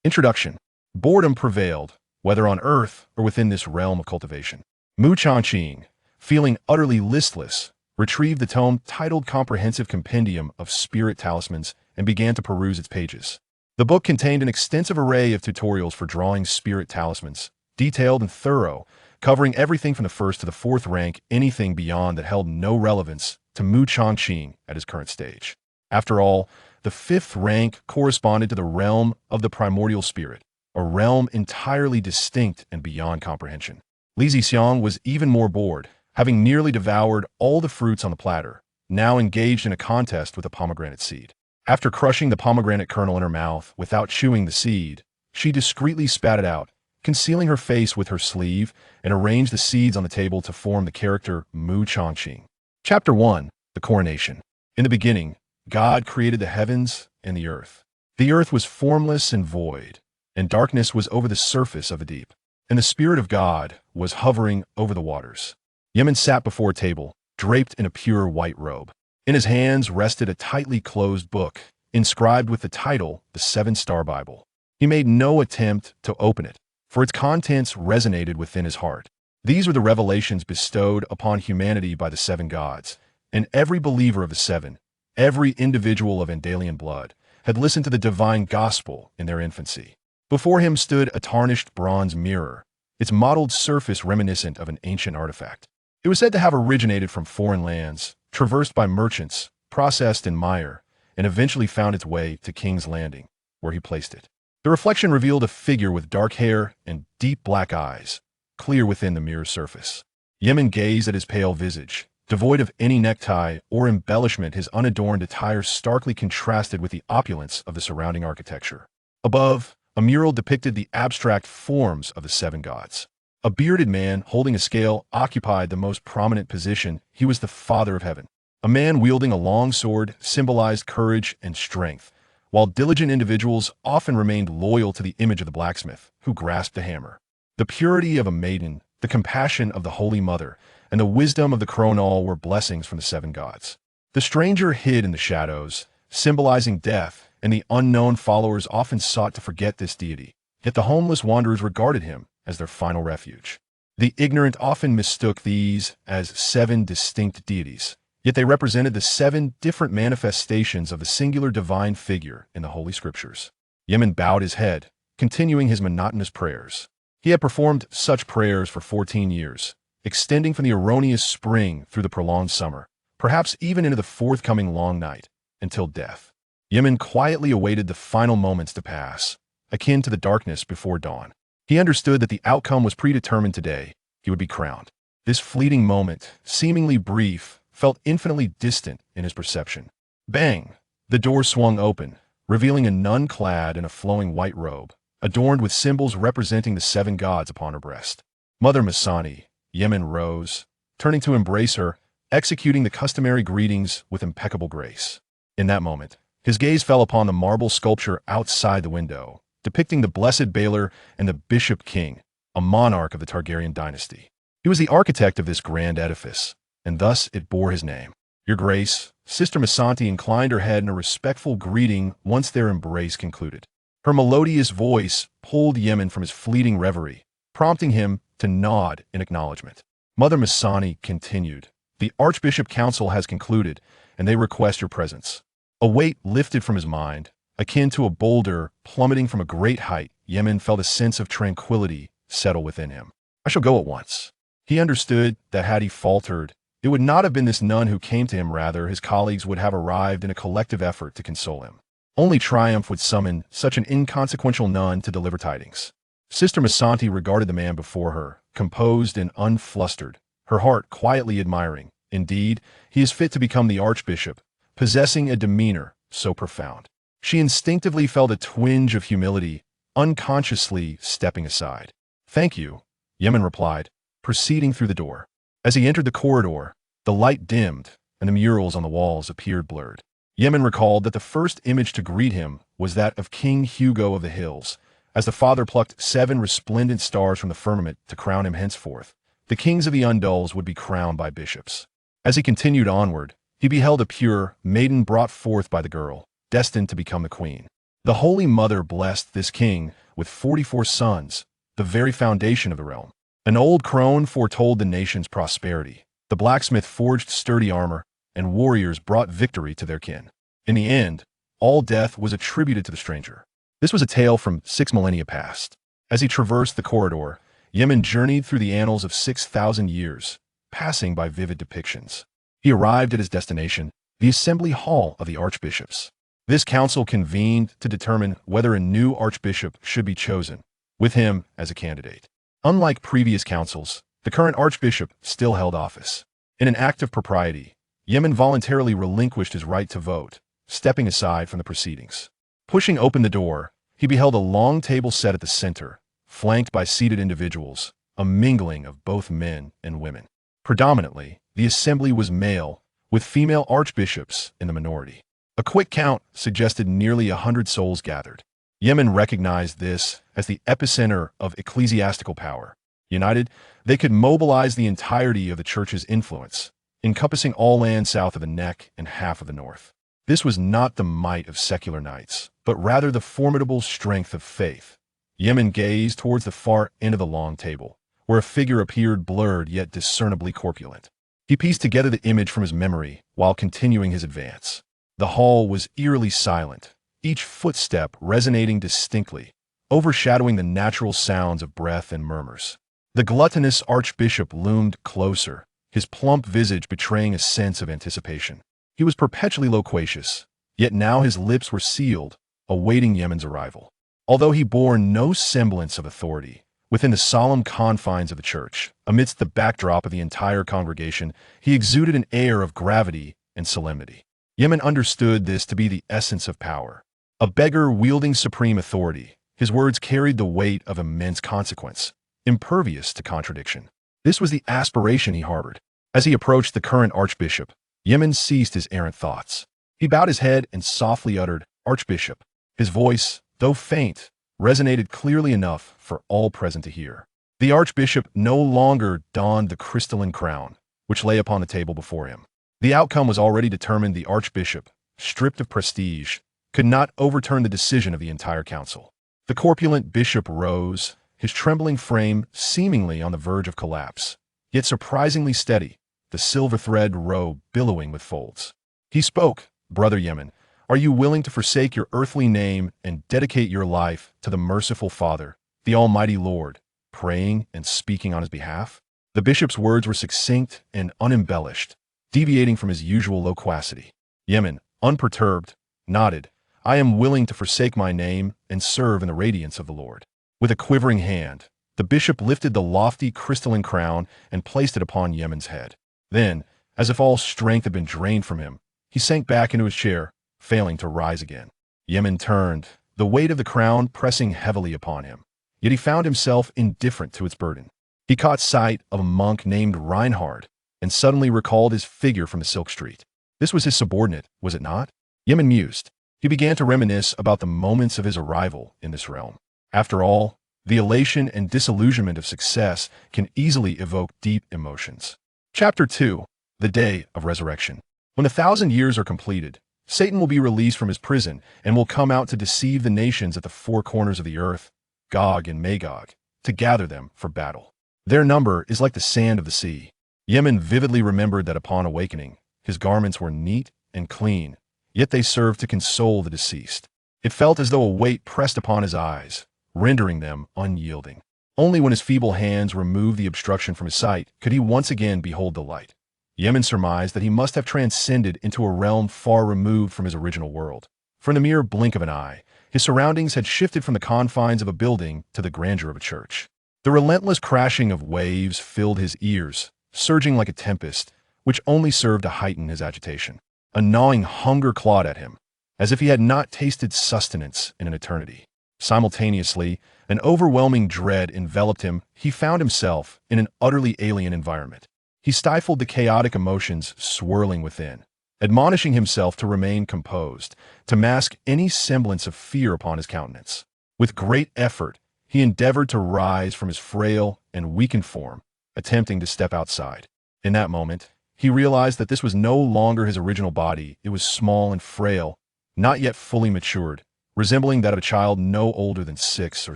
Introduction. Boredom prevailed, whether on Earth or within this realm of cultivation. Mu Changqing, feeling utterly listless, retrieved the tome titled Comprehensive Compendium of Spirit Talismans and began to peruse its pages. The book contained an extensive array of tutorials for drawing spirit talismans, detailed and thorough, covering everything from the first to the fourth rank, anything beyond that held no relevance to Mu Changqing at his current stage. After all, the fifth rank corresponded to the realm of the primordial spirit, a realm entirely distinct and beyond comprehension. Li Zixiang was even more bored, having nearly devoured all the fruits on the platter, now engaged in a contest with a pomegranate seed. After crushing the pomegranate kernel in her mouth without chewing the seed, she discreetly spat it out, concealing her face with her sleeve, and arranged the seeds on the table to form the character Mu Changqing. Chapter 1. The Coronation. In the beginning, God created the heavens and the earth. The earth was formless and void, and darkness was over the surface of the deep. And the Spirit of God was hovering over the waters. Yemen sat before a table, draped in a pure white robe. In his hands rested a tightly closed book, inscribed with the title, The Seven-Star Bible. He made no attempt to open it, for its contents resonated within his heart. These were the revelations bestowed upon humanity by the seven gods, and every believer of the seven, every individual of Andalian blood, had listened to the divine gospel in their infancy. Before him stood a tarnished bronze mirror, its mottled surface reminiscent of an ancient artifact. It was said to have originated from foreign lands, traversed by merchants, processed in mire, and eventually found its way to King's Landing, where he placed it. The reflection revealed a figure with dark hair and deep black eyes, clear within the mirror's surface. Yemen gazed at his pale visage. Devoid of any necktie or embellishment, his unadorned attire starkly contrasted with the opulence of the surrounding architecture. Above, a mural depicted the abstract forms of the seven gods. A bearded man holding a scale occupied the most prominent position. He was the Father of Heaven. A man wielding a long sword symbolized courage and strength, while diligent individuals often remained loyal to the image of the blacksmith, who grasped a hammer. The purity of a maiden, the compassion of the Holy Mother, and the wisdom of the Chronal were blessings from the seven gods. The stranger hid in the shadows, symbolizing death, and the unknown followers often sought to forget this deity. Yet the homeless wanderers regarded him as their final refuge. The ignorant often mistook these as seven distinct deities, yet they represented the seven different manifestations of the singular divine figure in the Holy Scriptures. Yemen bowed his head, continuing his monotonous prayers. He had performed such prayers for 14 years, extending from the erroneous spring through the prolonged summer, perhaps even into the forthcoming long night, until death. Yemen quietly awaited the final moments to pass, akin to the darkness before dawn. He understood that the outcome was predetermined today. He would be crowned. This fleeting moment, seemingly brief, felt infinitely distant in his perception. Bang! The door swung open, revealing a nun clad in a flowing white robe, adorned with symbols representing the seven gods upon her breast. Mother Masani. Yemen rose, turning to embrace her, executing the customary greetings with impeccable grace. In that moment, his gaze fell upon the marble sculpture outside the window, depicting the blessed Baylor and the Bishop King, a monarch of the Targaryen dynasty. He was the architect of this grand edifice, and thus it bore his name. Your Grace, Sister Masanti inclined her head in a respectful greeting once their embrace concluded. Her melodious voice pulled Yemen from his fleeting reverie, prompting him to nod in acknowledgement. Mother Masani continued, The Archbishop Council has concluded, and they request your presence. A weight lifted from his mind, akin to a boulder plummeting from a great height. Yemen felt a sense of tranquility settle within him. I shall go at once. He understood that had he faltered, it would not have been this nun who came to him, rather his colleagues would have arrived in a collective effort to console him. Only triumph would summon such an inconsequential nun to deliver tidings. Sister Masanti regarded the man before her, composed and unflustered, her heart quietly admiring. Indeed, he is fit to become the archbishop, possessing a demeanor so profound. She instinctively felt a twinge of humility, unconsciously stepping aside. Thank you, Yemen replied, proceeding through the door. As he entered the corridor, the light dimmed, and the murals on the walls appeared blurred. Yemen recalled that the first image to greet him was that of King Hugo of the Hills, as the father plucked 7 resplendent stars from the firmament to crown him henceforth. The kings of the Undulls would be crowned by bishops. As he continued onward, he beheld a pure maiden brought forth by the girl, destined to become the queen. The Holy Mother blessed this king with 44 sons, the very foundation of the realm. An old crone foretold the nation's prosperity. The blacksmith forged sturdy armor, and warriors brought victory to their kin. In the end, all death was attributed to the stranger. This was a tale from 6 millennia past. As he traversed the corridor, Yemen journeyed through the annals of 6,000 years, passing by vivid depictions. He arrived at his destination, the assembly hall of the archbishops. This council convened to determine whether a new archbishop should be chosen, with him as a candidate. Unlike previous councils, the current archbishop still held office. In an act of propriety, Yemen voluntarily relinquished his right to vote, stepping aside from the proceedings. Pushing open the door, he beheld a long table set at the center, flanked by seated individuals, a mingling of both men and women. Predominantly, the assembly was male, with female archbishops in the minority. A quick count suggested nearly 100 souls gathered. Yemen recognized this as the epicenter of ecclesiastical power. United, they could mobilize the entirety of the church's influence, encompassing all land south of the Neck and half of the north. This was not the might of secular knights, but rather the formidable strength of faith. Yemen gazed towards the far end of the long table, where a figure appeared blurred yet discernibly corpulent. He pieced together the image from his memory while continuing his advance. The hall was eerily silent, each footstep resonating distinctly, overshadowing the natural sounds of breath and murmurs. The gluttonous archbishop loomed closer, his plump visage betraying a sense of anticipation. He was perpetually loquacious, yet now his lips were sealed, awaiting Yemen's arrival. Although he bore no semblance of authority, within the solemn confines of the church, amidst the backdrop of the entire congregation, he exuded an air of gravity and solemnity. Yemen understood this to be the essence of power. A beggar wielding supreme authority, his words carried the weight of immense consequence, impervious to contradiction. This was the aspiration he harbored. As he approached the current archbishop, Yemen ceased his errant thoughts. He bowed his head and softly uttered, "Archbishop." His voice, though faint, resonated clearly enough for all present to hear. The archbishop no longer donned the crystalline crown, which lay upon the table before him. The outcome was already determined. The archbishop, stripped of prestige, could not overturn the decision of the entire council. The corpulent bishop rose, his trembling frame seemingly on the verge of collapse, yet surprisingly steady, the silver thread robe billowing with folds. He spoke, "Brother Yemen, are you willing to forsake your earthly name and dedicate your life to the merciful Father, the Almighty Lord, praying and speaking on his behalf?" The bishop's words were succinct and unembellished, deviating from his usual loquacity. Yemen, unperturbed, nodded, "I am willing to forsake my name and serve in the radiance of the Lord." With a quivering hand, the bishop lifted the lofty crystalline crown and placed it upon Yemen's head. Then, as if all strength had been drained from him, he sank back into his chair, failing to rise again. Yemen turned, the weight of the crown pressing heavily upon him. Yet he found himself indifferent to its burden. He caught sight of a monk named Reinhard, and suddenly recalled his figure from the Silk Street. This was his subordinate, was it not? Yemen mused. He began to reminisce about the moments of his arrival in this realm. After all, the elation and disillusionment of success can easily evoke deep emotions. Chapter 2. The Day of Resurrection. When 1,000 years are completed, Satan will be released from his prison and will come out to deceive the nations at the four corners of the earth, Gog and Magog, to gather them for battle. Their number is like the sand of the sea. Yemen vividly remembered that upon awakening, his garments were neat and clean, yet they served to console the deceased. It felt as though a weight pressed upon his eyes, rendering them unyielding. Only when his feeble hands removed the obstruction from his sight could he once again behold the light. Yemen surmised that he must have transcended into a realm far removed from his original world. For in the mere blink of an eye, his surroundings had shifted from the confines of a building to the grandeur of a church. The relentless crashing of waves filled his ears, surging like a tempest, which only served to heighten his agitation. A gnawing hunger clawed at him, as if he had not tasted sustenance in an eternity. Simultaneously, an overwhelming dread enveloped him. He found himself in an utterly alien environment. He stifled the chaotic emotions swirling within, admonishing himself to remain composed, to mask any semblance of fear upon his countenance. With great effort, he endeavored to rise from his frail and weakened form, attempting to step outside. In that moment, he realized that this was no longer his original body. It was small and frail, not yet fully matured, resembling that of a child no older than 6 or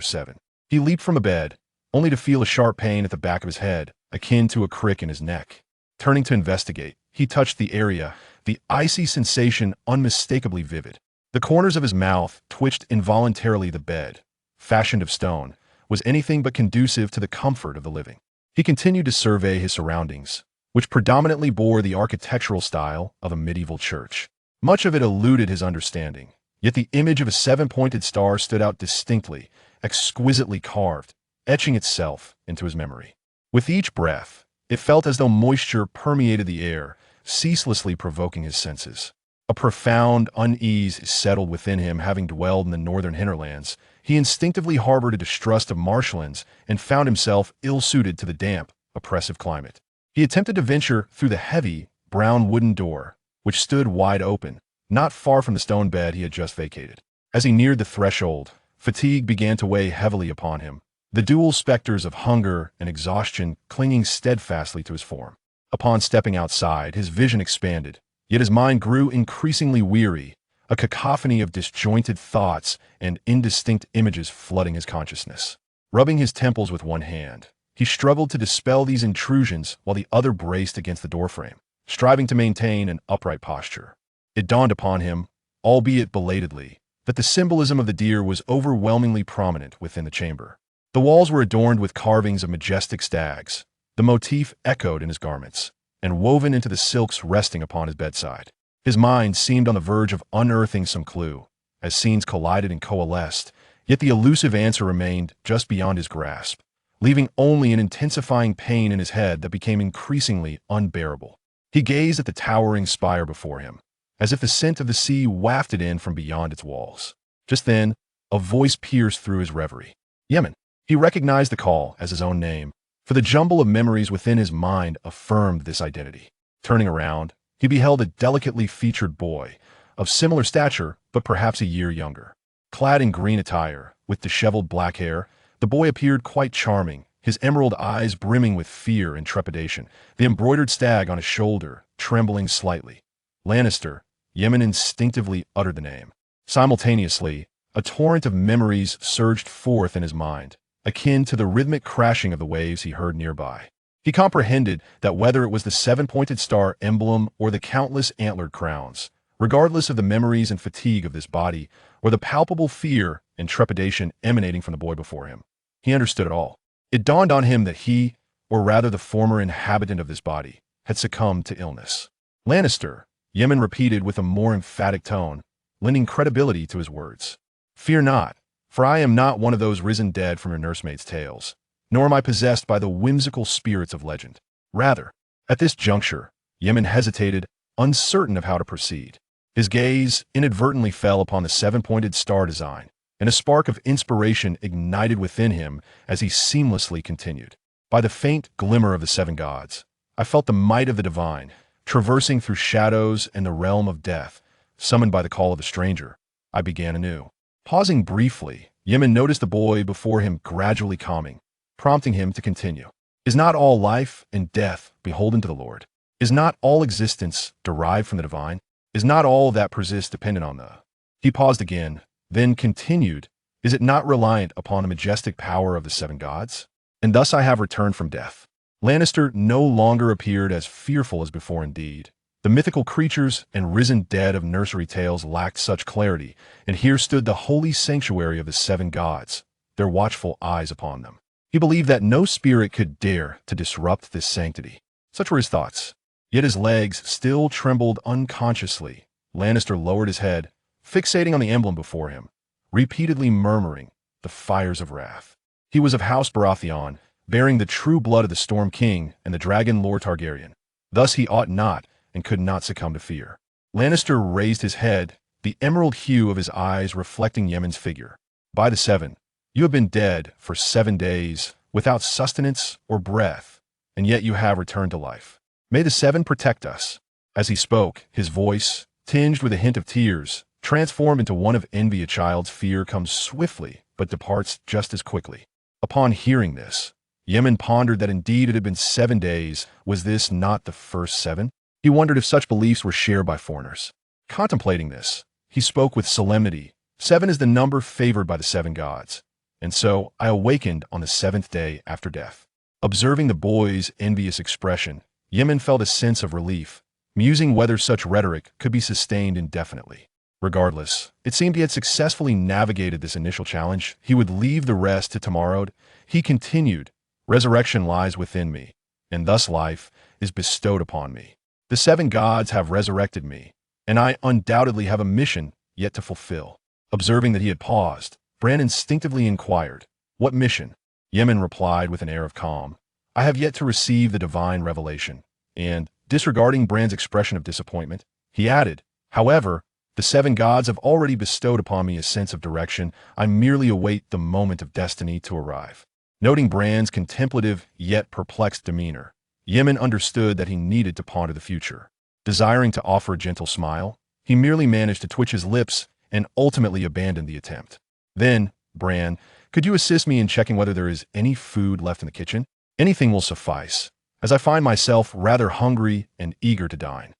7. He leaped from a bed, only to feel a sharp pain at the back of his head, akin to a crick in his neck. Turning to investigate, he touched the area, the icy sensation unmistakably vivid. The corners of his mouth twitched involuntarily. The bed, fashioned of stone, was anything but conducive to the comfort of the living. He continued to survey his surroundings, which predominantly bore the architectural style of a medieval church. Much of it eluded his understanding, yet the image of a 7-pointed star stood out distinctly, exquisitely carved, etching itself into his memory. With each breath, it felt as though moisture permeated the air, ceaselessly provoking his senses. A profound unease settled within him. Having dwelled in the northern hinterlands, he instinctively harbored a distrust of marshlands and found himself ill-suited to the damp, oppressive climate. He attempted to venture through the heavy, brown wooden door, which stood wide open, not far from the stone bed he had just vacated. As he neared the threshold, fatigue began to weigh heavily upon him, the dual specters of hunger and exhaustion clinging steadfastly to his form. Upon stepping outside, his vision expanded, yet his mind grew increasingly weary, a cacophony of disjointed thoughts and indistinct images flooding his consciousness. Rubbing his temples with one hand, he struggled to dispel these intrusions while the other braced against the doorframe, striving to maintain an upright posture. It dawned upon him, albeit belatedly, that the symbolism of the deer was overwhelmingly prominent within the chamber. The walls were adorned with carvings of majestic stags. The motif echoed in his garments, and woven into the silks resting upon his bedside. His mind seemed on the verge of unearthing some clue, as scenes collided and coalesced, yet the elusive answer remained just beyond his grasp, leaving only an intensifying pain in his head that became increasingly unbearable. He gazed at the towering spire before him, as if the scent of the sea wafted in from beyond its walls. Just then, a voice pierced through his reverie. Yemen. He recognized the call as his own name, for the jumble of memories within his mind affirmed this identity. Turning around, he beheld a delicately featured boy, of similar stature but perhaps a year younger. Clad in green attire, with disheveled black hair, the boy appeared quite charming, his emerald eyes brimming with fear and trepidation, the embroidered stag on his shoulder trembling slightly. Lannister. Yemen instinctively uttered the name. Simultaneously, a torrent of memories surged forth in his mind, akin to the rhythmic crashing of the waves he heard nearby. He comprehended that whether it was the 7-pointed star emblem or the countless antlered crowns, regardless of the memories and fatigue of this body, or the palpable fear and trepidation emanating from the boy before him, he understood it all. It dawned on him that he, or rather the former inhabitant of this body, had succumbed to illness. Lannister, Yemen repeated with a more emphatic tone, lending credibility to his words. Fear not, for I am not one of those risen dead from your nursemaid's tales, nor am I possessed by the whimsical spirits of legend. Rather, at this juncture, Yemen hesitated, uncertain of how to proceed. His gaze inadvertently fell upon the 7-pointed star design, and a spark of inspiration ignited within him as he seamlessly continued. By the faint glimmer of the 7 gods, I felt the might of the divine, traversing through shadows and the realm of death. Summoned by the call of a stranger, I began anew. Pausing briefly, Yemen noticed the boy before him gradually calming, prompting him to continue. Is not all life and death beholden to the Lord? Is not all existence derived from the divine? Is not all that persists dependent on the... He paused again, then continued, is it not reliant upon the majestic power of the 7 gods? And thus I have returned from death. Lannister no longer appeared as fearful as before indeed. The mythical creatures and risen dead of nursery tales lacked such clarity, and here stood the holy sanctuary of the 7 gods, their watchful eyes upon them. He believed that no spirit could dare to disrupt this sanctity. Such were his thoughts. Yet his legs still trembled unconsciously. Lannister lowered his head, fixating on the emblem before him, repeatedly murmuring, the fires of wrath. He was of House Baratheon, bearing the true blood of the Storm King and the Dragon Lord Targaryen. Thus he ought not and could not succumb to fear. Lannister raised his head, the emerald hue of his eyes reflecting Yemen's figure. By the 7, you have been dead for 7 days, without sustenance or breath, and yet you have returned to life. May the 7 protect us. As he spoke, his voice, tinged with a hint of tears, transformed into one of envy. A child's fear comes swiftly, but departs just as quickly. Upon hearing this, Yemen pondered that indeed it had been 7 days. Was this not the first 7? He wondered if such beliefs were shared by foreigners. Contemplating this, he spoke with solemnity, 7 is the number favored by the 7 gods, and so I awakened on the 7th day after death. Observing the boy's envious expression, Yemen felt a sense of relief, musing whether such rhetoric could be sustained indefinitely. Regardless, it seemed he had successfully navigated this initial challenge. He would leave the rest to tomorrow. He continued, "Resurrection lies within me, and thus life is bestowed upon me. The 7 gods have resurrected me, and I undoubtedly have a mission yet to fulfill." Observing that he had paused, Bran instinctively inquired, "What mission?" Yemen replied with an air of calm, "I have yet to receive the divine revelation." And, disregarding Bran's expression of disappointment, he added, "However, the 7 gods have already bestowed upon me a sense of direction. I merely await the moment of destiny to arrive." Noting Bran's contemplative yet perplexed demeanor, Yemen understood that he needed to ponder the future. Desiring to offer a gentle smile, he merely managed to twitch his lips and ultimately abandoned the attempt. "Then, Bran, could you assist me in checking whether there is any food left in the kitchen? Anything will suffice, as I find myself rather hungry and eager to dine."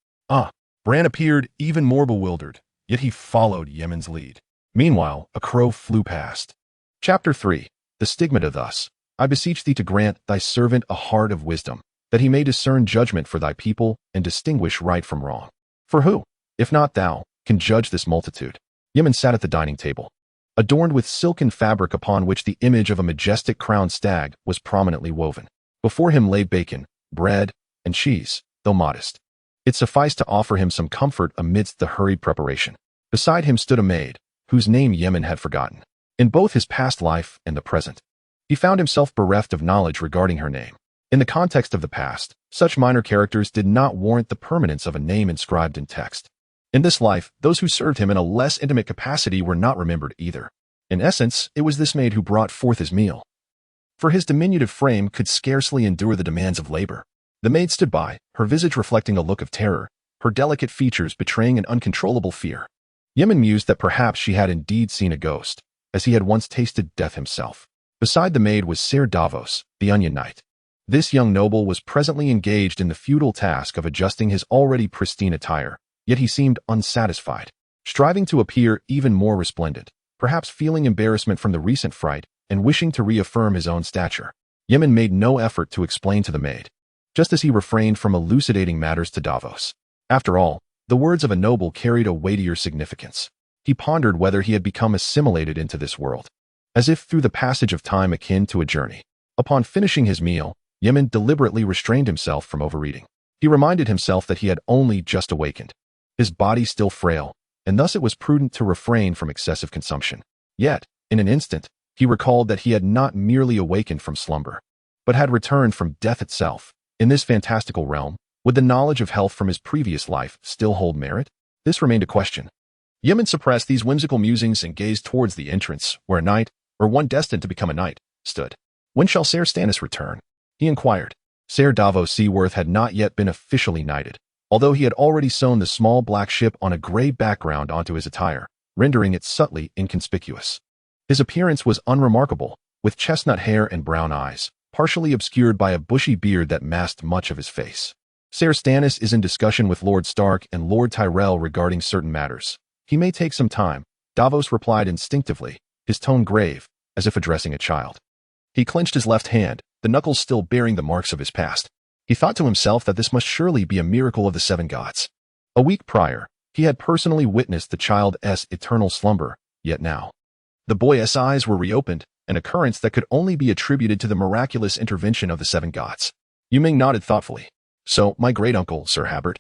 Bran appeared even more bewildered, yet he followed Yemen's lead. Meanwhile, a crow flew past. Chapter 3. The Stigmata. Thus, I beseech thee to grant thy servant a heart of wisdom, that he may discern judgment for thy people and distinguish right from wrong. For who, if not thou, can judge this multitude? Yemen sat at the dining table, adorned with silken fabric upon which the image of a majestic crowned stag was prominently woven. Before him lay bacon, bread, and cheese, though modest. It sufficed to offer him some comfort amidst the hurried preparation. Beside him stood a maid, whose name Yemen had forgotten. In both his past life and the present, he found himself bereft of knowledge regarding her name. In the context of the past, such minor characters did not warrant the permanence of a name inscribed in text. In this life, those who served him in a less intimate capacity were not remembered either. In essence, it was this maid who brought forth his meal, for his diminutive frame could scarcely endure the demands of labor. The maid stood by, her visage reflecting a look of terror, her delicate features betraying an uncontrollable fear. Yemen mused that perhaps she had indeed seen a ghost, as he had once tasted death himself. Beside the maid was Ser Davos, the Onion Knight. This young noble was presently engaged in the futile task of adjusting his already pristine attire, yet he seemed unsatisfied, striving to appear even more resplendent, perhaps feeling embarrassment from the recent fright and wishing to reaffirm his own stature. Yemen made no effort to explain to the maid, just as he refrained from elucidating matters to Davos. After all, the words of a noble carried a weightier significance. He pondered whether he had become assimilated into this world, as if through the passage of time akin to a journey. Upon finishing his meal, Yemen deliberately restrained himself from overeating. He reminded himself that he had only just awakened, his body still frail, and thus it was prudent to refrain from excessive consumption. Yet, in an instant, he recalled that he had not merely awakened from slumber, but had returned from death itself. In this fantastical realm, would the knowledge of health from his previous life still hold merit? This remained a question. Yemen suppressed these whimsical musings and gazed towards the entrance, where a knight, or one destined to become a knight, stood. "When shall Ser Stannis return?" he inquired. Ser Davos Seaworth had not yet been officially knighted, although he had already sewn the small black ship on a gray background onto his attire, rendering it subtly inconspicuous. His appearance was unremarkable, with chestnut hair and brown eyes, partially obscured by a bushy beard that masked much of his face. "Ser Stannis is in discussion with Lord Stark and Lord Tyrell regarding certain matters. He may take some time," Davos replied instinctively, his tone grave, as if addressing a child. He clenched his left hand, the knuckles still bearing the marks of his past. He thought to himself that this must surely be a miracle of the 7 gods. A week prior, he had personally witnessed the child's eternal slumber, yet now, the boy's eyes were reopened, an occurrence that could only be attributed to the miraculous intervention of the 7 gods. Yu Ming nodded thoughtfully. "So, my great-uncle, Sir Habert,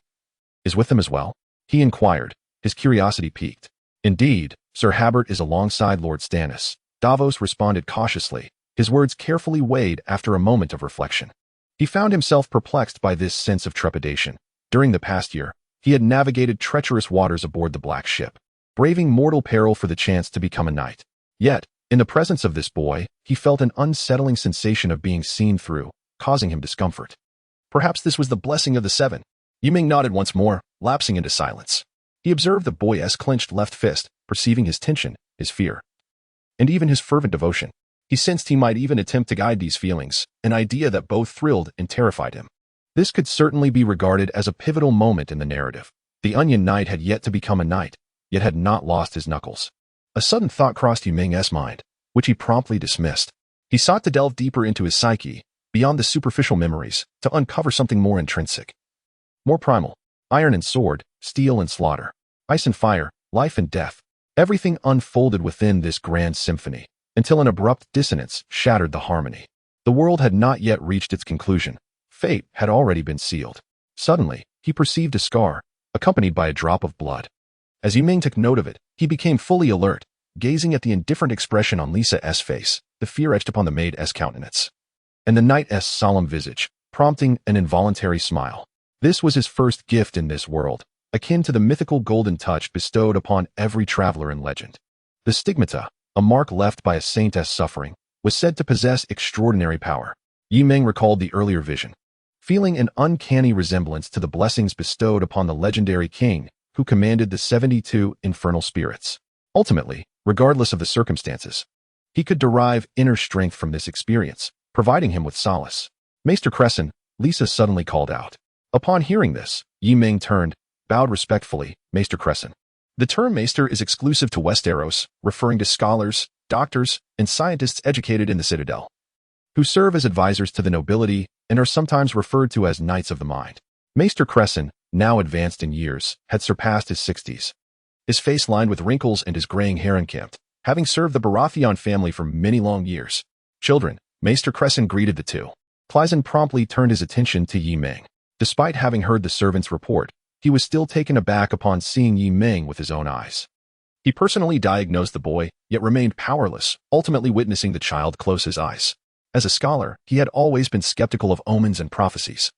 is with them as well?" he inquired, his curiosity piqued. "Indeed, Sir Habert is alongside Lord Stannis," Davos responded cautiously, his words carefully weighed after a moment of reflection. He found himself perplexed by this sense of trepidation. During the past year, he had navigated treacherous waters aboard the Black Ship, braving mortal peril for the chance to become a knight. Yet, in the presence of this boy, he felt an unsettling sensation of being seen through, causing him discomfort. Perhaps this was the blessing of the 7. Yu Ming nodded once more, lapsing into silence. He observed the boy's clenched left fist, perceiving his tension, his fear, and even his fervent devotion. He sensed he might even attempt to guide these feelings, an idea that both thrilled and terrified him. This could certainly be regarded as a pivotal moment in the narrative. The Onion Knight had yet to become a knight, yet had not lost his knuckles. A sudden thought crossed Yu Ming's mind, which he promptly dismissed. He sought to delve deeper into his psyche, beyond the superficial memories, to uncover something more intrinsic, more primal. Iron and sword, steel and slaughter, ice and fire, life and death. Everything unfolded within this grand symphony, until an abrupt dissonance shattered the harmony. The world had not yet reached its conclusion. Fate had already been sealed. Suddenly, he perceived a scar, accompanied by a drop of blood. As Yu Ming took note of it, he became fully alert, gazing at the indifferent expression on Lisa's face, the fear etched upon the maid's countenance, and the knight's solemn visage, prompting an involuntary smile. This was his first gift in this world, akin to the mythical golden touch bestowed upon every traveler in legend. The stigmata, a mark left by a saint's suffering, was said to possess extraordinary power. Yu Ming recalled the earlier vision, feeling an uncanny resemblance to the blessings bestowed upon the legendary king who commanded the 72 infernal spirits. Ultimately, regardless of the circumstances, he could derive inner strength from this experience, providing him with solace. Maester Crescent, Lisa suddenly called out. Upon hearing this, Yu Ming turned, bowed respectfully. Maester Crescent. The term Maester is exclusive to Westeros, referring to scholars, doctors, and scientists educated in the Citadel, who serve as advisors to the nobility and are sometimes referred to as Knights of the Mind. Maester Crescent, now advanced in years, had surpassed his 60s. His face lined with wrinkles and his graying hair unkempt, having served the Baratheon family for many long years. Children, Maester Crescent greeted the two. Clisson promptly turned his attention to Yu Ming. Despite having heard the servant's report, he was still taken aback upon seeing Yu Ming with his own eyes. He personally diagnosed the boy, yet remained powerless, ultimately witnessing the child close his eyes. As a scholar, he had always been skeptical of omens and prophecies,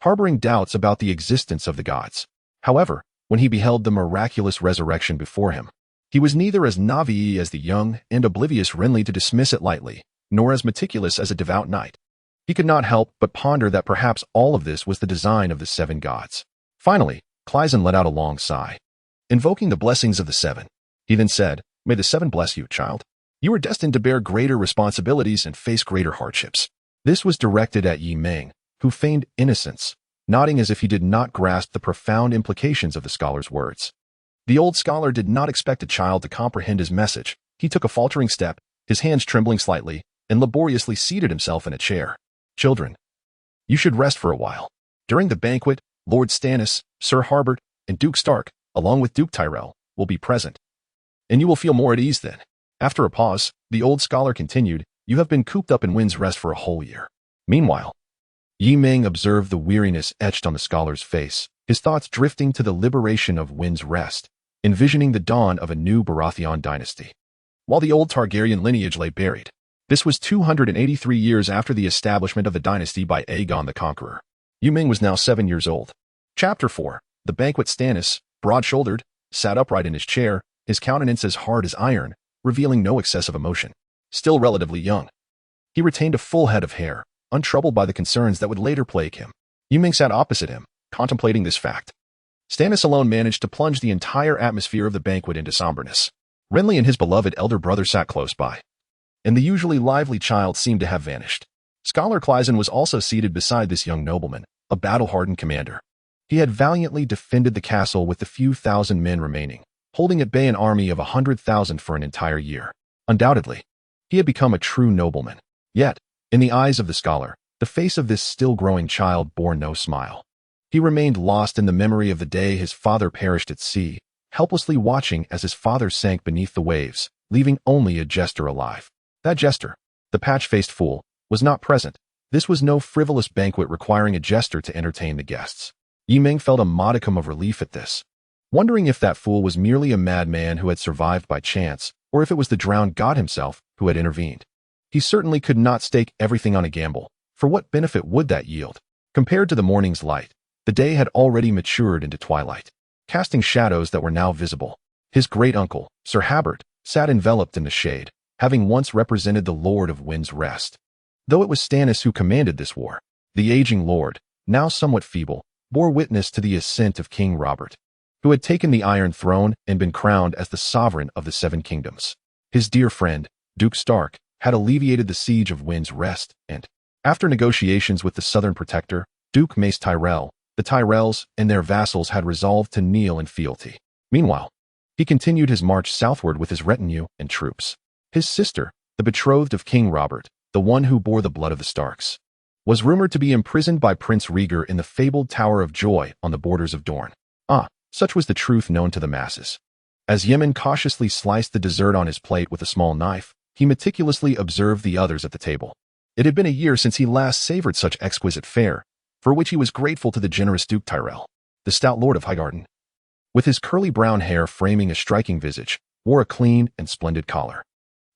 harboring doubts about the existence of the gods. However, when he beheld the miraculous resurrection before him, he was neither as naive as the young and oblivious Renly to dismiss it lightly, nor as meticulous as a devout knight. He could not help but ponder that perhaps all of this was the design of the seven gods. Finally, Clisson let out a long sigh, invoking the blessings of the seven. He then said, "May the seven bless you, child. You are destined to bear greater responsibilities and face greater hardships." This was directed at Yu Ming, who feigned innocence, nodding as if he did not grasp the profound implications of the scholar's words. The old scholar did not expect a child to comprehend his message. He took a faltering step, his hands trembling slightly, and laboriously seated himself in a chair. "Children, you should rest for a while. During the banquet, Lord Stannis, Sir Harbert, and Duke Stark, along with Duke Tyrell, will be present, and you will feel more at ease then." After a pause, the old scholar continued, "You have been cooped up in Wind's Rest for a whole year." Meanwhile, Yu Ming observed the weariness etched on the scholar's face, his thoughts drifting to the liberation of Wind's Rest, envisioning the dawn of a new Baratheon dynasty, while the old Targaryen lineage lay buried. This was 283 years after the establishment of the dynasty by Aegon the Conqueror. Yu Ming was now 7 years old. Chapter 4. The Banquet. Stannis, broad-shouldered, sat upright in his chair, his countenance as hard as iron, revealing no excessive emotion. Still relatively young, he retained a full head of hair, untroubled by the concerns that would later plague him. Yu Ming sat opposite him, contemplating this fact. Stannis alone managed to plunge the entire atmosphere of the banquet into somberness. Renly and his beloved elder brother sat close by, and the usually lively child seemed to have vanished. Scholar Clisson was also seated beside this young nobleman, a battle-hardened commander. He had valiantly defended the castle with the few thousand men remaining, holding at bay an army of 100,000 for an entire year. Undoubtedly, he had become a true nobleman. Yet, in the eyes of the scholar, the face of this still-growing child bore no smile. He remained lost in the memory of the day his father perished at sea, helplessly watching as his father sank beneath the waves, leaving only a jester alive. That jester, the patch-faced fool, was not present. This was no frivolous banquet requiring a jester to entertain the guests. Yu Ming felt a modicum of relief at this, wondering if that fool was merely a madman who had survived by chance, or if it was the drowned god himself who had intervened. He certainly could not stake everything on a gamble, for what benefit would that yield? Compared to the morning's light, the day had already matured into twilight, casting shadows that were now visible. His great-uncle, Sir Harbert, sat enveloped in the shade, having once represented the Lord of Wind's Rest. Though it was Stannis who commanded this war, the aging lord, now somewhat feeble, bore witness to the ascent of King Robert, who had taken the Iron Throne and been crowned as the sovereign of the Seven Kingdoms. His dear friend, Duke Stark, had alleviated the siege of Wind's Rest, and, after negotiations with the Southern Protector, Duke Mace Tyrell, the Tyrells and their vassals had resolved to kneel in fealty. Meanwhile, He continued his march southward with his retinue and troops. His sister, the betrothed of King Robert, the one who bore the blood of the Starks, was rumored to be imprisoned by Prince Rhaegar in the fabled Tower of Joy on the borders of Dorne. Such was the truth known to the masses. As Yemen cautiously sliced the dessert on his plate with a small knife, he meticulously observed the others at the table. It had been a year since he last savored such exquisite fare, for which he was grateful to the generous Duke Tyrell, the stout lord of Highgarden. With his curly brown hair framing a striking visage, wore a clean and splendid collar,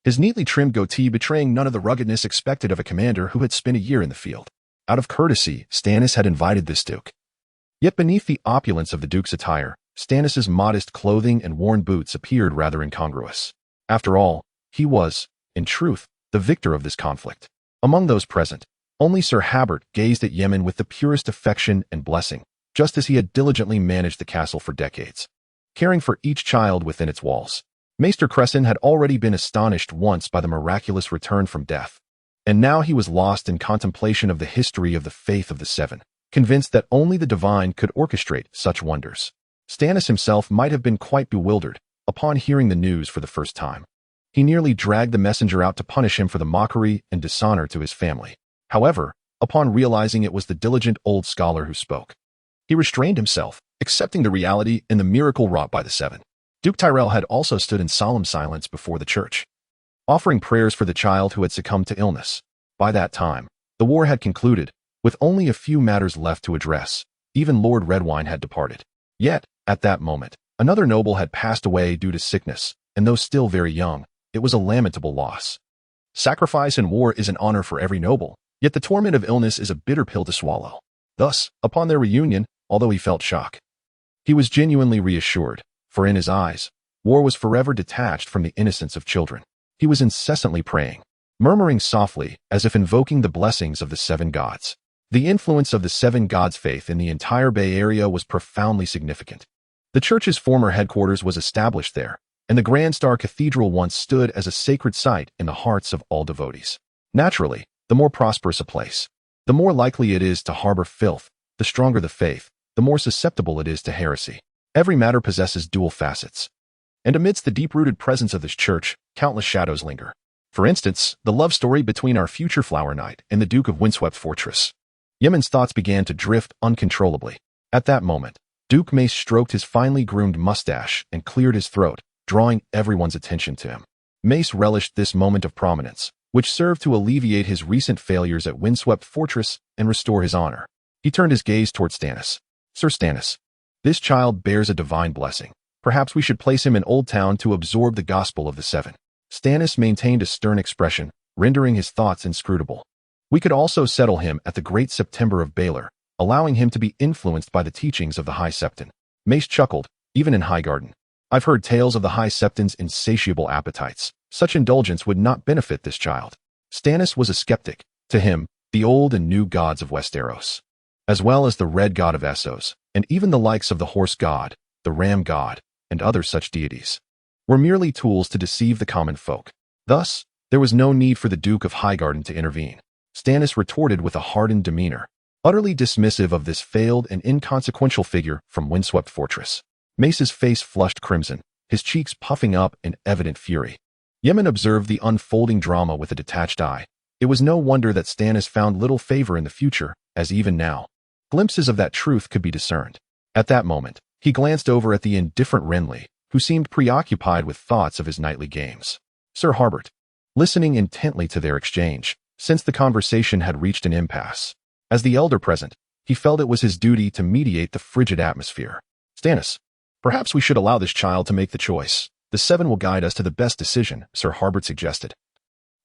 his neatly trimmed goatee betraying none of the ruggedness expected of a commander who had spent a year in the field. Out of courtesy, Stannis had invited this duke. Yet beneath the opulence of the duke's attire, Stannis's modest clothing and worn boots appeared rather incongruous. After all, he was, in truth, the victor of this conflict. Among those present, only Sir Habert gazed at Yemen with the purest affection and blessing, just as he had diligently managed the castle for decades, caring for each child within its walls. Maester Cresson had already been astonished once by the miraculous return from death, and now he was lost in contemplation of the history of the faith of the Seven, convinced that only the divine could orchestrate such wonders. Stannis himself might have been quite bewildered upon hearing the news for the first time. He nearly dragged the messenger out to punish him for the mockery and dishonor to his family. However, upon realizing it was the diligent old scholar who spoke, he restrained himself, accepting the reality and the miracle wrought by the Seven. Duke Tyrell had also stood in solemn silence before the church, offering prayers for the child who had succumbed to illness. By that time, the war had concluded, with only a few matters left to address. Even Lord Redwine had departed. Yet, at that moment, another noble had passed away due to sickness, and though still very young, it was a lamentable loss. Sacrifice in war is an honor for every noble, yet the torment of illness is a bitter pill to swallow. Thus, upon their reunion, although he felt shock, he was genuinely reassured, for in his eyes, war was forever detached from the innocence of children. He was incessantly praying, murmuring softly as if invoking the blessings of the seven gods. The influence of the seven gods' faith in the entire Bay Area was profoundly significant. The church's former headquarters was established there, and the Grand Star Cathedral once stood as a sacred site in the hearts of all devotees. Naturally, the more prosperous a place, the more likely it is to harbor filth. The stronger the faith, the more susceptible it is to heresy. Every matter possesses dual facets, and amidst the deep-rooted presence of this church, countless shadows linger. For instance, the love story between our future Flower Knight and the Duke of Windswept Fortress. Yemen's thoughts began to drift uncontrollably. At that moment, Duke Mace stroked his finely groomed mustache and cleared his throat, drawing everyone's attention to him. Mace relished this moment of prominence, which served to alleviate his recent failures at Windswept Fortress and restore his honor. He turned his gaze toward Stannis. Sir Stannis, this child bears a divine blessing. Perhaps we should place him in Old Town to absorb the gospel of the Seven. Stannis maintained a stern expression, rendering his thoughts inscrutable. We could also settle him at the Great September of Baelor, allowing him to be influenced by the teachings of the High Septon. Mace chuckled, even in Highgarden. I've heard tales of the High Septon's insatiable appetites. Such indulgence would not benefit this child. Stannis was a skeptic. To him, the old and new gods of Westeros, as well as the red god of Essos, and even the likes of the horse god, the ram god, and other such deities, were merely tools to deceive the common folk. Thus, there was no need for the Duke of Highgarden to intervene. Stannis retorted with a hardened demeanor, utterly dismissive of this failed and inconsequential figure from Windswept Fortress. Mace's face flushed crimson, his cheeks puffing up in evident fury. Yemen observed the unfolding drama with a detached eye. It was no wonder that Stannis found little favor in the future, as even now, glimpses of that truth could be discerned. At that moment, he glanced over at the indifferent Renly, who seemed preoccupied with thoughts of his nightly games. Sir Harbert, listening intently to their exchange, since the conversation had reached an impasse. As the elder present, he felt it was his duty to mediate the frigid atmosphere. Stannis, perhaps we should allow this child to make the choice. The Seven will guide us to the best decision, Sir Harbert suggested,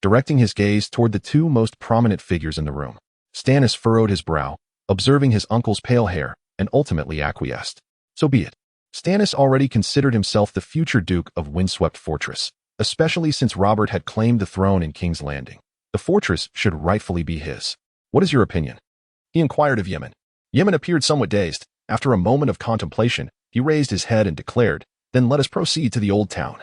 directing his gaze toward the two most prominent figures in the room. Stannis furrowed his brow, observing his uncle's pale hair, and ultimately acquiesced. So be it. Stannis already considered himself the future Duke of Windswept Fortress, especially since Robert had claimed the throne in King's Landing. The fortress should rightfully be his. What is your opinion? He inquired of Yemen. Yemen appeared somewhat dazed. After a moment of contemplation, he raised his head and declared, Then let us proceed to the Old Town.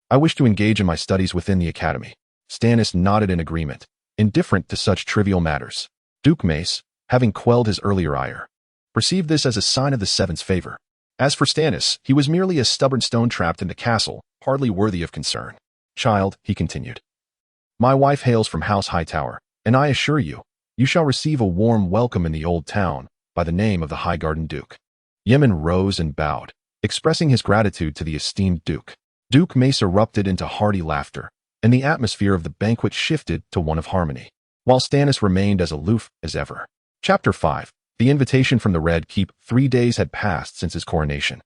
I wish to engage in my studies within the academy. Stannis nodded in agreement, indifferent to such trivial matters. Duke Mace, having quelled his earlier ire, perceived this as a sign of the Seven's favor. As for Stannis, he was merely a stubborn stone trapped in the castle, hardly worthy of concern. Child, he continued, my wife hails from House Hightower, and I assure you, you shall receive a warm welcome in the old town by the name of the Highgarden Duke. Yemen rose and bowed, expressing his gratitude to the esteemed Duke. Duke Mace erupted into hearty laughter, and the atmosphere of the banquet shifted to one of harmony, while Stannis remained as aloof as ever. Chapter 5. The invitation from the Red Keep. 3 days had passed since his coronation,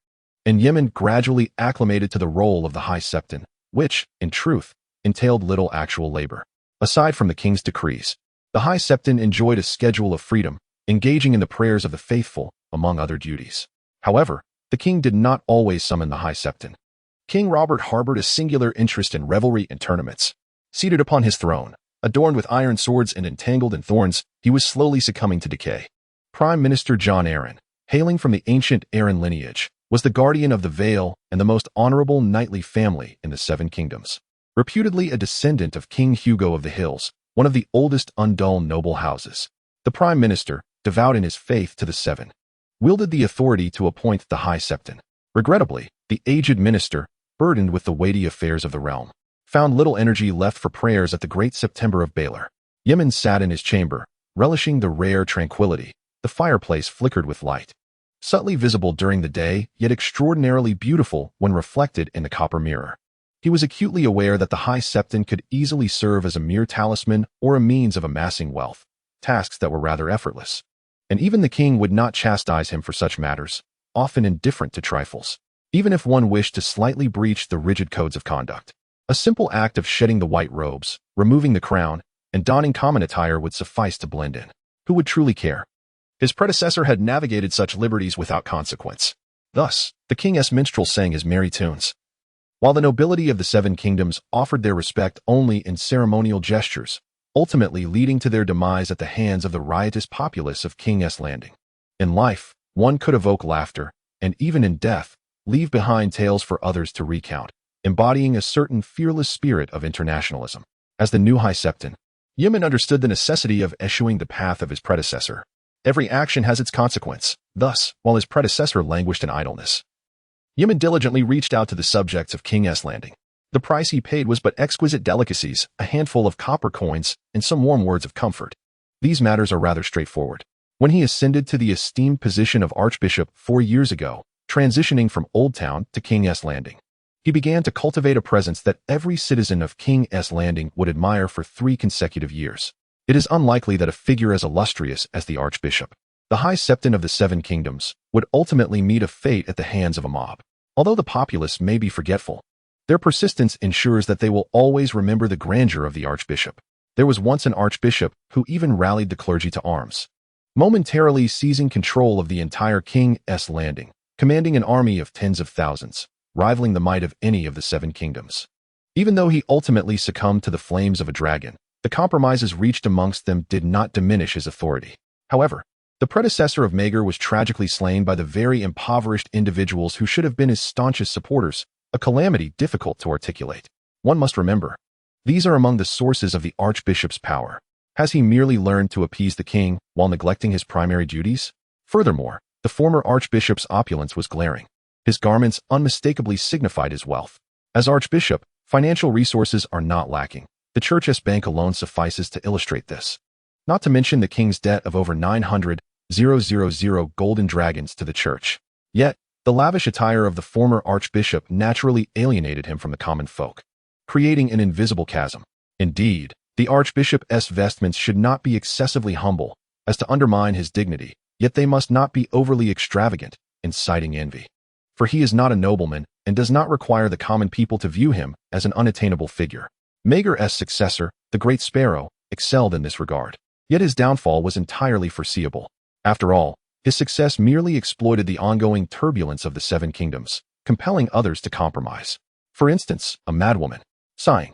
and Yemen gradually acclimated to the role of the High Septon, which, in truth, entailed little actual labor. Aside from the king's decrees, the High Septon enjoyed a schedule of freedom, engaging in the prayers of the faithful, among other duties. However, the king did not always summon the High Septon. King Robert harbored a singular interest in revelry and tournaments. Seated upon his throne, adorned with iron swords and entangled in thorns, he was slowly succumbing to decay. Prime Minister Jon Arryn, hailing from the ancient Arryn lineage, was the guardian of the Vale and the most honorable knightly family in the Seven Kingdoms. Reputedly a descendant of King Hugo of the Hills, one of the oldest undull noble houses, the Prime Minister, devout in his faith to the Seven, wielded the authority to appoint the High Septon. Regrettably, the aged minister, burdened with the weighty affairs of the realm, found little energy left for prayers at the Great September of Baelor. Yemen sat in his chamber, relishing the rare tranquility. The fireplace flickered with light, subtly visible during the day, yet extraordinarily beautiful when reflected in the copper mirror. He was acutely aware that the High Septon could easily serve as a mere talisman or a means of amassing wealth, tasks that were rather effortless. And even the king would not chastise him for such matters, often indifferent to trifles, even if one wished to slightly breach the rigid codes of conduct. A simple act of shedding the white robes, removing the crown, and donning common attire would suffice to blend in. Who would truly care? His predecessor had navigated such liberties without consequence. Thus, the king's minstrels sang his merry tunes, while the nobility of the Seven Kingdoms offered their respect only in ceremonial gestures, ultimately leading to their demise at the hands of the riotous populace of King's Landing. In life, one could evoke laughter, and even in death, leave behind tales for others to recount, embodying a certain fearless spirit of internationalism. As the new High Septon, Yemen understood the necessity of eschewing the path of his predecessor. Every action has its consequence. Thus, while his predecessor languished in idleness, Yemen diligently reached out to the subjects of King's Landing. The price he paid was but exquisite delicacies, a handful of copper coins, and some warm words of comfort. These matters are rather straightforward. When he ascended to the esteemed position of Archbishop 4 years ago, transitioning from Old Town to King's Landing, he began to cultivate a presence that every citizen of King's Landing would admire for 3 consecutive years. It is unlikely that a figure as illustrious as the Archbishop, the High Septon of the Seven Kingdoms, would ultimately meet a fate at the hands of a mob. Although the populace may be forgetful, their persistence ensures that they will always remember the grandeur of the Archbishop. There was once an Archbishop who even rallied the clergy to arms, momentarily seizing control of the entire King's Landing, commanding an army of tens of thousands, rivaling the might of any of the Seven Kingdoms. Even though he ultimately succumbed to the flames of a dragon, the compromises reached amongst them did not diminish his authority. However, the predecessor of Maegor was tragically slain by the very impoverished individuals who should have been his staunchest supporters, a calamity difficult to articulate. One must remember, these are among the sources of the Archbishop's power. Has he merely learned to appease the king while neglecting his primary duties? Furthermore, the former Archbishop's opulence was glaring. His garments unmistakably signified his wealth. As Archbishop, financial resources are not lacking. The church's bank alone suffices to illustrate this. Not to mention the king's debt of over 900,000 golden dragons to the church. Yet, the lavish attire of the former archbishop naturally alienated him from the common folk, creating an invisible chasm. Indeed, the archbishop's vestments should not be excessively humble as to undermine his dignity, yet they must not be overly extravagant, inciting envy. For he is not a nobleman and does not require the common people to view him as an unattainable figure. Maegor's successor, the Great Sparrow, excelled in this regard. Yet his downfall was entirely foreseeable. After all, his success merely exploited the ongoing turbulence of the Seven Kingdoms, compelling others to compromise. For instance, a madwoman. Sighing,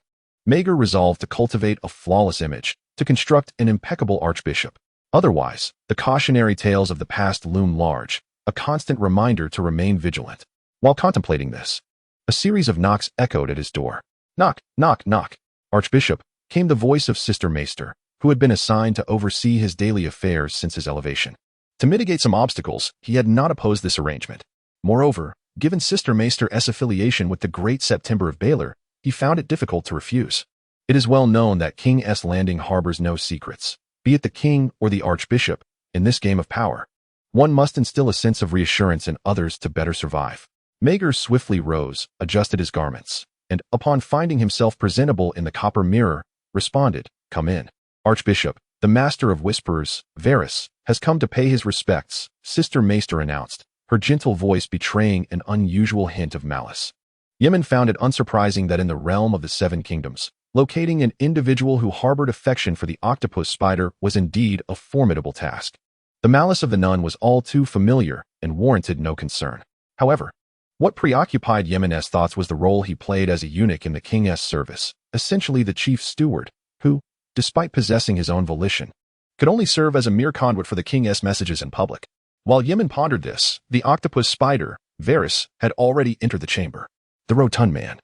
Maegor resolved to cultivate a flawless image, to construct an impeccable archbishop. Otherwise, the cautionary tales of the past loom large, a constant reminder to remain vigilant. While contemplating this, a series of knocks echoed at his door. Knock, knock, knock. Archbishop, came the voice of Sister Maester, who had been assigned to oversee his daily affairs since his elevation. To mitigate some obstacles, he had not opposed this arrangement. Moreover, given Sister Maester's affiliation with the Great September of Baelor, he found it difficult to refuse. It is well known that King S. Landing harbors no secrets, be it the king or the archbishop, in this game of power. One must instill a sense of reassurance in others to better survive. Maegor swiftly rose, adjusted his garments, and, upon finding himself presentable in the copper mirror, responded, "Come in. Archbishop, the master of whisperers, Varys, has come to pay his respects," Sister Maester announced, her gentle voice betraying an unusual hint of malice. Yemen found it unsurprising that in the realm of the Seven Kingdoms, locating an individual who harbored affection for the octopus spider was indeed a formidable task. The malice of the nun was all too familiar and warranted no concern. However, what preoccupied Yemen's thoughts was the role he played as a eunuch in the king's service, essentially the chief steward, who, despite possessing his own volition, could only serve as a mere conduit for the king's messages in public. While Yemen pondered this, the octopus spider, Varys, had already entered the chamber. The rotund man,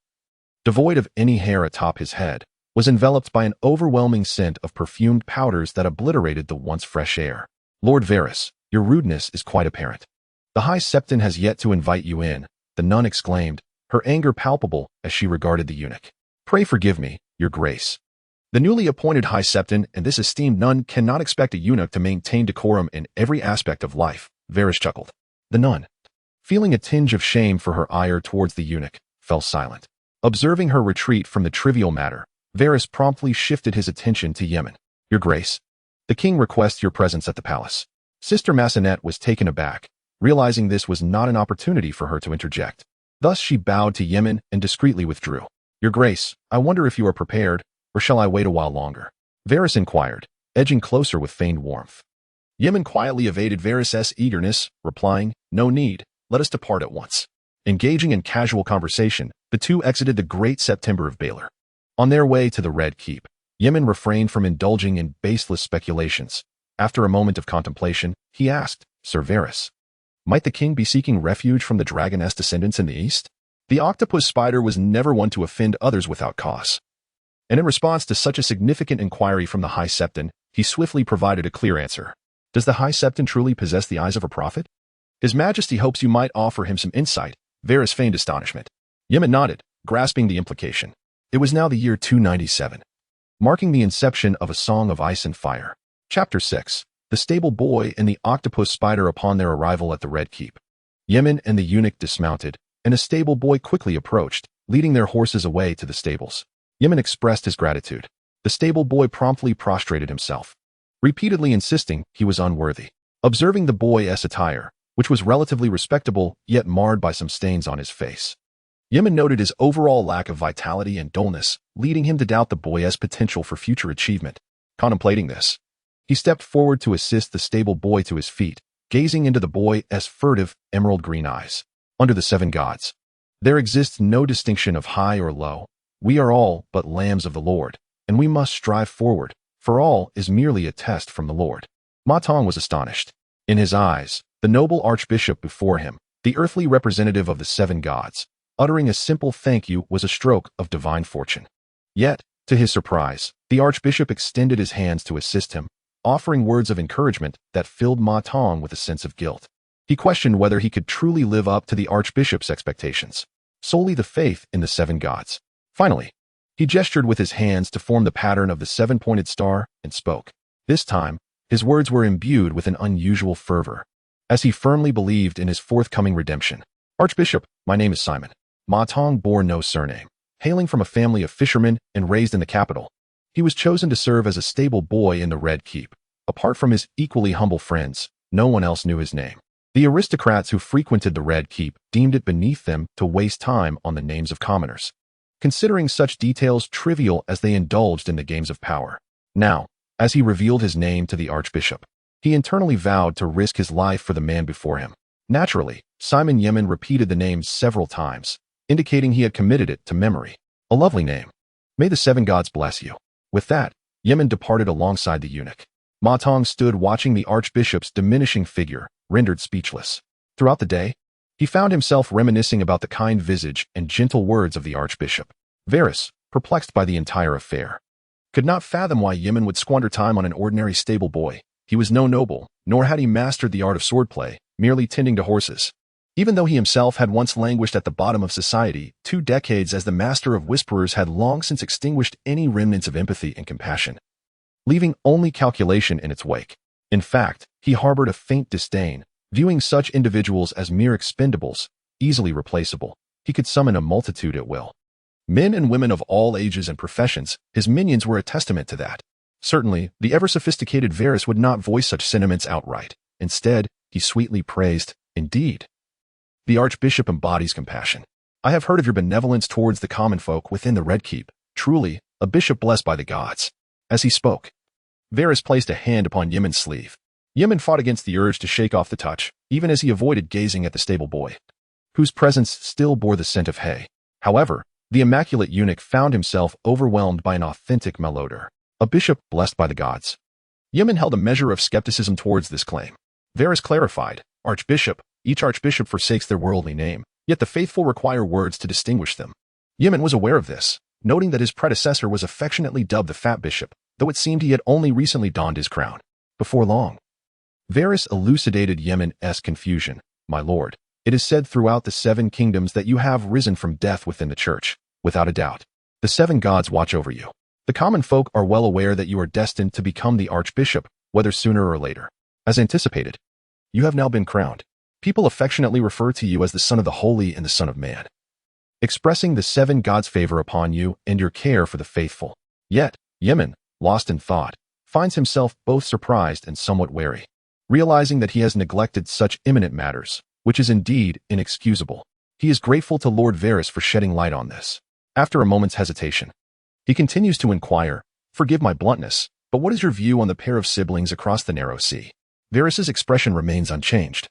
devoid of any hair atop his head, was enveloped by an overwhelming scent of perfumed powders that obliterated the once fresh air. "Lord Varys, your rudeness is quite apparent. The High Septon has yet to invite you in," the nun exclaimed, her anger palpable as she regarded the eunuch. "Pray forgive me, your grace. The newly appointed High Septon and this esteemed nun cannot expect a eunuch to maintain decorum in every aspect of life," Varys chuckled. The nun, feeling a tinge of shame for her ire towards the eunuch, fell silent. Observing her retreat from the trivial matter, Varys promptly shifted his attention to Yemen. "Your grace, the king requests your presence at the palace." Sister Massenet was taken aback, realizing this was not an opportunity for her to interject. Thus she bowed to Yemen and discreetly withdrew. "Your grace, I wonder if you are prepared, or shall I wait a while longer?" Varys inquired, edging closer with feigned warmth. Yemen quietly evaded Varys' eagerness, replying, "No need, let us depart at once." Engaging in casual conversation, the two exited the Great September of Baelor. On their way to the Red Keep, Yemen refrained from indulging in baseless speculations. After a moment of contemplation, he asked, "Sir Varys, might the king be seeking refuge from the dragoness descendants in the east?" The octopus spider was never one to offend others without cause, and in response to such a significant inquiry from the High Septon, he swiftly provided a clear answer. "Does the High Septon truly possess the eyes of a prophet? His Majesty hopes you might offer him some insight." Varys feigned astonishment. Yemen nodded, grasping the implication. It was now the year 297, marking the inception of A Song of Ice and Fire. Chapter 6. The Stable Boy and the Octopus Spider. Upon their arrival at the Red Keep, Yemen and the eunuch dismounted, and a stable boy quickly approached, leading their horses away to the stables. Yemen expressed his gratitude. The stable boy promptly prostrated himself, repeatedly insisting he was unworthy. Observing the boy's attire, which was relatively respectable yet marred by some stains on his face, Yemen noted his overall lack of vitality and dullness, leading him to doubt the boy's potential for future achievement. Contemplating this, he stepped forward to assist the stable boy to his feet, gazing into the boy's furtive, emerald-green eyes. "Under the seven gods, there exists no distinction of high or low. We are all but lambs of the Lord, and we must strive forward, for all is merely a test from the Lord." Ma Tong was astonished. In his eyes, the noble archbishop before him, the earthly representative of the seven gods, uttering a simple thank you was a stroke of divine fortune. Yet, to his surprise, the archbishop extended his hands to assist him, offering words of encouragement that filled Ma Tong with a sense of guilt. He questioned whether he could truly live up to the archbishop's expectations, solely the faith in the seven gods. Finally, he gestured with his hands to form the pattern of the seven-pointed star and spoke. This time, his words were imbued with an unusual fervor, as he firmly believed in his forthcoming redemption. "Archbishop, my name is Simon." Ma Tong bore no surname. Hailing from a family of fishermen and raised in the capital, he was chosen to serve as a stable boy in the Red Keep. Apart from his equally humble friends, no one else knew his name. The aristocrats who frequented the Red Keep deemed it beneath them to waste time on the names of commoners, considering such details trivial as they indulged in the games of power. Now, as he revealed his name to the archbishop, he internally vowed to risk his life for the man before him. Naturally, Simon Yemen repeated the name several times, indicating he had committed it to memory. "A lovely name. May the seven gods bless you." With that, Yemen departed alongside the eunuch. Ma Tong stood watching the archbishop's diminishing figure, rendered speechless. Throughout the day, he found himself reminiscing about the kind visage and gentle words of the archbishop. Varys, perplexed by the entire affair, could not fathom why Yemen would squander time on an ordinary stable boy. He was no noble, nor had he mastered the art of swordplay, merely tending to horses. Even though he himself had once languished at the bottom of society, 2 decades as the master of whisperers had long since extinguished any remnants of empathy and compassion, leaving only calculation in its wake. In fact, he harbored a faint disdain, viewing such individuals as mere expendables, easily replaceable. He could summon a multitude at will. Men and women of all ages and professions, his minions were a testament to that. Certainly, the ever-sophisticated Varys would not voice such sentiments outright. Instead, he sweetly praised, "Indeed, the Archbishop embodies compassion. I have heard of your benevolence towards the common folk within the Red Keep. Truly, a bishop blessed by the gods." As he spoke, Varys placed a hand upon Yemen's sleeve. Yemen fought against the urge to shake off the touch, even as he avoided gazing at the stable boy, whose presence still bore the scent of hay. However, the immaculate eunuch found himself overwhelmed by an authentic malodor. A bishop blessed by the gods. Yemen held a measure of skepticism towards this claim. Varys clarified, "Archbishop, each archbishop forsakes their worldly name, yet the faithful require words to distinguish them." Yemen was aware of this, noting that his predecessor was affectionately dubbed the Fat Bishop, though it seemed he had only recently donned his crown. Before long, Varys elucidated Yemen's confusion. "My lord, it is said throughout the 7 kingdoms that you have risen from death within the church. Without a doubt, the 7 gods watch over you. The common folk are well aware that you are destined to become the archbishop, whether sooner or later. As anticipated, you have now been crowned. People affectionately refer to you as the Son of the Holy and the Son of Man, expressing the 7 gods' favor upon you and your care for the faithful." Yet, Yemen, lost in thought, finds himself both surprised and somewhat wary, realizing that he has neglected such imminent matters, which is indeed inexcusable. He is grateful to Lord Varys for shedding light on this. After a moment's hesitation, he continues to inquire, "Forgive my bluntness, but what is your view on the pair of siblings across the narrow sea?" Varys's expression remains unchanged.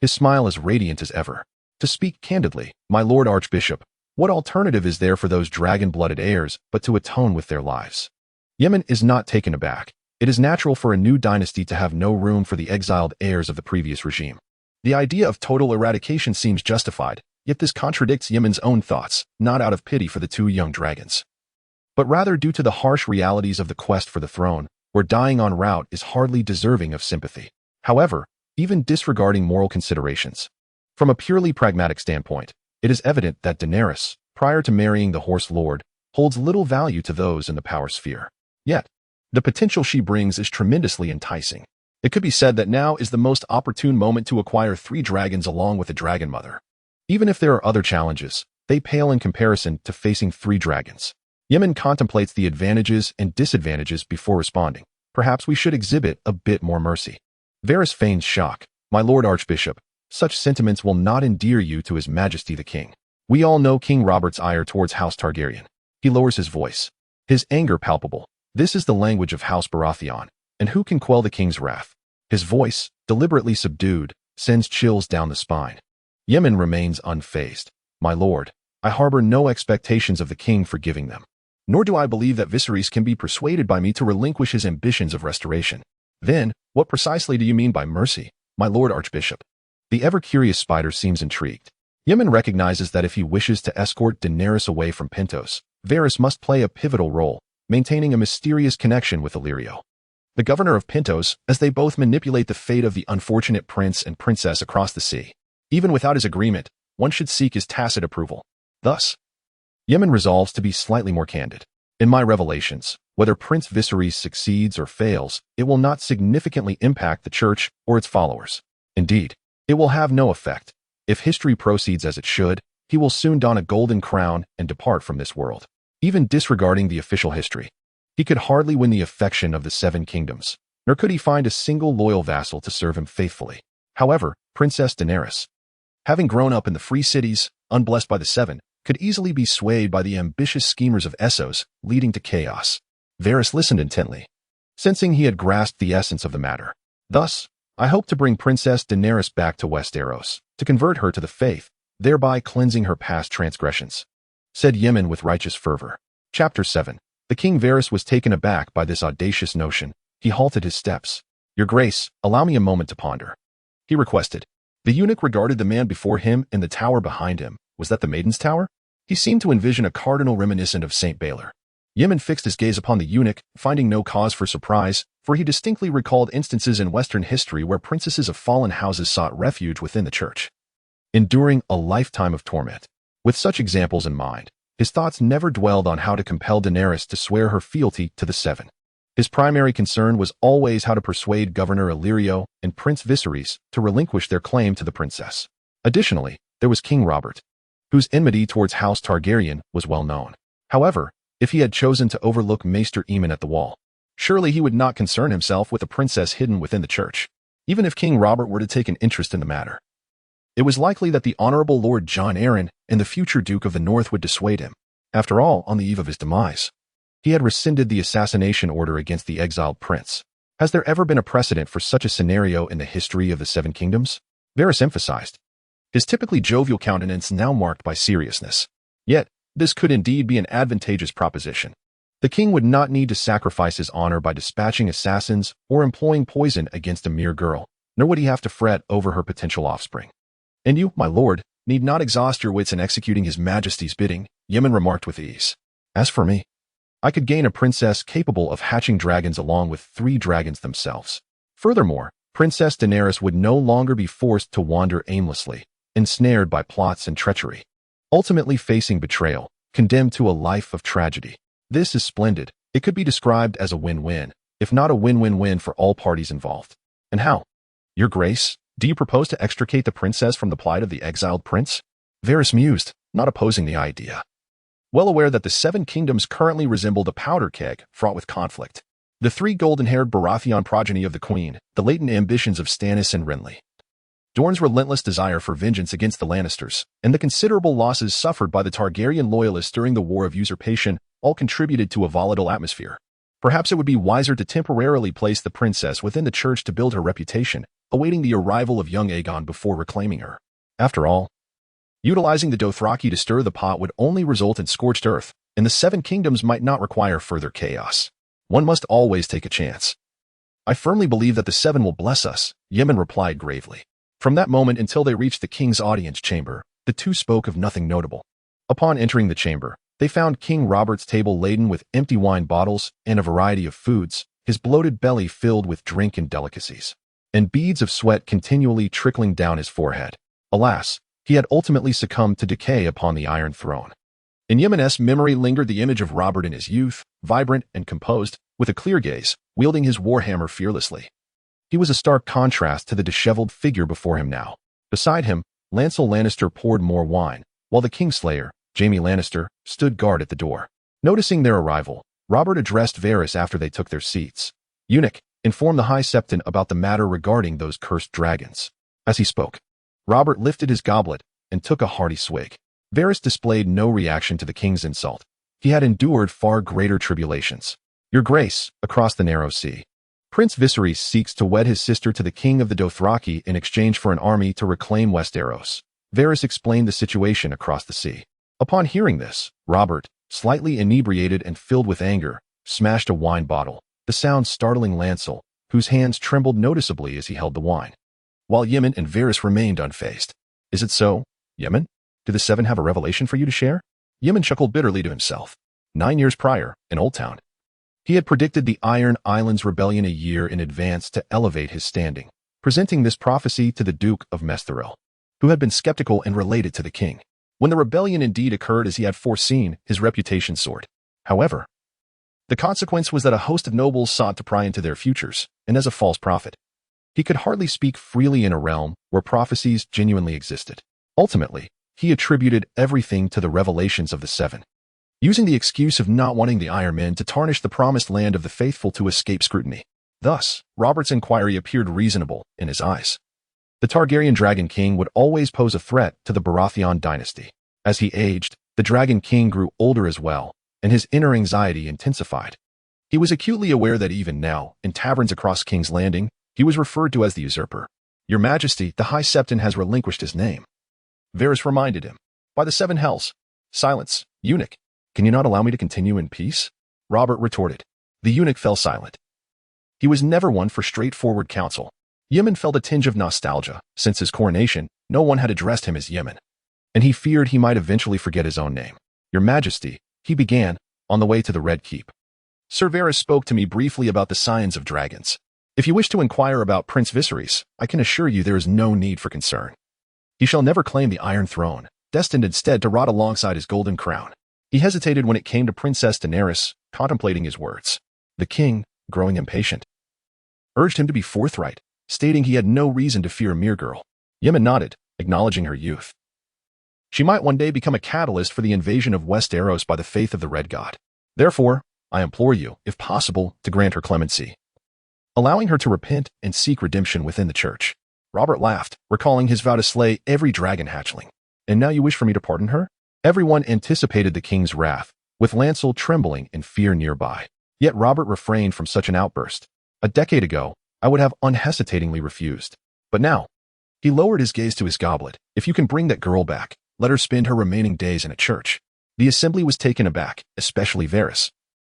His smile is radiant as ever. "To speak candidly, my Lord Archbishop, what alternative is there for those dragon-blooded heirs but to atone with their lives?" Yemen is not taken aback. It is natural for a new dynasty to have no room for the exiled heirs of the previous regime. The idea of total eradication seems justified, yet this contradicts Yemen's own thoughts, not out of pity for the 2 young dragons, but rather due to the harsh realities of the quest for the throne, where dying en route is hardly deserving of sympathy. However, even disregarding moral considerations, from a purely pragmatic standpoint, it is evident that Daenerys, prior to marrying the Horse Lord, holds little value to those in the power sphere. Yet, the potential she brings is tremendously enticing. It could be said that now is the most opportune moment to acquire 3 dragons along with a dragon mother. Even if there are other challenges, they pale in comparison to facing 3 dragons. Yemen contemplates the advantages and disadvantages before responding. "Perhaps we should exhibit a bit more mercy." Varys feigns shock. "My Lord Archbishop, such sentiments will not endear you to His Majesty the King. We all know King Robert's ire towards House Targaryen." He lowers his voice, his anger palpable. "This is the language of House Baratheon, and who can quell the king's wrath?" His voice, deliberately subdued, sends chills down the spine. Yemen remains unfazed. "My lord, I harbor no expectations of the king forgiving them. Nor do I believe that Viserys can be persuaded by me to relinquish his ambitions of restoration." "Then, what precisely do you mean by mercy, my Lord Archbishop?" The ever-curious spider seems intrigued. Yemen recognizes that if he wishes to escort Daenerys away from Pentos, Varys must play a pivotal role, maintaining a mysterious connection with Illyrio, the governor of Pentos, as they both manipulate the fate of the unfortunate prince and princess across the sea. Even without his agreement, one should seek his tacit approval. Thus, Yemen resolves to be slightly more candid. "In my revelations, whether Prince Viserys succeeds or fails, it will not significantly impact the church or its followers. Indeed, it will have no effect. If history proceeds as it should, he will soon don a golden crown and depart from this world." Even disregarding the official history, he could hardly win the affection of the 7 kingdoms, nor could he find a single loyal vassal to serve him faithfully. However, Princess Daenerys, having grown up in the free cities, unblessed by the 7, could easily be swayed by the ambitious schemers of Essos, leading to chaos. Varys listened intently, sensing he had grasped the essence of the matter. "Thus, I hope to bring Princess Daenerys back to Westeros, to convert her to the faith, thereby cleansing her past transgressions," said Yemen with righteous fervor. Chapter 7. The King Varys was taken aback by this audacious notion. He halted his steps. "Your Grace, allow me a moment to ponder," he requested. The eunuch regarded the man before him and the tower behind him. Was that the Maiden's Tower? He seemed to envision a cardinal reminiscent of St. Baylor. Yemen fixed his gaze upon the eunuch, finding no cause for surprise, for he distinctly recalled instances in Western history where princesses of fallen houses sought refuge within the church. enduring a lifetime of torment. With such examples in mind, his thoughts never dwelled on how to compel Daenerys to swear her fealty to the Seven. His primary concern was always how to persuade Governor Illyrio and Prince Viserys to relinquish their claim to the princess. Additionally, there was King Robert, whose enmity towards House Targaryen was well known. However, if he had chosen to overlook Maester Aemon at the Wall, surely he would not concern himself with a princess hidden within the church. Even if King Robert were to take an interest in the matter, it was likely that the Honorable Lord Jon Arryn and the future Duke of the North would dissuade him. After all, on the eve of his demise, he had rescinded the assassination order against the exiled prince. Has there ever been a precedent for such a scenario in the history of the Seven Kingdoms? Varys emphasized, his typically jovial countenance now marked by seriousness. Yet, this could indeed be an advantageous proposition. The king would not need to sacrifice his honor by dispatching assassins or employing poison against a mere girl, nor would he have to fret over her potential offspring. And you, my lord, need not exhaust your wits in executing his majesty's bidding, Yemen remarked with ease. As for me, I could gain a princess capable of hatching dragons along with 3 dragons themselves. Furthermore, Princess Daenerys would no longer be forced to wander aimlessly, ensnared by plots and treachery, ultimately facing betrayal, condemned to a life of tragedy. This is splendid. It could be described as a win-win, if not a win-win-win for all parties involved. And how? Your Grace, do you propose to extricate the princess from the plight of the exiled prince? Varys mused, not opposing the idea. Well aware that the Seven Kingdoms currently resembled a powder keg fraught with conflict. The 3 golden-haired Baratheon progeny of the Queen, the latent ambitions of Stannis and Renly, Dorne's relentless desire for vengeance against the Lannisters, and the considerable losses suffered by the Targaryen loyalists during the War of Usurpation all contributed to a volatile atmosphere. Perhaps it would be wiser to temporarily place the princess within the church to build her reputation, awaiting the arrival of young Aegon before reclaiming her. After all, utilizing the Dothraki to stir the pot would only result in scorched earth, and the Seven Kingdoms might not require further chaos. One must always take a chance. I firmly believe that the Seven will bless us, Yemen replied gravely. From that moment until they reached the king's audience chamber, the two spoke of nothing notable. Upon entering the chamber, they found King Robert's table laden with empty wine bottles and a variety of foods, his bloated belly filled with drink and delicacies, and beads of sweat continually trickling down his forehead. Alas, he had ultimately succumbed to decay upon the Iron Throne. In Yemen's memory lingered the image of Robert in his youth, vibrant and composed, with a clear gaze, wielding his warhammer fearlessly. He was a stark contrast to the disheveled figure before him now. Beside him, Lancel Lannister poured more wine, while the Kingslayer, Jaime Lannister, stood guard at the door. Noticing their arrival, Robert addressed Varys after they took their seats. Eunuch, inform the High Septon about the matter regarding those cursed dragons. As he spoke, Robert lifted his goblet and took a hearty swig. Varys displayed no reaction to the king's insult. He had endured far greater tribulations. Your Grace, across the narrow sea, Prince Viserys seeks to wed his sister to the king of the Dothraki in exchange for an army to reclaim Westeros. Varys explained the situation across the sea. Upon hearing this, Robert, slightly inebriated and filled with anger, smashed a wine bottle, the sound startling Lancel, whose hands trembled noticeably as he held the wine. While Yemen and Varys remained unfazed. Is it so, Yemen? Do the Seven have a revelation for you to share? Yemen chuckled bitterly to himself. 9 years prior, in Old Town, he had predicted the Iron Islands rebellion a year in advance to elevate his standing, presenting this prophecy to the Duke of Mesthoril, who had been skeptical and related to the king. When the rebellion indeed occurred as he had foreseen, his reputation soared. However, the consequence was that a host of nobles sought to pry into their futures, and as a false prophet, he could hardly speak freely in a realm where prophecies genuinely existed. Ultimately, he attributed everything to the revelations of the Seven, using the excuse of not wanting the Iron Men to tarnish the promised land of the faithful to escape scrutiny. Thus, Robert's inquiry appeared reasonable in his eyes. The Targaryen Dragon King would always pose a threat to the Baratheon dynasty. As he aged, the Dragon King grew older as well, and his inner anxiety intensified. He was acutely aware that even now, in taverns across King's Landing, he was referred to as the usurper. Your Majesty, the High Septon has relinquished his name. Varys reminded him. By the Seven Hells. Silence, eunuch. Can you not allow me to continue in peace? Robert retorted. The eunuch fell silent. He was never one for straightforward counsel. Yemen felt a tinge of nostalgia. Since his coronation, no one had addressed him as Yemen, and he feared he might eventually forget his own name. Your Majesty, he began, on the way to the Red Keep. Sir Varys spoke to me briefly about the scions of dragons. If you wish to inquire about Prince Viserys, I can assure you there is no need for concern. He shall never claim the Iron Throne, destined instead to rot alongside his golden crown. He hesitated when it came to Princess Daenerys, contemplating his words. The king, growing impatient, urged him to be forthright, stating he had no reason to fear a mere girl. Ymma nodded, acknowledging her youth. She might one day become a catalyst for the invasion of Westeros by the faith of the Red God. Therefore, I implore you, if possible, to grant her clemency, allowing her to repent and seek redemption within the church. Robert laughed, recalling his vow to slay every dragon hatchling. And now you wish for me to pardon her? Everyone anticipated the king's wrath, with Lancel trembling in fear nearby. Yet Robert refrained from such an outburst. A decade ago, I would have unhesitatingly refused. But now, he lowered his gaze to his goblet. If you can bring that girl back, let her spend her remaining days in a church. The assembly was taken aback, especially Varys,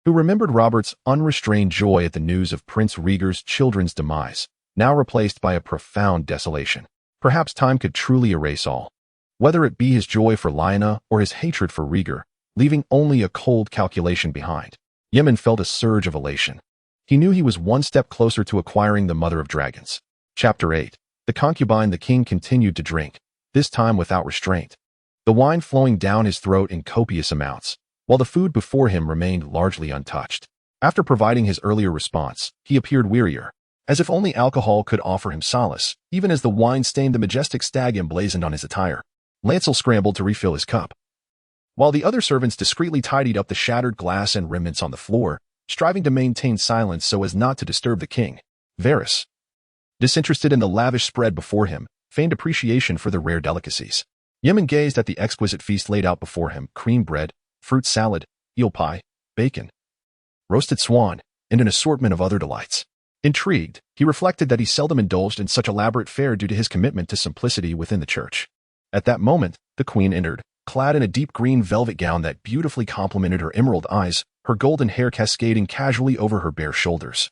who remembered Robert's unrestrained joy at the news of Prince Rhaegar's children's demise, now replaced by a profound desolation. Perhaps time could truly erase all, whether it be his joy for Lyanna or his hatred for Rhaegar, leaving only a cold calculation behind. Ymma felt a surge of elation. He knew he was one step closer to acquiring the Mother of Dragons. Chapter 8. The concubine. The king continued to drink, this time without restraint, the wine flowing down his throat in copious amounts, while the food before him remained largely untouched. After providing his earlier response, he appeared wearier, as if only alcohol could offer him solace, even as the wine stained the majestic stag emblazoned on his attire. Lancel scrambled to refill his cup, while the other servants discreetly tidied up the shattered glass and remnants on the floor, striving to maintain silence so as not to disturb the king. Varys, disinterested in the lavish spread before him, feigned appreciation for the rare delicacies. Ymma gazed at the exquisite feast laid out before him: cream bread, fruit salad, eel pie, bacon, roasted swan, and an assortment of other delights. Intrigued, he reflected that he seldom indulged in such elaborate fare due to his commitment to simplicity within the church. At that moment, the queen entered, clad in a deep green velvet gown that beautifully complemented her emerald eyes, her golden hair cascading casually over her bare shoulders,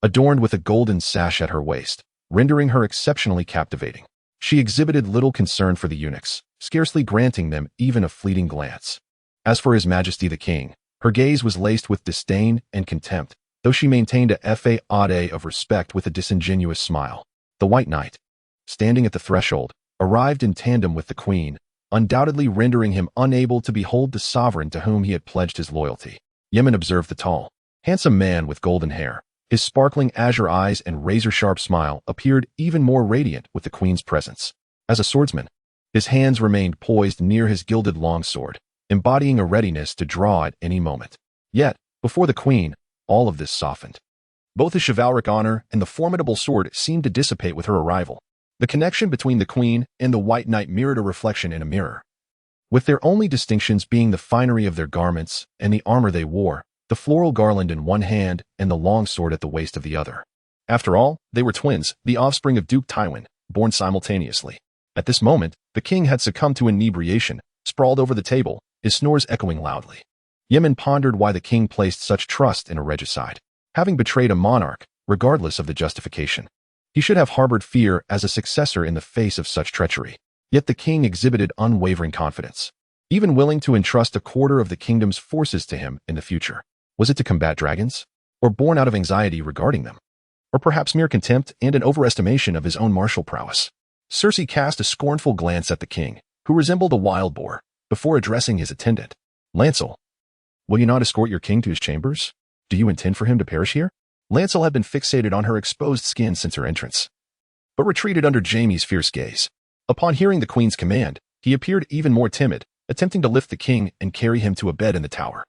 adorned with a golden sash at her waist, rendering her exceptionally captivating. She exhibited little concern for the eunuchs, scarcely granting them even a fleeting glance. As for His Majesty the King, her gaze was laced with disdain and contempt, though she maintained a facade of respect with a disingenuous smile. The White Knight, standing at the threshold, arrived in tandem with the queen, undoubtedly rendering him unable to behold the sovereign to whom he had pledged his loyalty. Ymma observed the tall, handsome man with golden hair. His sparkling azure eyes and razor-sharp smile appeared even more radiant with the queen's presence. As a swordsman, his hands remained poised near his gilded longsword, embodying a readiness to draw at any moment. Yet, before the queen, all of this softened. Both his chivalric honor and the formidable sword seemed to dissipate with her arrival. The connection between the queen and the White Knight mirrored a reflection in a mirror, with their only distinctions being the finery of their garments and the armor they wore, the floral garland in one hand and the long sword at the waist of the other. After all, they were twins, the offspring of Duke Tywin, born simultaneously. At this moment, the king had succumbed to inebriation, sprawled over the table, his snores echoing loudly. Ymma pondered why the king placed such trust in a regicide. Having betrayed a monarch, regardless of the justification, he should have harbored fear as a successor in the face of such treachery. Yet the king exhibited unwavering confidence, even willing to entrust a quarter of the kingdom's forces to him in the future. Was it to combat dragons? Or born out of anxiety regarding them? Or perhaps mere contempt and an overestimation of his own martial prowess? Cersei cast a scornful glance at the king, who resembled a wild boar, before addressing his attendant. Lancel, will you not escort your king to his chambers? Do you intend for him to perish here? Lancel had been fixated on her exposed skin since her entrance, but retreated under Jaime's fierce gaze. Upon hearing the queen's command, he appeared even more timid, attempting to lift the king and carry him to a bed in the tower.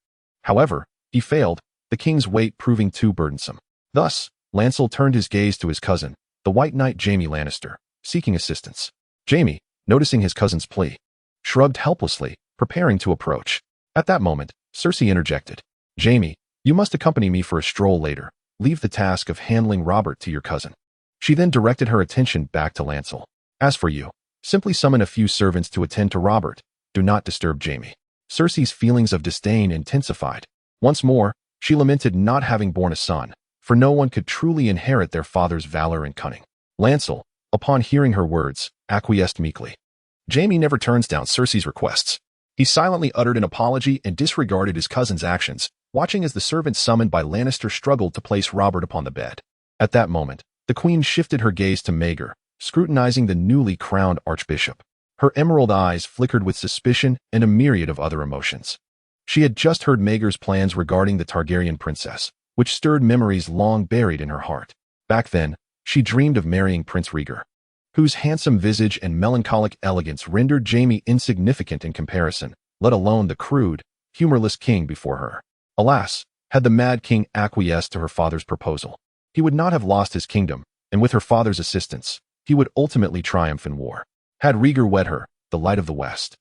However, he failed, the king's weight proving too burdensome. Thus, Lancel turned his gaze to his cousin, the White Knight Jaime Lannister, seeking assistance. Jaime, noticing his cousin's plea, shrugged helplessly, preparing to approach. At that moment, Cersei interjected. Jaime, you must accompany me for a stroll later. Leave the task of handling Robert to your cousin. She then directed her attention back to Lancel. As for you, simply summon a few servants to attend to Robert. Do not disturb Jaime. Cersei's feelings of disdain intensified. Once more, she lamented not having borne a son, for no one could truly inherit their father's valor and cunning. Lancel, upon hearing her words, acquiesced meekly. Jaime never turns down Cersei's requests. He silently uttered an apology and disregarded his cousin's actions, watching as the servant summoned by Lannister struggled to place Robert upon the bed. At that moment, the queen shifted her gaze to Maegor, scrutinizing the newly crowned archbishop. Her emerald eyes flickered with suspicion and a myriad of other emotions. She had just heard Maegor's plans regarding the Targaryen princess, which stirred memories long buried in her heart. Back then, she dreamed of marrying Prince Rhaegar, whose handsome visage and melancholic elegance rendered Jaime insignificant in comparison, let alone the crude, humorless king before her. Alas, had the Mad King acquiesced to her father's proposal, he would not have lost his kingdom, and with her father's assistance, he would ultimately triumph in war. Had Rhaegar wed her, the light of the West,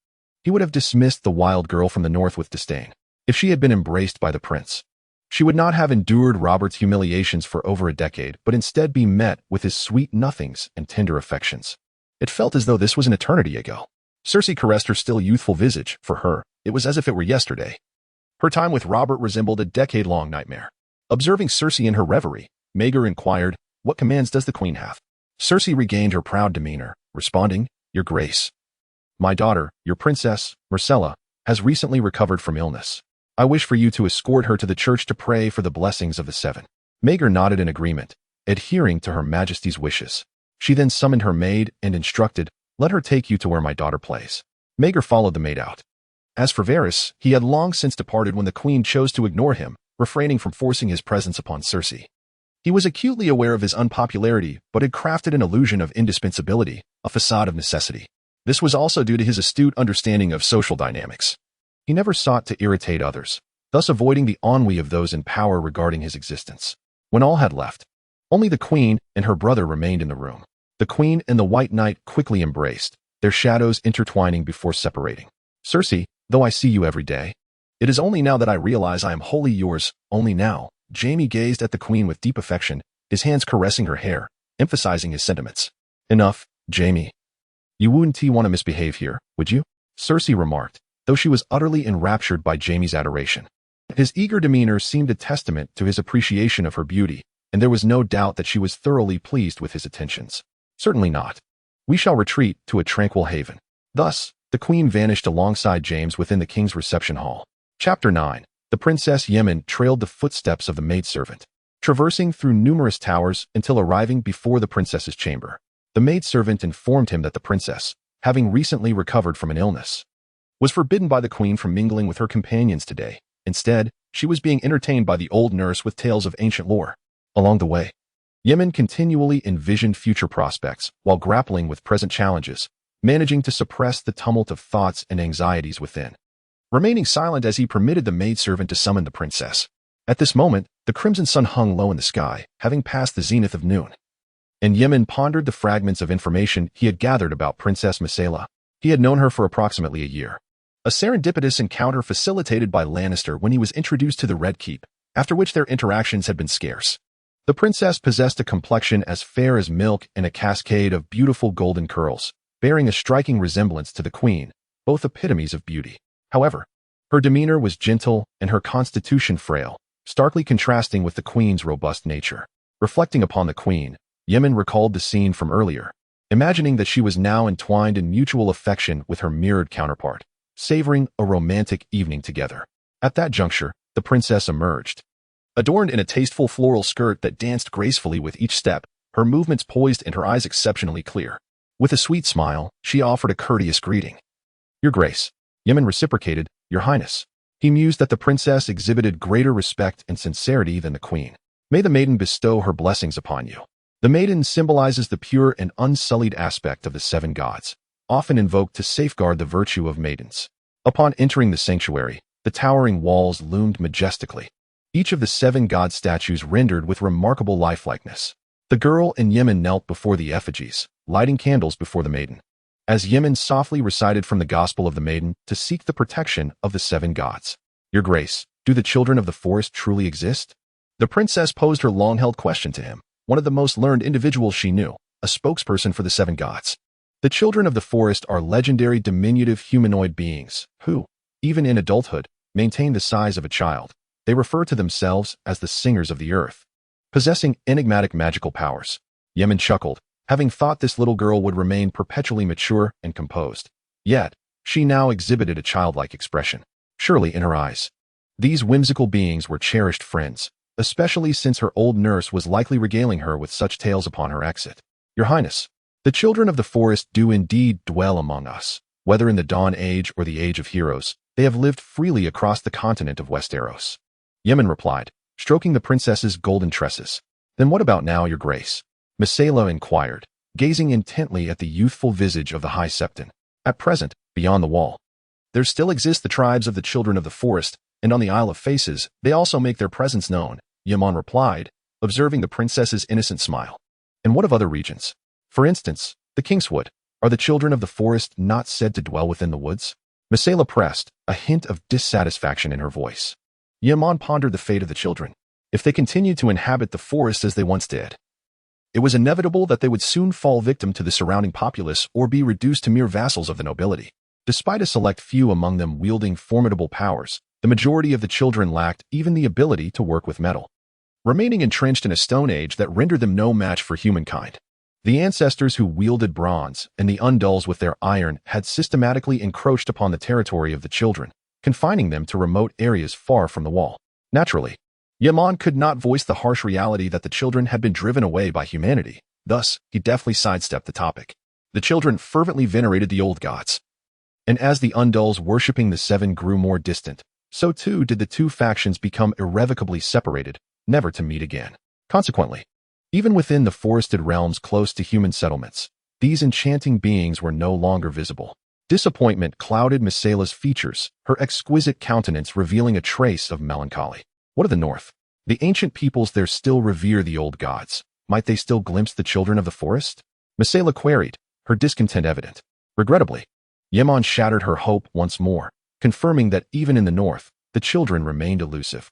he would have dismissed the wild girl from the north with disdain. If she had been embraced by the prince, she would not have endured Robert's humiliations for over a decade, but instead be met with his sweet nothings and tender affections. It felt as though this was an eternity ago. Cersei caressed her still youthful visage. For her, it was as if it were yesterday. Her time with Robert resembled a decade-long nightmare. Observing Cersei in her reverie, Maegor inquired, "What commands does the queen have?" Cersei regained her proud demeanor, responding, "Your grace. My daughter, your princess, Myrcella, has recently recovered from illness. I wish for you to escort her to the church to pray for the blessings of the seven." Maegor nodded in agreement, adhering to her majesty's wishes. She then summoned her maid and instructed, "Let her take you to where my daughter plays." Maegor followed the maid out. As for Varys, he had long since departed when the queen chose to ignore him, refraining from forcing his presence upon Cersei. He was acutely aware of his unpopularity, but had crafted an illusion of indispensability, a facade of necessity. This was also due to his astute understanding of social dynamics. He never sought to irritate others, thus avoiding the ennui of those in power regarding his existence. When all had left, only the queen and her brother remained in the room. The queen and the White Knight quickly embraced, their shadows intertwining before separating. "Cersei, though I see you every day, it is only now that I realize I am wholly yours, only now." Jaime gazed at the queen with deep affection, his hands caressing her hair, emphasizing his sentiments. "Enough, Jaime. You wouldn't want to misbehave here, would you?" Cersei remarked, though she was utterly enraptured by Jaime's adoration. His eager demeanor seemed a testament to his appreciation of her beauty, and there was no doubt that she was thoroughly pleased with his attentions. "Certainly not. We shall retreat to a tranquil haven." Thus, the queen vanished alongside James within the king's reception hall. Chapter 9. The Princess Yemen trailed the footsteps of the maidservant, traversing through numerous towers until arriving before the princess's chamber. The maidservant informed him that the princess, having recently recovered from an illness, was forbidden by the queen from mingling with her companions today. Instead, she was being entertained by the old nurse with tales of ancient lore. Along the way, Yemen continually envisioned future prospects while grappling with present challenges, managing to suppress the tumult of thoughts and anxieties within, remaining silent as he permitted the maidservant to summon the princess. At this moment, the crimson sun hung low in the sky, having passed the zenith of noon, and Yemen pondered the fragments of information he had gathered about Princess Myrcella. He had known her for approximately a year. A serendipitous encounter facilitated by Lannister when he was introduced to the Red Keep, after which their interactions had been scarce. The princess possessed a complexion as fair as milk and a cascade of beautiful golden curls, bearing a striking resemblance to the queen, both epitomes of beauty. However, her demeanor was gentle and her constitution frail, starkly contrasting with the queen's robust nature. Reflecting upon the queen, Yemen recalled the scene from earlier, imagining that she was now entwined in mutual affection with her mirrored counterpart, savoring a romantic evening together. At that juncture, the princess emerged. Adorned in a tasteful floral skirt that danced gracefully with each step, her movements poised and her eyes exceptionally clear. With a sweet smile, she offered a courteous greeting. "Your Grace." Yemen reciprocated, "Your Highness." He mused that the princess exhibited greater respect and sincerity than the queen. "May the maiden bestow her blessings upon you." The maiden symbolizes the pure and unsullied aspect of the seven gods, often invoked to safeguard the virtue of maidens. Upon entering the sanctuary, the towering walls loomed majestically, each of the seven god statues rendered with remarkable lifelikeness. The girl and Yemen knelt before the effigies, lighting candles before the maiden, as Yemen softly recited from the Gospel of the Maiden to seek the protection of the seven gods. "Your Grace, do the children of the forest truly exist?" The princess posed her long-held question to him, one of the most learned individuals she knew, a spokesperson for the seven gods. The children of the forest are legendary diminutive humanoid beings who, even in adulthood, maintain the size of a child. They refer to themselves as the singers of the earth, possessing enigmatic magical powers. Yemen chuckled, having thought this little girl would remain perpetually mature and composed. Yet, she now exhibited a childlike expression. Surely in her eyes, these whimsical beings were cherished friends, especially since her old nurse was likely regaling her with such tales upon her exit. "Your Highness, The children of the forest do indeed dwell among us. Whether in the Dawn Age or the Age of Heroes, they have lived freely across the continent of Westeros. Yemen replied, stroking the princess's golden tresses. Then what about now, your grace? Messala inquired, gazing intently at the youthful visage of the High Septon. At present, beyond the wall, there still exist the tribes of the children of the forest, and on the Isle of Faces, they also make their presence known, Yemen replied, observing the princess's innocent smile. And what of other regions? For instance, the Kingswood. Are the children of the forest not said to dwell within the woods? Messala pressed, a hint of dissatisfaction in her voice. Yemen pondered the fate of the children. If they continued to inhabit the forest as they once did, it was inevitable that they would soon fall victim to the surrounding populace or be reduced to mere vassals of the nobility. Despite a select few among them wielding formidable powers, the majority of the children lacked even the ability to work with metal, remaining entrenched in a stone age that rendered them no match for humankind. The ancestors who wielded bronze and the Undulls with their iron had systematically encroached upon the territory of the children, confining them to remote areas far from the wall. Naturally, Yemen could not voice the harsh reality that the children had been driven away by humanity. Thus, he deftly sidestepped the topic. The children fervently venerated the old gods. And as the Undulls worshipping the Seven grew more distant, so too did the two factions become irrevocably separated, never to meet again. Consequently, even within the forested realms close to human settlements, these enchanting beings were no longer visible. Disappointment clouded Messala's features, her exquisite countenance revealing a trace of melancholy. What of the north? The ancient peoples there still revere the old gods. Might they still glimpse the children of the forest? Messala queried, her discontent evident. Regrettably, Yemen shattered her hope once more, confirming that even in the north, the children remained elusive.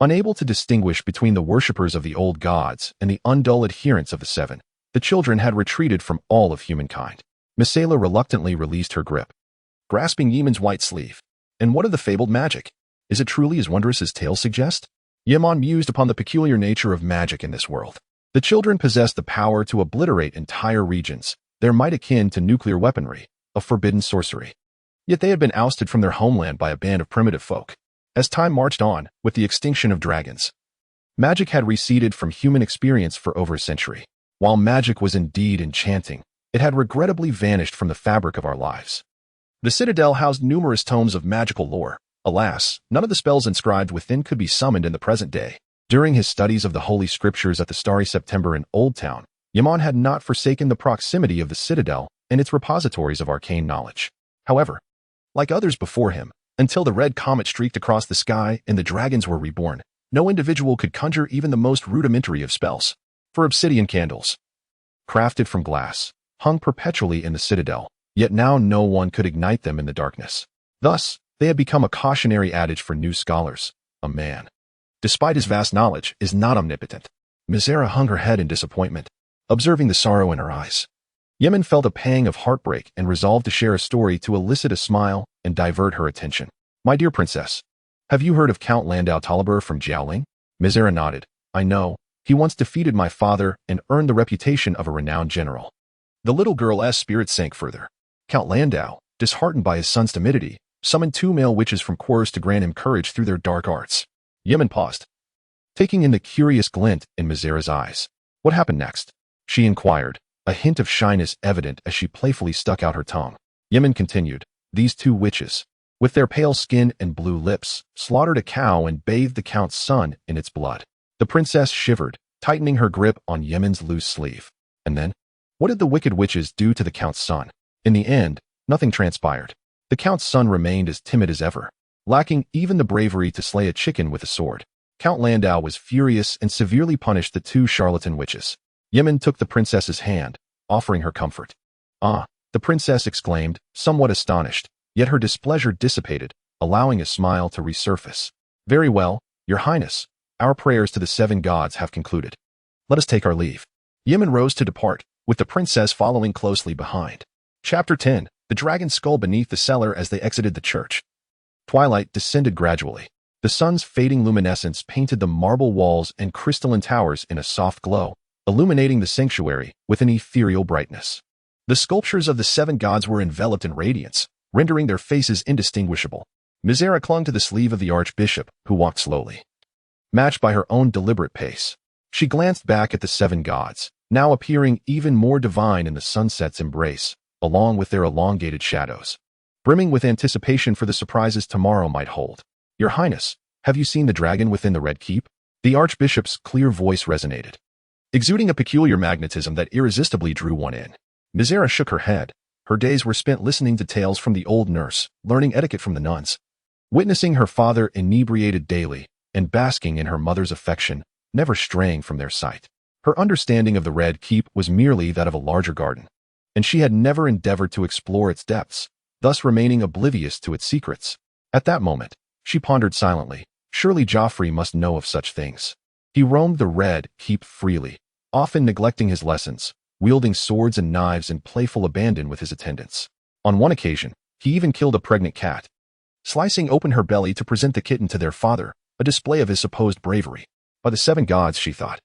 Unable to distinguish between the worshippers of the old gods and the undull adherents of the Seven, the children had retreated from all of humankind. Messala reluctantly released her grip, grasping Yemen's white sleeve. And what of the fabled magic? Is it truly as wondrous as tales suggest? Yemen mused upon the peculiar nature of magic in this world. The children possessed the power to obliterate entire regions, their might akin to nuclear weaponry, a forbidden sorcery. Yet they had been ousted from their homeland by a band of primitive folk. As time marched on, with the extinction of dragons, magic had receded from human experience for over a century. While magic was indeed enchanting, it had regrettably vanished from the fabric of our lives. The Citadel housed numerous tomes of magical lore. Alas, none of the spells inscribed within could be summoned in the present day. During his studies of the Holy Scriptures at the Starry September in Old Town, Yemen had not forsaken the proximity of the Citadel and its repositories of arcane knowledge. However, like others before him, until the red comet streaked across the sky and the dragons were reborn, no individual could conjure even the most rudimentary of spells. For obsidian candles, crafted from glass, hung perpetually in the Citadel, yet now no one could ignite them in the darkness. Thus, they had become a cautionary adage for new scholars. A man, despite his vast knowledge, is not omnipotent. Messala hung her head in disappointment, observing the sorrow in her eyes. Yemen felt a pang of heartbreak and resolved to share a story to elicit a smile and divert her attention. My dear princess, have you heard of Count Landau Taliber from Jiaoling? Messala nodded. I know. He once defeated my father and earned the reputation of a renowned general. The little girl's spirit sank further. Count Landau, disheartened by his son's timidity, summoned 2 male witches from Quers to grant him courage through their dark arts. Yemen paused, taking in the curious glint in Messala's eyes. What happened next? She inquired, a hint of shyness evident as she playfully stuck out her tongue. Yemen continued, these 2 witches, with their pale skin and blue lips, slaughtered a cow and bathed the Count's son in its blood. The princess shivered, tightening her grip on Yemen's loose sleeve. And then, what did the wicked witches do to the Count's son? In the end, nothing transpired. The Count's son remained as timid as ever, lacking even the bravery to slay a chicken with a sword. Count Landau was furious and severely punished the 2 charlatan witches. Yemen took the princess's hand, offering her comfort. Ah, the princess exclaimed, somewhat astonished, yet her displeasure dissipated, allowing a smile to resurface. Very well, your highness, our prayers to the 7 gods have concluded. Let us take our leave. Yemen rose to depart, with the princess following closely behind. Chapter 10, The Dragon's Skull Beneath the Cellar. As they exited the church, twilight descended gradually. The sun's fading luminescence painted the marble walls and crystalline towers in a soft glow, illuminating the sanctuary with an ethereal brightness. The sculptures of the 7 gods were enveloped in radiance, rendering their faces indistinguishable. Messala clung to the sleeve of the archbishop, who walked slowly, matched by her own deliberate pace. She glanced back at the 7 gods, now appearing even more divine in the sunset's embrace, along with their elongated shadows. Brimming with anticipation for the surprises tomorrow might hold. Your Highness, have you seen the dragon within the Red Keep? The Archbishop's clear voice resonated, exuding a peculiar magnetism that irresistibly drew one in. Mizera shook her head. Her days were spent listening to tales from the old nurse, learning etiquette from the nuns, witnessing her father inebriated daily, and basking in her mother's affection, never straying from their sight. Her understanding of the Red Keep was merely that of a larger garden, and she had never endeavored to explore its depths, thus remaining oblivious to its secrets. At that moment, she pondered silently. Surely Joffrey must know of such things. He roamed the Red Keep freely, often neglecting his lessons, wielding swords and knives in playful abandon with his attendants. On one occasion, he even killed a pregnant cat, slicing open her belly to present the kitten to their father, a display of his supposed bravery. By the 7 gods, she thought,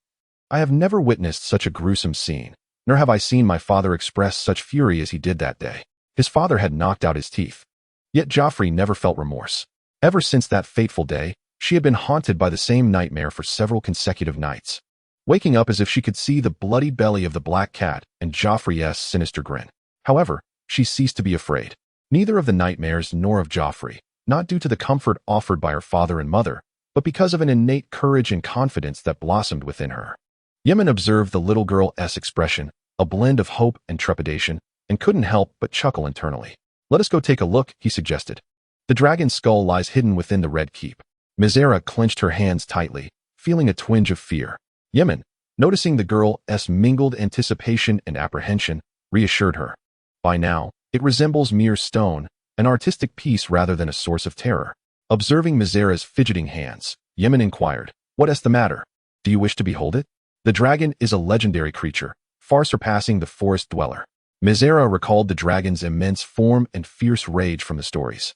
I have never witnessed such a gruesome scene, nor have I seen my father express such fury as he did that day. His father had knocked out his teeth. Yet Joffrey never felt remorse. Ever since that fateful day, she had been haunted by the same nightmare for several consecutive nights, waking up as if she could see the bloody belly of the black cat and Joffrey's sinister grin. However, she ceased to be afraid. Neither of the nightmares nor of Joffrey, not due to the comfort offered by her father and mother, but because of an innate courage and confidence that blossomed within her. Yemen observed the little girl's expression, a blend of hope and trepidation, and couldn't help but chuckle internally. Let us go take a look, he suggested. The dragon's skull lies hidden within the Red Keep. Mizera clenched her hands tightly, feeling a twinge of fear. Yemen, noticing the girl's mingled anticipation and apprehension, reassured her. By now, it resembles mere stone, an artistic piece rather than a source of terror. Observing Mizera's fidgeting hands, Yemen inquired, What is the matter? Do you wish to behold it? The dragon is a legendary creature, far surpassing the forest dweller. Mizera recalled the dragon's immense form and fierce rage from the stories.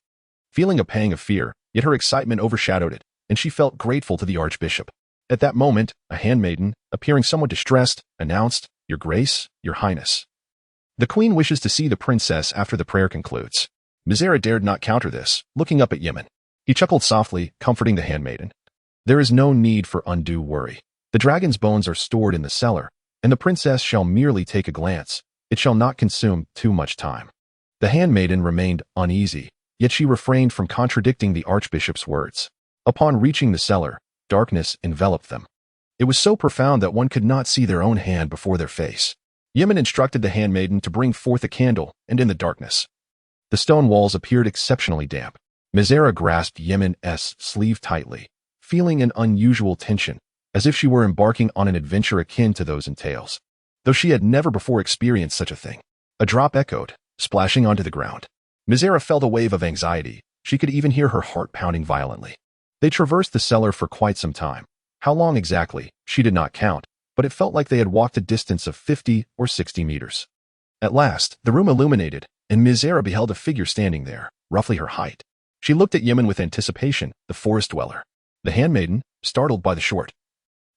Feeling a pang of fear, yet her excitement overshadowed it, and she felt grateful to the Archbishop. At that moment, a handmaiden, appearing somewhat distressed, announced, Your Grace, Your Highness. The Queen wishes to see the princess after the prayer concludes. Mizera dared not counter this, looking up at Yemen. He chuckled softly, comforting the handmaiden. There is no need for undue worry. The dragon's bones are stored in the cellar, and the princess shall merely take a glance. It shall not consume too much time. The handmaiden remained uneasy, yet she refrained from contradicting the Archbishop's words. Upon reaching the cellar, darkness enveloped them. It was so profound that one could not see their own hand before their face. Yemen instructed the handmaiden to bring forth a candle, and in the darkness, the stone walls appeared exceptionally damp. Mizera grasped Yemen's sleeve tightly, feeling an unusual tension, as if she were embarking on an adventure akin to those in tales. Though she had never before experienced such a thing. A drop echoed, splashing onto the ground. Mizera felt a wave of anxiety. She could even hear her heart pounding violently. They traversed the cellar for quite some time. How long exactly, she did not count, but it felt like they had walked a distance of 50 or 60 meters. At last, the room illuminated, and Mizera beheld a figure standing there, roughly her height. She looked at Yemen with anticipation, the forest dweller. The handmaiden, startled by the short,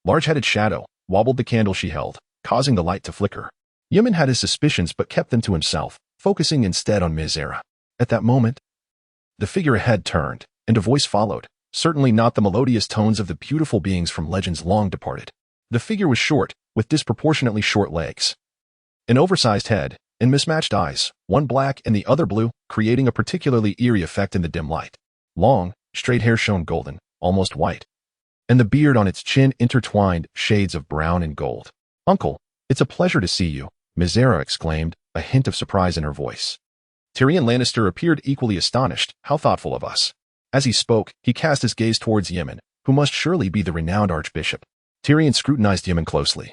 large-headed shadow, wobbled the candle she held, causing the light to flicker. Yemen had his suspicions but kept them to himself, focusing instead on Mizera. At that moment, the figure ahead turned, and a voice followed, certainly not the melodious tones of the beautiful beings from legends long departed. The figure was short, with disproportionately short legs, an oversized head, and mismatched eyes, one black and the other blue, creating a particularly eerie effect in the dim light. Long, straight hair shone golden, almost white, and the beard on its chin intertwined shades of brown and gold. Uncle, it's a pleasure to see you, Mizera exclaimed, a hint of surprise in her voice. Tyrion Lannister appeared equally astonished. How thoughtful of us. As he spoke, he cast his gaze towards Yemen, who must surely be the renowned Archbishop. Tyrion scrutinized Yemen closely,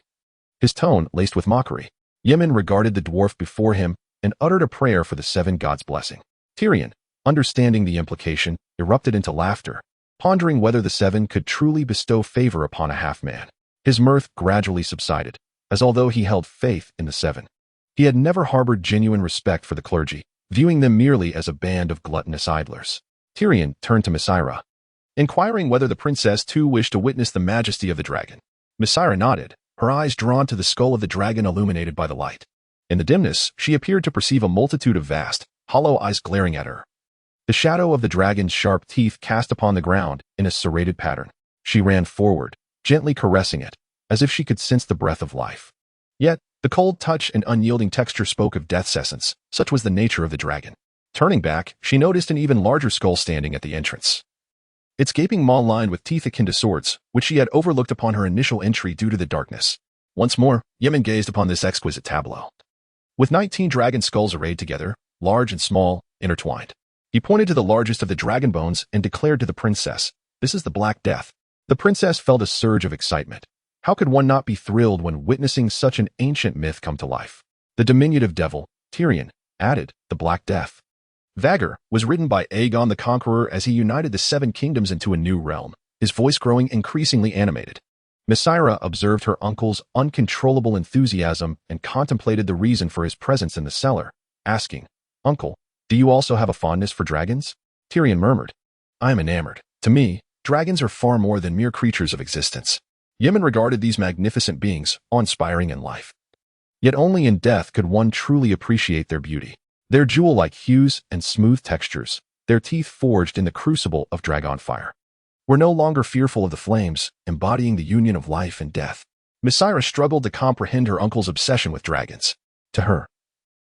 his tone laced with mockery. Yemen regarded the dwarf before him and uttered a prayer for the 7 gods' blessing. Tyrion, understanding the implication, erupted into laughter, pondering whether the 7 could truly bestow favor upon a half-man. His mirth gradually subsided, as although he held faith in the 7, he had never harbored genuine respect for the clergy, viewing them merely as a band of gluttonous idlers. Tyrion turned to Mizera, inquiring whether the princess too wished to witness the majesty of the dragon. Mizera nodded, her eyes drawn to the skull of the dragon illuminated by the light. In the dimness, she appeared to perceive a multitude of vast, hollow eyes glaring at her. The shadow of the dragon's sharp teeth cast upon the ground in a serrated pattern. She ran forward, gently caressing it, as if she could sense the breath of life. Yet, the cold touch and unyielding texture spoke of death's essence. Such was the nature of the dragon. Turning back, she noticed an even larger skull standing at the entrance. Its gaping maw lined with teeth akin to swords, which she had overlooked upon her initial entry due to the darkness. Once more, Yemen gazed upon this exquisite tableau. With 19 dragon skulls arrayed together, large and small, intertwined. He pointed to the largest of the dragon bones and declared to the princess, "This is the Black Death." The princess felt a surge of excitement. How could one not be thrilled when witnessing such an ancient myth come to life? The diminutive devil, Tyrion, added, "The Black Death." Vagr was written by Aegon the Conqueror as he united the 7 kingdoms into a new realm, his voice growing increasingly animated. Mysaira observed her uncle's uncontrollable enthusiasm and contemplated the reason for his presence in the cellar, asking, "Uncle, do you also have a fondness for dragons?" Tyrion murmured, "I am enamored. To me, dragons are far more than mere creatures of existence." Yemen regarded these magnificent beings, awe-inspiring in life. Yet only in death could one truly appreciate their beauty. Their jewel-like hues and smooth textures, their teeth forged in the crucible of dragon fire, were no longer fearful of the flames, embodying the union of life and death. Mysaira struggled to comprehend her uncle's obsession with dragons. To her,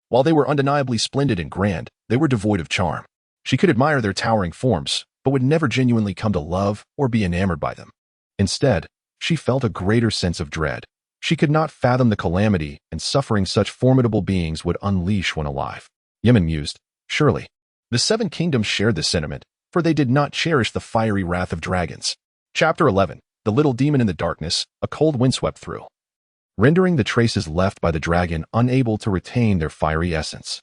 while they were undeniably splendid and grand, they were devoid of charm. She could admire their towering forms, but would never genuinely come to love or be enamored by them. Instead, she felt a greater sense of dread. She could not fathom the calamity and suffering such formidable beings would unleash when alive. Yemen mused, surely, the 7 kingdoms shared this sentiment, for they did not cherish the fiery wrath of dragons. Chapter 11. The Little Demon in the Darkness. A cold wind swept through, rendering the traces left by the dragon unable to retain their fiery essence.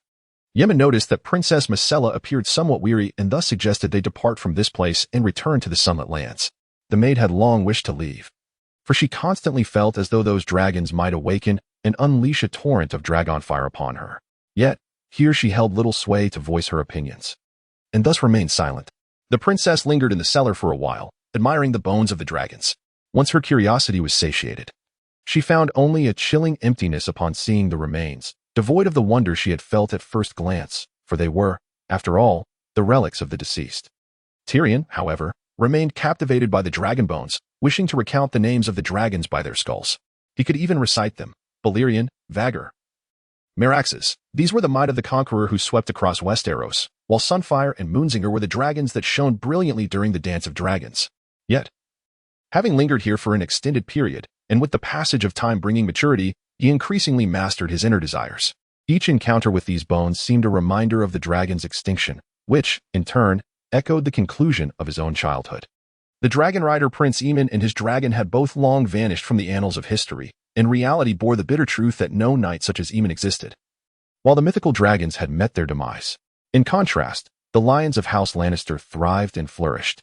Yemen noticed that Princess Micella appeared somewhat weary and thus suggested they depart from this place and return to the Sunlit Lands. The maid had long wished to leave, for she constantly felt as though those dragons might awaken and unleash a torrent of dragon fire upon her. Yet, here she held little sway to voice her opinions, and thus remained silent. The princess lingered in the cellar for a while, admiring the bones of the dragons. Once her curiosity was satiated, she found only a chilling emptiness upon seeing the remains, devoid of the wonder she had felt at first glance, for they were, after all, the relics of the deceased. Tyrion, however, remained captivated by the dragon bones, wishing to recount the names of the dragons by their skulls. He could even recite them: Balerion, Vagr, Meraxes. These were the might of the conqueror who swept across Westeros, while Sunfire and Moonsinger were the dragons that shone brilliantly during the Dance of Dragons. Yet, having lingered here for an extended period, and with the passage of time bringing maturity, he increasingly mastered his inner desires. Each encounter with these bones seemed a reminder of the dragon's extinction, which, in turn, echoed the conclusion of his own childhood. The dragon rider Prince Aemon and his dragon had both long vanished from the annals of history, and reality bore the bitter truth that no knight such as Aemon existed, while the mythical dragons had met their demise. In contrast, the lions of House Lannister thrived and flourished.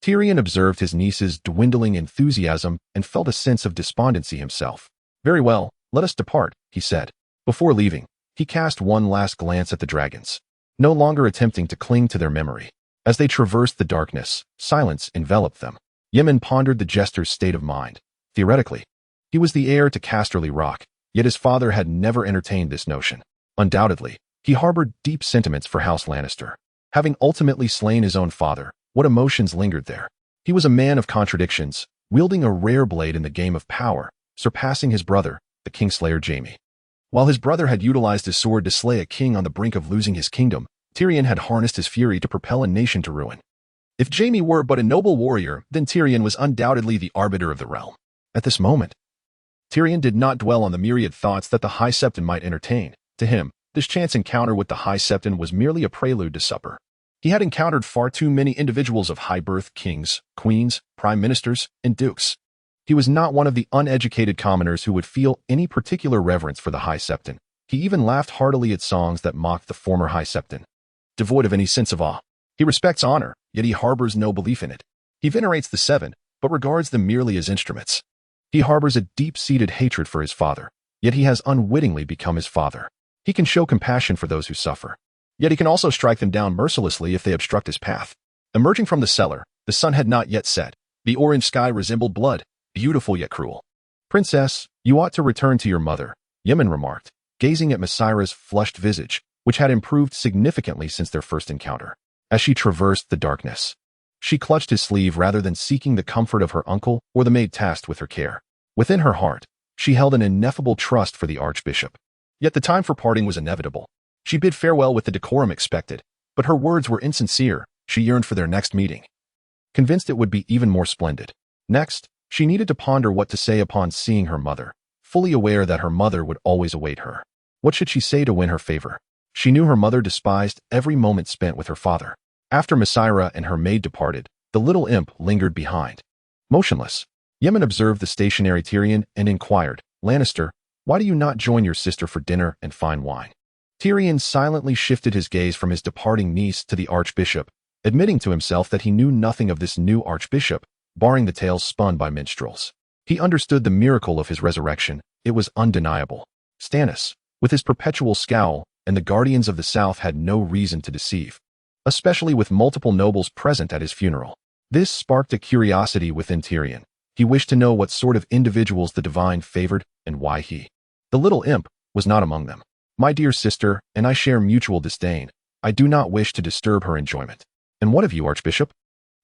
Tyrion observed his niece's dwindling enthusiasm and felt a sense of despondency himself. "Very well, let us depart," he said. Before leaving, he cast one last glance at the dragons, no longer attempting to cling to their memory. As they traversed the darkness, silence enveloped them. Yemen pondered the jester's state of mind. Theoretically, he was the heir to Casterly Rock, yet his father had never entertained this notion. Undoubtedly, he harbored deep sentiments for House Lannister. Having ultimately slain his own father, what emotions lingered there? He was a man of contradictions, wielding a rare blade in the game of power, surpassing his brother, the Kingslayer Jaime. While his brother had utilized his sword to slay a king on the brink of losing his kingdom, Tyrion had harnessed his fury to propel a nation to ruin. If Jaime were but a noble warrior, then Tyrion was undoubtedly the arbiter of the realm. At this moment, Tyrion did not dwell on the myriad thoughts that the High Septon might entertain. To him, this chance encounter with the High Septon was merely a prelude to supper. He had encountered far too many individuals of high birth: kings, queens, prime ministers, and dukes. He was not one of the uneducated commoners who would feel any particular reverence for the High Septon. He even laughed heartily at songs that mocked the former High Septon. Devoid of any sense of awe, he respects honor, yet he harbors no belief in it. He venerates the Seven, but regards them merely as instruments. He harbors a deep-seated hatred for his father, yet he has unwittingly become his father. He can show compassion for those who suffer, yet he can also strike them down mercilessly if they obstruct his path. Emerging from the cellar, the sun had not yet set. The orange sky resembled blood, beautiful yet cruel. "Princess, you ought to return to your mother," Yemen remarked, gazing at Mysaira's flushed visage, which had improved significantly since their first encounter. As she traversed the darkness, she clutched his sleeve rather than seeking the comfort of her uncle or the maid tasked with her care. Within her heart, She held an ineffable trust for the archbishop. Yet the time for parting was inevitable. She bid farewell with the decorum expected, but her words were insincere. She yearned for their next meeting, convinced it would be even more splendid. Next, she needed to ponder what to say upon seeing her mother, fully aware that her mother would always await her. What should she say to win her favor? She knew her mother despised every moment spent with her father. After Messira and her maid departed, the little imp lingered behind. Motionless, Yemen observed the stationary Tyrion and inquired, "Lannister, why do you not join your sister for dinner and fine wine?" Tyrion silently shifted his gaze from his departing niece to the archbishop, admitting to himself that he knew nothing of this new archbishop, barring the tales spun by minstrels. He understood the miracle of his resurrection. It was undeniable. Stannis, with his perpetual scowl, and the guardians of the South had no reason to deceive, especially with multiple nobles present at his funeral. This sparked a curiosity within Tyrion. He wished to know what sort of individuals the divine favored and why he, the little imp, was not among them. "My dear sister, and I share mutual disdain. I do not wish to disturb her enjoyment." "And what of you, Archbishop?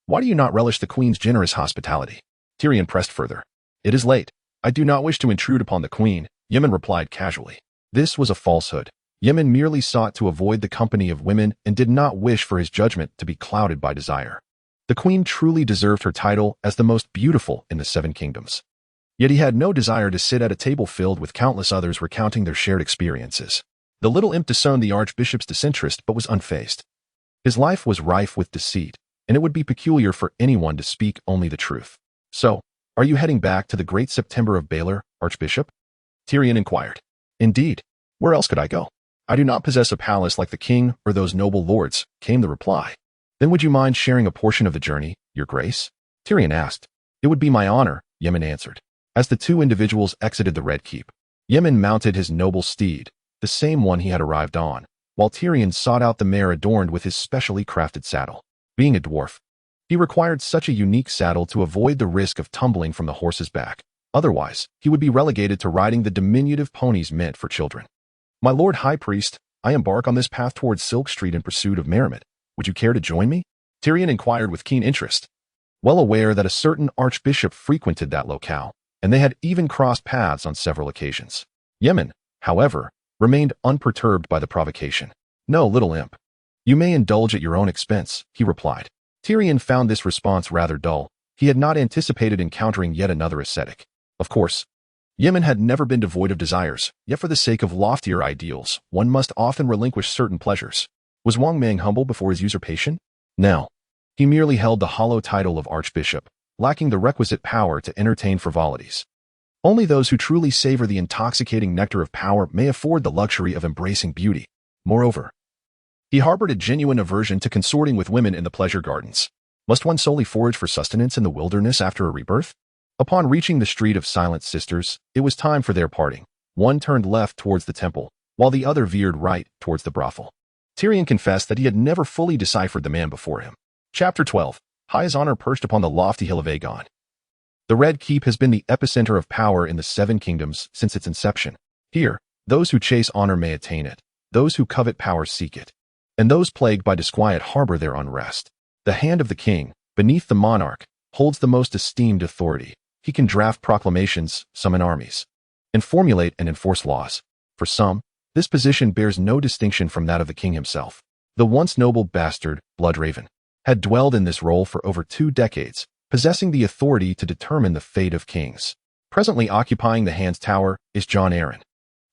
Why do you not relish the Queen's generous hospitality?" Tyrion pressed further. "It is late. I do not wish to intrude upon the Queen," Yemen replied casually. This was a falsehood. Yemen merely sought to avoid the company of women and did not wish for his judgment to be clouded by desire. The Queen truly deserved her title as the most beautiful in the Seven Kingdoms. Yet he had no desire to sit at a table filled with countless others recounting their shared experiences. The little imp discerned the Archbishop's disinterest but was unfazed. His life was rife with deceit, and it would be peculiar for anyone to speak only the truth. "So, are you heading back to the great September of Baelor, Archbishop?" Tyrion inquired. "Indeed. Where else could I go? I do not possess a palace like the king or those noble lords," came the reply. "Then would you mind sharing a portion of the journey, your grace?" Tyrion asked. "It would be my honor," Yemen answered. As the two individuals exited the Red Keep, Yemen mounted his noble steed, the same one he had arrived on, while Tyrion sought out the mare adorned with his specially crafted saddle. Being a dwarf, he required such a unique saddle to avoid the risk of tumbling from the horse's back. Otherwise, he would be relegated to riding the diminutive ponies meant for children. "My Lord High Priest, I embark on this path towards Silk Street in pursuit of merriment. Would you care to join me?" Tyrion inquired with keen interest, well aware that a certain archbishop frequented that locale, and they had even crossed paths on several occasions. Yemen, however, remained unperturbed by the provocation. "No, little imp. You may indulge at your own expense," he replied. Tyrion found this response rather dull. He had not anticipated encountering yet another ascetic. Of course, Yemen had never been devoid of desires, yet for the sake of loftier ideals, one must often relinquish certain pleasures. Was Wang Mang humble before his usurpation? No. He merely held the hollow title of archbishop, lacking the requisite power to entertain frivolities. Only those who truly savor the intoxicating nectar of power may afford the luxury of embracing beauty. Moreover, he harbored a genuine aversion to consorting with women in the pleasure gardens. Must one solely forage for sustenance in the wilderness after a rebirth? Upon reaching the Street of Silent Sisters, it was time for their parting. One turned left towards the temple, while the other veered right towards the brothel. Tyrion confessed that he had never fully deciphered the man before him. Chapter 12. High as honor perched upon the lofty hill of Aegon. The Red Keep has been the epicenter of power in the Seven Kingdoms since its inception. Here, those who chase honor may attain it, those who covet power seek it, and those plagued by disquiet harbor their unrest. The hand of the king, beneath the monarch, holds the most esteemed authority. He can draft proclamations, summon armies, and formulate and enforce laws. For some, this position bears no distinction from that of the king himself. The once noble bastard, Bloodraven, had dwelled in this role for over 2 decades, possessing the authority to determine the fate of kings. Presently occupying the Hand's Tower is Jon Arryn,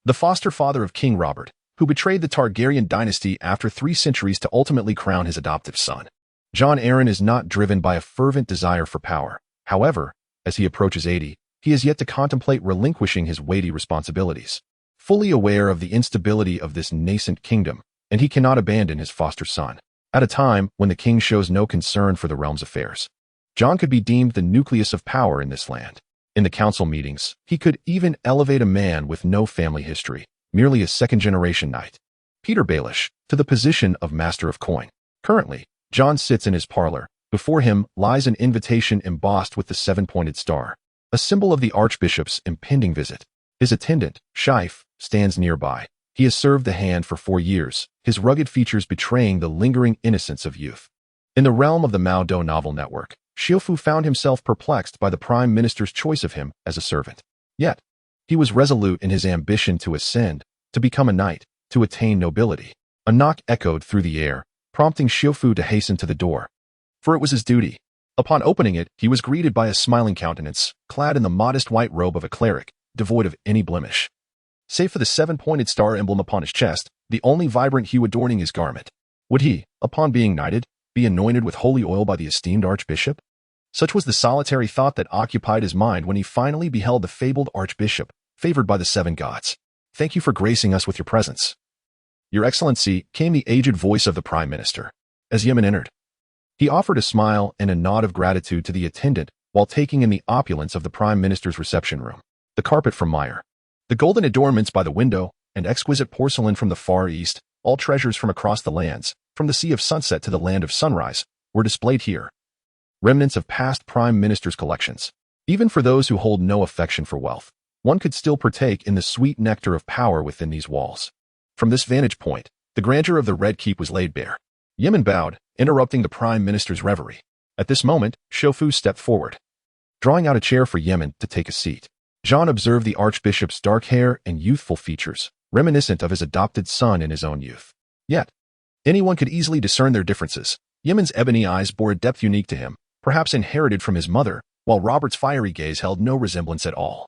the foster father of King Robert, who betrayed the Targaryen dynasty after 3 centuries to ultimately crown his adoptive son. Jon Arryn is not driven by a fervent desire for power. However, as he approaches 80, he is yet to contemplate relinquishing his weighty responsibilities. Fully aware of the instability of this nascent kingdom, and he cannot abandon his foster son. At a time when the king shows no concern for the realm's affairs, Jon could be deemed the nucleus of power in this land. In the council meetings, he could even elevate a man with no family history, merely a second-generation knight, Peter Baelish, to the position of Master of Coin. Currently, Jon sits in his parlor. Before him lies an invitation embossed with the 7-pointed star, a symbol of the archbishop's impending visit. His attendant, Shaif, stands nearby. He has served the Hand for 4 years, his rugged features betraying the lingering innocence of youth. In the realm of the Mao Do novel network, Xiufu found himself perplexed by the Prime Minister's choice of him as a servant. Yet, He was resolute in his ambition to ascend, to become a knight, to attain nobility. A knock echoed through the air, prompting Xiufu to hasten to the door. For it was his duty. Upon opening it, he was greeted by a smiling countenance, clad in the modest white robe of a cleric, devoid of any blemish. Save for the 7-pointed star emblem upon his chest, the only vibrant hue adorning his garment. Would he, upon being knighted, be anointed with holy oil by the esteemed archbishop? Such was the solitary thought that occupied his mind when he finally beheld the fabled archbishop, favored by the 7 gods. "Thank you for gracing us with your presence, Your Excellency," came the aged voice of the Prime Minister. As Yemen entered, he offered a smile and a nod of gratitude to the attendant while taking in the opulence of the Prime Minister's reception room. The carpet from Meyer, the golden adornments by the window, and exquisite porcelain from the Far East, all treasures from across the lands, from the Sea of Sunset to the Land of Sunrise, were displayed here. Remnants of past Prime Ministers' collections. Even for those who hold no affection for wealth, one could still partake in the sweet nectar of power within these walls. From this vantage point, the grandeur of the Red Keep was laid bare. Yemen bowed, interrupting the Prime Minister's reverie. At this moment, Xiufu stepped forward, drawing out a chair for Yemen to take a seat. John observed the Archbishop's dark hair and youthful features, reminiscent of his adopted son in his own youth. Yet, anyone could easily discern their differences. Yemen's ebony eyes bore a depth unique to him, perhaps inherited from his mother, while Robert's fiery gaze held no resemblance at all.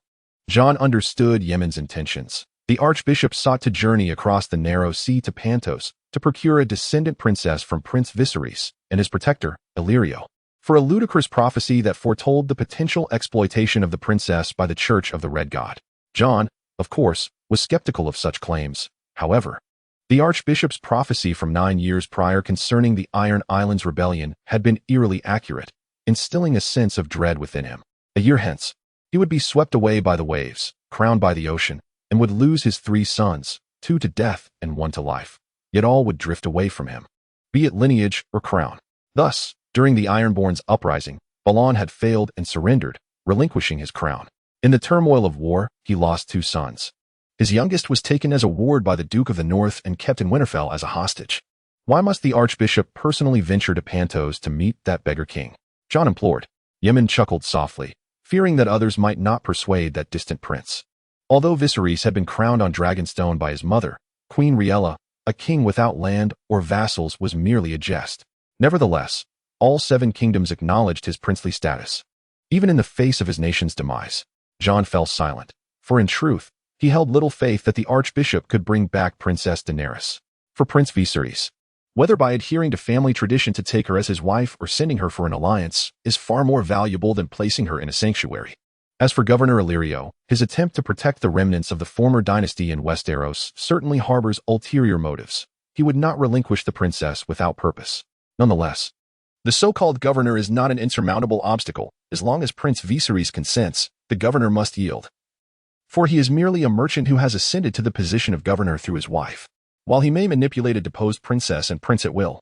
John understood Yemen's intentions. The Archbishop sought to journey across the narrow sea to Pantos to procure a descendant princess from Prince Viserys and his protector, Illyrio, for a ludicrous prophecy that foretold the potential exploitation of the princess by the Church of the Red God. John, of course, was skeptical of such claims. However, the Archbishop's prophecy from 9 years prior concerning the Iron Islands rebellion had been eerily accurate, instilling a sense of dread within him. A year hence, he would be swept away by the waves, crowned by the ocean, and would lose his 3 sons, 2 to death and 1 to life. Yet all would drift away from him, be it lineage or crown. Thus, during the Ironborn's uprising, Balon had failed and surrendered, relinquishing his crown. In the turmoil of war, he lost 2 sons. His youngest was taken as a ward by the Duke of the North and kept in Winterfell as a hostage. Why must the Archbishop personally venture to Pantos to meet that beggar king? John implored. Yemen chuckled softly, fearing that others might not persuade that distant prince. Although Viserys had been crowned on Dragonstone by his mother, Queen Riella, a king without land or vassals was merely a jest. Nevertheless, all 7 kingdoms acknowledged his princely status. Even in the face of his nation's demise, John fell silent, for in truth, he held little faith that the Archbishop could bring back Princess Daenerys. For Prince Viserys, whether by adhering to family tradition to take her as his wife or sending her for an alliance, is far more valuable than placing her in a sanctuary. As for Governor Illyrio, his attempt to protect the remnants of the former dynasty in Westeros certainly harbors ulterior motives. He would not relinquish the princess without purpose. Nonetheless, the so-called governor is not an insurmountable obstacle. As long as Prince Viserys consents, the governor must yield. For he is merely a merchant who has ascended to the position of governor through his wife. While he may manipulate a deposed princess and prince at will,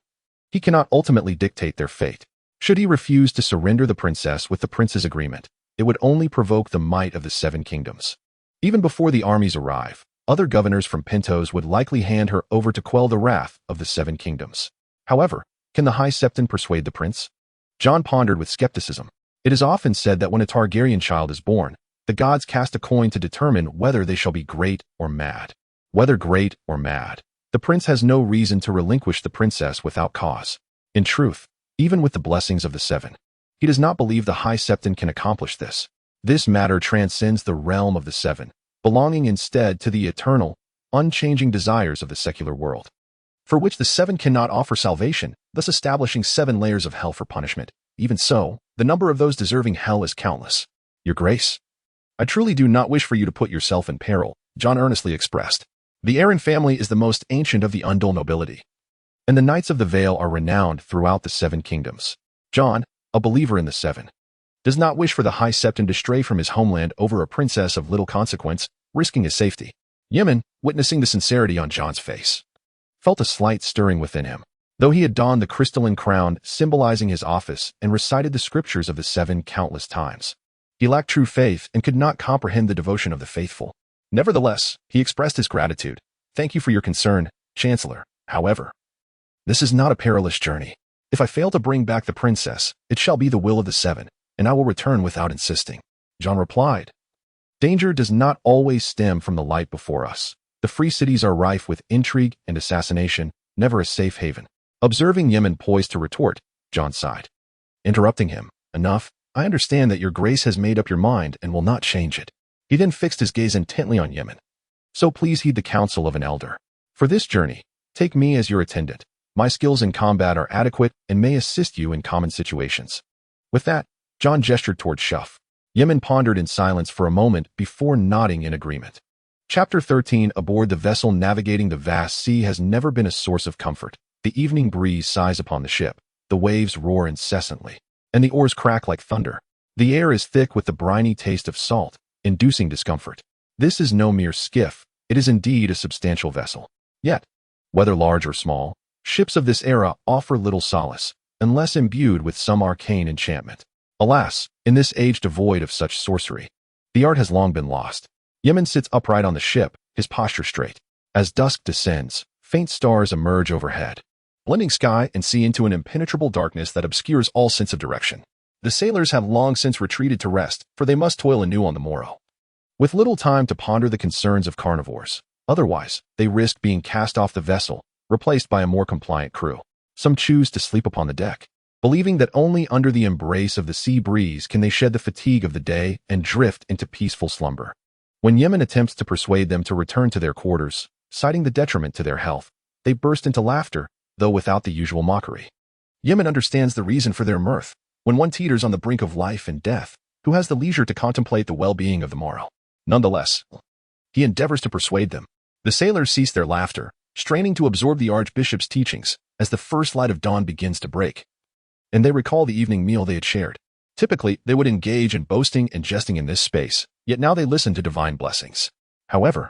he cannot ultimately dictate their fate. Should he refuse to surrender the princess with the prince's agreement, it would only provoke the might of the 7 kingdoms. Even before the armies arrive, other governors from Pentos would likely hand her over to quell the wrath of the 7 kingdoms. However, can the High Septon persuade the prince? John pondered with skepticism. It is often said that when a Targaryen child is born, the gods cast a coin to determine whether they shall be great or mad. Whether great or mad, the prince has no reason to relinquish the princess without cause. In truth, even with the blessings of the 7, he does not believe the High Septon can accomplish this. This matter transcends the realm of the 7, belonging instead to the eternal, unchanging desires of the secular world, for which the 7 cannot offer salvation, thus establishing 7 layers of hell for punishment. Even so, the number of those deserving hell is countless. Your Grace, I truly do not wish for you to put yourself in peril, John earnestly expressed. The Arryn family is the most ancient of the Undul nobility, and the Knights of the Vale are renowned throughout the 7 kingdoms. John, a believer in the 7, does not wish for the High Septon to stray from his homeland over a princess of little consequence, risking his safety. Yemen, witnessing the sincerity on John's face, felt a slight stirring within him. Though he had donned the crystalline crown symbolizing his office and recited the scriptures of the 7 countless times, he lacked true faith and could not comprehend the devotion of the faithful. Nevertheless, he expressed his gratitude. Thank you for your concern, Chancellor. However, this is not a perilous journey. If I fail to bring back the princess, it shall be the will of the 7, and I will return without insisting. John replied, Danger does not always stem from the light before us. The free cities are rife with intrigue and assassination, never a safe haven. Observing Yemen poised to retort, John sighed. Interrupting him, enough, I understand that your grace has made up your mind and will not change it. He then fixed his gaze intently on Yemen. So please heed the counsel of an elder. For this journey, take me as your attendant. My skills in combat are adequate and may assist you in common situations. With that, John gestured toward Shuff. Yemen pondered in silence for a moment before nodding in agreement. Chapter 13. Aboard the vessel navigating the vast sea has never been a source of comfort. The evening breeze sighs upon the ship, the waves roar incessantly, and the oars crack like thunder. The air is thick with the briny taste of salt, inducing discomfort. This is no mere skiff, it is indeed a substantial vessel. Yet, whether large or small, ships of this era offer little solace, unless imbued with some arcane enchantment. Alas, in this age devoid of such sorcery, the art has long been lost. Yemen sits upright on the ship, his posture straight. As dusk descends, faint stars emerge overhead, blending sky and sea into an impenetrable darkness that obscures all sense of direction. The sailors have long since retreated to rest, for they must toil anew on the morrow. With little time to ponder the concerns of carnivores, otherwise, they risk being cast off the vessel, replaced by a more compliant crew. Some choose to sleep upon the deck, believing that only under the embrace of the sea breeze can they shed the fatigue of the day and drift into peaceful slumber. When Yemen attempts to persuade them to return to their quarters, citing the detriment to their health, they burst into laughter, though without the usual mockery. Yemen understands the reason for their mirth. When one teeters on the brink of life and death, who has the leisure to contemplate the well-being of the morrow? Nonetheless, he endeavors to persuade them. The sailors cease their laughter, straining to absorb the Archbishop's teachings, as the first light of dawn begins to break. And they recall the evening meal they had shared. Typically, they would engage in boasting and jesting in this space, yet now they listen to divine blessings. However,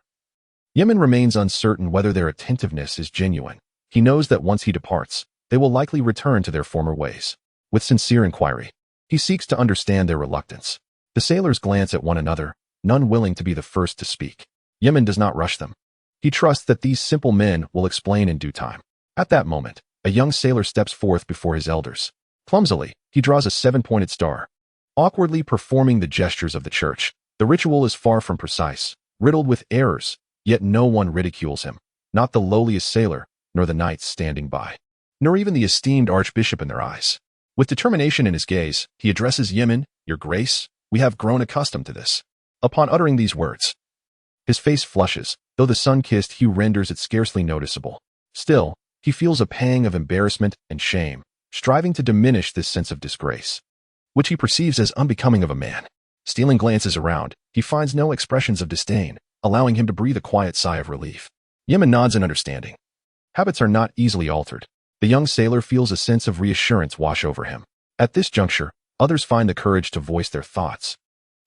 Yemen remains uncertain whether their attentiveness is genuine. He knows that once he departs, they will likely return to their former ways. With sincere inquiry, he seeks to understand their reluctance. The sailors glance at one another, none willing to be the first to speak. Yemen does not rush them. He trusts that these simple men will explain in due time. At that moment, a young sailor steps forth before his elders. Clumsily, he draws a 7-pointed star, awkwardly performing the gestures of the church. The ritual is far from precise, riddled with errors, yet no one ridicules him, not the lowliest sailor, nor the knights standing by, nor even the esteemed archbishop in their eyes. With determination in his gaze, he addresses Yemen, "Your Grace, we have grown accustomed to this." Upon uttering these words, his face flushes, though the sun-kissed hue renders it scarcely noticeable. Still, he feels a pang of embarrassment and shame, striving to diminish this sense of disgrace, which he perceives as unbecoming of a man. Stealing glances around, he finds no expressions of disdain, allowing him to breathe a quiet sigh of relief. Yemen nods in understanding. Habits are not easily altered. The young sailor feels a sense of reassurance wash over him. At this juncture, others find the courage to voice their thoughts,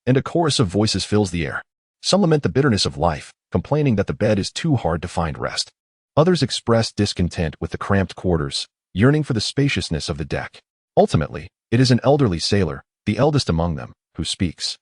and a chorus of voices fills the air. Some lament the bitterness of life, complaining that the bed is too hard to find rest. Others express discontent with the cramped quarters, yearning for the spaciousness of the deck. Ultimately, it is an elderly sailor, the eldest among them, who speaks.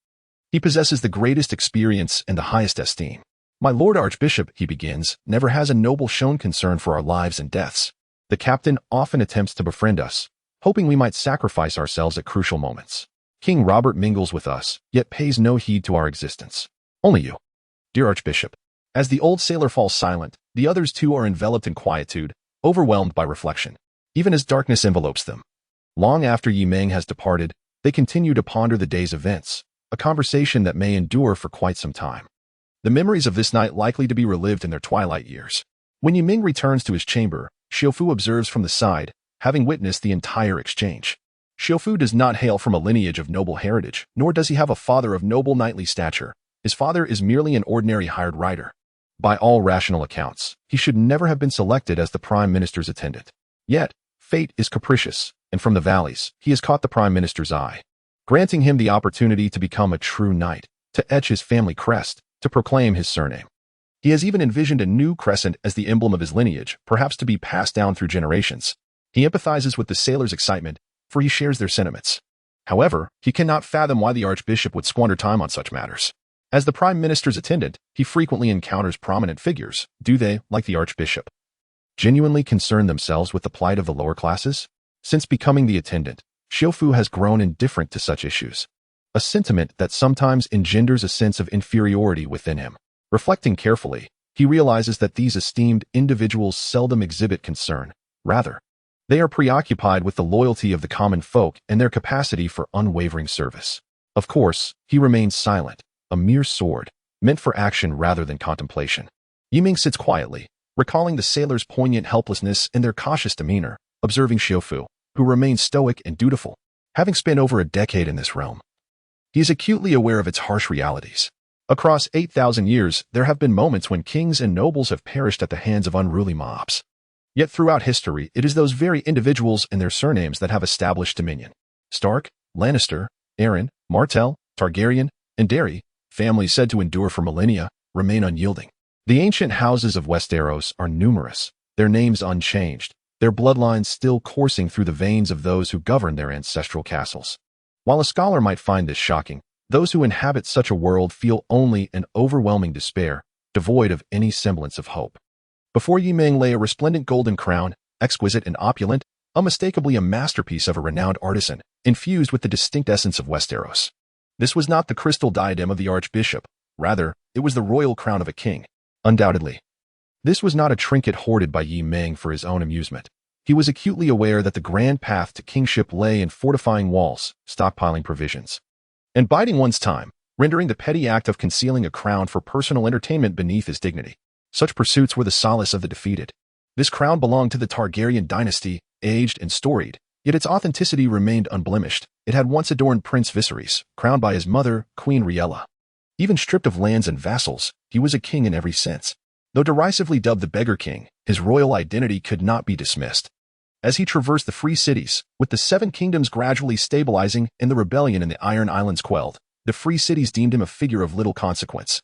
He possesses the greatest experience and the highest esteem. "My Lord Archbishop," he begins, "never has a noble shown concern for our lives and deaths. The captain often attempts to befriend us, hoping we might sacrifice ourselves at crucial moments. King Robert mingles with us, yet pays no heed to our existence. Only you, dear Archbishop." As the old sailor falls silent, the others too are enveloped in quietude, overwhelmed by reflection, even as darkness envelopes them. Long after Yi Meng has departed, they continue to ponder the day's events, a conversation that may endure for quite some time. The memories of this night likely to be relived in their twilight years. When Yi Meng returns to his chamber, Xiufu observes from the side, having witnessed the entire exchange. Xiufu does not hail from a lineage of noble heritage, nor does he have a father of noble knightly stature. His father is merely an ordinary hired rider. By all rational accounts, he should never have been selected as the prime minister's attendant. Yet, fate is capricious, and from the valleys, he has caught the prime minister's eye, granting him the opportunity to become a true knight, to etch his family crest, to proclaim his surname. He has even envisioned a new crescent as the emblem of his lineage, perhaps to be passed down through generations. He empathizes with the sailors' excitement, for he shares their sentiments. However, he cannot fathom why the Archbishop would squander time on such matters. As the Prime Minister's attendant, he frequently encounters prominent figures. Do they, like the Archbishop, genuinely concern themselves with the plight of the lower classes? Since becoming the attendant, Xiufu has grown indifferent to such issues. a sentiment that sometimes engenders a sense of inferiority within him. Reflecting carefully, he realizes that these esteemed individuals seldom exhibit concern. Rather, they are preoccupied with the loyalty of the common folk and their capacity for unwavering service. Of course, he remains silent, a mere sword, meant for action rather than contemplation. Yiming sits quietly, recalling the sailors' poignant helplessness and their cautious demeanor, observing Xiufu, who remains stoic and dutiful. Having spent over a decade in this realm, he is acutely aware of its harsh realities. Across 8,000 years, there have been moments when kings and nobles have perished at the hands of unruly mobs. Yet throughout history, it is those very individuals and their surnames that have established dominion. Stark, Lannister, Arryn, Martell, Targaryen, and Darry, families said to endure for millennia, remain unyielding. The ancient houses of Westeros are numerous, their names unchanged, their bloodlines still coursing through the veins of those who govern their ancestral castles. While a scholar might find this shocking, those who inhabit such a world feel only an overwhelming despair, devoid of any semblance of hope. Before Yiming lay a resplendent golden crown, exquisite and opulent, unmistakably a masterpiece of a renowned artisan, infused with the distinct essence of Westeros. This was not the crystal diadem of the archbishop, rather, it was the royal crown of a king. Undoubtedly, this was not a trinket hoarded by Yiming for his own amusement. He was acutely aware that the grand path to kingship lay in fortifying walls, stockpiling provisions, and biding one's time, rendering the petty act of concealing a crown for personal entertainment beneath his dignity. Such pursuits were the solace of the defeated. This crown belonged to the Targaryen dynasty, aged and storied, yet its authenticity remained unblemished. It had once adorned Prince Viserys, crowned by his mother, Queen Riella. Even stripped of lands and vassals, he was a king in every sense. Though derisively dubbed the Beggar King, his royal identity could not be dismissed. As he traversed the free cities, with the Seven Kingdoms gradually stabilizing and the rebellion in the Iron Islands quelled, the free cities deemed him a figure of little consequence,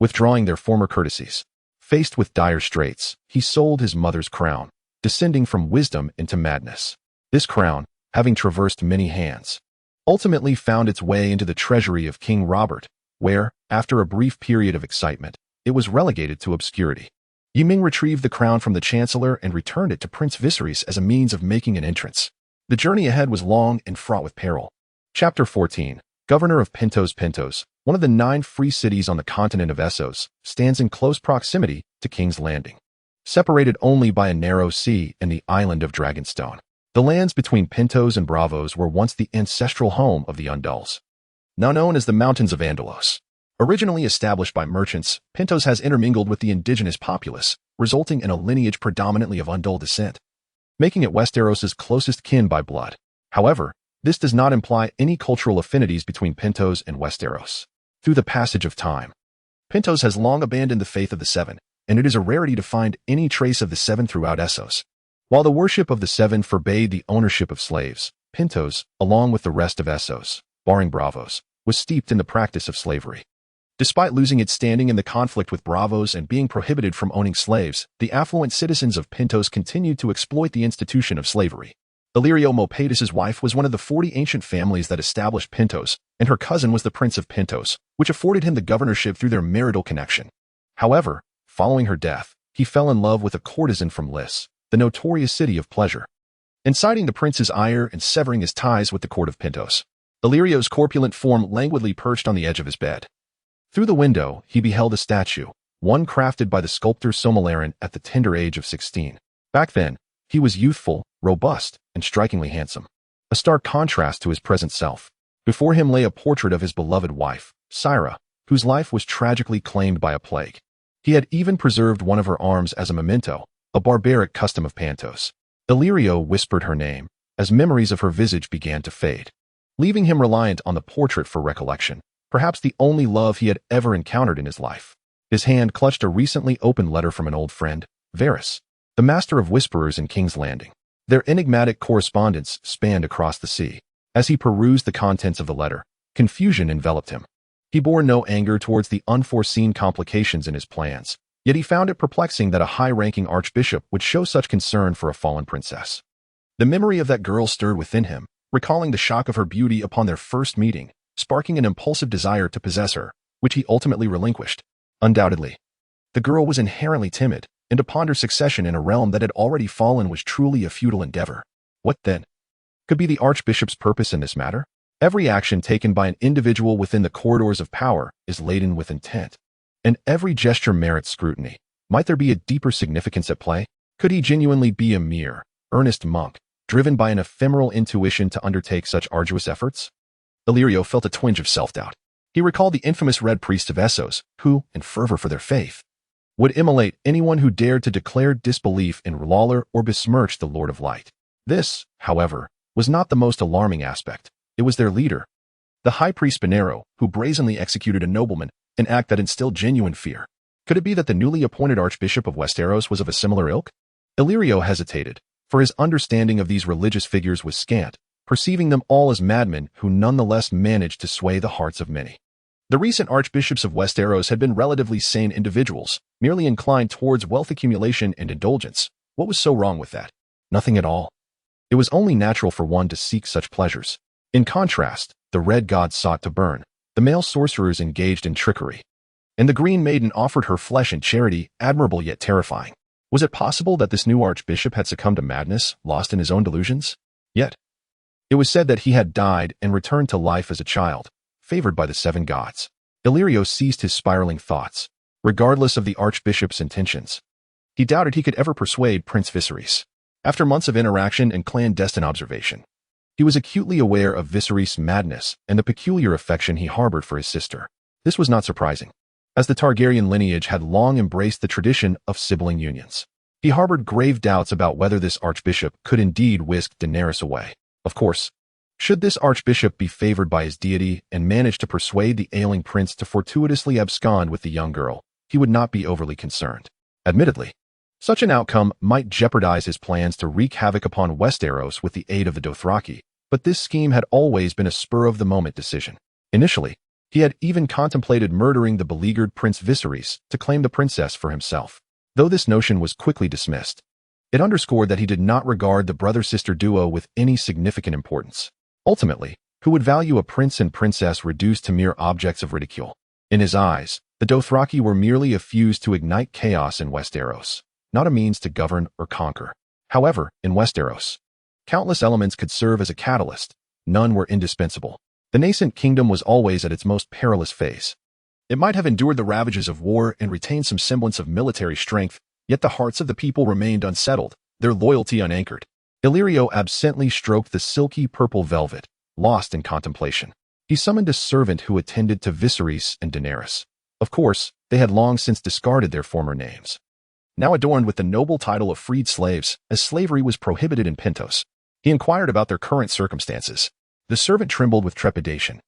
withdrawing their former courtesies. Faced with dire straits, he sold his mother's crown, descending from wisdom into madness. This crown, having traversed many hands, ultimately found its way into the treasury of King Robert, where, after a brief period of excitement, it was relegated to obscurity. Yiming retrieved the crown from the chancellor and returned it to Prince Viserys as a means of making an entrance. The journey ahead was long and fraught with peril. Chapter 14. Governor of Pentos. Pentos, one of the 9 free cities on the continent of Essos, stands in close proximity to King's Landing, separated only by a narrow sea and the island of Dragonstone. The lands between Pentos and Bravos were once the ancestral home of the Undulls, now known as the Mountains of Andalos. Originally established by merchants, Pentos has intermingled with the indigenous populace, resulting in a lineage predominantly of Undull descent, making it Westeros's closest kin by blood. However, this does not imply any cultural affinities between Pentos and Westeros. Through the passage of time, Pentos has long abandoned the faith of the Seven, and it is a rarity to find any trace of the Seven throughout Essos. While the worship of the Seven forbade the ownership of slaves, Pentos, along with the rest of Essos, barring Bravos, was steeped in the practice of slavery. Despite losing its standing in the conflict with Bravos and being prohibited from owning slaves, the affluent citizens of Pentos continued to exploit the institution of slavery. Illyrio Mopatis's wife was one of the 40 ancient families that established Pentos, and her cousin was the Prince of Pentos, which afforded him the governorship through their marital connection. However, following her death, he fell in love with a courtesan from Lys, the notorious city of pleasure, inciting the prince's ire and severing his ties with the court of Pentos. Illyrio's corpulent form languidly perched on the edge of his bed. Through the window, he beheld a statue, one crafted by the sculptor Somalaran at the tender age of 16. Back then, he was youthful, robust, and strikingly handsome, a stark contrast to his present self. Before him lay a portrait of his beloved wife, Syra, whose life was tragically claimed by a plague. He had even preserved one of her arms as a memento, a barbaric custom of Pentos. Illyrio whispered her name, as memories of her visage began to fade, leaving him reliant on the portrait for recollection. Perhaps the only love he had ever encountered in his life. His hand clutched a recently opened letter from an old friend, Varys, the master of whisperers in King's Landing. Their enigmatic correspondence spanned across the sea. As he perused the contents of the letter, confusion enveloped him. He bore no anger towards the unforeseen complications in his plans, yet he found it perplexing that a high-ranking archbishop would show such concern for a fallen princess. The memory of that girl stirred within him, recalling the shock of her beauty upon their first meeting, sparking an impulsive desire to possess her, which he ultimately relinquished. Undoubtedly, the girl was inherently timid, and to ponder succession in a realm that had already fallen was truly a futile endeavor. What, then, could be the archbishop's purpose in this matter? Every action taken by an individual within the corridors of power is laden with intent, and every gesture merits scrutiny. Might there be a deeper significance at play? Could he genuinely be a mere, earnest monk, driven by an ephemeral intuition to undertake such arduous efforts? Illyrio felt a twinge of self-doubt. He recalled the infamous Red Priest of Essos, who, in fervor for their faith, would immolate anyone who dared to declare disbelief in Lawler or besmirch the Lord of Light. This, however, was not the most alarming aspect. It was their leader, the High Priest Benero, who brazenly executed a nobleman, an act that instilled genuine fear. Could it be that the newly appointed Archbishop of Westeros was of a similar ilk? Illyrio hesitated, for his understanding of these religious figures was scant, perceiving them all as madmen who nonetheless managed to sway the hearts of many. The recent archbishops of Westeros had been relatively sane individuals, merely inclined towards wealth accumulation and indulgence. What was so wrong with that? Nothing at all. It was only natural for one to seek such pleasures. In contrast, the red gods sought to burn, the male sorcerers engaged in trickery, and the green maiden offered her flesh in charity, admirable yet terrifying. Was it possible that this new archbishop had succumbed to madness, lost in his own delusions? Yet, it was said that he had died and returned to life as a child, favored by the seven gods. Illyrio ceased his spiraling thoughts, regardless of the archbishop's intentions. He doubted he could ever persuade Prince Viserys. After months of interaction and clandestine observation, he was acutely aware of Viserys' madness and the peculiar affection he harbored for his sister. This was not surprising, as the Targaryen lineage had long embraced the tradition of sibling unions. He harbored grave doubts about whether this archbishop could indeed whisk Daenerys away. Of course, should this archbishop be favored by his deity and manage to persuade the ailing prince to fortuitously abscond with the young girl, he would not be overly concerned. Admittedly, such an outcome might jeopardize his plans to wreak havoc upon Westeros with the aid of the Dothraki, but this scheme had always been a spur-of-the-moment decision. Initially, he had even contemplated murdering the beleaguered Prince Viserys to claim the princess for himself. Though this notion was quickly dismissed, it underscored that he did not regard the brother-sister duo with any significant importance. Ultimately, who would value a prince and princess reduced to mere objects of ridicule? In his eyes, the Dothraki were merely a fuse to ignite chaos in Westeros, not a means to govern or conquer. However, in Westeros, countless elements could serve as a catalyst. None were indispensable. The nascent kingdom was always at its most perilous phase. It might have endured the ravages of war and retained some semblance of military strength, yet the hearts of the people remained unsettled, their loyalty unanchored. Illyrio absently stroked the silky purple velvet, lost in contemplation. He summoned a servant who attended to Viserys and Daenerys. Of course, they had long since discarded their former names, now adorned with the noble title of freed slaves, as slavery was prohibited in Pentos. He inquired about their current circumstances. The servant trembled with trepidation,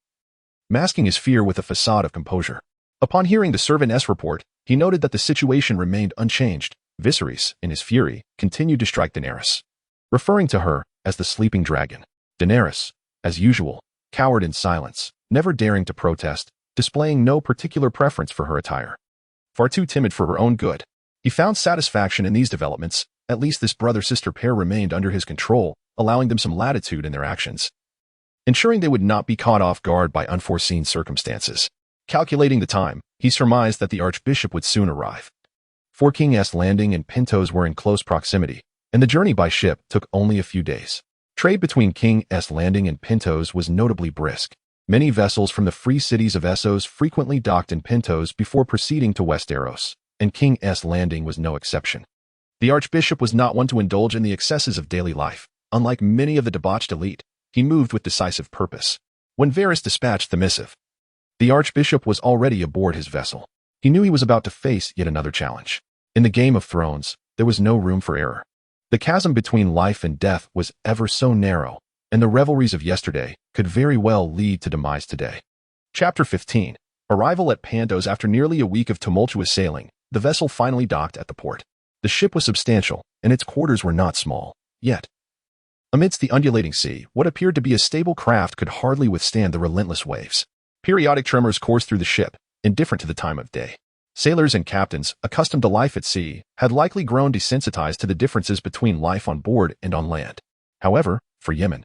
masking his fear with a facade of composure. Upon hearing the servant's report, he noted that the situation remained unchanged. Viserys, in his fury, continued to strike Daenerys, referring to her as the sleeping dragon. Daenerys, as usual, cowered in silence, never daring to protest, displaying no particular preference for her attire. Far too timid for her own good. He found satisfaction in these developments. At least this brother-sister pair remained under his control, allowing them some latitude in their actions, ensuring they would not be caught off guard by unforeseen circumstances. Calculating the time, he surmised that the archbishop would soon arrive. For King's Landing and Pentos were in close proximity, and the journey by ship took only a few days. Trade between King's Landing and Pentos was notably brisk. Many vessels from the free cities of Essos frequently docked in Pentos before proceeding to Westeros, and King's Landing was no exception. The archbishop was not one to indulge in the excesses of daily life. Unlike many of the debauched elite, he moved with decisive purpose. When Varys dispatched the missive, the archbishop was already aboard his vessel. He knew he was about to face yet another challenge. In the Game of Thrones, there was no room for error. The chasm between life and death was ever so narrow, and the revelries of yesterday could very well lead to demise today. Chapter 15. Arrival at Pentos. After nearly a week of tumultuous sailing, the vessel finally docked at the port. The ship was substantial, and its quarters were not small. Yet, amidst the undulating sea, what appeared to be a stable craft could hardly withstand the relentless waves. Periodic tremors coursed through the ship, indifferent to the time of day. Sailors and captains, accustomed to life at sea, had likely grown desensitized to the differences between life on board and on land. However, for Yemen,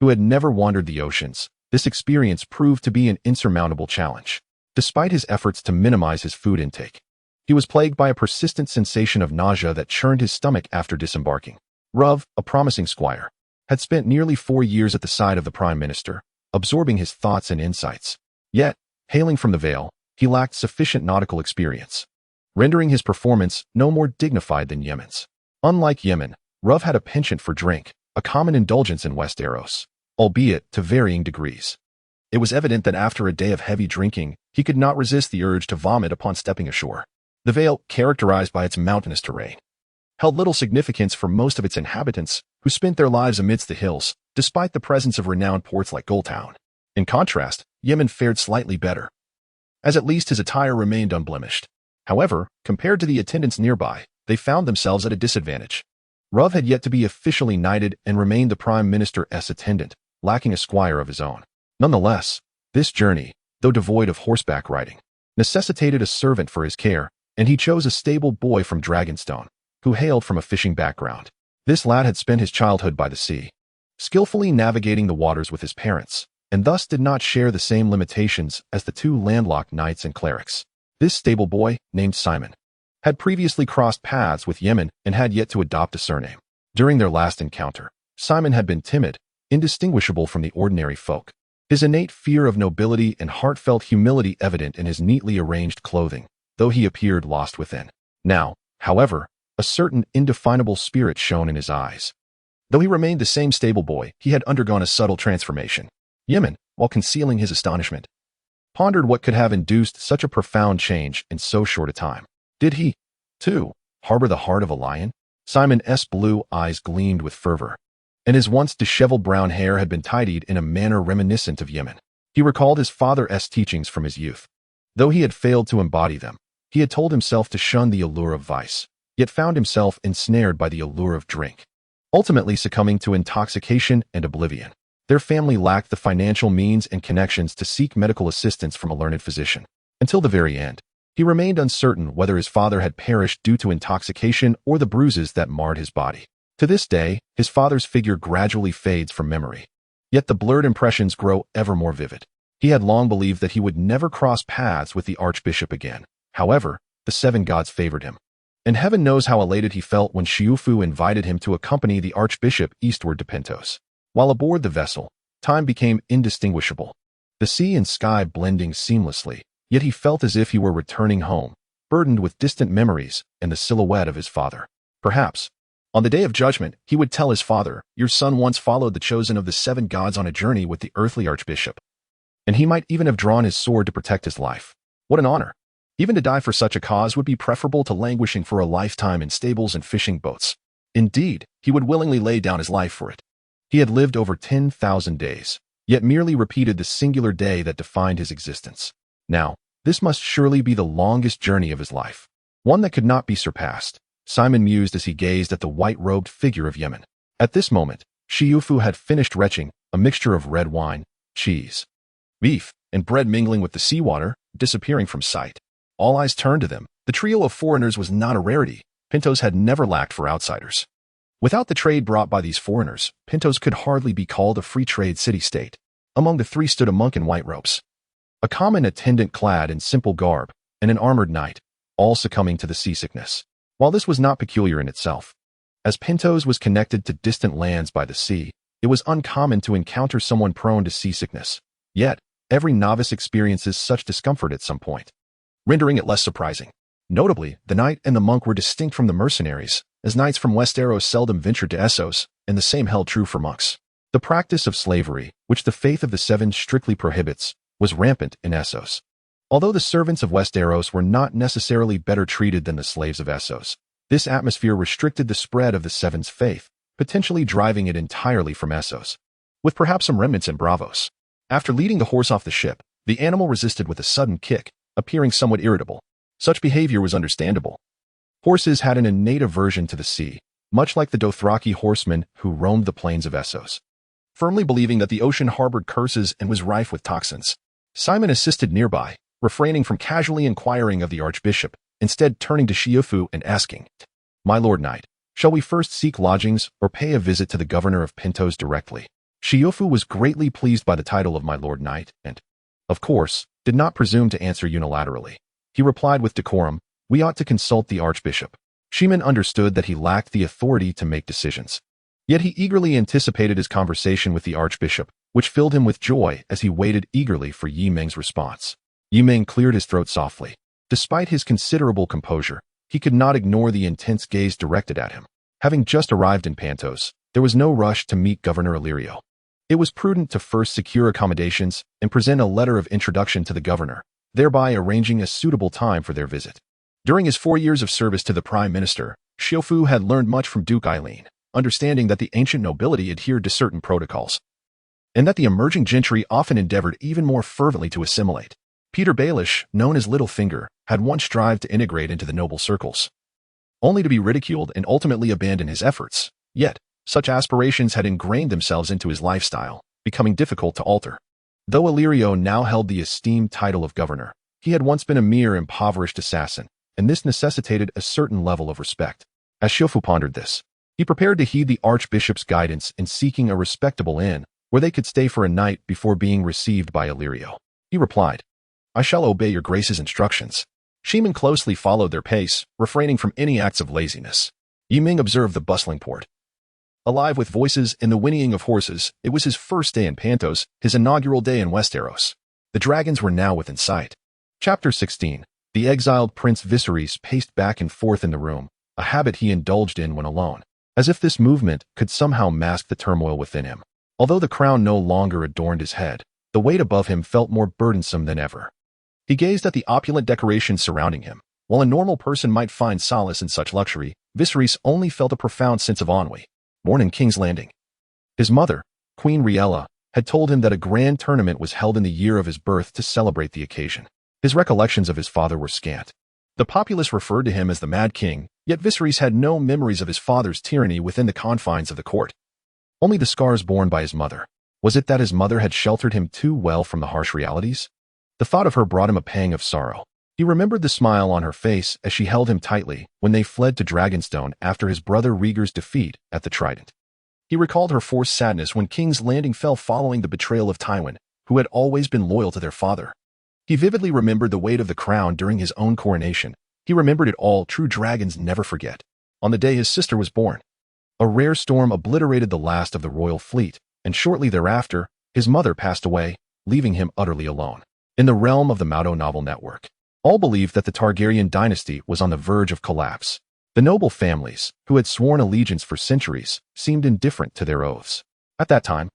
who had never wandered the oceans, this experience proved to be an insurmountable challenge. Despite his efforts to minimize his food intake, he was plagued by a persistent sensation of nausea that churned his stomach after disembarking. Ruv, a promising squire, had spent nearly 4 years at the side of the prime minister, absorbing his thoughts and insights. Yet, hailing from the Vale, he lacked sufficient nautical experience, rendering his performance no more dignified than Yemen's. Unlike Yemen, Ruv had a penchant for drink, a common indulgence in Westeros, albeit to varying degrees. It was evident that after a day of heavy drinking, he could not resist the urge to vomit upon stepping ashore. The Vale, characterized by its mountainous terrain, held little significance for most of its inhabitants, who spent their lives amidst the hills, despite the presence of renowned ports like Goldtown. In contrast, Yemen fared slightly better, as at least his attire remained unblemished. However, compared to the attendants nearby, they found themselves at a disadvantage. Ruv had yet to be officially knighted and remained the Prime Minister's attendant, lacking a squire of his own. Nonetheless, this journey, though devoid of horseback riding, necessitated a servant for his care, and he chose a stable boy from Dragonstone, who hailed from a fishing background. This lad had spent his childhood by the sea, skillfully navigating the waters with his parents, and thus did not share the same limitations as the two landlocked knights and clerics. This stable boy, named Simon, had previously crossed paths with Yemen and had yet to adopt a surname. During their last encounter, Simon had been timid, indistinguishable from the ordinary folk, his innate fear of nobility and heartfelt humility evident in his neatly arranged clothing, though he appeared lost within. Now, however, a certain indefinable spirit shone in his eyes. Though he remained the same stable boy, he had undergone a subtle transformation. Yemen, while concealing his astonishment, pondered what could have induced such a profound change in so short a time. Did he, too, harbor the heart of a lion? Simon's blue eyes gleamed with fervor, and his once disheveled brown hair had been tidied in a manner reminiscent of Yemen. He recalled his father's teachings from his youth. Though he had failed to embody them, he had told himself to shun the allure of vice, yet found himself ensnared by the allure of drink, ultimately succumbing to intoxication and oblivion. Their family lacked the financial means and connections to seek medical assistance from a learned physician. Until the very end, he remained uncertain whether his father had perished due to intoxication or the bruises that marred his body. To this day, his father's figure gradually fades from memory, yet the blurred impressions grow ever more vivid. He had long believed that he would never cross paths with the archbishop again. However, the seven gods favored him, and heaven knows how elated he felt when Xiufu invited him to accompany the archbishop eastward to Pentos. While aboard the vessel, time became indistinguishable, the sea and sky blending seamlessly, yet he felt as if he were returning home, burdened with distant memories and the silhouette of his father. Perhaps, on the day of judgment, he would tell his father, "Your son once followed the chosen of the seven gods on a journey with the earthly archbishop, and he might even have drawn his sword to protect his life. What an honor! Even to die for such a cause would be preferable to languishing for a lifetime in stables and fishing boats. Indeed, he would willingly lay down his life for it." He had lived over 10,000 days, yet merely repeated the singular day that defined his existence. Now, this must surely be the longest journey of his life, one that could not be surpassed, Simon mused as he gazed at the white-robed figure of Yemen. At this moment, Xiufu had finished retching a mixture of red wine, cheese, beef, and bread mingling with the seawater, disappearing from sight. All eyes turned to them. The trio of foreigners was not a rarity. Pentos had never lacked for outsiders. Without the trade brought by these foreigners, Pentos could hardly be called a free trade city-state. Among the three stood a monk in white robes, a common attendant clad in simple garb, and an armored knight, all succumbing to the seasickness. While this was not peculiar in itself, as Pentos was connected to distant lands by the sea, it was uncommon to encounter someone prone to seasickness. Yet, every novice experiences such discomfort at some point, rendering it less surprising. Notably, the knight and the monk were distinct from the mercenaries, as knights from Westeros seldom ventured to Essos, and the same held true for monks. The practice of slavery, which the faith of the Seven strictly prohibits, was rampant in Essos. Although the servants of Westeros were not necessarily better treated than the slaves of Essos, this atmosphere restricted the spread of the Seven's faith, potentially driving it entirely from Essos, with perhaps some remnants in Bravos. After leading the horse off the ship, the animal resisted with a sudden kick, appearing somewhat irritable. Such behavior was understandable. Horses had an innate aversion to the sea, much like the Dothraki horsemen who roamed the plains of Essos. Firmly believing that the ocean harbored curses and was rife with toxins, Simon assisted nearby, refraining from casually inquiring of the archbishop, instead turning to Xiufu and asking, "My lord knight, shall we first seek lodgings or pay a visit to the governor of Pentos directly?" Xiufu was greatly pleased by the title of my lord knight and, of course, did not presume to answer unilaterally. He replied with decorum, "We ought to consult the archbishop." Simon understood that he lacked the authority to make decisions. Yet he eagerly anticipated his conversation with the archbishop, which filled him with joy as he waited eagerly for Yi Ming's response. Yi Ming cleared his throat softly. Despite his considerable composure, he could not ignore the intense gaze directed at him. Having just arrived in Pantos, there was no rush to meet Governor Illyrio. It was prudent to first secure accommodations and present a letter of introduction to the governor, thereby arranging a suitable time for their visit. During his 4 years of service to the prime minister, Xiufu had learned much from Duke Eileen, understanding that the ancient nobility adhered to certain protocols, and that the emerging gentry often endeavored even more fervently to assimilate. Peter Baelish, known as Littlefinger, had once strived to integrate into the noble circles, only to be ridiculed and ultimately abandon his efforts. Yet, such aspirations had ingrained themselves into his lifestyle, becoming difficult to alter. Though Illyrio now held the esteemed title of governor, he had once been a mere impoverished assassin, and this necessitated a certain level of respect. As Xiufu pondered this, he prepared to heed the archbishop's guidance in seeking a respectable inn where they could stay for a night before being received by Illyrio. He replied, "I shall obey your grace's instructions." Shimin closely followed their pace, refraining from any acts of laziness. Yi Ming observed the bustling port. Alive with voices and the whinnying of horses, it was his first day in Pantos, his inaugural day in Westeros. The dragons were now within sight. Chapter 16. The exiled Prince Viserys paced back and forth in the room, a habit he indulged in when alone, as if this movement could somehow mask the turmoil within him. Although the crown no longer adorned his head, the weight above him felt more burdensome than ever. He gazed at the opulent decorations surrounding him. While a normal person might find solace in such luxury, Viserys only felt a profound sense of ennui. Born in King's Landing, his mother, Queen Riella, had told him that a grand tournament was held in the year of his birth to celebrate the occasion. His recollections of his father were scant. The populace referred to him as the Mad King, yet Viserys had no memories of his father's tyranny within the confines of the court. Only the scars borne by his mother. Was it that his mother had sheltered him too well from the harsh realities? The thought of her brought him a pang of sorrow. He remembered the smile on her face as she held him tightly when they fled to Dragonstone after his brother Rhaegar's defeat at the Trident. He recalled her forced sadness when King's Landing fell following the betrayal of Tywin, who had always been loyal to their father. He vividly remembered the weight of the crown during his own coronation. He remembered it all. True dragons never forget. On the day his sister was born, a rare storm obliterated the last of the royal fleet, and shortly thereafter, his mother passed away, leaving him utterly alone. In the realm of the Maudo Novel Network, all believed that the Targaryen dynasty was on the verge of collapse. The noble families, who had sworn allegiance for centuries, seemed indifferent to their oaths. At that time,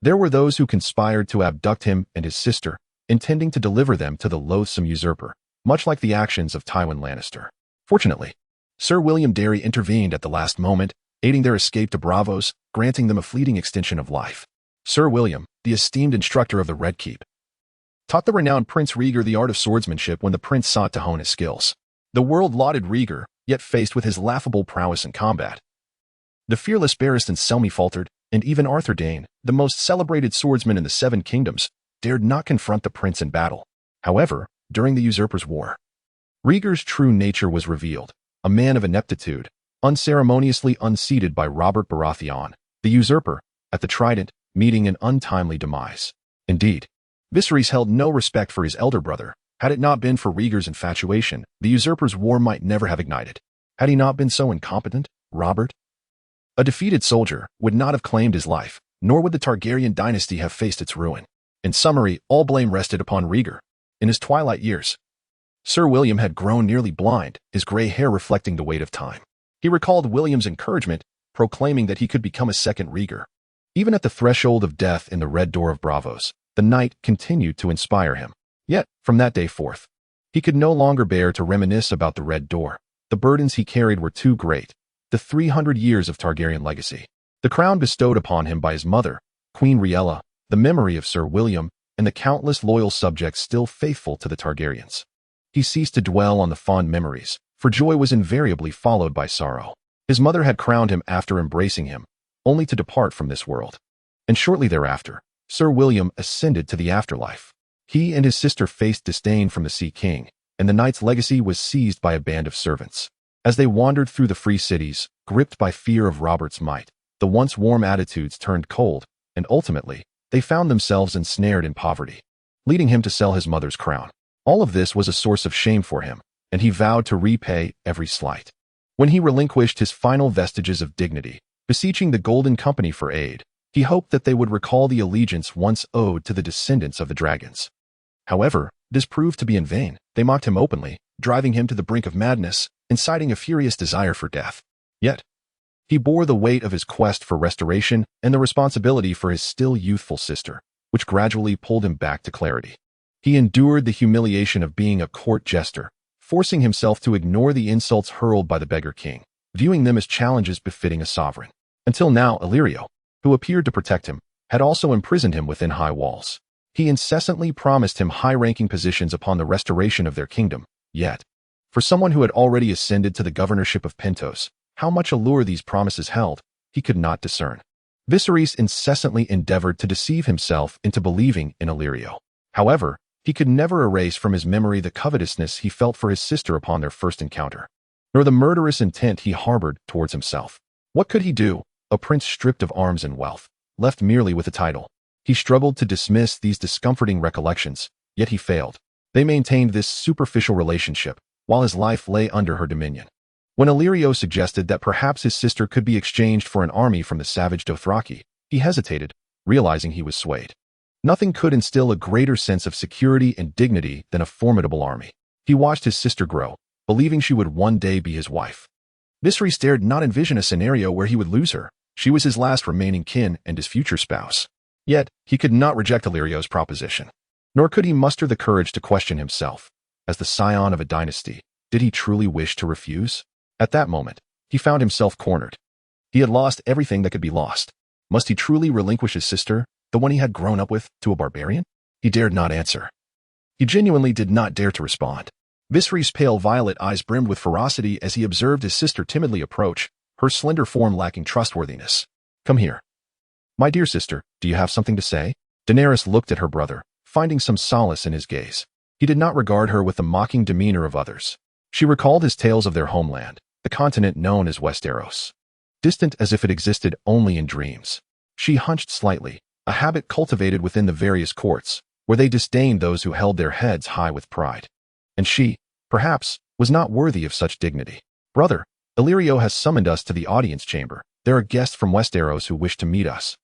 there were those who conspired to abduct him and his sister, intending to deliver them to the loathsome usurper, much like the actions of Tywin Lannister. Fortunately, Sir William Darry intervened at the last moment, aiding their escape to Braavos, granting them a fleeting extension of life. Sir William, the esteemed instructor of the Red Keep, taught the renowned Prince Rhaegar the art of swordsmanship when the prince sought to hone his skills. The world lauded Rhaegar, yet faced with his laughable prowess in combat, the fearless Barristan Selmy faltered, and even Arthur Dayne, the most celebrated swordsman in the Seven Kingdoms, dared not confront the prince in battle. However, during the Usurper's War, Rhaegar's true nature was revealed, a man of ineptitude, unceremoniously unseated by Robert Baratheon, the usurper, at the Trident, meeting an untimely demise. Indeed, Viserys held no respect for his elder brother. Had it not been for Rhaegar's infatuation, the Usurper's War might never have ignited. Had he not been so incompetent, Robert, a defeated soldier, would not have claimed his life, nor would the Targaryen dynasty have faced its ruin. In summary, all blame rested upon Rhaegar. In his twilight years, Sir William had grown nearly blind, his gray hair reflecting the weight of time. He recalled William's encouragement, proclaiming that he could become a second Rhaegar. Even at the threshold of death in the Red Door of Braavos, the knight continued to inspire him. Yet, from that day forth, he could no longer bear to reminisce about the Red Door. The burdens he carried were too great. The 300 years of Targaryen legacy, the crown bestowed upon him by his mother, Queen Riella, the memory of Sir William, and the countless loyal subjects still faithful to the Targaryens. He ceased to dwell on the fond memories, for joy was invariably followed by sorrow. His mother had crowned him after embracing him, only to depart from this world. And shortly thereafter, Sir William ascended to the afterlife. He and his sister faced disdain from the Sea King, and the knight's legacy was seized by a band of servants. As they wandered through the free cities, gripped by fear of Robert's might, the once warm attitudes turned cold, and ultimately, they found themselves ensnared in poverty, leading him to sell his mother's crown. All of this was a source of shame for him, and he vowed to repay every slight. When he relinquished his final vestiges of dignity, beseeching the Golden Company for aid, He hoped that they would recall the allegiance once owed to the descendants of the dragons. However, this proved to be in vain. They mocked him openly, driving him to the brink of madness, inciting a furious desire for death. Yet, he bore the weight of his quest for restoration and the responsibility for his still youthful sister, which gradually pulled him back to clarity. He endured the humiliation of being a court jester, forcing himself to ignore the insults hurled by the beggar king, viewing them as challenges befitting a sovereign. Until now, Illyrio, who appeared to protect him, had also imprisoned him within high walls. He incessantly promised him high-ranking positions upon the restoration of their kingdom. Yet, for someone who had already ascended to the governorship of Pentos, how much allure these promises held, he could not discern. Viserys incessantly endeavored to deceive himself into believing in Illyrio. However, he could never erase from his memory the covetousness he felt for his sister upon their first encounter, nor the murderous intent he harbored towards himself. What could he do, a prince stripped of arms and wealth, left merely with a title? He struggled to dismiss these discomforting recollections, yet he failed. They maintained this superficial relationship, while his life lay under her dominion. When Illyrio suggested that perhaps his sister could be exchanged for an army from the savage Dothraki, he hesitated, realizing he was swayed. Nothing could instill a greater sense of security and dignity than a formidable army. He watched his sister grow, believing she would one day be his wife. Viserys dared not envision a scenario where he would lose her. She was his last remaining kin and his future spouse. Yet, he could not reject Illyrio's proposition. Nor could he muster the courage to question himself. As the scion of a dynasty, did he truly wish to refuse? At that moment, he found himself cornered. He had lost everything that could be lost. Must he truly relinquish his sister, the one he had grown up with, to a barbarian? He dared not answer. He genuinely did not dare to respond. Viserys' pale violet eyes brimmed with ferocity as he observed his sister timidly approach, her slender form lacking trustworthiness. Come here. My dear sister, do you have something to say? Daenerys looked at her brother, finding some solace in his gaze. He did not regard her with the mocking demeanor of others. She recalled his tales of their homeland, the continent known as Westeros. Distant as if it existed only in dreams. She hunched slightly, a habit cultivated within the various courts, where they disdained those who held their heads high with pride. And she, perhaps, was not worthy of such dignity. Brother, Illyrio has summoned us to the audience chamber. There are guests from Westeros who wish to meet us.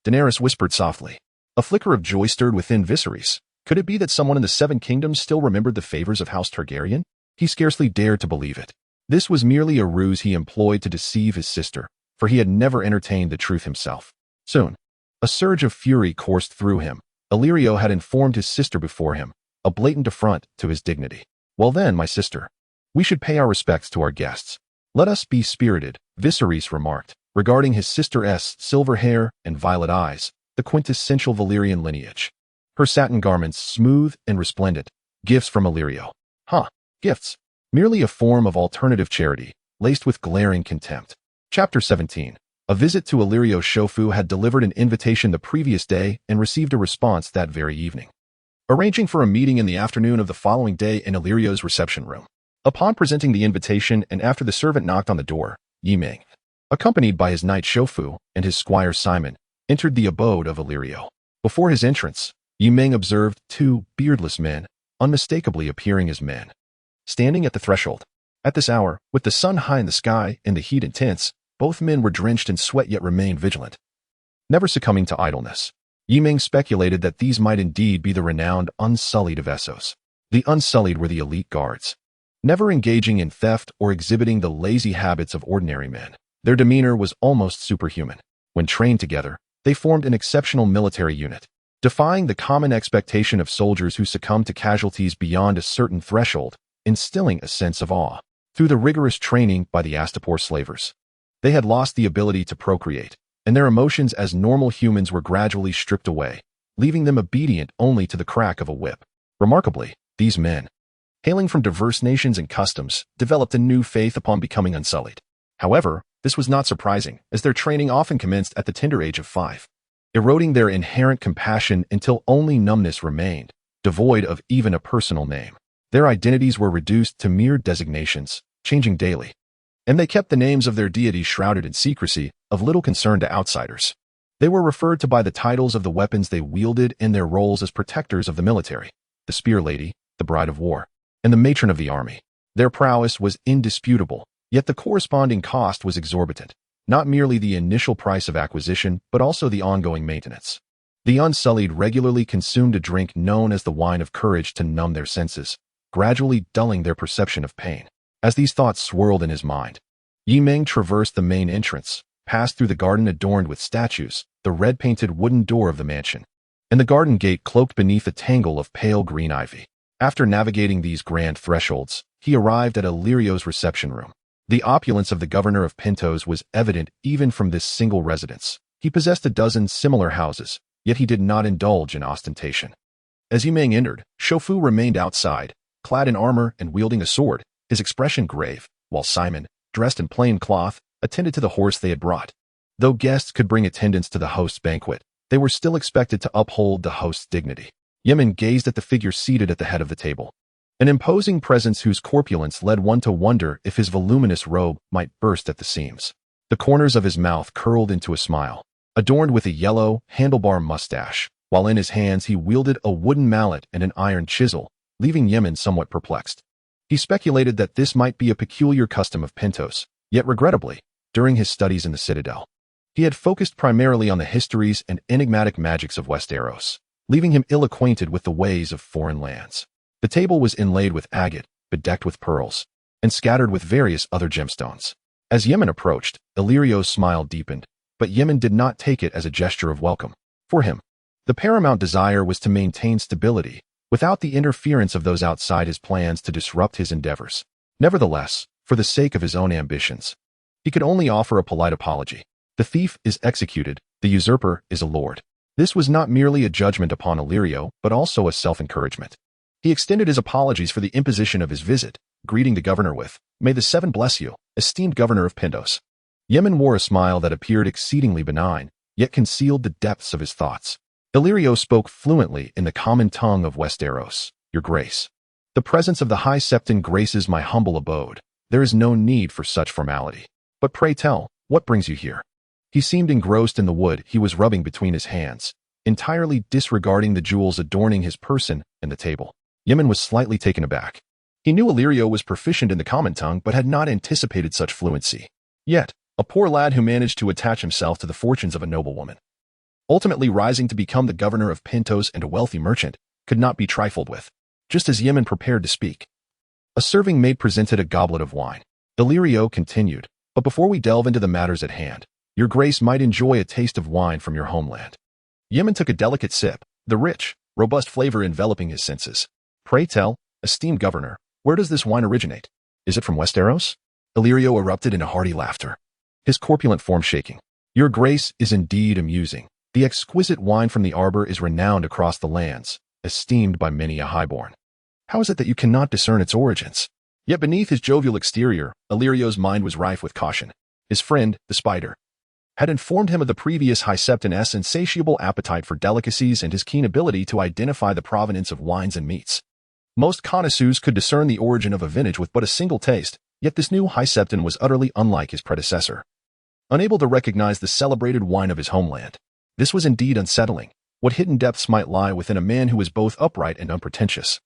Daenerys whispered softly. A flicker of joy stirred within Viserys. Could it be that someone in the Seven Kingdoms still remembered the favors of House Targaryen? He scarcely dared to believe it. This was merely a ruse he employed to deceive his sister, for he had never entertained the truth himself. Soon, a surge of fury coursed through him. Illyrio had informed his sister before him, a blatant affront to his dignity. Well then, my sister, we should pay our respects to our guests. Let us be spirited, Viserys remarked, regarding his sister's silver hair and violet eyes, the quintessential Valyrian lineage. Her satin garments smooth and resplendent, gifts from Illyrio. Gifts. Merely a form of alternative charity, laced with glaring contempt. Chapter 17. A visit to Illyrio Shofu had delivered an invitation the previous day and received a response that very evening. Arranging for a meeting in the afternoon of the following day in Illyrio's reception room. Upon presenting the invitation and after the servant knocked on the door, Yi Ming, accompanied by his knight Shofu and his squire Simon, entered the abode of Illyrio. Before his entrance, Yi Ming observed two beardless men, unmistakably appearing as men, standing at the threshold. At this hour, with the sun high in the sky and the heat intense, both men were drenched in sweat yet remained vigilant, never succumbing to idleness. Yi Ming speculated that these might indeed be the renowned Unsullied of Essos. The Unsullied were the elite guards, never engaging in theft or exhibiting the lazy habits of ordinary men. Their demeanor was almost superhuman. When trained together, they formed an exceptional military unit, defying the common expectation of soldiers who succumb to casualties beyond a certain threshold, instilling a sense of awe. Through the rigorous training by the Astapor slavers, they had lost the ability to procreate, and their emotions as normal humans were gradually stripped away, leaving them obedient only to the crack of a whip. Remarkably, these men, hailing from diverse nations and customs, developed a new faith upon becoming unsullied. However, this was not surprising, as their training often commenced at the tender age of 5, eroding their inherent compassion until only numbness remained, devoid of even a personal name. Their identities were reduced to mere designations, changing daily, and they kept the names of their deities shrouded in secrecy, of little concern to outsiders. They were referred to by the titles of the weapons they wielded and their roles as protectors of the military, the spear lady, the bride of war, and the matron of the army. Their prowess was indisputable, yet the corresponding cost was exorbitant. not merely the initial price of acquisition, but also the ongoing maintenance. The Unsullied regularly consumed a drink known as the wine of courage to numb their senses, gradually dulling their perception of pain. As these thoughts swirled in his mind, Yi Ming traversed the main entrance, passed through the garden adorned with statues, the red-painted wooden door of the mansion, and the garden gate cloaked beneath a tangle of pale green ivy. After navigating these grand thresholds, he arrived at Illyrio's reception room. The opulence of the governor of Pentos was evident even from this single residence. He possessed a dozen similar houses, yet he did not indulge in ostentation. As Yi Ming entered, Shofu remained outside, clad in armor and wielding a sword, his expression grave, while Simon, dressed in plain cloth, attended to the horse they had brought. Though guests could bring attendants to the host's banquet, they were still expected to uphold the host's dignity. Yi Ming gazed at the figure seated at the head of the table, an imposing presence whose corpulence led one to wonder if his voluminous robe might burst at the seams. The corners of his mouth curled into a smile, adorned with a yellow, handlebar mustache, while in his hands he wielded a wooden mallet and an iron chisel, leaving Yi Ming somewhat perplexed. He speculated that this might be a peculiar custom of Pentos, yet regrettably, during his studies in the Citadel, he had focused primarily on the histories and enigmatic magics of Westeros, leaving him ill-acquainted with the ways of foreign lands. The table was inlaid with agate, bedecked with pearls, and scattered with various other gemstones. As Yi Ming approached, Illyrio's smile deepened, but Yi Ming did not take it as a gesture of welcome. For him, the paramount desire was to maintain stability, without the interference of those outside his plans to disrupt his endeavors. Nevertheless, for the sake of his own ambitions, he could only offer a polite apology. The thief is executed, the usurper is a lord. This was not merely a judgment upon Illyrio, but also a self-encouragement. He extended his apologies for the imposition of his visit, greeting the governor with, "May the Seven bless you, esteemed governor of Pentos." Yi Ming wore a smile that appeared exceedingly benign, yet concealed the depths of his thoughts. Illyrio spoke fluently in the common tongue of Westeros. "Your grace. The presence of the High Septon graces my humble abode. There is no need for such formality. But pray tell, what brings you here?" He seemed engrossed in the wood he was rubbing between his hands, entirely disregarding the jewels adorning his person and the table. Yi Ming was slightly taken aback. He knew Illyrio was proficient in the common tongue, but had not anticipated such fluency. Yet, a poor lad who managed to attach himself to the fortunes of a noblewoman, ultimately rising to become the governor of Pentos and a wealthy merchant, could not be trifled with. Just as Yi Ming prepared to speak, a serving maid presented a goblet of wine. Illyrio continued, "But before we delve into the matters at hand, your grace might enjoy a taste of wine from your homeland." Yi Ming took a delicate sip, the rich, robust flavor enveloping his senses. "Pray tell, esteemed governor, where does this wine originate? Is it from Westeros?" Illyrio erupted in a hearty laughter, his corpulent form shaking. "Your grace is indeed amusing. The exquisite wine from the arbor is renowned across the lands, esteemed by many a highborn. How is it that you cannot discern its origins?" Yet beneath his jovial exterior, Illyrio's mind was rife with caution. His friend, the spider, had informed him of the previous High Septon's insatiable appetite for delicacies and his keen ability to identify the provenance of wines and meats. Most connoisseurs could discern the origin of a vintage with but a single taste, yet this new High Septon was utterly unlike his predecessor. Unable to recognize the celebrated wine of his homeland, this was indeed unsettling. What hidden depths might lie within a man who was both upright and unpretentious,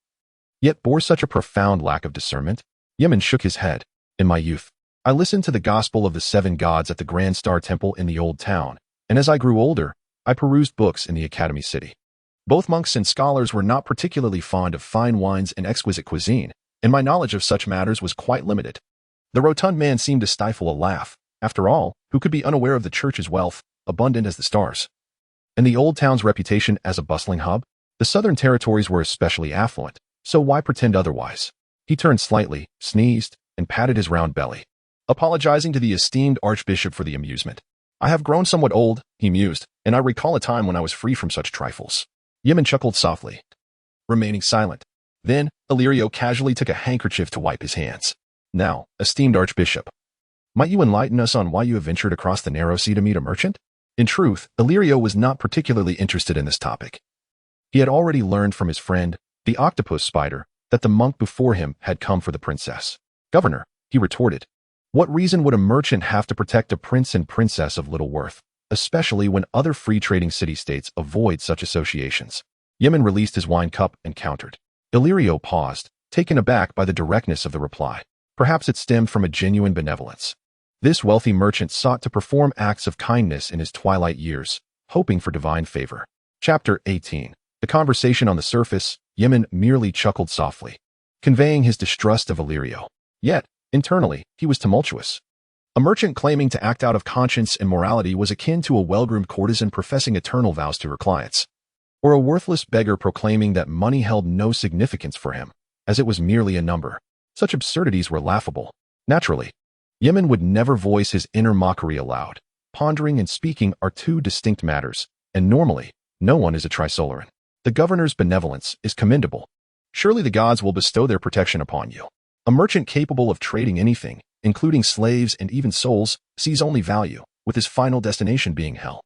yet bore such a profound lack of discernment? Yi Ming shook his head. "In my youth, I listened to the gospel of the seven gods at the Grand Star Temple in the Old Town, and as I grew older, I perused books in the Academy City. Both monks and scholars were not particularly fond of fine wines and exquisite cuisine, and my knowledge of such matters was quite limited." The rotund man seemed to stifle a laugh. After all, who could be unaware of the church's wealth, abundant as the stars, and the Old Town's reputation as a bustling hub? The southern territories were especially affluent, so why pretend otherwise? He turned slightly, sneezed, and patted his round belly, apologizing to the esteemed archbishop for the amusement. "I have grown somewhat old," he mused, "and I recall a time when I was free from such trifles." Yi Ming chuckled softly, remaining silent. Then, Illyrio casually took a handkerchief to wipe his hands. "Now, esteemed archbishop, might you enlighten us on why you have ventured across the narrow sea to meet a merchant?" In truth, Illyrio was not particularly interested in this topic. He had already learned from his friend, the octopus spider, that the monk before him had come for the princess. "Governor," he retorted, "what reason would a merchant have to protect a prince and princess of little worth, especially when other free-trading city-states avoid such associations?" Yi Ming released his wine cup and countered. Illyrio paused, taken aback by the directness of the reply. Perhaps it stemmed from a genuine benevolence. This wealthy merchant sought to perform acts of kindness in his twilight years, hoping for divine favor. Chapter 18. The conversation on the surface, Yemen merely chuckled softly, conveying his distrust of Illyrio. Yet, internally, he was tumultuous. A merchant claiming to act out of conscience and morality was akin to a well-groomed courtesan professing eternal vows to her clients, or a worthless beggar proclaiming that money held no significance for him, as it was merely a number. Such absurdities were laughable. Naturally, Yemen would never voice his inner mockery aloud. Pondering and speaking are two distinct matters, and normally, no one is a Trisolaran. The governor's benevolence is commendable. Surely the gods will bestow their protection upon you. A merchant capable of trading anything, including slaves and even souls, sees only value, with his final destination being hell.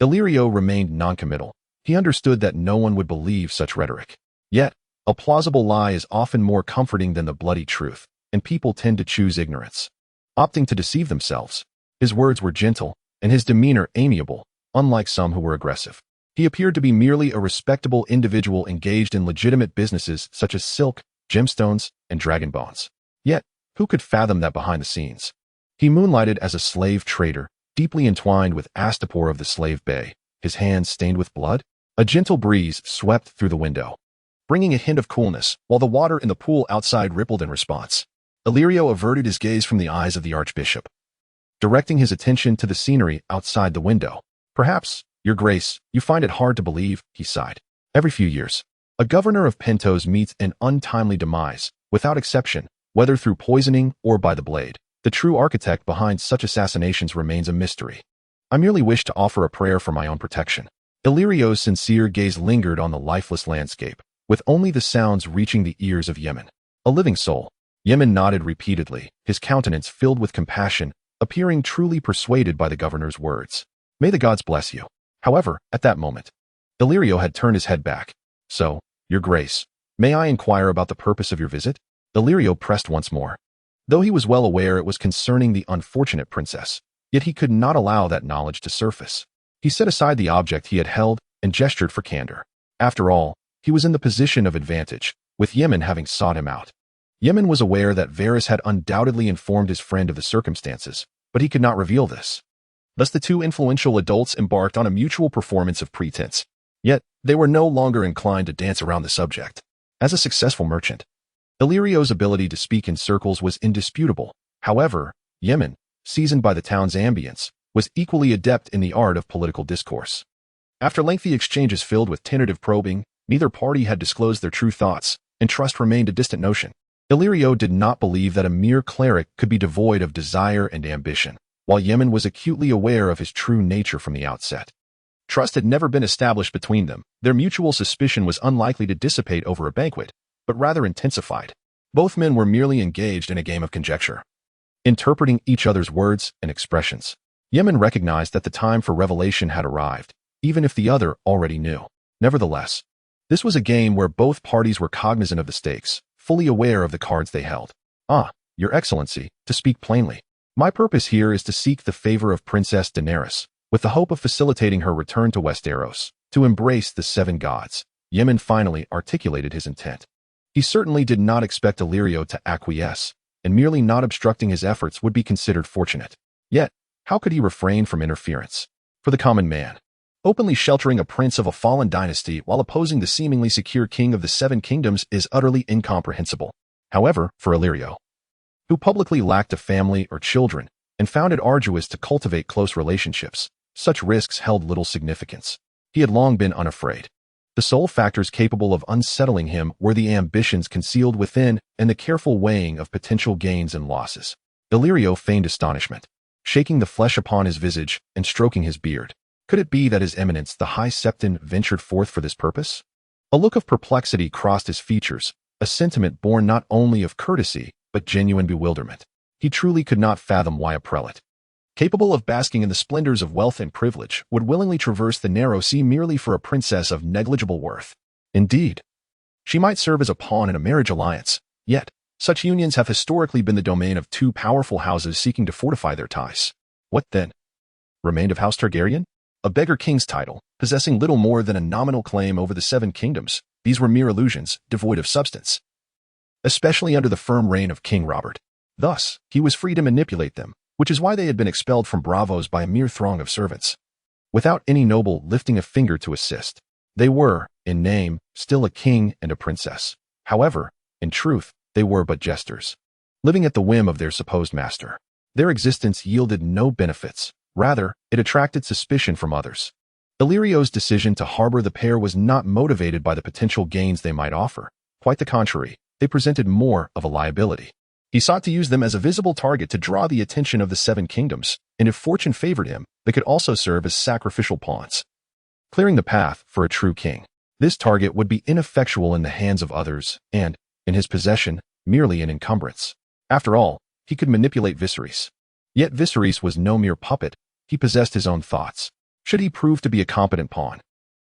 Illyrio remained noncommittal. He understood that no one would believe such rhetoric. Yet, a plausible lie is often more comforting than the bloody truth, and people tend to choose ignorance, opting to deceive themselves. His words were gentle, and his demeanor amiable, unlike some who were aggressive. He appeared to be merely a respectable individual engaged in legitimate businesses such as silk, gemstones, and dragon bones. Yet, who could fathom that behind the scenes? He moonlighted as a slave trader, deeply entwined with Astapor of the Slave Bay, his hands stained with blood. A gentle breeze swept through the window, bringing a hint of coolness, while the water in the pool outside rippled in response. Illyrio averted his gaze from the eyes of the archbishop, directing his attention to the scenery outside the window. Perhaps, Your Grace, you find it hard to believe, he sighed. Every few years, a governor of Pentos meets an untimely demise, without exception, whether through poisoning or by the blade. The true architect behind such assassinations remains a mystery. I merely wish to offer a prayer for my own protection. Illyrio's sincere gaze lingered on the lifeless landscape, with only the sounds reaching the ears of Yemen. A living soul. Yemen nodded repeatedly, his countenance filled with compassion, appearing truly persuaded by the governor's words. May the gods bless you. However, at that moment, Illyrio had turned his head back. So, Your Grace, may I inquire about the purpose of your visit? Illyrio pressed once more. Though he was well aware it was concerning the unfortunate princess, yet he could not allow that knowledge to surface. He set aside the object he had held and gestured for candor. After all, he was in the position of advantage, with Yemen having sought him out. Yemen was aware that Varys had undoubtedly informed his friend of the circumstances, but he could not reveal this. Thus the two influential adults embarked on a mutual performance of pretense. Yet, they were no longer inclined to dance around the subject. As a successful merchant, Illyrio's ability to speak in circles was indisputable. However, Yemen, seasoned by the town's ambience, was equally adept in the art of political discourse. After lengthy exchanges filled with tentative probing, neither party had disclosed their true thoughts, and trust remained a distant notion. Illyrio did not believe that a mere cleric could be devoid of desire and ambition, while Yemen was acutely aware of his true nature from the outset. Trust had never been established between them. Their mutual suspicion was unlikely to dissipate over a banquet, but rather intensified. Both men were merely engaged in a game of conjecture, interpreting each other's words and expressions. Yemen recognized that the time for revelation had arrived, even if the other already knew. Nevertheless, this was a game where both parties were cognizant of the stakes, fully aware of the cards they held. Ah, Your Excellency, to speak plainly, my purpose here is to seek the favor of Princess Daenerys, with the hope of facilitating her return to Westeros, to embrace the seven gods. Yemen finally articulated his intent. He certainly did not expect Illyrio to acquiesce, and merely not obstructing his efforts would be considered fortunate. Yet, how could he refrain from interference? For the common man, openly sheltering a prince of a fallen dynasty while opposing the seemingly secure king of the Seven Kingdoms is utterly incomprehensible. However, for Illyrio, who publicly lacked a family or children and found it arduous to cultivate close relationships, such risks held little significance. He had long been unafraid. The sole factors capable of unsettling him were the ambitions concealed within and the careful weighing of potential gains and losses. Illyrio feigned astonishment, shaking the flesh upon his visage and stroking his beard. Could it be that His Eminence the High Septon ventured forth for this purpose? A look of perplexity crossed his features, a sentiment born not only of courtesy, but genuine bewilderment. He truly could not fathom why a prelate, capable of basking in the splendors of wealth and privilege, would willingly traverse the narrow sea merely for a princess of negligible worth. Indeed, she might serve as a pawn in a marriage alliance, yet such unions have historically been the domain of two powerful houses seeking to fortify their ties. What then remained of House Targaryen? A beggar king's title, possessing little more than a nominal claim over the Seven Kingdoms. These were mere illusions, devoid of substance, especially under the firm reign of King Robert. Thus, he was free to manipulate them, which is why they had been expelled from Bravos by a mere throng of servants. Without any noble lifting a finger to assist, they were, in name, still a king and a princess. However, in truth, they were but jesters, living at the whim of their supposed master. Their existence yielded no benefits. Rather, it attracted suspicion from others. Illyrio's decision to harbor the pair was not motivated by the potential gains they might offer. Quite the contrary, they presented more of a liability. He sought to use them as a visible target to draw the attention of the Seven Kingdoms, and if fortune favored him, they could also serve as sacrificial pawns, clearing the path for a true king. This target would be ineffectual in the hands of others, and, in his possession, merely an encumbrance. After all, he could manipulate Viserys. Yet Viserys was no mere puppet. He possessed his own thoughts. Should he prove to be a competent pawn,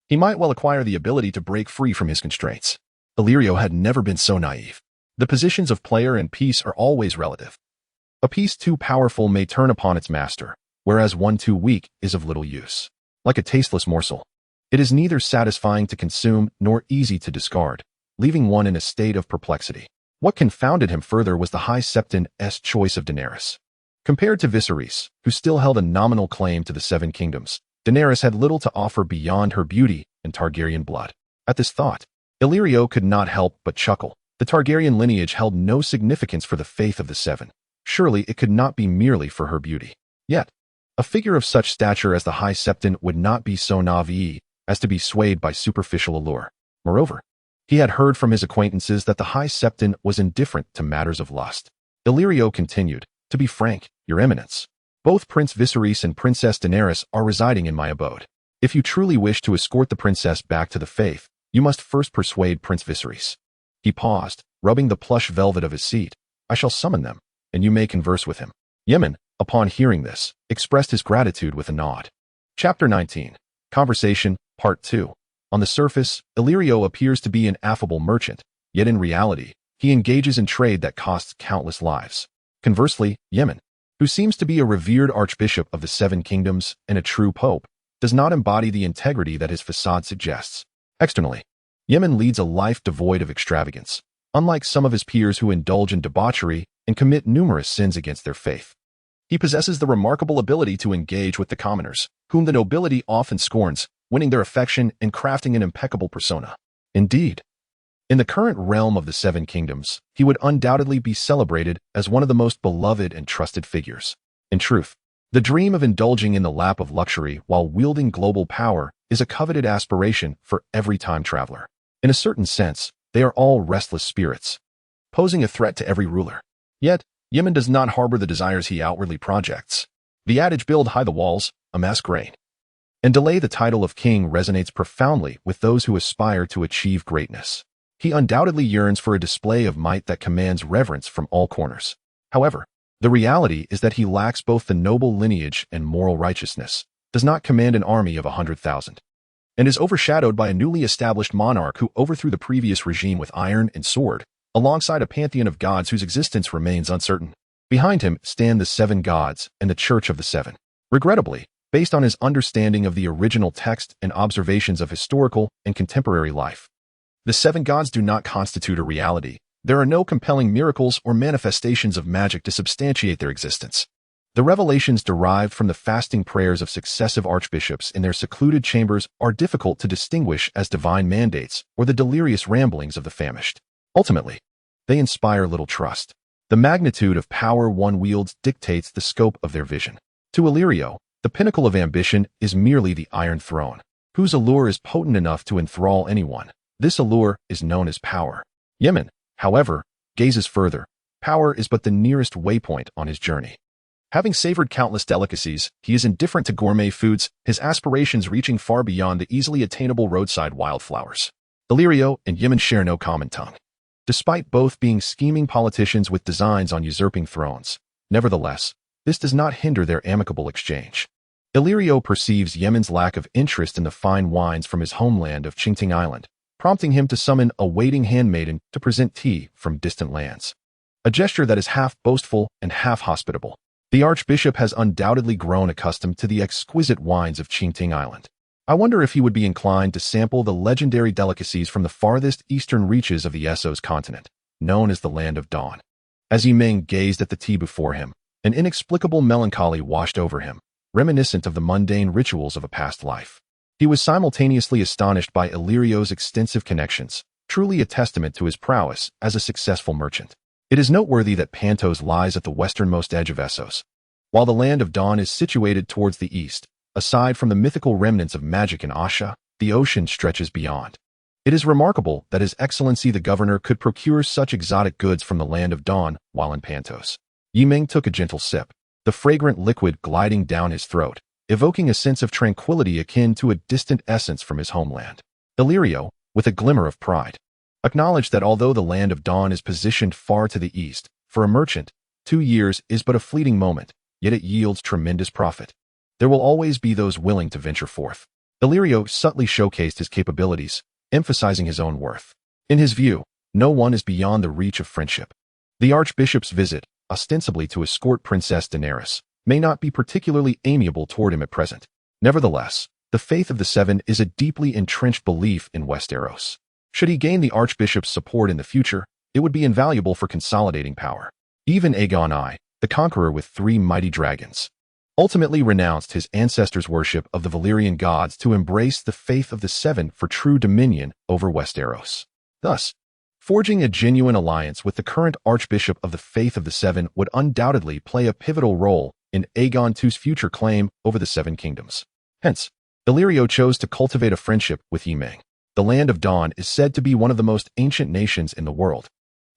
he might well acquire the ability to break free from his constraints. Illyrio had never been so naive. The positions of player and piece are always relative. A piece too powerful may turn upon its master, whereas one too weak is of little use. Like a tasteless morsel, it is neither satisfying to consume nor easy to discard, leaving one in a state of perplexity. What confounded him further was the High Septon's choice of Daenerys. Compared to Viserys, who still held a nominal claim to the Seven Kingdoms, Daenerys had little to offer beyond her beauty and Targaryen blood. At this thought, Illyrio could not help but chuckle. The Targaryen lineage held no significance for the faith of the Seven. Surely it could not be merely for her beauty. Yet, a figure of such stature as the High Septon would not be so naive as to be swayed by superficial allure. Moreover, he had heard from his acquaintances that the High Septon was indifferent to matters of lust. Illyrio continued, "To be frank, Your Eminence, both Prince Viserys and Princess Daenerys are residing in my abode. If you truly wish to escort the princess back to the faith, you must first persuade Prince Viserys." He paused, rubbing the plush velvet of his seat. "I shall summon them, and you may converse with him." Yemen, upon hearing this, expressed his gratitude with a nod. Chapter 19. Conversation, Part 2. On the surface, Illyrio appears to be an affable merchant, yet in reality, he engages in trade that costs countless lives. Conversely, Yemen, who seems to be a revered archbishop of the Seven Kingdoms and a true pope, does not embody the integrity that his facade suggests. Externally, Yemen leads a life devoid of extravagance, unlike some of his peers who indulge in debauchery and commit numerous sins against their faith. He possesses the remarkable ability to engage with the commoners, whom the nobility often scorns, winning their affection and crafting an impeccable persona. Indeed, in the current realm of the Seven Kingdoms, he would undoubtedly be celebrated as one of the most beloved and trusted figures. In truth, the dream of indulging in the lap of luxury while wielding global power is a coveted aspiration for every time traveler. In a certain sense, they are all restless spirits, posing a threat to every ruler. Yet, Yemen does not harbor the desires he outwardly projects. The adage "build high the walls, amass grain, and delay the title of king" resonates profoundly with those who aspire to achieve greatness. He undoubtedly yearns for a display of might that commands reverence from all corners. However, the reality is that he lacks both the noble lineage and moral righteousness, does not command an army of 100,000, and is overshadowed by a newly established monarch who overthrew the previous regime with iron and sword, alongside a pantheon of gods whose existence remains uncertain. Behind him stand the Seven Gods and the Church of the Seven. Regrettably, based on his understanding of the original text and observations of historical and contemporary life, the Seven Gods do not constitute a reality. There are no compelling miracles or manifestations of magic to substantiate their existence. The revelations derived from the fasting prayers of successive archbishops in their secluded chambers are difficult to distinguish as divine mandates or the delirious ramblings of the famished. Ultimately, they inspire little trust. The magnitude of power one wields dictates the scope of their vision. To Illyrio, the pinnacle of ambition is merely the Iron Throne, whose allure is potent enough to enthrall anyone. This allure is known as power. Yemen, however, gazes further. Power is but the nearest waypoint on his journey. Having savored countless delicacies, he is indifferent to gourmet foods, his aspirations reaching far beyond the easily attainable roadside wildflowers. Illyrio and Yemen share no common tongue. Despite both being scheming politicians with designs on usurping thrones, nevertheless, this does not hinder their amicable exchange. Illyrio perceives Yemen's lack of interest in the fine wines from his homeland of Changqing Island, prompting him to summon a waiting handmaiden to present tea from distant lands. A gesture that is half boastful and half hospitable. The archbishop has undoubtedly grown accustomed to the exquisite wines of Changqing Island. I wonder if he would be inclined to sample the legendary delicacies from the farthest eastern reaches of the Essos continent, known as the Land of Dawn. As Yimeng gazed at the tea before him, An inexplicable melancholy washed over him, reminiscent of the mundane rituals of a past life. He was simultaneously astonished by Illyrio's extensive connections, truly a testament to his prowess as a successful merchant. It is noteworthy that Pantos lies at the westernmost edge of Essos, while the Land of Dawn is situated towards the east. Aside from the mythical remnants of magic in Asha, the ocean stretches beyond. It is remarkable that His Excellency the Governor could procure such exotic goods from the Land of Dawn while in Pantos. Yi Ming took a gentle sip, the fragrant liquid gliding down his throat, evoking a sense of tranquility akin to a distant essence from his homeland. Illyrio, with a glimmer of pride, acknowledged that although the Land of Dawn is positioned far to the east, for a merchant, 2 years is but a fleeting moment, yet it yields tremendous profit. There will always be those willing to venture forth. Illyrio subtly showcased his capabilities, emphasizing his own worth. In his view, no one is beyond the reach of friendship. The Archbishop's visit, ostensibly to escort Princess Daenerys, may not be particularly amiable toward him at present. Nevertheless, the faith of the Seven is a deeply entrenched belief in Westeros. Should he gain the Archbishop's support in the future, it would be invaluable for consolidating power. Even Aegon I, the conqueror with 3 mighty dragons, ultimately renounced his ancestors' worship of the Valyrian gods to embrace the faith of the Seven for true dominion over Westeros. Thus, forging a genuine alliance with the current Archbishop of the Faith of the Seven would undoubtedly play a pivotal role in Aegon II's future claim over the Seven Kingdoms. Hence, Illyrio chose to cultivate a friendship with Yi Ming. The Land of Dawn is said to be one of the most ancient nations in the world,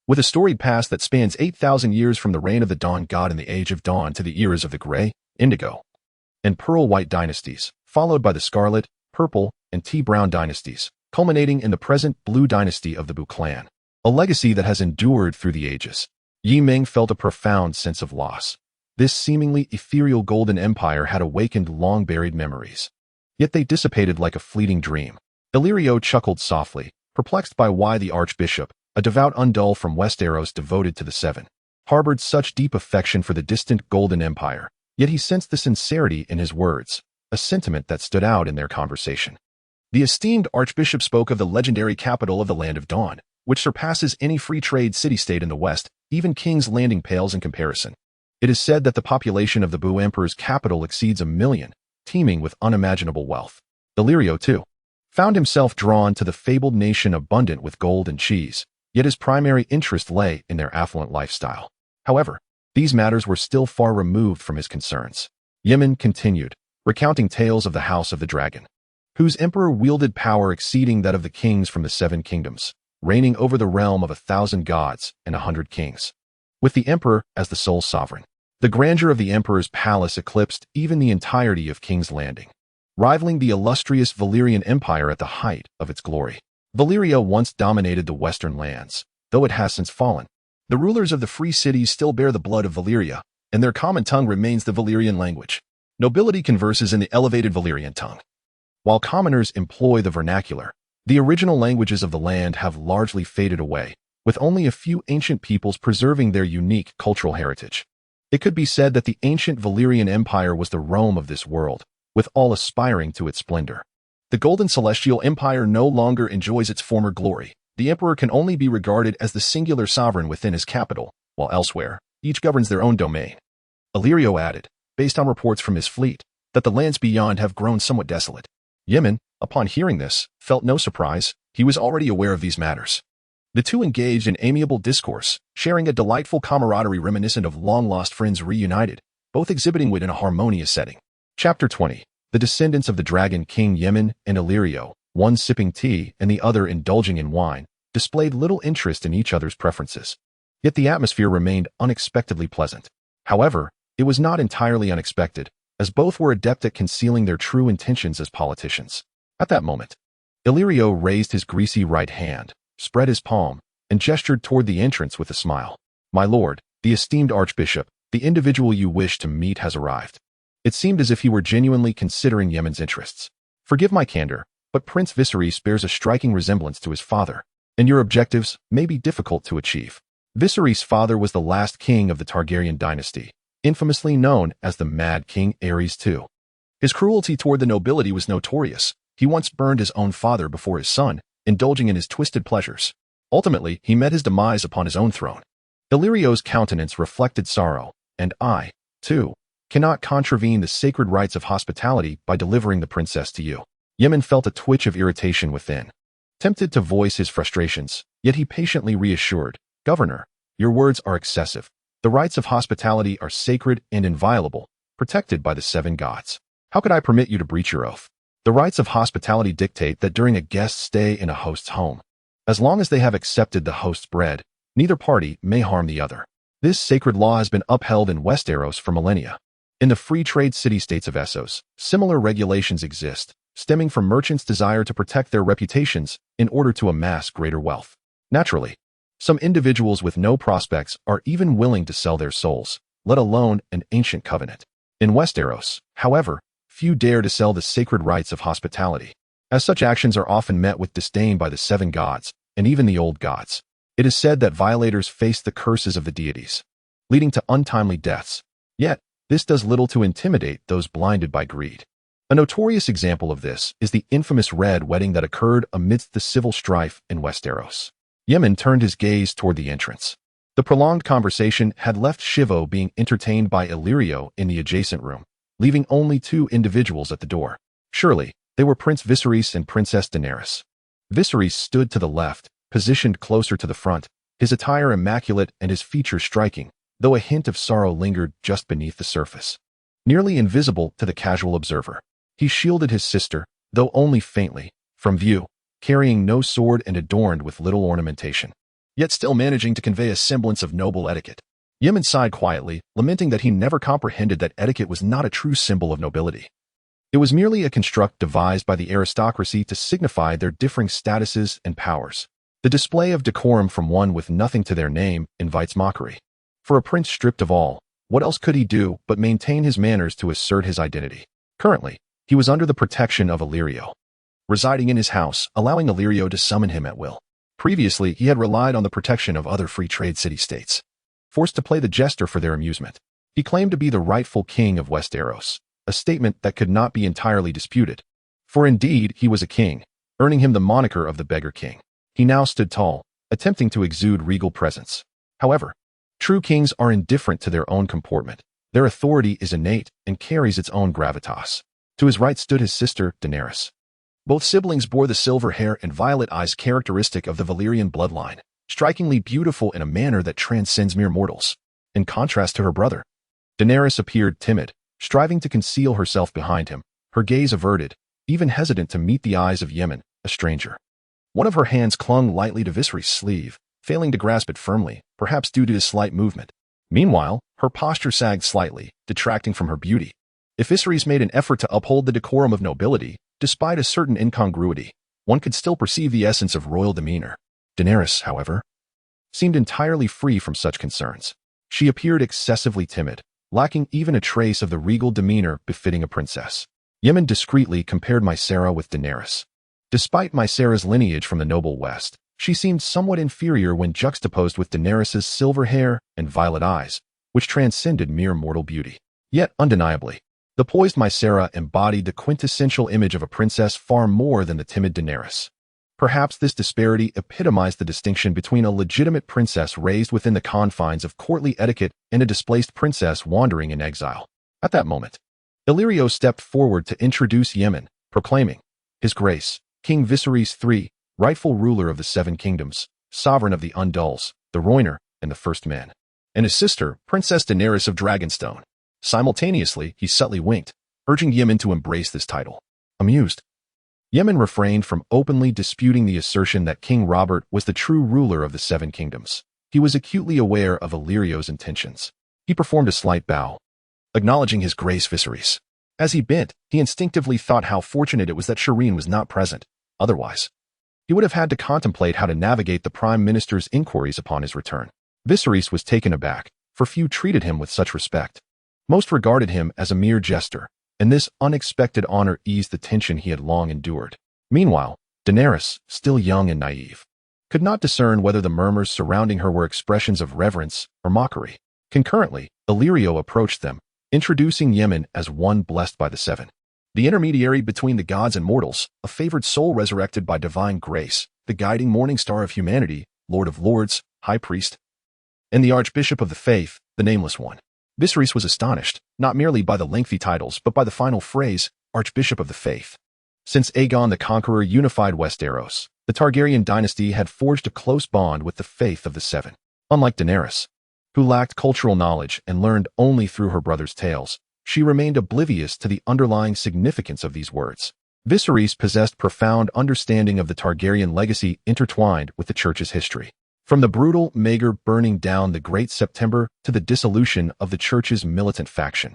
with a storied past that spans 8,000 years from the reign of the Dawn God in the Age of Dawn to the eras of the Grey, Indigo, and Pearl White dynasties, followed by the Scarlet, Purple, and Tea Brown dynasties, culminating in the present Blue dynasty of the Bu clan, a legacy that has endured through the ages. Yi Ming felt a profound sense of loss. This seemingly ethereal golden empire had awakened long-buried memories, yet they dissipated like a fleeting dream. Illyrio chuckled softly, perplexed by why the Archbishop, a devout undul from Westeros devoted to the Seven, harbored such deep affection for the distant Golden Empire, yet he sensed the sincerity in his words, a sentiment that stood out in their conversation. The esteemed Archbishop spoke of the legendary capital of the Land of Dawn, which surpasses any free trade city-state in the West, even King's Landing pales in comparison. It is said that the population of the Bu Emperor's capital exceeds 1 million, teeming with unimaginable wealth. Illyrio, too, found himself drawn to the fabled nation abundant with gold and cheese, yet his primary interest lay in their affluent lifestyle. However, these matters were still far removed from his concerns. Yi Ming continued, recounting tales of the House of the Dragon, whose emperor wielded power exceeding that of the kings from the 7 kingdoms, reigning over the realm of 1,000 gods and 100 kings, with the emperor as the sole sovereign. The grandeur of the emperor's palace eclipsed even the entirety of King's Landing, rivaling the illustrious Valyrian Empire at the height of its glory. Valyria once dominated the western lands, though it has since fallen. The rulers of the free cities still bear the blood of Valyria, and their common tongue remains the Valyrian language. Nobility converses in the elevated Valyrian tongue, while commoners employ the vernacular. The original languages of the land have largely faded away, with only a few ancient peoples preserving their unique cultural heritage. It could be said that the ancient Valyrian Empire was the Rome of this world, with all aspiring to its splendor. The Golden Celestial Empire no longer enjoys its former glory. The emperor can only be regarded as the singular sovereign within his capital, while elsewhere, each governs their own domain. Illyrio added, based on reports from his fleet, that the lands beyond have grown somewhat desolate. Yi Ming, upon hearing this, felt no surprise. He was already aware of these matters. The two engaged in amiable discourse, sharing a delightful camaraderie reminiscent of long-lost friends reunited, both exhibiting wit in a harmonious setting. Chapter 20. The descendants of the Dragon King Yi Ming and Illyrio, one sipping tea and the other indulging in wine, displayed little interest in each other's preferences. Yet the atmosphere remained unexpectedly pleasant. However, it was not entirely unexpected, as both were adept at concealing their true intentions as politicians. At that moment, Illyrio raised his greasy right hand, spread his palm, and gestured toward the entrance with a smile. "My lord, the esteemed Archbishop, the individual you wish to meet has arrived." It seemed as if he were genuinely considering Yi Ming's interests. "Forgive my candor, but Prince Viserys bears a striking resemblance to his father, and your objectives may be difficult to achieve." Viserys' father was the last king of the Targaryen dynasty, infamously known as the Mad King Aerys II. His cruelty toward the nobility was notorious. He once burned his own father before his son, indulging in his twisted pleasures. Ultimately, he met his demise upon his own throne. Illyrio's countenance reflected sorrow, and I, too, cannot contravene the sacred rites of hospitality by delivering the princess to you. Yemen felt a twitch of irritation within. Tempted to voice his frustrations, yet he patiently reassured, "Governor, your words are excessive. The rites of hospitality are sacred and inviolable, protected by the 7 gods. How could I permit you to breach your oath? The rites of hospitality dictate that during a guest's stay in a host's home, as long as they have accepted the host's bread, neither party may harm the other. This sacred law has been upheld in Westeros for millennia. In the free trade city-states of Essos, similar regulations exist, stemming from merchants' desire to protect their reputations in order to amass greater wealth. Naturally, some individuals with no prospects are even willing to sell their souls, let alone an ancient covenant. In Westeros, however, few dare to sell the sacred rites of hospitality, as such actions are often met with disdain by the 7 gods, and even the old gods. It is said that violators face the curses of the deities, leading to untimely deaths. Yet, this does little to intimidate those blinded by greed. A notorious example of this is the infamous Red Wedding that occurred amidst the civil strife in Westeros. Yemen turned his gaze toward the entrance. The prolonged conversation had left Shivo being entertained by Illyrio in the adjacent room, leaving only 2 individuals at the door. Surely, they were Prince Viserys and Princess Daenerys. Viserys stood to the left, positioned closer to the front, his attire immaculate and his features striking, though a hint of sorrow lingered just beneath the surface. Nearly invisible to the casual observer, he shielded his sister, though only faintly, from view, carrying no sword and adorned with little ornamentation, yet still managing to convey a semblance of noble etiquette. Yemen sighed quietly, lamenting that he never comprehended that etiquette was not a true symbol of nobility. It was merely a construct devised by the aristocracy to signify their differing statuses and powers. The display of decorum from one with nothing to their name invites mockery. For a prince stripped of all, what else could he do but maintain his manners to assert his identity? Currently, he was under the protection of Illyrio, residing in his house, allowing Illyrio to summon him at will. Previously, he had relied on the protection of other free trade city-states, forced to play the jester for their amusement. He claimed to be the rightful king of Westeros, a statement that could not be entirely disputed. For indeed, he was a king, earning him the moniker of the Beggar King. He now stood tall, attempting to exude regal presence. However, true kings are indifferent to their own comportment. Their authority is innate and carries its own gravitas. To his right stood his sister, Daenerys. Both siblings bore the silver hair and violet eyes characteristic of the Valyrian bloodline, strikingly beautiful in a manner that transcends mere mortals. In contrast to her brother, Daenerys appeared timid, striving to conceal herself behind him, her gaze averted, even hesitant to meet the eyes of Yemen, a stranger. One of her hands clung lightly to Viserys' sleeve, failing to grasp it firmly, perhaps due to his slight movement. Meanwhile, her posture sagged slightly, detracting from her beauty. If Viserys made an effort to uphold the decorum of nobility, despite a certain incongruity, one could still perceive the essence of royal demeanor. Daenerys, however, seemed entirely free from such concerns. She appeared excessively timid, lacking even a trace of the regal demeanor befitting a princess. Yemen discreetly compared Mysera with Daenerys. Despite Mysera's lineage from the noble West, she seemed somewhat inferior when juxtaposed with Daenerys' silver hair and violet eyes, which transcended mere mortal beauty. Yet, undeniably, the poised Mysera embodied the quintessential image of a princess far more than the timid Daenerys. Perhaps this disparity epitomized the distinction between a legitimate princess raised within the confines of courtly etiquette and a displaced princess wandering in exile. At that moment, Illyrio stepped forward to introduce Yemen, proclaiming, "His Grace, King Viserys III, rightful ruler of the 7 kingdoms, sovereign of the Undulls, the Rhoynar, and the First Men, and his sister, Princess Daenerys of Dragonstone." Simultaneously, he subtly winked, urging Yemen to embrace this title. Amused, Yemen refrained from openly disputing the assertion that King Robert was the true ruler of the 7 kingdoms. He was acutely aware of Illyrio's intentions. He performed a slight bow, acknowledging his grace Viserys. As he bent, he instinctively thought how fortunate it was that Shireen was not present. Otherwise, he would have had to contemplate how to navigate the Prime Minister's inquiries upon his return. Viserys was taken aback, for few treated him with such respect. Most regarded him as a mere jester, and this unexpected honor eased the tension he had long endured. Meanwhile, Daenerys, still young and naive, could not discern whether the murmurs surrounding her were expressions of reverence or mockery. Concurrently, Illyrio approached them, introducing Yemen as one blessed by the 7. The intermediary between the gods and mortals, a favored soul resurrected by divine grace, the guiding morning star of humanity, Lord of Lords, High Priest, and the Archbishop of the Faith, the Nameless One. Viserys was astonished, not merely by the lengthy titles but by the final phrase, Archbishop of the Faith. Since Aegon the Conqueror unified Westeros, the Targaryen dynasty had forged a close bond with the faith of the Seven. Unlike Daenerys, who lacked cultural knowledge and learned only through her brother's tales, she remained oblivious to the underlying significance of these words. Viserys possessed profound understanding of the Targaryen legacy intertwined with the Church's history. From the brutal Maegor burning down the Great September to the dissolution of the Church's militant faction,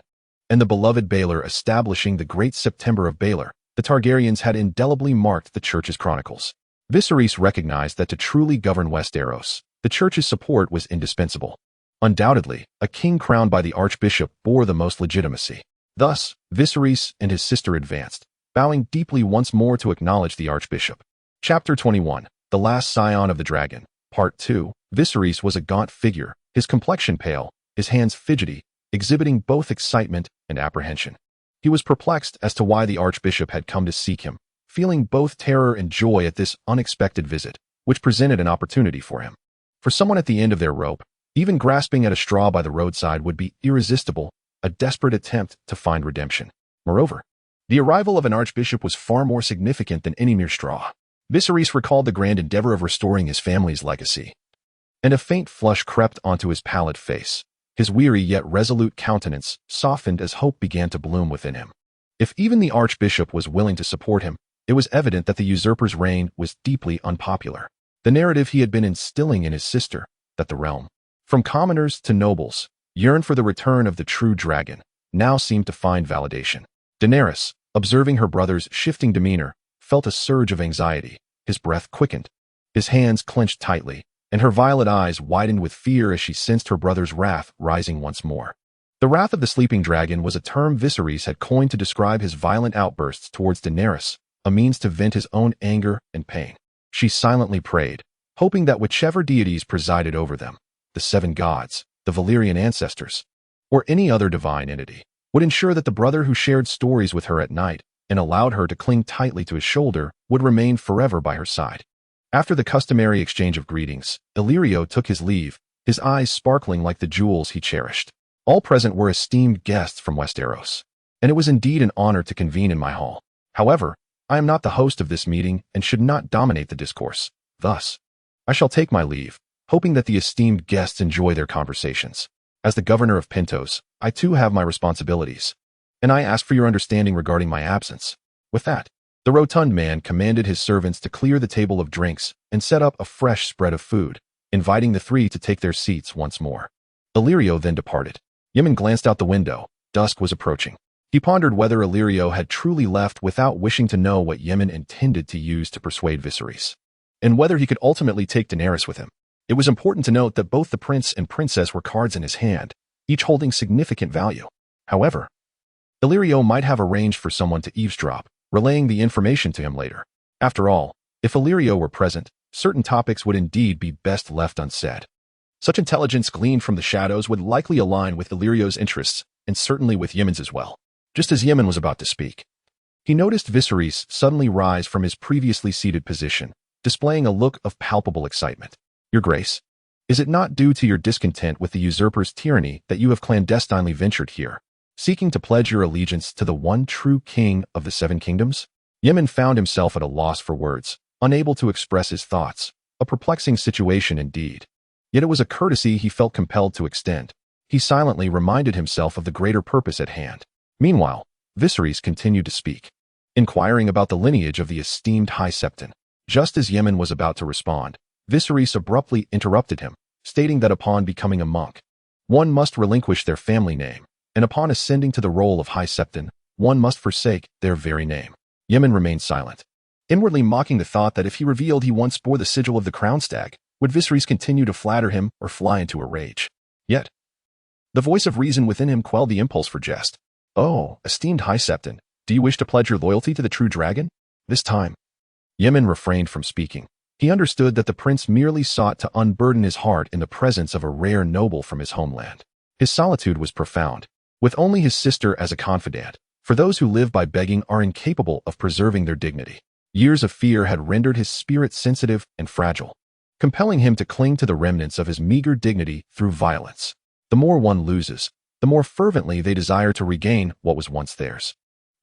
and the beloved Baelor establishing the Great September of Baelor, the Targaryens had indelibly marked the Church's chronicles. Viserys recognized that to truly govern Westeros, the Church's support was indispensable. Undoubtedly, a king crowned by the Archbishop bore the most legitimacy. Thus, Viserys and his sister advanced, bowing deeply once more to acknowledge the Archbishop. Chapter 21. The Last Scion of the Dragon. Part 2. Viserys was a gaunt figure, his complexion pale, his hands fidgety, exhibiting both excitement and apprehension. He was perplexed as to why the Archbishop had come to seek him, feeling both terror and joy at this unexpected visit, which presented an opportunity for him. For someone at the end of their rope, even grasping at a straw by the roadside would be irresistible, a desperate attempt to find redemption. Moreover, the arrival of an archbishop was far more significant than any mere straw. Viserys recalled the grand endeavor of restoring his family's legacy, and a faint flush crept onto his pallid face. His weary yet resolute countenance softened as hope began to bloom within him. If even the archbishop was willing to support him, it was evident that the usurper's reign was deeply unpopular. The narrative he had been instilling in his sister, that the realm, from commoners to nobles, yearned for the return of the true dragon, now seemed to find validation. Daenerys, observing her brother's shifting demeanor, felt a surge of anxiety. His breath quickened, his hands clenched tightly, and her violet eyes widened with fear as she sensed her brother's wrath rising once more. The wrath of the sleeping dragon was a term Viserys had coined to describe his violent outbursts towards Daenerys, a means to vent his own anger and pain. She silently prayed, hoping that whichever deities presided over them, the seven gods, the Valyrian ancestors, or any other divine entity, would ensure that the brother who shared stories with her at night and allowed her to cling tightly to his shoulder would remain forever by her side. After the customary exchange of greetings, Illyrio took his leave, his eyes sparkling like the jewels he cherished. All present were esteemed guests from Westeros, and it was indeed an honor to convene in my hall. However, I am not the host of this meeting and should not dominate the discourse. Thus, I shall take my leave, hoping that the esteemed guests enjoy their conversations. As the governor of Pentos, I too have my responsibilities, and I ask for your understanding regarding my absence. With that, the rotund man commanded his servants to clear the table of drinks and set up a fresh spread of food, inviting the three to take their seats once more. Illyrio then departed. Ymond glanced out the window. Dusk was approaching. He pondered whether Illyrio had truly left without wishing to know what Ymond intended to use to persuade Viserys, and whether he could ultimately take Daenerys with him. It was important to note that both the prince and princess were cards in his hand, each holding significant value. However, Illyrio might have arranged for someone to eavesdrop, relaying the information to him later. After all, if Illyrio were present, certain topics would indeed be best left unsaid. Such intelligence gleaned from the shadows would likely align with Illyrio's interests, and certainly with Ymond's as well. Just as Ymond was about to speak, he noticed Viserys suddenly rise from his previously seated position, displaying a look of palpable excitement. Your Grace, is it not due to your discontent with the usurper's tyranny that you have clandestinely ventured here, seeking to pledge your allegiance to the one true king of the Seven Kingdoms? Ymond found himself at a loss for words, unable to express his thoughts, a perplexing situation indeed. Yet it was a courtesy he felt compelled to extend. He silently reminded himself of the greater purpose at hand. Meanwhile, Viserys continued to speak, inquiring about the lineage of the esteemed High Septon. Just as Ymond was about to respond, Viserys abruptly interrupted him, stating that upon becoming a monk, one must relinquish their family name, and upon ascending to the role of High Septon, one must forsake their very name. Ymond remained silent, inwardly mocking the thought that if he revealed he once bore the sigil of the crown stag, would Viserys continue to flatter him or fly into a rage? Yet, the voice of reason within him quelled the impulse for jest. Oh, esteemed High Septon, do you wish to pledge your loyalty to the true dragon? This time, Ymond refrained from speaking. He understood that the prince merely sought to unburden his heart in the presence of a rare noble from his homeland. His solitude was profound, with only his sister as a confidant, for those who live by begging are incapable of preserving their dignity. Years of fear had rendered his spirit sensitive and fragile, compelling him to cling to the remnants of his meager dignity through violence. The more one loses, the more fervently they desire to regain what was once theirs.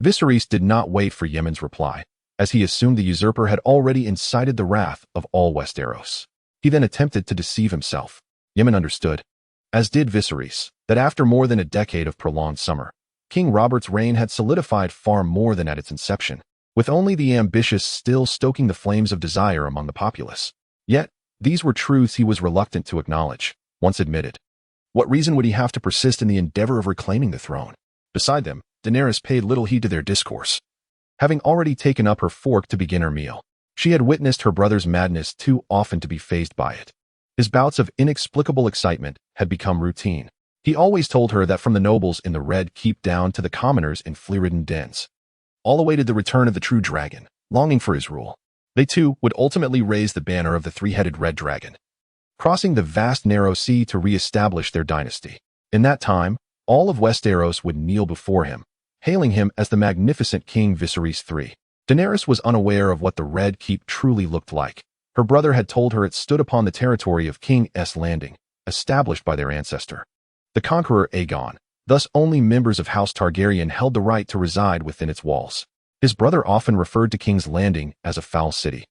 Viserys did not wait for Yemen's reply, as he assumed the usurper had already incited the wrath of all Westeros. He then attempted to deceive himself. Yemen understood, as did Viserys, that after more than a decade of prolonged summer, King Robert's reign had solidified far more than at its inception, with only the ambitious still stoking the flames of desire among the populace. Yet, these were truths he was reluctant to acknowledge, once admitted. What reason would he have to persist in the endeavor of reclaiming the throne? Beside them, Daenerys paid little heed to their discourse. Having already taken up her fork to begin her meal, she had witnessed her brother's madness too often to be fazed by it. His bouts of inexplicable excitement had become routine. He always told her that from the nobles in the Red Keep down to the commoners in flea-ridden dens, all awaited the return of the true dragon, longing for his rule. They too would ultimately raise the banner of the three-headed red dragon, crossing the vast narrow sea to re-establish their dynasty. In that time, all of Westeros would kneel before him, hailing him as the magnificent King Viserys III. Daenerys was unaware of what the Red Keep truly looked like. Her brother had told her it stood upon the territory of King S. Landing, established by their ancestor, the conqueror Aegon. Thus only members of House Targaryen held the right to reside within its walls. His brother often referred to King's Landing as a foul city,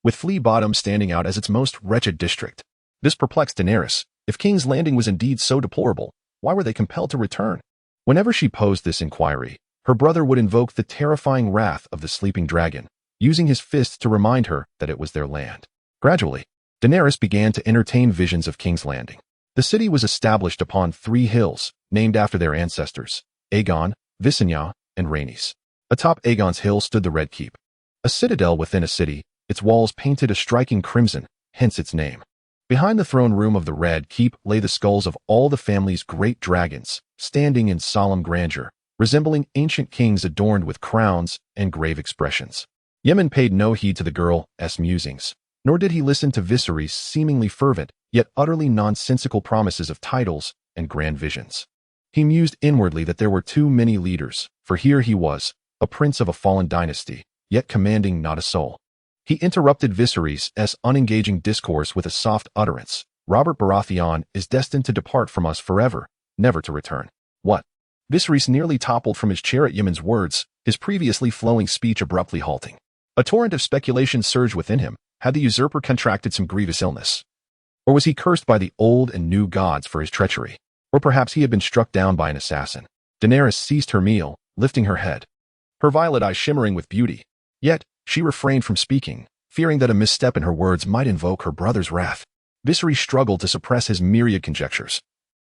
with Flea Bottom standing out as its most wretched district. This perplexed Daenerys. If King's Landing was indeed so deplorable, why were they compelled to return? Whenever she posed this inquiry, her brother would invoke the terrifying wrath of the sleeping dragon, using his fists to remind her that it was their land. Gradually, Daenerys began to entertain visions of King's Landing. The city was established upon 3 hills, named after their ancestors, Aegon, Visenya, and Rhaenys. Atop Aegon's hill stood the Red Keep, a citadel within a city, its walls painted a striking crimson, hence its name. Behind the throne room of the Red Keep lay the skulls of all the family's great dragons, standing in solemn grandeur, resembling ancient kings adorned with crowns and grave expressions. Yemen paid no heed to the girl's musings, nor did he listen to Viserys' seemingly fervent, yet utterly nonsensical promises of titles and grand visions. He mused inwardly that there were too many leaders, for here he was, a prince of a fallen dynasty, yet commanding not a soul. He interrupted Viserys' unengaging discourse with a soft utterance. Robert Baratheon is destined to depart from us forever, never to return. What? Viserys nearly toppled from his chair at Yemen's words, his previously flowing speech abruptly halting. A torrent of speculation surged within him. Had the usurper contracted some grievous illness? Or was he cursed by the old and new gods for his treachery? Or perhaps he had been struck down by an assassin. Daenerys ceased her meal, lifting her head, her violet eyes shimmering with beauty. Yet, she refrained from speaking, fearing that a misstep in her words might invoke her brother's wrath. Viserys struggled to suppress his myriad conjectures.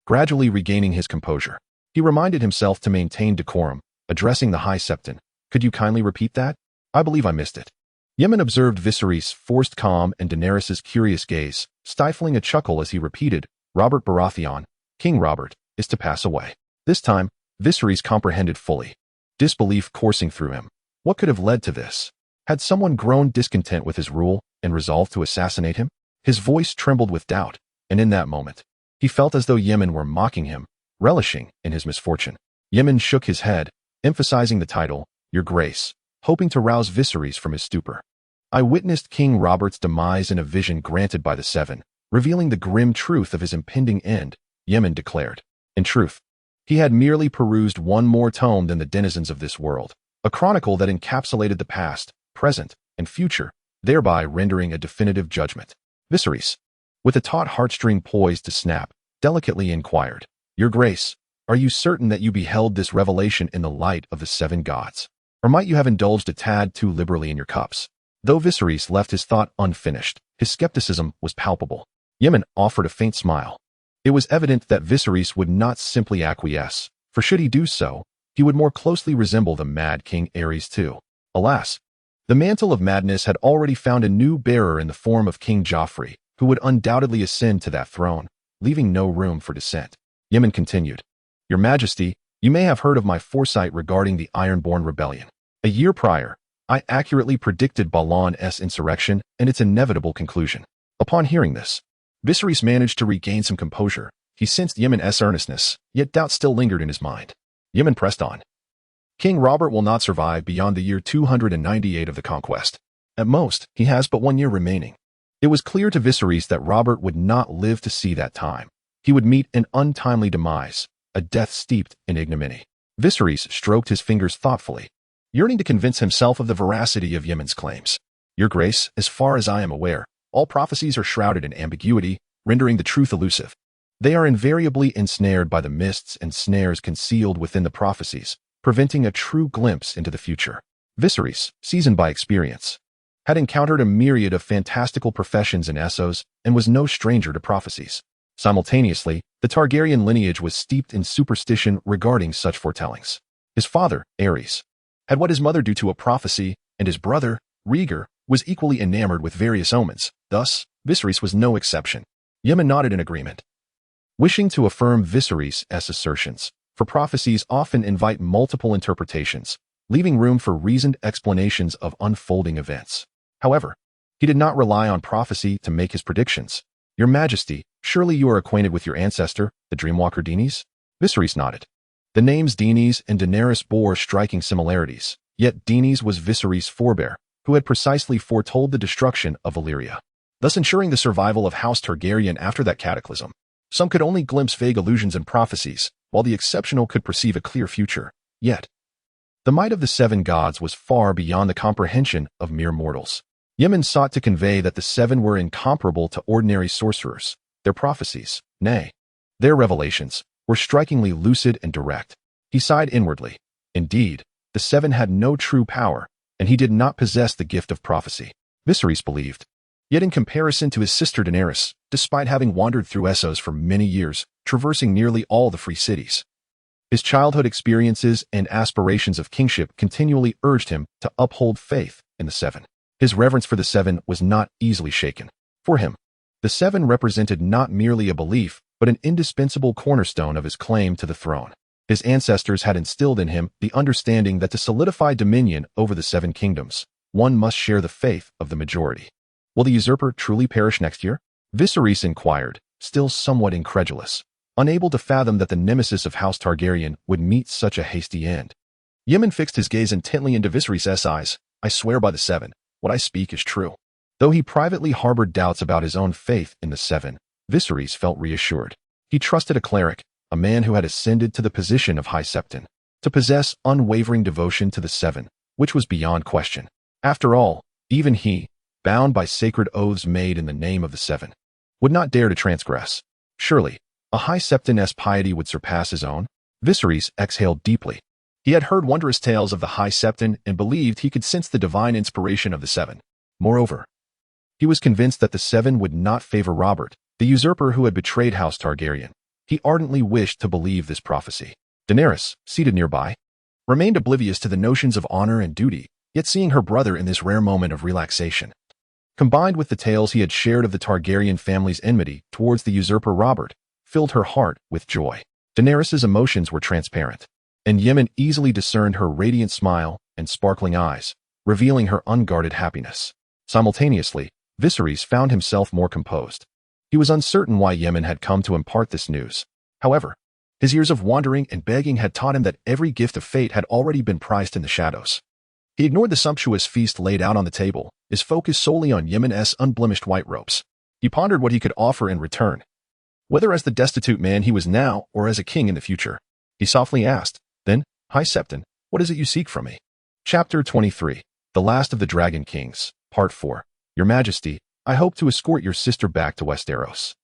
Gradually regaining his composure, he reminded himself to maintain decorum, addressing the High Septon. Could you kindly repeat that? I believe I missed it. Yemen observed Viserys' forced calm and Daenerys' curious gaze, stifling a chuckle as he repeated, Robert Baratheon, King Robert, is to pass away. This time, Viserys comprehended fully, disbelief coursing through him. What could have led to this? Had someone grown discontent with his rule and resolved to assassinate him? His voice trembled with doubt, and in that moment, he felt as though Yemen were mocking him, relishing in his misfortune. Yemen shook his head, emphasizing the title, Your Grace, hoping to rouse Viserys from his stupor. I witnessed King Robert's demise in a vision granted by the Seven, revealing the grim truth of his impending end, Yemen declared. In truth, he had merely perused one more tome than the denizens of this world, a chronicle that encapsulated the past, present, and future, thereby rendering a definitive judgment. Viserys, with a taut heartstring poised to snap, delicately inquired, Your Grace, are you certain that you beheld this revelation in the light of the 7 gods? Or might you have indulged a tad too liberally in your cups? Though Viserys left his thought unfinished, his skepticism was palpable. Yemen offered a faint smile. It was evident that Viserys would not simply acquiesce, for should he do so, he would more closely resemble the mad King Aerys too. Alas, the mantle of madness had already found a new bearer in the form of King Joffrey, who would undoubtedly ascend to that throne, leaving no room for dissent. Yemen continued, Your Majesty, you may have heard of my foresight regarding the Ironborn Rebellion. A year prior, I accurately predicted Balon's insurrection and its inevitable conclusion. Upon hearing this, Viserys managed to regain some composure. He sensed Yemen's earnestness, yet doubt still lingered in his mind. Yemen pressed on. King Robert will not survive beyond the year 298 of the conquest. At most, he has but 1 year remaining. It was clear to Viserys that Robert would not live to see that time. He would meet an untimely demise, a death steeped in ignominy. Viserys stroked his fingers thoughtfully, yearning to convince himself of the veracity of Yemen's claims. Your Grace, as far as I am aware, all prophecies are shrouded in ambiguity, rendering the truth elusive. They are invariably ensnared by the mists and snares concealed within the prophecies, preventing a true glimpse into the future. Viserys, seasoned by experience, had encountered a myriad of fantastical professions in Essos and was no stranger to prophecies. Simultaneously, the Targaryen lineage was steeped in superstition regarding such foretellings. His father, Aerys, had what his mother due to a prophecy, and his brother, Rhaegar, was equally enamored with various omens. Thus, Viserys was no exception. Yemen nodded in agreement, wishing to affirm Viserys' assertions, for prophecies often invite multiple interpretations, leaving room for reasoned explanations of unfolding events. However, he did not rely on prophecy to make his predictions. Your Majesty, surely you are acquainted with your ancestor, the Dreamwalker Daenerys? Viserys nodded. The names Daenerys and Daenerys bore striking similarities, yet Daenerys was Viserys' forebear, who had precisely foretold the destruction of Valyria, thus ensuring the survival of House Targaryen after that cataclysm. Some could only glimpse vague illusions and prophecies, while the exceptional could perceive a clear future. Yet, the might of the seven gods was far beyond the comprehension of mere mortals. Yemen sought to convey that the seven were incomparable to ordinary sorcerers. Their prophecies, nay, their revelations, were strikingly lucid and direct. He sighed inwardly. Indeed, the seven had no true power, and he did not possess the gift of prophecy. Viserys believed. Yet in comparison to his sister Daenerys, despite having wandered through Essos for many years, traversing nearly all the free cities, his childhood experiences and aspirations of kingship continually urged him to uphold faith in the seven. His reverence for the seven was not easily shaken. For him, the seven represented not merely a belief, but an indispensable cornerstone of his claim to the throne. His ancestors had instilled in him the understanding that to solidify dominion over the seven kingdoms, one must share the faith of the majority. Will the usurper truly perish next year? Viserys inquired, still somewhat incredulous, unable to fathom that the nemesis of House Targaryen would meet such a hasty end. Yemen fixed his gaze intently into Viserys' eyes. I swear by the seven, what I speak is true. Though he privately harbored doubts about his own faith in the seven, Viserys felt reassured. He trusted a cleric, a man who had ascended to the position of High Septon, to possess unwavering devotion to the seven, which was beyond question. After all, even he, bound by sacred oaths made in the name of the seven, would not dare to transgress. Surely, a High Septon's piety would surpass his own. Viserys exhaled deeply. He had heard wondrous tales of the High Septon and believed he could sense the divine inspiration of the seven. Moreover, he was convinced that the seven would not favor Robert, the usurper who had betrayed House Targaryen. He ardently wished to believe this prophecy. Daenerys, seated nearby, remained oblivious to the notions of honor and duty, yet seeing her brother in this rare moment of relaxation, combined with the tales he had shared of the Targaryen family's enmity towards the usurper Robert, filled her heart with joy. Daenerys' emotions were transparent, and Yemen easily discerned her radiant smile and sparkling eyes, revealing her unguarded happiness. Simultaneously, Viserys found himself more composed. He was uncertain why Yemen had come to impart this news. However, his years of wandering and begging had taught him that every gift of fate had already been prized in the shadows. He ignored the sumptuous feast laid out on the table, his focus solely on Yemen's unblemished white robes. He pondered what he could offer in return, whether as the destitute man he was now or as a king in the future. He softly asked, Then, High Septon, what is it you seek from me? Chapter 23. The Last of the Dragon Kings, Part 4. Your Majesty, I hope to escort your sister back to Westeros,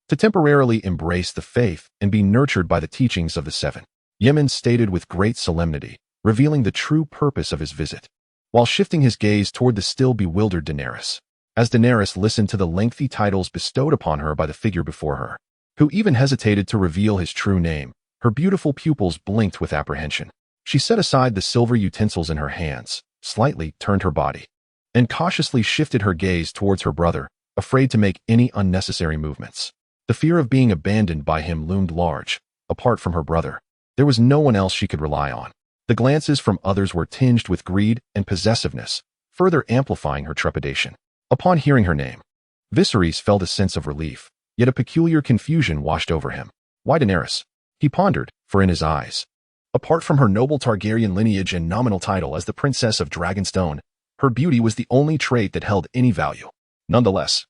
to temporarily embrace the faith and be nurtured by the teachings of the seven. Yemen stated with great solemnity, revealing the true purpose of his visit, while shifting his gaze toward the still bewildered Daenerys. As Daenerys listened to the lengthy titles bestowed upon her by the figure before her, who even hesitated to reveal his true name, her beautiful pupils blinked with apprehension. She set aside the silver utensils in her hands, slightly turned her body, and cautiously shifted her gaze towards her brother, afraid to make any unnecessary movements. The fear of being abandoned by him loomed large. Apart from her brother, there was no one else she could rely on. The glances from others were tinged with greed and possessiveness, further amplifying her trepidation. Upon hearing her name, Viserys felt a sense of relief, yet a peculiar confusion washed over him. Why Daenerys? He pondered, for in his eyes, apart from her noble Targaryen lineage and nominal title as the Princess of Dragonstone, her beauty was the only trait that held any value. Nonetheless,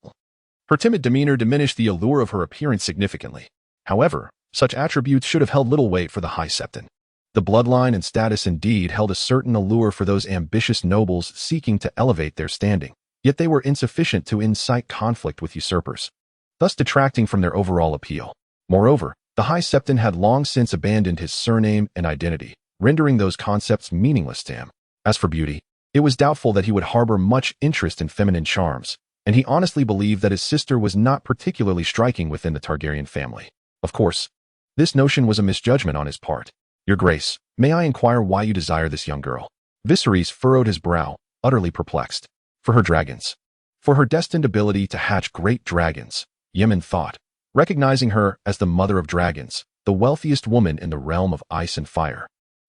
her timid demeanor diminished the allure of her appearance significantly. However, Such attributes should have held little weight for the High Septon. The bloodline and status indeed held a certain allure for those ambitious nobles seeking to elevate their standing, yet they were insufficient to incite conflict with usurpers, thus detracting from their overall appeal. Moreover, the High Septon had long since abandoned his surname and identity, rendering those concepts meaningless to him. As for beauty, it was doubtful that he would harbor much interest in feminine charms, and he honestly believed that his sister was not particularly striking within the Targaryen family. Of course, this notion was a misjudgment on his part. Your Grace, may I inquire why you desire this young girl? Viserys furrowed his brow, utterly perplexed. For her dragons. For her destined ability to hatch great dragons, Yemen thought, recognizing her as the mother of dragons, the wealthiest woman in the realm of ice and fire.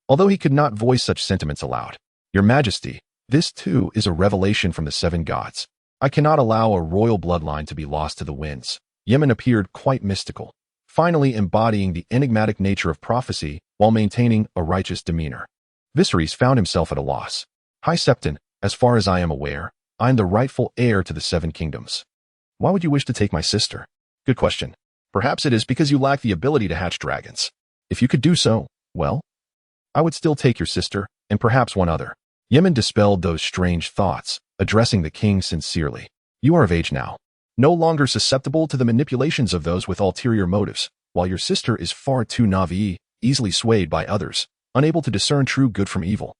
Although he could not voice such sentiments aloud. Your Majesty, this too is a revelation from the seven gods. I cannot allow a royal bloodline to be lost to the winds. Yemen appeared quite mystical, finally embodying the enigmatic nature of prophecy while maintaining a righteous demeanor. Viserys found himself at a loss. High Septon, as far as I am aware, I am the rightful heir to the seven kingdoms. Why would you wish to take my sister? Good question. Perhaps it is because you lack the ability to hatch dragons. If you could do so, well, I would still take your sister, and perhaps one other. Yemen dispelled those strange thoughts, addressing the king sincerely. You are of age now, no longer susceptible to the manipulations of those with ulterior motives, while your sister is far too naive, easily swayed by others, unable to discern true good from evil.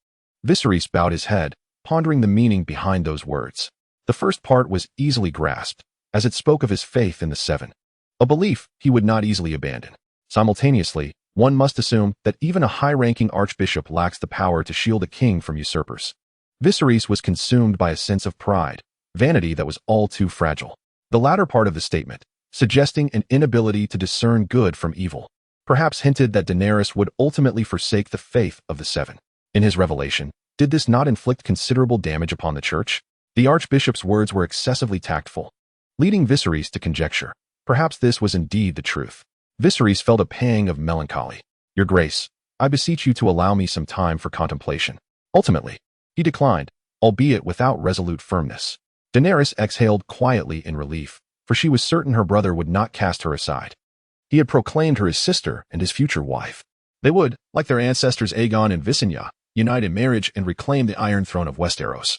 Viserys bowed his head, pondering the meaning behind those words. The first part was easily grasped, as it spoke of his faith in the seven, a belief he would not easily abandon. Simultaneously, one must assume that even a high-ranking archbishop lacks the power to shield a king from usurpers. Viserys was consumed by a sense of pride, vanity that was all too fragile. The latter part of the statement, suggesting an inability to discern good from evil, perhaps hinted that Daenerys would ultimately forsake the faith of the seven. In his revelation, did this not inflict considerable damage upon the church? The archbishop's words were excessively tactful, leading Viserys to conjecture. Perhaps this was indeed the truth. Viserys felt a pang of melancholy. Your Grace, I beseech you to allow me some time for contemplation. Ultimately, he declined, albeit without resolute firmness. Daenerys exhaled quietly in relief, for she was certain her brother would not cast her aside. He had proclaimed her his sister and his future wife. They would, like their ancestors Aegon and Visenya, unite in marriage and reclaim the Iron Throne of Westeros,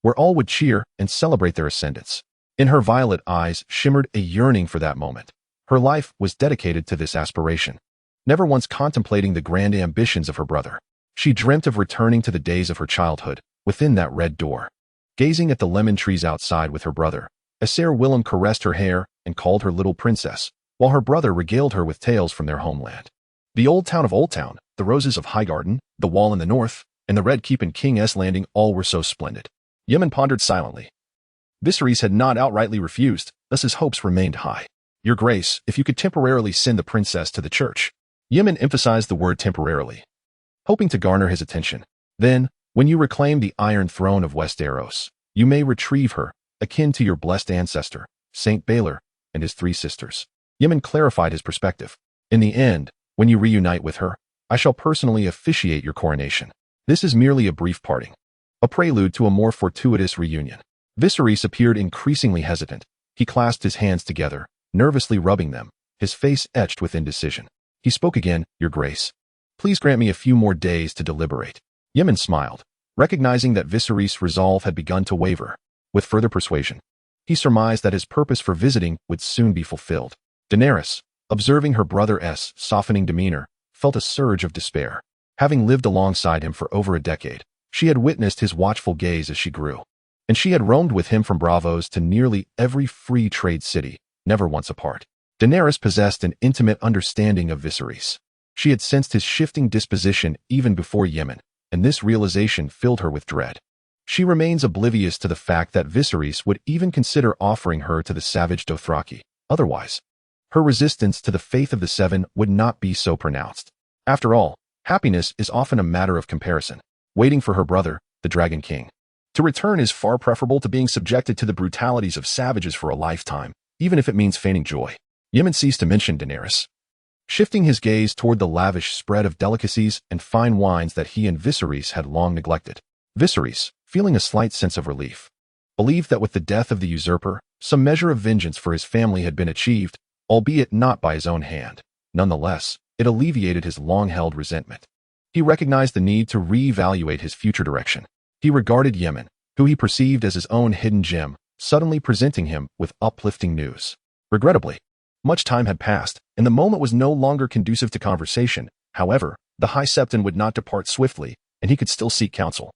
where all would cheer and celebrate their ascendance. In her violet eyes shimmered a yearning for that moment. Her life was dedicated to this aspiration, never once contemplating the grand ambitions of her brother. She dreamt of returning to the days of her childhood, within that red door. Gazing at the lemon trees outside with her brother, Aesir Willem caressed her hair and called her little princess, while her brother regaled her with tales from their homeland. The old town of Old Town, the roses of Highgarden, the wall in the north, and the Red Keep in King's Landing all were so splendid. Yemen pondered silently. Viserys had not outrightly refused, thus his hopes remained high. Your Grace, if you could temporarily send the princess to the church. Yemen emphasized the word temporarily, hoping to garner his attention. Then, when you reclaim the Iron Throne of Westeros, you may retrieve her, akin to your blessed ancestor, Saint Baelor, and his three sisters. Yemen clarified his perspective. In the end, when you reunite with her, I shall personally officiate your coronation. This is merely a brief parting, a prelude to a more fortuitous reunion. Viserys appeared increasingly hesitant. He clasped his hands together, nervously rubbing them, his face etched with indecision. He spoke again. Your Grace, please grant me a few more days to deliberate. Yemen smiled, recognizing that Viserys' resolve had begun to waver. With further persuasion, he surmised that his purpose for visiting would soon be fulfilled. Daenerys, observing her brother's softening demeanor, felt a surge of despair. Having lived alongside him for over a decade, she had witnessed his watchful gaze as she grew, and she had roamed with him from Bravos to nearly every free trade city, never once apart. Daenerys possessed an intimate understanding of Viserys. She had sensed his shifting disposition even before Yemen, and this realization filled her with dread. She remains oblivious to the fact that Viserys would even consider offering her to the savage Dothraki. Otherwise, her resistance to the faith of the seven would not be so pronounced. After all, happiness is often a matter of comparison. Waiting for her brother, the Dragon King, to return is far preferable to being subjected to the brutalities of savages for a lifetime, even if it means feigning joy. Yemen ceased to mention Daenerys, shifting his gaze toward the lavish spread of delicacies and fine wines that he and Viserys had long neglected. Viserys, feeling a slight sense of relief, believed that with the death of the usurper, some measure of vengeance for his family had been achieved, albeit not by his own hand. Nonetheless, it alleviated his long-held resentment. He recognized the need to reevaluate his future direction. He regarded Yemen, who he perceived as his own hidden gem, suddenly presenting him with uplifting news. Regrettably, much time had passed, and the moment was no longer conducive to conversation. However, the High Septon would not depart swiftly, and he could still seek counsel.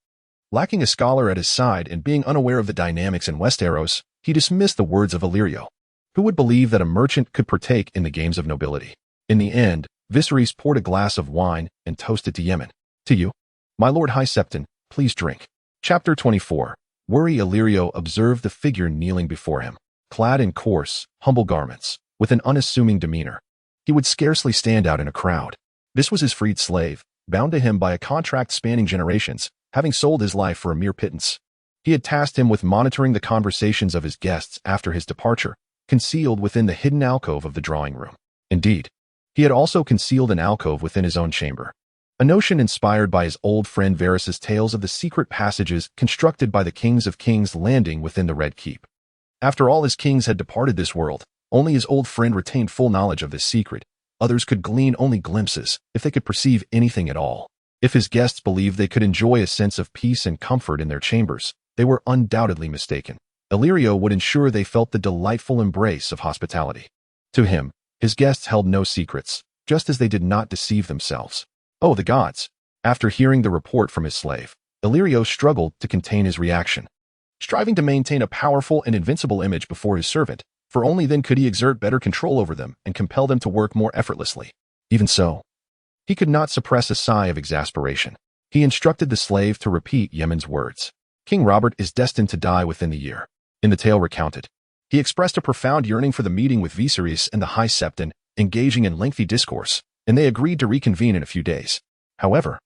Lacking a scholar at his side and being unaware of the dynamics in Westeros, he dismissed the words of Illyrio. Who would believe that a merchant could partake in the games of nobility? In the end, Viserys poured a glass of wine and toasted to Yemen. To you, my Lord High Septon, please drink. Chapter 24. Worry Illyrio observed the figure kneeling before him, clad in coarse, humble garments, with an unassuming demeanor. He would scarcely stand out in a crowd. This was his freed slave, bound to him by a contract spanning generations, having sold his life for a mere pittance. He had tasked him with monitoring the conversations of his guests after his departure, concealed within the hidden alcove of the drawing room. Indeed, he had also concealed an alcove within his own chamber, a notion inspired by his old friend Varys' tales of the secret passages constructed by the kings of King's Landing within the Red Keep. After all his kings had departed this world, only his old friend retained full knowledge of this secret. Others could glean only glimpses, if they could perceive anything at all. If his guests believed they could enjoy a sense of peace and comfort in their chambers, they were undoubtedly mistaken. Illyrio would ensure they felt the delightful embrace of hospitality. To him, his guests held no secrets, just as they did not deceive themselves. Oh, the gods! After hearing the report from his slave, Illyrio struggled to contain his reaction. Striving to maintain a powerful and invincible image before his servant, for only then could he exert better control over them and compel them to work more effortlessly. Even so, he could not suppress a sigh of exasperation. He instructed the slave to repeat Yemen's words. King Robert is destined to die within the year. In the tale recounted, he expressed a profound yearning for the meeting with Viserys and the High Septon, engaging in lengthy discourse, and they agreed to reconvene in a few days. However,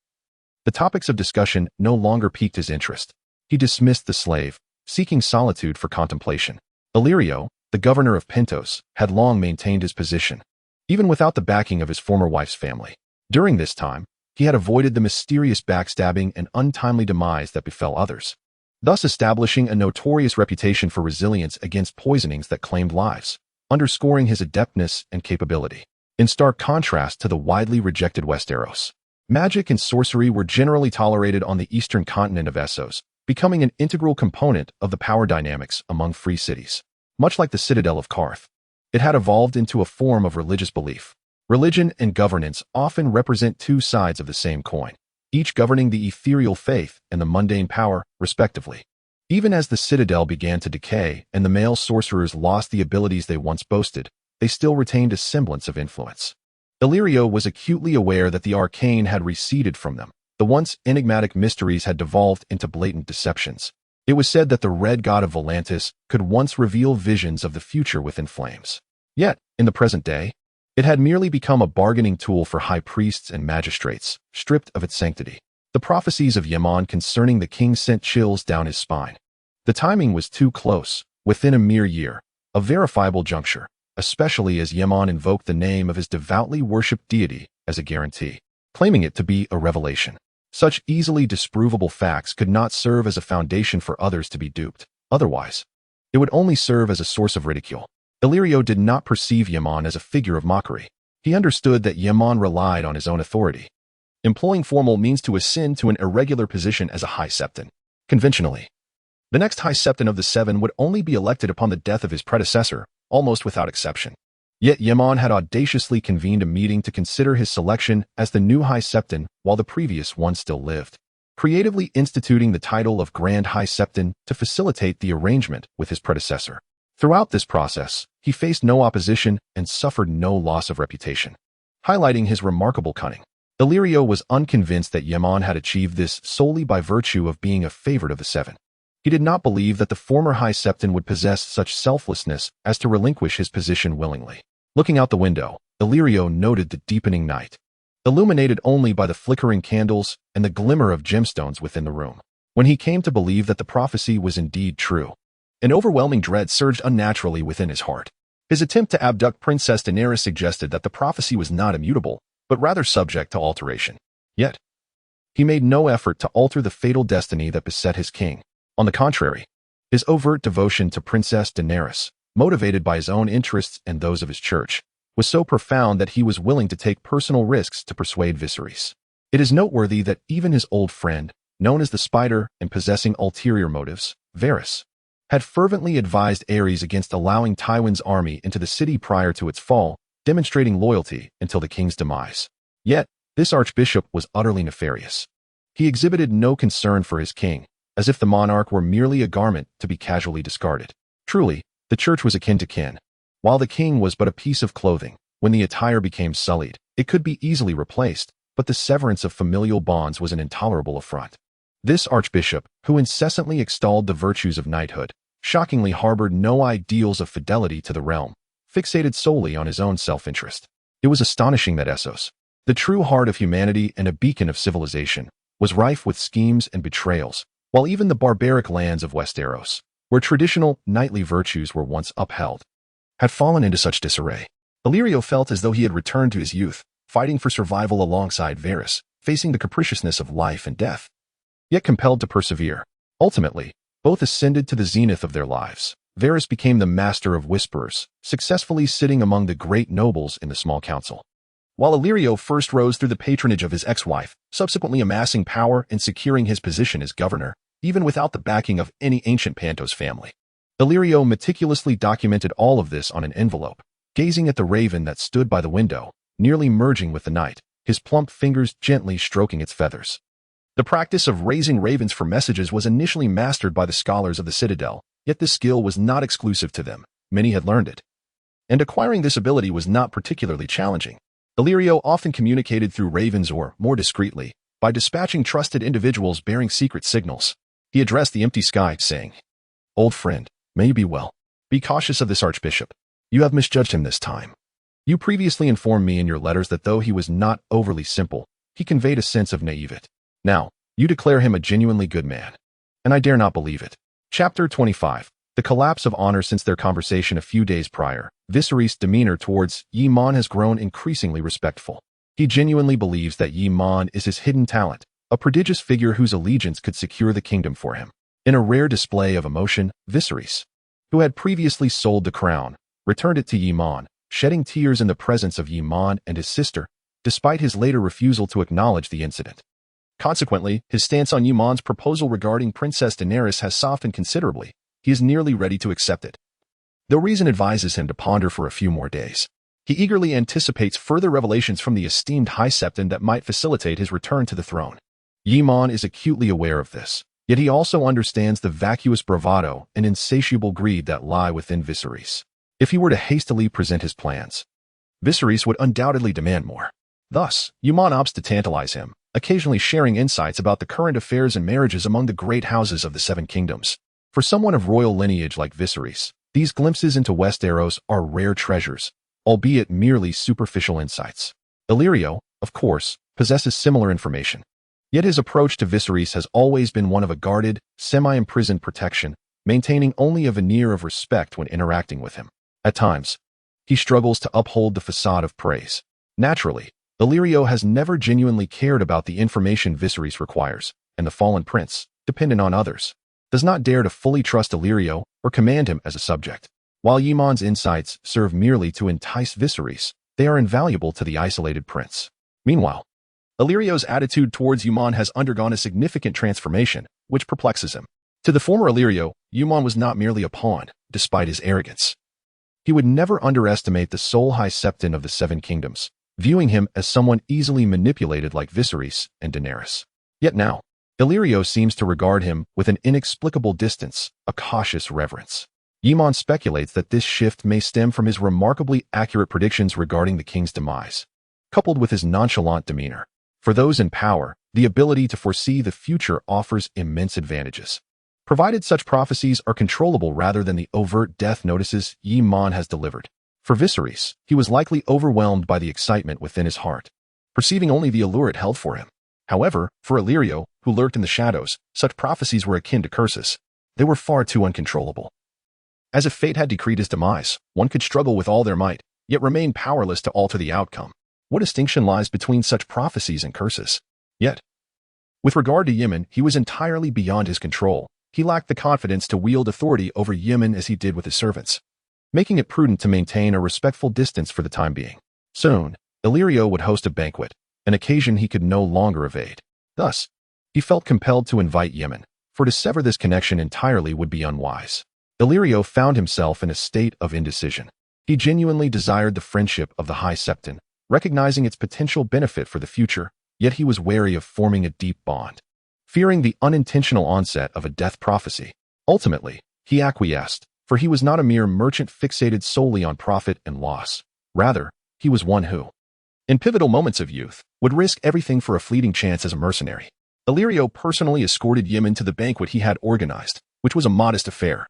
the topics of discussion no longer piqued his interest. He dismissed the slave, seeking solitude for contemplation. Illyrio, the governor of Pentos, had long maintained his position, even without the backing of his former wife's family. During this time, he had avoided the mysterious backstabbing and untimely demise that befell others, thus establishing a notorious reputation for resilience against poisonings that claimed lives, underscoring his adeptness and capability. In stark contrast to the widely rejected Westeros, magic and sorcery were generally tolerated on the eastern continent of Essos, becoming an integral component of the power dynamics among free cities. Much like the citadel of Qarth, it had evolved into a form of religious belief. Religion and governance often represent two sides of the same coin, each governing the ethereal faith and the mundane power, respectively. Even as the citadel began to decay and the male sorcerers lost the abilities they once boasted, they still retained a semblance of influence. Illyrio was acutely aware that the arcane had receded from them. The once enigmatic mysteries had devolved into blatant deceptions. It was said that the red god of Volantis could once reveal visions of the future within flames. Yet, in the present day, it had merely become a bargaining tool for high priests and magistrates, stripped of its sanctity. The prophecies of Yemen concerning the king sent chills down his spine. The timing was too close, within a mere year, a verifiable juncture, especially as Yemen invoked the name of his devoutly worshipped deity as a guarantee, claiming it to be a revelation. Such easily disprovable facts could not serve as a foundation for others to be duped. Otherwise, it would only serve as a source of ridicule. Illyrio did not perceive Yemen as a figure of mockery. He understood that Yemen relied on his own authority, employing formal means to ascend to an irregular position as a High Septon. Conventionally, the next High Septon of the Seven would only be elected upon the death of his predecessor, almost without exception. Yet Yemen had audaciously convened a meeting to consider his selection as the new High Septon while the previous one still lived, creatively instituting the title of Grand High Septon to facilitate the arrangement with his predecessor. Throughout this process, he faced no opposition and suffered no loss of reputation, highlighting his remarkable cunning. Illyrio was unconvinced that Yemen had achieved this solely by virtue of being a favorite of the Seven. He did not believe that the former High Septon would possess such selflessness as to relinquish his position willingly. Looking out the window, Illyrio noted the deepening night, illuminated only by the flickering candles and the glimmer of gemstones within the room. When he came to believe that the prophecy was indeed true, an overwhelming dread surged unnaturally within his heart. His attempt to abduct Princess Daenerys suggested that the prophecy was not immutable, but rather subject to alteration. Yet, he made no effort to alter the fatal destiny that beset his king. On the contrary, his overt devotion to Princess Daenerys, motivated by his own interests and those of his church, was so profound that he was willing to take personal risks to persuade Viserys. It is noteworthy that even his old friend, known as the Spider and possessing ulterior motives, Varys, had fervently advised Aerys against allowing Tywin's army into the city prior to its fall, demonstrating loyalty until the king's demise. Yet, this archbishop was utterly nefarious. He exhibited no concern for his king, as if the monarch were merely a garment to be casually discarded. Truly, the church was akin to kin. While the king was but a piece of clothing, when the attire became sullied, it could be easily replaced, but the severance of familial bonds was an intolerable affront. This archbishop, who incessantly extolled the virtues of knighthood, shockingly harbored no ideals of fidelity to the realm, fixated solely on his own self-interest. It was astonishing that Essos, the true heart of humanity and a beacon of civilization, was rife with schemes and betrayals, while even the barbaric lands of Westeros, where traditional knightly virtues were once upheld, had fallen into such disarray. Illyrio felt as though he had returned to his youth, fighting for survival alongside Varys, facing the capriciousness of life and death, yet compelled to persevere. Ultimately, both ascended to the zenith of their lives. Varys became the master of whisperers, successfully sitting among the great nobles in the small council, while Illyrio first rose through the patronage of his ex-wife, subsequently amassing power and securing his position as governor, even without the backing of any ancient Pantos family. Illyrio meticulously documented all of this on an envelope, gazing at the raven that stood by the window, nearly merging with the night, his plump fingers gently stroking its feathers. The practice of raising ravens for messages was initially mastered by the scholars of the Citadel, yet this skill was not exclusive to them. Many had learned it. And acquiring this ability was not particularly challenging. Illyrio often communicated through ravens or, more discreetly, by dispatching trusted individuals bearing secret signals. He addressed the empty sky, saying, "Old friend, may you be well. Be cautious of this archbishop. You have misjudged him this time. You previously informed me in your letters that though he was not overly simple, he conveyed a sense of naivete. Now, you declare him a genuinely good man. And I dare not believe it." Chapter 25. The collapse of honor. Since their conversation a few days prior, Viserys' demeanor towards Yi Mon has grown increasingly respectful. He genuinely believes that Yi Mon is his hidden talent, a prodigious figure whose allegiance could secure the kingdom for him. In a rare display of emotion, Viserys, who had previously sold the crown, returned it to Yi Mon, shedding tears in the presence of Yi Mon and his sister, despite his later refusal to acknowledge the incident. Consequently, his stance on Yi Mon's proposal regarding Princess Daenerys has softened considerably. He is nearly ready to accept it, though reason advises him to ponder for a few more days. He eagerly anticipates further revelations from the esteemed High Septon that might facilitate his return to the throne. Yi Mon is acutely aware of this, yet he also understands the vacuous bravado and insatiable greed that lie within Viserys. If he were to hastily present his plans, Viserys would undoubtedly demand more. Thus, Yi Mon opts to tantalize him, occasionally sharing insights about the current affairs and marriages among the great houses of the Seven Kingdoms. For someone of royal lineage like Viserys, these glimpses into Westeros are rare treasures, albeit merely superficial insights. Illyrio, of course, possesses similar information. Yet his approach to Viserys has always been one of a guarded, semi-imprisoned protection, maintaining only a veneer of respect when interacting with him. At times, he struggles to uphold the facade of praise. Naturally, Illyrio has never genuinely cared about the information Viserys requires, and the fallen prince, dependent on others, does not dare to fully trust Illyrio or command him as a subject. While Yi Mon's insights serve merely to entice Viserys, they are invaluable to the isolated prince. Meanwhile, Illyrio's attitude towards Yi Mon has undergone a significant transformation, which perplexes him. To the former Illyrio, Yi Mon was not merely a pawn, despite his arrogance. He would never underestimate the sole High Septon of the Seven Kingdoms, viewing him as someone easily manipulated like Viserys and Daenerys. Yet now, Illyrio seems to regard him with an inexplicable distance, a cautious reverence. Yi Mon speculates that this shift may stem from his remarkably accurate predictions regarding the king's demise, coupled with his nonchalant demeanor. For those in power, the ability to foresee the future offers immense advantages, provided such prophecies are controllable rather than the overt death notices Yi Mon has delivered. For Viserys, he was likely overwhelmed by the excitement within his heart, perceiving only the allure it held for him. However, for Illyrio, who lurked in the shadows, such prophecies were akin to curses. They were far too uncontrollable. As if fate had decreed his demise, one could struggle with all their might, yet remain powerless to alter the outcome. What distinction lies between such prophecies and curses? Yet, with regard to Yemen, he was entirely beyond his control. He lacked the confidence to wield authority over Yemen as he did with his servants. making it prudent to maintain a respectful distance for the time being. Soon, Illyrio would host a banquet, an occasion he could no longer evade. Thus, he felt compelled to invite Yemen, for to sever this connection entirely would be unwise. Illyrio found himself in a state of indecision. He genuinely desired the friendship of the High Septon, recognizing its potential benefit for the future, yet he was wary of forming a deep bond. Fearing the unintentional onset of a death prophecy, ultimately, he acquiesced, for he was not a mere merchant fixated solely on profit and loss. Rather, he was one who, in pivotal moments of youth, would risk everything for a fleeting chance as a mercenary. Illyrio personally escorted Yemen to the banquet he had organized, which was a modest affair,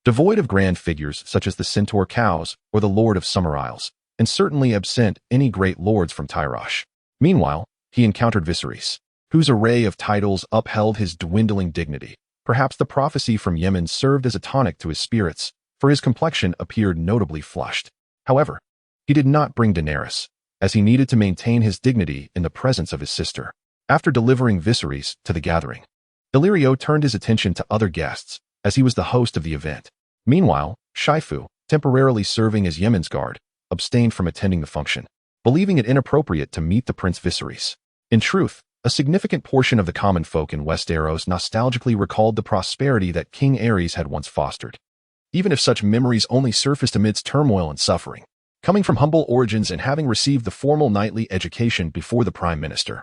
devoid of grand figures such as the Centaur cows or the Lord of Summer Isles, and certainly absent any great lords from Tyrosh. Meanwhile, he encountered Viserys, whose array of titles upheld his dwindling dignity. Perhaps the prophecy from Yemen served as a tonic to his spirits, for his complexion appeared notably flushed. However, he did not bring Daenerys, as he needed to maintain his dignity in the presence of his sister. After delivering Viserys to the gathering, Illyrio turned his attention to other guests, as he was the host of the event. Meanwhile, Shifu, temporarily serving as Yemen's guard, abstained from attending the function, believing it inappropriate to meet the Prince Viserys. In truth, a significant portion of the common folk in Westeros nostalgically recalled the prosperity that King Aerys had once fostered, even if such memories only surfaced amidst turmoil and suffering. Coming from humble origins and having received the formal knightly education before the Prime Minister,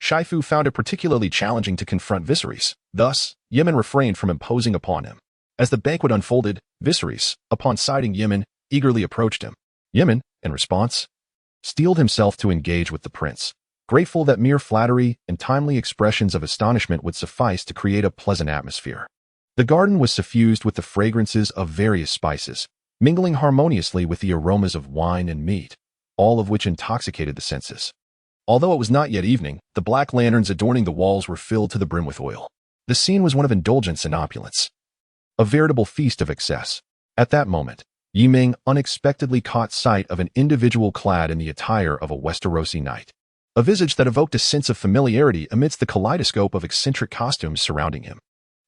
Shifu found it particularly challenging to confront Viserys. Thus, Yemen refrained from imposing upon him. As the banquet unfolded, Viserys, upon sighting Yemen, eagerly approached him. Yemen, in response, steeled himself to engage with the prince, grateful that mere flattery and timely expressions of astonishment would suffice to create a pleasant atmosphere. The garden was suffused with the fragrances of various spices, mingling harmoniously with the aromas of wine and meat, all of which intoxicated the senses. Although it was not yet evening, the black lanterns adorning the walls were filled to the brim with oil. The scene was one of indulgence and opulence, a veritable feast of excess. At that moment, Yi Ming unexpectedly caught sight of an individual clad in the attire of a Westerosi knight, a visage that evoked a sense of familiarity amidst the kaleidoscope of eccentric costumes surrounding him.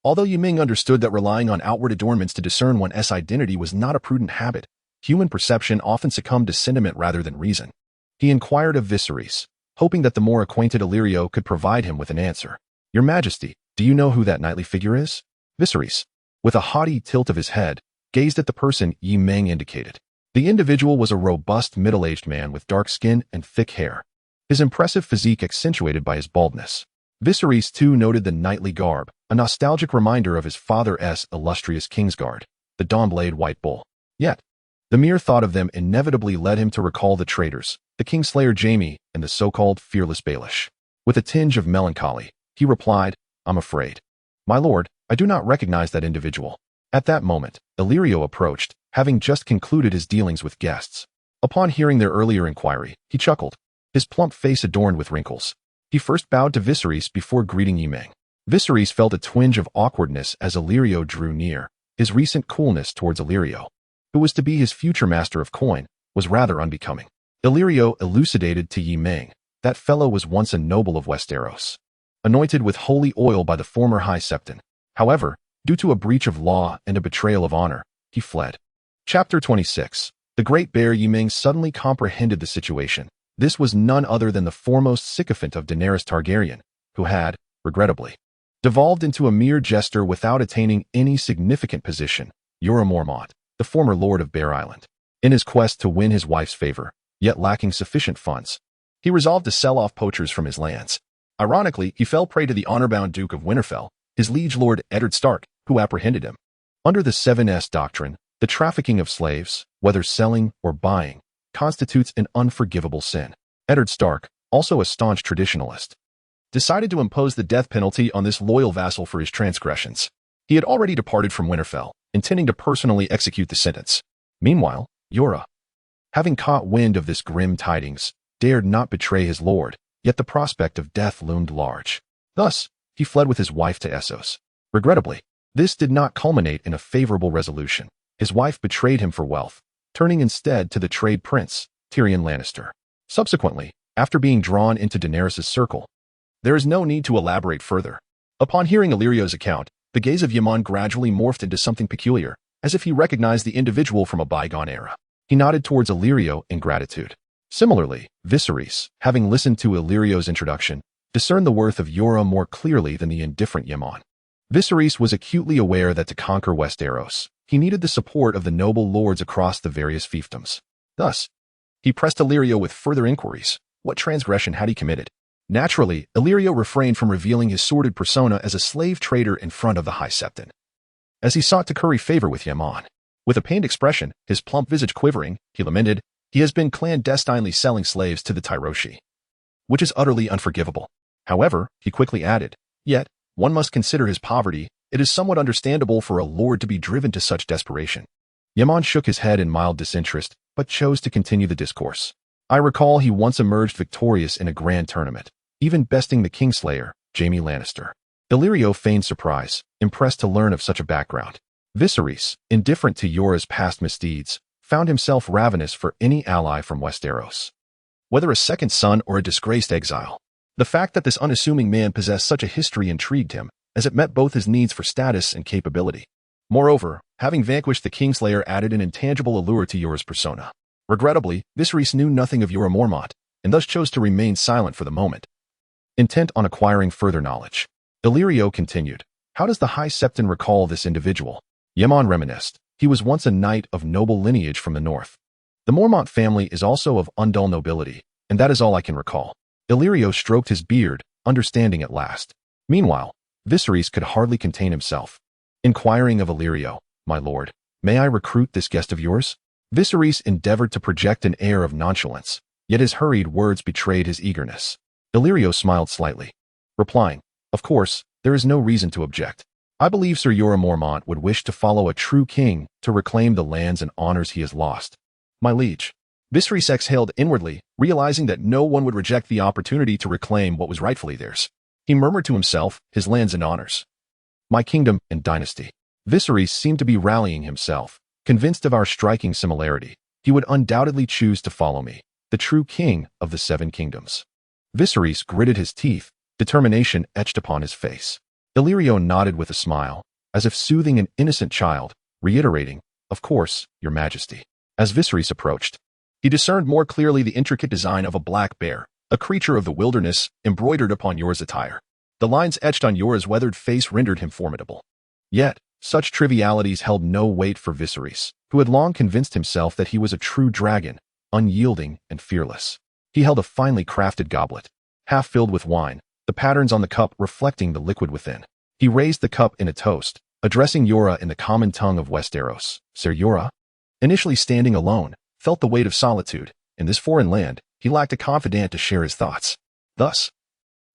Although Yi Ming understood that relying on outward adornments to discern one's identity was not a prudent habit, human perception often succumbed to sentiment rather than reason. He inquired of Viserys, hoping that the more acquainted Illyrio could provide him with an answer. "Your Majesty, do you know who that knightly figure is?" Viserys, with a haughty tilt of his head, gazed at the person Yi Ming indicated. The individual was a robust middle-aged man with dark skin and thick hair, his impressive physique accentuated by his baldness. Viserys too noted the knightly garb, a nostalgic reminder of his father's illustrious Kingsguard, the Dawnblade White Bull. Yet, the mere thought of them inevitably led him to recall the traitors, the Kingslayer Jaime and the so-called Fearless Baelish. With a tinge of melancholy, he replied, "I'm afraid, my lord, I do not recognize that individual." At that moment, Illyrio approached, having just concluded his dealings with guests. Upon hearing their earlier inquiry, he chuckled, his plump face adorned with wrinkles. He first bowed to Viserys before greeting Yi Ming. Viserys felt a twinge of awkwardness as Illyrio drew near. His recent coolness towards Illyrio, who was to be his future master of coin, was rather unbecoming. Illyrio elucidated to Yi Ming, that fellow was once a noble of Westeros, anointed with holy oil by the former High Septon. However, due to a breach of law and a betrayal of honor, he fled. Chapter 26. The Great Bear. Yi Ming suddenly comprehended the situation. This was none other than the foremost sycophant of Daenerys Targaryen, who had, regrettably, devolved into a mere jester without attaining any significant position. Jorah Mormont, the former Lord of Bear Island, in his quest to win his wife's favor, yet lacking sufficient funds, he resolved to sell off poachers from his lands. Ironically, he fell prey to the honor-bound Duke of Winterfell, his liege lord Eddard Stark, who apprehended him. Under the 7S doctrine, the trafficking of slaves, whether selling or buying, constitutes an unforgivable sin. Eddard Stark, also a staunch traditionalist, decided to impose the death penalty on this loyal vassal for his transgressions. He had already departed from Winterfell, intending to personally execute the sentence. Meanwhile, Jorah, having caught wind of this grim tidings, dared not betray his lord, yet the prospect of death loomed large. Thus, he fled with his wife to Essos. Regrettably, this did not culminate in a favorable resolution. His wife betrayed him for wealth, turning instead to the trade prince, Tyrion Lannister. Subsequently, after being drawn into Daenerys' circle, there is no need to elaborate further. Upon hearing Illyrio's account, the gaze of Yaman gradually morphed into something peculiar. as if he recognized the individual from a bygone era. He nodded towards Illyrio in gratitude. Similarly, Viserys, having listened to Illyrio's introduction, discerned the worth of Yora more clearly than the indifferent Yaman. Viserys was acutely aware that to conquer Westeros, he needed the support of the noble lords across the various fiefdoms. Thus, he pressed Illyrio with further inquiries. What transgression had he committed? Naturally, Illyrio refrained from revealing his sordid persona as a slave trader in front of the High Septon. As he sought to curry favor with Yaman, with a pained expression, his plump visage quivering, he lamented, "He has been clandestinely selling slaves to the Tyroshi, which is utterly unforgivable." However, he quickly added, "Yet, one must consider his poverty. It is somewhat understandable for a lord to be driven to such desperation." Yaman shook his head in mild disinterest, but chose to continue the discourse. "I recall he once emerged victorious in a grand tournament, even besting the Kingslayer, Jaime Lannister." Illyrio feigned surprise, impressed to learn of such a background. Viserys, indifferent to Yora's past misdeeds, found himself ravenous for any ally from Westeros. Whether a second son or a disgraced exile, the fact that this unassuming man possessed such a history intrigued him, as it met both his needs for status and capability. Moreover, having vanquished the Kingslayer added an intangible allure to Yora's persona. Regrettably, Viserys knew nothing of Jorah Mormont, and thus chose to remain silent for the moment, intent on acquiring further knowledge. Illyrio continued, "How does the High Septon recall this individual?" Yaman reminisced. "He was once a knight of noble lineage from the north. The Mormont family is also of undull nobility, and that is all I can recall." Illyrio stroked his beard, understanding at last. Meanwhile, Viserys could hardly contain himself. Inquiring of Illyrio, "My lord, may I recruit this guest of yours?" Viserys endeavored to project an air of nonchalance, yet his hurried words betrayed his eagerness. Illyrio smiled slightly, replying, "Of course, there is no reason to object. I believe Sir Jorah Mormont would wish to follow a true king to reclaim the lands and honors he has lost." "My liege." Viserys exhaled inwardly, realizing that no one would reject the opportunity to reclaim what was rightfully theirs. He murmured to himself, "His lands and honors. My kingdom and dynasty." Viserys seemed to be rallying himself, convinced of our striking similarity. He would undoubtedly choose to follow me, the true king of the Seven Kingdoms. Viserys gritted his teeth, determination etched upon his face. Illyrio nodded with a smile, as if soothing an innocent child, reiterating, "Of course, your majesty." As Viserys approached, he discerned more clearly the intricate design of a black bear, a creature of the wilderness, embroidered upon Yora's attire. The lines etched on Yora's weathered face rendered him formidable. Yet, such trivialities held no weight for Viserys, who had long convinced himself that he was a true dragon, unyielding and fearless. He held a finely crafted goblet, half filled with wine, the patterns on the cup reflecting the liquid within. He raised the cup in a toast, addressing Jorah in the common tongue of Westeros. Sir Jorah, initially standing alone, felt the weight of solitude. In this foreign land, he lacked a confidant to share his thoughts. Thus,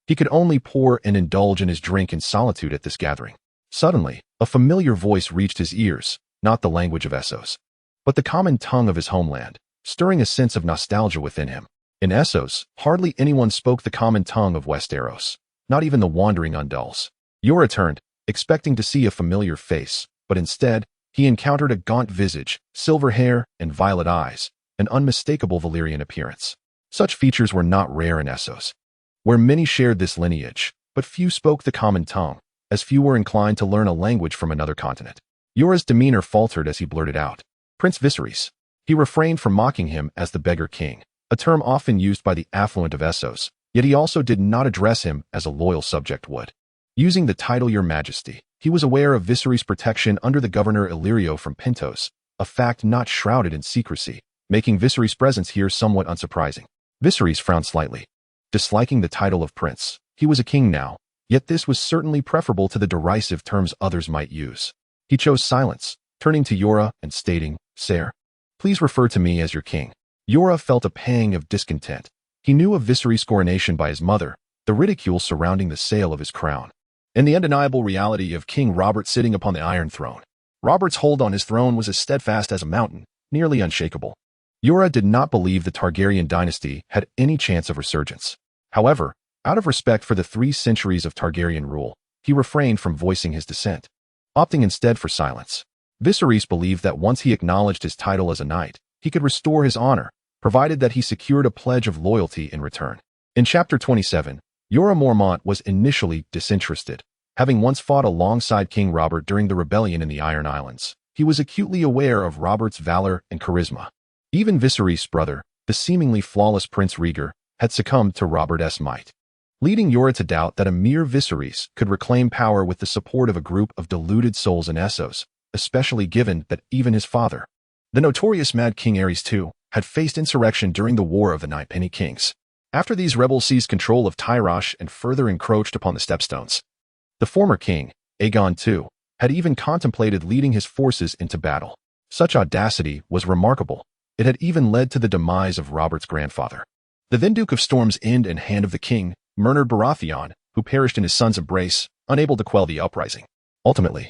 he could only pour and indulge in his drink in solitude at this gathering. Suddenly, a familiar voice reached his ears, not the language of Essos, but the common tongue of his homeland, stirring a sense of nostalgia within him. In Essos, hardly anyone spoke the common tongue of Westeros, not even the wandering Undulls. Jorah turned, expecting to see a familiar face, but instead, he encountered a gaunt visage, silver hair, and violet eyes, an unmistakable Valyrian appearance. Such features were not rare in Essos, where many shared this lineage, but few spoke the common tongue, as few were inclined to learn a language from another continent. Jorah's demeanor faltered as he blurted out, "Prince Viserys." He refrained from mocking him as the beggar king, a term often used by the affluent of Essos, yet he also did not address him as a loyal subject would. Using the title Your Majesty, he was aware of Viserys' protection under the governor Illyrio from Pentos, a fact not shrouded in secrecy, making Viserys' presence here somewhat unsurprising. Viserys frowned slightly, disliking the title of prince. He was a king now, yet this was certainly preferable to the derisive terms others might use. He chose silence, turning to Jorah and stating, "Sire, please refer to me as your king." Jorah felt a pang of discontent. He knew of Viserys' coronation by his mother, the ridicule surrounding the sale of his crown, and the undeniable reality of King Robert sitting upon the Iron Throne. Robert's hold on his throne was as steadfast as a mountain, nearly unshakable. Jorah did not believe the Targaryen dynasty had any chance of resurgence. However, out of respect for the 3 centuries of Targaryen rule, he refrained from voicing his dissent, opting instead for silence. Viserys believed that once he acknowledged his title as a knight, he could restore his honor, provided that he secured a pledge of loyalty in return. In Chapter 27, Jorah Mormont was initially disinterested, having once fought alongside King Robert during the rebellion in the Iron Islands. he was acutely aware of Robert's valor and charisma. Even Viserys' brother, the seemingly flawless Prince Rhaegar, had succumbed to Robert's might, leading Jorah to doubt that a mere Viserys could reclaim power with the support of a group of deluded souls in Essos, especially given that even his father, the notorious Mad King Aerys II, had faced insurrection during the War of the Nine Penny Kings. After these rebels seized control of Tyrosh and further encroached upon the Stepstones, the former king, Aegon II, had even contemplated leading his forces into battle. Such audacity was remarkable. It had even led to the demise of Robert's grandfather, the then Duke of Storm's End and Hand of the King, Mernard Baratheon, who perished in his son's embrace, unable to quell the uprising. Ultimately,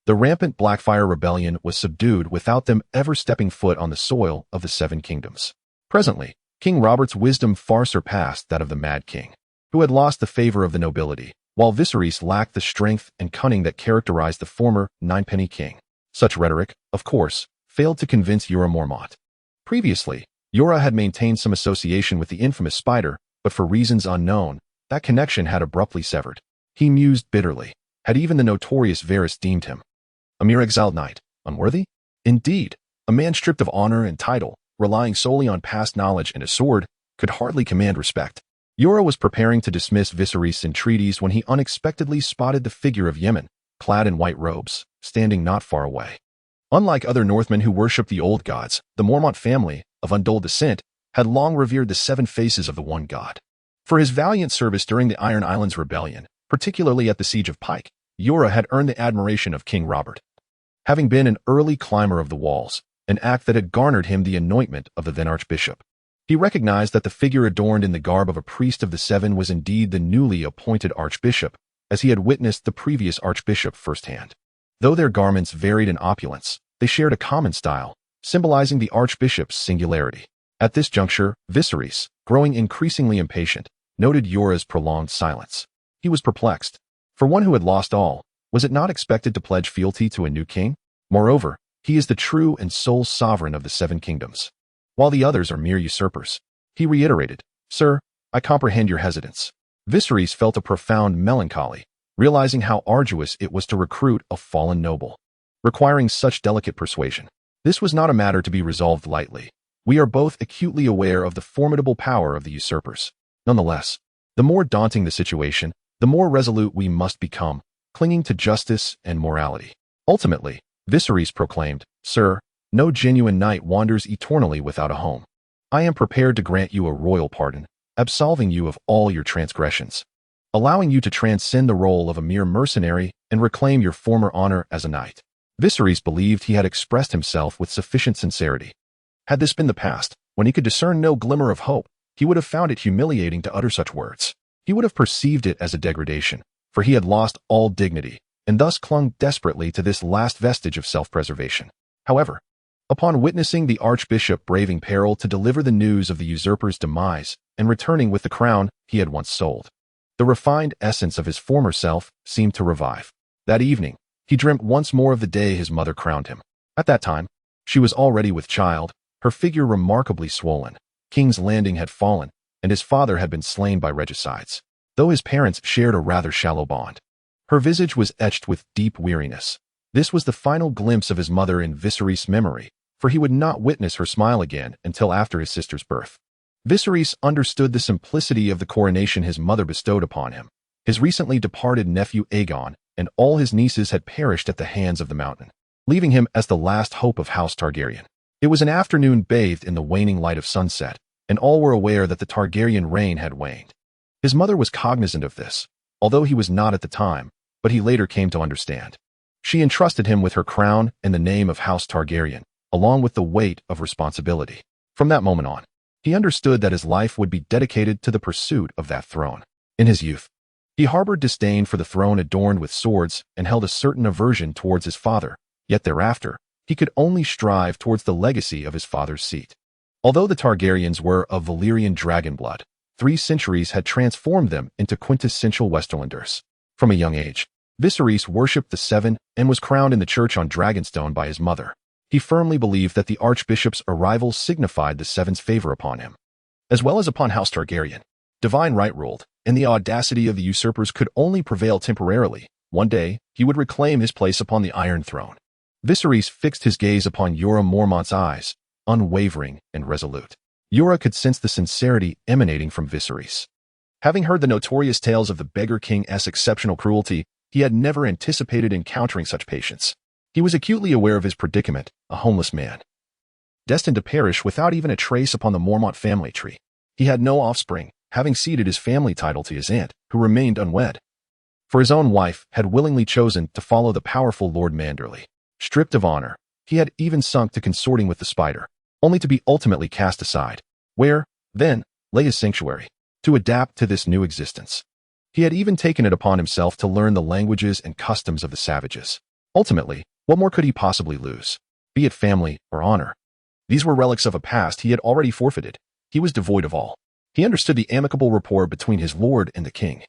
the rampant Blackfire rebellion was subdued without them ever stepping foot on the soil of the Seven Kingdoms. Presently, King Robert's wisdom far surpassed that of the Mad King, who had lost the favor of the nobility, while Viserys lacked the strength and cunning that characterized the former Ninepenny King. Such rhetoric, of course, failed to convince Jorah Mormont. Previously, Jorah had maintained some association with the infamous Spider, but for reasons unknown, that connection had abruptly severed. He mused bitterly. Had even the notorious Varys deemed him a mere exiled knight, unworthy? Indeed, a man stripped of honor and title, relying solely on past knowledge and a sword, could hardly command respect. Jorah was preparing to dismiss Viserys' entreaties when he unexpectedly spotted the figure of Yemen, clad in white robes, standing not far away. Unlike other Northmen who worshipped the old gods, the Mormont family, of untold descent, had long revered the seven faces of the one god. For his valiant service during the Iron Islands Rebellion, particularly at the Siege of Pike, Jorah had earned the admiration of King Robert. Having been an early climber of the walls, an act that had garnered him the anointment of the then Archbishop, he recognized that the figure adorned in the garb of a priest of the Seven was indeed the newly appointed Archbishop, as he had witnessed the previous Archbishop firsthand. Though their garments varied in opulence, they shared a common style, symbolizing the Archbishop's singularity. At this juncture, Viserys, growing increasingly impatient, noted Jorah's prolonged silence. He was perplexed. For one who had lost all, was it not expected to pledge fealty to a new king? Moreover, he is the true and sole sovereign of the Seven Kingdoms, while the others are mere usurpers. He reiterated, "Sir, I comprehend your hesitance." Viserys felt a profound melancholy, realizing how arduous it was to recruit a fallen noble, requiring such delicate persuasion. This was not a matter to be resolved lightly. We are both acutely aware of the formidable power of the usurpers. Nonetheless, the more daunting the situation, the more resolute we must become, clinging to justice and morality. Ultimately, Viserys proclaimed, "Sir, no genuine knight wanders eternally without a home. I am prepared to grant you a royal pardon, absolving you of all your transgressions, allowing you to transcend the role of a mere mercenary and reclaim your former honor as a knight." Viserys believed he had expressed himself with sufficient sincerity. Had this been the past, when he could discern no glimmer of hope, he would have found it humiliating to utter such words. He would have perceived it as a degradation, for he had lost all dignity, and thus clung desperately to this last vestige of self-preservation. However, upon witnessing the Archbishop braving peril to deliver the news of the usurper's demise and returning with the crown he had once sold, the refined essence of his former self seemed to revive. That evening, he dreamt once more of the day his mother crowned him. At that time, she was already with child, her figure remarkably swollen. King's Landing had fallen, and his father had been slain by regicides, though his parents shared a rather shallow bond. Her visage was etched with deep weariness. This was the final glimpse of his mother in Viserys' memory, for he would not witness her smile again until after his sister's birth. Viserys understood the simplicity of the coronation his mother bestowed upon him. His recently departed nephew Aegon and all his nieces had perished at the hands of the Mountain, leaving him as the last hope of House Targaryen. It was an afternoon bathed in the waning light of sunset, and all were aware that the Targaryen reign had waned. His mother was cognizant of this, although he was not at the time, but he later came to understand. She entrusted him with her crown and the name of House Targaryen, along with the weight of responsibility. From that moment on, he understood that his life would be dedicated to the pursuit of that throne. In his youth, he harbored disdain for the throne adorned with swords and held a certain aversion towards his father, yet thereafter, he could only strive towards the legacy of his father's seat. Although the Targaryens were of Valyrian dragon blood, 3 centuries had transformed them into quintessential Westerlanders. From a young age, Viserys worshipped the Seven and was crowned in the church on Dragonstone by his mother. He firmly believed that the Archbishop's arrival signified the Seven's favor upon him, as well as upon House Targaryen. Divine right ruled, and the audacity of the usurpers could only prevail temporarily. One day, he would reclaim his place upon the Iron Throne. Viserys fixed his gaze upon Jorah Mormont's eyes, unwavering and resolute. Jorah could sense the sincerity emanating from Viserys. Having heard the notorious tales of the Beggar King's exceptional cruelty, he had never anticipated encountering such patience. He was acutely aware of his predicament, a homeless man, destined to perish without even a trace upon the Mormont family tree. He had no offspring, having ceded his family title to his aunt, who remained unwed. For his own wife had willingly chosen to follow the powerful Lord Manderly. Stripped of honor, he had even sunk to consorting with the spider, only to be ultimately cast aside, where, then, lay his sanctuary, to adapt to this new existence. He had even taken it upon himself to learn the languages and customs of the savages. Ultimately, what more could he possibly lose, be it family or honor? These were relics of a past he had already forfeited. He was devoid of all. He understood the amicable rapport between his lord and the king,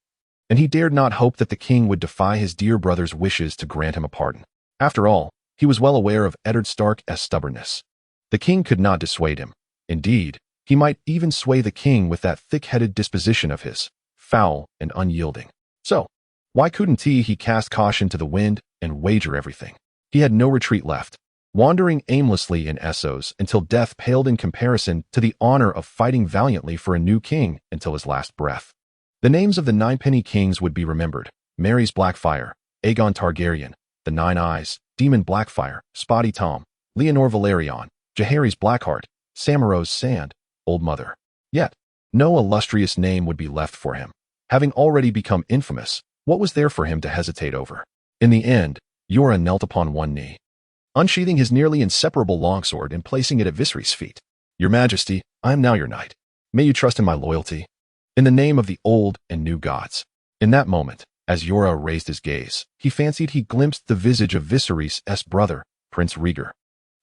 and he dared not hope that the king would defy his dear brother's wishes to grant him a pardon. After all, he was well aware of Eddard Stark's stubbornness. The king could not dissuade him. Indeed, he might even sway the king with that thick-headed disposition of his, foul and unyielding. So, why couldn't he cast caution to the wind and wager everything? He had no retreat left, wandering aimlessly in Essos until death paled in comparison to the honor of fighting valiantly for a new king until his last breath. The names of the Ninepenny Kings would be remembered: Mary's Blackfire, Aegon Targaryen, the Nine Eyes, Demon Blackfire, Spotty Tom, Leonor Valerion, Jaehaerys Blackheart, Sammarow's Sand, Old Mother. Yet, no illustrious name would be left for him. Having already become infamous, what was there for him to hesitate over? In the end, Jorah knelt upon one knee, unsheathing his nearly inseparable longsword and placing it at Viserys' feet. "Your Majesty, I am now your knight. May you trust in my loyalty, in the name of the old and new gods." In that moment, as Jorah raised his gaze, he fancied he glimpsed the visage of Viserys' brother, Prince Rhaegar,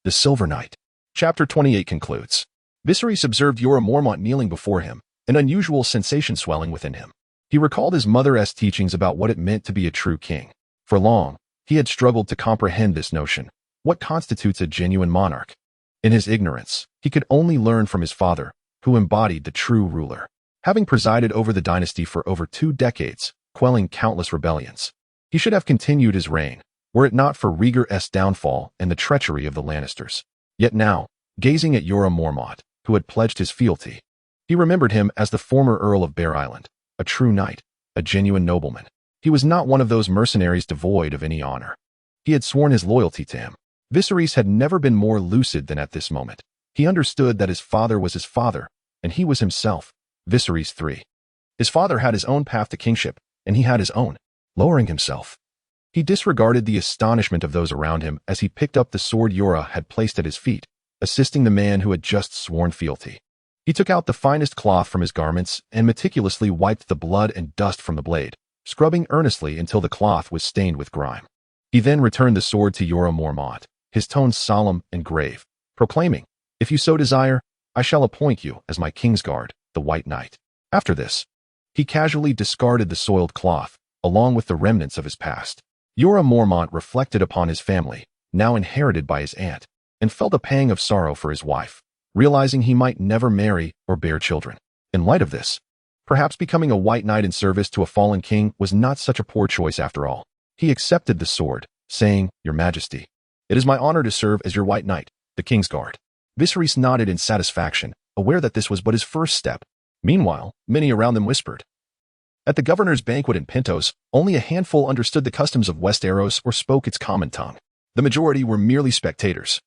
the Silver Knight. Chapter 28 concludes. Viserys observed Jorah Mormont kneeling before him, an unusual sensation swelling within him. He recalled his mother's teachings about what it meant to be a true king. For long, he had struggled to comprehend this notion. What constitutes a genuine monarch? In his ignorance, he could only learn from his father, who embodied the true ruler, having presided over the dynasty for over 2 decades, quelling countless rebellions. He should have continued his reign, were it not for Rhaegar's downfall and the treachery of the Lannisters. Yet now, gazing at Jorah Mormont, who had pledged his fealty, he remembered him as the former Earl of Bear Island, a true knight, a genuine nobleman. He was not one of those mercenaries devoid of any honor. He had sworn his loyalty to him. Viserys had never been more lucid than at this moment. He understood that his father was his father, and he was himself, Viserys III. His father had his own path to kingship, and he had his own. Lowering himself, he disregarded the astonishment of those around him as he picked up the sword Jorah had placed at his feet, assisting the man who had just sworn fealty. He took out the finest cloth from his garments and meticulously wiped the blood and dust from the blade, scrubbing earnestly until the cloth was stained with grime. He then returned the sword to Jorah Mormont, his tone solemn and grave, proclaiming, "If you so desire, I shall appoint you as my Kingsguard, the White Knight." After this, he casually discarded the soiled cloth, along with the remnants of his past. Jorah Mormont reflected upon his family, now inherited by his aunt, and felt a pang of sorrow for his wife, realizing he might never marry or bear children. In light of this, perhaps becoming a White Knight in service to a fallen king was not such a poor choice after all. He accepted the sword, saying, "Your Majesty, it is my honor to serve as your White Knight, the Kingsguard." Viserys nodded in satisfaction, aware that this was but his first step. Meanwhile, many around them whispered. At the governor's banquet in Pentos, only a handful understood the customs of Westeros or spoke its common tongue. The majority were merely spectators,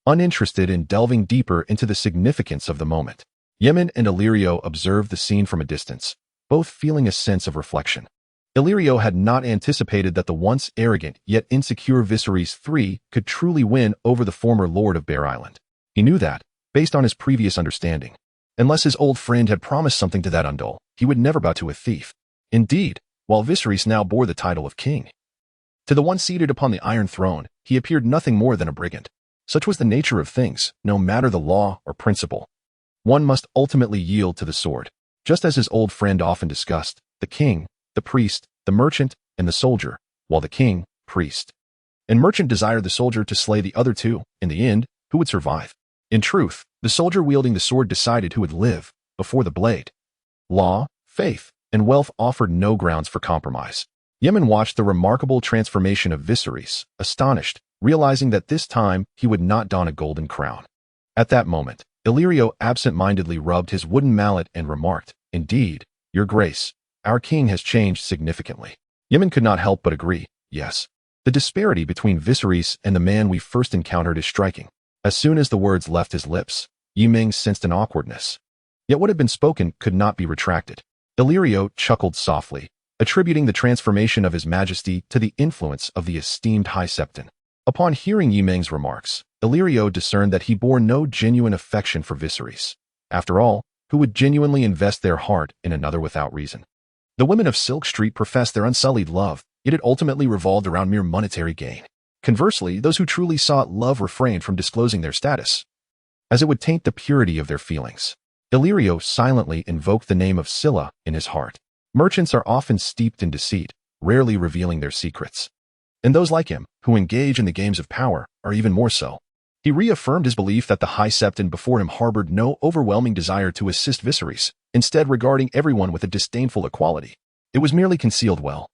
uninterested in delving deeper into the significance of the moment. Yemen and Illyrio observed the scene from a distance, both feeling a sense of reflection. Illyrio had not anticipated that the once arrogant yet insecure Viserys III could truly win over the former Lord of Bear Island. He knew that, based on his previous understanding, unless his old friend had promised something to that Undul, he would never bow to a thief. Indeed, while Viserys now bore the title of king, to the one seated upon the Iron Throne, he appeared nothing more than a brigand. Such was the nature of things, no matter the law or principle. One must ultimately yield to the sword. Just as his old friend often discussed, the king, the priest, the merchant, and the soldier, while the king, priest, and merchant desired the soldier to slay the other two. In the end, who would survive? In truth, the soldier wielding the sword decided who would live before the blade. Law, faith, and wealth offered no grounds for compromise. Yemen watched the remarkable transformation of Viserys, astonished, realizing that this time he would not don a golden crown. At that moment, Illyrio absent-mindedly rubbed his wooden mallet and remarked, "Indeed, Your Grace, our king has changed significantly." Yemen could not help but agree, "Yes. The disparity between Viserys and the man we first encountered is striking." As soon as the words left his lips, Yiming sensed an awkwardness. Yet what had been spoken could not be retracted. Illyrio chuckled softly, attributing the transformation of his majesty to the influence of the esteemed High Septon. Upon hearing Yiming's remarks, Illyrio discerned that he bore no genuine affection for Viserys. After all, who would genuinely invest their heart in another without reason? The women of Silk Street professed their unsullied love, yet it ultimately revolved around mere monetary gain. Conversely, those who truly sought love refrained from disclosing their status, as it would taint the purity of their feelings. Illyrio silently invoked the name of Scylla in his heart. Merchants are often steeped in deceit, rarely revealing their secrets. And those like him, who engage in the games of power, are even more so. He reaffirmed his belief that the High Septon before him harbored no overwhelming desire to assist Viserys, instead regarding everyone with a disdainful equality. It was merely concealed well.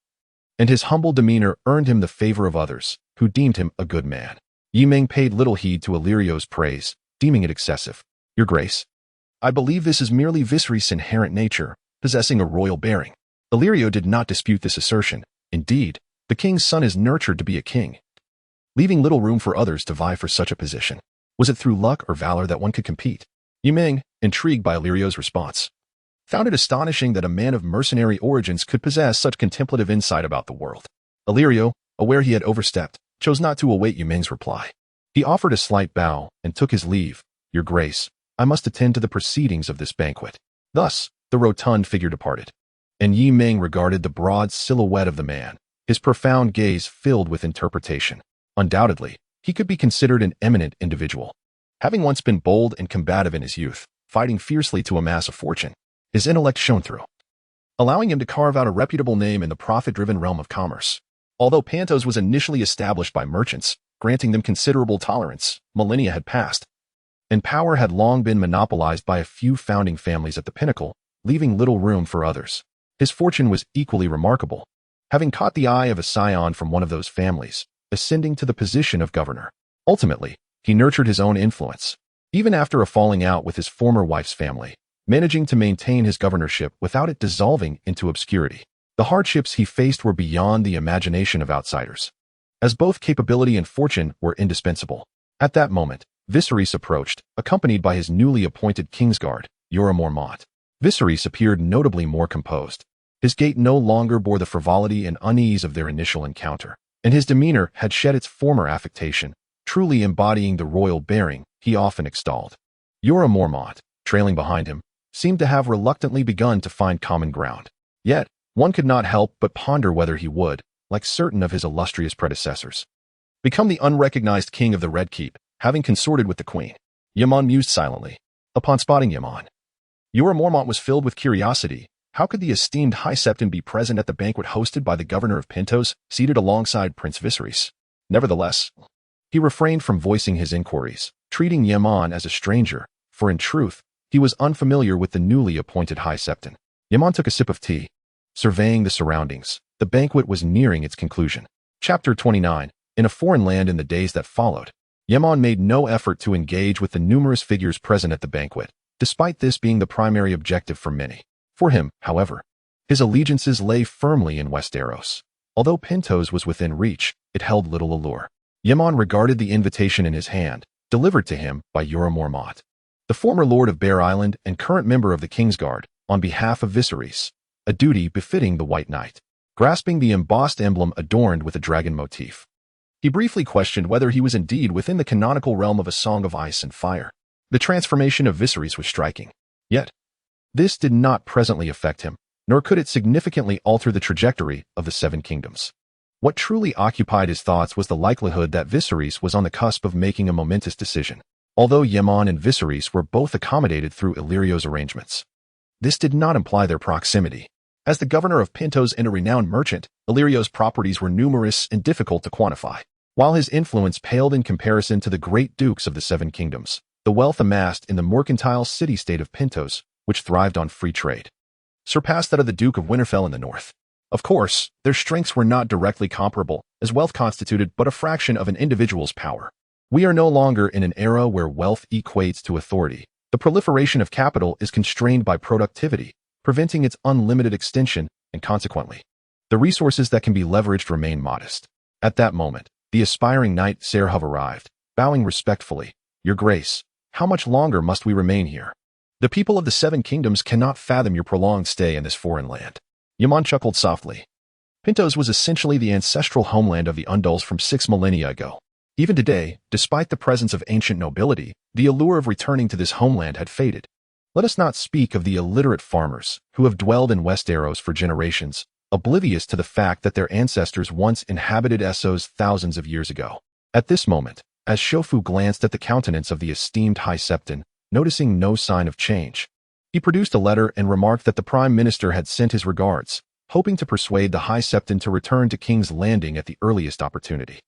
And his humble demeanor earned him the favor of others, who deemed him a good man. Yiming paid little heed to Illyrio's praise, deeming it excessive. "Your Grace, I believe this is merely Viserys' inherent nature, possessing a royal bearing." Illyrio did not dispute this assertion. Indeed, the king's son is nurtured to be a king, leaving little room for others to vie for such a position. Was it through luck or valor that one could compete? Yiming, intrigued by Illyrio's response, found it astonishing that a man of mercenary origins could possess such contemplative insight about the world. Illyrio, aware he had overstepped, chose not to await Yiming's reply. He offered a slight bow and took his leave. "Your Grace, I must attend to the proceedings of this banquet." Thus, the rotund figure departed. And Yiming regarded the broad silhouette of the man, his profound gaze filled with interpretation. Undoubtedly, he could be considered an eminent individual. Having once been bold and combative in his youth, fighting fiercely to amass a fortune, his intellect shone through, allowing him to carve out a reputable name in the profit-driven realm of commerce. Although Pantos was initially established by merchants, granting them considerable tolerance, millennia had passed, and power had long been monopolized by a few founding families at the pinnacle, leaving little room for others. His fortune was equally remarkable, having caught the eye of a scion from one of those families, ascending to the position of governor. Ultimately, he nurtured his own influence, even after a falling out with his former wife's family, managing to maintain his governorship without it dissolving into obscurity. The hardships he faced were beyond the imagination of outsiders, as both capability and fortune were indispensable. At that moment, Viserys approached, accompanied by his newly appointed Kingsguard, Jorah Mormont. Viserys appeared notably more composed. His gait no longer bore the frivolity and unease of their initial encounter, and his demeanor had shed its former affectation, truly embodying the royal bearing he often extolled. Jorah Mormont, trailing behind him, seemed to have reluctantly begun to find common ground. Yet, one could not help but ponder whether he would, like certain of his illustrious predecessors, become the unrecognized king of the Red Keep, having consorted with the queen. Yaman mused silently. Upon spotting Yaman, Jorah Mormont was filled with curiosity. How could the esteemed High Septon be present at the banquet hosted by the governor of Pentos, seated alongside Prince Viserys? Nevertheless, he refrained from voicing his inquiries, treating Yaman as a stranger, for in truth, he was unfamiliar with the newly appointed High Septon. Yaman took a sip of tea, surveying the surroundings. The banquet was nearing its conclusion. Chapter 29. In a foreign land in the days that followed, Yaman made no effort to engage with the numerous figures present at the banquet, despite this being the primary objective for many. For him, however, his allegiances lay firmly in Westeros. Although Pentos was within reach, it held little allure. Yaman regarded the invitation in his hand, delivered to him by Jorah Mormont, the former lord of Bear Island and current member of the Kingsguard, on behalf of Viserys, a duty befitting the White Knight. Grasping the embossed emblem adorned with a dragon motif, he briefly questioned whether he was indeed within the canonical realm of A Song of Ice and Fire. The transformation of Viserys was striking. Yet, this did not presently affect him, nor could it significantly alter the trajectory of the Seven Kingdoms. What truly occupied his thoughts was the likelihood that Viserys was on the cusp of making a momentous decision. Although Yaman and Viserys were both accommodated through Illyrio's arrangements, this did not imply their proximity. As the governor of Pentos and a renowned merchant, Illyrio's properties were numerous and difficult to quantify. While his influence paled in comparison to the great dukes of the Seven Kingdoms, the wealth amassed in the mercantile city-state of Pentos, which thrived on free trade, surpassed that of the Duke of Winterfell in the north. Of course, their strengths were not directly comparable, as wealth constituted but a fraction of an individual's power. We are no longer in an era where wealth equates to authority. The proliferation of capital is constrained by productivity, preventing its unlimited extension, and consequently, the resources that can be leveraged remain modest. At that moment, the aspiring knight Serhov arrived, bowing respectfully. Your Grace, how much longer must we remain here? The people of the Seven Kingdoms cannot fathom your prolonged stay in this foreign land. Yaman chuckled softly. Pintos was essentially the ancestral homeland of the Unduls from 6 millennia ago. Even today, despite the presence of ancient nobility, the allure of returning to this homeland had faded. Let us not speak of the illiterate farmers who have dwelled in Westeros for generations, oblivious to the fact that their ancestors once inhabited Essos thousands of years ago. At this moment, as Shofu glanced at the countenance of the esteemed High Septon, noticing no sign of change, he produced a letter and remarked that the Prime Minister had sent his regards, hoping to persuade the High Septon to return to King's Landing at the earliest opportunity.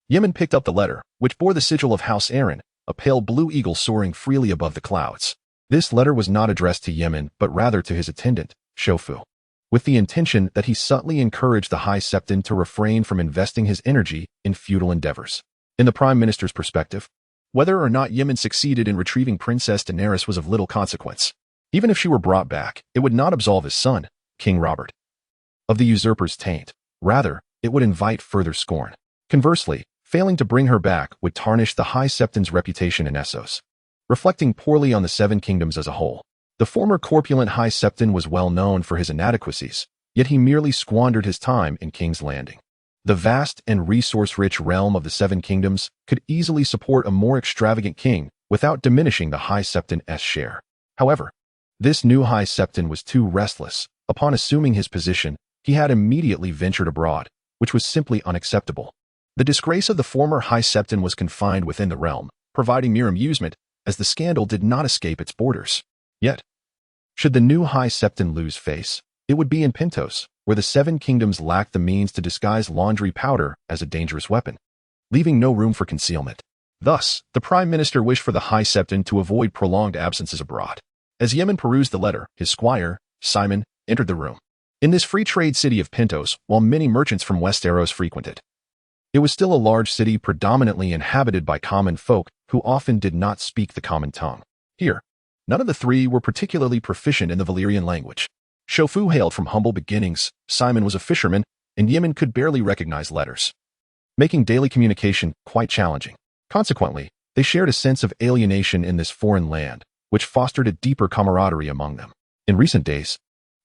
Yemen picked up the letter, which bore the sigil of House Aaron, a pale blue eagle soaring freely above the clouds. This letter was not addressed to Yemen, but rather to his attendant, Shofu, with the intention that he subtly encouraged the High Septon to refrain from investing his energy in futile endeavors. In the Prime Minister's perspective, whether or not Yemen succeeded in retrieving Princess Daenerys was of little consequence. Even if she were brought back, it would not absolve his son, King Robert, of the usurper's taint. Rather, it would invite further scorn. Conversely, failing to bring her back would tarnish the High Septon's reputation in Essos, reflecting poorly on the Seven Kingdoms as a whole. The former corpulent High Septon was well known for his inadequacies, yet he merely squandered his time in King's Landing. The vast and resource-rich realm of the Seven Kingdoms could easily support a more extravagant king without diminishing the High Septon's share. However, this new High Septon was too restless. Upon assuming his position, he had immediately ventured abroad, which was simply unacceptable. The disgrace of the former High Septon was confined within the realm, providing mere amusement, as the scandal did not escape its borders. Yet, should the new High Septon lose face, it would be in Pintos, where the Seven Kingdoms lacked the means to disguise laundry powder as a dangerous weapon, leaving no room for concealment. Thus, the Prime Minister wished for the High Septon to avoid prolonged absences abroad. As Yemen perused the letter, his squire, Simon, entered the room. In this free trade city of Pintos, while many merchants from Westeros frequented, it was still a large city predominantly inhabited by common folk who often did not speak the common tongue. Here, none of the three were particularly proficient in the Valyrian language. Shofu hailed from humble beginnings, Simon was a fisherman, and Yemen could barely recognize letters, making daily communication quite challenging. Consequently, they shared a sense of alienation in this foreign land, which fostered a deeper camaraderie among them. In recent days,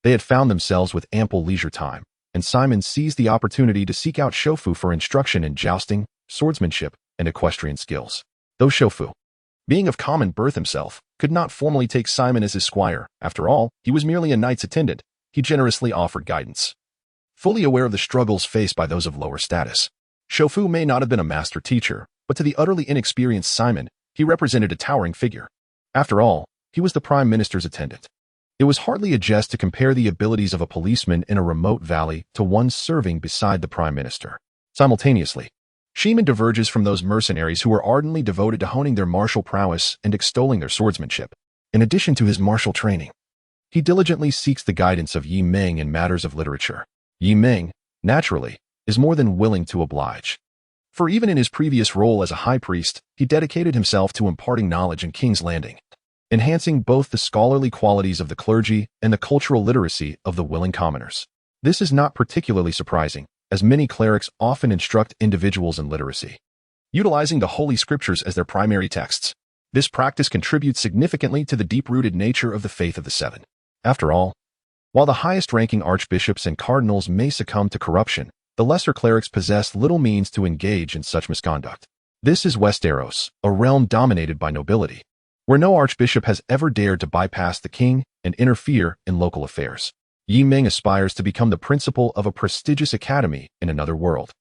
they had found themselves with ample leisure time, and Simon seized the opportunity to seek out Shofu for instruction in jousting, swordsmanship, and equestrian skills. Though Shofu, being of common birth himself, could not formally take Simon as his squire. After all, he was merely a knight's attendant. He generously offered guidance, fully aware of the struggles faced by those of lower status. Shofu may not have been a master teacher, but to the utterly inexperienced Simon, he represented a towering figure. After all, he was the Prime Minister's attendant. It was hardly a jest to compare the abilities of a policeman in a remote valley to one serving beside the Prime Minister. Simultaneously, Sheeman diverges from those mercenaries who are ardently devoted to honing their martial prowess and extolling their swordsmanship. In addition to his martial training, he diligently seeks the guidance of Yi Ming in matters of literature. Yi Ming, naturally, is more than willing to oblige. For even in his previous role as a high priest, he dedicated himself to imparting knowledge in King's Landing, enhancing both the scholarly qualities of the clergy and the cultural literacy of the willing commoners. This is not particularly surprising, as many clerics often instruct individuals in literacy, utilizing the Holy Scriptures as their primary texts. This practice contributes significantly to the deep-rooted nature of the faith of the Seven. After all, while the highest-ranking archbishops and cardinals may succumb to corruption, the lesser clerics possess little means to engage in such misconduct. This is Westeros, a realm dominated by nobility, where no archbishop has ever dared to bypass the king and interfere in local affairs. Yi Ming aspires to become the principal of a prestigious academy in another world,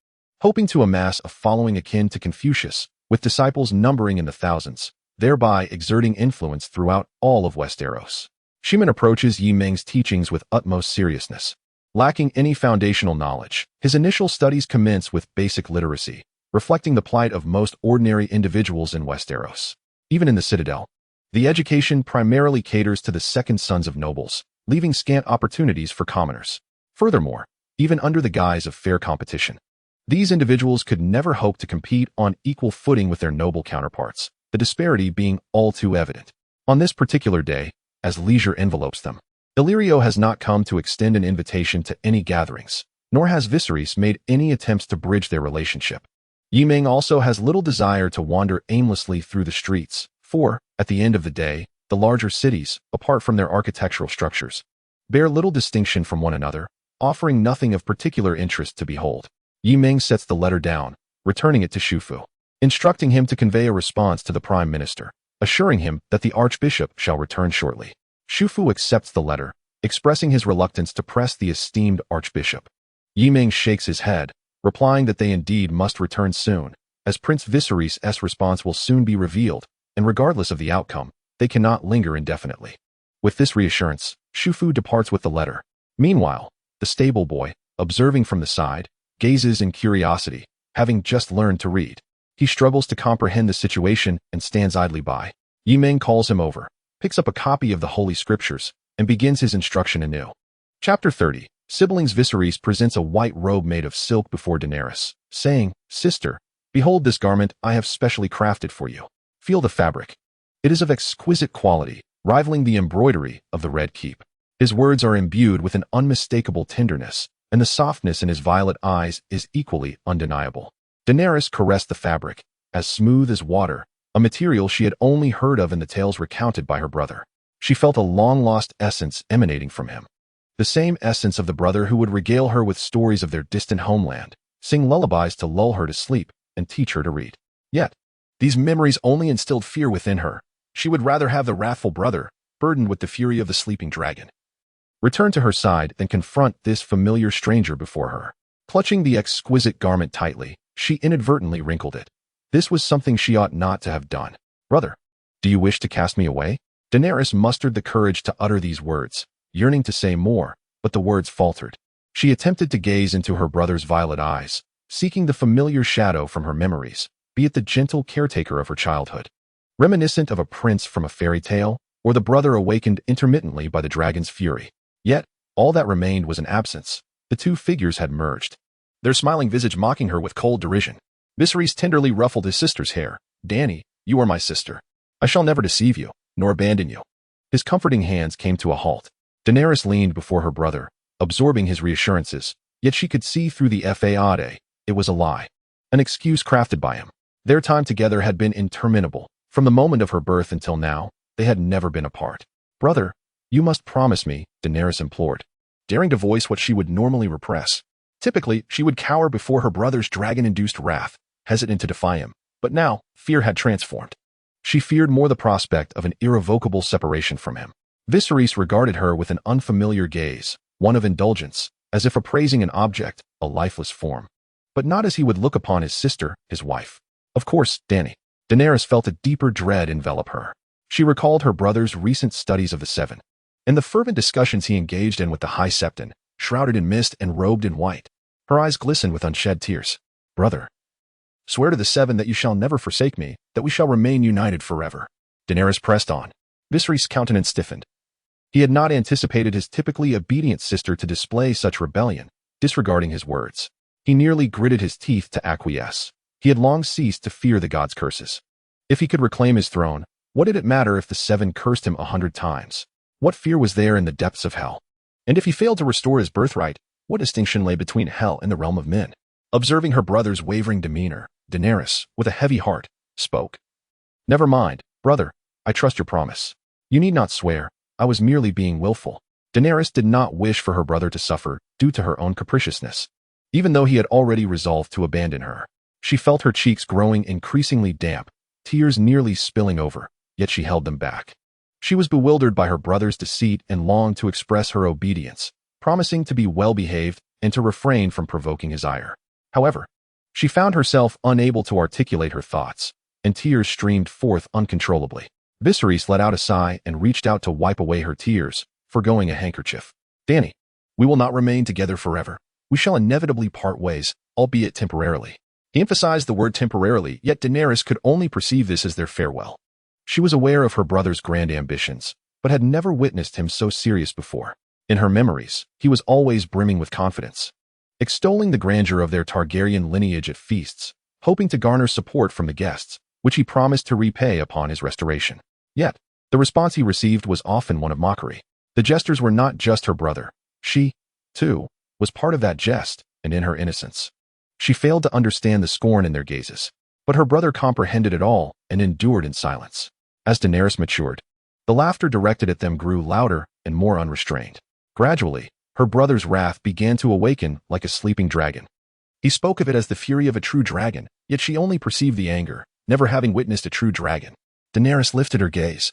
hoping to amass a following akin to Confucius, with disciples numbering in the thousands, thereby exerting influence throughout all of Westeros. Sheeman approaches Yi Ming's teachings with utmost seriousness. Lacking any foundational knowledge, his initial studies commence with basic literacy, reflecting the plight of most ordinary individuals in Westeros. Even in the Citadel, the education primarily caters to the second sons of nobles, leaving scant opportunities for commoners. Furthermore, even under the guise of fair competition. These individuals could never hope to compete on equal footing with their noble counterparts, the disparity being all too evident. On this particular day, as leisure envelopes them, Illyrio has not come to extend an invitation to any gatherings, nor has Viserys made any attempts to bridge their relationship. Yi Ming also has little desire to wander aimlessly through the streets, for, at the end of the day, the larger cities, apart from their architectural structures, bear little distinction from one another, offering nothing of particular interest to behold. Yi Ming sets the letter down, returning it to Xu Fu, instructing him to convey a response to the Prime Minister, assuring him that the Archbishop shall return shortly. Xu Fu accepts the letter, expressing his reluctance to press the esteemed Archbishop. Yi Ming shakes his head, replying that they indeed must return soon, as Prince Viserys' response will soon be revealed, and regardless of the outcome, they cannot linger indefinitely. With this reassurance, Xu Fu departs with the letter. Meanwhile, the stable boy, observing from the side, gazes in curiosity, having just learned to read. He struggles to comprehend the situation and stands idly by. Yi Ming calls him over, picks up a copy of the Holy Scriptures, and begins his instruction anew. Chapter 30. Siblings. Viserys presents a white robe made of silk before Daenerys, saying, "Sister, behold this garment I have specially crafted for you. Feel the fabric. It is of exquisite quality, rivaling the embroidery of the Red Keep." His words are imbued with an unmistakable tenderness, and the softness in his violet eyes is equally undeniable. Daenerys caressed the fabric, as smooth as water, a material she had only heard of in the tales recounted by her brother. She felt a long-lost essence emanating from him. The same essence of the brother who would regale her with stories of their distant homeland, sing lullabies to lull her to sleep, and teach her to read. Yet, these memories only instilled fear within her. She would rather have the wrathful brother, burdened with the fury of the sleeping dragon, return to her side than confront this familiar stranger before her. Clutching the exquisite garment tightly, she inadvertently wrinkled it. This was something she ought not to have done. "Brother, do you wish to cast me away?" Daenerys mustered the courage to utter these words, yearning to say more, but the words faltered. She attempted to gaze into her brother's violet eyes, seeking the familiar shadow from her memories, be it the gentle caretaker of her childhood, reminiscent of a prince from a fairy tale, or the brother awakened intermittently by the dragon's fury. Yet, all that remained was an absence. The two figures had merged, their smiling visage mocking her with cold derision. Viserys tenderly ruffled his sister's hair. "Dany, you are my sister. I shall never deceive you, nor abandon you." His comforting hands came to a halt. Daenerys leaned before her brother, absorbing his reassurances, yet she could see through the faade. It was a lie, an excuse crafted by him. Their time together had been interminable. From the moment of her birth until now, they had never been apart. "Brother, you must promise me," Daenerys implored, daring to voice what she would normally repress. Typically, she would cower before her brother's dragon-induced wrath, hesitant to defy him. But now, fear had transformed. She feared more the prospect of an irrevocable separation from him. Viserys regarded her with an unfamiliar gaze, one of indulgence, as if appraising an object, a lifeless form. But not as he would look upon his sister, his wife. Of course, Dany. Daenerys felt a deeper dread envelop her. She recalled her brother's recent studies of the Seven, and the fervent discussions he engaged in with the High Septon, shrouded in mist and robed in white. Her eyes glistened with unshed tears. "Brother, swear to the Seven that you shall never forsake me, that we shall remain united forever." Daenerys pressed on. Viserys' countenance stiffened. He had not anticipated his typically obedient sister to display such rebellion, disregarding his words. He nearly gritted his teeth to acquiesce. He had long ceased to fear the gods' curses. If he could reclaim his throne, what did it matter if the Seven cursed him 100 times? What fear was there in the depths of hell? And if he failed to restore his birthright, what distinction lay between hell and the realm of men? Observing her brother's wavering demeanor, Daenerys, with a heavy heart, spoke. "Never mind, brother, I trust your promise. You need not swear, I was merely being willful." Daenerys did not wish for her brother to suffer due to her own capriciousness, even though he had already resolved to abandon her. She felt her cheeks growing increasingly damp, tears nearly spilling over, yet she held them back. She was bewildered by her brother's deceit and longed to express her obedience, promising to be well-behaved and to refrain from provoking his ire. However, she found herself unable to articulate her thoughts, and tears streamed forth uncontrollably. Viserys let out a sigh and reached out to wipe away her tears, forgoing a handkerchief. "Dany, we will not remain together forever. We shall inevitably part ways, albeit temporarily." He emphasized the word temporarily, yet Daenerys could only perceive this as their farewell. She was aware of her brother's grand ambitions, but had never witnessed him so serious before. In her memories, he was always brimming with confidence. extolling the grandeur of their Targaryen lineage at feasts, hoping to garner support from the guests, which he promised to repay upon his restoration. Yet, the response he received was often one of mockery. The jesters were not just her brother. She, too, was part of that jest, and in her innocence. She failed to understand the scorn in their gazes. But her brother comprehended it all and endured in silence. As Daenerys matured, the laughter directed at them grew louder and more unrestrained. Gradually, her brother's wrath began to awaken like a sleeping dragon. He spoke of it as the fury of a true dragon, yet she only perceived the anger, never having witnessed a true dragon. Daenerys lifted her gaze.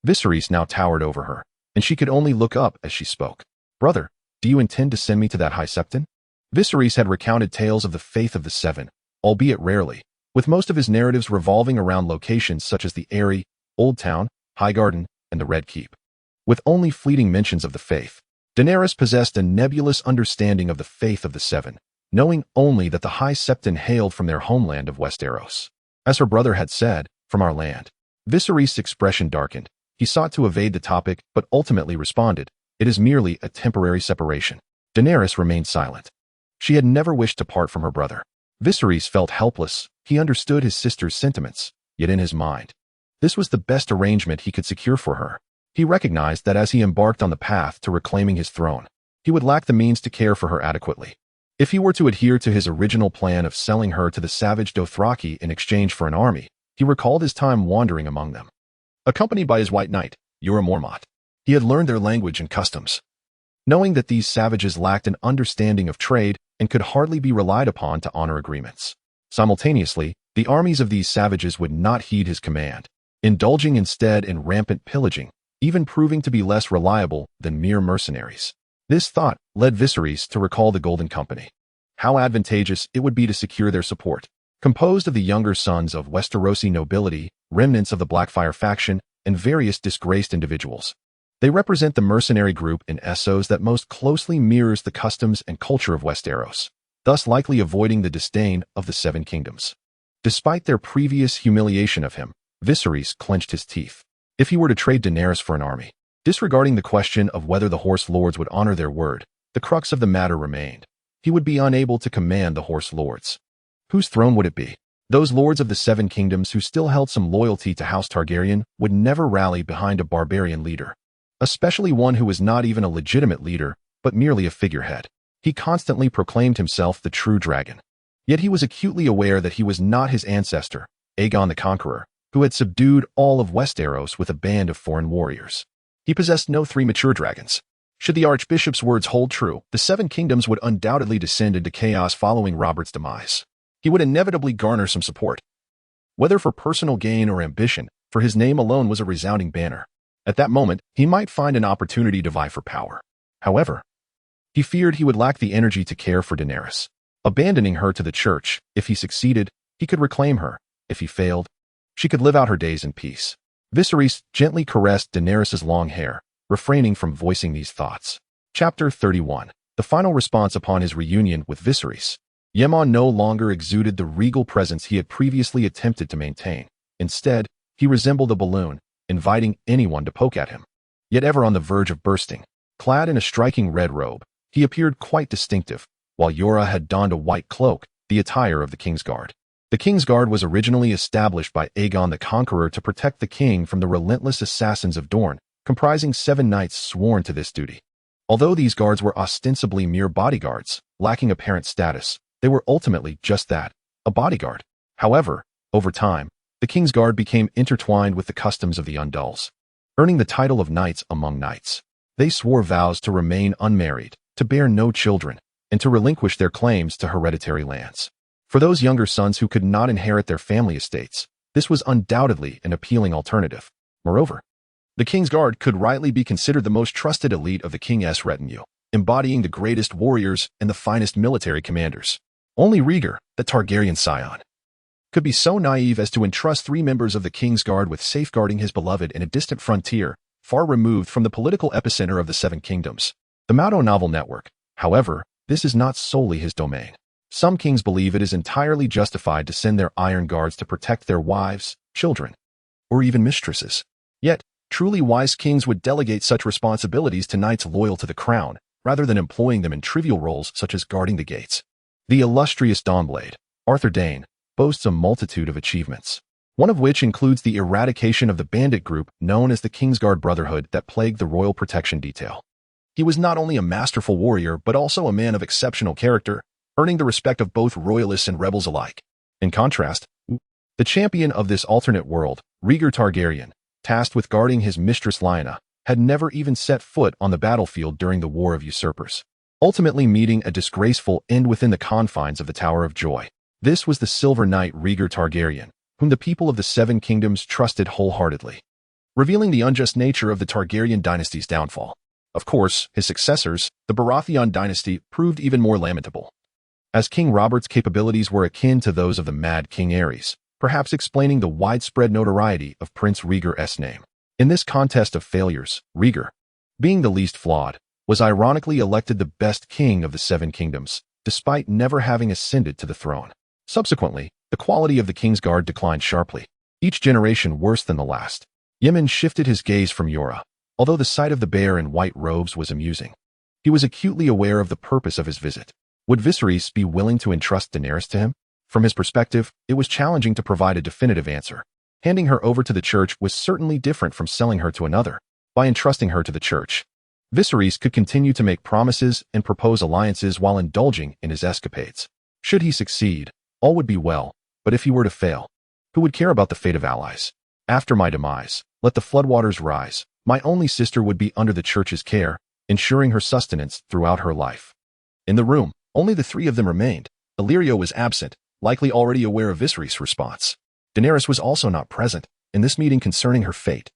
Viserys now towered over her, and she could only look up as she spoke. "Brother, do you intend to send me to that high septon?" Viserys had recounted tales of the faith of the Seven, albeit rarely, with most of his narratives revolving around locations such as the Eyrie, Old Town, Highgarden, and the Red Keep. With only fleeting mentions of the faith, Daenerys possessed a nebulous understanding of the faith of the Seven, knowing only that the High Septon hailed from their homeland of Westeros. As her brother had said, "From our land." Viserys' expression darkened. He sought to evade the topic, but ultimately responded, "It is merely a temporary separation." Daenerys remained silent. She had never wished to part from her brother. Viserys felt helpless. He understood his sister's sentiments, yet in his mind, this was the best arrangement he could secure for her. He recognized that as he embarked on the path to reclaiming his throne, he would lack the means to care for her adequately. If he were to adhere to his original plan of selling her to the savage Dothraki in exchange for an army, he recalled his time wandering among them. Accompanied by his white knight, Jorah Mormont, he had learned their language and customs. Knowing that these savages lacked an understanding of trade and could hardly be relied upon to honor agreements. Simultaneously, the armies of these savages would not heed his command, indulging instead in rampant pillaging, even proving to be less reliable than mere mercenaries. This thought led Viserys to recall the Golden Company. How advantageous it would be to secure their support. Composed of the younger sons of Westerosi nobility, remnants of the Blackfire faction, and various disgraced individuals. They represent the mercenary group in Essos that most closely mirrors the customs and culture of Westeros, thus likely avoiding the disdain of the Seven Kingdoms. Despite their previous humiliation of him, Viserys clenched his teeth. If he were to trade Daenerys for an army, disregarding the question of whether the Horse Lords would honor their word, the crux of the matter remained. He would be unable to command the Horse Lords. Whose throne would it be? Those lords of the Seven Kingdoms who still held some loyalty to House Targaryen would never rally behind a barbarian leader, especially one who was not even a legitimate leader, but merely a figurehead. He constantly proclaimed himself the true dragon. Yet he was acutely aware that he was not his ancestor, Aegon the Conqueror, who had subdued all of Westeros with a band of foreign warriors. He possessed no three mature dragons. Should the Archbishop's words hold true, the Seven Kingdoms would undoubtedly descend into chaos following Robert's demise. He would inevitably garner some support. Whether for personal gain or ambition, for his name alone was a resounding banner. At that moment, he might find an opportunity to vie for power. However, he feared he would lack the energy to care for Daenerys. Abandoning her to the church, if he succeeded, he could reclaim her. If he failed, she could live out her days in peace. Viserys gently caressed Daenerys' long hair, refraining from voicing these thoughts. Chapter 31. The final response upon his reunion with Viserys. Yemen no longer exuded the regal presence he had previously attempted to maintain. Instead, he resembled a balloon, inviting anyone to poke at him. Yet ever on the verge of bursting, clad in a striking red robe, he appeared quite distinctive, while Jorah had donned a white cloak, the attire of the Kingsguard. The Kingsguard was originally established by Aegon the Conqueror to protect the king from the relentless assassins of Dorne, comprising 7 knights sworn to this duty. Although these guards were ostensibly mere bodyguards, lacking apparent status, they were ultimately just that, a bodyguard. However, over time, the Kingsguard became intertwined with the customs of the Undulls, earning the title of knights among knights. They swore vows to remain unmarried, to bear no children, and to relinquish their claims to hereditary lands. For those younger sons who could not inherit their family estates, this was undoubtedly an appealing alternative. Moreover, the Kingsguard could rightly be considered the most trusted elite of the King's retinue, embodying the greatest warriors and the finest military commanders. Only Rhaegar, the Targaryen scion, could be so naive as to entrust 3 members of the Kingsguard with safeguarding his beloved in a distant frontier, far removed from the political epicenter of the Seven Kingdoms. The Mado Novel Network, however, this is not solely his domain. Some kings believe it is entirely justified to send their iron guards to protect their wives, children, or even mistresses. Yet, truly wise kings would delegate such responsibilities to knights loyal to the crown, rather than employing them in trivial roles such as guarding the gates. The illustrious Dawnblade, Arthur Dayne, boasts a multitude of achievements, one of which includes the eradication of the bandit group known as the Kingsguard Brotherhood that plagued the Royal Protection Detail. He was not only a masterful warrior but also a man of exceptional character, earning the respect of both royalists and rebels alike. In contrast, the champion of this alternate world, Rhaegar Targaryen, tasked with guarding his mistress Lyanna, had never even set foot on the battlefield during the War of Usurpers, ultimately meeting a disgraceful end within the confines of the Tower of Joy. This was the Silver Knight Rhaegar Targaryen, whom the people of the Seven Kingdoms trusted wholeheartedly, revealing the unjust nature of the Targaryen dynasty's downfall. Of course, his successors, the Baratheon dynasty, proved even more lamentable, as King Robert's capabilities were akin to those of the Mad King Aerys, perhaps explaining the widespread notoriety of Prince Rhaegar's name. In this contest of failures, Rhaegar, being the least flawed, was ironically elected the best king of the Seven Kingdoms, despite never having ascended to the throne. Subsequently, the quality of the Kingsguard declined sharply, each generation worse than the last. Yemen shifted his gaze from Yora, although the sight of the bear in white robes was amusing. He was acutely aware of the purpose of his visit. Would Viserys be willing to entrust Daenerys to him? From his perspective, it was challenging to provide a definitive answer. Handing her over to the church was certainly different from selling her to another. By entrusting her to the church, Viserys could continue to make promises and propose alliances while indulging in his escapades. Should he succeed, all would be well, but if he were to fail, who would care about the fate of allies? After my demise, let the floodwaters rise. My only sister would be under the church's care, ensuring her sustenance throughout her life. In the room, only the three of them remained. Illyrio was absent, likely already aware of Viserys' response. Daenerys was also not present in this meeting concerning her fate.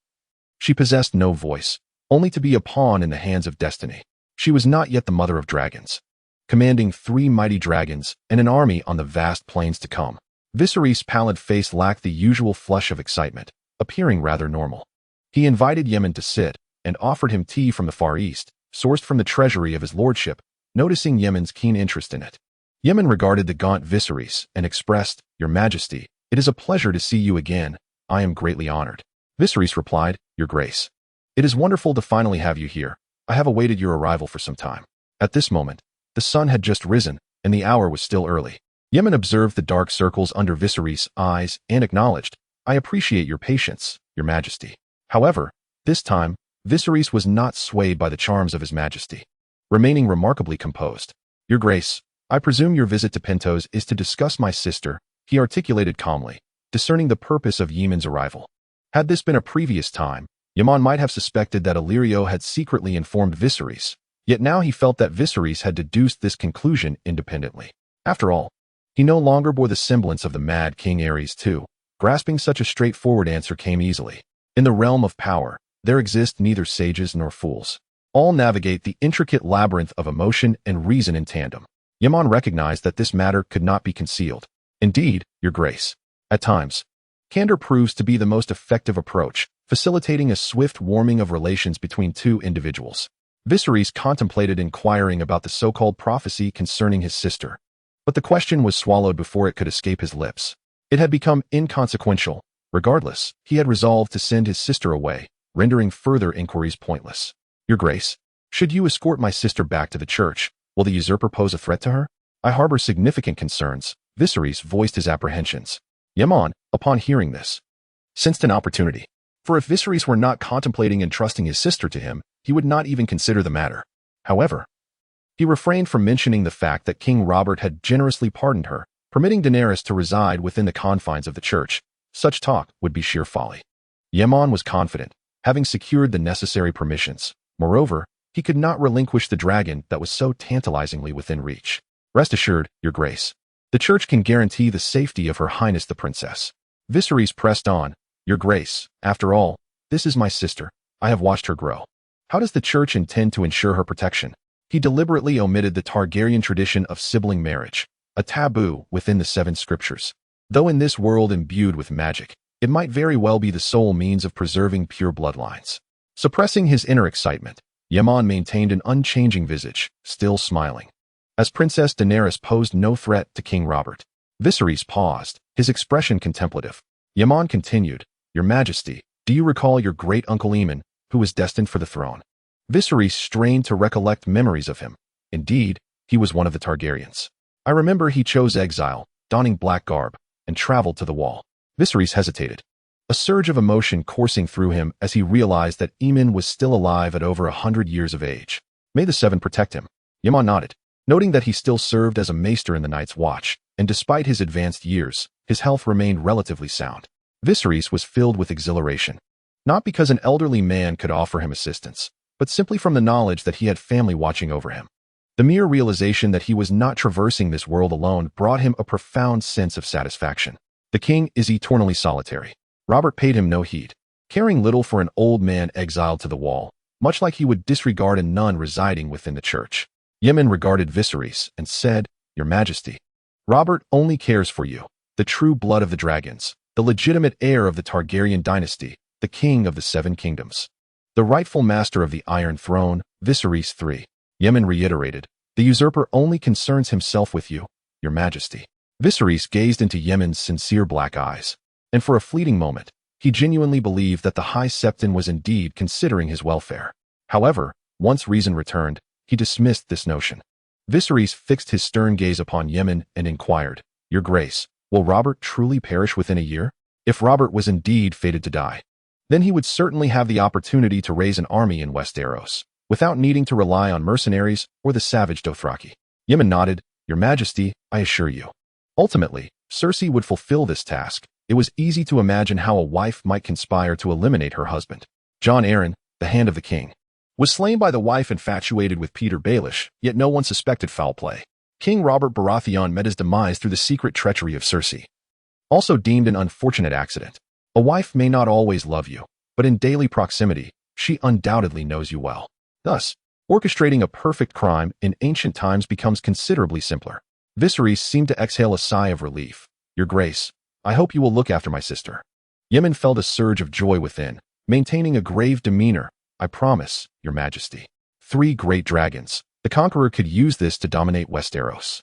She possessed no voice, only to be a pawn in the hands of destiny. She was not yet the mother of dragons, commanding 3 mighty dragons and an army on the vast plains to come. Viserys' pallid face lacked the usual flush of excitement, appearing rather normal. He invited Yemen to sit and offered him tea from the Far East, sourced from the treasury of his lordship, noticing Yemen's keen interest in it. Yemen regarded the gaunt Viserys and expressed, "Your Majesty, it is a pleasure to see you again. I am greatly honored." Viserys replied, "Your Grace, it is wonderful to finally have you here. I have awaited your arrival for some time." At this moment, the sun had just risen, and the hour was still early. Yemen observed the dark circles under Viserys' eyes and acknowledged, "I appreciate your patience, Your Majesty." However, this time, Viserys was not swayed by the charms of his majesty, remaining remarkably composed. "Your Grace, I presume your visit to Pentos is to discuss my sister," he articulated calmly, discerning the purpose of Yemen's arrival. Had this been a previous time, Yemen might have suspected that Illyrio had secretly informed Viserys, yet now he felt that Viserys had deduced this conclusion independently. After all, he no longer bore the semblance of the Mad King Aerys too. Grasping such a straightforward answer came easily. In the realm of power, there exist neither sages nor fools. All navigate the intricate labyrinth of emotion and reason in tandem. Yemen recognized that this matter could not be concealed. "Indeed, Your Grace. At times, candor proves to be the most effective approach, facilitating a swift warming of relations between two individuals." Viserys contemplated inquiring about the so-called prophecy concerning his sister, but the question was swallowed before it could escape his lips. It had become inconsequential. Regardless, he had resolved to send his sister away, rendering further inquiries pointless. "Your Grace, should you escort my sister back to the church, will the usurper pose a threat to her? I harbor significant concerns." Viserys voiced his apprehensions. Yemen, upon hearing this, sensed an opportunity. For if Viserys were not contemplating entrusting his sister to him, he would not even consider the matter. However, he refrained from mentioning the fact that King Robert had generously pardoned her, permitting Daenerys to reside within the confines of the church. Such talk would be sheer folly. Yemen was confident, having secured the necessary permissions. Moreover, he could not relinquish the dragon that was so tantalizingly within reach. "Rest assured, Your Grace, the church can guarantee the safety of Her Highness the Princess." Viserys pressed on, "Your Grace, after all, this is my sister. I have watched her grow. How does the church intend to ensure her protection?" He deliberately omitted the Targaryen tradition of sibling marriage, a taboo within the 7 scriptures. Though in this world imbued with magic, it might very well be the sole means of preserving pure bloodlines. Suppressing his inner excitement, Yemen maintained an unchanging visage, still smiling. As Princess Daenerys posed no threat to King Robert, Viserys paused, his expression contemplative. Yemen continued, "Your Majesty, do you recall your great-uncle Aemon, who was destined for the throne?" Viserys strained to recollect memories of him. Indeed, he was one of the Targaryens. I remember he chose exile, donning black garb, and traveled to the Wall. Viserys hesitated. A surge of emotion coursing through him as he realized that Aemon was still alive at over 100 years of age. May the Seven protect him. Aemon nodded, noting that he still served as a maester in the Night's Watch, and despite his advanced years, his health remained relatively sound. Viserys was filled with exhilaration. Not because an elderly man could offer him assistance, but simply from the knowledge that he had family watching over him. The mere realization that he was not traversing this world alone brought him a profound sense of satisfaction. The king is eternally solitary. Robert paid him no heed, caring little for an old man exiled to the Wall, much like he would disregard a nun residing within the church. Aemon regarded Viserys and said, "Your Majesty, Robert only cares for you, the true blood of the dragons, the legitimate heir of the Targaryen dynasty, the king of the Seven Kingdoms. The rightful master of the Iron Throne, Viserys III." Aemon reiterated, "The usurper only concerns himself with you, Your Majesty." Viserys gazed into Aemon's sincere black eyes, and for a fleeting moment, he genuinely believed that the High Septon was indeed considering his welfare. However, once reason returned, he dismissed this notion. Viserys fixed his stern gaze upon Aemon and inquired, "Your Grace, will Robert truly perish within a year?" If Robert was indeed fated to die, then he would certainly have the opportunity to raise an army in Westeros, without needing to rely on mercenaries or the savage Dothraki. Aemon nodded, "Your Majesty, I assure you." Ultimately, Cersei would fulfill this task. It was easy to imagine how a wife might conspire to eliminate her husband. Jon Arryn, the Hand of the King, was slain by the wife infatuated with Petyr Baelish, yet no one suspected foul play. King Robert Baratheon met his demise through the secret treachery of Cersei, also deemed an unfortunate accident. A wife may not always love you, but in daily proximity, she undoubtedly knows you well. Thus, orchestrating a perfect crime in ancient times becomes considerably simpler. Viserys seemed to exhale a sigh of relief. "Your Grace, I hope you will look after my sister." Aemon felt a surge of joy within, maintaining a grave demeanor. "I promise, Your Majesty." 3 great dragons. The Conqueror could use this to dominate Westeros.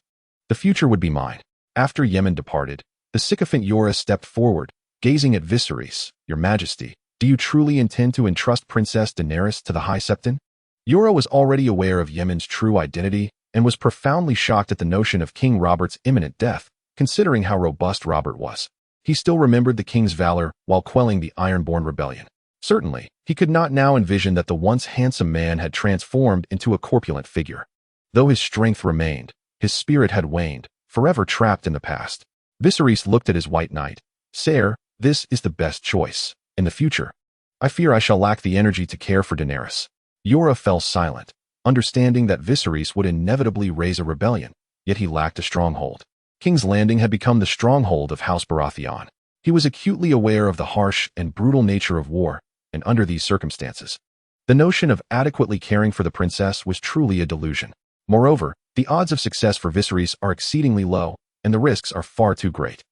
The future would be mine. After Aemon departed, the sycophant Yora stepped forward, gazing at Viserys. "Your Majesty, do you truly intend to entrust Princess Daenerys to the High Septon?" Yora was already aware of Aemon's true identity and was profoundly shocked at the notion of King Robert's imminent death, considering how robust Robert was. He still remembered the king's valor while quelling the Ironborn rebellion. Certainly, he could not now envision that the once handsome man had transformed into a corpulent figure. Though his strength remained, his spirit had waned, forever trapped in the past. Viserys looked at his white knight. "Sire, this is the best choice. In the future, I fear I shall lack the energy to care for Daenerys." Yora fell silent, understanding that Viserys would inevitably raise a rebellion, yet he lacked a stronghold. King's Landing had become the stronghold of House Baratheon. He was acutely aware of the harsh and brutal nature of war, and under these circumstances, the notion of adequately caring for the princess was truly a delusion. Moreover, the odds of success for Viserys are exceedingly low, and the risks are far too great.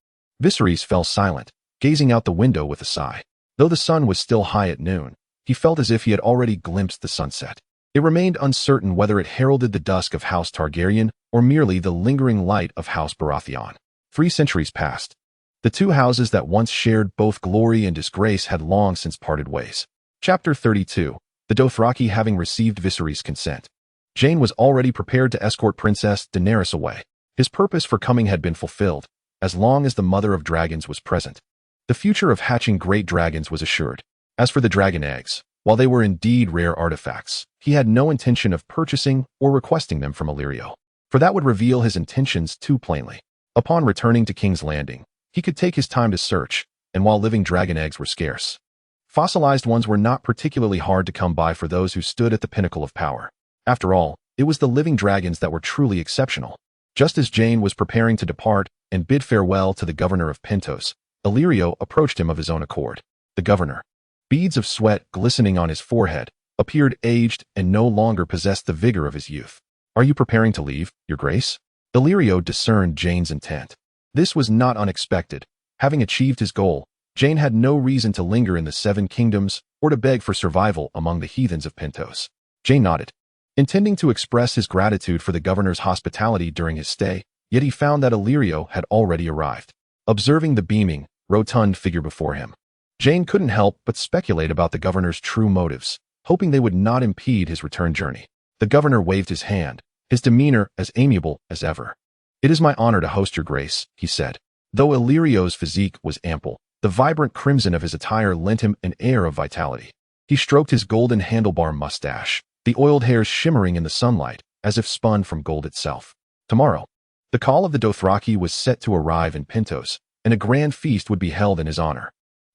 Viserys fell silent, gazing out the window with a sigh. Though the sun was still high at noon, he felt as if he had already glimpsed the sunset. It remained uncertain whether it heralded the dusk of House Targaryen or merely the lingering light of House Baratheon. 3 centuries passed. The 2 houses that once shared both glory and disgrace had long since parted ways. Chapter 32. The Dothraki having received Viserys' consent. Jain was already prepared to escort Princess Daenerys away. His purpose for coming had been fulfilled, as long as the Mother of Dragons was present. The future of hatching great dragons was assured. As for the dragon eggs, while they were indeed rare artifacts, he had no intention of purchasing or requesting them from Illyrio, for that would reveal his intentions too plainly. Upon returning to King's Landing, he could take his time to search, and while living dragon eggs were scarce, fossilized ones were not particularly hard to come by for those who stood at the pinnacle of power. After all, it was the living dragons that were truly exceptional. Just as Jain was preparing to depart and bid farewell to the governor of Pentos, Illyrio approached him of his own accord. The governor, beads of sweat glistening on his forehead, appeared aged and no longer possessed the vigor of his youth. "Are you preparing to leave, Your Grace?" Illyrio discerned Jain's intent. This was not unexpected. Having achieved his goal, Jain had no reason to linger in the 7 kingdoms or to beg for survival among the heathens of Pentos. Jain nodded, intending to express his gratitude for the governor's hospitality during his stay, yet he found that Illyrio had already arrived. Observing the beaming, rotund figure before him, Jain couldn't help but speculate about the governor's true motives. hoping they would not impede his return journey. The governor waved his hand, his demeanor as amiable as ever. "It is my honor to host your grace," he said. Though Illyrio's physique was ample, the vibrant crimson of his attire lent him an air of vitality. He stroked his golden handlebar mustache, the oiled hairs shimmering in the sunlight, as if spun from gold itself. Tomorrow, the call of the Dothraki was set to arrive in Pentos, and a grand feast would be held in his honor.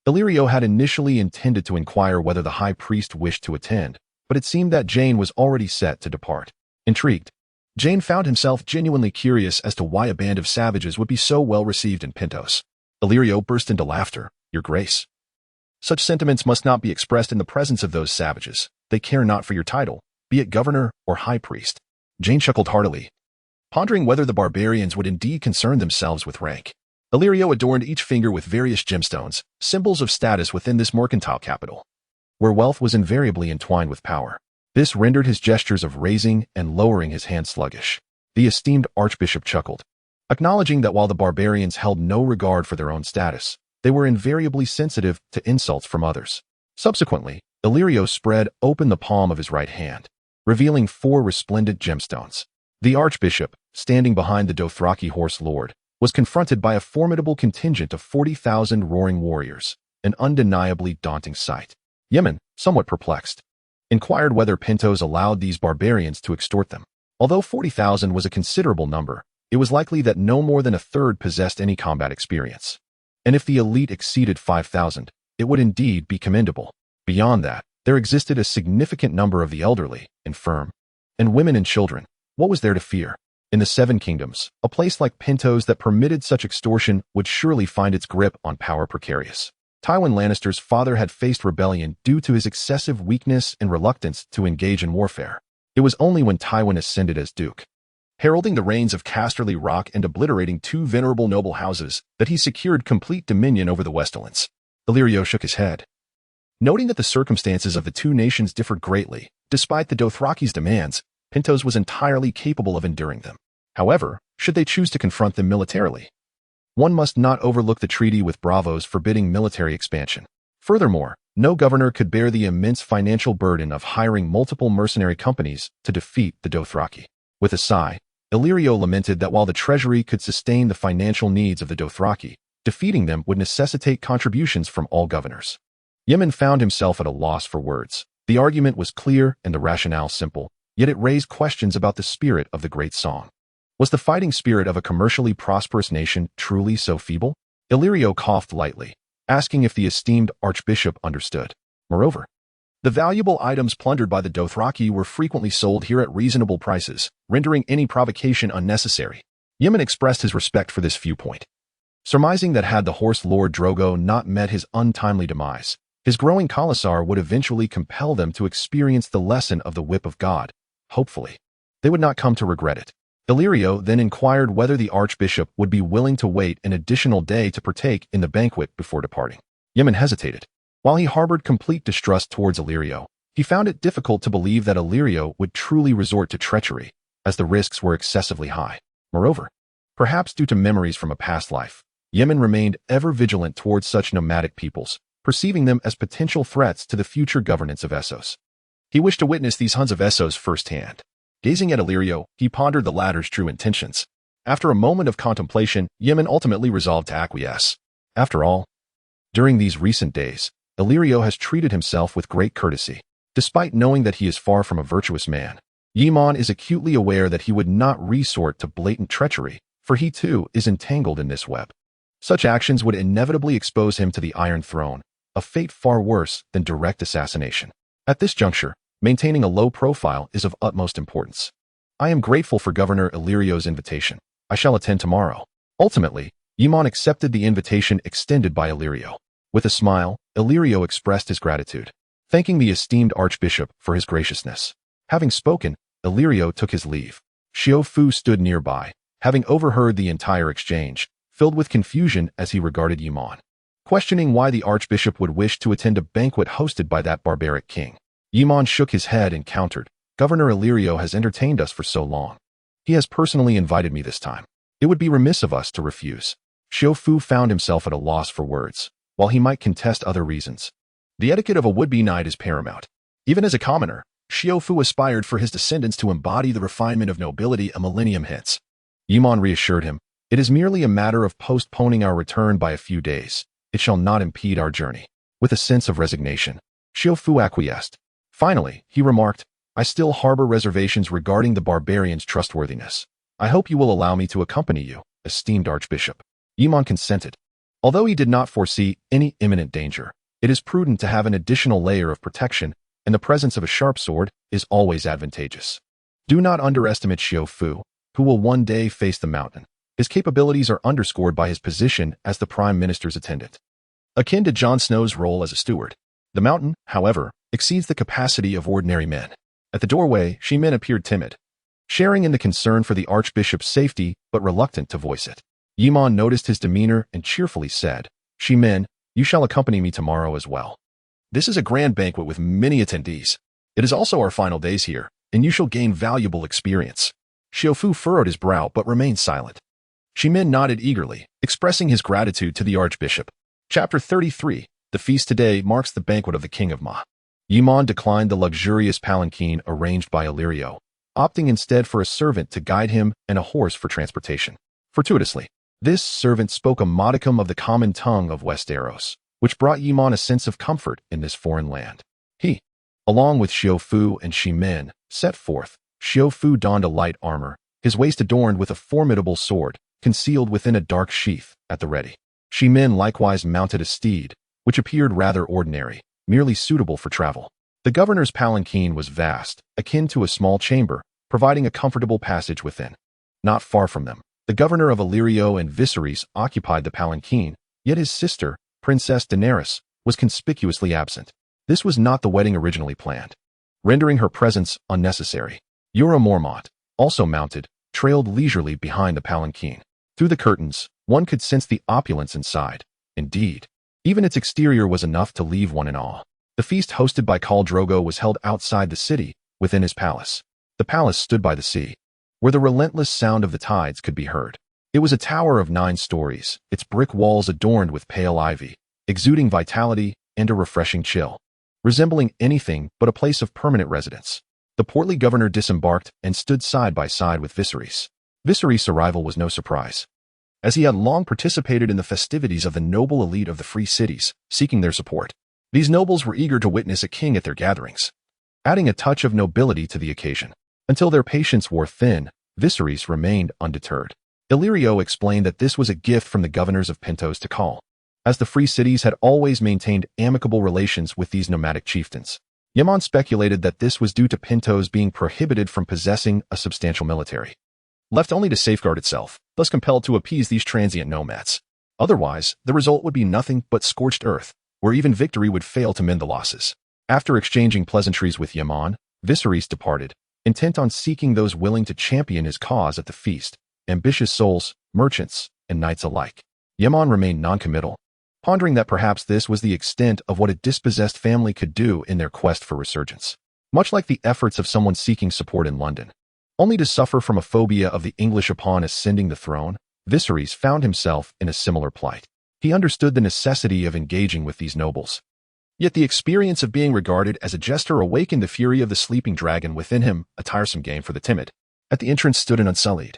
Illyrio had initially intended to inquire whether the high priest wished to attend, but it seemed that Jane was already set to depart. Intrigued, Jane found himself genuinely curious as to why a band of savages would be so well received in Pentos. Illyrio burst into laughter. "Your grace. Such sentiments must not be expressed in the presence of those savages. They care not for your title, be it governor or high priest." Jane chuckled heartily, pondering whether the barbarians would indeed concern themselves with rank. Illyrio adorned each finger with various gemstones, symbols of status within this mercantile capital, where wealth was invariably entwined with power. This rendered his gestures of raising and lowering his hand sluggish. The esteemed archbishop chuckled, acknowledging that while the barbarians held no regard for their own status, they were invariably sensitive to insults from others. Subsequently, Illyrio spread open the palm of his right hand, revealing 4 resplendent gemstones. The archbishop, standing behind the Dothraki horse lord, was confronted by a formidable contingent of 40,000 roaring warriors, an undeniably daunting sight. Yemen, somewhat perplexed, inquired whether Pentos allowed these barbarians to extort them. Although 40,000 was a considerable number, it was likely that no more than a third possessed any combat experience. And if the elite exceeded 5,000, it would indeed be commendable. Beyond that, there existed a significant number of the elderly, infirm, and women and children. What was there to fear? In the Seven Kingdoms, a place like Pentos that permitted such extortion would surely find its grip on power precarious. Tywin Lannister's father had faced rebellion due to his excessive weakness and reluctance to engage in warfare. It was only when Tywin ascended as Duke, heralding the reigns of Casterly Rock and obliterating 2 venerable noble houses, that he secured complete dominion over the Westlands. Illyrio shook his head, noting that the circumstances of the 2 nations differed greatly. Despite the Dothraki's demands, Pentos was entirely capable of enduring them. However, should they choose to confront them militarily, one must not overlook the treaty with Braavos forbidding military expansion. Furthermore, no governor could bear the immense financial burden of hiring multiple mercenary companies to defeat the Dothraki. With a sigh, Illyrio lamented that while the treasury could sustain the financial needs of the Dothraki, defeating them would necessitate contributions from all governors. Yemen found himself at a loss for words. The argument was clear and the rationale simple, yet it raised questions about the spirit of the great song. Was the fighting spirit of a commercially prosperous nation truly so feeble? Illyrio coughed lightly, asking if the esteemed archbishop understood. Moreover, the valuable items plundered by the Dothraki were frequently sold here at reasonable prices, rendering any provocation unnecessary. Yemen expressed his respect for this viewpoint, surmising that had the horse lord Drogo not met his untimely demise, his growing Khalasar would eventually compel them to experience the lesson of the whip of God. Hopefully, they would not come to regret it. Illyrio then inquired whether the archbishop would be willing to wait an additional day to partake in the banquet before departing. Yemen hesitated. While he harbored complete distrust towards Illyrio, he found it difficult to believe that Illyrio would truly resort to treachery, as the risks were excessively high. Moreover, perhaps due to memories from a past life, Yemen remained ever vigilant towards such nomadic peoples, perceiving them as potential threats to the future governance of Essos. He wished to witness these Huns of Essos firsthand. Gazing at Illyrio, he pondered the latter's true intentions. After a moment of contemplation, Yemen ultimately resolved to acquiesce. After all, during these recent days, Illyrio has treated himself with great courtesy. Despite knowing that he is far from a virtuous man, Yemen is acutely aware that he would not resort to blatant treachery, for he too is entangled in this web. Such actions would inevitably expose him to the Iron Throne, a fate far worse than direct assassination. At this juncture, maintaining a low profile is of utmost importance. I am grateful for Governor Illyrio's invitation. I shall attend tomorrow. Ultimately, Yemen accepted the invitation extended by Illyrio. With a smile, Illyrio expressed his gratitude, thanking the esteemed archbishop for his graciousness. Having spoken, Illyrio took his leave. Xiao Fu stood nearby, having overheard the entire exchange, filled with confusion as he regarded Yemen, questioning why the archbishop would wish to attend a banquet hosted by that barbaric king. Yemen shook his head and countered, "Governor Illyrio has entertained us for so long. He has personally invited me this time. It would be remiss of us to refuse." Xiao Fu found himself at a loss for words, while he might contest other reasons. The etiquette of a would-be knight is paramount. Even as a commoner, Xiaofu aspired for his descendants to embody the refinement of nobility a millennium hence. Yimon reassured him, "It is merely a matter of postponing our return by a few days. It shall not impede our journey." With a sense of resignation, Xiaofu acquiesced. Finally, he remarked, "I still harbor reservations regarding the barbarian's trustworthiness. I hope you will allow me to accompany you, esteemed Archbishop." Yimon consented. Although he did not foresee any imminent danger, it is prudent to have an additional layer of protection, and the presence of a sharp sword is always advantageous. Do not underestimate Xiaofu, who will one day face the mountain. His capabilities are underscored by his position as the Prime Minister's attendant. Akin to Jon Snow's role as a steward, the mountain, however, exceeds the capacity of ordinary men. At the doorway, Shimin appeared timid, sharing in the concern for the Archbishop's safety but reluctant to voice it. Yimon noticed his demeanor and cheerfully said, "Shimin, you shall accompany me tomorrow as well. This is a grand banquet with many attendees. It is also our final days here, and you shall gain valuable experience." Xiaofu furrowed his brow but remained silent. Shimin nodded eagerly, expressing his gratitude to the Archbishop. Chapter 33. The feast today marks the banquet of the King of Ma. Yimon declined the luxurious palanquin arranged by Illyrio, opting instead for a servant to guide him and a horse for transportation. Fortuitously, this servant spoke a modicum of the common tongue of Westeros, which brought Yimon a sense of comfort in this foreign land. He, along with Xiaofu and Shimin, set forth. Xiaofu donned a light armor, his waist adorned with a formidable sword, concealed within a dark sheath, at the ready. Shimin likewise mounted a steed, which appeared rather ordinary, merely suitable for travel. The governor's palanquin was vast, akin to a small chamber, providing a comfortable passage within. Not far from them, the governor of Illyrio and Viserys occupied the palanquin, yet his sister, Princess Daenerys, was conspicuously absent. This was not the wedding originally planned, rendering her presence unnecessary. Jorah Mormont, also mounted, trailed leisurely behind the palanquin. Through the curtains, one could sense the opulence inside. Indeed, even its exterior was enough to leave one in awe. The feast hosted by Khal Drogo was held outside the city, within his palace. The palace stood by the sea, where the relentless sound of the tides could be heard. It was a tower of 9 stories, its brick walls adorned with pale ivy, exuding vitality and a refreshing chill, resembling anything but a place of permanent residence. The portly governor disembarked and stood side by side with Viserys. Viserys' arrival was no surprise, as he had long participated in the festivities of the noble elite of the free cities, seeking their support. These nobles were eager to witness a king at their gatherings, adding a touch of nobility to the occasion. Until their patience wore thin, Viserys remained undeterred. Illyrio explained that this was a gift from the governors of Pentos to Khal, as the free cities had always maintained amicable relations with these nomadic chieftains. Yimon speculated that this was due to Pentos being prohibited from possessing a substantial military, left only to safeguard itself, thus compelled to appease these transient nomads. Otherwise, the result would be nothing but scorched earth, where even victory would fail to mend the losses. After exchanging pleasantries with Yimon, Viserys departed, intent on seeking those willing to champion his cause at the feast, ambitious souls, merchants, and knights alike. Yimon remained noncommittal, pondering that perhaps this was the extent of what a dispossessed family could do in their quest for resurgence. Much like the efforts of someone seeking support in London, only to suffer from a phobia of the English upon ascending the throne, Viserys found himself in a similar plight. He understood the necessity of engaging with these nobles. Yet the experience of being regarded as a jester awakened the fury of the sleeping dragon within him, a tiresome game for the timid. At the entrance stood an unsullied,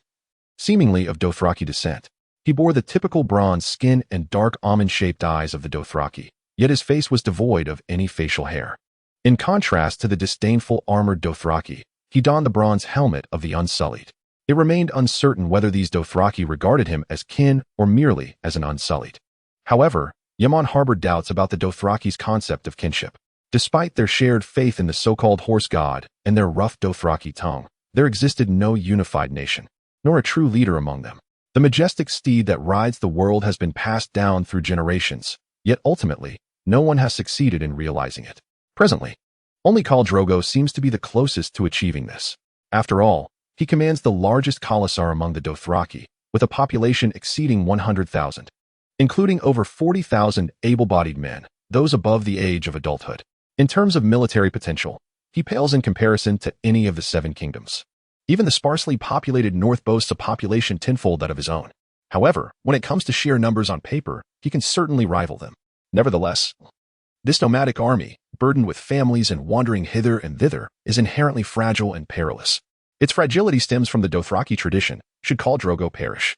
seemingly of Dothraki descent. He bore the typical bronze skin and dark almond-shaped eyes of the Dothraki, yet his face was devoid of any facial hair. In contrast to the disdainful armored Dothraki, he donned the bronze helmet of the Unsullied. It remained uncertain whether these Dothraki regarded him as kin or merely as an Unsullied. However, Yimon harbored doubts about the Dothraki's concept of kinship. Despite their shared faith in the so-called horse god and their rough Dothraki tongue, there existed no unified nation, nor a true leader among them. The majestic steed that rides the world has been passed down through generations, yet ultimately, no one has succeeded in realizing it. Presently, only Khal Drogo seems to be the closest to achieving this. After all, he commands the largest Khalasar among the Dothraki, with a population exceeding 100,000, including over 40,000 able-bodied men, those above the age of adulthood. In terms of military potential, he pales in comparison to any of the 7 kingdoms. Even the sparsely populated north boasts a population tenfold that of his own. However, when it comes to sheer numbers on paper, he can certainly rival them. Nevertheless, this nomadic army, burdened with families and wandering hither and thither, is inherently fragile and perilous. Its fragility stems from the Dothraki tradition, should Khal Drogo perish.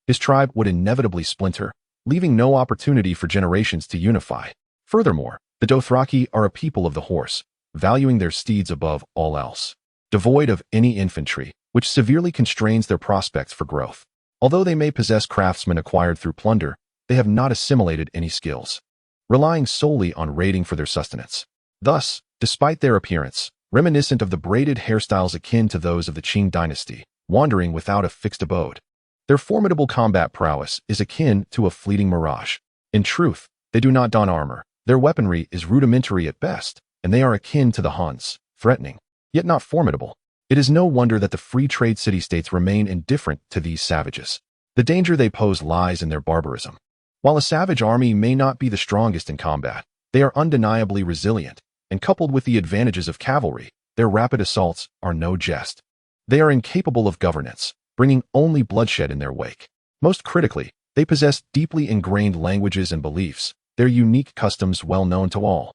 His tribe would inevitably splinter, leaving no opportunity for generations to unify. Furthermore, the Dothraki are a people of the horse, valuing their steeds above all else. Devoid of any infantry, which severely constrains their prospects for growth. Although they may possess craftsmen acquired through plunder, they have not assimilated any skills, relying solely on raiding for their sustenance. Thus, despite their appearance, reminiscent of the braided hairstyles akin to those of the Qing dynasty, wandering without a fixed abode, their formidable combat prowess is akin to a fleeting mirage. In truth, they do not don armor, their weaponry is rudimentary at best, and they are akin to the Huns, threatening, yet not formidable. It is no wonder that the free trade city-states remain indifferent to these savages. The danger they pose lies in their barbarism. While a savage army may not be the strongest in combat, they are undeniably resilient, and coupled with the advantages of cavalry, their rapid assaults are no jest. They are incapable of governance, bringing only bloodshed in their wake. Most critically, they possess deeply ingrained languages and beliefs, their unique customs well known to all.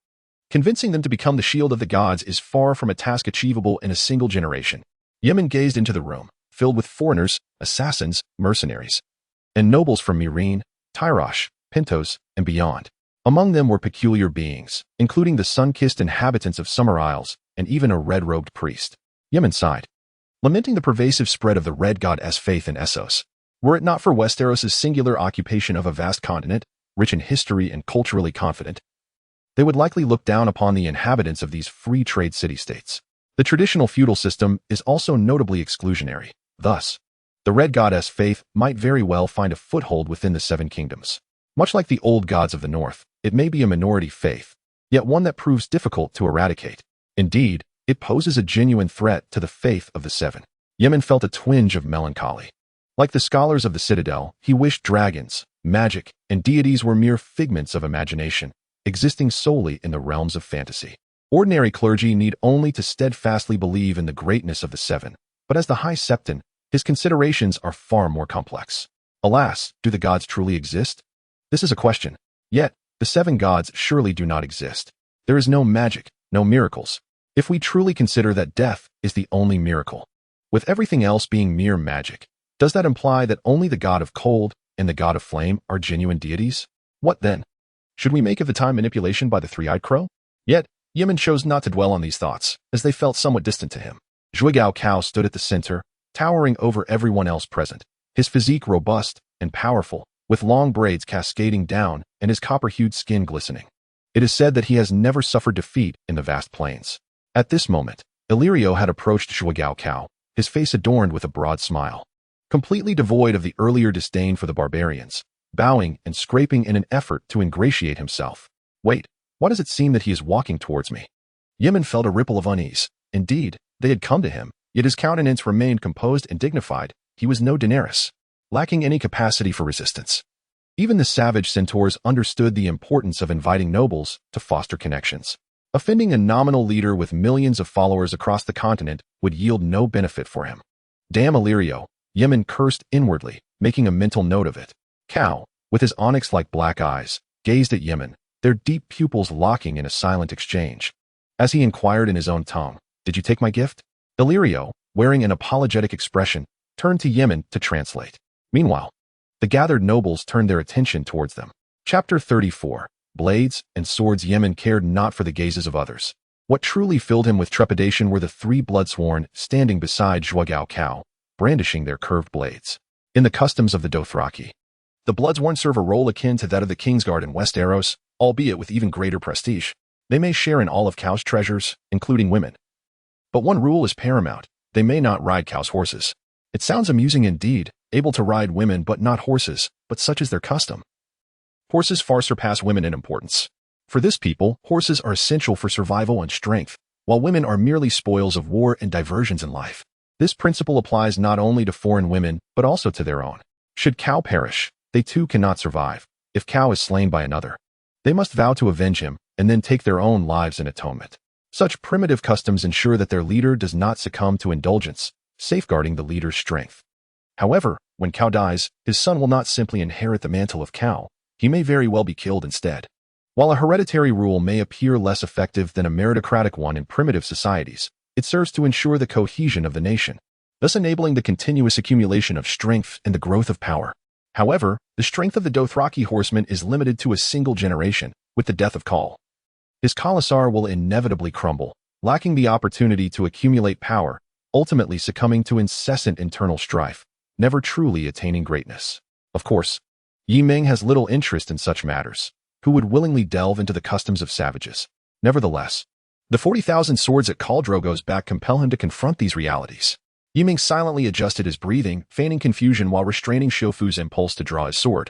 Convincing them to become the shield of the gods is far from a task achievable in a single generation. Yemen gazed into the room, filled with foreigners, assassins, mercenaries, and nobles from Meereen, Tyrosh, Pentos, and beyond. Among them were peculiar beings, including the sun-kissed inhabitants of Summer Isles, and even a red-robed priest. Yemen sighed, lamenting the pervasive spread of the red god's faith in Essos. Were it not for Westeros' singular occupation of a vast continent, rich in history and culturally confident, they would likely look down upon the inhabitants of these free trade city-states. The traditional feudal system is also notably exclusionary. Thus, the red god's faith might very well find a foothold within the Seven Kingdoms. Much like the old gods of the north, it may be a minority faith, yet one that proves difficult to eradicate. Indeed, it poses a genuine threat to the faith of the Seven. Yemen felt a twinge of melancholy. Like the scholars of the Citadel, he wished dragons, magic, and deities were mere figments of imagination, existing solely in the realms of fantasy. Ordinary clergy need only to steadfastly believe in the greatness of the Seven, but as the High Septon, his considerations are far more complex. Alas, do the gods truly exist? This is a question. Yet, the seven gods surely do not exist. There is no magic, no miracles. If we truly consider that death is the only miracle, with everything else being mere magic, does that imply that only the god of cold and the god of flame are genuine deities? What then? Should we make of the time manipulation by the three-eyed crow? Yet, Yemen chose not to dwell on these thoughts, as they felt somewhat distant to him. Zhuge Cao stood at the center, towering over everyone else present, his physique robust and powerful, with long braids cascading down and his copper-hued skin glistening. It is said that he has never suffered defeat in the vast plains. At this moment, Illyrio had approached Zhuge Cao, his face adorned with a broad smile. Completely devoid of the earlier disdain for the barbarians, bowing and scraping in an effort to ingratiate himself. Wait, why does it seem that he is walking towards me? Yemen felt a ripple of unease. Indeed, they had come to him, yet his countenance remained composed and dignified. He was no Daenerys, lacking any capacity for resistance. Even the savage centaurs understood the importance of inviting nobles to foster connections. Offending a nominal leader with millions of followers across the continent would yield no benefit for him. Damn Illyrio, Yemen cursed inwardly, making a mental note of it. Cao, with his onyx-like black eyes, gazed at Yemen, their deep pupils locking in a silent exchange. As he inquired in his own tongue, "Did you take my gift?" Illyrio, wearing an apologetic expression, turned to Yemen to translate. Meanwhile, the gathered nobles turned their attention towards them. Chapter 34. Blades and swords. Yemen cared not for the gazes of others. What truly filled him with trepidation were the three bloodsworn standing beside Zhuge Cao, brandishing their curved blades. In the customs of the Dothraki, the bloodsworn serve a role akin to that of the Kingsguard in Westeros, albeit with even greater prestige. They may share in all of Cao's treasures, including women. But one rule is paramount: they may not ride Cao's horses. It sounds amusing indeed, able to ride women but not horses, but such is their custom. Horses far surpass women in importance. For this people, horses are essential for survival and strength, while women are merely spoils of war and diversions in life. This principle applies not only to foreign women, but also to their own. Should Cao perish, they too cannot survive. If Cao is slain by another, they must vow to avenge him, and then take their own lives in atonement. Such primitive customs ensure that their leader does not succumb to indulgence, safeguarding the leader's strength. However, when Cao dies, his son will not simply inherit the mantle of Cao, he may very well be killed instead. While a hereditary rule may appear less effective than a meritocratic one in primitive societies, it serves to ensure the cohesion of the nation, thus enabling the continuous accumulation of strength and the growth of power. However, the strength of the Dothraki horseman is limited to a single generation, with the death of Khal. His Khalasar will inevitably crumble, lacking the opportunity to accumulate power, ultimately succumbing to incessant internal strife, never truly attaining greatness. Of course, Yi Ming has little interest in such matters, who would willingly delve into the customs of savages. Nevertheless, the 40,000 swords at Khal Drogo's back compel him to confront these realities. Yi Ming silently adjusted his breathing, feigning confusion while restraining Shofu's impulse to draw his sword,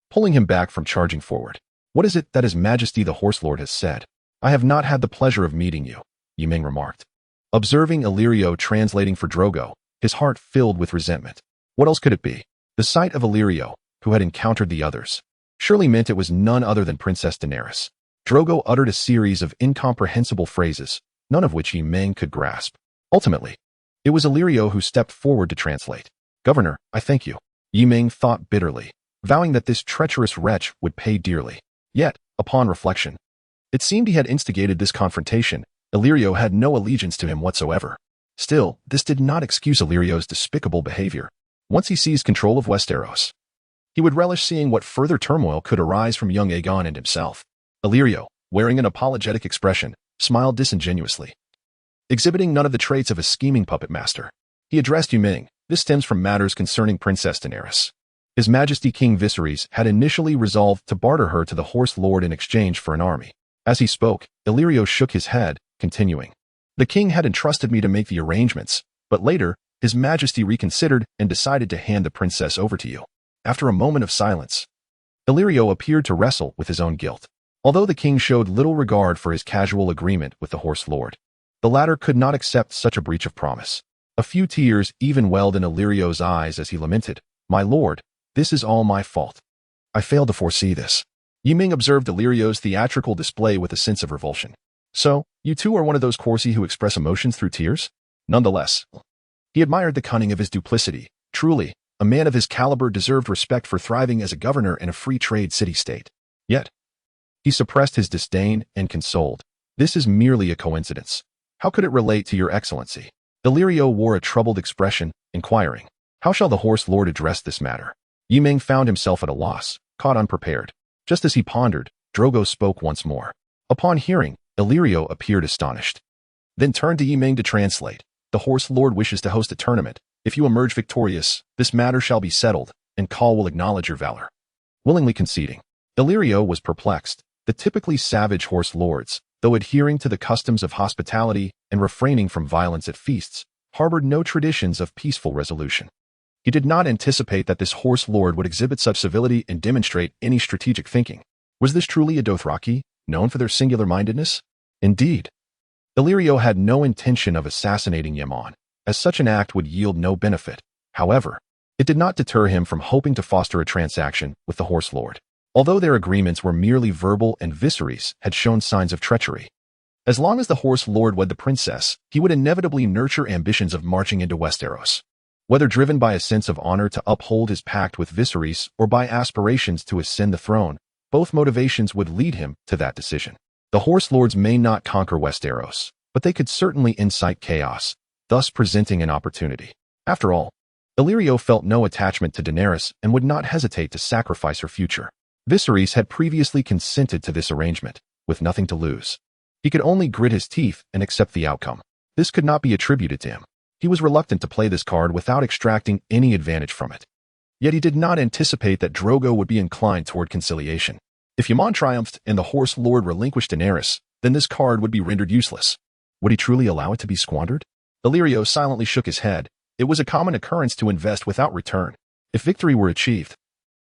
pulling him back from charging forward. "What is it that His Majesty the Horse Lord has said?" "I have not had the pleasure of meeting you," Yi Ming remarked. Observing Illyrio translating for Drogo, his heart filled with resentment. What else could it be? The sight of Illyrio, who had encountered the others, surely meant it was none other than Princess Daenerys. Drogo uttered a series of incomprehensible phrases, none of which Yi Ming could grasp. Ultimately, it was Illyrio who stepped forward to translate. "Governor, I thank you," Yi Ming thought bitterly, vowing that this treacherous wretch would pay dearly. Yet, upon reflection, it seemed he had instigated this confrontation. Illyrio had no allegiance to him whatsoever. Still, this did not excuse Illyrio's despicable behavior. Once he seized control of Westeros, he would relish seeing what further turmoil could arise from young Aegon and himself. Illyrio, wearing an apologetic expression, smiled disingenuously, exhibiting none of the traits of a scheming puppet master. He addressed Yi Ming. "This stems from matters concerning Princess Daenerys. His Majesty King Viserys had initially resolved to barter her to the Horse Lord in exchange for an army." As he spoke, Illyrio shook his head, continuing, "The king had entrusted me to make the arrangements, but later, His Majesty reconsidered and decided to hand the princess over to you." After a moment of silence, Illyrio appeared to wrestle with his own guilt. Although the king showed little regard for his casual agreement with the Horse Lord, the latter could not accept such a breach of promise. A few tears even welled in Illyrio's eyes as he lamented, "My lord, this is all my fault. I failed to foresee this." Yi Ming observed Illyrio's theatrical display with a sense of revulsion. "So, you too are one of those Corsi who express emotions through tears?" Nonetheless, he admired the cunning of his duplicity. Truly, a man of his caliber deserved respect for thriving as a governor in a free trade city-state. Yet, he suppressed his disdain and consoled, "This is merely a coincidence. How could it relate to your excellency?" Illyrio wore a troubled expression, inquiring, "How shall the Horse Lord address this matter?" Yi Ming found himself at a loss, caught unprepared. Just as he pondered, Drogo spoke once more. Upon hearing, Illyrio appeared astonished, then turned to Yi Ming to translate. "The Horse Lord wishes to host a tournament. If you emerge victorious, this matter shall be settled, and Khal will acknowledge your valor." Willingly conceding, Illyrio was perplexed. The typically savage Horse Lords, though adhering to the customs of hospitality and refraining from violence at feasts, harbored no traditions of peaceful resolution. He did not anticipate that this Horse Lord would exhibit such civility and demonstrate any strategic thinking. Was this truly a Dothraki, known for their singular-mindedness? Indeed, Illyrio had no intention of assassinating Yaemon, as such an act would yield no benefit. However, it did not deter him from hoping to foster a transaction with the Horse Lord, although their agreements were merely verbal and Viserys had shown signs of treachery. As long as the Horse Lord wed the princess, he would inevitably nurture ambitions of marching into Westeros. Whether driven by a sense of honor to uphold his pact with Viserys or by aspirations to ascend the throne, both motivations would lead him to that decision. The Horse Lords may not conquer Westeros, but they could certainly incite chaos, thus presenting an opportunity. After all, Illyrio felt no attachment to Daenerys and would not hesitate to sacrifice her future. Viserys had previously consented to this arrangement, with nothing to lose. He could only grit his teeth and accept the outcome. This could not be attributed to him. He was reluctant to play this card without extracting any advantage from it. Yet he did not anticipate that Drogo would be inclined toward conciliation. If Yaemon triumphed and the Horse Lord relinquished Daenerys, then this card would be rendered useless. Would he truly allow it to be squandered? Illyrio silently shook his head. It was a common occurrence to invest without return. If victory were achieved,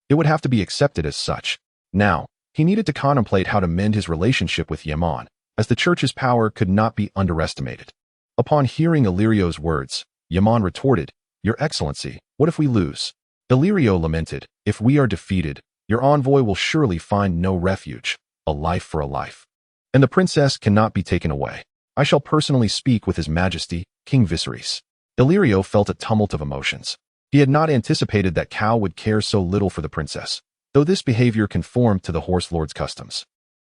it would have to be accepted as such. Now, he needed to contemplate how to mend his relationship with Yaemon, as the church's power could not be underestimated. Upon hearing Illyrio's words, Yaemon retorted, "Your Excellency, what if we lose?" Illyrio lamented, "If we are defeated, your envoy will surely find no refuge, a life for a life. And the princess cannot be taken away. I shall personally speak with His Majesty, King Viserys." Illyrio felt a tumult of emotions. He had not anticipated that Khal would care so little for the princess, though this behavior conformed to the Horse Lord's customs.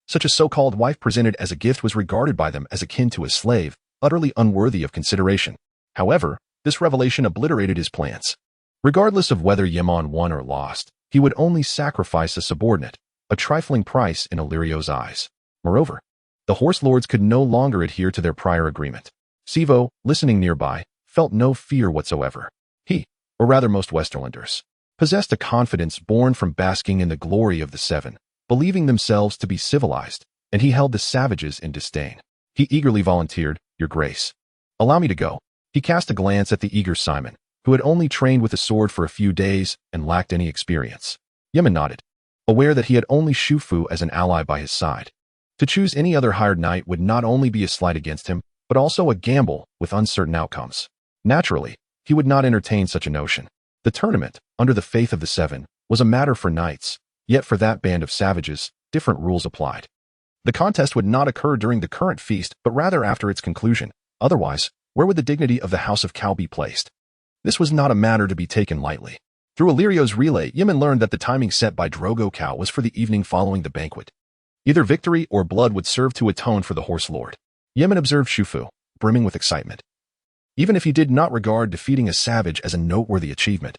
Such a so-called wife presented as a gift was regarded by them as akin to a slave, utterly unworthy of consideration. However, this revelation obliterated his plans. Regardless of whether Yaemon won or lost, he would only sacrifice a subordinate, a trifling price in Illyrio's eyes. Moreover, the horse lords could no longer adhere to their prior agreement. Sivo, listening nearby, felt no fear whatsoever. He, or rather most Westerlanders, possessed a confidence born from basking in the glory of the Seven, believing themselves to be civilized, and he held the savages in disdain. He eagerly volunteered, "Your Grace, allow me to go." He cast a glance at the eager Simon, who had only trained with a sword for a few days and lacked any experience. Yaemon nodded, aware that he had only Shufu as an ally by his side. To choose any other hired knight would not only be a slight against him, but also a gamble with uncertain outcomes. Naturally, he would not entertain such a notion. The tournament, under the faith of the Seven, was a matter for knights, yet for that band of savages, different rules applied. The contest would not occur during the current feast, but rather after its conclusion. Otherwise, where would the dignity of the House of Cal be placed? This was not a matter to be taken lightly. Through Illyrio's relay, Yaemon learned that the timing set by Drogo Cal was for the evening following the banquet. Either victory or blood would serve to atone for the horse lord. Yaemon observed Shufu, brimming with excitement. Even if he did not regard defeating a savage as a noteworthy achievement,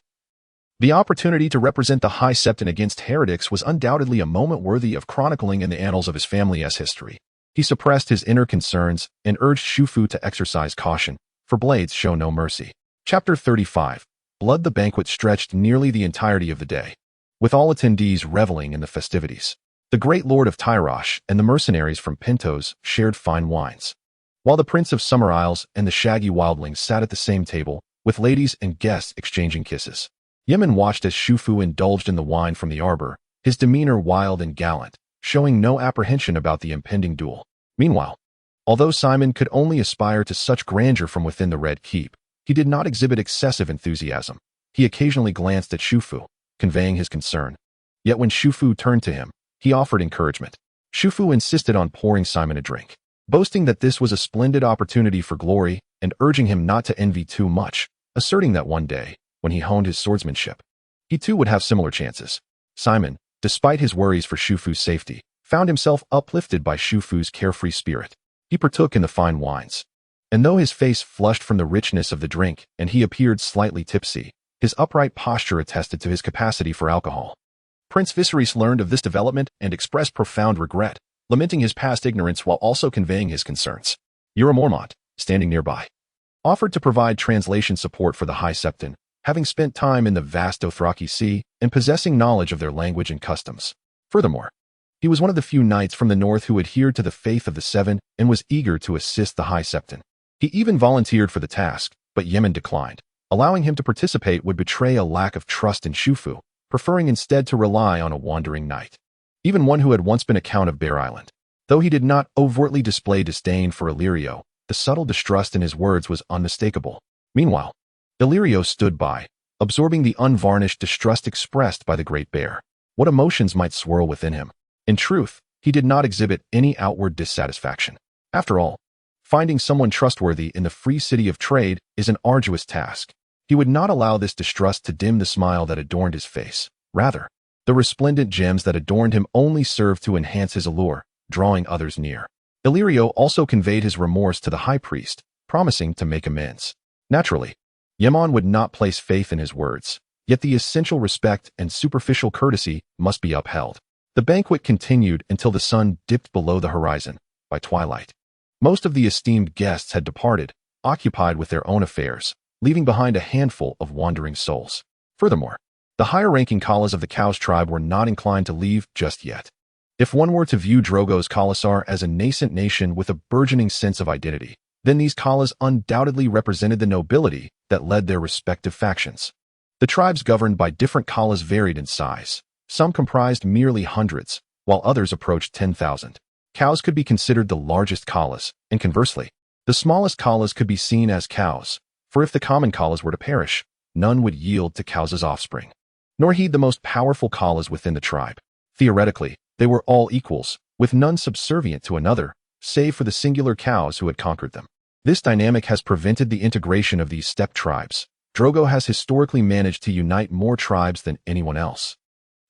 the opportunity to represent the High Septon against heretics was undoubtedly a moment worthy of chronicling in the annals of his family's history. He suppressed his inner concerns and urged Shufu to exercise caution, for blades show no mercy. Chapter 35. Blood. The banquet stretched nearly the entirety of the day, with all attendees reveling in the festivities. The great lord of Tyrosh and the mercenaries from Pintos shared fine wines, while the Prince of Summer Isles and the shaggy wildlings sat at the same table, with ladies and guests exchanging kisses. Yaemon watched as Shufu indulged in the wine from the arbor, his demeanor wild and gallant, showing no apprehension about the impending duel. Meanwhile, although Simon could only aspire to such grandeur from within the Red Keep, he did not exhibit excessive enthusiasm. He occasionally glanced at Shufu, conveying his concern. Yet when Shufu turned to him, he offered encouragement. Shufu insisted on pouring Simon a drink, boasting that this was a splendid opportunity for glory and urging him not to envy too much, asserting that one day, when he honed his swordsmanship, he too would have similar chances. Simon, despite his worries for Shufu's safety, found himself uplifted by Shufu's carefree spirit. He partook in the fine wines, and though his face flushed from the richness of the drink and he appeared slightly tipsy, his upright posture attested to his capacity for alcohol. Prince Viserys learned of this development and expressed profound regret, lamenting his past ignorance while also conveying his concerns. Ura Mormont, standing nearby, offered to provide translation support for the High Septon, having spent time in the vast Dothraki Sea and possessing knowledge of their language and customs. Furthermore, he was one of the few knights from the north who adhered to the faith of the Seven and was eager to assist the High Septon. He even volunteered for the task, but Yaemon declined. Allowing him to participate would betray a lack of trust in Shufu, preferring instead to rely on a wandering knight, even one who had once been a count of Bear Island. Though he did not overtly display disdain for Illyrio, the subtle distrust in his words was unmistakable. Meanwhile, Illyrio stood by, absorbing the unvarnished distrust expressed by the Great Bear. What emotions might swirl within him? In truth, he did not exhibit any outward dissatisfaction. After all, finding someone trustworthy in the free city of trade is an arduous task. He would not allow this distrust to dim the smile that adorned his face. Rather, the resplendent gems that adorned him only served to enhance his allure, drawing others near. Illyrio also conveyed his remorse to the high priest, promising to make amends. Naturally, Yaemon would not place faith in his words, yet the essential respect and superficial courtesy must be upheld. The banquet continued until the sun dipped below the horizon. By twilight, most of the esteemed guests had departed, occupied with their own affairs, leaving behind a handful of wandering souls. Furthermore, the higher-ranking Kalas of the Cows tribe were not inclined to leave just yet. If one were to view Drogo's Khalasar as a nascent nation with a burgeoning sense of identity, then these Kalas undoubtedly represented the nobility that led their respective factions. The tribes governed by different Kalas varied in size. Some comprised merely hundreds, while others approached 10,000. Cows could be considered the largest Kalas, and conversely, the smallest Kalas could be seen as cows, for if the common Kalas were to perish, none would yield to Cows' offspring, nor heed the most powerful Kalas within the tribe. Theoretically, they were all equals, with none subservient to another, save for the singular cows who had conquered them. This dynamic has prevented the integration of these steppe tribes. Drogo has historically managed to unite more tribes than anyone else.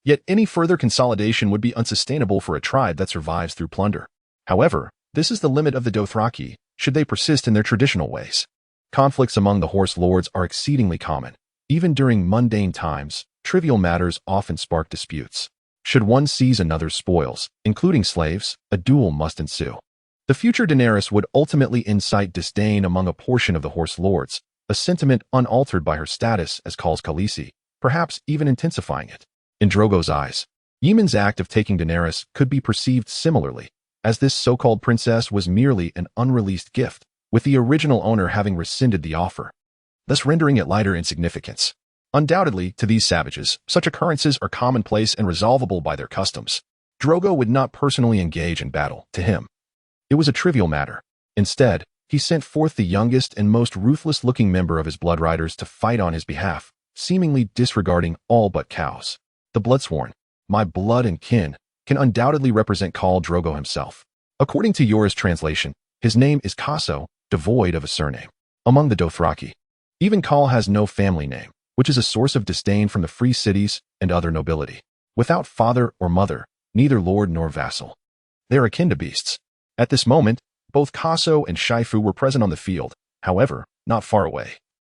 Yet any further consolidation would be unsustainable for a tribe that survives through plunder. However, this is the limit of the Dothraki, should they persist in their traditional ways. Conflicts among the horse lords are exceedingly common. Even during mundane times, trivial matters often spark disputes. Should one seize another's spoils, including slaves, a duel must ensue. The future Daenerys would ultimately incite disdain among a portion of the horse lords, a sentiment unaltered by her status as Khale's Khaleesi, perhaps even intensifying it. In Drogo's eyes, Yemen's act of taking Daenerys could be perceived similarly, as this so-called princess was merely an unreleased gift, with the original owner having rescinded the offer, thus rendering it lighter in significance. Undoubtedly, to these savages, such occurrences are commonplace and resolvable by their customs. Drogo would not personally engage in battle. To him, it was a trivial matter. Instead, he sent forth the youngest and most ruthless-looking member of his blood riders to fight on his behalf, seemingly disregarding all but cows. The Bloodsworn, my blood and kin, can undoubtedly represent Khal Drogo himself. According to Yora's translation, his name is Kaso, devoid of a surname. Among the Dothraki, even Khal has no family name, which is a source of disdain from the free cities and other nobility. Without father or mother, neither lord nor vassal, they are akin to beasts. At this moment, both Kaso and Shifu were present on the field, however, not far away.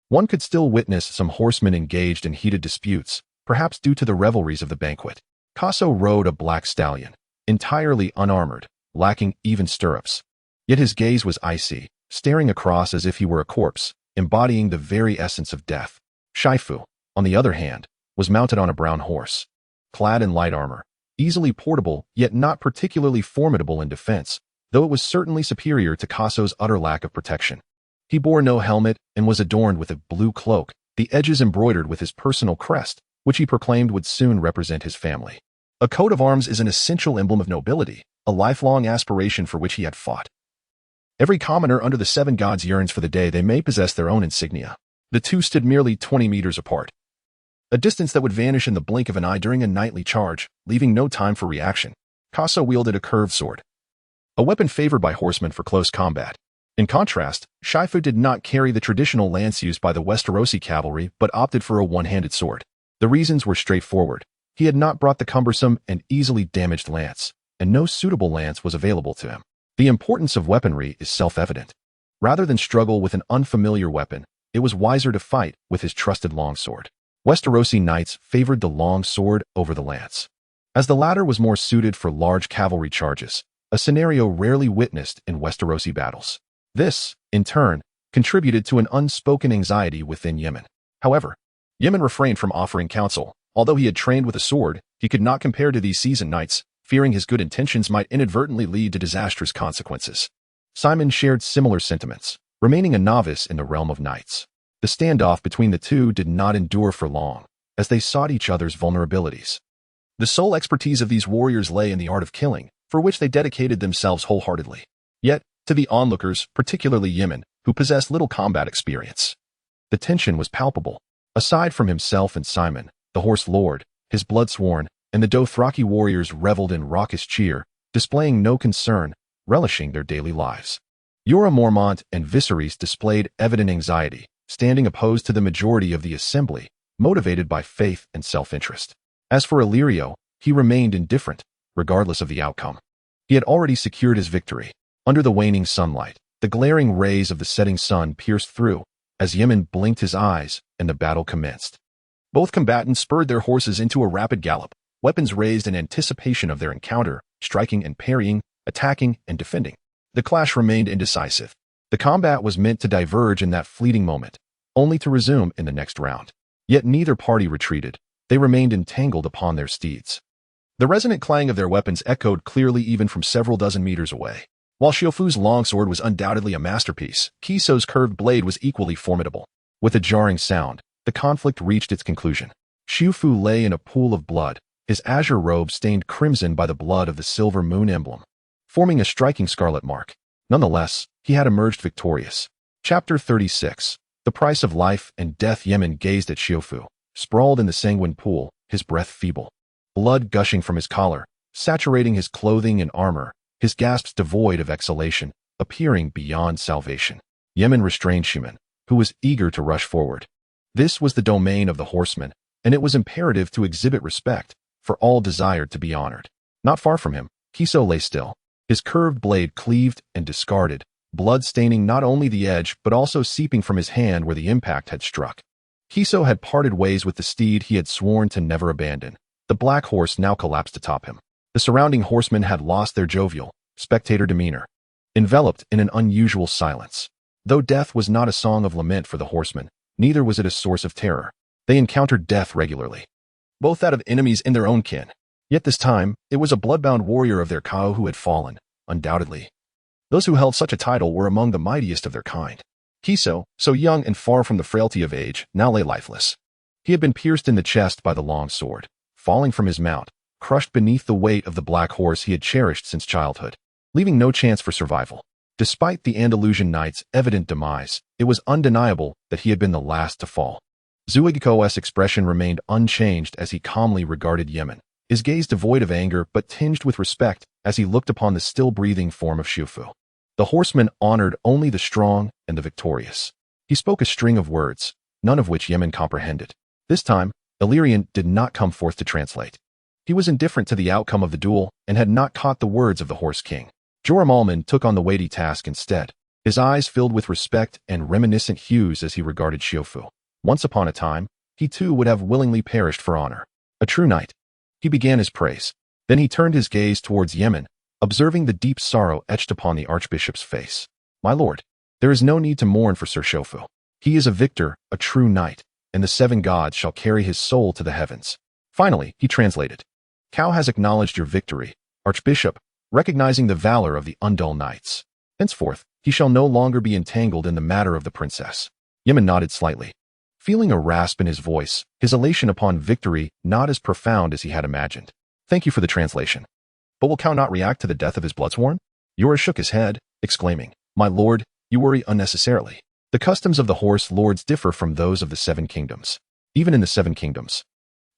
One could still witness some horsemen engaged in heated disputes, perhaps due to the revelries of the banquet. Kaso rode a black stallion, entirely unarmored, lacking even stirrups. Yet his gaze was icy, staring across as if he were a corpse, embodying the very essence of death. Shifu, on the other hand, was mounted on a brown horse, clad in light armor, easily portable yet not particularly formidable in defense, though it was certainly superior to Kaso's utter lack of protection. He bore no helmet and was adorned with a blue cloak, the edges embroidered with his personal crest, which he proclaimed would soon represent his family. A coat of arms is an essential emblem of nobility, a lifelong aspiration for which he had fought. Every commoner under the seven gods yearns for the day they may possess their own insignia. The two stood merely 20 meters apart, a distance that would vanish in the blink of an eye during a nightly charge, leaving no time for reaction. Kaso wielded a curved sword, a weapon favored by horsemen for close combat. In contrast, Shifu did not carry the traditional lance used by the Westerosi cavalry but opted for a one-handed sword. The reasons were straightforward. He had not brought the cumbersome and easily damaged lance, and no suitable lance was available to him. The importance of weaponry is self-evident. Rather than struggle with an unfamiliar weapon, it was wiser to fight with his trusted longsword. Westerosi knights favored the long sword over the lance, as the latter was more suited for large cavalry charges, a scenario rarely witnessed in Westerosi battles. This, in turn, contributed to an unspoken anxiety within Yemen. However, Yemen refrained from offering counsel. Although he had trained with a sword, he could not compare to these seasoned knights, fearing his good intentions might inadvertently lead to disastrous consequences. Simon shared similar sentiments, remaining a novice in the realm of knights. The standoff between the two did not endure for long, as they sought each other's vulnerabilities. The sole expertise of these warriors lay in the art of killing, for which they dedicated themselves wholeheartedly. Yet, to the onlookers, particularly Yemen, who possessed little combat experience, the tension was palpable. Aside from himself and Simon, the horse lord, his bloodsworn, and the Dothraki warriors reveled in raucous cheer, displaying no concern, relishing their daily lives. Jorah Mormont and Viserys displayed evident anxiety, standing opposed to the majority of the assembly, motivated by faith and self-interest. As for Illyrio, he remained indifferent, regardless of the outcome. He had already secured his victory. Under the waning sunlight, the glaring rays of the setting sun pierced through, as Yemen blinked his eyes and the battle commenced. Both combatants spurred their horses into a rapid gallop, weapons raised in anticipation of their encounter, striking and parrying, attacking and defending. The clash remained indecisive. The combat was meant to diverge in that fleeting moment, only to resume in the next round. Yet neither party retreated. They remained entangled upon their steeds. The resonant clang of their weapons echoed clearly even from several dozen meters away. While Xiufu's longsword was undoubtedly a masterpiece, Kiso's curved blade was equally formidable. With a jarring sound, the conflict reached its conclusion. Xiufu lay in a pool of blood, his azure robe stained crimson by the blood of the silver moon emblem, forming a striking scarlet mark. Nonetheless, he had emerged victorious. Chapter 36. The Price of Life and Death. Yemen gazed at Xiufu, sprawled in the sanguine pool, his breath feeble. Blood gushing from his collar, saturating his clothing and armor, his gasps devoid of exhalation, appearing beyond salvation. Yemen restrained Shimen, who was eager to rush forward. This was the domain of the horsemen, and it was imperative to exhibit respect, for all desired to be honored. Not far from him, Kiso lay still, his curved blade cleaved and discarded, blood staining not only the edge but also seeping from his hand where the impact had struck. Kiso had parted ways with the steed he had sworn to never abandon. The black horse now collapsed atop him. The surrounding horsemen had lost their jovial, spectator demeanor, enveloped in an unusual silence. Though death was not a song of lament for the horsemen, neither was it a source of terror. They encountered death regularly, both that of enemies and their own kin. Yet this time, it was a bloodbound warrior of their Kao who had fallen, undoubtedly. Those who held such a title were among the mightiest of their kind. Kiso, so young and far from the frailty of age, now lay lifeless. He had been pierced in the chest by the long sword, falling from his mount, crushed beneath the weight of the black horse he had cherished since childhood, leaving no chance for survival. Despite the Andalusian knight's evident demise, it was undeniable that he had been the last to fall. Zuigiko's expression remained unchanged as he calmly regarded Yemen, his gaze devoid of anger but tinged with respect as he looked upon the still-breathing form of Shufu. The horseman honored only the strong and the victorious. He spoke a string of words, none of which Yemen comprehended. This time, Illyrian did not come forth to translate. He was indifferent to the outcome of the duel and had not caught the words of the Horse King. Joram Alman took on the weighty task instead, his eyes filled with respect and reminiscent hues as he regarded Xiufu. Once upon a time, he too would have willingly perished for honor. A true knight. He began his praise. Then he turned his gaze towards Yemen, observing the deep sorrow etched upon the archbishop's face. My lord, there is no need to mourn for Sir Shofu. He is a victor, a true knight, and the 7 gods shall carry his soul to the heavens. Finally, he translated. Cao has acknowledged your victory, Archbishop, recognizing the valor of the Undull knights. Henceforth, he shall no longer be entangled in the matter of the princess. Yemen nodded slightly. Feeling a rasp in his voice, his elation upon victory not as profound as he had imagined. Thank you for the translation. But will Cao not react to the death of his bloodsworn? Yura shook his head, exclaiming, My lord, you worry unnecessarily. The customs of the horse lords differ from those of the 7 kingdoms. Even in the 7 kingdoms,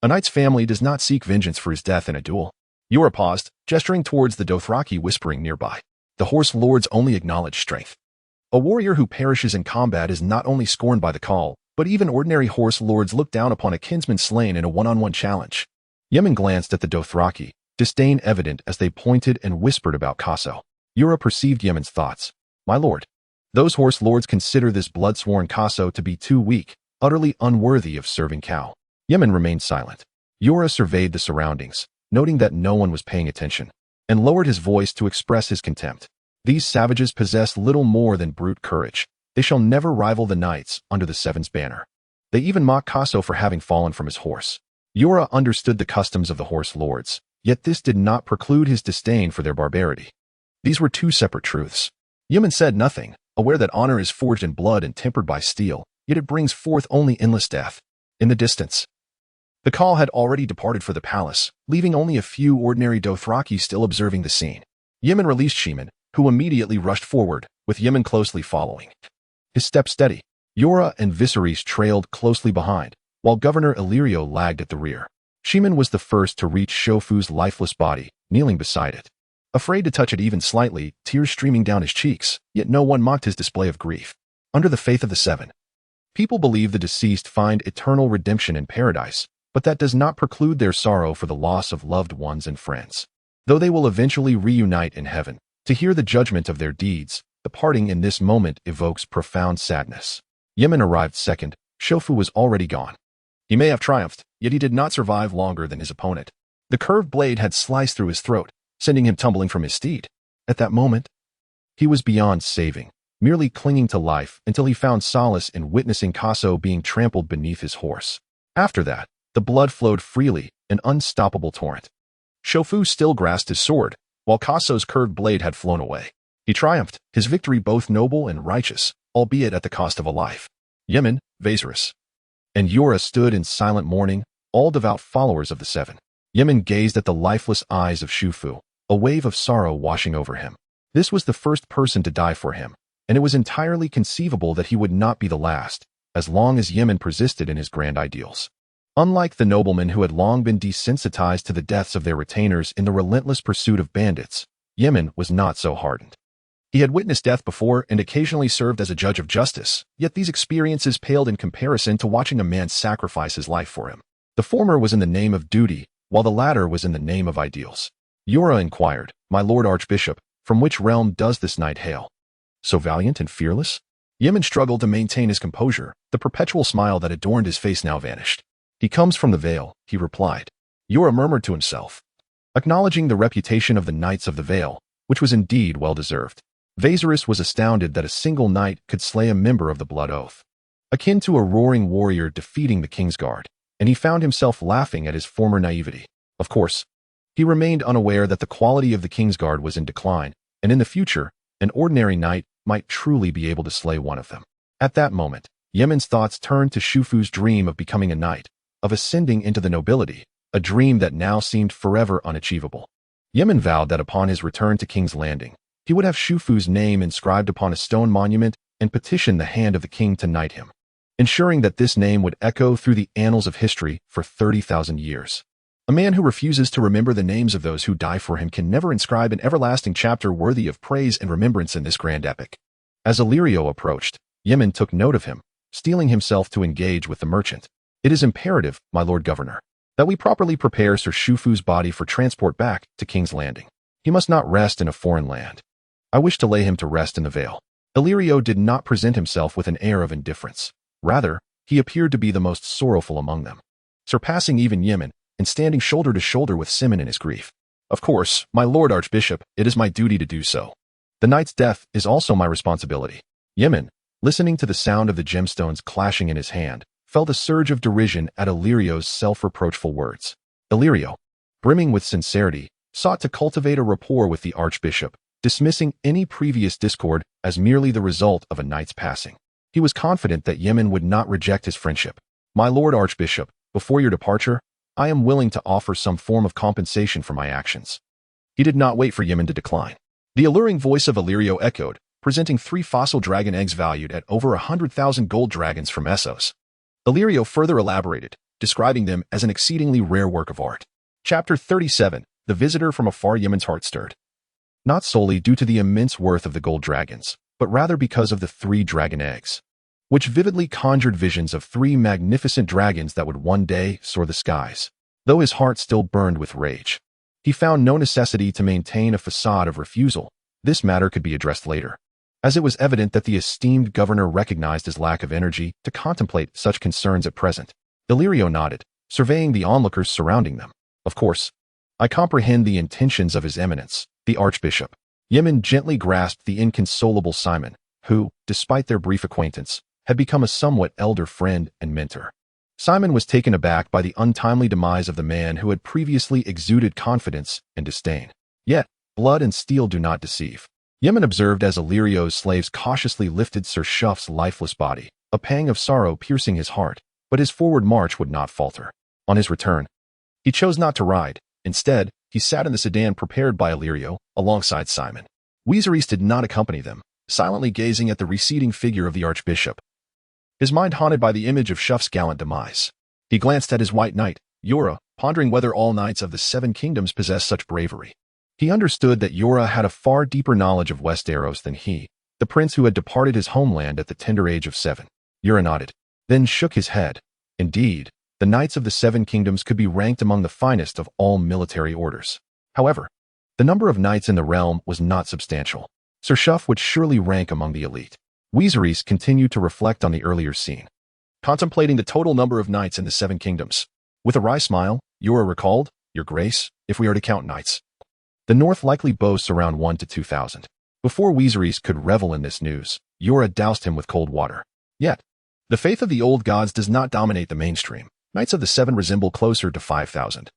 a knight's family does not seek vengeance for his death in a duel. Yura paused, gesturing towards the Dothraki whispering nearby. The horse lords only acknowledge strength. A warrior who perishes in combat is not only scorned by the call, but even ordinary horse lords look down upon a kinsman slain in a one-on-one challenge. Yemen glanced at the Dothraki, disdain evident as they pointed and whispered about Kaso. Yura perceived Yemen's thoughts. My lord, those horse lords consider this blood-sworn Kaso to be too weak, utterly unworthy of serving Cao. Yemen remained silent. Yura surveyed the surroundings, noting that no one was paying attention, and lowered his voice to express his contempt. These savages possess little more than brute courage. They shall never rival the knights under the 7's banner. They even mock Kaso for having fallen from his horse. Yura understood the customs of the horse lords, yet this did not preclude his disdain for their barbarity. These were 2 separate truths. Yemen said nothing, aware that honor is forged in blood and tempered by steel, yet it brings forth only endless death. In the distance, the call had already departed for the palace, leaving only a few ordinary Dothraki still observing the scene. Yemen released Sheeman, who immediately rushed forward, with Yemen closely following. His step steady. Yura and Viserys trailed closely behind, while Governor Illyrio lagged at the rear. Sheeman was the first to reach Shofu's lifeless body, kneeling beside it. Afraid to touch it even slightly, tears streaming down his cheeks, yet no one mocked his display of grief. Under the faith of the 7, people believe the deceased find eternal redemption in paradise, but that does not preclude their sorrow for the loss of loved ones and friends. Though they will eventually reunite in heaven, to hear the judgment of their deeds, the parting in this moment evokes profound sadness. Yemen arrived second. Shofu was already gone. He may have triumphed, yet he did not survive longer than his opponent. The curved blade had sliced through his throat, sending him tumbling from his steed. At that moment, he was beyond saving, merely clinging to life until he found solace in witnessing Kaso being trampled beneath his horse. After that, the blood flowed freely, an unstoppable torrent. Shofu still grasped his sword, while Kaso's curved blade had flown away. He triumphed, his victory both noble and righteous, albeit at the cost of a life. Yemen, Viserys, and Yura stood in silent mourning, all devout followers of the 7. Yemen gazed at the lifeless eyes of Shufu, a wave of sorrow washing over him. This was the first person to die for him, and it was entirely conceivable that he would not be the last, as long as Yemen persisted in his grand ideals. Unlike the noblemen who had long been desensitized to the deaths of their retainers in the relentless pursuit of bandits, Yemen was not so hardened. He had witnessed death before and occasionally served as a judge of justice, yet these experiences paled in comparison to watching a man sacrifice his life for him. The former was in the name of duty, while the latter was in the name of ideals. Yura inquired, "My lord archbishop, from which realm does this knight hail? So valiant and fearless?" Yemen struggled to maintain his composure. The perpetual smile that adorned his face now vanished. "He comes from the Vale," he replied. Yura murmured to himself, acknowledging the reputation of the Knights of the Vale, which was indeed well-deserved. Westeros was astounded that a single knight could slay a member of the Blood Oath, akin to a roaring warrior defeating the Kingsguard, and he found himself laughing at his former naivety. Of course, he remained unaware that the quality of the Kingsguard was in decline, and in the future, an ordinary knight might truly be able to slay one of them. At that moment, Yemen's thoughts turned to Shufu's dream of becoming a knight, of ascending into the nobility, a dream that now seemed forever unachievable. Yemen vowed that upon his return to King's Landing, he would have Shufu's name inscribed upon a stone monument and petition the hand of the king to knight him, ensuring that this name would echo through the annals of history for 30,000 years. A man who refuses to remember the names of those who die for him can never inscribe an everlasting chapter worthy of praise and remembrance in this grand epic. As Illyrio approached, Yemen took note of him, steeling himself to engage with the merchant. "It is imperative, my lord governor, that we properly prepare Sir Shufu's body for transport back to King's Landing. He must not rest in a foreign land. I wish to lay him to rest in the Vale." Illyrio did not present himself with an air of indifference. Rather, he appeared to be the most sorrowful among them, surpassing even Yemen, and standing shoulder to shoulder with Simon in his grief. "Of course, my lord archbishop, it is my duty to do so. The knight's death is also my responsibility." Yemen, listening to the sound of the gemstones clashing in his hand, felt a surge of derision at Illyrio's self-reproachful words. Illyrio, brimming with sincerity, sought to cultivate a rapport with the archbishop, dismissing any previous discord as merely the result of a knight's passing. He was confident that Yemen would not reject his friendship. "My lord archbishop, before your departure, I am willing to offer some form of compensation for my actions." He did not wait for Yemen to decline. The alluring voice of Illyrio echoed, presenting 3 fossil dragon eggs valued at over 100,000 gold dragons from Essos. Illyrio further elaborated, describing them as an exceedingly rare work of art. Chapter 37, The Visitor from Afar. Yemen's heart stirred. Not solely due to the immense worth of the gold dragons, but rather because of the 3 dragon eggs, which vividly conjured visions of 3 magnificent dragons that would one day soar the skies. Though his heart still burned with rage, he found no necessity to maintain a facade of refusal. This matter could be addressed later, as it was evident that the esteemed governor recognized his lack of energy to contemplate such concerns at present. Illyrio nodded, surveying the onlookers surrounding them. "Of course, I comprehend the intentions of His Eminence, the Archbishop." Yemen gently grasped the inconsolable Simon, who, despite their brief acquaintance, had become a somewhat elder friend and mentor. Simon was taken aback by the untimely demise of the man who had previously exuded confidence and disdain. Yet, blood and steel do not deceive. Yemen observed as Illyrio's slaves cautiously lifted Sir Shuff's lifeless body, a pang of sorrow piercing his heart, but his forward march would not falter. On his return, he chose not to ride. Instead, he sat in the sedan prepared by Illyrio, alongside Simon. Westeros did not accompany them, silently gazing at the receding figure of the archbishop, his mind haunted by the image of Shuff's gallant demise. He glanced at his white knight, Yura, pondering whether all knights of the 7 kingdoms possessed such bravery. He understood that Yura had a far deeper knowledge of Westeros than he, the prince who had departed his homeland at the tender age of 7. Yura nodded, then shook his head. Indeed, the knights of the 7 kingdoms could be ranked among the finest of all military orders. However, the number of knights in the realm was not substantial. Sir Shuff would surely rank among the elite. Westeros continued to reflect on the earlier scene, contemplating the total number of knights in the 7 kingdoms. With a wry smile, Yura recalled, "Your Grace, if we are to count knights, the North likely boasts around 1 to 2,000. Before Westeros could revel in this news, Yura doused him with cold water. Yet, the faith of the old gods does not dominate the mainstream. Knights of the 7 resemble closer to 5,000.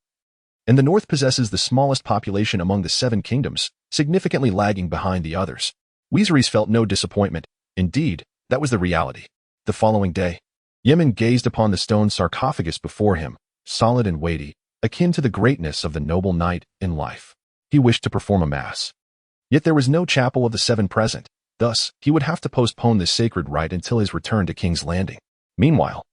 And the North possesses the smallest population among the 7 kingdoms, significantly lagging behind the others." Westeros felt no disappointment. Indeed, that was the reality. The following day, Yemen gazed upon the stone sarcophagus before him, solid and weighty, akin to the greatness of the noble knight in life. He wished to perform a mass. Yet there was no chapel of the 7 present, thus he would have to postpone this sacred rite until his return to King's Landing. Meanwhile,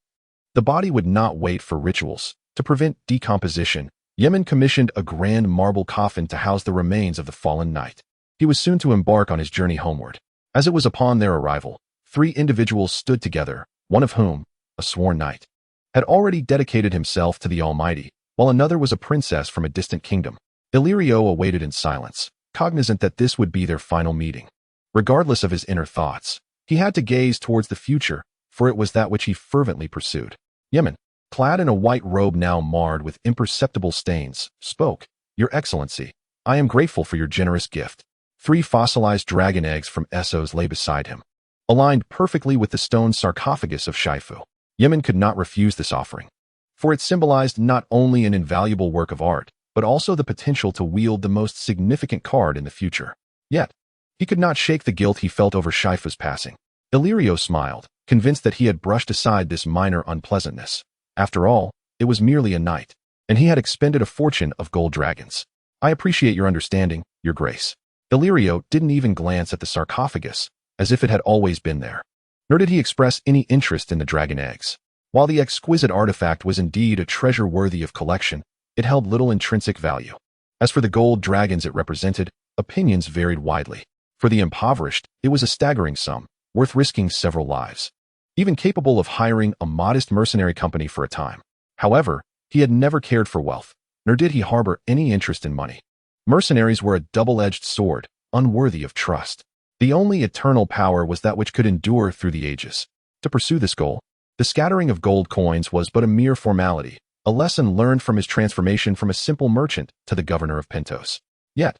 the body would not wait for rituals. To prevent decomposition, Yemen commissioned a grand marble coffin to house the remains of the fallen knight. He was soon to embark on his journey homeward. As it was upon their arrival, 3 individuals stood together, one of whom, a sworn knight, had already dedicated himself to the Almighty, while another was a princess from a distant kingdom. Illyrio awaited in silence, cognizant that this would be their final meeting. Regardless of his inner thoughts, he had to gaze towards the future, for it was that which he fervently pursued. Yemen, clad in a white robe now marred with imperceptible stains, spoke, "Your Excellency, I am grateful for your generous gift." 3 fossilized dragon eggs from Essos lay beside him, aligned perfectly with the stone sarcophagus of Shifu. Yemen could not refuse this offering, for it symbolized not only an invaluable work of art, but also the potential to wield the most significant card in the future. Yet, he could not shake the guilt he felt over Shifu's passing. Illyrio smiled, convinced that he had brushed aside this minor unpleasantness. After all, it was merely a night, and he had expended a fortune of gold dragons. "I appreciate your understanding, Your Grace." Illyrio didn't even glance at the sarcophagus, as if it had always been there. Nor did he express any interest in the dragon eggs. While the exquisite artifact was indeed a treasure worthy of collection, it held little intrinsic value. As for the gold dragons it represented, opinions varied widely. For the impoverished, it was a staggering sum, worth risking several lives, even capable of hiring a modest mercenary company for a time. However, he had never cared for wealth, nor did he harbor any interest in money. Mercenaries were a double-edged sword, unworthy of trust. The only eternal power was that which could endure through the ages. To pursue this goal, the scattering of gold coins was but a mere formality, a lesson learned from his transformation from a simple merchant to the governor of Pentos. Yet,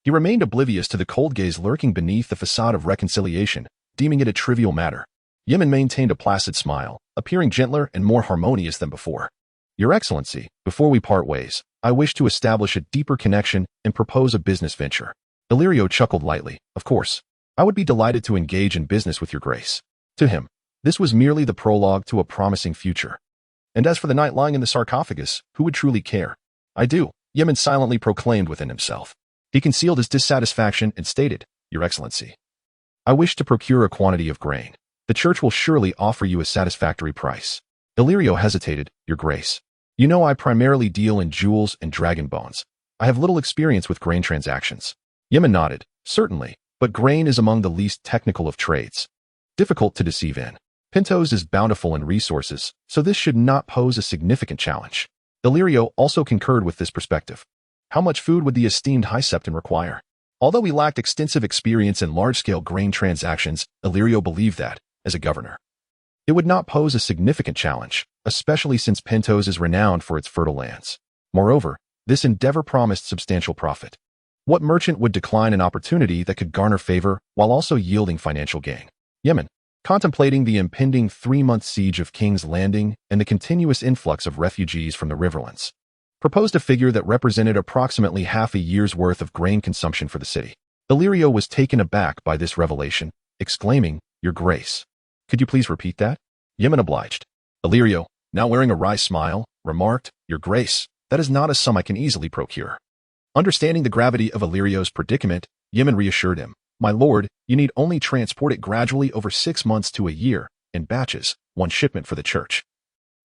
he remained oblivious to the cold gaze lurking beneath the facade of reconciliation, deeming it a trivial matter. Yemen maintained a placid smile, appearing gentler and more harmonious than before. "Your Excellency, before we part ways, I wish to establish a deeper connection and propose a business venture." Illyrio chuckled lightly. "Of course, I would be delighted to engage in business with Your Grace." To him, this was merely the prologue to a promising future. And as for the knight lying in the sarcophagus, who would truly care? "I do," Yemen silently proclaimed within himself. He concealed his dissatisfaction and stated, "Your Excellency, I wish to procure a quantity of grain. The church will surely offer you a satisfactory price." Illyrio hesitated. "Your Grace, you know I primarily deal in jewels and dragon bones. I have little experience with grain transactions." Yemen nodded. "Certainly, but grain is among the least technical of trades. Difficult to deceive in. Pentos is bountiful in resources, so this should not pose a significant challenge." Illyrio also concurred with this perspective. How much food would the esteemed High Septon require? Although he lacked extensive experience in large-scale grain transactions, Illyrio believed that, as a governor, it would not pose a significant challenge, especially since Pentos is renowned for its fertile lands. Moreover, this endeavor promised substantial profit. What merchant would decline an opportunity that could garner favor while also yielding financial gain? Yemen, contemplating the impending 3-month siege of King's Landing and the continuous influx of refugees from the Riverlands, proposed a figure that represented approximately half a year's worth of grain consumption for the city. Illyrio was taken aback by this revelation, exclaiming, "Your Grace, could you please repeat that?" Yemen obliged. Illyrio, now wearing a wry smile, remarked, "Your Grace, that is not a sum I can easily procure." Understanding the gravity of Illyrio's predicament, Yemen reassured him, "My lord, you need only transport it gradually over 6 months to a year, in batches, 1 shipment for the church,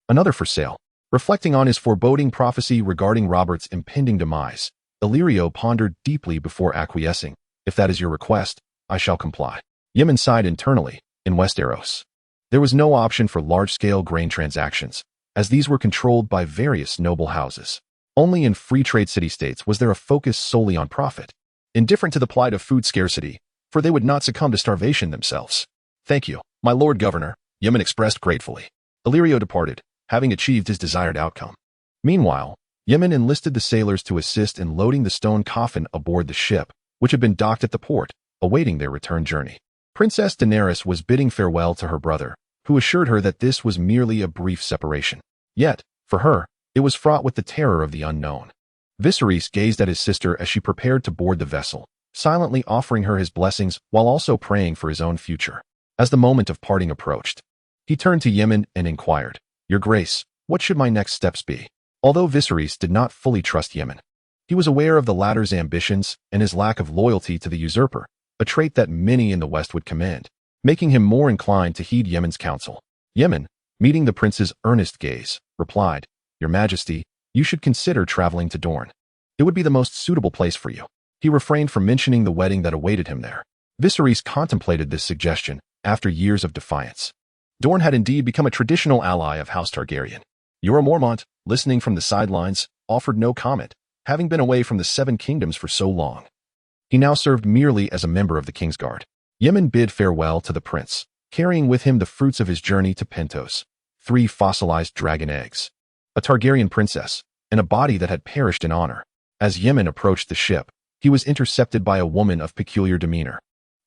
another for sale." Reflecting on his foreboding prophecy regarding Robert's impending demise, Illyrio pondered deeply before acquiescing. "If that is your request, I shall comply." Yemen sighed internally. In Westeros, there was no option for large-scale grain transactions, as these were controlled by various noble houses. Only in free trade city-states was there a focus solely on profit, indifferent to the plight of food scarcity, for they would not succumb to starvation themselves. "Thank you, my lord governor," Yemen expressed gratefully. Illyrio departed, having achieved his desired outcome. Meanwhile, Yemen enlisted the sailors to assist in loading the stone coffin aboard the ship, which had been docked at the port, awaiting their return journey. Princess Daenerys was bidding farewell to her brother, who assured her that this was merely a brief separation. Yet, for her, it was fraught with the terror of the unknown. Viserys gazed at his sister as she prepared to board the vessel, silently offering her his blessings while also praying for his own future. As the moment of parting approached, he turned to Yemen and inquired, "Your Grace, what should my next steps be?" Although Viserys did not fully trust Yemen, he was aware of the latter's ambitions and his lack of loyalty to the usurper, a trait that many in the West would commend, making him more inclined to heed Yemen's counsel. Yemen, meeting the prince's earnest gaze, replied, "Your Majesty, you should consider traveling to Dorne. It would be the most suitable place for you." He refrained from mentioning the wedding that awaited him there. Viserys contemplated this suggestion after years of defiance. Dorne had indeed become a traditional ally of House Targaryen. Ura Mormont, listening from the sidelines, offered no comment, having been away from the Seven Kingdoms for so long. He now served merely as a member of the Kingsguard. Yemen bid farewell to the prince, carrying with him the fruits of his journey to Pentos, 3 fossilized dragon eggs, a Targaryen princess, and a body that had perished in honor. As Yemen approached the ship, he was intercepted by a woman of peculiar demeanor.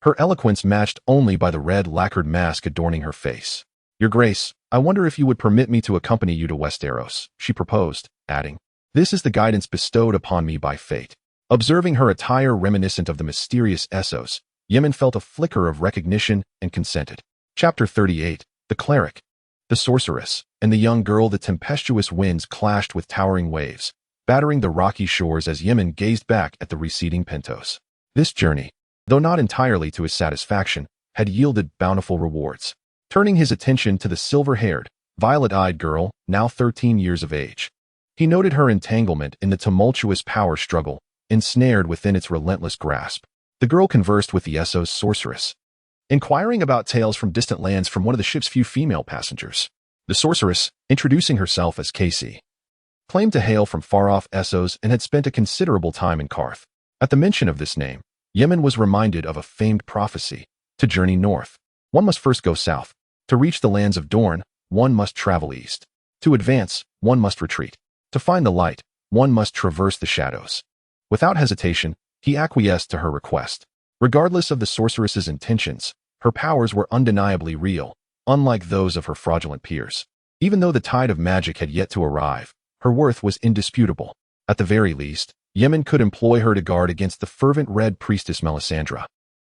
Her eloquence matched only by the red lacquered mask adorning her face. "Your Grace, I wonder if you would permit me to accompany you to Westeros," she proposed, adding, "This is the guidance bestowed upon me by fate." Observing her attire reminiscent of the mysterious Essos, Yemen felt a flicker of recognition and consented. Chapter 38, The Cleric, the Sorceress, and the young girl. The tempestuous winds clashed with towering waves, battering the rocky shores as Yemen gazed back at the receding Pentos. This journey, though not entirely to his satisfaction, had yielded bountiful rewards. Turning his attention to the silver-haired, violet-eyed girl, now 13 years of age, he noted her entanglement in the tumultuous power struggle, ensnared within its relentless grasp. The girl conversed with the Essos sorceress, inquiring about tales from distant lands from one of the ship's few female passengers. The sorceress, introducing herself as Casey, claimed to hail from far-off Essos and had spent a considerable time in Karth. At the mention of this name, Yemen was reminded of a famed prophecy. To journey north, one must first go south. To reach the lands of Dorne, one must travel east. To advance, one must retreat. To find the light, one must traverse the shadows. Without hesitation, he acquiesced to her request. Regardless of the sorceress's intentions, her powers were undeniably real, unlike those of her fraudulent peers. Even though the tide of magic had yet to arrive, her worth was indisputable. At the very least, Yemen could employ her to guard against the fervent Red Priestess Melisandre,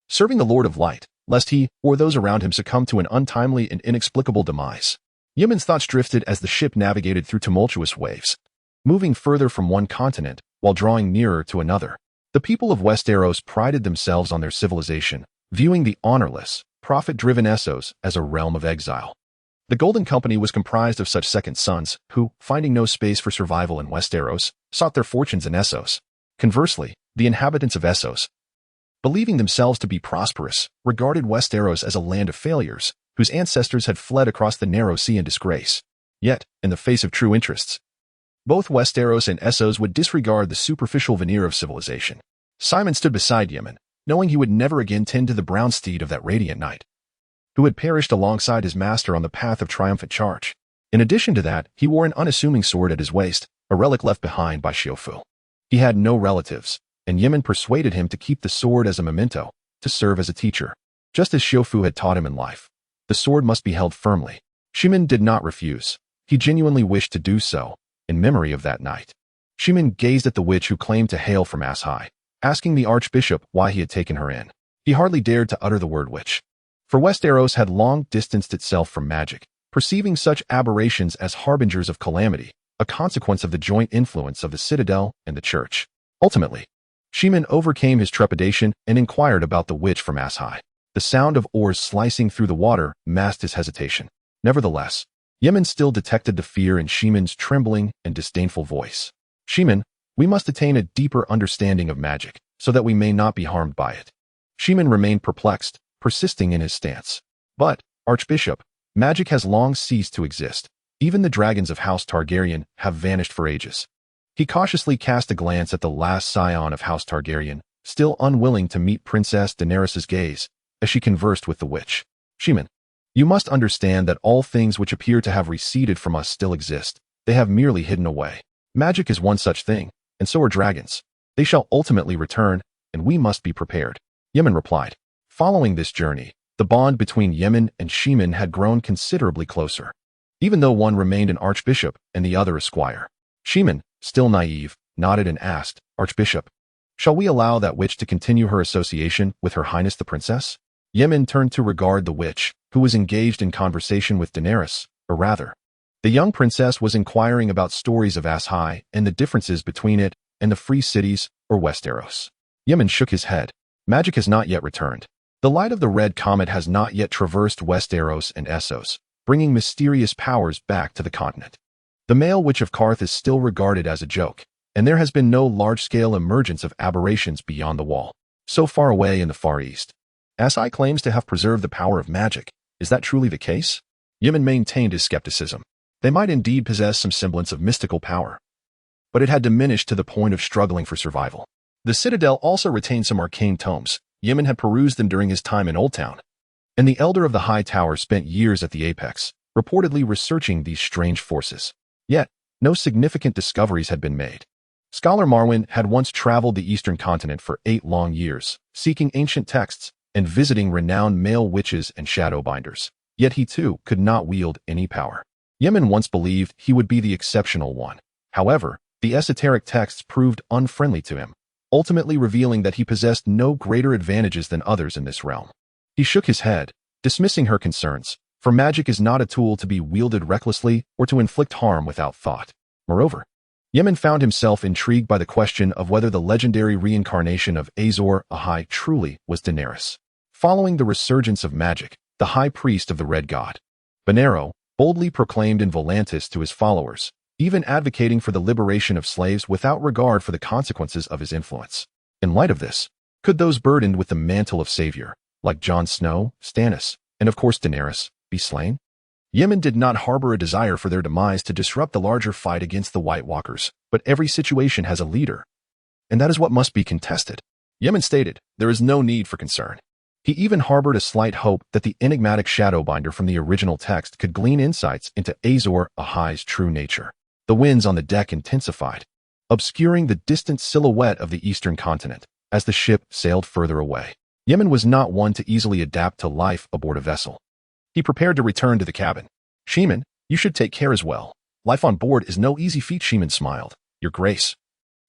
serving the Lord of Light, lest he or those around him succumb to an untimely and inexplicable demise. Yemen's thoughts drifted as the ship navigated through tumultuous waves, moving further from one continent while drawing nearer to another. The people of Westeros prided themselves on their civilization, viewing the honorless, profit-driven Essos as a realm of exile. The Golden Company was comprised of such second sons who, finding no space for survival in Westeros, sought their fortunes in Essos. Conversely, the inhabitants of Essos, believing themselves to be prosperous, regarded Westeros as a land of failures, whose ancestors had fled across the narrow sea in disgrace. Yet, in the face of true interests, both Westeros and Essos would disregard the superficial veneer of civilization. Simon stood beside Yemen, knowing he would never again tend to the brown steed of that radiant knight, who had perished alongside his master on the path of triumphant charge. In addition to that, he wore an unassuming sword at his waist, a relic left behind by Xiufu. He had no relatives, and Yemen persuaded him to keep the sword as a memento, to serve as a teacher. Just as Xiufu had taught him in life, the sword must be held firmly. Shimen did not refuse. He genuinely wished to do so, in memory of that night. Shimen gazed at the witch who claimed to hail from Ashai, asking the archbishop why he had taken her in. He hardly dared to utter the word witch, for Westeros had long distanced itself from magic, perceiving such aberrations as harbingers of calamity, a consequence of the joint influence of the citadel and the church. Ultimately, Shimen overcame his trepidation and inquired about the witch from Ashai. The sound of oars slicing through the water masked his hesitation. Nevertheless, Yemen still detected the fear in Shimen's trembling and disdainful voice. "Shimen, we must attain a deeper understanding of magic, so that we may not be harmed by it." Shimen remained perplexed, persisting in his stance. "But, Archbishop, magic has long ceased to exist. Even the dragons of House Targaryen have vanished for ages." He cautiously cast a glance at the last scion of House Targaryen, still unwilling to meet Princess Daenerys's gaze, as she conversed with the witch. "Shimen, you must understand that all things which appear to have receded from us still exist. They have merely hidden away. Magic is one such thing, and so are dragons. They shall ultimately return, and we must be prepared." Yemen replied. Following this journey, the bond between Yemen and Shimen had grown considerably closer, even though one remained an archbishop and the other a squire. Shimen, still naive, nodded and asked, "Archbishop, shall we allow that witch to continue her association with Her Highness the Princess?" Yemen turned to regard the witch, who was engaged in conversation with Daenerys, or rather, the young princess was inquiring about stories of Ashai and the differences between it and the free cities or Westeros. Yemen shook his head. Magic has not yet returned. The light of the red comet has not yet traversed Westeros and Essos, bringing mysterious powers back to the continent. The male witch of Karth is still regarded as a joke, and there has been no large-scale emergence of aberrations beyond the wall, so far away in the Far East. Ashai claims to have preserved the power of magic. Is that truly the case? Yemen maintained his skepticism. They might indeed possess some semblance of mystical power, but it had diminished to the point of struggling for survival. The citadel also retained some arcane tomes. Yemen had perused them during his time in Old Town, and the elder of the High Tower spent years at the apex, reportedly researching these strange forces. Yet, no significant discoveries had been made. Scholar Marwyn had once traveled the eastern continent for 8 long years, seeking ancient texts and visiting renowned male witches and shadowbinders. Yet he too could not wield any power. Yemen once believed he would be the exceptional one. However, the esoteric texts proved unfriendly to him, ultimately revealing that he possessed no greater advantages than others in this realm. He shook his head, dismissing her concerns, for magic is not a tool to be wielded recklessly or to inflict harm without thought. Moreover, Yemen found himself intrigued by the question of whether the legendary reincarnation of Azor Ahai truly was Daenerys. Following the resurgence of magic, the high priest of the Red God, Bonero, boldly proclaimed in Volantis to his followers, even advocating for the liberation of slaves without regard for the consequences of his influence. In light of this, could those burdened with the mantle of savior, like Jon Snow, Stannis, and of course Daenerys, be slain? Yemen did not harbor a desire for their demise to disrupt the larger fight against the White Walkers, but every situation has a leader, and that is what must be contested. Yemen stated, there is no need for concern. He even harbored a slight hope that the enigmatic Shadowbinder from the original text could glean insights into Azor Ahai's true nature. The winds on the deck intensified, obscuring the distant silhouette of the eastern continent as the ship sailed further away. Yemen was not one to easily adapt to life aboard a vessel. He prepared to return to the cabin. Sheeman, you should take care as well. Life on board is no easy feat, Sheeman smiled. Your Grace.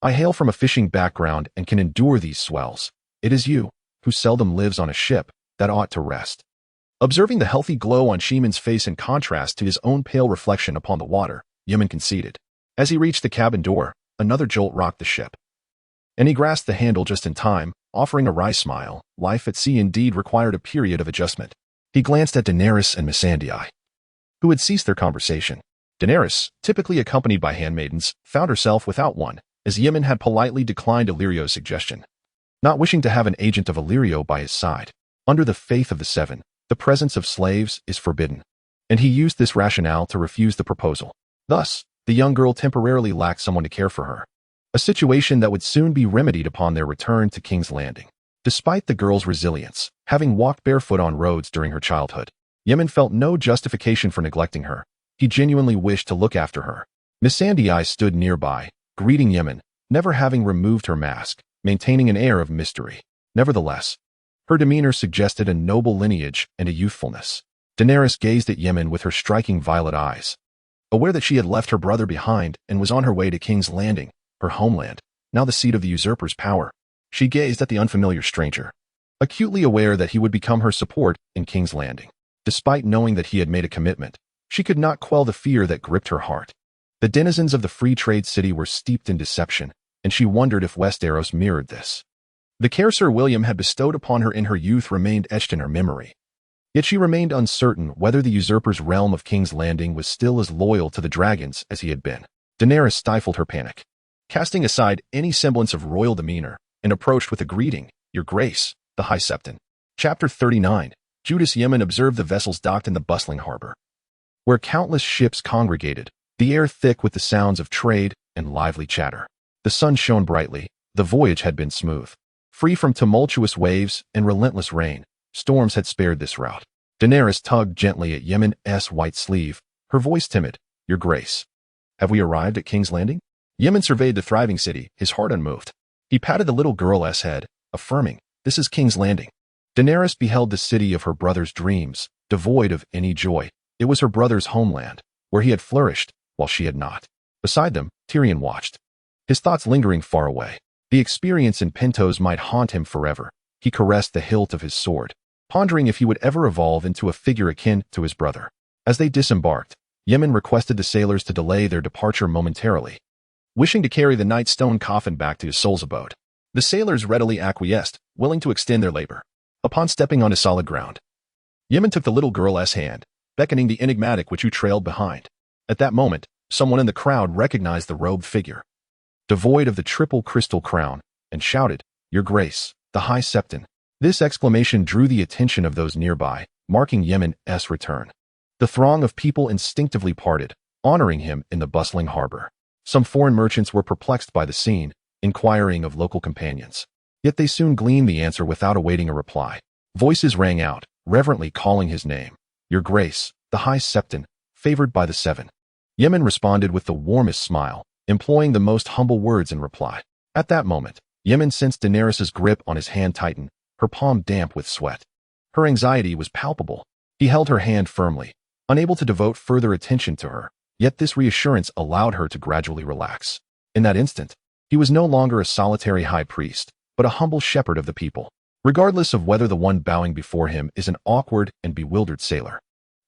I hail from a fishing background and can endure these swells. It is you, who seldom lives on a ship, that ought to rest. Observing the healthy glow on Sheeman's face in contrast to his own pale reflection upon the water, Yemen conceded. As he reached the cabin door, another jolt rocked the ship, and he grasped the handle just in time, offering a wry smile. Life at sea indeed required a period of adjustment. He glanced at Daenerys and Missandei, who had ceased their conversation. Daenerys, typically accompanied by handmaidens, found herself without one, as Yemen had politely declined Illyrio's suggestion, not wishing to have an agent of Illyrio by his side. Under the faith of the Seven, the presence of slaves is forbidden, and he used this rationale to refuse the proposal. Thus, the young girl temporarily lacked someone to care for her, a situation that would soon be remedied upon their return to King's Landing. Despite the girl's resilience, having walked barefoot on roads during her childhood, Yemen felt no justification for neglecting her. He genuinely wished to look after her. Missandei stood nearby, greeting Yemen, never having removed her mask, maintaining an air of mystery. Nevertheless, her demeanor suggested a noble lineage and a youthfulness. Daenerys gazed at Yemen with her striking violet eyes, aware that she had left her brother behind and was on her way to King's Landing, her homeland, now the seat of the usurper's power. She gazed at the unfamiliar stranger, acutely aware that he would become her support in King's Landing. Despite knowing that he had made a commitment, she could not quell the fear that gripped her heart. The denizens of the free trade city were steeped in deception, and she wondered if Westeros mirrored this. The care Sir William had bestowed upon her in her youth remained etched in her memory. Yet she remained uncertain whether the usurper's realm of King's Landing was still as loyal to the dragons as he had been. Daenerys stifled her panic, casting aside any semblance of royal demeanor, and approached with a greeting, Your Grace, the High Septon. Chapter 39. Judas Yemen observed the vessels docked in the bustling harbor, where countless ships congregated, the air thick with the sounds of trade and lively chatter. The sun shone brightly, the voyage had been smooth. Free from tumultuous waves and relentless rain, storms had spared this route. Daenerys tugged gently at Yemen's white sleeve, her voice timid, Your Grace. Have we arrived at King's Landing? Yemen surveyed the thriving city, his heart unmoved. He patted the little girl's head, affirming, This is King's Landing. Daenerys beheld the city of her brother's dreams, devoid of any joy. It was her brother's homeland, where he had flourished, while she had not. Beside them, Tyrion watched, his thoughts lingering far away. The experience in Pentos might haunt him forever. He caressed the hilt of his sword, pondering if he would ever evolve into a figure akin to his brother. As they disembarked, Yemen requested the sailors to delay their departure momentarily, wishing to carry the knight's stone coffin back to his soul's abode. The sailors readily acquiesced, willing to extend their labor. Upon stepping onto solid ground, Yemen took the little girl's hand, beckoning the enigmatic which trailed behind. At that moment, someone in the crowd recognized the robed figure, devoid of the triple crystal crown, and shouted, Your Grace, the High Septon. This exclamation drew the attention of those nearby, marking Yemen's return. The throng of people instinctively parted, honoring him in the bustling harbor. Some foreign merchants were perplexed by the scene, inquiring of local companions. Yet they soon gleaned the answer without awaiting a reply. Voices rang out, reverently calling his name. "Your Grace, the High Septon, favored by the Seven." Yemen responded with the warmest smile, employing the most humble words in reply. At that moment, Yemen sensed Daenerys's grip on his hand tighten, her palm damp with sweat. Her anxiety was palpable. He held her hand firmly, unable to devote further attention to her, yet this reassurance allowed her to gradually relax. In that instant, he was no longer a solitary high priest, but a humble shepherd of the people, regardless of whether the one bowing before him is an awkward and bewildered sailor,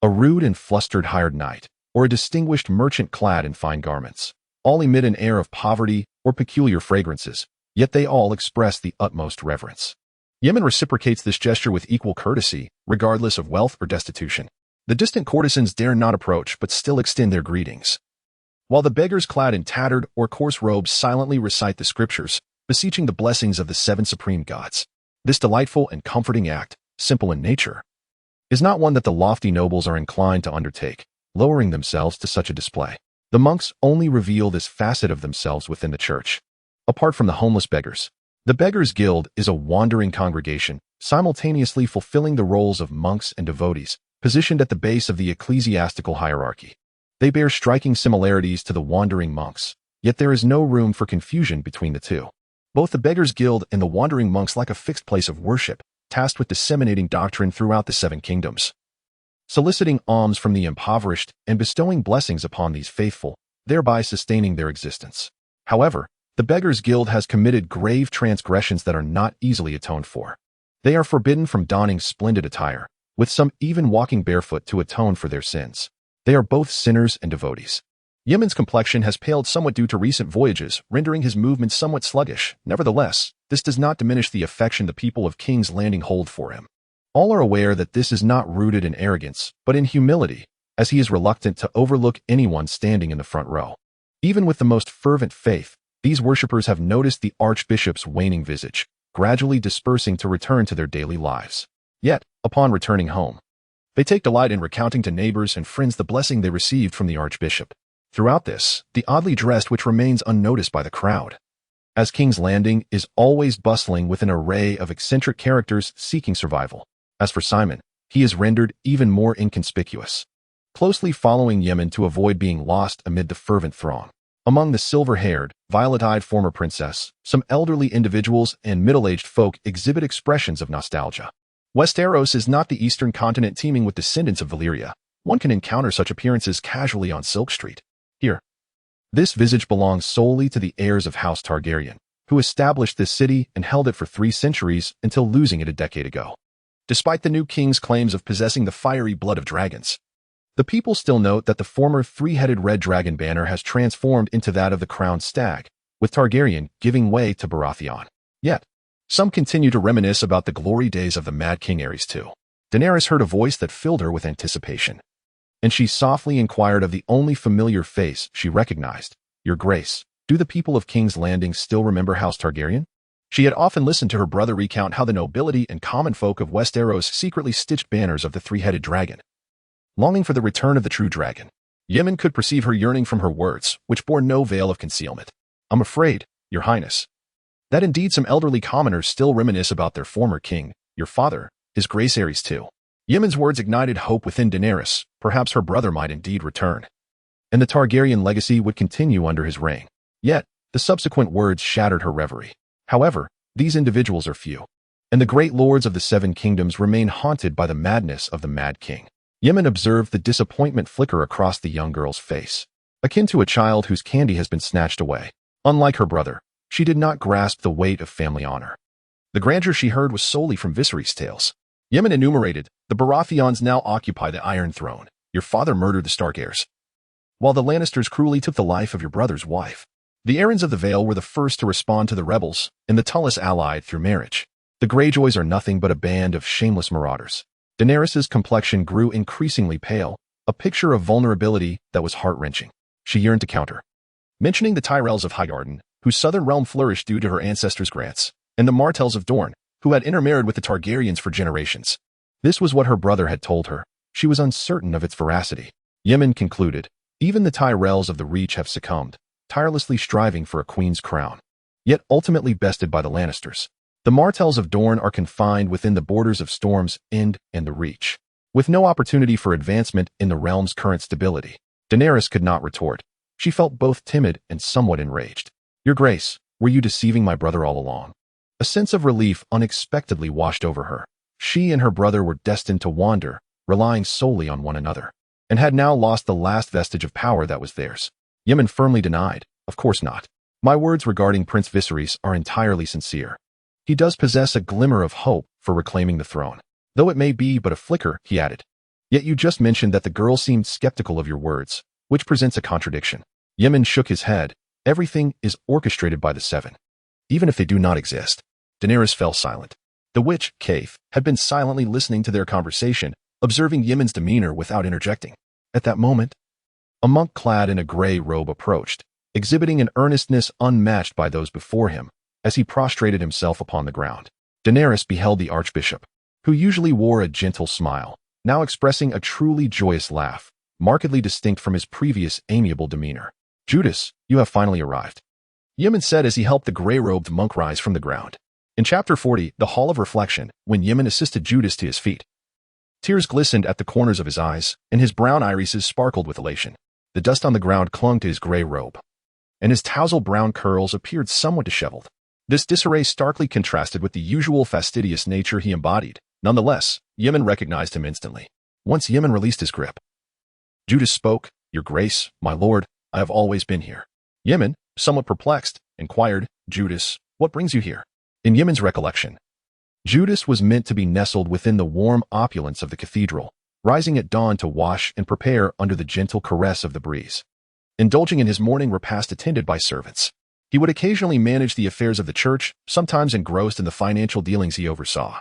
a rude and flustered hired knight, or a distinguished merchant clad in fine garments. All emit an air of poverty or peculiar fragrances, yet they all express the utmost reverence. Yemen reciprocates this gesture with equal courtesy, regardless of wealth or destitution. The distant courtesans dare not approach but still extend their greetings, while the beggars clad in tattered or coarse robes silently recite the scriptures, beseeching the blessings of the seven supreme gods. This delightful and comforting act, simple in nature, is not one that the lofty nobles are inclined to undertake, lowering themselves to such a display. The monks only reveal this facet of themselves within the church. Apart from the homeless beggars, the Beggars' Guild is a wandering congregation, simultaneously fulfilling the roles of monks and devotees, positioned at the base of the ecclesiastical hierarchy. They bear striking similarities to the wandering monks, yet there is no room for confusion between the two. Both the Beggars' Guild and the wandering monks lack a fixed place of worship, tasked with disseminating doctrine throughout the seven kingdoms, soliciting alms from the impoverished and bestowing blessings upon these faithful, thereby sustaining their existence. However, the Beggars' Guild has committed grave transgressions that are not easily atoned for. They are forbidden from donning splendid attire, with some even walking barefoot to atone for their sins. They are both sinners and devotees. Yemen's complexion has paled somewhat due to recent voyages, rendering his movements somewhat sluggish. Nevertheless, this does not diminish the affection the people of King's Landing hold for him. All are aware that this is not rooted in arrogance, but in humility, as he is reluctant to overlook anyone standing in the front row. Even with the most fervent faith, these worshippers have noticed the archbishop's waning visage, gradually dispersing to return to their daily lives. Yet, upon returning home, they take delight in recounting to neighbors and friends the blessing they received from the archbishop. Throughout this, the oddly dressed which remains unnoticed by the crowd, as King's Landing is always bustling with an array of eccentric characters seeking survival. As for Simon, he is rendered even more inconspicuous, closely following Yemen to avoid being lost amid the fervent throng. Among the silver-haired, violet-eyed former princess, some elderly individuals and middle-aged folk exhibit expressions of nostalgia. Westeros is not the eastern continent teeming with descendants of Valyria. One can encounter such appearances casually on Silk Street. Here, this visage belongs solely to the heirs of House Targaryen, who established this city and held it for 3 centuries until losing it a decade ago. Despite the new king's claims of possessing the fiery blood of dragons, the people still note that the former 3-headed red dragon banner has transformed into that of the crowned stag, with Targaryen giving way to Baratheon. Yet, some continue to reminisce about the glory days of the Mad King Aerys too. Daenerys heard a voice that filled her with anticipation, and she softly inquired of the only familiar face she recognized. "Your Grace, do the people of King's Landing still remember House Targaryen?" She had often listened to her brother recount how the nobility and common folk of Westeros secretly stitched banners of the 3-headed dragon, longing for the return of the true dragon. Yemen could perceive her yearning from her words, which bore no veil of concealment. "I'm afraid, Your Highness, that indeed some elderly commoners still reminisce about their former king, your father, His Grace Aerys too." Yemen's words ignited hope within Daenerys. Perhaps her brother might indeed return, and the Targaryen legacy would continue under his reign. Yet, the subsequent words shattered her reverie. However, these individuals are few, and the great lords of the 7 kingdoms remain haunted by the madness of the Mad King. Yemen observed the disappointment flicker across the young girl's face, akin to a child whose candy has been snatched away. Unlike her brother, she did not grasp the weight of family honor. The grandeur she heard was solely from Viserys' tales. Yemen enumerated, "The Baratheons now occupy the Iron Throne. Your father murdered the Stark heirs, while the Lannisters cruelly took the life of your brother's wife. The Arryns of the Vale were the first to respond to the rebels, and the Tullus allied through marriage. The Greyjoys are nothing but a band of shameless marauders." Daenerys' complexion grew increasingly pale, a picture of vulnerability that was heart-wrenching. She yearned to counter, mentioning the Tyrells of Highgarden, whose southern realm flourished due to her ancestors' grants, and the Martells of Dorne, who had intermarried with the Targaryens for generations. This was what her brother had told her. She was uncertain of its veracity. Yemen concluded, Even the Tyrells of the Reach have succumbed, tirelessly striving for a queen's crown, yet ultimately bested by the Lannisters. The Martells of Dorne are confined within the borders of Storm's End and the Reach, with no opportunity for advancement in the realm's current stability. Daenerys could not retort. She felt both timid and somewhat enraged. "Your Grace, were you deceiving my brother all along?" A sense of relief unexpectedly washed over her. She and her brother were destined to wander, relying solely on one another, and had now lost the last vestige of power that was theirs. Yemen firmly denied. "Of course not. My words regarding Prince Viserys are entirely sincere. He does possess a glimmer of hope for reclaiming the throne, though it may be but a flicker," he added. "Yet you just mentioned that the girl seemed skeptical of your words, which presents a contradiction." Yemen shook his head. "Everything is orchestrated by the Seven, even if they do not exist." Daenerys fell silent. The witch, Kaith, had been silently listening to their conversation, observing Yemen's demeanor without interjecting. At that moment, a monk clad in a gray robe approached, exhibiting an earnestness unmatched by those before him, as he prostrated himself upon the ground. Daenerys beheld the archbishop, who usually wore a gentle smile, now expressing a truly joyous laugh, markedly distinct from his previous amiable demeanor. "Judas, you have finally arrived," Yemen said as he helped the gray-robed monk rise from the ground. In Chapter 40, The Hall of Reflection, when Yemen assisted Judas to his feet, tears glistened at the corners of his eyes, and his brown irises sparkled with elation. The dust on the ground clung to his gray robe, and his tousled brown curls appeared somewhat disheveled. This disarray starkly contrasted with the usual fastidious nature he embodied. Nonetheless, Yemen recognized him instantly. Once Yemen released his grip, Judas spoke. "Your Grace, my lord, I have always been here." Yemen, somewhat perplexed, inquired, "Judas, what brings you here?" In Yemen's recollection, Judas was meant to be nestled within the warm opulence of the cathedral, rising at dawn to wash and prepare under the gentle caress of the breeze. Indulging in his morning repast attended by servants, he would occasionally manage the affairs of the church, sometimes engrossed in the financial dealings he oversaw,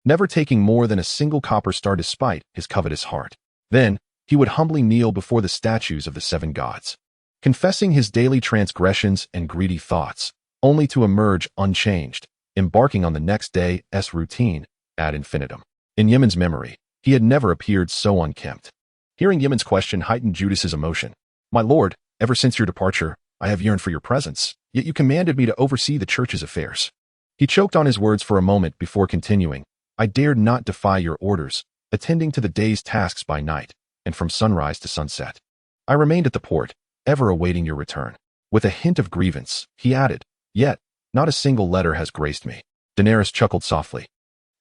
never taking more than a single copper star despite his covetous heart. Then, he would humbly kneel before the statues of the seven gods, confessing his daily transgressions and greedy thoughts, only to emerge unchanged, embarking on the next day's routine ad infinitum. In Yemen's memory, he had never appeared so unkempt. Hearing Yemen's question heightened Judas's emotion. "My lord, ever since your departure, I have yearned for your presence, yet you commanded me to oversee the church's affairs." He choked on his words for a moment before continuing. "I dared not defy your orders, attending to the day's tasks by night, and from sunrise to sunset. I remained at the port, ever awaiting your return." With a hint of grievance, he added, "Yet, not a single letter has graced me." Daenerys chuckled softly,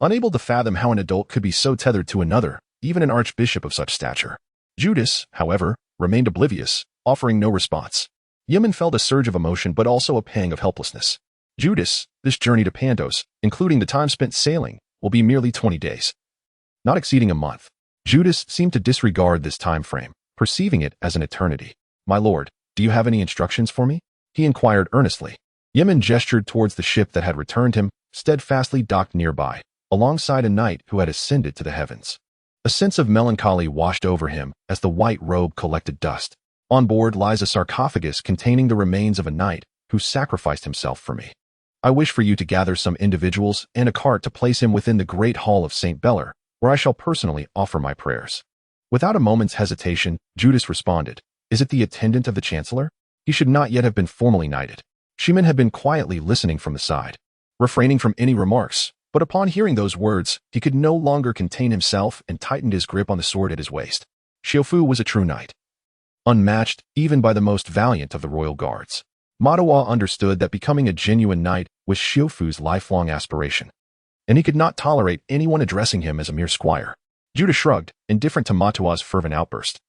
unable to fathom how an adult could be so tethered to another, even an archbishop of such stature. Judas, however, remained oblivious, offering no response. Yemen felt a surge of emotion but also a pang of helplessness. "Judas, this journey to Pandos, including the time spent sailing, will be merely 20 days. Not exceeding a month." Judas seemed to disregard this time frame, perceiving it as an eternity. "My lord, do you have any instructions for me?" he inquired earnestly. Yemen gestured towards the ship that had returned him, steadfastly docked nearby, alongside a knight who had ascended to the heavens. A sense of melancholy washed over him as the white robe collected dust. "On board lies a sarcophagus containing the remains of a knight who sacrificed himself for me. I wish for you to gather some individuals and a cart to place him within the great hall of St. Beller, where I shall personally offer my prayers." Without a moment's hesitation, Judas responded, "Is it the attendant of the chancellor?" He should not yet have been formally knighted. Shemin had been quietly listening from the side, refraining from any remarks, but upon hearing those words, he could no longer contain himself and tightened his grip on the sword at his waist. Xiufu was a true knight, unmatched even by the most valiant of the royal guards. Matawa understood that becoming a genuine knight was Xiufu's lifelong aspiration, and he could not tolerate anyone addressing him as a mere squire. Judas shrugged, indifferent to Matawa's fervent outburst.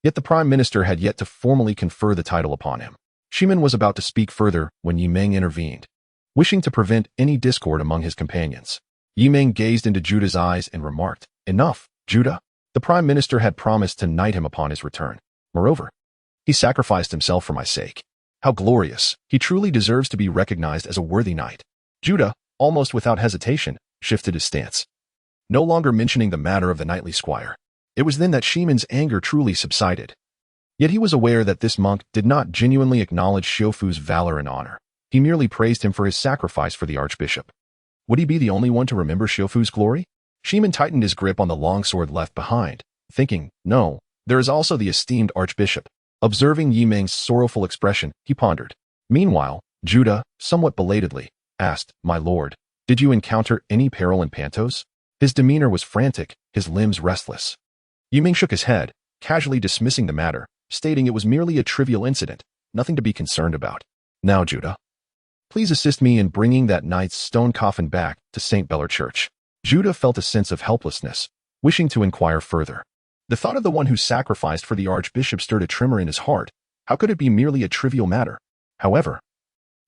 Yet the prime minister had yet to formally confer the title upon him. Shemin was about to speak further when Yimeng intervened, wishing to prevent any discord among his companions. Yimeng gazed into Judah's eyes and remarked, "Enough, Judah." The prime minister had promised to knight him upon his return. Moreover, he sacrificed himself for my sake. How glorious! He truly deserves to be recognized as a worthy knight. Judah, almost without hesitation, shifted his stance, no longer mentioning the matter of the knightly squire. It was then that Shemin's anger truly subsided. Yet he was aware that this monk did not genuinely acknowledge Xiufu's valor and honor. He merely praised him for his sacrifice for the archbishop. Would he be the only one to remember Xiufu's glory? Shemin tightened his grip on the longsword left behind, thinking, "No, there is also the esteemed archbishop." Observing Yi Ming's sorrowful expression, he pondered. Meanwhile, Judah, somewhat belatedly, asked, "My lord, did you encounter any peril in Pantos?" His demeanor was frantic, his limbs restless. Yi Ming shook his head, casually dismissing the matter, stating it was merely a trivial incident, nothing to be concerned about. "Now, Judah, please assist me in bringing that knight's stone coffin back to St. Beller Church." Judah felt a sense of helplessness, wishing to inquire further. The thought of the one who sacrificed for the archbishop stirred a tremor in his heart. How could it be merely a trivial matter? However,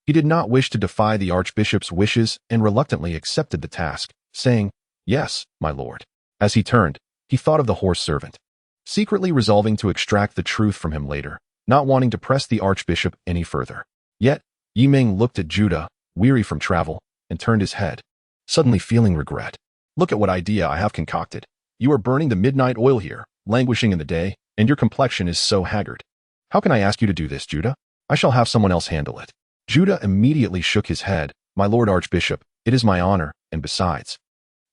he did not wish to defy the archbishop's wishes and reluctantly accepted the task, saying, "Yes, my lord." As he turned, he thought of the horse servant, secretly resolving to extract the truth from him later, not wanting to press the archbishop any further. Yet, Yi Ming looked at Judah, weary from travel, and turned his head, suddenly feeling regret. "Look at what idea I have concocted. You are burning the midnight oil here, languishing in the day, and your complexion is so haggard. How can I ask you to do this, Judah? I shall have someone else handle it." Judah immediately shook his head. "My lord archbishop, it is my honor, and besides,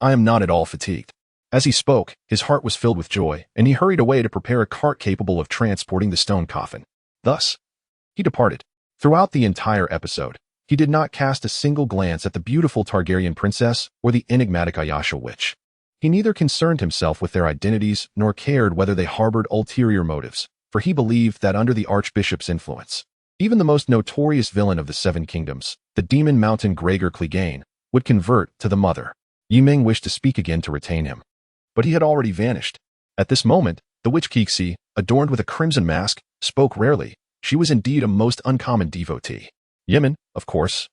I am not at all fatigued." As he spoke, his heart was filled with joy, and he hurried away to prepare a cart capable of transporting the stone coffin. Thus, he departed. Throughout the entire episode, he did not cast a single glance at the beautiful Targaryen princess or the enigmatic Ayasha witch. He neither concerned himself with their identities nor cared whether they harbored ulterior motives, for he believed that under the archbishop's influence, even the most notorious villain of the Seven Kingdoms, the demon mountain Gregor Clegane, would convert to the mother. Yi Ming wished to speak again to retain him, but he had already vanished. At this moment, the witch Kixi, adorned with a crimson mask, spoke rarely. She was indeed a most uncommon devotee. Yi Ming, of course,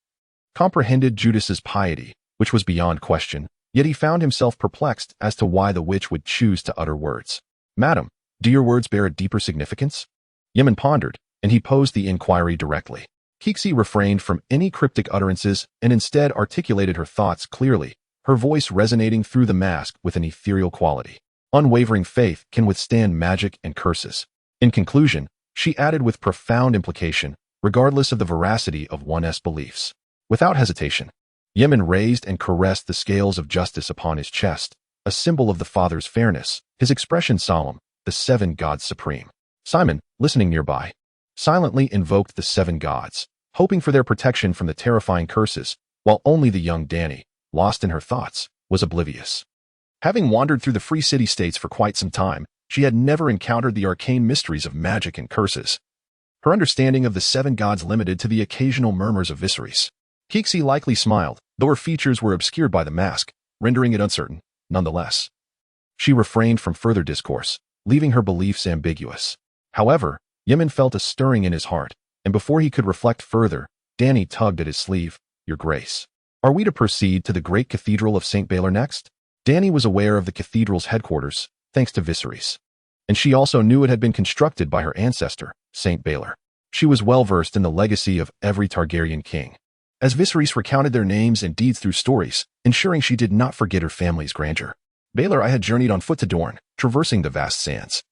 comprehended Judas's piety, which was beyond question, yet he found himself perplexed as to why the witch would choose to utter words. "Madam, do your words bear a deeper significance?" Yi Ming pondered, and he posed the inquiry directly. Kixi refrained from any cryptic utterances and instead articulated her thoughts clearly, her voice resonating through the mask with an ethereal quality. Unwavering faith can withstand magic and curses. In conclusion, she added with profound implication, regardless of the veracity of one's beliefs. Without hesitation, Yi Ming raised and caressed the scales of justice upon his chest, a symbol of the Father's fairness, his expression solemn, the seven gods supreme. Simon, listening nearby, silently invoked the seven gods, hoping for their protection from the terrifying curses, while only the young Dany, lost in her thoughts, was oblivious. Having wandered through the free city-states for quite some time, she had never encountered the arcane mysteries of magic and curses. Her understanding of the seven gods limited to the occasional murmurs of Viserys. Kixi likely smiled, though her features were obscured by the mask, rendering it uncertain. Nonetheless, she refrained from further discourse, leaving her beliefs ambiguous. However, Yi Ming felt a stirring in his heart, and before he could reflect further, Dany tugged at his sleeve. "Your Grace, are we to proceed to the great cathedral of St. Beller next?" Dany was aware of the cathedral's headquarters, thanks to Viserys, and she also knew it had been constructed by her ancestor, St. Beller. She was well versed in the legacy of every Targaryen king, as Viserys recounted their names and deeds through stories, ensuring she did not forget her family's grandeur. Baelor I had journeyed on foot to Dorne, traversing the vast sands,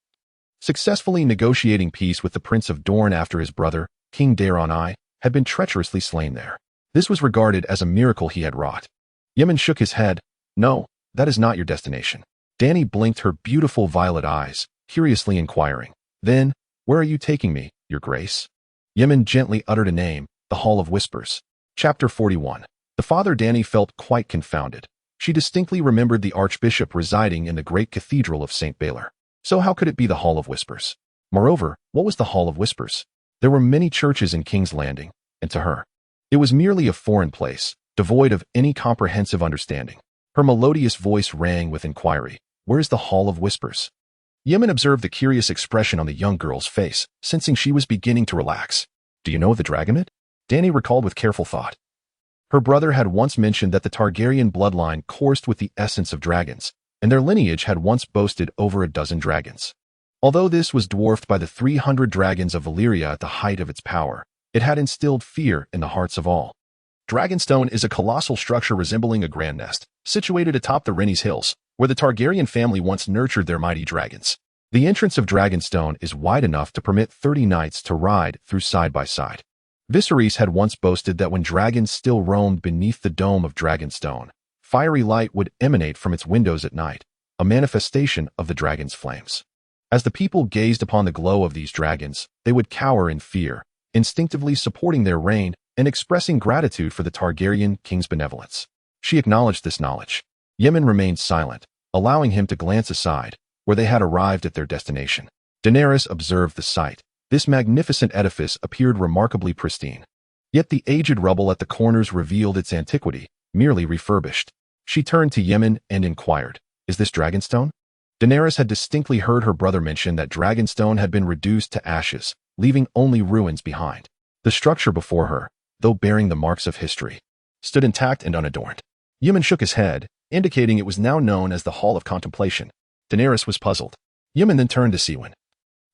successfully negotiating peace with the Prince of Dorne after his brother, King Daeron I, had been treacherously slain there. This was regarded as a miracle he had wrought. Yi Ming shook his head. "No, that is not your destination." Dany blinked her beautiful violet eyes, curiously inquiring. "Then, where are you taking me, your Grace?" Yi Ming gently uttered a name, the Hall of Whispers. Chapter 41. The father Dany felt quite confounded. She distinctly remembered the archbishop residing in the great cathedral of St. Beller. So how could it be the Hall of Whispers? Moreover, what was the Hall of Whispers? There were many churches in King's Landing, and to her, it was merely a foreign place, devoid of any comprehensive understanding. Her melodious voice rang with inquiry. "Where is the Hall of Whispers?" Yi Ming observed the curious expression on the young girl's face, sensing she was beginning to relax. "Do you know of the Dragonette?" Dany recalled with careful thought. Her brother had once mentioned that the Targaryen bloodline coursed with the essence of dragons, and their lineage had once boasted over a dozen dragons. Although this was dwarfed by the 300 dragons of Valyria at the height of its power, it had instilled fear in the hearts of all. Dragonstone is a colossal structure resembling a grand nest, situated atop the Rennie's Hills, where the Targaryen family once nurtured their mighty dragons. The entrance of Dragonstone is wide enough to permit 30 knights to ride through side by side. Viserys had once boasted that when dragons still roamed beneath the dome of Dragonstone, fiery light would emanate from its windows at night, a manifestation of the dragon's flames. As the people gazed upon the glow of these dragons, they would cower in fear, instinctively supporting their reign and expressing gratitude for the Targaryen king's benevolence. She acknowledged this knowledge. Yemen remained silent, allowing him to glance aside, where they had arrived at their destination. Daenerys observed the sight. This magnificent edifice appeared remarkably pristine. Yet the aged rubble at the corners revealed its antiquity, merely refurbished. She turned to Yemen and inquired, "Is this Dragonstone?" Daenerys had distinctly heard her brother mention that Dragonstone had been reduced to ashes, leaving only ruins behind. The structure before her, though bearing the marks of history, stood intact and unadorned. Yemen shook his head, indicating it was now known as the Hall of Contemplation. Daenerys was puzzled. Yemen then turned to Siwyn,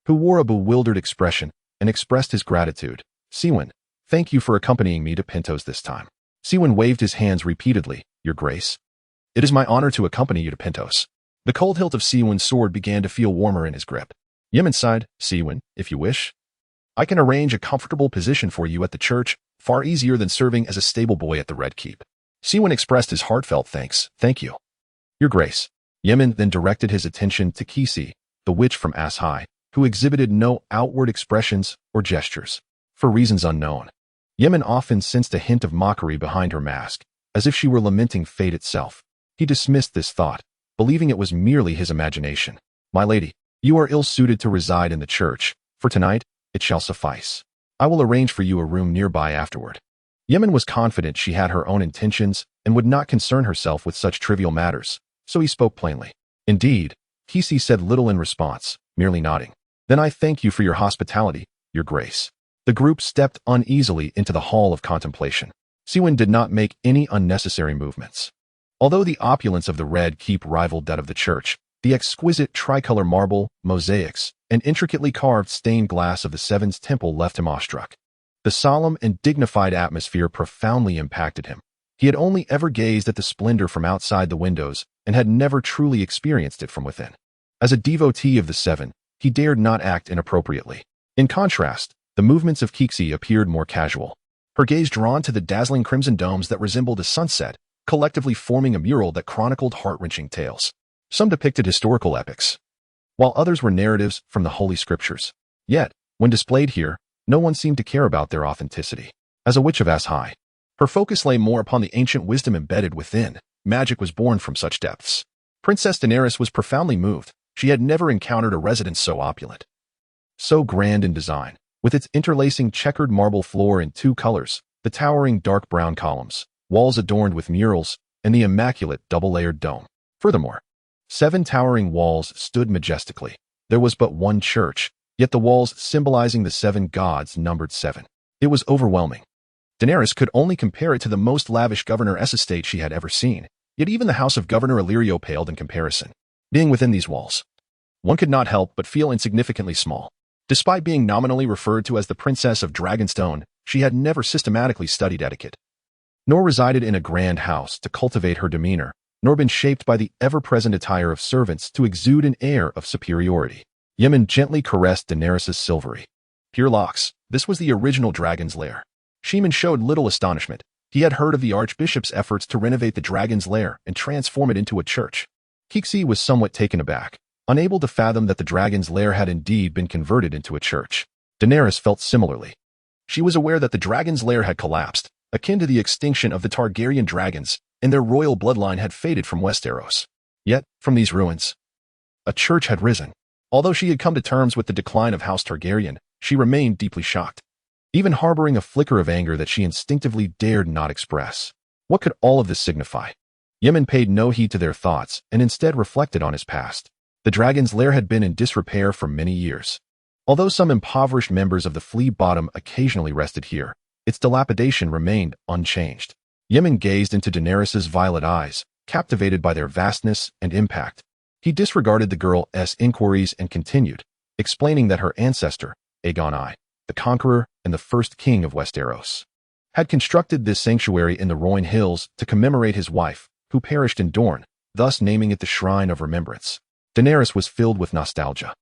who wore a bewildered expression and expressed his gratitude. "Siwyn, thank you for accompanying me to Pentos this time." Siwyn waved his hands repeatedly. "Your Grace. It is my honor to accompany you to Pentos." The cold hilt of Siwyn's sword began to feel warmer in his grip. Yemen sighed. "Siwyn, if you wish, I can arrange a comfortable position for you at the church, far easier than serving as a stable boy at the Red Keep." Siwyn expressed his heartfelt thanks. "Thank you, Your Grace." Yemen then directed his attention to Kisi, the witch from As High, who exhibited no outward expressions or gestures. For reasons unknown, Yemen often sensed a hint of mockery behind her mask, as if she were lamenting fate itself. He dismissed this thought, believing it was merely his imagination. "My lady, you are ill-suited to reside in the church. For tonight, it shall suffice. I will arrange for you a room nearby afterward." Yemen was confident she had her own intentions and would not concern herself with such trivial matters, so he spoke plainly. Indeed, Kisi said little in response, merely nodding. "Then I thank you for your hospitality, Your Grace." The group stepped uneasily into the Hall of Contemplation. Siwyn did not make any unnecessary movements. Although the opulence of the Red Keep rivaled that of the church, the exquisite tricolor marble, mosaics, and intricately carved stained glass of the Seven's Temple left him awestruck. The solemn and dignified atmosphere profoundly impacted him. He had only ever gazed at the splendor from outside the windows and had never truly experienced it from within. As a devotee of the Seven, he dared not act inappropriately. In contrast, the movements of Kiksi appeared more casual, her gaze drawn to the dazzling crimson domes that resembled a sunset, collectively forming a mural that chronicled heart-wrenching tales. Some depicted historical epics, while others were narratives from the Holy Scriptures. Yet, when displayed here, no one seemed to care about their authenticity. As a witch of As High, her focus lay more upon the ancient wisdom embedded within. Magic was born from such depths. Princess Daenerys was profoundly moved. She had never encountered a residence so opulent, so grand in design, with its interlacing checkered marble floor in two colors, the towering dark brown columns, walls adorned with murals, and the immaculate double-layered dome. Furthermore, 7 towering walls stood majestically. There was but one church, yet the walls symbolizing the 7 gods numbered 7. It was overwhelming. Daenerys could only compare it to the most lavish Governor-S estate she had ever seen, yet even the house of Governor Illyrio paled in comparison. Being within these walls, one could not help but feel insignificantly small. Despite being nominally referred to as the Princess of Dragonstone, she had never systematically studied etiquette, nor resided in a grand house to cultivate her demeanor, nor been shaped by the ever-present attire of servants to exude an air of superiority. Yemen gently caressed Daenerys' silvery, pure locks. This was the original dragon's lair. Sheeman showed little astonishment. He had heard of the Archbishop's efforts to renovate the dragon's lair and transform it into a church. Kiksi was somewhat taken aback, unable to fathom that the dragon's lair had indeed been converted into a church. Daenerys felt similarly. She was aware that the dragon's lair had collapsed, akin to the extinction of the Targaryen dragons, and their royal bloodline had faded from Westeros. Yet, from these ruins, a church had risen. Although she had come to terms with the decline of House Targaryen, she remained deeply shocked, even harboring a flicker of anger that she instinctively dared not express. What could all of this signify? Yemen paid no heed to their thoughts and instead reflected on his past. The dragon's lair had been in disrepair for many years. Although some impoverished members of the Flea Bottom occasionally rested here, its dilapidation remained unchanged. Yemen gazed into Daenerys' violet eyes, captivated by their vastness and impact. He disregarded the girl's inquiries and continued, explaining that her ancestor, Aegon I, the conqueror and the first king of Westeros, had constructed this sanctuary in the Rune Hills to commemorate his wife, who perished in Dorne, thus naming it the Shrine of Remembrance. Daenerys was filled with nostalgia.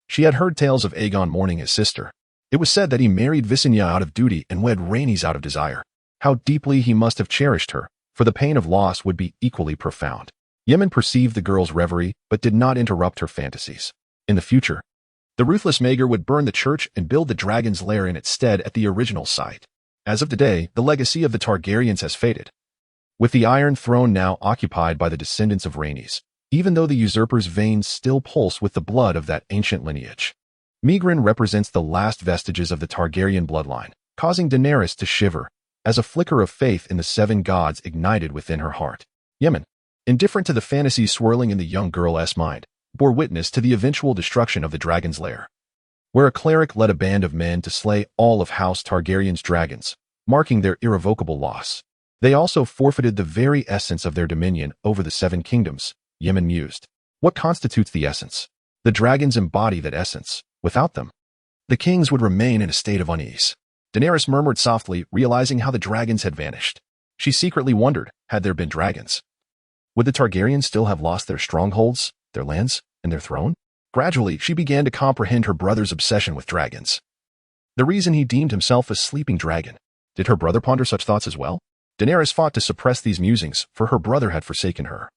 She had heard tales of Aegon mourning his sister. It was said that he married Visenya out of duty and wed Rhaenys out of desire. How deeply he must have cherished her, for the pain of loss would be equally profound. Yemen perceived the girl's reverie, but did not interrupt her fantasies. In the future, The ruthless Maegor would burn the church and build the dragon's lair in its stead at the original site. As of today, the legacy of the Targaryens has faded, with the Iron Throne now occupied by the descendants of Rhaenys, even though the usurper's veins still pulse with the blood of that ancient lineage. Meagrin represents the last vestiges of the Targaryen bloodline, causing Daenerys to shiver, as a flicker of faith in the seven gods ignited within her heart. Yemen, indifferent to the fantasies swirling in the young girl's mind, bore witness to the eventual destruction of the dragon's lair, where a cleric led a band of men to slay all of House Targaryen's dragons, marking their irrevocable loss. They also forfeited the very essence of their dominion over the seven kingdoms. Yemen mused. What constitutes the essence? The dragons embody that essence. Without them, the kings would remain in a state of unease. Daenerys murmured softly, realizing how the dragons had vanished. She secretly wondered, had there been dragons, would the Targaryens still have lost their strongholds, their lands, and their throne? Gradually, she began to comprehend her brother's obsession with dragons. The reason he deemed himself a sleeping dragon. Did her brother ponder such thoughts as well? Daenerys fought to suppress these musings, for her brother had forsaken her,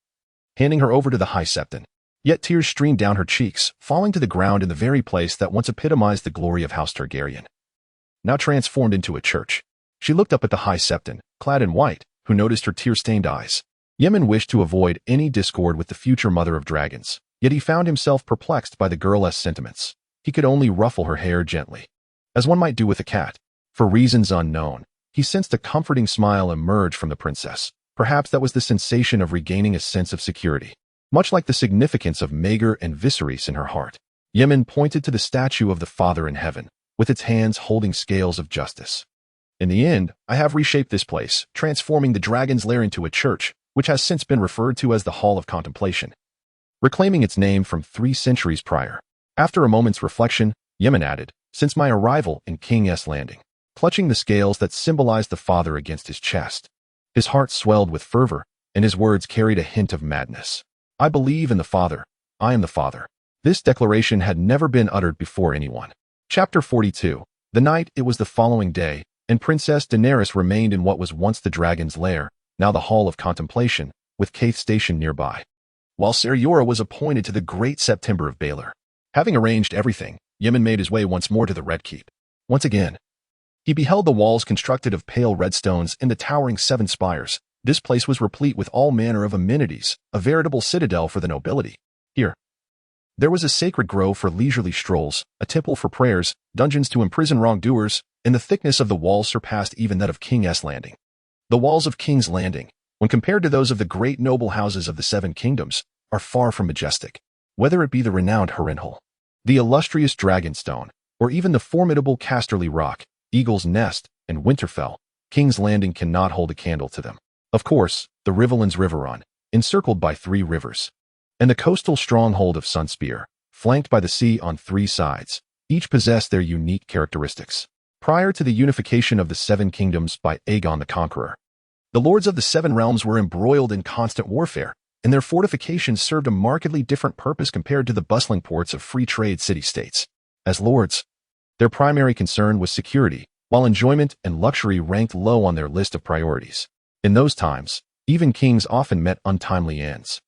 handing her over to the High Septon. Yet tears streamed down her cheeks, falling to the ground in the very place that once epitomized the glory of House Targaryen, now transformed into a church. She looked up at the High Septon, clad in white, who noticed her tear-stained eyes. Yemen wished to avoid any discord with the future mother of dragons, yet he found himself perplexed by the girl's sentiments. He could only ruffle her hair gently, as one might do with a cat. For reasons unknown, he sensed a comforting smile emerge from the princess. Perhaps that was the sensation of regaining a sense of security, much like the significance of Maegor and Viserys in her heart. Yemen pointed to the statue of the Father in heaven, with its hands holding scales of justice. In the end, I have reshaped this place, transforming the dragon's lair into a church, which has since been referred to as the Hall of Contemplation, reclaiming its name from 3 centuries prior. After a moment's reflection, Yemen added, since my arrival in King's Landing, clutching the scales that symbolized the Father against his chest. His heart swelled with fervor, and his words carried a hint of madness. I believe in the Father. I am the Father. This declaration had never been uttered before anyone. Chapter 42. The night it was the following day, and Princess Daenerys remained in what was once the dragon's lair, now the Hall of Contemplation, with Kaith stationed nearby, while Ser Jorah was appointed to the Great September of Baelor. Having arranged everything, Yemen made his way once more to the Red Keep. Once again, he beheld the walls constructed of pale red stones and the towering 7 spires. This place was replete with all manner of amenities, a veritable citadel for the nobility. Here, there was a sacred grove for leisurely strolls, a temple for prayers, dungeons to imprison wrongdoers, and the thickness of the walls surpassed even that of King's Landing. The walls of King's Landing, when compared to those of the great noble houses of the 7 kingdoms, are far from majestic. Whether it be the renowned Harrenhal, the illustrious Dragonstone, or even the formidable Casterly Rock, Eagle's Nest, and Winterfell, King's Landing cannot hold a candle to them. Of course, the Riverlands Riverrun, encircled by 3 rivers, and the coastal stronghold of Sunspear, flanked by the sea on 3 sides, each possess their unique characteristics. Prior to the unification of the 7 kingdoms by Aegon the Conqueror, the lords of the 7 realms were embroiled in constant warfare, and their fortifications served a markedly different purpose compared to the bustling ports of free trade city-states. As lords, their primary concern was security, while enjoyment and luxury ranked low on their list of priorities. In those times, even kings often met untimely ends.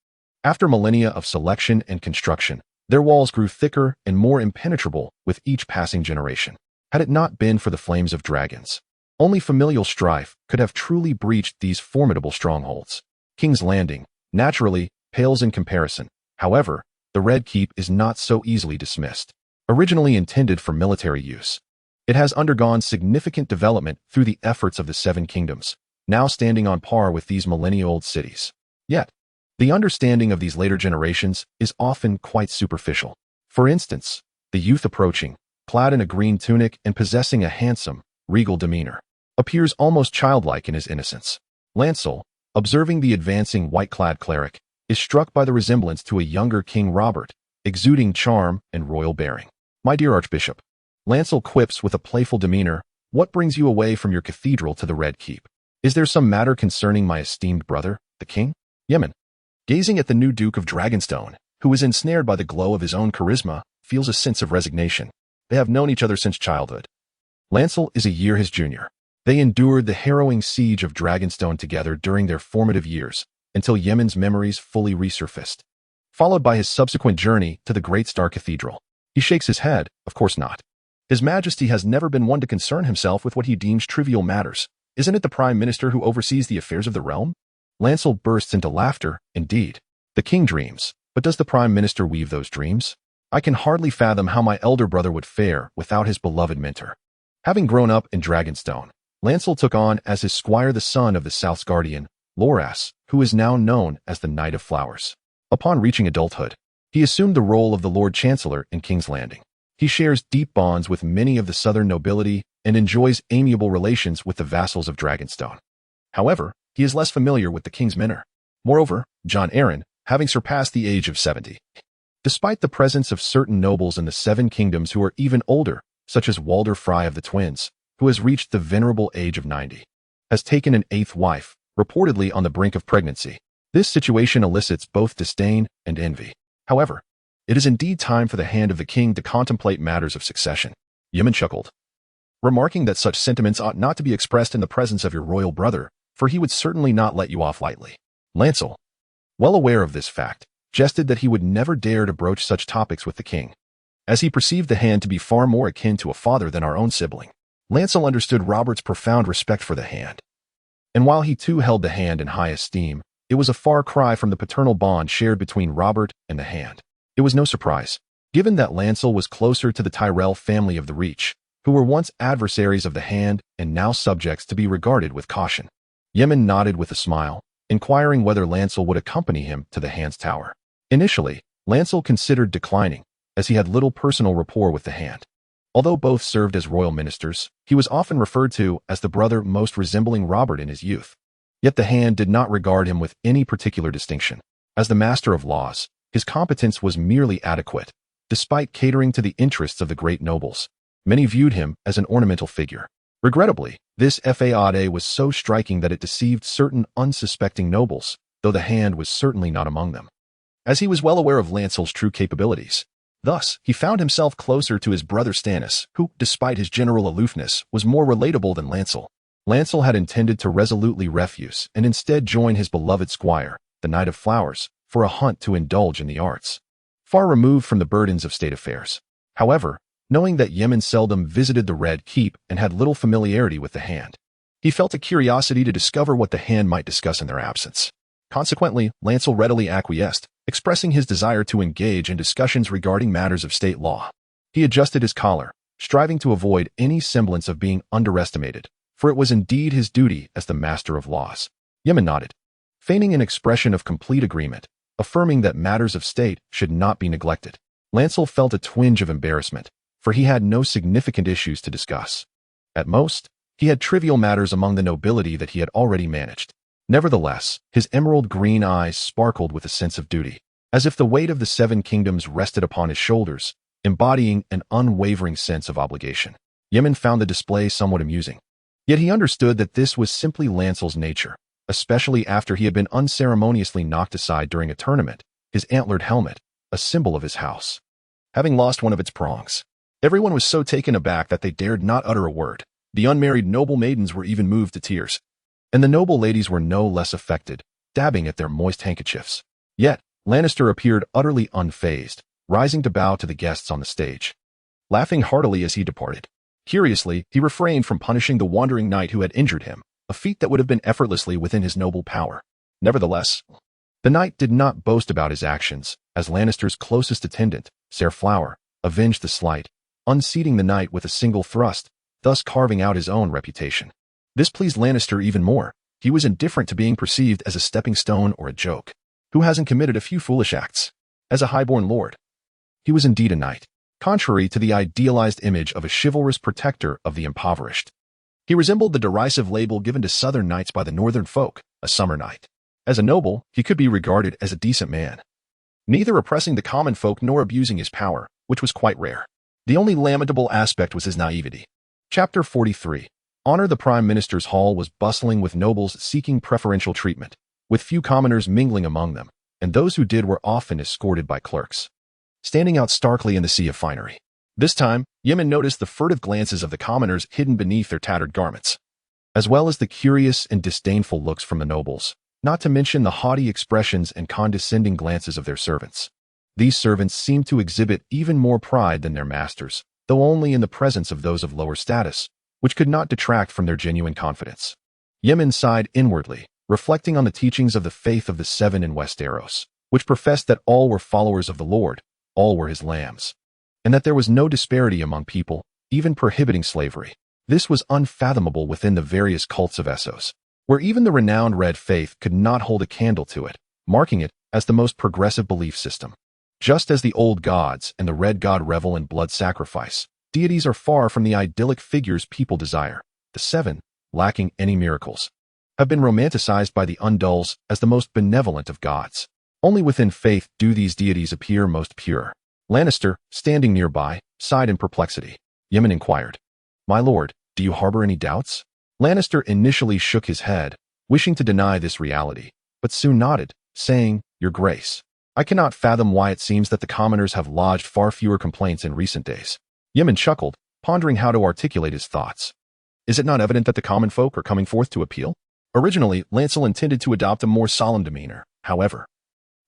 After millennia of selection and construction, their walls grew thicker and more impenetrable with each passing generation. Had it not been for the flames of dragons, only familial strife could have truly breached these formidable strongholds. King's Landing, naturally, pales in comparison. However, the Red Keep is not so easily dismissed. Originally intended for military use, it has undergone significant development through the efforts of the 7 kingdoms, now standing on par with these millennia-old cities. Yet, the understanding of these later generations is often quite superficial. For instance, the youth approaching, clad in a green tunic and possessing a handsome, regal demeanor, appears almost childlike in his innocence. Lancel, observing the advancing white-clad cleric, is struck by the resemblance to a younger King Robert, exuding charm and royal bearing. My dear Archbishop, Lancel quips with a playful demeanor, what brings you away from your cathedral to the Red Keep? Is there some matter concerning my esteemed brother, the king? Yemen, gazing at the new Duke of Dragonstone, who is ensnared by the glow of his own charisma, feels a sense of resignation. They have known each other since childhood. Lancel is a year his junior. They endured the harrowing siege of Dragonstone together during their formative years, until Yemen's memories fully resurfaced, followed by his subsequent journey to the Great Star Cathedral. He shakes his head. Of course not. His Majesty has never been one to concern himself with what he deems trivial matters. Isn't it the Prime Minister who oversees the affairs of the realm? Lancel bursts into laughter. Indeed. The king dreams. But does the Prime Minister weave those dreams? I can hardly fathom how my elder brother would fare without his beloved mentor. Having grown up in Dragonstone, Lancel took on as his squire the son of the South's guardian, Loras, who is now known as the Knight of Flowers. Upon reaching adulthood, he assumed the role of the Lord Chancellor in King's Landing. He shares deep bonds with many of the southern nobility and enjoys amiable relations with the vassals of Dragonstone. However, he is less familiar with the king's mentor. Moreover, Jon Arryn, having surpassed the age of 70. Despite the presence of certain nobles in the Seven Kingdoms who are even older, such as Walder Frey of the twins, who has reached the venerable age of 90, has taken an eighth wife, reportedly on the brink of pregnancy. This situation elicits both disdain and envy. However, it is indeed time for the hand of the king to contemplate matters of succession. Yemen chuckled, remarking that such sentiments ought not to be expressed in the presence of your royal brother, for he would certainly not let you off lightly. Lancel, well aware of this fact, jested that he would never dare to broach such topics with the king, as he perceived the hand to be far more akin to a father than our own sibling. Lancel understood Robert's profound respect for the hand, and while he too held the hand in high esteem, it was a far cry from the paternal bond shared between Robert and the hand. It was no surprise, given that Lancel was closer to the Tyrell family of the Reach, who were once adversaries of the hand and now subjects to be regarded with caution. Yemen nodded with a smile, inquiring whether Lancel would accompany him to the hand's tower. Initially, Lancel considered declining, as he had little personal rapport with the hand. Although both served as royal ministers, he was often referred to as the brother most resembling Robert in his youth. Yet the hand did not regard him with any particular distinction. As the master of laws, his competence was merely adequate, despite catering to the interests of the great nobles. Many viewed him as an ornamental figure. Regrettably, this faade was so striking that it deceived certain unsuspecting nobles, though the hand was certainly not among them. As he was well aware of Lancel's true capabilities, thus, he found himself closer to his brother Stannis, who, despite his general aloofness, was more relatable than Lancel. Lancel had intended to resolutely refuse and instead join his beloved squire, the Knight of Flowers, for a hunt to indulge in the arts, far removed from the burdens of state affairs. However, knowing that Yemen seldom visited the Red Keep and had little familiarity with the hand, he felt a curiosity to discover what the hand might discuss in their absence. Consequently, Lancel readily acquiesced, expressing his desire to engage in discussions regarding matters of state law. He adjusted his collar, striving to avoid any semblance of being underestimated, for it was indeed his duty as the master of laws. Yemen nodded, feigning an expression of complete agreement, affirming that matters of state should not be neglected. Lancel felt a twinge of embarrassment, for he had no significant issues to discuss. At most, he had trivial matters among the nobility that he had already managed. Nevertheless, his emerald green eyes sparkled with a sense of duty, as if the weight of the Seven Kingdoms rested upon his shoulders, embodying an unwavering sense of obligation. Yemen found the display somewhat amusing. Yet he understood that this was simply Lancel's nature, especially after he had been unceremoniously knocked aside during a tournament, his antlered helmet, a symbol of his house, having lost one of its prongs. Everyone was so taken aback that they dared not utter a word. The unmarried noble maidens were even moved to tears, and the noble ladies were no less affected, dabbing at their moist handkerchiefs. Yet, Lannister appeared utterly unfazed, rising to bow to the guests on the stage, laughing heartily as he departed. Curiously, he refrained from punishing the wandering knight who had injured him, a feat that would have been effortlessly within his noble power. Nevertheless, the knight did not boast about his actions, as Lannister's closest attendant, Ser Flower, avenged the slight, unseating the knight with a single thrust, thus carving out his own reputation. This pleased Lannister even more. He was indifferent to being perceived as a stepping stone or a joke, who hasn't committed a few foolish acts. As a highborn lord, he was indeed a knight, contrary to the idealized image of a chivalrous protector of the impoverished. He resembled the derisive label given to southern knights by the northern folk, a summer knight. As a noble, he could be regarded as a decent man, neither oppressing the common folk nor abusing his power, which was quite rare. The only lamentable aspect was his naivety. Chapter 43. Honor. The Prime Minister's hall was bustling with nobles seeking preferential treatment, with few commoners mingling among them, and those who did were often escorted by clerks, standing out starkly in the sea of finery. This time, Yemen noticed the furtive glances of the commoners hidden beneath their tattered garments, as well as the curious and disdainful looks from the nobles, not to mention the haughty expressions and condescending glances of their servants. These servants seemed to exhibit even more pride than their masters, though only in the presence of those of lower status, which could not detract from their genuine confidence. Yemen sighed inwardly, reflecting on the teachings of the faith of the Seven in Westeros, which professed that all were followers of the Lord, all were his lambs, and that there was no disparity among people, even prohibiting slavery. This was unfathomable within the various cults of Essos, where even the renowned Red Faith could not hold a candle to it, marking it as the most progressive belief system. Just as the old gods and the Red God revel in blood sacrifice, deities are far from the idyllic figures people desire. The Seven, lacking any miracles, have been romanticized by the Undulls as the most benevolent of gods. Only within faith do these deities appear most pure. Lannister, standing nearby, sighed in perplexity. Yemen inquired, "My lord, do you harbor any doubts?" Lannister initially shook his head, wishing to deny this reality, but soon nodded, saying, "Your Grace, I cannot fathom why it seems that the commoners have lodged far fewer complaints in recent days." Yemen chuckled, pondering how to articulate his thoughts. Is it not evident that the common folk are coming forth to appeal? Originally, Lancel intended to adopt a more solemn demeanor. However,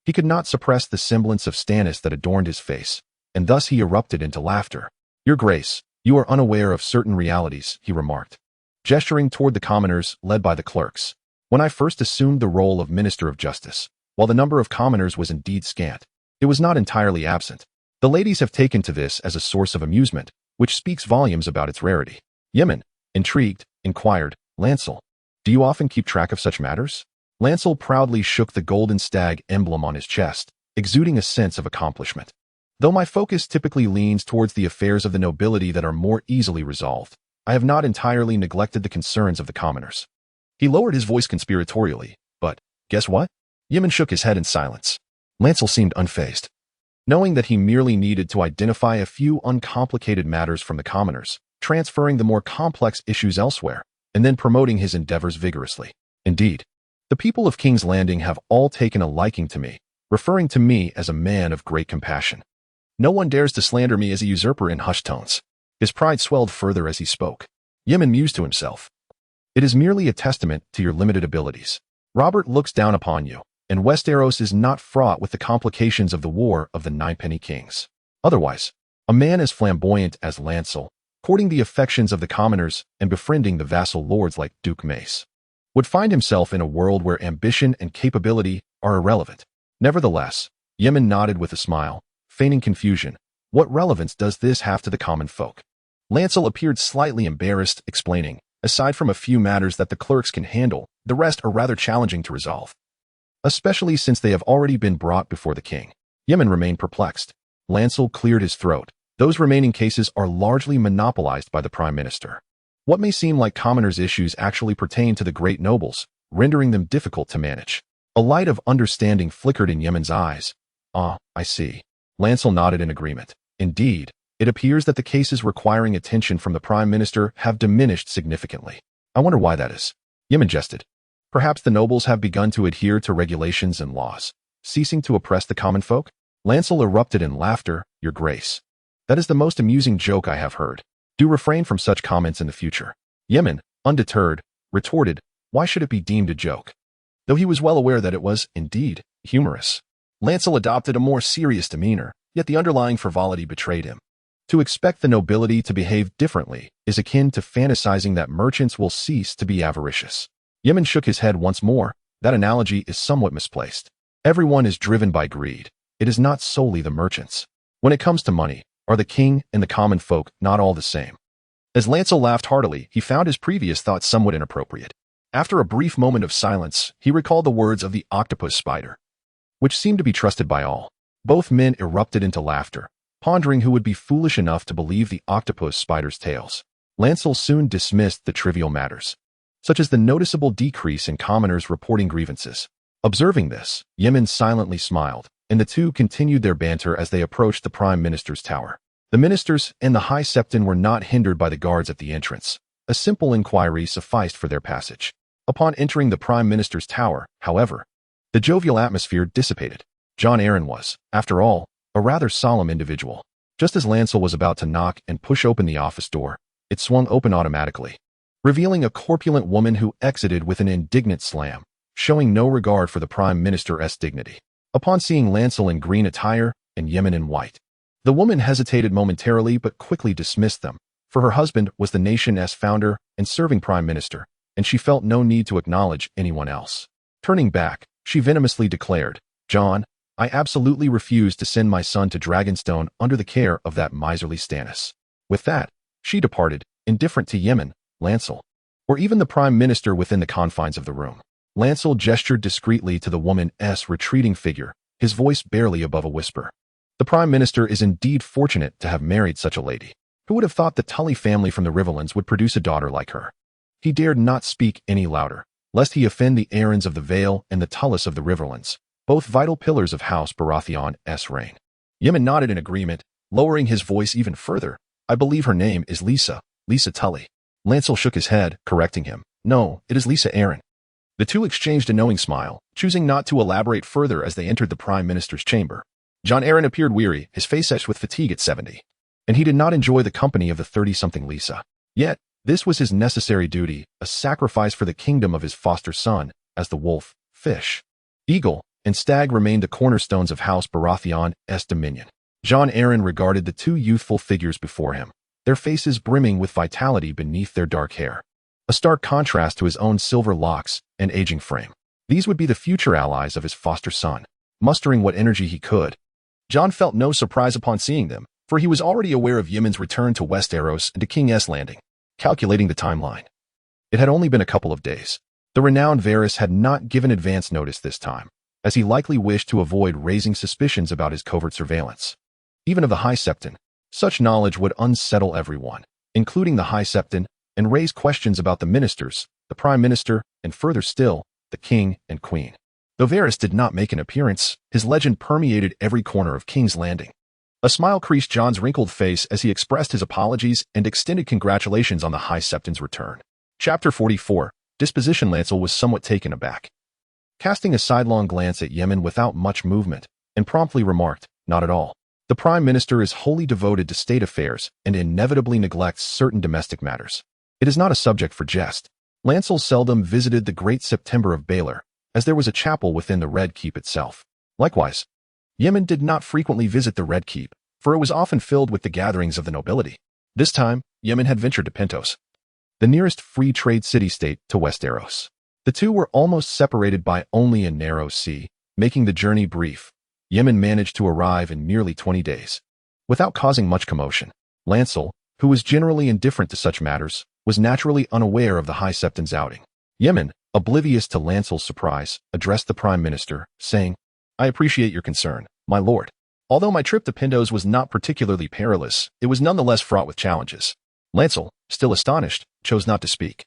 he could not suppress the semblance of Stannis that adorned his face, and thus he erupted into laughter. "Your Grace, you are unaware of certain realities," he remarked, gesturing toward the commoners led by the clerks. "When I first assumed the role of Minister of Justice, while the number of commoners was indeed scant, it was not entirely absent. The ladies have taken to this as a source of amusement, which speaks volumes about its rarity." Yemen, intrigued, inquired, "Lancel, do you often keep track of such matters?" Lancel proudly shook the golden stag emblem on his chest, exuding a sense of accomplishment. "Though my focus typically leans towards the affairs of the nobility that are more easily resolved, I have not entirely neglected the concerns of the commoners." He lowered his voice conspiratorially, but, guess what? Yemen shook his head in silence. Lancel seemed unfazed, knowing that he merely needed to identify a few uncomplicated matters from the commoners, transferring the more complex issues elsewhere, and then promoting his endeavors vigorously. "Indeed, the people of King's Landing have all taken a liking to me, referring to me as a man of great compassion. No one dares to slander me as a usurper." In hushed tones, his pride swelled further as he spoke. Yemen mused to himself, "It is merely a testament to your limited abilities. Robert looks down upon you, and Westeros is not fraught with the complications of the War of the Ninepenny Kings. Otherwise, a man as flamboyant as Lancel, courting the affections of the commoners and befriending the vassal lords like Duke Mace, would find himself in a world where ambition and capability are irrelevant." Nevertheless, Yemen nodded with a smile, feigning confusion. "What relevance does this have to the common folk?" Lancel appeared slightly embarrassed, explaining, "Aside from a few matters that the clerks can handle, the rest are rather challenging to resolve, especially since they have already been brought before the king." Yemen remained perplexed. Lancel cleared his throat. "Those remaining cases are largely monopolized by the prime minister. What may seem like commoners' issues actually pertain to the great nobles, rendering them difficult to manage." A light of understanding flickered in Yemen's eyes. "Ah, I see." Lancel nodded in agreement. "Indeed, it appears that the cases requiring attention from the prime minister have diminished significantly. I wonder why that is." Yemen jested. "Perhaps the nobles have begun to adhere to regulations and laws, ceasing to oppress the common folk?" Lancel erupted in laughter. "Your Grace, that is the most amusing joke I have heard. Do refrain from such comments in the future." Yemen, undeterred, retorted, "Why should it be deemed a joke?" Though he was well aware that it was, indeed, humorous. Lancel adopted a more serious demeanor, yet the underlying frivolity betrayed him. To expect the nobility to behave differently is akin to fantasizing that merchants will cease to be avaricious. Yemen shook his head once more. "That analogy is somewhat misplaced. Everyone is driven by greed. It is not solely the merchants. When it comes to money, are the king and the common folk not all the same?" As Lancel laughed heartily, he found his previous thoughts somewhat inappropriate. After a brief moment of silence, he recalled the words of the octopus spider, which seemed to be trusted by all. Both men erupted into laughter, pondering who would be foolish enough to believe the octopus spider's tales. Lancel soon dismissed the trivial matters, such as the noticeable decrease in commoners reporting grievances. Observing this, Yemen silently smiled, and the two continued their banter as they approached the prime minister's tower. The ministers and the high septon were not hindered by the guards at the entrance. A simple inquiry sufficed for their passage. Upon entering the prime minister's tower, however, the jovial atmosphere dissipated. Jon Arryn was, after all, a rather solemn individual. Just as Lancel was about to knock and push open the office door, it swung open automatically, revealing a corpulent woman who exited with an indignant slam, showing no regard for the prime minister's dignity. Upon seeing Lancel in green attire, and Yemen in white. The woman hesitated momentarily but quickly dismissed them, for her husband was the nation's founder and serving prime minister, and she felt no need to acknowledge anyone else. Turning back, she venomously declared, "John, I absolutely refuse to send my son to Dragonstone under the care of that miserly Stannis." With that, she departed, indifferent to Yemen, Lancel, or even the prime minister within the confines of the room. Lancel gestured discreetly to the woman's retreating figure, his voice barely above a whisper. The prime minister is indeed fortunate to have married such a lady. Who would have thought the Tully family from the Riverlands would produce a daughter like her? He dared not speak any louder, lest he offend the Aarons of the Vale and the Tullys of the Riverlands, both vital pillars of House Baratheon's reign. Yemen nodded in agreement, lowering his voice even further. "I believe her name is Lisa Tully." Lancel shook his head, correcting him. "No, it is Lisa Arryn." The two exchanged a knowing smile, choosing not to elaborate further as they entered the prime minister's chamber. Jon Arryn appeared weary, his face etched with fatigue at 70. And he did not enjoy the company of the 30-something Lisa. Yet, this was his necessary duty, a sacrifice for the kingdom of his foster son, as the wolf, fish, eagle, and stag remained the cornerstones of House Baratheon's dominion. Jon Arryn regarded the two youthful figures before him, their faces brimming with vitality beneath their dark hair. A stark contrast to his own silver locks and aging frame. These would be the future allies of his foster son. Mustering what energy he could, Jon felt no surprise upon seeing them, for he was already aware of Yemen's return to Westeros and to King's Landing. Calculating the timeline, it had only been a couple of days. The renowned Varys had not given advance notice this time, as he likely wished to avoid raising suspicions about his covert surveillance. Even of the High Septon, such knowledge would unsettle everyone, including the High Septon, and raise questions about the ministers, the prime minister, and further still, the king and queen. Though Varys did not make an appearance, his legend permeated every corner of King's Landing. A smile creased Jon's wrinkled face as he expressed his apologies and extended congratulations on the High Septon's return. Chapter 44, Disposition. Lancel was somewhat taken aback, casting a sidelong glance at Yemen without much movement, and promptly remarked, "Not at all. The prime minister is wholly devoted to state affairs and inevitably neglects certain domestic matters. It is not a subject for jest." Lancel seldom visited the Great September of Baelor, as there was a chapel within the Red Keep itself. Likewise, Yemen did not frequently visit the Red Keep, for it was often filled with the gatherings of the nobility. This time, Yemen had ventured to Pentos, the nearest free trade city-state to Westeros. The two were almost separated by only a narrow sea, making the journey brief. Yemen managed to arrive in nearly 20 days, without causing much commotion. Lancel, who was generally indifferent to such matters, was naturally unaware of the High Septon's outing. Yemen, oblivious to Lancel's surprise, addressed the prime minister, saying, "I appreciate your concern, my lord. Although my trip to Pentos was not particularly perilous, it was nonetheless fraught with challenges." Lancel, still astonished, chose not to speak.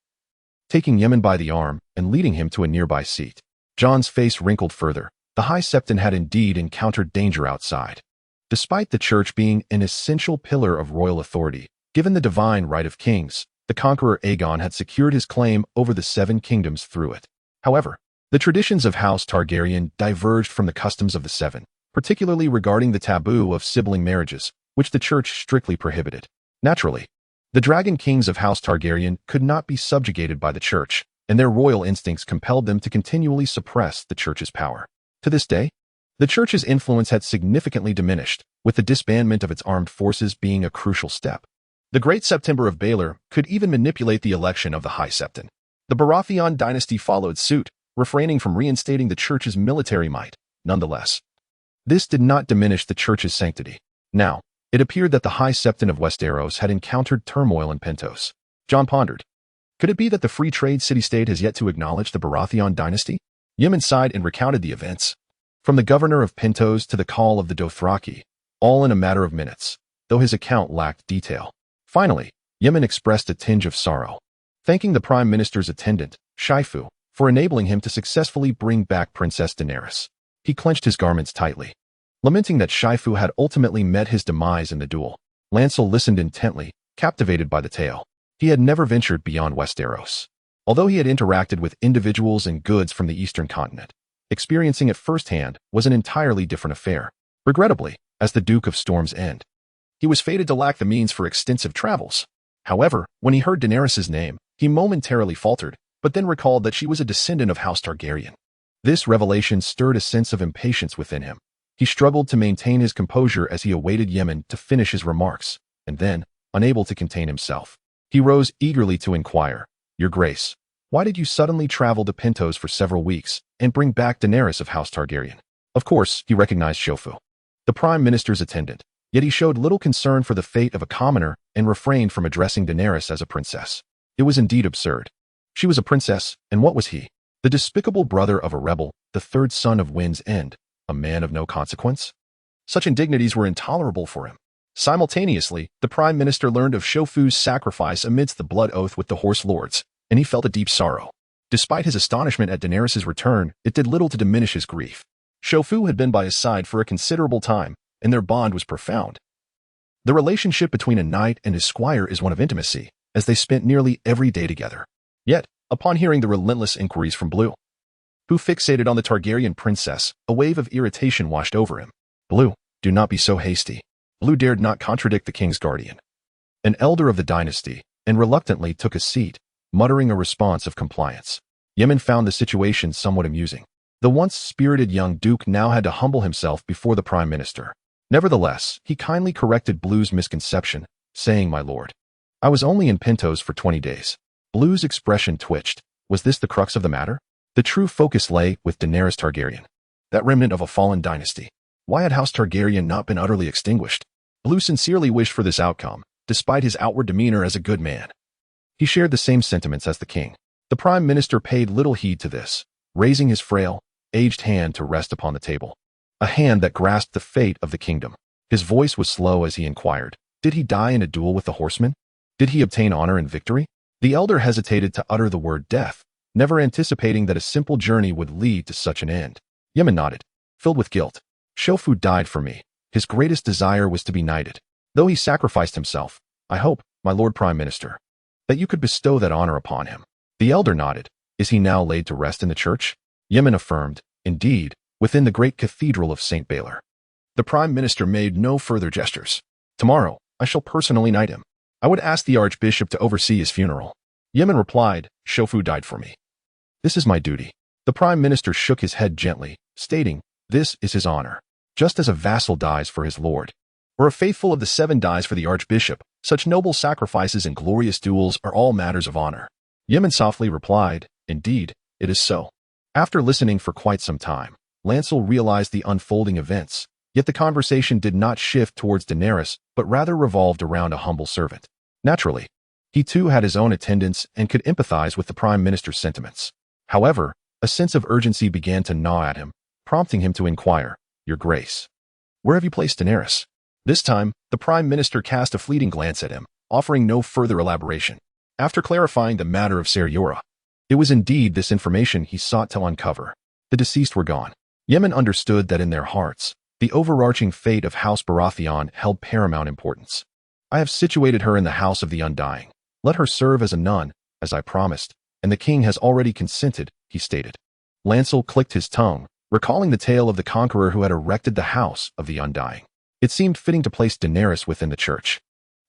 Taking Yemen by the arm and leading him to a nearby seat, Jon's face wrinkled further. The High Septon had indeed encountered danger outside. Despite the church being an essential pillar of royal authority, given the divine right of kings, the conqueror Aegon had secured his claim over the Seven Kingdoms through it. However, the traditions of House Targaryen diverged from the customs of the Seven, particularly regarding the taboo of sibling marriages, which the church strictly prohibited. Naturally, the dragon kings of House Targaryen could not be subjugated by the church, and their royal instincts compelled them to continually suppress the church's power. To this day, the church's influence had significantly diminished, with the disbandment of its armed forces being a crucial step. The Great September of Baelor could even manipulate the election of the High Septon. The Baratheon dynasty followed suit, refraining from reinstating the church's military might. Nonetheless, this did not diminish the church's sanctity. Now, it appeared that the High Septon of Westeros had encountered turmoil in Pentos. Jon pondered. Could it be that the free trade city-state has yet to acknowledge the Baratheon dynasty? Yemen sighed and recounted the events, from the governor of Pentos to the call of the Dothraki, all in a matter of minutes, though his account lacked detail. Finally, Yemen expressed a tinge of sorrow, thanking the prime minister's attendant, Shifu, for enabling him to successfully bring back Princess Daenerys. He clenched his garments tightly, lamenting that Shifu had ultimately met his demise in the duel. Lancel listened intently, captivated by the tale. He had never ventured beyond Westeros, although he had interacted with individuals and goods from the eastern continent. Experiencing it firsthand was an entirely different affair. Regrettably, as the Duke of Storm's End, he was fated to lack the means for extensive travels. However, when he heard Daenerys' name, he momentarily faltered, but then recalled that she was a descendant of House Targaryen. This revelation stirred a sense of impatience within him. He struggled to maintain his composure as he awaited Yemen to finish his remarks, and then, unable to contain himself, he rose eagerly to inquire, "Your Grace, why did you suddenly travel to Pintos for several weeks and bring back Daenerys of House Targaryen?" Of course, he recognized Shofu, the Prime Minister's attendant, yet he showed little concern for the fate of a commoner and refrained from addressing Daenerys as a princess. It was indeed absurd. She was a princess, and what was he? The despicable brother of a rebel, the third son of Wind's End, a man of no consequence? Such indignities were intolerable for him. Simultaneously, the Prime Minister learned of Shofu's sacrifice amidst the blood oath with the Horse Lords, and he felt a deep sorrow. Despite his astonishment at Daenerys' return, it did little to diminish his grief. Shofu had been by his side for a considerable time, and their bond was profound. The relationship between a knight and his squire is one of intimacy, as they spent nearly every day together. Yet, upon hearing the relentless inquiries from Blue, who fixated on the Targaryen princess, a wave of irritation washed over him. "Blue, do not be so hasty." Blue dared not contradict the king's guardian, an elder of the dynasty, and reluctantly took a seat, muttering a response of compliance. Yemen found the situation somewhat amusing. The once spirited young duke now had to humble himself before the Prime Minister. Nevertheless, he kindly corrected Blue's misconception, saying, "My lord, I was only in Pintos for 20 days. Blue's expression twitched. Was this the crux of the matter? The true focus lay with Daenerys Targaryen, that remnant of a fallen dynasty. Why had House Targaryen not been utterly extinguished? Blue sincerely wished for this outcome, despite his outward demeanor as a good man. He shared the same sentiments as the king. The Prime Minister paid little heed to this, raising his frail, aged hand to rest upon the table, a hand that grasped the fate of the kingdom. His voice was slow as he inquired, "Did he die in a duel with the horsemen? Did he obtain honor and victory?" The elder hesitated to utter the word death, never anticipating that a simple journey would lead to such an end. Yemen nodded, filled with guilt. "Shofu died for me. His greatest desire was to be knighted. Though he sacrificed himself, I hope, my Lord Prime Minister, that you could bestow that honor upon him." The elder nodded. "Is he now laid to rest in the church?" Yemen affirmed, "Indeed, within the great cathedral of St. Baylor." The Prime Minister made no further gestures. "Tomorrow, I shall personally knight him. I would ask the Archbishop to oversee his funeral." Yemen replied, "Shofu died for me. This is my duty." The Prime Minister shook his head gently, stating, "This is his honor. Just as a vassal dies for his lord, or a faithful of the seven dies for the Archbishop, such noble sacrifices and glorious duels are all matters of honor." Yemen softly replied, "Indeed, it is so." After listening for quite some time, Lancel realized the unfolding events, yet the conversation did not shift towards Daenerys, but rather revolved around a humble servant. Naturally, he too had his own attendants and could empathize with the Prime Minister's sentiments. However, a sense of urgency began to gnaw at him, prompting him to inquire, "Your Grace, where have you placed Daenerys?" This time, the Prime Minister cast a fleeting glance at him, offering no further elaboration. After clarifying the matter of Ser Yura, it was indeed this information he sought to uncover. The deceased were gone. Yemen understood that in their hearts, the overarching fate of House Baratheon held paramount importance. "I have situated her in the House of the Undying. Let her serve as a nun, as I promised, and the king has already consented," he stated. Lancel clicked his tongue, recalling the tale of the conqueror who had erected the House of the Undying. It seemed fitting to place Daenerys within the church.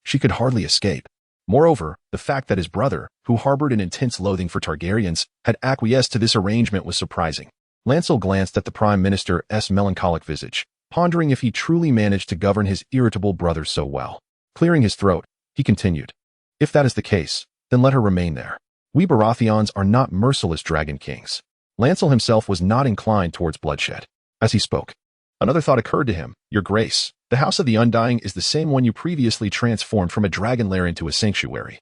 She could hardly escape. Moreover, the fact that his brother, who harbored an intense loathing for Targaryens, had acquiesced to this arrangement was surprising. Lancel glanced at the Prime Minister's melancholic visage, pondering if he truly managed to govern his irritable brother so well. Clearing his throat, he continued, "If that is the case, then let her remain there. We Baratheons are not merciless dragon kings." Lancel himself was not inclined towards bloodshed. As he spoke, another thought occurred to him. "Your Grace, the House of the Undying is the same one you previously transformed from a dragon lair into a sanctuary.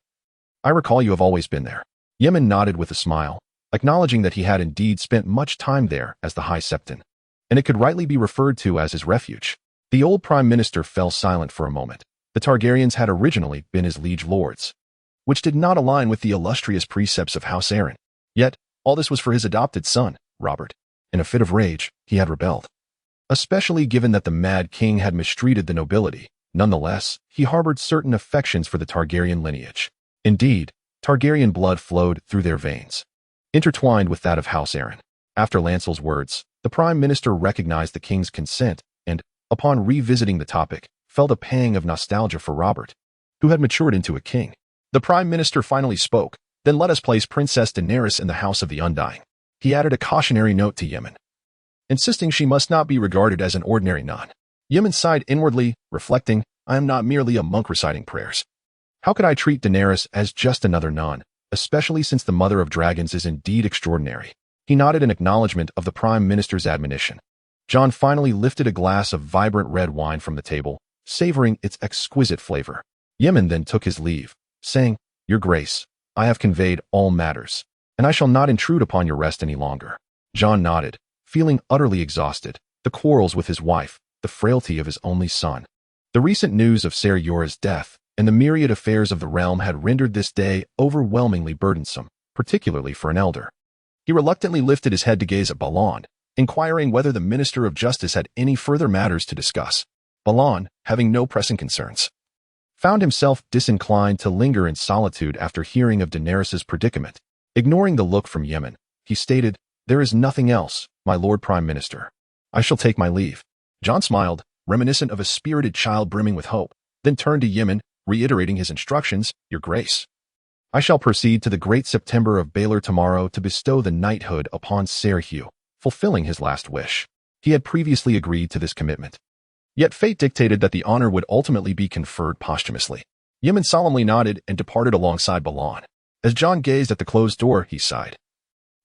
I recall you have always been there." Yemen nodded with a smile, acknowledging that he had indeed spent much time there as the High Septon, and it could rightly be referred to as his refuge. The old Prime Minister fell silent for a moment. The Targaryens had originally been his liege lords, which did not align with the illustrious precepts of House Arryn. Yet, all this was for his adopted son, Robert. In a fit of rage, he had rebelled, especially given that the Mad King had mistreated the nobility. Nonetheless, he harbored certain affections for the Targaryen lineage. Indeed, Targaryen blood flowed through their veins, intertwined with that of House Arryn. After Lancel's words, the Prime Minister recognized the king's consent and, upon revisiting the topic, felt a pang of nostalgia for Robert, who had matured into a king. The Prime Minister finally spoke, "Then let us place Princess Daenerys in the House of the Undying." He added a cautionary note to Yemen, insisting she must not be regarded as an ordinary nun. Yemen sighed inwardly, reflecting, I am not merely a monk reciting prayers. How could I treat Daenerys as just another nun, especially since the mother of dragons is indeed extraordinary? He nodded in acknowledgement of the Prime Minister's admonition. Jon finally lifted a glass of vibrant red wine from the table, savoring its exquisite flavor. Yemen then took his leave, saying, Your Grace, I have conveyed all matters, and I shall not intrude upon your rest any longer. Jon nodded, feeling utterly exhausted, the quarrels with his wife, the frailty of his only son. The recent news of Ser Jorah's death and the myriad affairs of the realm had rendered this day overwhelmingly burdensome, particularly for an elder. He reluctantly lifted his head to gaze at Balon, inquiring whether the Minister of Justice had any further matters to discuss. Balon, having no pressing concerns, found himself disinclined to linger in solitude after hearing of Daenerys' predicament. Ignoring the look from Yemen, he stated, There is nothing else, my Lord Prime Minister. I shall take my leave. Jon smiled, reminiscent of a spirited child brimming with hope, then turned to Yemen, reiterating his instructions, Your Grace. I shall proceed to the great September of Baelor tomorrow to bestow the knighthood upon Ser Hugh, fulfilling his last wish. He had previously agreed to this commitment. Yet fate dictated that the honor would ultimately be conferred posthumously. Yemen solemnly nodded and departed alongside Balon. As Jon gazed at the closed door, he sighed,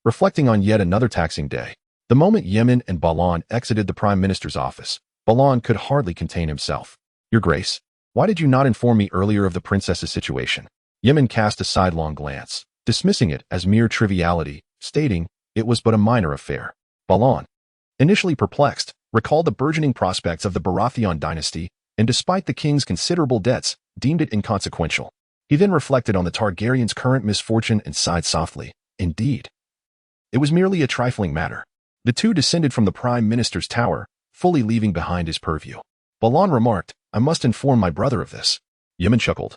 reflecting on yet another taxing day. The moment Yemen and Balon exited the Prime Minister's office, Balon could hardly contain himself. Your Grace, why did you not inform me earlier of the princess's situation? Yemen cast a sidelong glance, dismissing it as mere triviality, stating, It was but a minor affair. Balon, initially perplexed, recalled the burgeoning prospects of the Baratheon dynasty, and despite the king's considerable debts, deemed it inconsequential. He then reflected on the Targaryen's current misfortune and sighed softly. Indeed, it was merely a trifling matter. The two descended from the Prime Minister's tower, fully leaving behind his purview. Balon remarked, I must inform my brother of this. Yemen chuckled.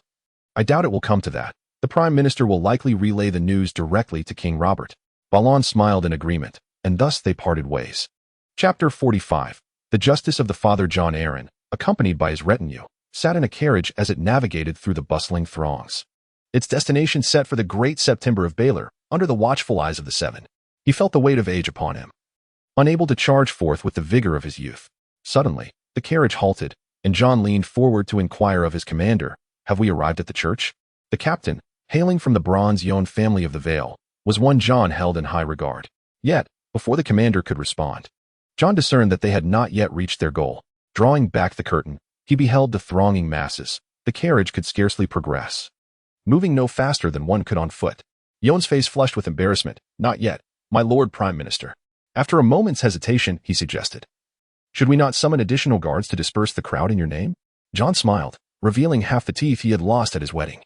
I doubt it will come to that. The Prime Minister will likely relay the news directly to King Robert. Balon smiled in agreement, and thus they parted ways. Chapter 45. The Justice of the Father Jon Arryn, accompanied by his retinue, sat in a carriage as it navigated through the bustling throngs. Its destination set for the great September of Baelor, under the watchful eyes of the Seven. He felt the weight of age upon him, unable to charge forth with the vigor of his youth. Suddenly, the carriage halted, and Jon leaned forward to inquire of his commander, Have we arrived at the church? The captain, hailing from the Bronze Yon family of the Vale, was one Jon held in high regard. Yet, before the commander could respond, Jon discerned that they had not yet reached their goal. Drawing back the curtain, he beheld the thronging masses. The carriage could scarcely progress, moving no faster than one could on foot. Yon's face flushed with embarrassment. Not yet, my Lord Prime Minister. After a moment's hesitation, he suggested, Should we not summon additional guards to disperse the crowd in your name? Jon smiled, revealing half the teeth he had lost at his wedding,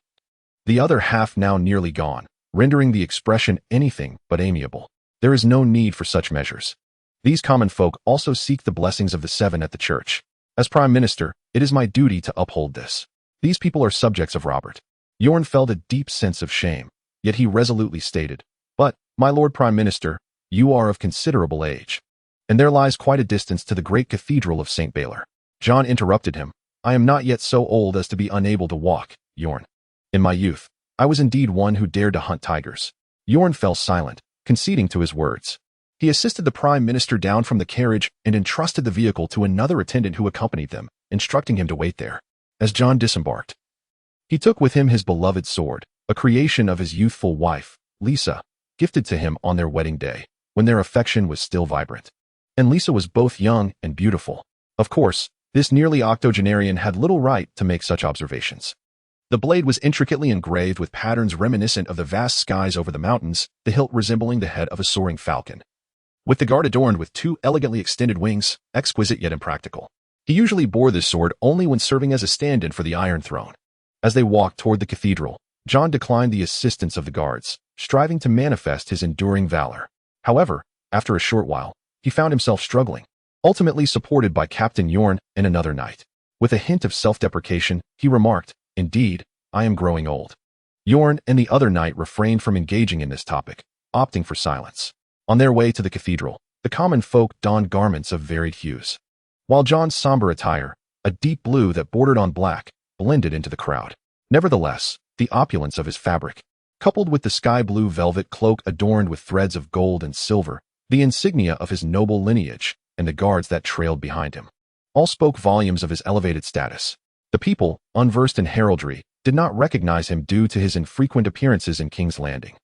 the other half now nearly gone, rendering the expression anything but amiable. There is no need for such measures. These common folk also seek the blessings of the Seven at the church. As Prime Minister, it is my duty to uphold this. These people are subjects of Robert. Yorn felt a deep sense of shame, yet he resolutely stated, But, my Lord Prime Minister, you are of considerable age, and there lies quite a distance to the great cathedral of St. Baelor. Jon interrupted him. I am not yet so old as to be unable to walk, Yorn. In my youth, I was indeed one who dared to hunt tigers. Yorn fell silent, conceding to his words. He assisted the Prime Minister down from the carriage and entrusted the vehicle to another attendant who accompanied them, instructing him to wait there. As Jon disembarked, he took with him his beloved sword, a creation of his youthful wife, Lisa, gifted to him on their wedding day, when their affection was still vibrant. And Lisa was both young and beautiful. Of course, this nearly octogenarian had little right to make such observations. The blade was intricately engraved with patterns reminiscent of the vast skies over the mountains, the hilt resembling the head of a soaring falcon, with the guard adorned with two elegantly extended wings, exquisite yet impractical. He usually bore this sword only when serving as a stand-in for the Iron Throne. As they walked toward the cathedral, Jon declined the assistance of the guards, striving to manifest his enduring valor. However, after a short while, he found himself struggling, ultimately supported by Captain Yorn and another knight. With a hint of self-deprecation, he remarked, Indeed, I am growing old. Yorn and the other knight refrained from engaging in this topic, opting for silence. On their way to the cathedral, the common folk donned garments of varied hues, while Jon's somber attire, a deep blue that bordered on black, blended into the crowd. Nevertheless, the opulence of his fabric, coupled with the sky blue velvet cloak adorned with threads of gold and silver, the insignia of his noble lineage, and the guards that trailed behind him. All spoke volumes of his elevated status. The people, unversed in heraldry, did not recognize him due to his infrequent appearances in King's Landing.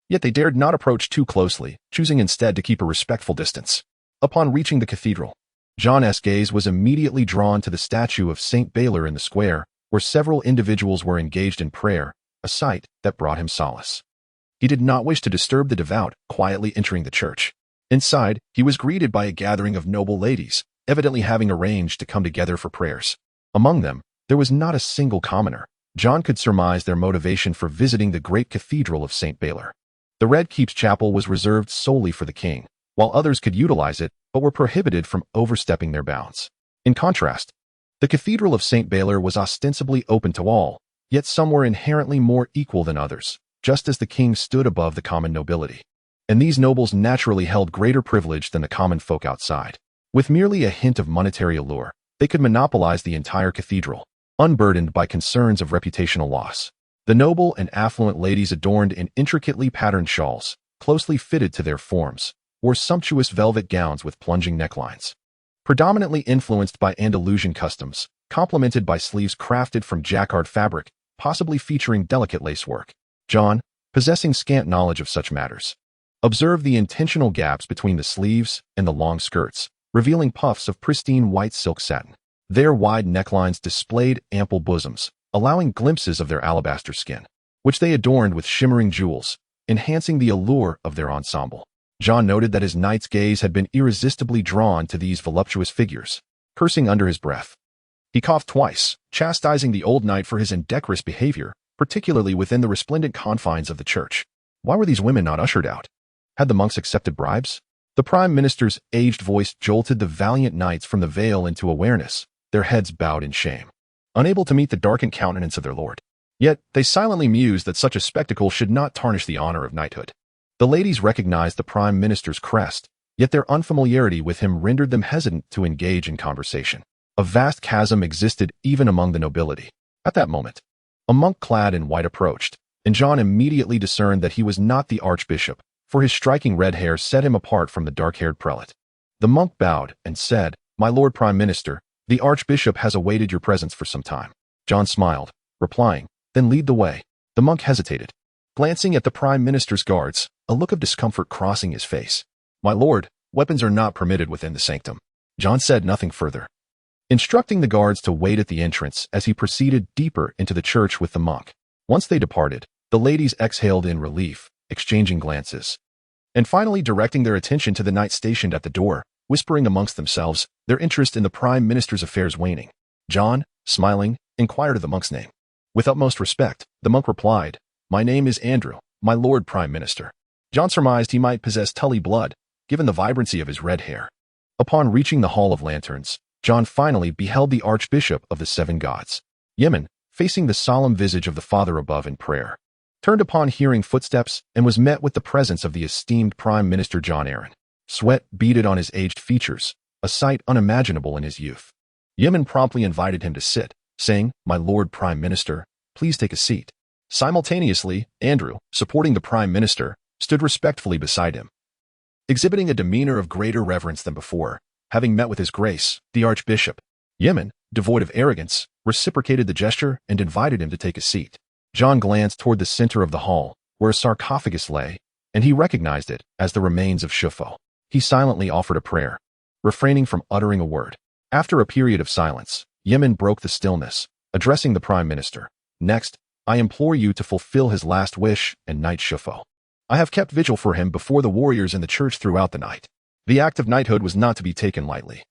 Yet they dared not approach too closely, choosing instead to keep a respectful distance. Upon reaching the cathedral, John's gaze was immediately drawn to the statue of Saint Baylor in the square, where several individuals were engaged in prayer, a sight that brought him solace. He did not wish to disturb the devout, quietly entering the church. Inside, he was greeted by a gathering of noble ladies, evidently having arranged to come together for prayers. Among them, there was not a single commoner. John could surmise their motivation for visiting the great cathedral of St. Baylor. The Red Keep's chapel was reserved solely for the king, while others could utilize it but were prohibited from overstepping their bounds. In contrast, the Cathedral of St. Baylor was ostensibly open to all, yet some were inherently more equal than others, just as the king stood above the common nobility. And these nobles naturally held greater privilege than the common folk outside. With merely a hint of monetary allure, they could monopolize the entire cathedral, unburdened by concerns of reputational loss. The noble and affluent ladies adorned in intricately patterned shawls, closely fitted to their forms, wore sumptuous velvet gowns with plunging necklines. Predominantly influenced by Andalusian customs, complemented by sleeves crafted from jacquard fabric, possibly featuring delicate lacework. John, possessing scant knowledge of such matters, observed the intentional gaps between the sleeves and the long skirts, revealing puffs of pristine white silk satin. Their wide necklines displayed ample bosoms, allowing glimpses of their alabaster skin, which they adorned with shimmering jewels, enhancing the allure of their ensemble. John noted that his knight's gaze had been irresistibly drawn to these voluptuous figures. Cursing under his breath, he coughed twice, chastising the old knight for his indecorous behavior, particularly within the resplendent confines of the church. Why were these women not ushered out? Had the monks accepted bribes? The prime minister's aged voice jolted the valiant knights from the veil into awareness, their heads bowed in shame, unable to meet the darkened countenance of their lord. Yet they silently mused that such a spectacle should not tarnish the honor of knighthood. The ladies recognized the prime minister's crest, yet their unfamiliarity with him rendered them hesitant to engage in conversation. A vast chasm existed even among the nobility. At that moment, a monk clad in white approached, and John immediately discerned that he was not the archbishop, for his striking red hair set him apart from the dark-haired prelate. The monk bowed and said, "My lord prime minister, the archbishop has awaited your presence for some time." John smiled, replying, "Then lead the way." The monk hesitated, glancing at the prime minister's guards, a look of discomfort crossing his face. "My lord, weapons are not permitted within the sanctum." John said nothing further, instructing the guards to wait at the entrance as he proceeded deeper into the church with the monk. Once they departed, the ladies exhaled in relief, exchanging glances, and finally directing their attention to the knight stationed at the door, whispering amongst themselves, their interest in the prime minister's affairs waning. John, smiling, inquired of the monk's name. With utmost respect, the monk replied, "My name is Andrew, my lord prime minister." John surmised he might possess Tully blood, given the vibrancy of his red hair. Upon reaching the Hall of Lanterns, John finally beheld the Archbishop of the Seven Gods. Yemen, facing the solemn visage of the Father above in prayer, turned upon hearing footsteps and was met with the presence of the esteemed Prime Minister John Arryn. Sweat beaded on his aged features, a sight unimaginable in his youth. Yemen promptly invited him to sit, saying, "My Lord Prime Minister, please take a seat." Simultaneously, Andrew, supporting the Prime Minister, stood respectfully beside him, exhibiting a demeanor of greater reverence than before, having met with his grace, the Archbishop. Yemen, devoid of arrogance, reciprocated the gesture and invited him to take a seat. John glanced toward the center of the hall, where a sarcophagus lay, and he recognized it as the remains of Shufo. He silently offered a prayer, refraining from uttering a word. After a period of silence, Yemen broke the stillness, addressing the Prime Minister. "Next, I implore you to fulfill his last wish and knight Shufo. I have kept vigil for him before the warriors in the church throughout the night." The act of knighthood was not to be taken lightly.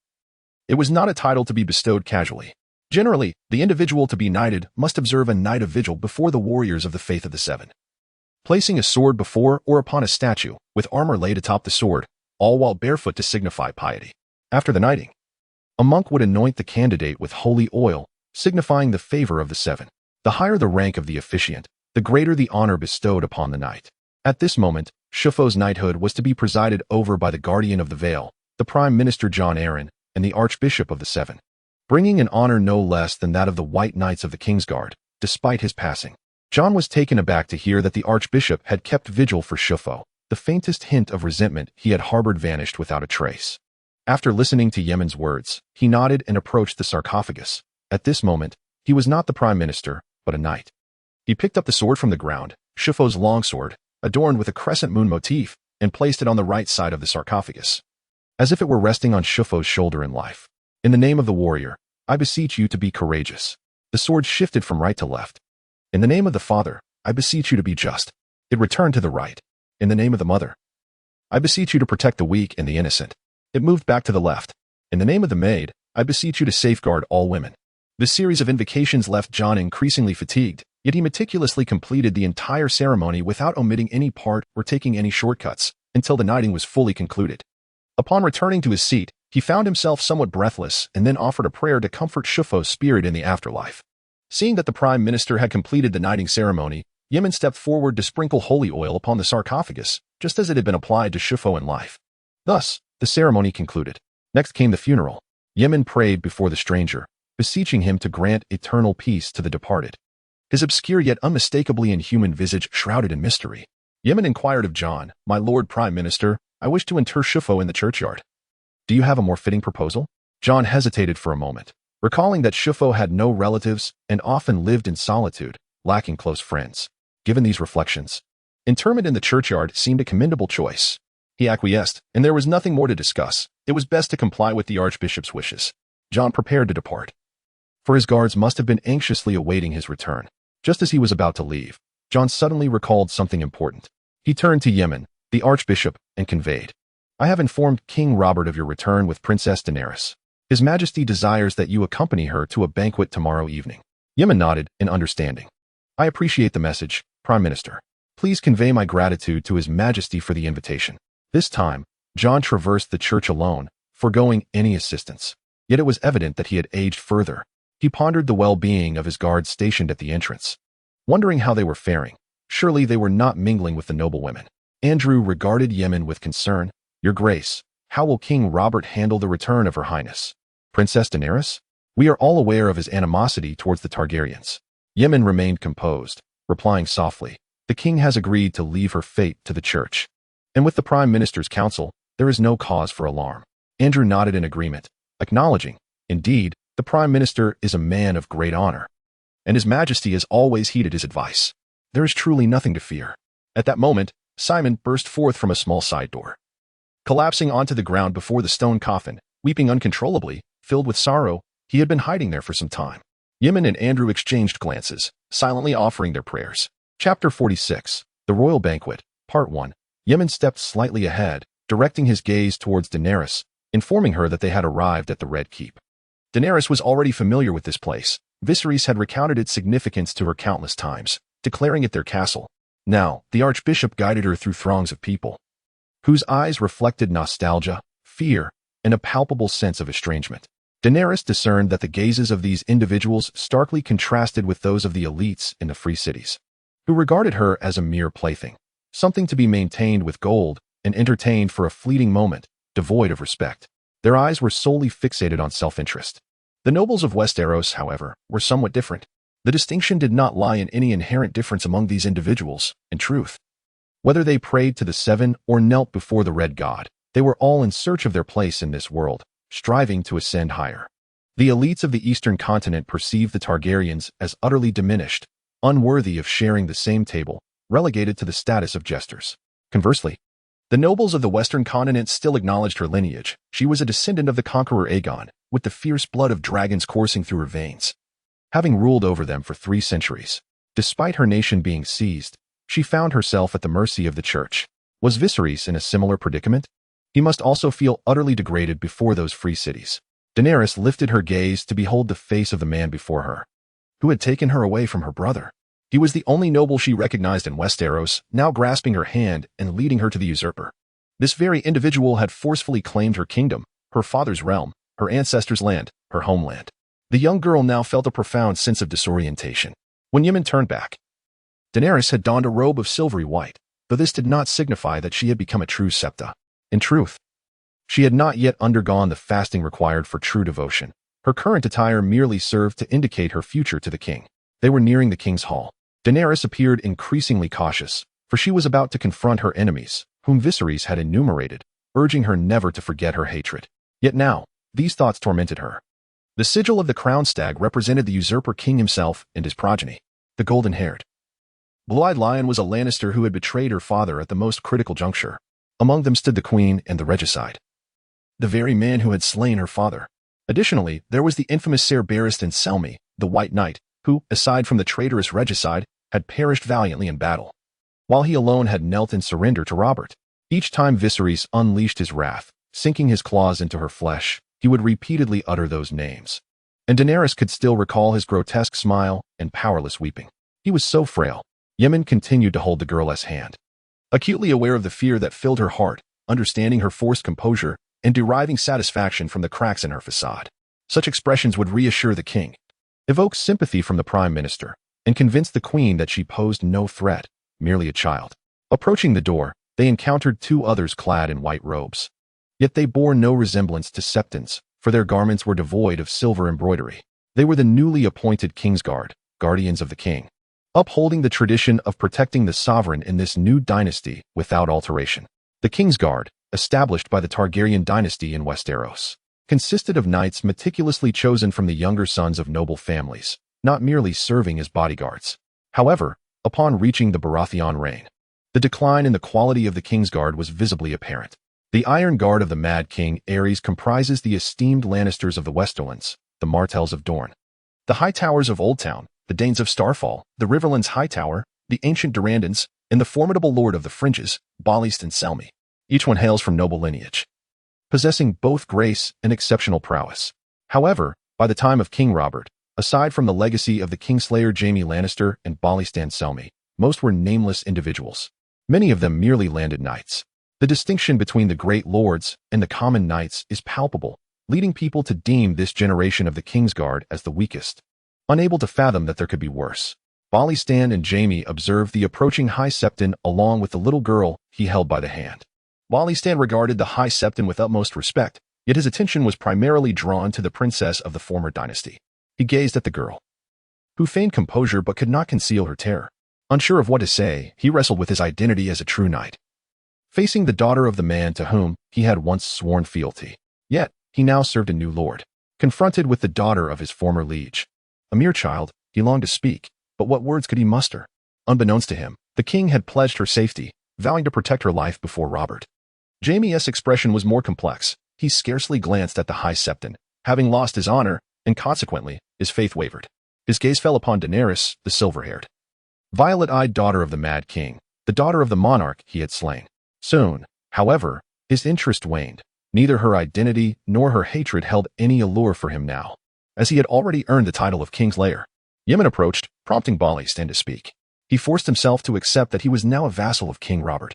It was not a title to be bestowed casually. Generally, the individual to be knighted must observe a night of vigil before the warriors of the Faith of the Seven, placing a sword before or upon a statue, with armor laid atop the sword, all while barefoot to signify piety. After the knighting, a monk would anoint the candidate with holy oil, signifying the favor of the seven. The higher the rank of the officiant, the greater the honor bestowed upon the knight. At this moment, Shufo's knighthood was to be presided over by the guardian of the veil, the Prime Minister John Arryn, and the Archbishop of the Seven, bringing an honor no less than that of the White Knights of the Kingsguard, despite his passing. John was taken aback to hear that the Archbishop had kept vigil for Shufo, The faintest hint of resentment he had harbored vanished without a trace. After listening to Yemen's words, he nodded and approached the sarcophagus. At this moment, he was not the prime minister, but a knight. He picked up the sword from the ground, Shufo's longsword, adorned with a crescent moon motif, and placed it on the right side of the sarcophagus, as if it were resting on Shufo's shoulder in life. In the name of the warrior, I beseech you to be courageous. The sword shifted from right to left. In the name of the father, I beseech you to be just. It returned to the right. In the name of the mother, I beseech you to protect the weak and the innocent. It moved back to the left. In the name of the maid, I beseech you to safeguard all women. This series of invocations left John increasingly fatigued, yet he meticulously completed the entire ceremony without omitting any part or taking any shortcuts, until the knighting was fully concluded. Upon returning to his seat, he found himself somewhat breathless and then offered a prayer to comfort Shufo's spirit in the afterlife. Seeing that the prime minister had completed the knighting ceremony, Yemen stepped forward to sprinkle holy oil upon the sarcophagus, just as it had been applied to Shufo in life. Thus, the ceremony concluded. Next came the funeral. Yemen prayed before the stranger, beseeching him to grant eternal peace to the departed. His obscure yet unmistakably inhuman visage shrouded in mystery. Yemen inquired of John, "My lord prime minister, I wish to inter Shufo in the churchyard. Do you have a more fitting proposal?" John hesitated for a moment, recalling that Shufo had no relatives and often lived in solitude, lacking close friends. Given these reflections, interment in the churchyard seemed a commendable choice. He acquiesced, and there was nothing more to discuss. It was best to comply with the archbishop's wishes. John prepared to depart, for his guards must have been anxiously awaiting his return. Just as he was about to leave, John suddenly recalled something important. He turned to Yemen, the archbishop, and conveyed, "I have informed King Robert of your return with Princess Daenerys. His Majesty desires that you accompany her to a banquet tomorrow evening." Yemen nodded in understanding. "I appreciate the message, Prime Minister. Please convey my gratitude to His Majesty for the invitation." This time, John traversed the church alone, foregoing any assistance. Yet it was evident that he had aged further. He pondered the well-being of his guards stationed at the entrance, wondering how they were faring. Surely they were not mingling with the noblewomen. Andrew regarded Yemen with concern. "Your Grace, how will King Robert handle the return of Her Highness, Princess Daenerys? We are all aware of his animosity towards the Targaryens." Yemen remained composed, replying softly, "The king has agreed to leave her fate to the church, and with the Prime Minister's counsel, there is no cause for alarm." Andrew nodded in agreement, acknowledging, "Indeed, the Prime Minister is a man of great honor, and His Majesty has always heeded his advice. There is truly nothing to fear." At that moment, Simon burst forth from a small side door, collapsing onto the ground before the stone coffin, weeping uncontrollably, filled with sorrow. He had been hiding there for some time. Yemen and Andrew exchanged glances, silently offering their prayers. Chapter 46, The Royal Banquet, Part 1. Yemen stepped slightly ahead, directing his gaze towards Daenerys, informing her that they had arrived at the Red Keep. Daenerys was already familiar with this place. Viserys had recounted its significance to her countless times, declaring it their castle. Now, the archbishop guided her through throngs of people, whose eyes reflected nostalgia, fear, and a palpable sense of estrangement. Daenerys discerned that the gazes of these individuals starkly contrasted with those of the elites in the free cities, who regarded her as a mere plaything, something to be maintained with gold and entertained for a fleeting moment, devoid of respect. Their eyes were solely fixated on self-interest. The nobles of Westeros, however, were somewhat different. The distinction did not lie in any inherent difference among these individuals, in truth. Whether they prayed to the Seven or knelt before the Red God, they were all in search of their place in this world, striving to ascend higher. The elites of the eastern continent perceived the Targaryens as utterly diminished, unworthy of sharing the same table, relegated to the status of jesters. Conversely, the nobles of the western continent still acknowledged her lineage. She was a descendant of the conqueror Aegon, with the fierce blood of dragons coursing through her veins, having ruled over them for 3 centuries. Despite her nation being seized, she found herself at the mercy of the church. Was Viserys in a similar predicament? He must also feel utterly degraded before those free cities. Daenerys lifted her gaze to behold the face of the man before her, who had taken her away from her brother. He was the only noble she recognized in Westeros, now grasping her hand and leading her to the usurper. This very individual had forcefully claimed her kingdom, her father's realm, her ancestors' land, her homeland. The young girl now felt a profound sense of disorientation. When Yemen turned back, Daenerys had donned a robe of silvery white, though this did not signify that she had become a true septa. In truth, she had not yet undergone the fasting required for true devotion. Her current attire merely served to indicate her future to the king. They were nearing the king's hall. Daenerys appeared increasingly cautious, for she was about to confront her enemies, whom Viserys had enumerated, urging her never to forget her hatred. Yet now, these thoughts tormented her. The sigil of the crowned stag represented the usurper king himself and his progeny. The golden-haired, blue-eyed lion was a Lannister who had betrayed her father at the most critical juncture. Among them stood the queen and the regicide, the very man who had slain her father. Additionally, there was the infamous Ser Barristan Selmy, the White Knight, who, aside from the traitorous regicide, had perished valiantly in battle, while he alone had knelt in surrender to Robert. Each time Viserys unleashed his wrath, sinking his claws into her flesh, he would repeatedly utter those names. And Daenerys could still recall his grotesque smile and powerless weeping. He was so frail. Ymond continued to hold the girl's hand, acutely aware of the fear that filled her heart, understanding her forced composure, and deriving satisfaction from the cracks in her facade. Such expressions would reassure the king, evoke sympathy from the prime minister, and convince the queen that she posed no threat, merely a child. Approaching the door, they encountered two others clad in white robes. Yet they bore no resemblance to Septons, for their garments were devoid of silver embroidery. They were the newly appointed Kingsguard, guardians of the king, upholding the tradition of protecting the sovereign in this new dynasty without alteration. The Kingsguard, established by the Targaryen dynasty in Westeros, consisted of knights meticulously chosen from the younger sons of noble families, not merely serving as bodyguards. However, upon reaching the Baratheon reign, the decline in the quality of the Kingsguard was visibly apparent. The Iron Guard of the Mad King Aerys comprises the esteemed Lannisters of the Westerlands, the Martells of Dorne, the Hightowers of Oldtown, the Danes of Starfall, the Riverlands Hightower, the ancient Durandons, and the formidable Lord of the Fringes, Bolliston Selmy. Each one hails from noble lineage, possessing both grace and exceptional prowess. However, by the time of King Robert, aside from the legacy of the Kingslayer Jaime Lannister and Bolliston Selmy, most were nameless individuals, many of them merely landed knights. The distinction between the great lords and the common knights is palpable, leading people to deem this generation of the Kingsguard as the weakest, unable to fathom that there could be worse. Bolliston and Jaime observed the approaching High Septon along with the little girl he held by the hand. Bolliston regarded the High Septon with utmost respect, yet his attention was primarily drawn to the princess of the former dynasty. He gazed at the girl, who feigned composure but could not conceal her terror. Unsure of what to say, he wrestled with his identity as a true knight, facing the daughter of the man to whom he had once sworn fealty. Yet, he now served a new lord, confronted with the daughter of his former liege. A mere child, he longed to speak, but what words could he muster? Unbeknownst to him, the king had pledged her safety, vowing to protect her life before Robert. Jaime's expression was more complex. He scarcely glanced at the High Septon, having lost his honor, and consequently, his faith wavered. His gaze fell upon Daenerys, the silver-haired, violet-eyed daughter of the Mad King, the daughter of the monarch he had slain. Soon, however, his interest waned. Neither her identity nor her hatred held any allure for him now, as he had already earned the title of Kingslayer. Ymond approached, prompting Bolliston to speak. He forced himself to accept that he was now a vassal of King Robert,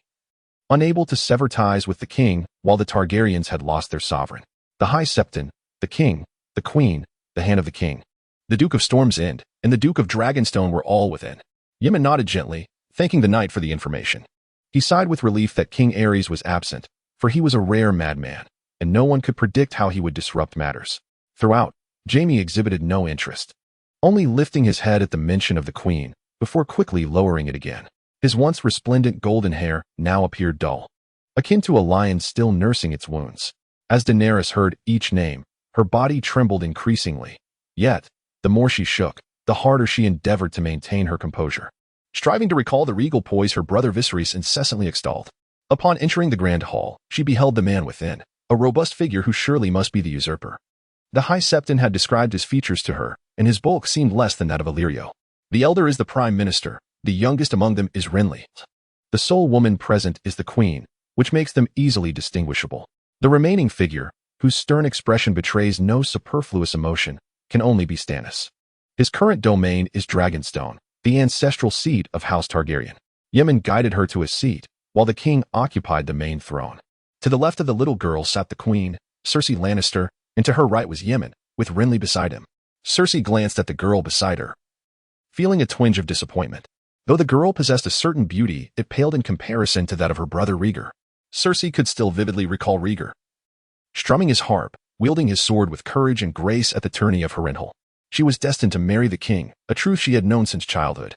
unable to sever ties with the king while the Targaryens had lost their sovereign. The High Septon, the king, the queen, the hand of the king, the Duke of Storm's End, and the Duke of Dragonstone were all within. Ymond nodded gently, thanking the knight for the information. He sighed with relief that King Aerys was absent, for he was a rare madman, and no one could predict how he would disrupt matters. Throughout, Jaime exhibited no interest, only lifting his head at the mention of the queen, before quickly lowering it again. His once resplendent golden hair now appeared dull, akin to a lion still nursing its wounds. As Daenerys heard each name, her body trembled increasingly. Yet, the more she shook, the harder she endeavored to maintain her composure, striving to recall the regal poise her brother Viserys incessantly extolled. Upon entering the grand hall, she beheld the man within, a robust figure who surely must be the usurper. The High Septon had described his features to her, and his bulk seemed less than that of Illyrio. The elder is the prime minister, the youngest among them is Renly. The sole woman present is the queen, which makes them easily distinguishable. The remaining figure, whose stern expression betrays no superfluous emotion, can only be Stannis. His current domain is Dragonstone, the ancestral seat of House Targaryen. Ymond guided her to a seat, while the king occupied the main throne. To the left of the little girl sat the queen, Cersei Lannister, and to her right was Ymond, with Renly beside him. Cersei glanced at the girl beside her, feeling a twinge of disappointment. Though the girl possessed a certain beauty, it paled in comparison to that of her brother Rhaegar. Cersei could still vividly recall Rhaegar, strumming his harp, wielding his sword with courage and grace at the tourney of Harrenhal. She was destined to marry the king, a truth she had known since childhood,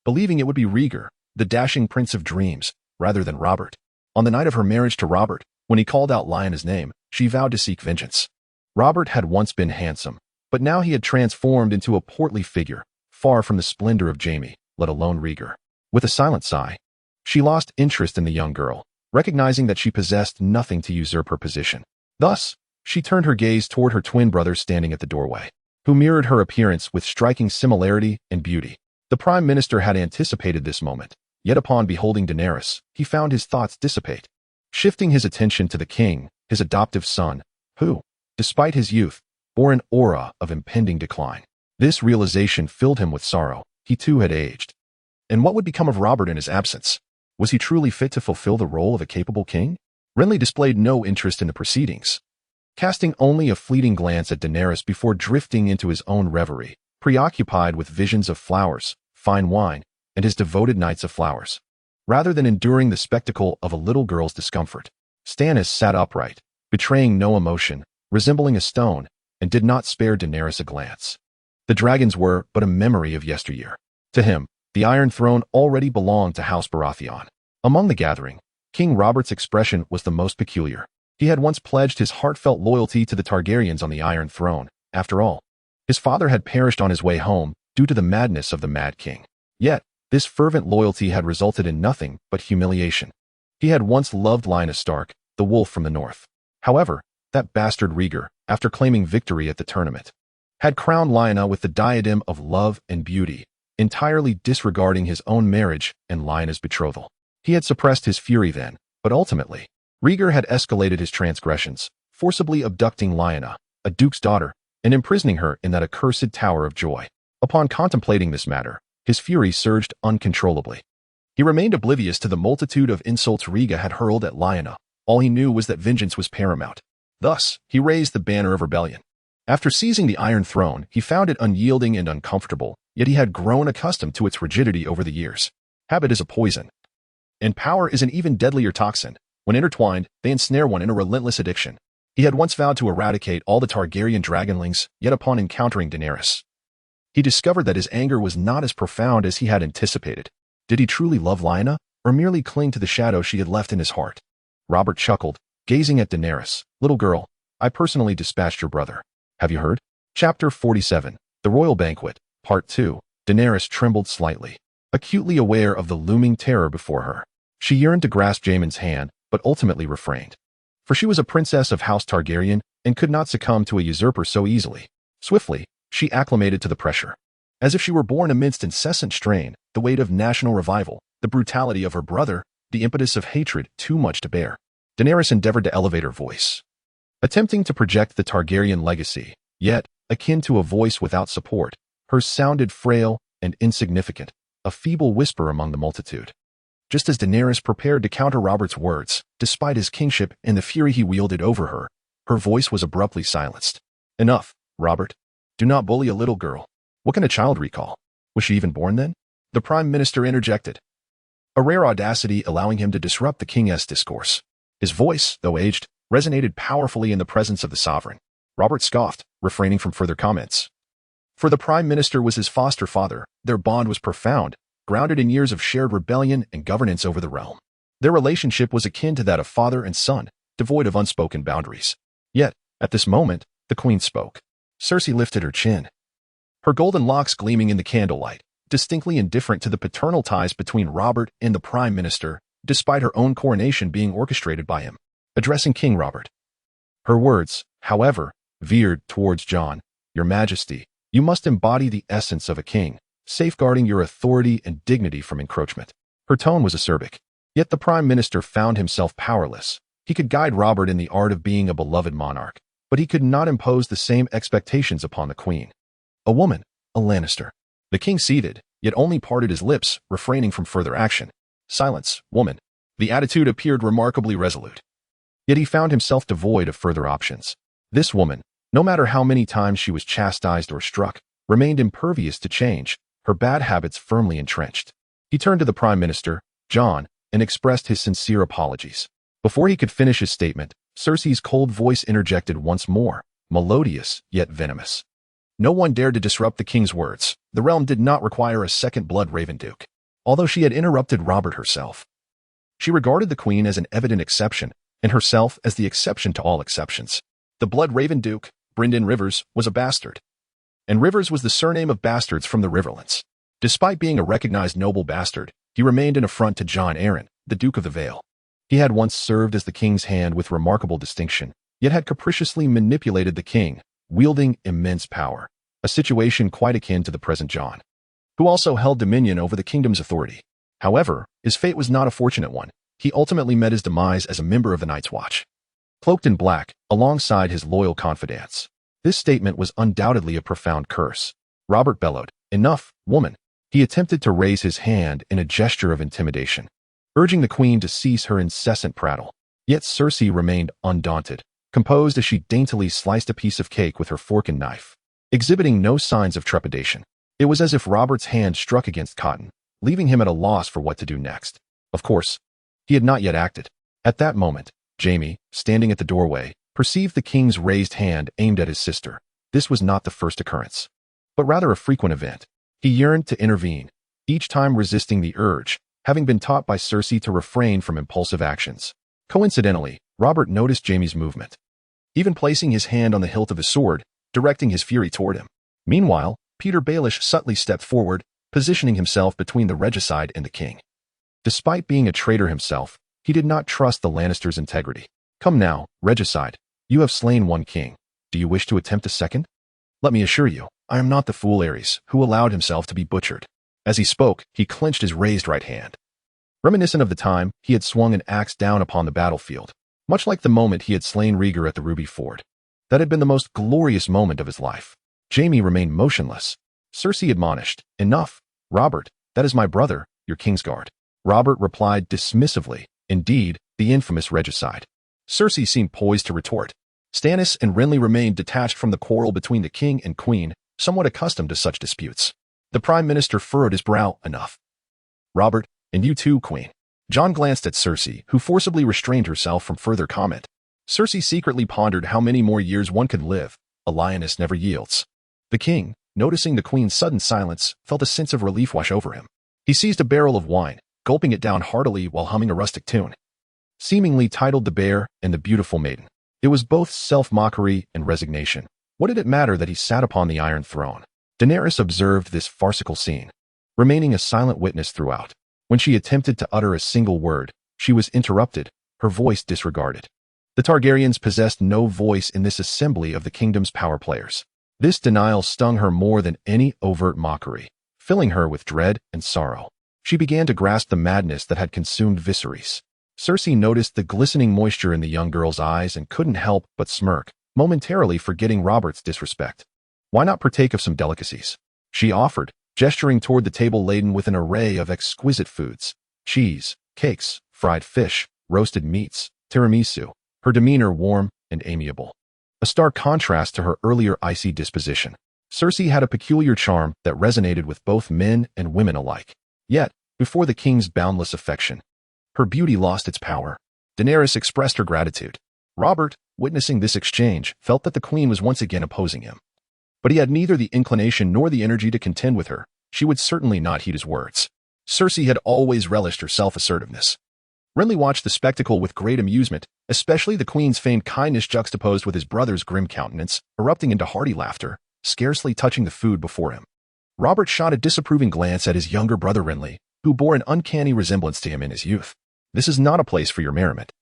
believing it would be Rhaegar, the dashing prince of dreams, rather than Robert. On the night of her marriage to Robert, when he called out Lyanna's name, she vowed to seek vengeance. Robert had once been handsome, but now he had transformed into a portly figure, far from the splendor of Jaime, let alone Rhaegar. With a silent sigh, she lost interest in the young girl, recognizing that she possessed nothing to usurp her position. Thus, she turned her gaze toward her twin brother standing at the doorway, who mirrored her appearance with striking similarity and beauty. The Prime Minister had anticipated this moment, yet upon beholding Daenerys, he found his thoughts dissipate, shifting his attention to the king, his adoptive son, who, despite his youth, bore an aura of impending decline. This realization filled him with sorrow. He too had aged. And what would become of Robert in his absence? Was he truly fit to fulfill the role of a capable king? Renly displayed no interest in the proceedings, casting only a fleeting glance at Daenerys before drifting into his own reverie, preoccupied with visions of flowers, fine wine, and his devoted knights of flowers. Rather than enduring the spectacle of a little girl's discomfort, Stannis sat upright, betraying no emotion, resembling a stone, and did not spare Daenerys a glance. The dragons were but a memory of yesteryear. To him, the Iron Throne already belonged to House Baratheon. Among the gathering, King Robert's expression was the most peculiar. He had once pledged his heartfelt loyalty to the Targaryens on the Iron Throne. After all, his father had perished on his way home due to the madness of the Mad King. Yet, this fervent loyalty had resulted in nothing but humiliation. He had once loved Lyanna Stark, the wolf from the north. However, that bastard Rhaegar, after claiming victory at the tournament, had crowned Lyanna with the diadem of love and beauty, entirely disregarding his own marriage and Lyanna's betrothal. He had suppressed his fury then, but ultimately, Rhaegar had escalated his transgressions, forcibly abducting Lyanna, a duke's daughter, and imprisoning her in that accursed Tower of Joy. Upon contemplating this matter, his fury surged uncontrollably. He remained oblivious to the multitude of insults Rhaegar had hurled at Lyanna. All he knew was that vengeance was paramount. Thus, he raised the banner of rebellion. After seizing the Iron Throne, he found it unyielding and uncomfortable, yet he had grown accustomed to its rigidity over the years. Habit is a poison, and power is an even deadlier toxin. When intertwined, they ensnare one in a relentless addiction. He had once vowed to eradicate all the Targaryen dragonlings, yet upon encountering Daenerys, he discovered that his anger was not as profound as he had anticipated. Did he truly love Lyanna, or merely cling to the shadow she had left in his heart? Robert chuckled, gazing at Daenerys. Little girl, I personally dispatched your brother. Have you heard? Chapter 47, The Royal Banquet, Part 2. Daenerys trembled slightly, acutely aware of the looming terror before her. She yearned to grasp Jaemon's hand, but ultimately refrained. For she was a princess of House Targaryen and could not succumb to a usurper so easily. Swiftly, she acclimated to the pressure. As if she were born amidst incessant strain, the weight of national revival, the brutality of her brother, the impetus of hatred too much to bear. Daenerys endeavored to elevate her voice, attempting to project the Targaryen legacy, yet, akin to a voice without support, hers sounded frail and insignificant, a feeble whisper among the multitude. Just as Daenerys prepared to counter Robert's words, despite his kingship and the fury he wielded over her, her voice was abruptly silenced. Enough, Robert. Do not bully a little girl. What can a child recall? Was she even born then? The Prime Minister interjected, a rare audacity allowing him to disrupt the king's discourse. His voice, though aged, resonated powerfully in the presence of the sovereign. Robert scoffed, refraining from further comments. For the Prime Minister was his foster father, their bond was profound, grounded in years of shared rebellion and governance over the realm. Their relationship was akin to that of father and son, devoid of unspoken boundaries. Yet, at this moment, the Queen spoke. Cersei lifted her chin, her golden locks gleaming in the candlelight, distinctly indifferent to the paternal ties between Robert and the Prime Minister, despite her own coronation being orchestrated by him. Addressing King Robert, her words, however, veered towards Jon. Your Majesty, you must embody the essence of a king, safeguarding your authority and dignity from encroachment. Her tone was acerbic, yet the Prime Minister found himself powerless. He could guide Robert in the art of being a beloved monarch, but he could not impose the same expectations upon the Queen. A woman, a Lannister. The king ceded, yet only parted his lips, refraining from further action. Silence, woman. The attitude appeared remarkably resolute. Yet he found himself devoid of further options. This woman, no matter how many times she was chastised or struck, remained impervious to change, her bad habits firmly entrenched. He turned to the Prime Minister, Jon, and expressed his sincere apologies. Before he could finish his statement, Cersei's cold voice interjected once more, melodious yet venomous. No one dared to disrupt the king's words. The realm did not require a second blood Raven Duke. Although she had interrupted Robert herself, She regarded the queen as an evident exception, and herself as the exception to all exceptions. The blood-raven Duke, Brynden Rivers, was a bastard. And Rivers was the surname of bastards from the Riverlands. Despite being a recognized noble bastard, he remained an affront to Jon Arryn, the Duke of the Vale. He had once served as the king's hand with remarkable distinction, yet had capriciously manipulated the king, wielding immense power, a situation quite akin to the present Jon, who also held dominion over the kingdom's authority. However, his fate was not a fortunate one. He ultimately met his demise as a member of the Night's Watch, cloaked in black, alongside his loyal confidants. This statement was undoubtedly a profound curse. Robert bellowed, "Enough, woman." He attempted to raise his hand in a gesture of intimidation, urging the queen to cease her incessant prattle. Yet Cersei remained undaunted, composed as she daintily sliced a piece of cake with her fork and knife, exhibiting no signs of trepidation. It was as if Robert's hand struck against cotton, leaving him at a loss for what to do next. Of course, he had not yet acted. At that moment, Jaime, standing at the doorway, perceived the king's raised hand aimed at his sister. This was not the first occurrence, but rather a frequent event. He yearned to intervene, each time resisting the urge, having been taught by Cersei to refrain from impulsive actions. Coincidentally, Robert noticed Jaime's movement, even placing his hand on the hilt of his sword, directing his fury toward him. Meanwhile, Peter Baelish subtly stepped forward, positioning himself between the regicide and the king. Despite being a traitor himself, he did not trust the Lannisters' integrity. "Come now, regicide. You have slain one king. Do you wish to attempt a second? Let me assure you, I am not the fool Ares who allowed himself to be butchered." As he spoke, he clenched his raised right hand, reminiscent of the time he had swung an axe down upon the battlefield, much like the moment he had slain Rhaegar at the Ruby Ford. That had been the most glorious moment of his life. Jaime remained motionless. Cersei admonished, "Enough, Robert, that is my brother, your Kingsguard." Robert replied dismissively, "Indeed, the infamous regicide." Cersei seemed poised to retort. Stannis and Renly remained detached from the quarrel between the king and queen, somewhat accustomed to such disputes. The prime minister furrowed his brow. "Enough, Robert, and you too, queen." Jon glanced at Cersei, who forcibly restrained herself from further comment. Cersei secretly pondered how many more years one could live. A lioness never yields. The king, noticing the queen's sudden silence, felt a sense of relief wash over him. He seized a barrel of wine, gulping it down heartily while humming a rustic tune, seemingly titled The Bear and the Beautiful Maiden. It was both self-mockery and resignation. What did it matter that he sat upon the Iron Throne? Daenerys observed this farcical scene, remaining a silent witness throughout. When she attempted to utter a single word, she was interrupted, her voice disregarded. The Targaryens possessed no voice in this assembly of the kingdom's power players. This denial stung her more than any overt mockery, filling her with dread and sorrow. She began to grasp the madness that had consumed Viserys. Cersei noticed the glistening moisture in the young girl's eyes and couldn't help but smirk, momentarily forgetting Robert's disrespect. "Why not partake of some delicacies?" she offered, gesturing toward the table laden with an array of exquisite foods: cheese, cakes, fried fish, roasted meats, tiramisu, her demeanor warm and amiable, a stark contrast to her earlier icy disposition. Cersei had a peculiar charm that resonated with both men and women alike. Yet, before the king's boundless affection, her beauty lost its power. Daenerys expressed her gratitude. Robert, witnessing this exchange, felt that the queen was once again opposing him. But he had neither the inclination nor the energy to contend with her. She would certainly not heed his words. Cersei had always relished her self-assertiveness. Renly watched the spectacle with great amusement, especially the queen's feigned kindness juxtaposed with his brother's grim countenance, erupting into hearty laughter, scarcely touching the food before him. Robert shot a disapproving glance at his younger brother Renly, who bore an uncanny resemblance to him in his youth. "This is not a place for your merriment."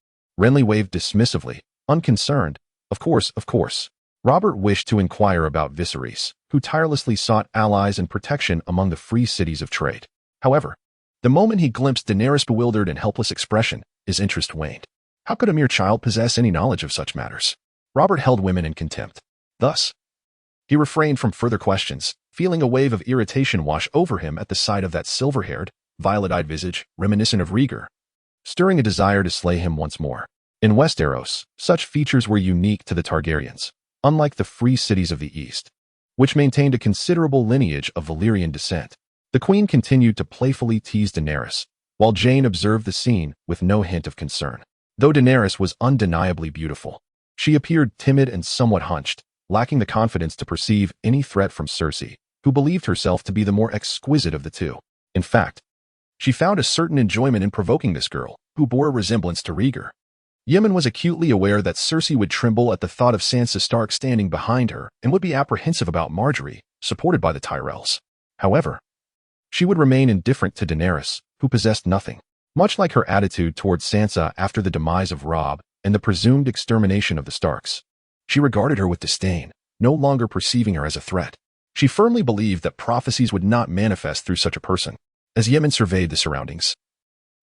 Renly waved dismissively, unconcerned. Of course. Robert wished to inquire about Viserys, who tirelessly sought allies and protection among the free cities of trade. However, the moment he glimpsed Daenerys' bewildered and helpless expression, his interest waned. How could a mere child possess any knowledge of such matters? Robert held women in contempt. Thus, he refrained from further questions, feeling a wave of irritation wash over him at the sight of that silver-haired, violet-eyed visage, reminiscent of Rhaegar, stirring a desire to slay him once more. In Westeros, such features were unique to the Targaryens, unlike the free cities of the East, which maintained a considerable lineage of Valyrian descent. The queen continued to playfully tease Daenerys, while Jane observed the scene with no hint of concern. Though Daenerys was undeniably beautiful, she appeared timid and somewhat hunched, lacking the confidence to perceive any threat from Cersei, who believed herself to be the more exquisite of the two. In fact, She found a certain enjoyment in provoking this girl, who bore a resemblance to Rhaegar. Yemen was acutely aware that Cersei would tremble at the thought of Sansa Stark standing behind her and would be apprehensive about Marjorie, supported by the Tyrells. However, she would remain indifferent to Daenerys, who possessed nothing. Much like her attitude towards Sansa after the demise of Robb and the presumed extermination of the Starks. She regarded her with disdain, no longer perceiving her as a threat. She firmly believed that prophecies would not manifest through such a person. As Yemen surveyed the surroundings,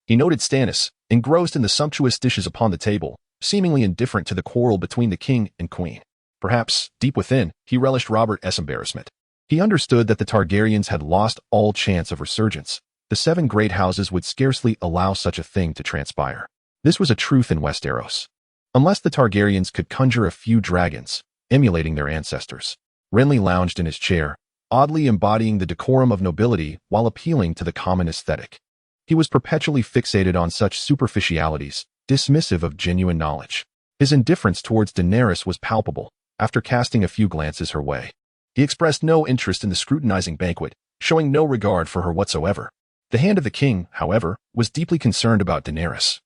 he noted Stannis, engrossed in the sumptuous dishes upon the table, seemingly indifferent to the quarrel between the king and queen. Perhaps, deep within, he relished Robert's embarrassment. He understood that the Targaryens had lost all chance of resurgence. The 7 great houses would scarcely allow such a thing to transpire. This was a truth in Westeros. Unless the Targaryens could conjure a few dragons, emulating their ancestors. Renly lounged in his chair, oddly embodying the decorum of nobility while appealing to the common aesthetic. He was perpetually fixated on such superficialities, dismissive of genuine knowledge. His indifference towards Daenerys was palpable, after casting a few glances her way. He expressed no interest in the scrutinizing banquet, showing no regard for her whatsoever. The hand of the king, however, was deeply concerned about Daenerys.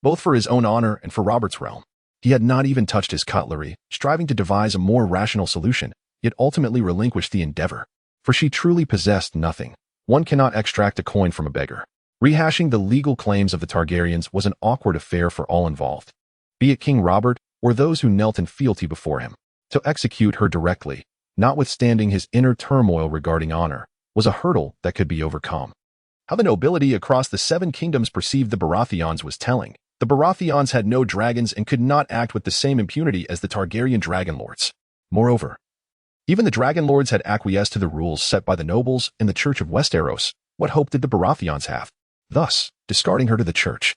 Both for his own honor and for Robert's realm. He had not even touched his cutlery, striving to devise a more rational solution, yet ultimately relinquished the endeavor. For she truly possessed nothing. One cannot extract a coin from a beggar. Rehashing the legal claims of the Targaryens was an awkward affair for all involved, be it King Robert or those who knelt in fealty before him. To execute her directly, notwithstanding his inner turmoil regarding honor, was a hurdle that could be overcome. How the nobility across the 7 kingdoms perceived the Baratheons was telling. The Baratheons had no dragons and could not act with the same impunity as the Targaryen dragonlords. Moreover, even the dragonlords had acquiesced to the rules set by the nobles in the Church of Westeros. What hope did the Baratheons have? Thus, discarding her to the church,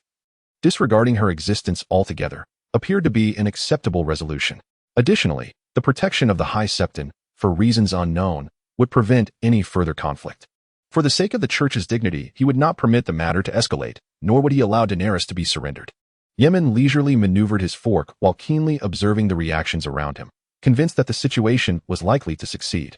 disregarding her existence altogether, appeared to be an acceptable resolution. Additionally, the protection of the High Septon, for reasons unknown, would prevent any further conflict. For the sake of the church's dignity, he would not permit the matter to escalate, nor would he allow Daenerys to be surrendered. Yemen leisurely maneuvered his fork while keenly observing the reactions around him, convinced that the situation was likely to succeed.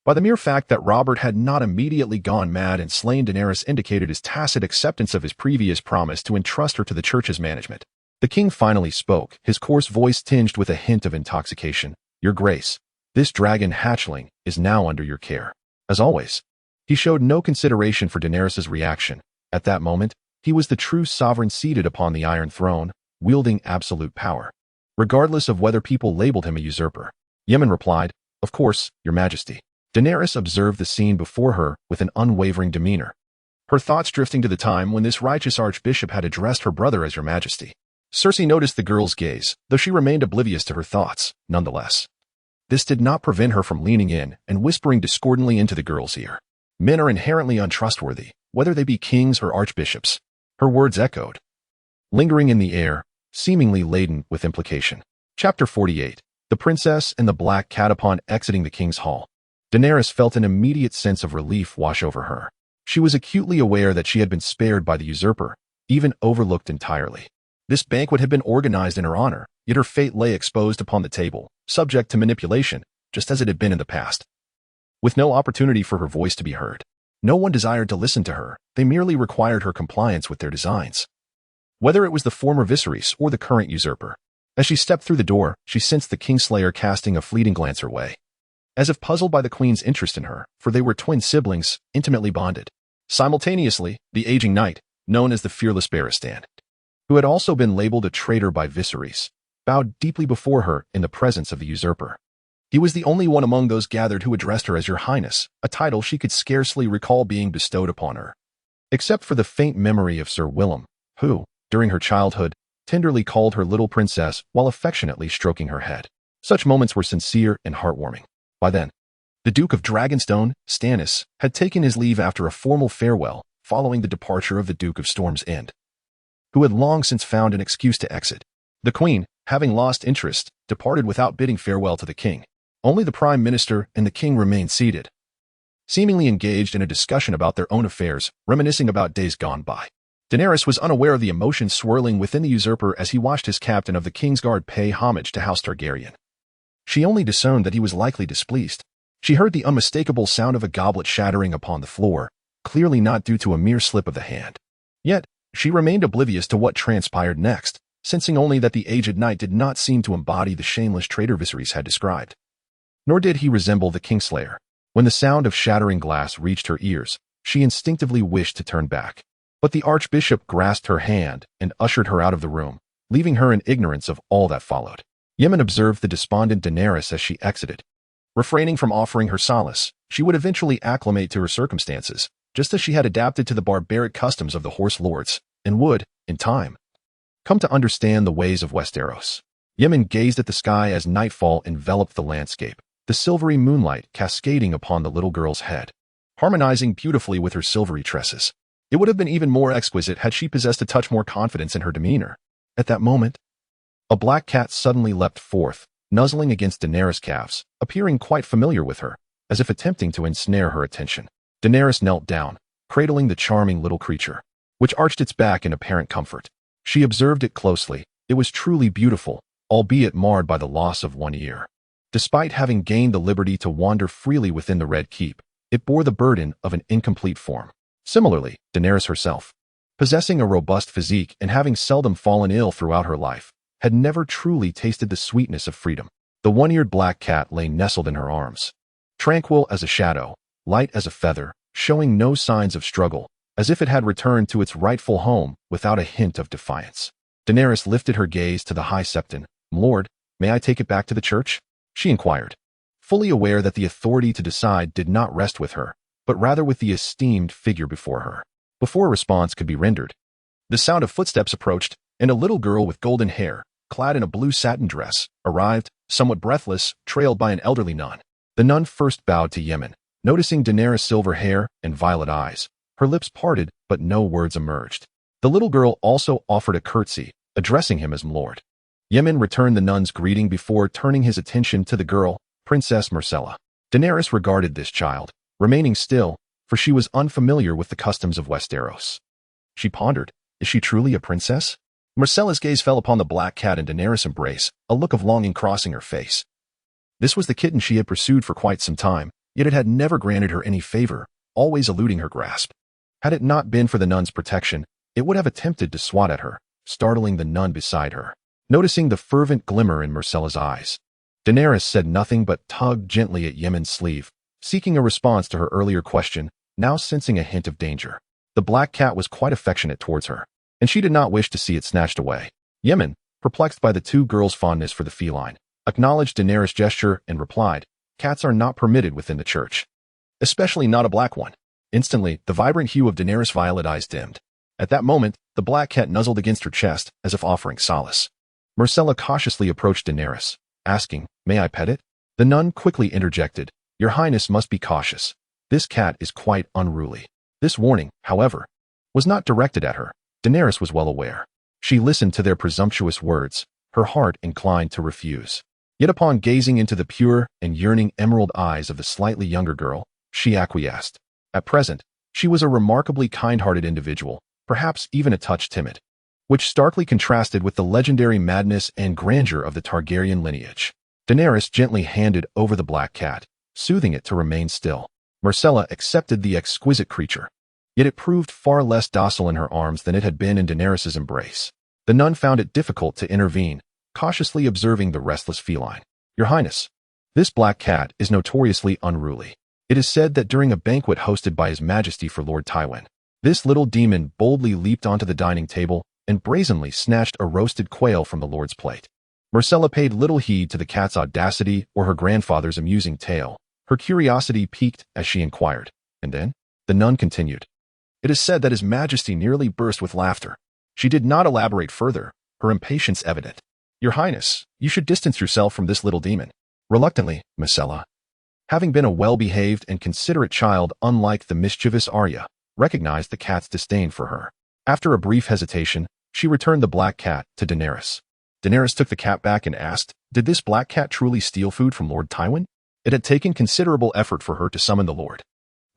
By the mere fact that Robert had not immediately gone mad and slain Daenerys indicated his tacit acceptance of his previous promise to entrust her to the church's management. The king finally spoke, his coarse voice tinged with a hint of intoxication. "Your Grace, this dragon hatchling is now under your care." As always, he showed no consideration for Daenerys' reaction. At that moment, he was the true sovereign seated upon the Iron Throne, wielding absolute power, regardless of whether people labeled him a usurper. Yemen replied, "Of course, Your Majesty." Daenerys observed the scene before her with an unwavering demeanor, her thoughts drifting to the time when this righteous archbishop had addressed her brother as Your Majesty. Cersei noticed the girl's gaze, though she remained oblivious to her thoughts, nonetheless. This did not prevent her from leaning in and whispering discordantly into the girl's ear. "Men are inherently untrustworthy, whether they be kings or archbishops." Her words echoed, lingering in the air, seemingly laden with implication. Chapter 48. The Princess and the Black Cat. Upon exiting the king's hall, Daenerys felt an immediate sense of relief wash over her. She was acutely aware that she had been spared by the usurper, even overlooked entirely. This banquet had been organized in her honor, yet her fate lay exposed upon the table, subject to manipulation, just as it had been in the past. With no opportunity for her voice to be heard, no one desired to listen to her, they merely required her compliance with their designs. Whether it was the former Viserys or the current usurper, as she stepped through the door, she sensed the Kingslayer casting a fleeting glance her way, as if puzzled by the queen's interest in her, for they were twin siblings, intimately bonded. Simultaneously, the aging knight, known as the Fearless Barristan, who had also been labeled a traitor by Viserys, bowed deeply before her in the presence of the usurper. He was the only one among those gathered who addressed her as Your Highness, a title she could scarcely recall being bestowed upon her, except for the faint memory of Sir Willem, who, during her childhood, tenderly called her little princess while affectionately stroking her head. Such moments were sincere and heartwarming. By then, the Duke of Dragonstone, Stannis, had taken his leave after a formal farewell following the departure of the Duke of Storm's End, who had long since found an excuse to exit. The Queen, having lost interest, departed without bidding farewell to the king. Only the Prime Minister and the king remained seated, seemingly engaged in a discussion about their own affairs, reminiscing about days gone by. Daenerys was unaware of the emotions swirling within the usurper as he watched his captain of the Kingsguard pay homage to House Targaryen. She only discerned that he was likely displeased. She heard the unmistakable sound of a goblet shattering upon the floor, clearly not due to a mere slip of the hand. Yet, she remained oblivious to what transpired next, sensing only that the aged knight did not seem to embody the shameless traitor Viserys had described. Nor did he resemble the Kingslayer. When the sound of shattering glass reached her ears, she instinctively wished to turn back. But the archbishop grasped her hand and ushered her out of the room, leaving her in ignorance of all that followed. Yemen observed the despondent Daenerys as she exited. Refraining from offering her solace, she would eventually acclimate to her circumstances, just as she had adapted to the barbaric customs of the Horse Lords, and would, in time, come to understand the ways of Westeros. Yemen gazed at the sky as nightfall enveloped the landscape, the silvery moonlight cascading upon the little girl's head, harmonizing beautifully with her silvery tresses. It would have been even more exquisite had she possessed a touch more confidence in her demeanor. At that moment, a black cat suddenly leapt forth, nuzzling against Daenerys' calves, appearing quite familiar with her, as if attempting to ensnare her attention. Daenerys knelt down, cradling the charming little creature, which arched its back in apparent comfort. She observed it closely. It was truly beautiful, albeit marred by the loss of one ear. Despite having gained the liberty to wander freely within the Red Keep, it bore the burden of an incomplete form. Similarly, Daenerys herself, possessing a robust physique and having seldom fallen ill throughout her life, had never truly tasted the sweetness of freedom. The one-eared black cat lay nestled in her arms, tranquil as a shadow, light as a feather, showing no signs of struggle, as if it had returned to its rightful home without a hint of defiance. Daenerys lifted her gaze to the High Septon. "Lord, may I take it back to the church?" she inquired, fully aware that the authority to decide did not rest with her, but rather with the esteemed figure before her. Before a response could be rendered, the sound of footsteps approached, and a little girl with golden hair, clad in a blue satin dress, arrived, somewhat breathless, trailed by an elderly nun. The nun first bowed to Yemen, noticing Daenerys' silver hair and violet eyes. Her lips parted, but no words emerged. The little girl also offered a curtsy, addressing him as Lord. Yemen returned the nun's greeting before turning his attention to the girl, Princess Myrcella. Daenerys regarded this child, remaining still, for she was unfamiliar with the customs of Westeros. She pondered, is she truly a princess? Myrcella's gaze fell upon the black cat in Daenerys' embrace, a look of longing crossing her face. This was the kitten she had pursued for quite some time, yet it had never granted her any favor, always eluding her grasp. Had it not been for the nun's protection, it would have attempted to swat at her, startling the nun beside her. Noticing the fervent glimmer in Myrcella's eyes, Daenerys said nothing but tugged gently at Yemen's sleeve, seeking a response to her earlier question, now sensing a hint of danger. The black cat was quite affectionate towards her, and she did not wish to see it snatched away. Yemen, perplexed by the two girls' fondness for the feline, acknowledged Daenerys' gesture and replied, "Cats are not permitted within the church. Especially not a black one." Instantly, the vibrant hue of Daenerys' violet eyes dimmed. At that moment, the black cat nuzzled against her chest, as if offering solace. Myrcella cautiously approached Daenerys, asking, "May I pet it?" The nun quickly interjected, "Your Highness must be cautious. This cat is quite unruly." This warning, however, was not directed at her. Daenerys was well aware. She listened to their presumptuous words, her heart inclined to refuse. Yet upon gazing into the pure and yearning emerald eyes of the slightly younger girl, she acquiesced. At present, she was a remarkably kind-hearted individual, perhaps even a touch timid, which starkly contrasted with the legendary madness and grandeur of the Targaryen lineage. Daenerys gently handed over the black cat, soothing it to remain still. Myrcella accepted the exquisite creature, yet it proved far less docile in her arms than it had been in Daenerys' embrace. The nun found it difficult to intervene, cautiously observing the restless feline. "Your Highness, this black cat is notoriously unruly. It is said that during a banquet hosted by His Majesty for Lord Tywin, this little demon boldly leaped onto the dining table and brazenly snatched a roasted quail from the Lord's plate." Myrcella paid little heed to the cat's audacity or her grandfather's amusing tale. Her curiosity piqued as she inquired. And then, the nun continued, "It is said that His Majesty nearly burst with laughter." She did not elaborate further, her impatience evident. "Your Highness, you should distance yourself from this little demon." Reluctantly, Myrcella, having been a well-behaved and considerate child unlike the mischievous Arya, recognized the cat's disdain for her. After a brief hesitation, she returned the black cat to Daenerys. Daenerys took the cat back and asked, "Did this black cat truly steal food from Lord Tywin?" It had taken considerable effort for her to summon the Lord.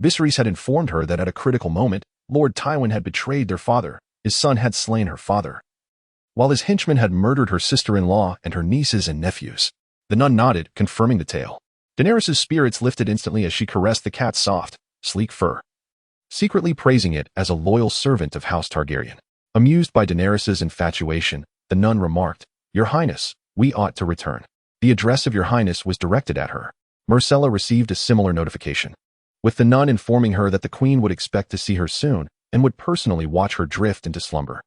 Viserys had informed her that at a critical moment, Lord Tywin had betrayed their father, his son had slain her father, while his henchmen had murdered her sister-in-law and her nieces and nephews. The nun nodded, confirming the tale. Daenerys' spirits lifted instantly as she caressed the cat's soft, sleek fur. secretly praising it as a loyal servant of House Targaryen. Amused by Daenerys's infatuation, the nun remarked, "Your Highness, we ought to return." The address of Your Highness was directed at her. Myrcella received a similar notification, with the nun informing her that the queen would expect to see her soon and would personally watch her drift into slumber.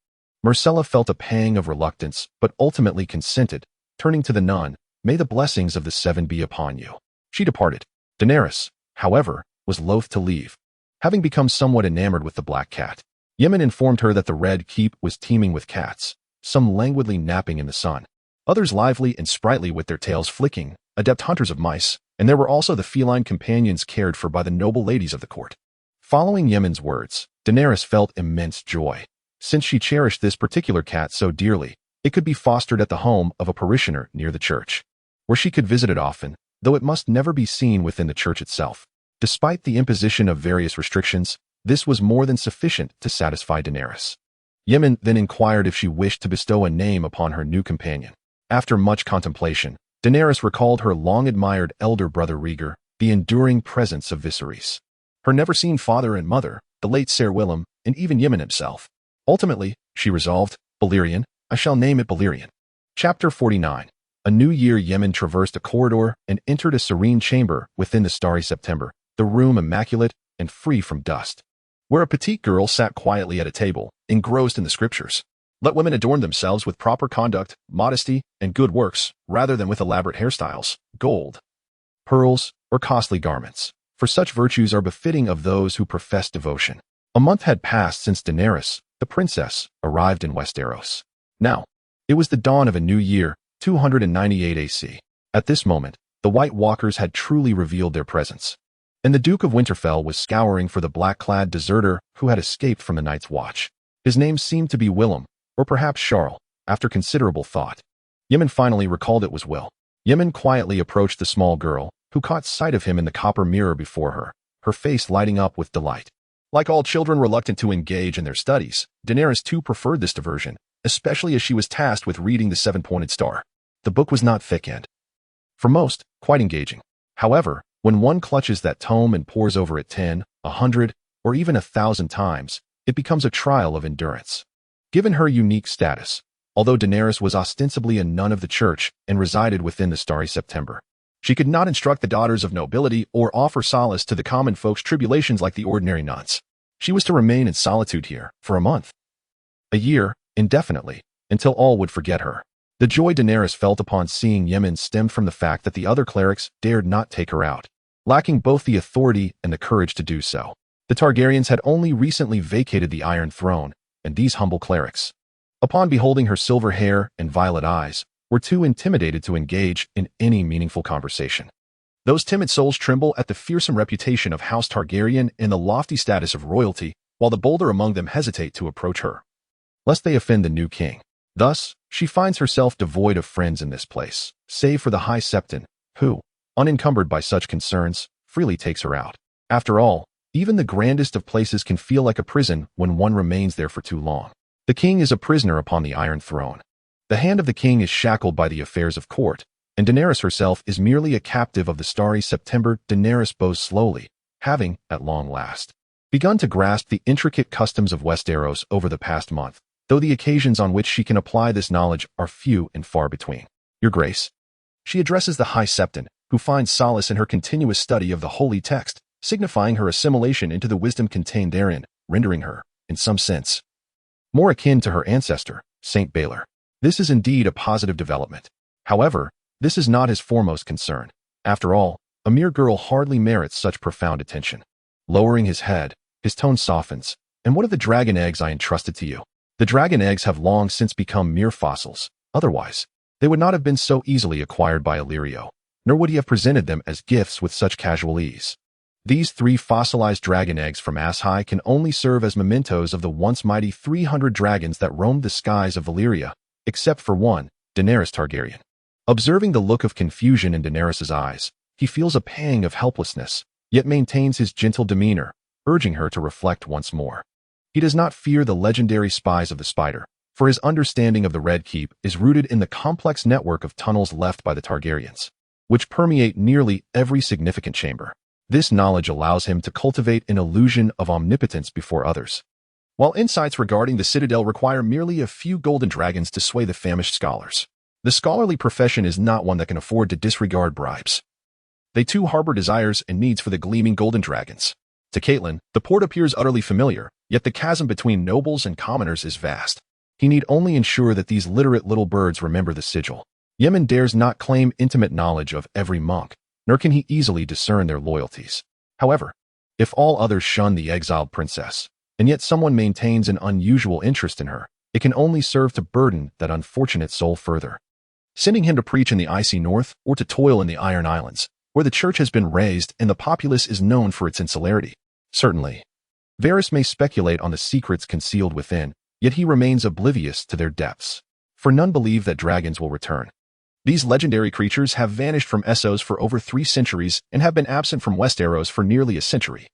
Myrcella felt a pang of reluctance, but ultimately consented, turning to the nun, "May the blessings of the seven be upon you." She departed. Daenerys, however, was loath to leave, having become somewhat enamored with the black cat. Yemen informed her that the Red Keep was teeming with cats, some languidly napping in the sun, others lively and sprightly with their tails flicking, adept hunters of mice, and there were also the feline companions cared for by the noble ladies of the court. Following Yemen's words, Daenerys felt immense joy. Since she cherished this particular cat so dearly, it could be fostered at the home of a parishioner near the church, where she could visit it often, though it must never be seen within the church itself. Despite the imposition of various restrictions, this was more than sufficient to satisfy Daenerys. Yemen then inquired if she wished to bestow a name upon her new companion. After much contemplation, Daenerys recalled her long-admired elder brother Rhaegar, the enduring presence of Viserys, her never-seen father and mother, the late Ser Willem, and even Yemen himself. Ultimately, she resolved, "Balerion, I shall name it Balerion." Chapter 49. A new year. Yemen traversed a corridor and entered a serene chamber within the starry September, the room immaculate and free from dust, where a petite girl sat quietly at a table, engrossed in the scriptures. Let women adorn themselves with proper conduct, modesty, and good works, rather than with elaborate hairstyles, gold, pearls, or costly garments, for such virtues are befitting of those who profess devotion. A month had passed since Daenerys, the princess, arrived in Westeros. Now, it was the dawn of a new year, 298 AC. At this moment, the White Walkers had truly revealed their presence, and the Duke of Winterfell was scouring for the black-clad deserter who had escaped from the Night's Watch. His name seemed to be Willem, or perhaps Charles. After considerable thought, Yemen finally recalled it was Will. Yemen quietly approached the small girl, who caught sight of him in the copper mirror before her, her face lighting up with delight. Like all children reluctant to engage in their studies, Daenerys too preferred this diversion, especially as she was tasked with reading the Seven-Pointed Star. The book was not thick and, for most, quite engaging. However, when one clutches that tome and pores over it 10, 100, or even 1,000 times, it becomes a trial of endurance. Given her unique status, although Daenerys was ostensibly a nun of the church and resided within the starry September, she could not instruct the daughters of nobility or offer solace to the common folks' tribulations like the ordinary nuns. She was to remain in solitude here for a month, a year, indefinitely, until all would forget her. The joy Daenerys felt upon seeing Yemen stemmed from the fact that the other clerics dared not take her out, lacking both the authority and the courage to do so. The Targaryens had only recently vacated the Iron Throne, and these humble clerics, upon beholding her silver hair and violet eyes, were too intimidated to engage in any meaningful conversation. Those timid souls tremble at the fearsome reputation of House Targaryen and the lofty status of royalty, while the bolder among them hesitate to approach her, lest they offend the new king. Thus, she finds herself devoid of friends in this place, save for the High Septon, who, unencumbered by such concerns, freely takes her out. After all, even the grandest of places can feel like a prison when one remains there for too long. The king is a prisoner upon the Iron Throne. The hand of the king is shackled by the affairs of court, and Daenerys herself is merely a captive of the starry September. Daenerys bows slowly, having, at long last, begun to grasp the intricate customs of Westeros over the past month, though the occasions on which she can apply this knowledge are few and far between. "Your Grace," she addresses the High Septon, who finds solace in her continuous study of the holy text, signifying her assimilation into the wisdom contained therein, rendering her, in some sense, more akin to her ancestor, Saint Baelor. This is indeed a positive development. However, this is not his foremost concern. After all, a mere girl hardly merits such profound attention. Lowering his head, his tone softens. "And what of the dragon eggs I entrusted to you? The dragon eggs have long since become mere fossils. Otherwise, they would not have been so easily acquired by Illyrio, nor would he have presented them as gifts with such casual ease. These 3 fossilized dragon eggs from Ashai can only serve as mementos of the once mighty 300 dragons that roamed the skies of Valyria, except for one, Daenerys Targaryen." Observing the look of confusion in Daenerys' eyes, he feels a pang of helplessness, yet maintains his gentle demeanor, urging her to reflect once more. He does not fear the legendary spies of the Spider, for his understanding of the Red Keep is rooted in the complex network of tunnels left by the Targaryens, which permeate nearly every significant chamber. This knowledge allows him to cultivate an illusion of omnipotence before others. While insights regarding the Citadel require merely a few golden dragons to sway the famished scholars, the scholarly profession is not one that can afford to disregard bribes. They too harbor desires and needs for the gleaming golden dragons. To Caitlin, the port appears utterly familiar, yet the chasm between nobles and commoners is vast. He need only ensure that these literate little birds remember the sigil. Yemen dares not claim intimate knowledge of every monk, nor can he easily discern their loyalties. However, if all others shun the exiled princess, and yet someone maintains an unusual interest in her, it can only serve to burden that unfortunate soul further. Sending him to preach in the icy north or to toil in the Iron Islands, where the church has been raised and the populace is known for its insularity. Certainly, Varys may speculate on the secrets concealed within, yet he remains oblivious to their depths. For none believe that dragons will return. These legendary creatures have vanished from Essos for over 3 centuries and have been absent from Westeros for nearly a century.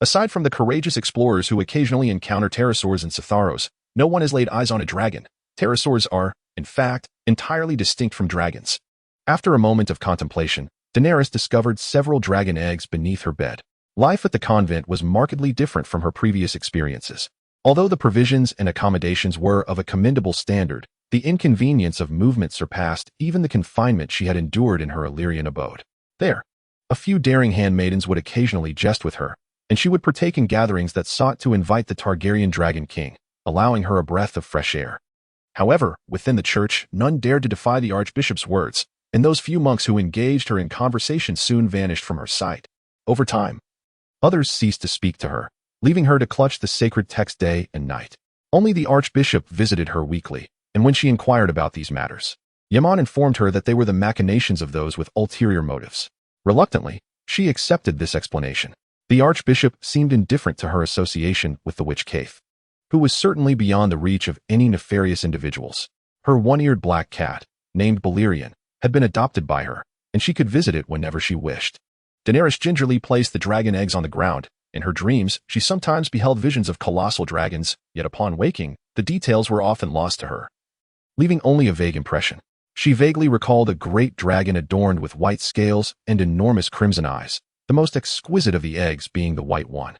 Aside from the courageous explorers who occasionally encounter pterosaurs and Catharos, no one has laid eyes on a dragon. Pterosaurs are, in fact, entirely distinct from dragons. After a moment of contemplation, Daenerys discovered several dragon eggs beneath her bed. Life at the convent was markedly different from her previous experiences. Although the provisions and accommodations were of a commendable standard, the inconvenience of movement surpassed even the confinement she had endured in her Illyrian abode. There, a few daring handmaidens would occasionally jest with her, and she would partake in gatherings that sought to invite the Targaryen Dragon King, allowing her a breath of fresh air. However, within the church, none dared to defy the archbishop's words, and those few monks who engaged her in conversation soon vanished from her sight. Over time, others ceased to speak to her, leaving her to clutch the sacred text day and night. Only the archbishop visited her weekly, and when she inquired about these matters, Yaman informed her that they were the machinations of those with ulterior motives. Reluctantly, she accepted this explanation. The archbishop seemed indifferent to her association with the witch Kaith, who was certainly beyond the reach of any nefarious individuals. Her one-eared black cat, named Balerion, had been adopted by her, and she could visit it whenever she wished. Daenerys gingerly placed the dragon eggs on the ground. In her dreams, she sometimes beheld visions of colossal dragons, yet upon waking, the details were often lost to her, leaving only a vague impression. She vaguely recalled a great dragon adorned with white scales and enormous crimson eyes, the most exquisite of the eggs being the white one.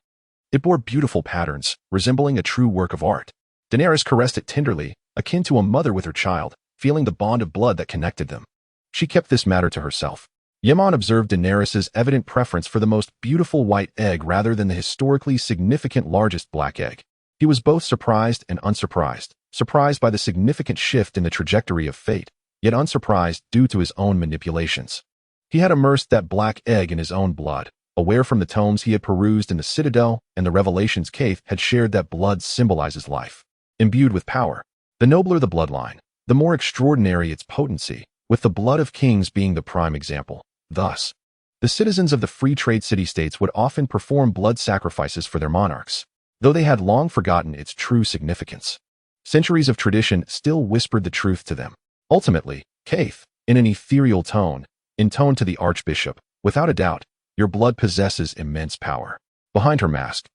It bore beautiful patterns, resembling a true work of art. Daenerys caressed it tenderly, akin to a mother with her child, feeling the bond of blood that connected them. She kept this matter to herself. Yaman observed Daenerys' evident preference for the most beautiful white egg rather than the historically significant largest black egg. He was both surprised and unsurprised, surprised by the significant shift in the trajectory of fate, yet unsurprised due to his own manipulations. He had immersed that black egg in his own blood, aware from the tomes he had perused in the Citadel and the revelations Kaith had shared that blood symbolizes life. Imbued with power, the nobler the bloodline, the more extraordinary its potency, with the blood of kings being the prime example. Thus, the citizens of the free trade city-states would often perform blood sacrifices for their monarchs, though they had long forgotten its true significance. Centuries of tradition still whispered the truth to them. Ultimately, Kaith, in an ethereal tone, intoned to the archbishop, "Without a doubt, your blood possesses immense power." Behind her mask,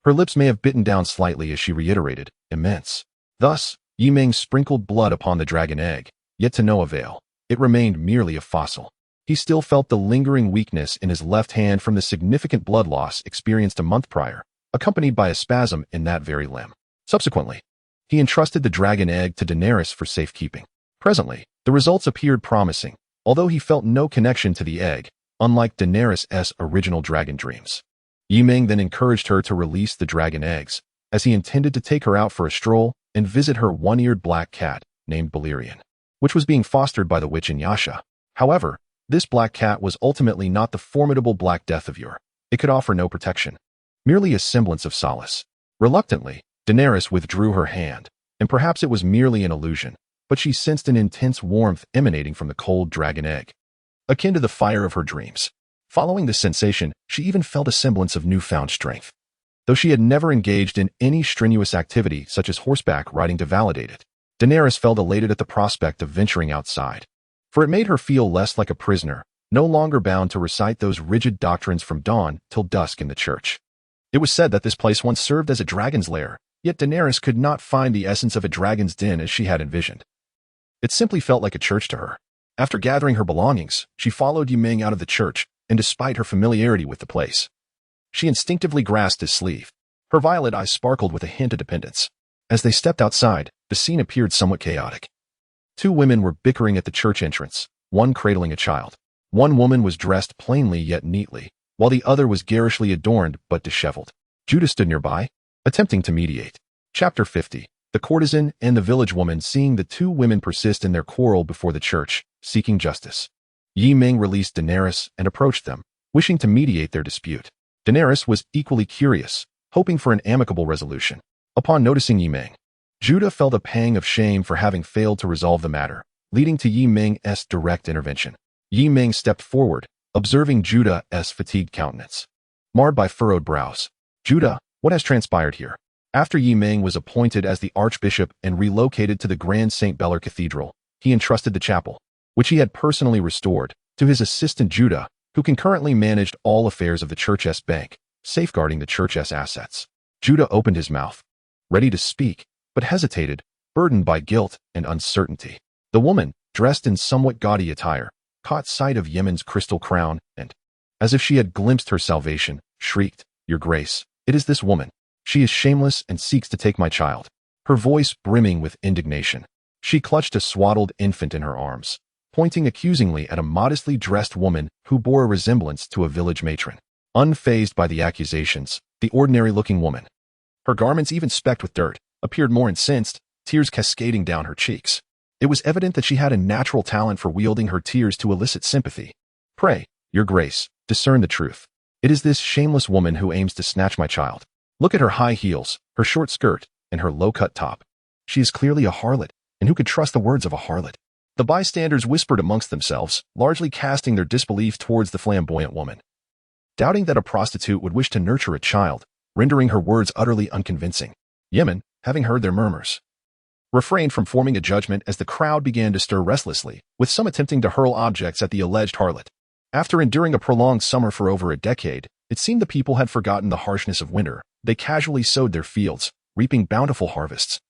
her lips may have bitten down slightly as she reiterated, "Immense." Thus, Yi Ming sprinkled blood upon the dragon egg, yet to no avail. It remained merely a fossil. He still felt the lingering weakness in his left hand from the significant blood loss experienced a month prior, accompanied by a spasm in that very limb. Subsequently, he entrusted the dragon egg to Daenerys for safekeeping. Presently, the results appeared promising, although he felt no connection to the egg, unlike Daenerys' original dragon dreams. Yi Ming then encouraged her to release the dragon eggs, as he intended to take her out for a stroll and visit her one-eared black cat, named Balerion, which was being fostered by the witch Inyasha. However, this black cat was ultimately not the formidable Black Death of yore. It could offer no protection, merely a semblance of solace. Reluctantly, Daenerys withdrew her hand, and perhaps it was merely an illusion, but she sensed an intense warmth emanating from the cold dragon egg, akin to the fire of her dreams. Following this sensation, she even felt a semblance of newfound strength. Though she had never engaged in any strenuous activity such as horseback riding to validate it, Daenerys felt elated at the prospect of venturing outside, for it made her feel less like a prisoner, no longer bound to recite those rigid doctrines from dawn till dusk in the church. It was said that this place once served as a dragon's lair, yet Daenerys could not find the essence of a dragon's den as she had envisioned. It simply felt like a church to her. After gathering her belongings, she followed Yi Ming out of the church, and despite her familiarity with the place, she instinctively grasped his sleeve. Her violet eyes sparkled with a hint of dependence. As they stepped outside, the scene appeared somewhat chaotic. Two women were bickering at the church entrance, one cradling a child. One woman was dressed plainly yet neatly, while the other was garishly adorned but disheveled. Judah stood nearby, attempting to mediate. Chapter 50. The courtesan and the village woman, seeing the two women persist in their quarrel before the church, seeking justice. Yi Ming released Daenerys and approached them, wishing to mediate their dispute. Daenerys was equally curious, hoping for an amicable resolution. Upon noticing Yi Ming, Judah felt a pang of shame for having failed to resolve the matter, leading to Yi Ming's direct intervention. Yi Ming stepped forward, observing Judah's fatigued countenance, marred by furrowed brows. Judah, what has transpired here? After Yi Ming was appointed as the archbishop and relocated to the Grand St. Beller Cathedral, he entrusted the chapel, which he had personally restored, to his assistant Judah, who concurrently managed all affairs of the church's bank, safeguarding the church's assets. Judah opened his mouth, ready to speak, but hesitated, burdened by guilt and uncertainty. The woman, dressed in somewhat gaudy attire, caught sight of Yemen's crystal crown and, as if she had glimpsed her salvation, shrieked, "Your Grace, it is this woman. She is shameless and seeks to take my child." Her voice brimming with indignation. She clutched a swaddled infant in her arms, pointing accusingly at a modestly dressed woman who bore a resemblance to a village matron. Unfazed by the accusations, the ordinary-looking woman, her garments even specked with dirt, appeared more incensed, tears cascading down her cheeks. It was evident that she had a natural talent for wielding her tears to elicit sympathy. "Pray, Your Grace, discern the truth. It is this shameless woman who aims to snatch my child. Look at her high heels, her short skirt, and her low-cut top. She is clearly a harlot, and who could trust the words of a harlot?" The bystanders whispered amongst themselves, largely casting their disbelief towards the flamboyant woman, doubting that a prostitute would wish to nurture a child, rendering her words utterly unconvincing. Yemen, having heard their murmurs, refrained from forming a judgment as the crowd began to stir restlessly, with some attempting to hurl objects at the alleged harlot. After enduring a prolonged summer for over a decade, it seemed the people had forgotten the harshness of winter. They casually sowed their fields, reaping bountiful harvests.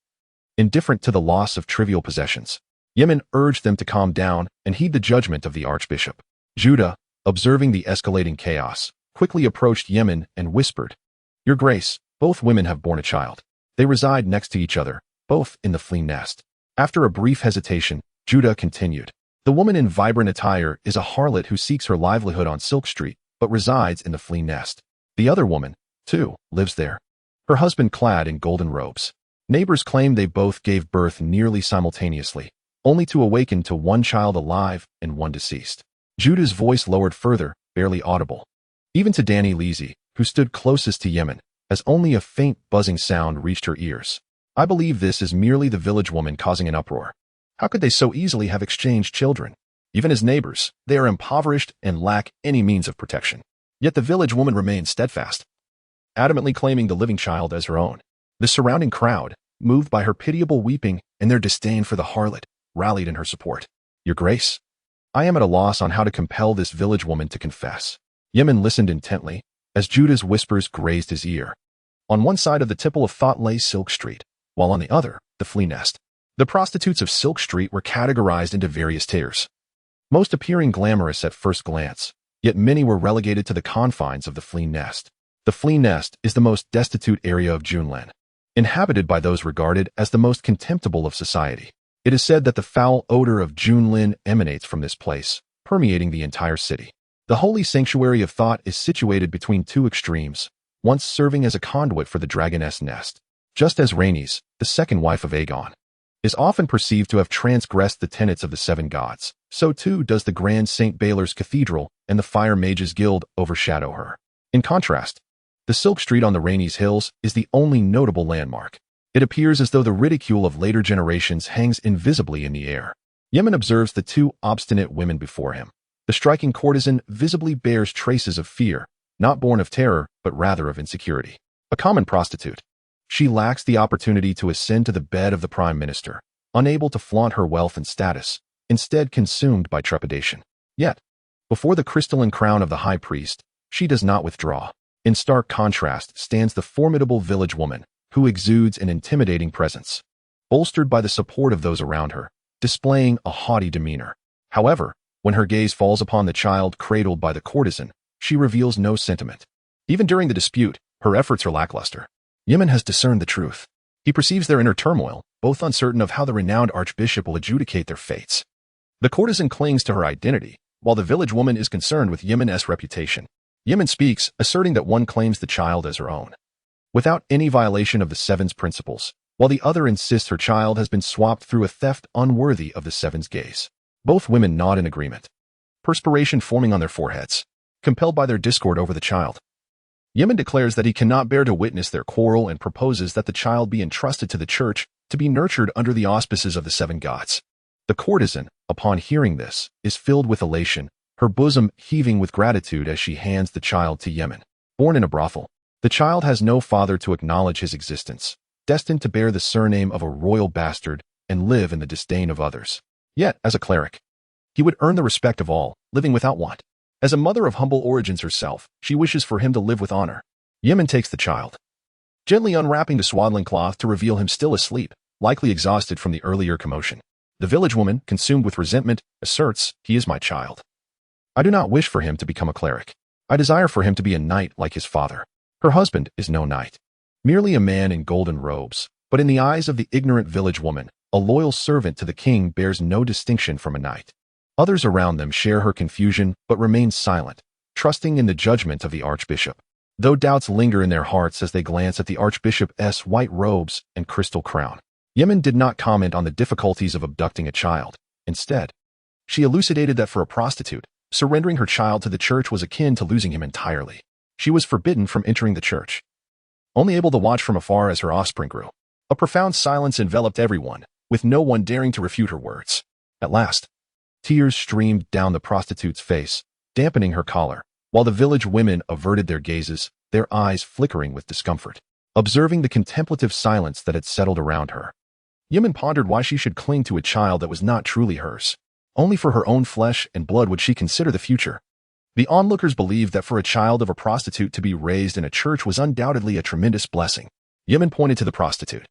Indifferent to the loss of trivial possessions, Yemen urged them to calm down and heed the judgment of the archbishop. Judah, observing the escalating chaos, quickly approached Yemen and whispered, "Your Grace, both women have borne a child. They reside next to each other, both in the flea nest." After a brief hesitation, Judah continued, "The woman in vibrant attire is a harlot who seeks her livelihood on Silk Street, but resides in the flea nest. The other woman, too, lives there, her husband clad in golden robes. Neighbors claim they both gave birth nearly simultaneously, only to awaken to one child alive and one deceased." Judah's voice lowered further, barely audible, even to Dany Lizzie, who stood closest to Yemen, as only a faint buzzing sound reached her ears. "I believe this is merely the village woman causing an uproar. How could they so easily have exchanged children? Even as neighbors, they are impoverished and lack any means of protection." Yet the village woman remained steadfast, adamantly claiming the living child as her own. The surrounding crowd, moved by her pitiable weeping and their disdain for the harlot, rallied in her support. "Your Grace, I am at a loss on how to compel this village woman to confess." Yemen listened intently, as Judah's whispers grazed his ear. On one side of the tipple of thought lay Silk Street, while on the other, the flea nest. The prostitutes of Silk Street were categorized into various tiers, most appearing glamorous at first glance, yet many were relegated to the confines of the flea nest. The flea nest is the most destitute area of Junlan, inhabited by those regarded as the most contemptible of society. It is said that the foul odor of Junlin emanates from this place, permeating the entire city. The holy sanctuary of thought is situated between two extremes, once serving as a conduit for the dragoness nest. Just as Rhaenys, the second wife of Aegon, is often perceived to have transgressed the tenets of the seven gods, so too does the Grand St. Baylor's Cathedral and the Fire Mages Guild overshadow her. In contrast, the Silk Street on the Rhaenys Hills is the only notable landmark. It appears as though the ridicule of later generations hangs invisibly in the air. Yemen observes the two obstinate women before him. The striking courtesan visibly bears traces of fear, not born of terror, but rather of insecurity. A common prostitute, she lacks the opportunity to ascend to the bed of the Prime Minister, unable to flaunt her wealth and status, instead consumed by trepidation. Yet, before the crystalline crown of the High Priest, she does not withdraw. In stark contrast stands the formidable village woman, who exudes an intimidating presence, bolstered by the support of those around her, displaying a haughty demeanor. However, When her gaze falls upon the child cradled by the courtesan, she reveals no sentiment. Even during the dispute, her efforts are lackluster. Yemen has discerned the truth. He perceives their inner turmoil, both uncertain of how the renowned archbishop will adjudicate their fates. The courtesan clings to her identity, while the village woman is concerned with Yemen's reputation. Yemen speaks, asserting that one claims the child as her own, without any violation of the Seven's principles, while the other insists her child has been swapped through a theft unworthy of the Seven's gaze. Both women nod in agreement, perspiration forming on their foreheads, compelled by their discord over the child. Yemen declares that he cannot bear to witness their quarrel and proposes that the child be entrusted to the church to be nurtured under the auspices of the seven gods. The courtesan, upon hearing this, is filled with elation, her bosom heaving with gratitude as she hands the child to Yemen. Born in a brothel, the child has no father to acknowledge his existence, destined to bear the surname of a royal bastard and live in the disdain of others. Yet, as a cleric, he would earn the respect of all, living without want. As a mother of humble origins herself, she wishes for him to live with honor. Yemen takes the child, gently unwrapping the swaddling cloth to reveal him still asleep, likely exhausted from the earlier commotion. The village woman, consumed with resentment, asserts, "He is my child. I do not wish for him to become a cleric. I desire for him to be a knight like his father." Her husband is no knight, merely a man in golden robes, but in the eyes of the ignorant village woman, a loyal servant to the king bears no distinction from a knight. Others around them share her confusion but remain silent, trusting in the judgment of the archbishop. Though doubts linger in their hearts as they glance at the archbishop's white robes and crystal crown, Yemen did not comment on the difficulties of abducting a child. Instead, she elucidated that for a prostitute, surrendering her child to the church was akin to losing him entirely. She was forbidden from entering the church, only able to watch from afar as her offspring grew. A profound silence enveloped everyone, with no one daring to refute her words. At last, tears streamed down the prostitute's face, dampening her color, while the village women averted their gazes, their eyes flickering with discomfort, observing the contemplative silence that had settled around her. Yemen pondered why she should cling to a child that was not truly hers. Only for her own flesh and blood would she consider the future. The onlookers believed that for a child of a prostitute to be raised in a church was undoubtedly a tremendous blessing. Yemen pointed to the prostitute,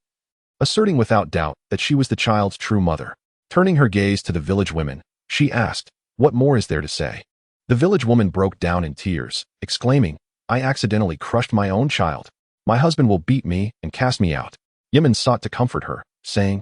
asserting without doubt that she was the child's true mother. Turning her gaze to the village women, she asked, "What more is there to say?" The village woman broke down in tears, exclaiming, "I accidentally crushed my own child. My husband will beat me and cast me out." Yemen sought to comfort her, saying,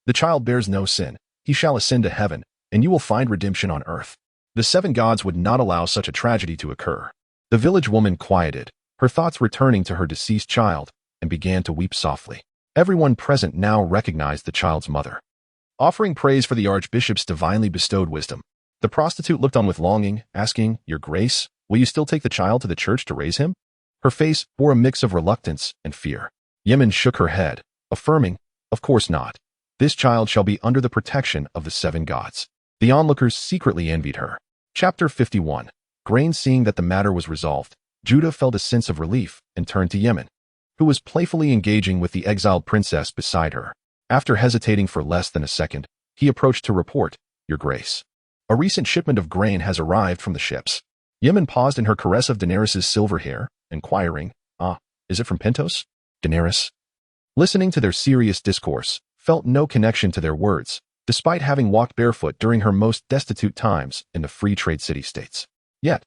"The child bears no sin. He shall ascend to heaven, and you will find redemption on earth." The seven gods would not allow such a tragedy to occur. The village woman quieted, her thoughts returning to her deceased child, and began to weep softly. Everyone present now recognized the child's mother. Offering praise for the archbishop's divinely bestowed wisdom, the prostitute looked on with longing, asking, "Your Grace, will you still take the child to the church to raise him?" Her face bore a mix of reluctance and fear. Yemen shook her head, affirming, "Of course not. This child shall be under the protection of the seven gods." The onlookers secretly envied her. Chapter 51. Grain. Seeing that the matter was resolved, Judah felt a sense of relief and turned to Yemen, who was playfully engaging with the exiled princess beside her. After hesitating for less than a second, he approached to report, "Your Grace, a recent shipment of grain has arrived from the ships." Yemen paused in her caress of Daenerys' silver hair, inquiring, "Ah, is it from Pentos?" Daenerys, listening to their serious discourse, felt no connection to their words, despite having walked barefoot during her most destitute times in the free trade city-states. Yet,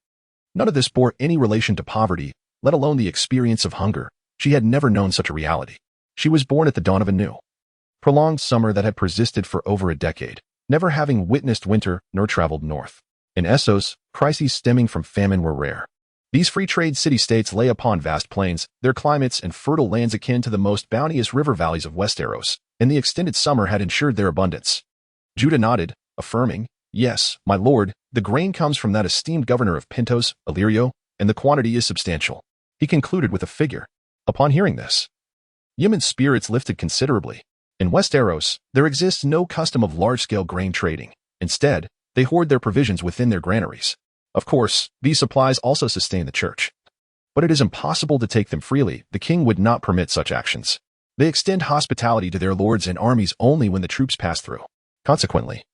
none of this bore any relation to poverty, let alone the experience of hunger. She had never known such a reality. She was born at the dawn of a new, prolonged summer that had persisted for over a decade, never having witnessed winter nor traveled north. In Essos, crises stemming from famine were rare. These free trade city-states lay upon vast plains, their climates and fertile lands akin to the most bounteous river valleys of Westeros, and the extended summer had ensured their abundance. Judah nodded, affirming, "Yes, my lord, the grain comes from that esteemed governor of Pentos, Illyrio, and the quantity is substantial." He concluded with a figure. Upon hearing this, Yemen's spirits lifted considerably. In Westeros, there exists no custom of large-scale grain trading. Instead, they hoard their provisions within their granaries. Of course, these supplies also sustain the church. But it is impossible to take them freely. The king would not permit such actions. They extend hospitality to their lords and armies only when the troops pass through. Consequently,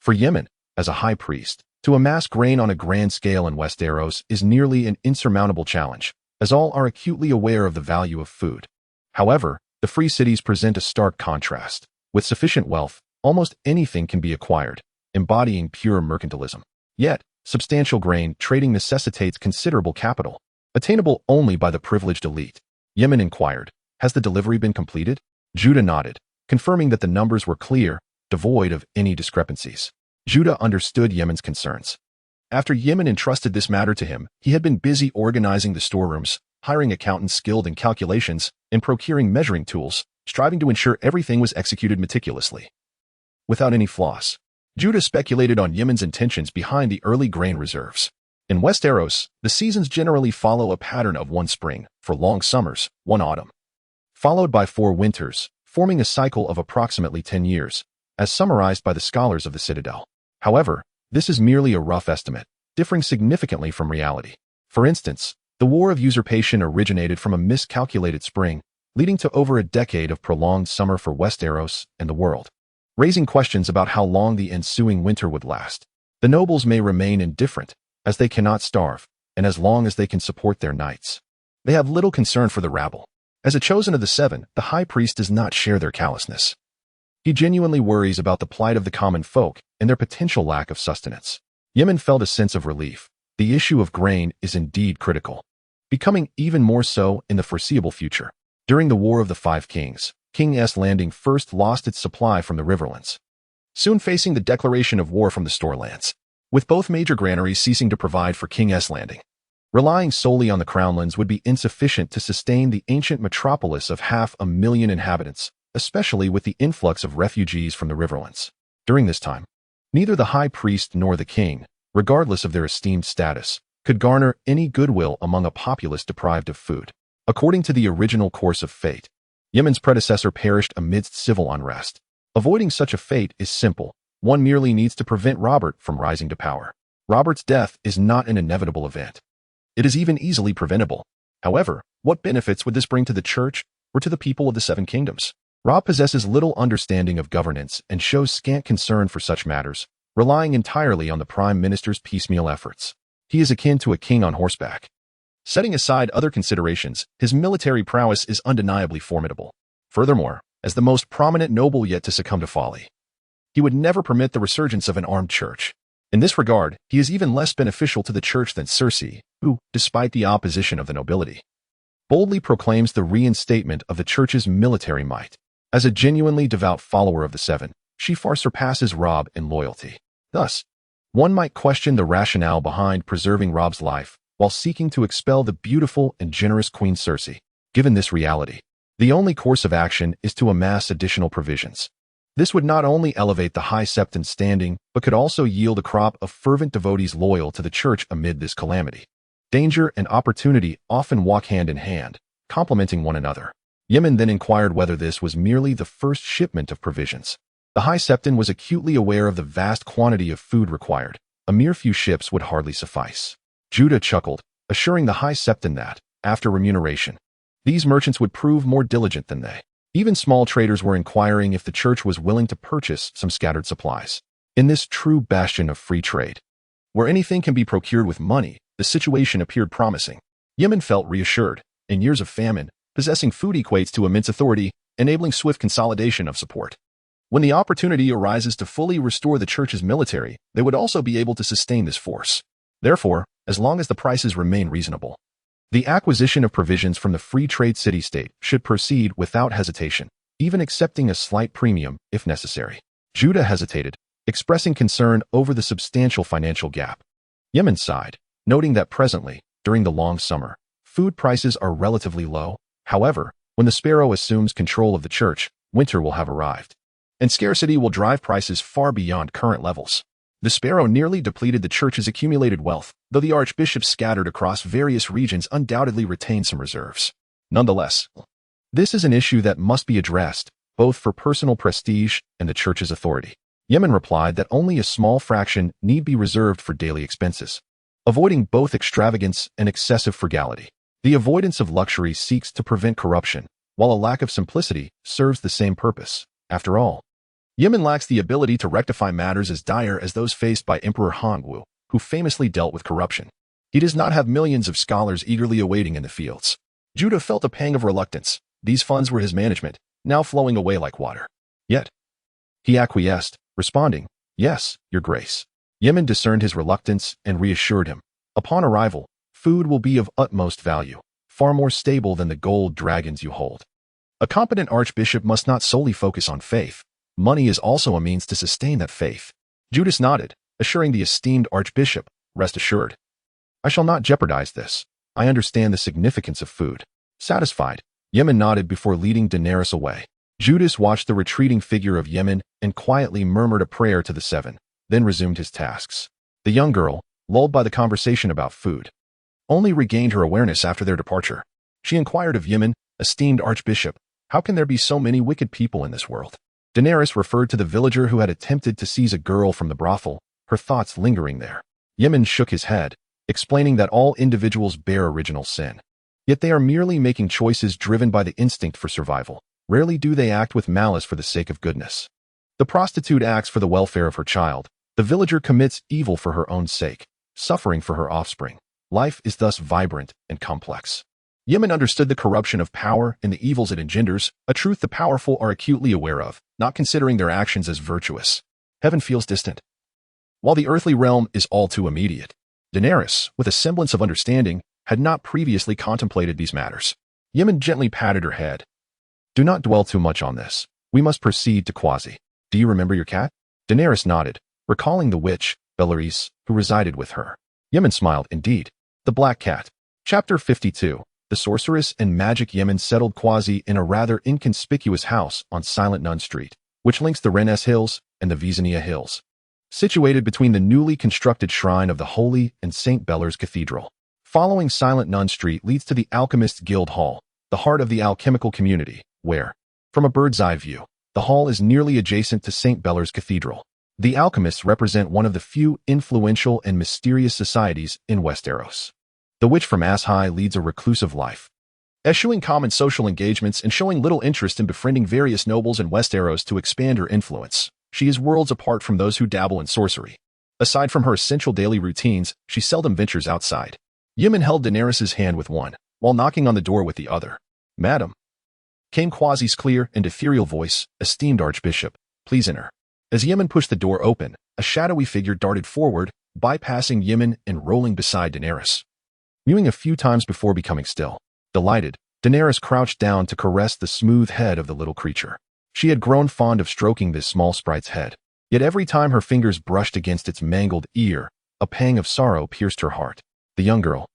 for Yemen, as a high priest, to amass grain on a grand scale in Westeros is nearly an insurmountable challenge, as all are acutely aware of the value of food. However, the free cities present a stark contrast. With sufficient wealth, almost anything can be acquired, embodying pure mercantilism. Yet, substantial grain trading necessitates considerable capital, attainable only by the privileged elite. Yemen inquired, "Has the delivery been completed?" Judah nodded, confirming that the numbers were clear, devoid of any discrepancies. Judah understood Yemen's concerns. After Yemen entrusted this matter to him, he had been busy organizing the storerooms, hiring accountants skilled in calculations, and procuring measuring tools, striving to ensure everything was executed meticulously, without any flaws. Judah speculated on Yemen's intentions behind the early grain reserves. In Westeros, the seasons generally follow a pattern of one spring, for long summers, one autumn, followed by 4 winters, forming a cycle of approximately 10 years, as summarized by the scholars of the Citadel. However, this is merely a rough estimate, differing significantly from reality. For instance, the War of Usurpation originated from a miscalculated spring, leading to over a decade of prolonged summer for Westeros and the world, raising questions about how long the ensuing winter would last. The nobles may remain indifferent, as they cannot starve, and as long as they can support their knights. They have little concern for the rabble. As a chosen of the 7, the high priest does not share their callousness. He genuinely worries about the plight of the common folk and their potential lack of sustenance. Yemen felt a sense of relief. The issue of grain is indeed critical, becoming even more so in the foreseeable future. During the War of the 5 Kings, King S Landing first lost its supply from the riverlands, soon facing the declaration of war from the storelands, with both major granaries ceasing to provide for King S Landing. Relying solely on the crownlands would be insufficient to sustain the ancient metropolis of 500,000 inhabitants, especially with the influx of refugees from the riverlands. During this time, neither the high priest nor the king, regardless of their esteemed status, could garner any goodwill among a populace deprived of food. According to the original course of fate, Yemen's predecessor perished amidst civil unrest. Avoiding such a fate is simple. One merely needs to prevent Robert from rising to power. Robert's death is not an inevitable event. It is even easily preventable. However, what benefits would this bring to the church or to the people of the 7 kingdoms? Rob possesses little understanding of governance and shows scant concern for such matters, relying entirely on the prime minister's piecemeal efforts. He is akin to a king on horseback. Setting aside other considerations, his military prowess is undeniably formidable. Furthermore, as the most prominent noble yet to succumb to folly, he would never permit the resurgence of an armed church. In this regard, he is even less beneficial to the church than Cersei, who, despite the opposition of the nobility, boldly proclaims the reinstatement of the church's military might. As a genuinely devout follower of the 7, she far surpasses Robb in loyalty. Thus, one might question the rationale behind preserving Robb's life while seeking to expel the beautiful and generous Queen Cersei. Given this reality, the only course of action is to amass additional provisions. This would not only elevate the High Septon's standing, but could also yield a crop of fervent devotees loyal to the church amid this calamity. Danger and opportunity often walk hand in hand, complementing one another. Yemen then inquired whether this was merely the first shipment of provisions. The High Septon was acutely aware of the vast quantity of food required. A mere few ships would hardly suffice. Judah chuckled, assuring the High Septon that, after remuneration, these merchants would prove more diligent than they. Even small traders were inquiring if the church was willing to purchase some scattered supplies. In this true bastion of free trade, where anything can be procured with money, the situation appeared promising. Yemen felt reassured. In years of famine, possessing food equates to immense authority, enabling swift consolidation of support. When the opportunity arises to fully restore the church's military, they would also be able to sustain this force. Therefore, as long as the prices remain reasonable, the acquisition of provisions from the free trade city-state should proceed without hesitation, even accepting a slight premium if necessary. Judah hesitated, expressing concern over the substantial financial gap. Yemen sighed, noting that presently, during the long summer, food prices are relatively low. However, when the sparrow assumes control of the church, winter will have arrived, and scarcity will drive prices far beyond current levels. The sparrow nearly depleted the church's accumulated wealth, though the archbishops scattered across various regions undoubtedly retained some reserves. Nonetheless, this is an issue that must be addressed, both for personal prestige and the church's authority. Yemen replied that only a small fraction need be reserved for daily expenses, avoiding both extravagance and excessive frugality. The avoidance of luxury seeks to prevent corruption, while a lack of simplicity serves the same purpose. After all, Yemen lacks the ability to rectify matters as dire as those faced by Emperor Hongwu, who famously dealt with corruption. He does not have millions of scholars eagerly awaiting in the fields. Judah felt a pang of reluctance. These funds were his management, now flowing away like water. Yet, he acquiesced, responding, "Yes, Your Grace." Yemen discerned his reluctance and reassured him. Upon arrival, food will be of utmost value, far more stable than the gold dragons you hold. A competent archbishop must not solely focus on faith. Money is also a means to sustain that faith. Judas nodded, assuring the esteemed archbishop, rest assured. I shall not jeopardize this. I understand the significance of food. Satisfied, Yemen nodded before leading Daenerys away. Judas watched the retreating figure of Yemen and quietly murmured a prayer to the seven, then resumed his tasks. The young girl, lulled by the conversation about food, only regained her awareness after their departure. She inquired of Yemen, esteemed archbishop, how can there be so many wicked people in this world? Daenerys referred to the villager who had attempted to seize a girl from the brothel, her thoughts lingering there. Yemen shook his head, explaining that all individuals bear original sin. Yet they are merely making choices driven by the instinct for survival. Rarely do they act with malice for the sake of goodness. The prostitute acts for the welfare of her child. The villager commits evil for her own sake, suffering for her offspring. Life is thus vibrant and complex. Yemen understood the corruption of power and the evils it engenders, a truth the powerful are acutely aware of, not considering their actions as virtuous. Heaven feels distant, while the earthly realm is all too immediate. Daenerys, with a semblance of understanding, had not previously contemplated these matters. Yemen gently patted her head. Do not dwell too much on this. We must proceed to Quasi. Do you remember your cat? Daenerys nodded, recalling the witch, Belarus, who resided with her. Yemen smiled, indeed. The Black Cat. Chapter 52. The sorceress and magic. Yemen settled Quasi in a rather inconspicuous house on Silent Nun Street, which links the Rennes Hills and the Vezania Hills. Situated between the newly constructed shrine of the Holy and St. Bellar's Cathedral. Following Silent Nun Street leads to the Alchemist's Guild Hall, the heart of the alchemical community, where, from a bird's-eye view, the hall is nearly adjacent to St. Bellar's Cathedral. The alchemists represent one of the few influential and mysterious societies in Westeros. The witch from Ashai leads a reclusive life, eschewing common social engagements and showing little interest in befriending various nobles in Westeros to expand her influence. She is worlds apart from those who dabble in sorcery. Aside from her essential daily routines, she seldom ventures outside. Yemen held Daenerys' hand with one, while knocking on the door with the other. Madam, came Quasi's clear and ethereal voice, esteemed archbishop, please enter. As Yemen pushed the door open, a shadowy figure darted forward, bypassing Yemen and rolling beside Daenerys. Mewing a few times before becoming still. Delighted, Daenerys crouched down to caress the smooth head of the little creature. She had grown fond of stroking this small sprite's head. Yet every time her fingers brushed against its mangled ear, a pang of sorrow pierced her heart. The young girl,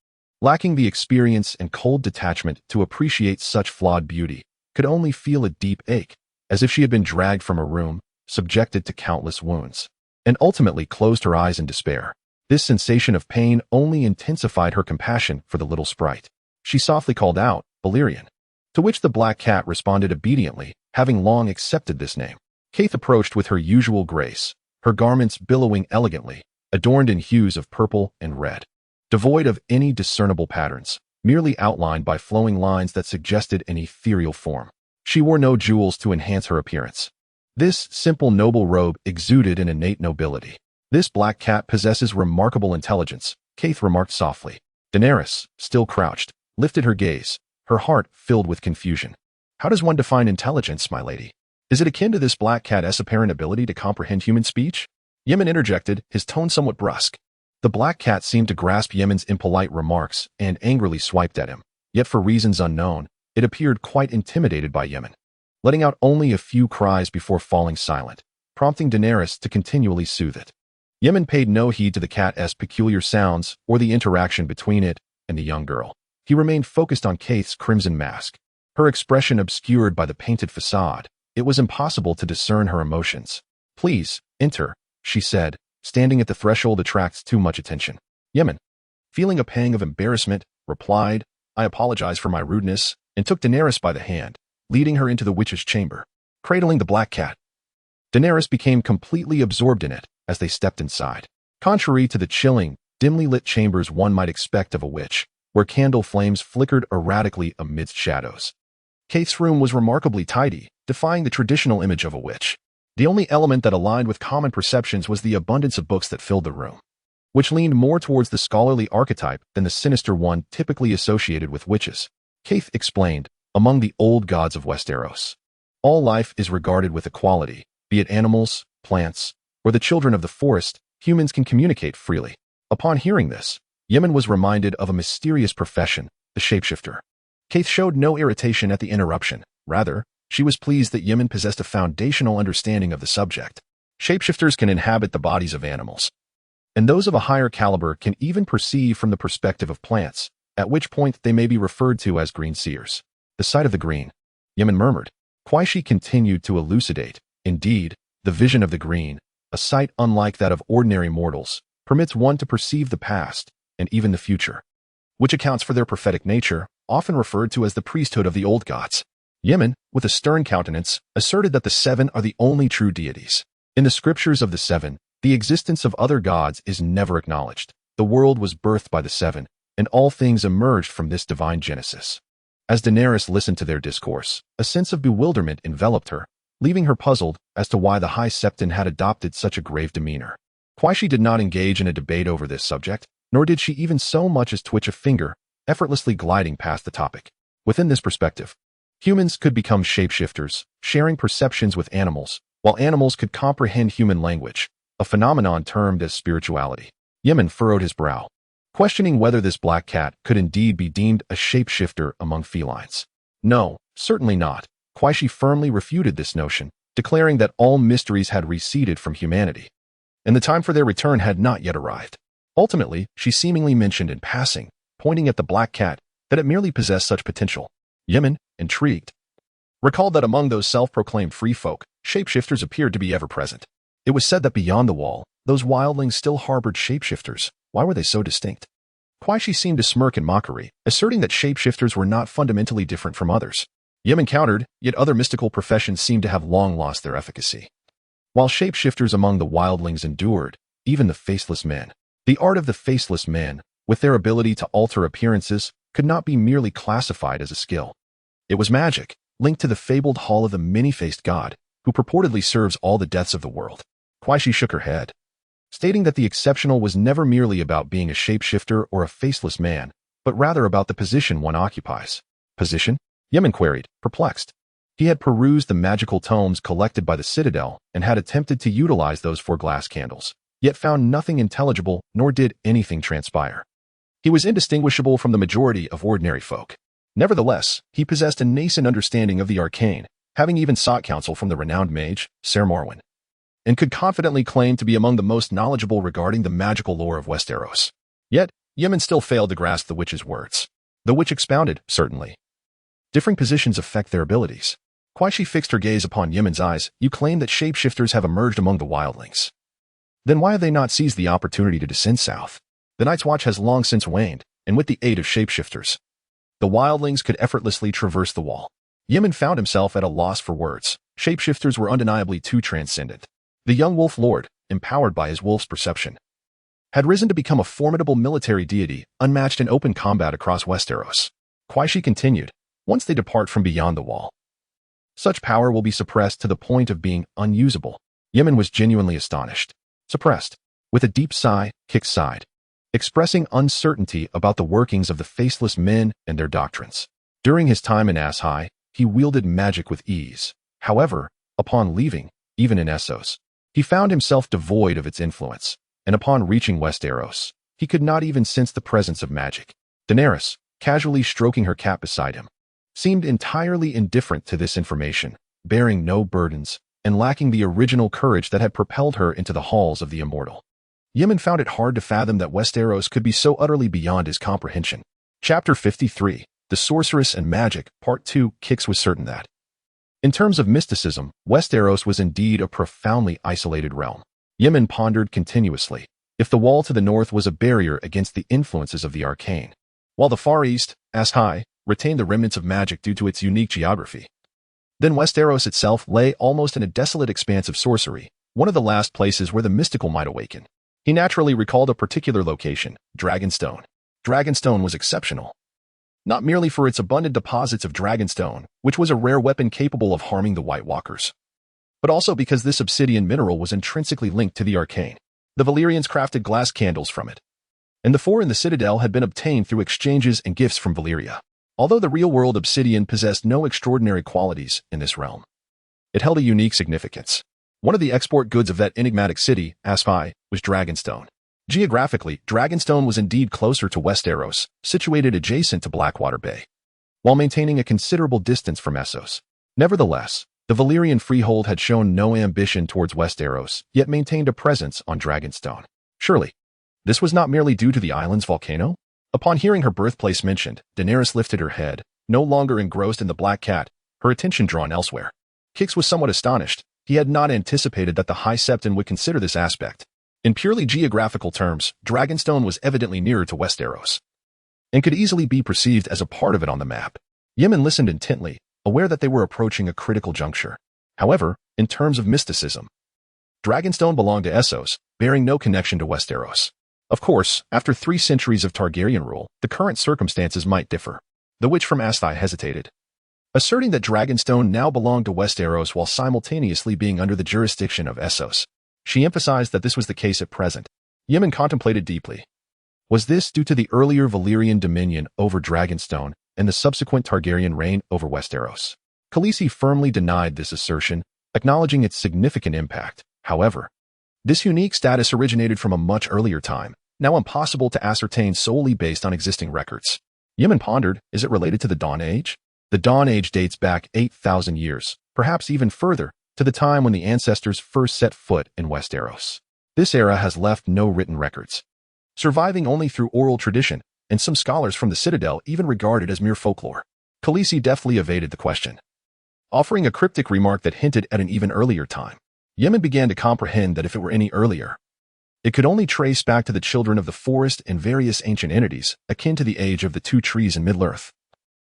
lacking the experience and cold detachment to appreciate such flawed beauty, could only feel a deep ache, as if she had been dragged from a room, subjected to countless wounds, and ultimately closed her eyes in despair. This sensation of pain only intensified her compassion for the little sprite. She softly called out, Balerion, to which the Black Cat responded obediently, having long accepted this name. Kate approached with her usual grace, her garments billowing elegantly, adorned in hues of purple and red, devoid of any discernible patterns, merely outlined by flowing lines that suggested an ethereal form. She wore no jewels to enhance her appearance. This simple noble robe exuded an innate nobility. This Black Cat possesses remarkable intelligence, Kate remarked softly. Daenerys, still crouched, lifted her gaze, her heart filled with confusion. How does one define intelligence, my lady? Is it akin to this Black Cat's apparent ability to comprehend human speech? Yemen interjected, his tone somewhat brusque. The Black Cat seemed to grasp Yemen's impolite remarks and angrily swiped at him. Yet for reasons unknown, it appeared quite intimidated by Yemen, letting out only a few cries before falling silent, prompting Daenerys to continually soothe it. Yemen paid no heed to the cat's peculiar sounds or the interaction between it and the young girl. He remained focused on Kate's crimson mask, her expression obscured by the painted facade. It was impossible to discern her emotions. Please, enter, she said. Standing at the threshold attracts too much attention. Yemen, feeling a pang of embarrassment, replied, I apologize for my rudeness, and took Daenerys by the hand, leading her into the witch's chamber, cradling the Black Cat. Daenerys became completely absorbed in it as they stepped inside. Contrary to the chilling, dimly lit chambers one might expect of a witch, where candle flames flickered erratically amidst shadows, Kate's room was remarkably tidy, defying the traditional image of a witch. The only element that aligned with common perceptions was the abundance of books that filled the room, which leaned more towards the scholarly archetype than the sinister one typically associated with witches. Kate explained, among the old gods of Westeros, all life is regarded with equality, be it animals, plants, or the children of the forest, humans can communicate freely. Upon hearing this, Yemen was reminded of a mysterious profession, the shapeshifter. Kaith showed no irritation at the interruption. Rather, she was pleased that Yemen possessed a foundational understanding of the subject. Shapeshifters can inhabit the bodies of animals, and those of a higher caliber can even perceive from the perspective of plants, at which point they may be referred to as green seers. The sight of the green, Yemen murmured. Quaishi continued to elucidate. Indeed, the vision of the green, a sight unlike that of ordinary mortals, permits one to perceive the past and even the future, which accounts for their prophetic nature, often referred to as the priesthood of the old gods. Yemen, with a stern countenance, asserted that the seven are the only true deities. In the scriptures of the seven, the existence of other gods is never acknowledged. The world was birthed by the seven, and all things emerged from this divine genesis. As Daenerys listened to their discourse, a sense of bewilderment enveloped her, leaving her puzzled as to why the High Septon had adopted such a grave demeanor. Quaishi did not engage in a debate over this subject, nor did she even so much as twitch a finger, effortlessly gliding past the topic. Within this perspective, humans could become shapeshifters, sharing perceptions with animals, while animals could comprehend human language, a phenomenon termed as spirituality. Yemen furrowed his brow, questioning whether this black cat could indeed be deemed a shapeshifter among felines. No, certainly not. Quaishi firmly refuted this notion, declaring that all mysteries had receded from humanity, and the time for their return had not yet arrived. Ultimately, she seemingly mentioned in passing, pointing at the black cat, that it merely possessed such potential. Yemen, intrigued, recalled that among those self-proclaimed free folk, shapeshifters appeared to be ever-present. It was said that beyond the wall, those wildlings still harbored shapeshifters. Why were they so distinct? Quaishi seemed to smirk in mockery, asserting that shapeshifters were not fundamentally different from others. Yemen countered, yet other mystical professions seemed to have long lost their efficacy. While shapeshifters among the wildlings endured, even the faceless men, the art of the faceless men, with their ability to alter appearances, could not be merely classified as a skill. It was magic, linked to the fabled Hall of the Many-Faced God, who purportedly serves all the deaths of the world. Quaishi shook her head, stating that the exceptional was never merely about being a shapeshifter or a faceless man, but rather about the position one occupies. Position? Yemen queried, perplexed. He had perused the magical tomes collected by the Citadel and had attempted to utilize those for glass candles, yet found nothing intelligible nor did anything transpire. He was indistinguishable from the majority of ordinary folk. Nevertheless, he possessed a nascent understanding of the arcane, having even sought counsel from the renowned mage, Ser Morwen, and could confidently claim to be among the most knowledgeable regarding the magical lore of Westeros. Yet, Yemen still failed to grasp the witch's words. The witch expounded, certainly. Differing positions affect their abilities. Quaishi fixed her gaze upon Yemen's eyes. You claim that shapeshifters have emerged among the wildlings. Then why have they not seized the opportunity to descend south? The Night's Watch has long since waned, and with the aid of shapeshifters, the wildlings could effortlessly traverse the wall. Yemen found himself at a loss for words. Shapeshifters were undeniably too transcendent. The young wolf lord, empowered by his wolf's perception, had risen to become a formidable military deity, unmatched in open combat across Westeros. Quaishi continued, once they depart from beyond the wall, such power will be suppressed to the point of being unusable. Yemen was genuinely astonished. Suppressed. With a deep sigh, Kix sighed, expressing uncertainty about the workings of the faceless men and their doctrines. During his time in Ashai, he wielded magic with ease. However, upon leaving, even in Essos, he found himself devoid of its influence, and upon reaching Westeros, he could not even sense the presence of magic. Daenerys, casually stroking her cat beside him, seemed entirely indifferent to this information, bearing no burdens, and lacking the original courage that had propelled her into the halls of the immortal. Yemen found it hard to fathom that Westeros could be so utterly beyond his comprehension. Chapter 53, The Sorceress and Magic, Part 2. Kix was certain that, in terms of mysticism, Westeros was indeed a profoundly isolated realm. Yemen pondered continuously. If the wall to the north was a barrier against the influences of the arcane, while the far east, Ashai, retained the remnants of magic due to its unique geography, then Westeros itself lay almost in a desolate expanse of sorcery, one of the last places where the mystical might awaken. He naturally recalled a particular location, Dragonstone. Dragonstone was exceptional, not merely for its abundant deposits of dragonstone, which was a rare weapon capable of harming the White Walkers, but also because this obsidian mineral was intrinsically linked to the arcane. The Valyrians crafted glass candles from it, and the four in the Citadel had been obtained through exchanges and gifts from Valyria. Although the real-world obsidian possessed no extraordinary qualities in this realm, it held a unique significance. One of the export goods of that enigmatic city, Asfi, was Dragonstone. Geographically, Dragonstone was indeed closer to Westeros, situated adjacent to Blackwater Bay, while maintaining a considerable distance from Essos. Nevertheless, the Valyrian freehold had shown no ambition towards Westeros, yet maintained a presence on Dragonstone. Surely, this was not merely due to the island's volcano? Upon hearing her birthplace mentioned, Daenerys lifted her head, no longer engrossed in the Black Cat, her attention drawn elsewhere. Kix was somewhat astonished. He had not anticipated that the High Septon would consider this aspect. In purely geographical terms, Dragonstone was evidently nearer to Westeros, and could easily be perceived as a part of it on the map. Yemen listened intently, aware that they were approaching a critical juncture. However, in terms of mysticism, Dragonstone belonged to Essos, bearing no connection to Westeros. Of course, after 3 centuries of Targaryen rule, the current circumstances might differ. The witch from Asthi hesitated, asserting that Dragonstone now belonged to Westeros while simultaneously being under the jurisdiction of Essos. She emphasized that this was the case at present. Yemen contemplated deeply. Was this due to the earlier Valyrian dominion over Dragonstone and the subsequent Targaryen reign over Westeros? Khaleesi firmly denied this assertion, acknowledging its significant impact. However, this unique status originated from a much earlier time, now impossible to ascertain solely based on existing records. Yemen pondered, is it related to the Dawn Age? The Dawn Age dates back 8,000 years, perhaps even further, to the time when the ancestors first set foot in Westeros. This era has left no written records, surviving only through oral tradition, and some scholars from the Citadel even regard it as mere folklore. Khaleesi deftly evaded the question, offering a cryptic remark that hinted at an even earlier time. Yemen began to comprehend that if it were any earlier, it could only trace back to the children of the forest and various ancient entities, akin to the age of the 2 trees in Middle-earth,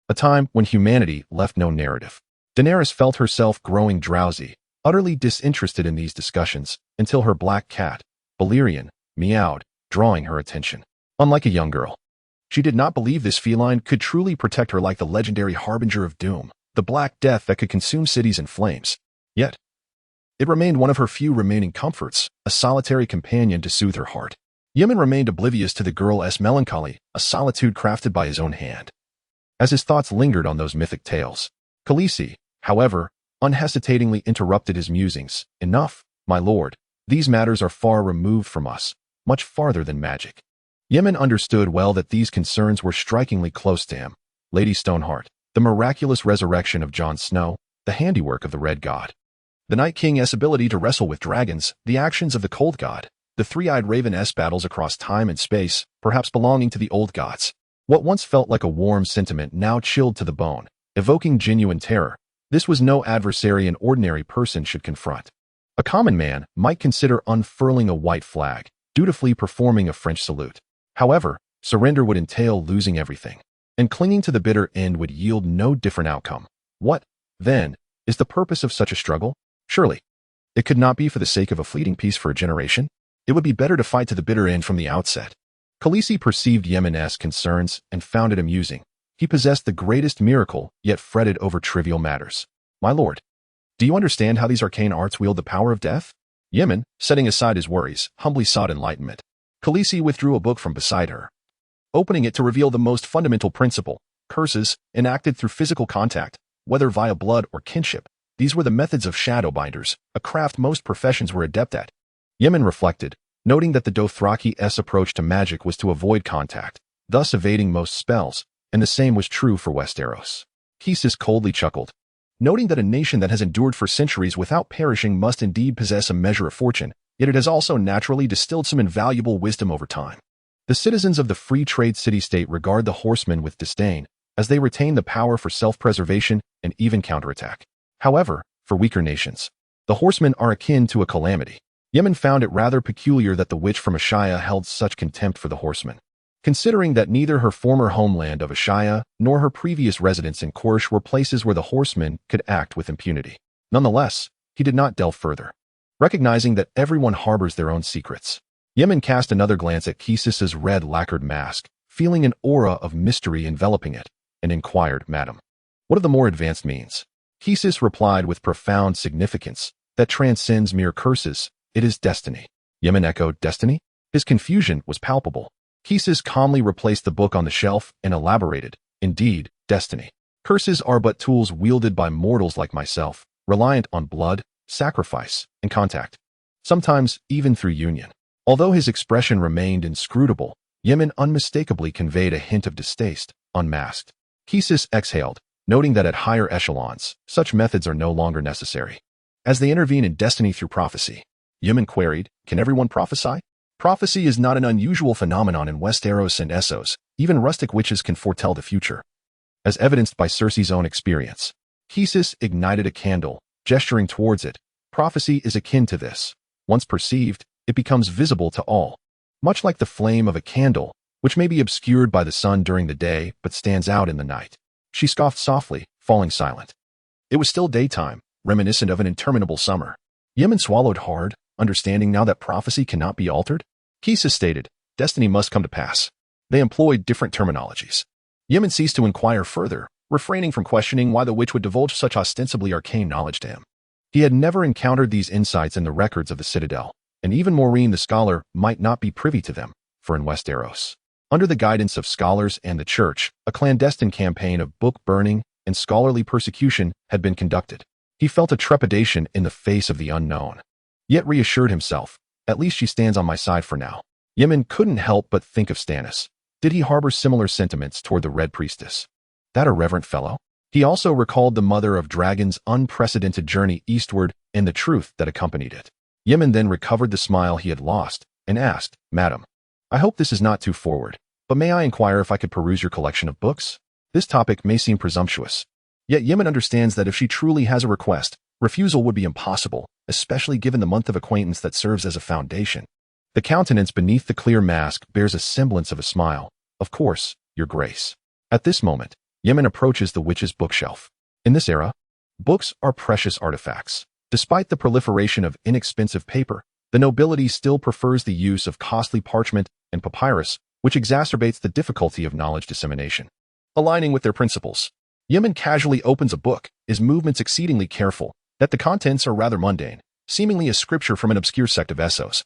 a time when humanity left no narrative. Daenerys felt herself growing drowsy, utterly disinterested in these discussions, until her black cat, Balerion, meowed, drawing her attention. Unlike a young girl, she did not believe this feline could truly protect her like the legendary harbinger of doom, the Black Death that could consume cities in flames. Yet, it remained one of her few remaining comforts, a solitary companion to soothe her heart. Yemen remained oblivious to the girl's melancholy, a solitude crafted by his own hand. As his thoughts lingered on those mythic tales, Khaleesi, however, unhesitatingly interrupted his musings. Enough, my lord. These matters are far removed from us, much farther than magic. Yemen understood well that these concerns were strikingly close to him. Lady Stoneheart, the miraculous resurrection of Jon Snow, the handiwork of the Red God, the Night King's ability to wrestle with dragons, the actions of the Cold God, the three-eyed Raven's battles across time and space, perhaps belonging to the old gods. What once felt like a warm sentiment now chilled to the bone, evoking genuine terror. This was no adversary an ordinary person should confront. A common man might consider unfurling a white flag, dutifully performing a French salute. However, surrender would entail losing everything, and clinging to the bitter end would yield no different outcome. What, then, is the purpose of such a struggle? Surely, it could not be for the sake of a fleeting peace for a generation. It would be better to fight to the bitter end from the outset. Khaleesi perceived Yemen's concerns and found it amusing. He possessed the greatest miracle, yet fretted over trivial matters. My lord, do you understand how these arcane arts wield the power of death? Yemen, setting aside his worries, humbly sought enlightenment. Khaleesi withdrew a book from beside her, opening it to reveal the most fundamental principle: curses, enacted through physical contact, whether via blood or kinship. These were the methods of shadowbinders, a craft most professions were adept at. Yemen reflected, noting that the Dothraki's approach to magic was to avoid contact, thus evading most spells, and the same was true for Westeros. Kiesis coldly chuckled, noting that a nation that has endured for centuries without perishing must indeed possess a measure of fortune, yet it has also naturally distilled some invaluable wisdom over time. The citizens of the free trade city-state regard the horsemen with disdain, as they retain the power for self-preservation and even counterattack. However, for weaker nations, the horsemen are akin to a calamity. Yemen found it rather peculiar that the witch from Ashaya held such contempt for the horsemen, considering that neither her former homeland of Ashaya nor her previous residence in Korsh were places where the horsemen could act with impunity. Nonetheless, he did not delve further, recognizing that everyone harbors their own secrets. Yemen cast another glance at Kiesis's red lacquered mask, feeling an aura of mystery enveloping it, and inquired, Madam, what are the more advanced means? Kiesis replied with profound significance, that transcends mere curses. It is destiny. Yemen echoed, destiny? His confusion was palpable. Kiesis calmly replaced the book on the shelf and elaborated, indeed, destiny. Curses are but tools wielded by mortals like myself, reliant on blood, sacrifice, and contact. Sometimes even through union. Although his expression remained inscrutable, Yemen unmistakably conveyed a hint of distaste, unmasked. Kisis exhaled, noting that at higher echelons, such methods are no longer necessary. As they intervene in destiny through prophecy, Yemen queried, "Can everyone prophesy?" Prophecy is not an unusual phenomenon in Westeros and Essos. Even rustic witches can foretell the future. As evidenced by Cersei's own experience, Kisis ignited a candle, gesturing towards it. Prophecy is akin to this. Once perceived, it becomes visible to all. Much like the flame of a candle, which may be obscured by the sun during the day but stands out in the night. She scoffed softly, falling silent. It was still daytime, reminiscent of an interminable summer. Yemen swallowed hard, understanding now that prophecy cannot be altered. Kisis stated, "Destiny must come to pass." They employed different terminologies. Yemen ceased to inquire further, refraining from questioning why the witch would divulge such ostensibly arcane knowledge to him. He had never encountered these insights in the records of the Citadel, and even Maureen the scholar might not be privy to them, for in Westeros, under the guidance of scholars and the church, a clandestine campaign of book burning and scholarly persecution had been conducted. He felt a trepidation in the face of the unknown, yet reassured himself, "At least she stands on my side for now." Yemen couldn't help but think of Stannis. Did he harbor similar sentiments toward the Red Priestess? That irreverent fellow? He also recalled the Mother of Dragons' unprecedented journey eastward and the truth that accompanied it. Yemen then recovered the smile he had lost and asked, "Madam, I hope this is not too forward, but may I inquire if I could peruse your collection of books?" This topic may seem presumptuous, yet Yemen understands that if she truly has a request, refusal would be impossible, especially given the month of acquaintance that serves as a foundation. The countenance beneath the clear mask bears a semblance of a smile. "Of course, Your Grace." At this moment, Yemen approaches the witch's bookshelf. In this era, books are precious artifacts. Despite the proliferation of inexpensive paper, the nobility still prefers the use of costly parchment and papyrus, which exacerbates the difficulty of knowledge dissemination. Aligning with their principles, Yemen casually opens a book, his movements exceedingly careful, that the contents are rather mundane, seemingly a scripture from an obscure sect of Essos.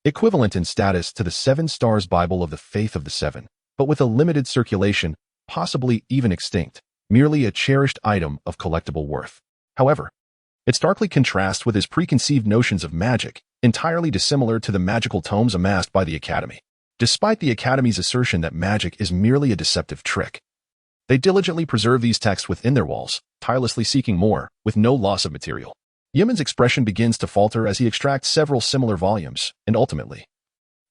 Equivalent in status to the Seven Stars Bible of the Faith of the Seven, but with a limited circulation, possibly even extinct, merely a cherished item of collectible worth. However, it starkly contrasts with his preconceived notions of magic, entirely dissimilar to the magical tomes amassed by the Academy. Despite the Academy's assertion that magic is merely a deceptive trick, they diligently preserve these texts within their walls, tirelessly seeking more, with no loss of material. Yemen's expression begins to falter as he extracts several similar volumes, and ultimately,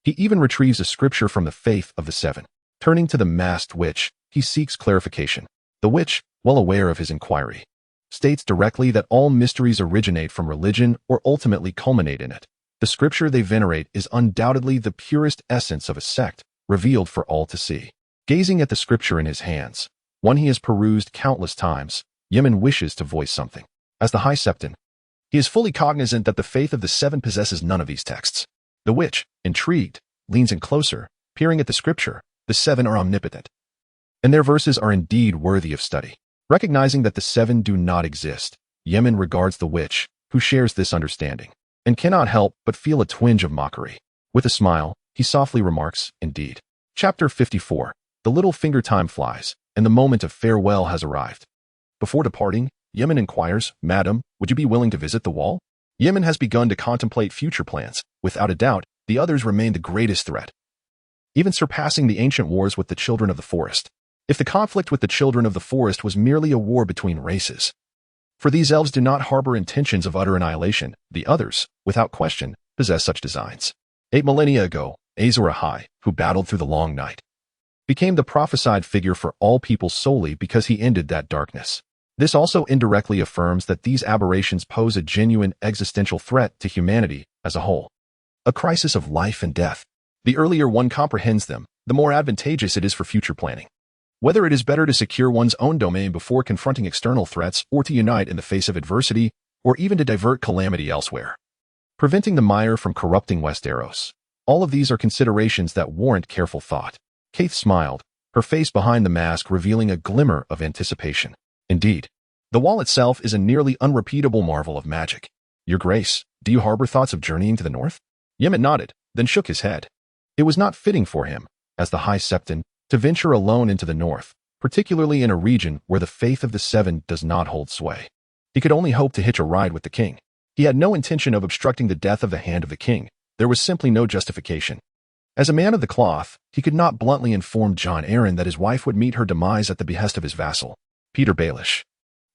he even retrieves a scripture from the Faith of the Seven. Turning to the masked witch, he seeks clarification. The witch, well aware of his inquiry, states directly that all mysteries originate from religion or ultimately culminate in it. The scripture they venerate is undoubtedly the purest essence of a sect, revealed for all to see. Gazing at the scripture in his hands, one he has perused countless times, Yemen wishes to voice something. As the High Septon, he is fully cognizant that the Faith of the Seven possesses none of these texts. The witch, intrigued, leans in closer, peering at the scripture. The Seven are omnipotent, and their verses are indeed worthy of study. Recognizing that the Seven do not exist, Yemen regards the witch, who shares this understanding, and cannot help but feel a twinge of mockery. With a smile, he softly remarks, "Indeed." Chapter 54. The little finger time flies, and the moment of farewell has arrived. Before departing, Yemen inquires, "Madam, would you be willing to visit the wall?" Yemen has begun to contemplate future plans. Without a doubt, the others remain the greatest threat, even surpassing the ancient wars with the Children of the Forest. If the conflict with the Children of the Forest was merely a war between races, for these elves do not harbor intentions of utter annihilation, the others, without question, possess such designs. 8 millennia ago, Azor Ahai, who battled through the long night, became the prophesied figure for all people solely because he ended that darkness. This also indirectly affirms that these aberrations pose a genuine existential threat to humanity as a whole. A crisis of life and death. The earlier one comprehends them, the more advantageous it is for future planning. Whether it is better to secure one's own domain before confronting external threats or to unite in the face of adversity, or even to divert calamity elsewhere. Preventing the mire from corrupting Westeros. All of these are considerations that warrant careful thought. Kate smiled, her face behind the mask revealing a glimmer of anticipation. Indeed, the wall itself is a nearly unrepeatable marvel of magic. Your Grace, do you harbor thoughts of journeying to the north? Yemen nodded, then shook his head. It was not fitting for him, as the High Septon, to venture alone into the north, particularly in a region where the Faith of the Seven does not hold sway. He could only hope to hitch a ride with the king. He had no intention of obstructing the death of the hand of the king. There was simply no justification. As a man of the cloth, he could not bluntly inform Jon Arryn that his wife would meet her demise at the behest of his vassal. Petyr Baelish,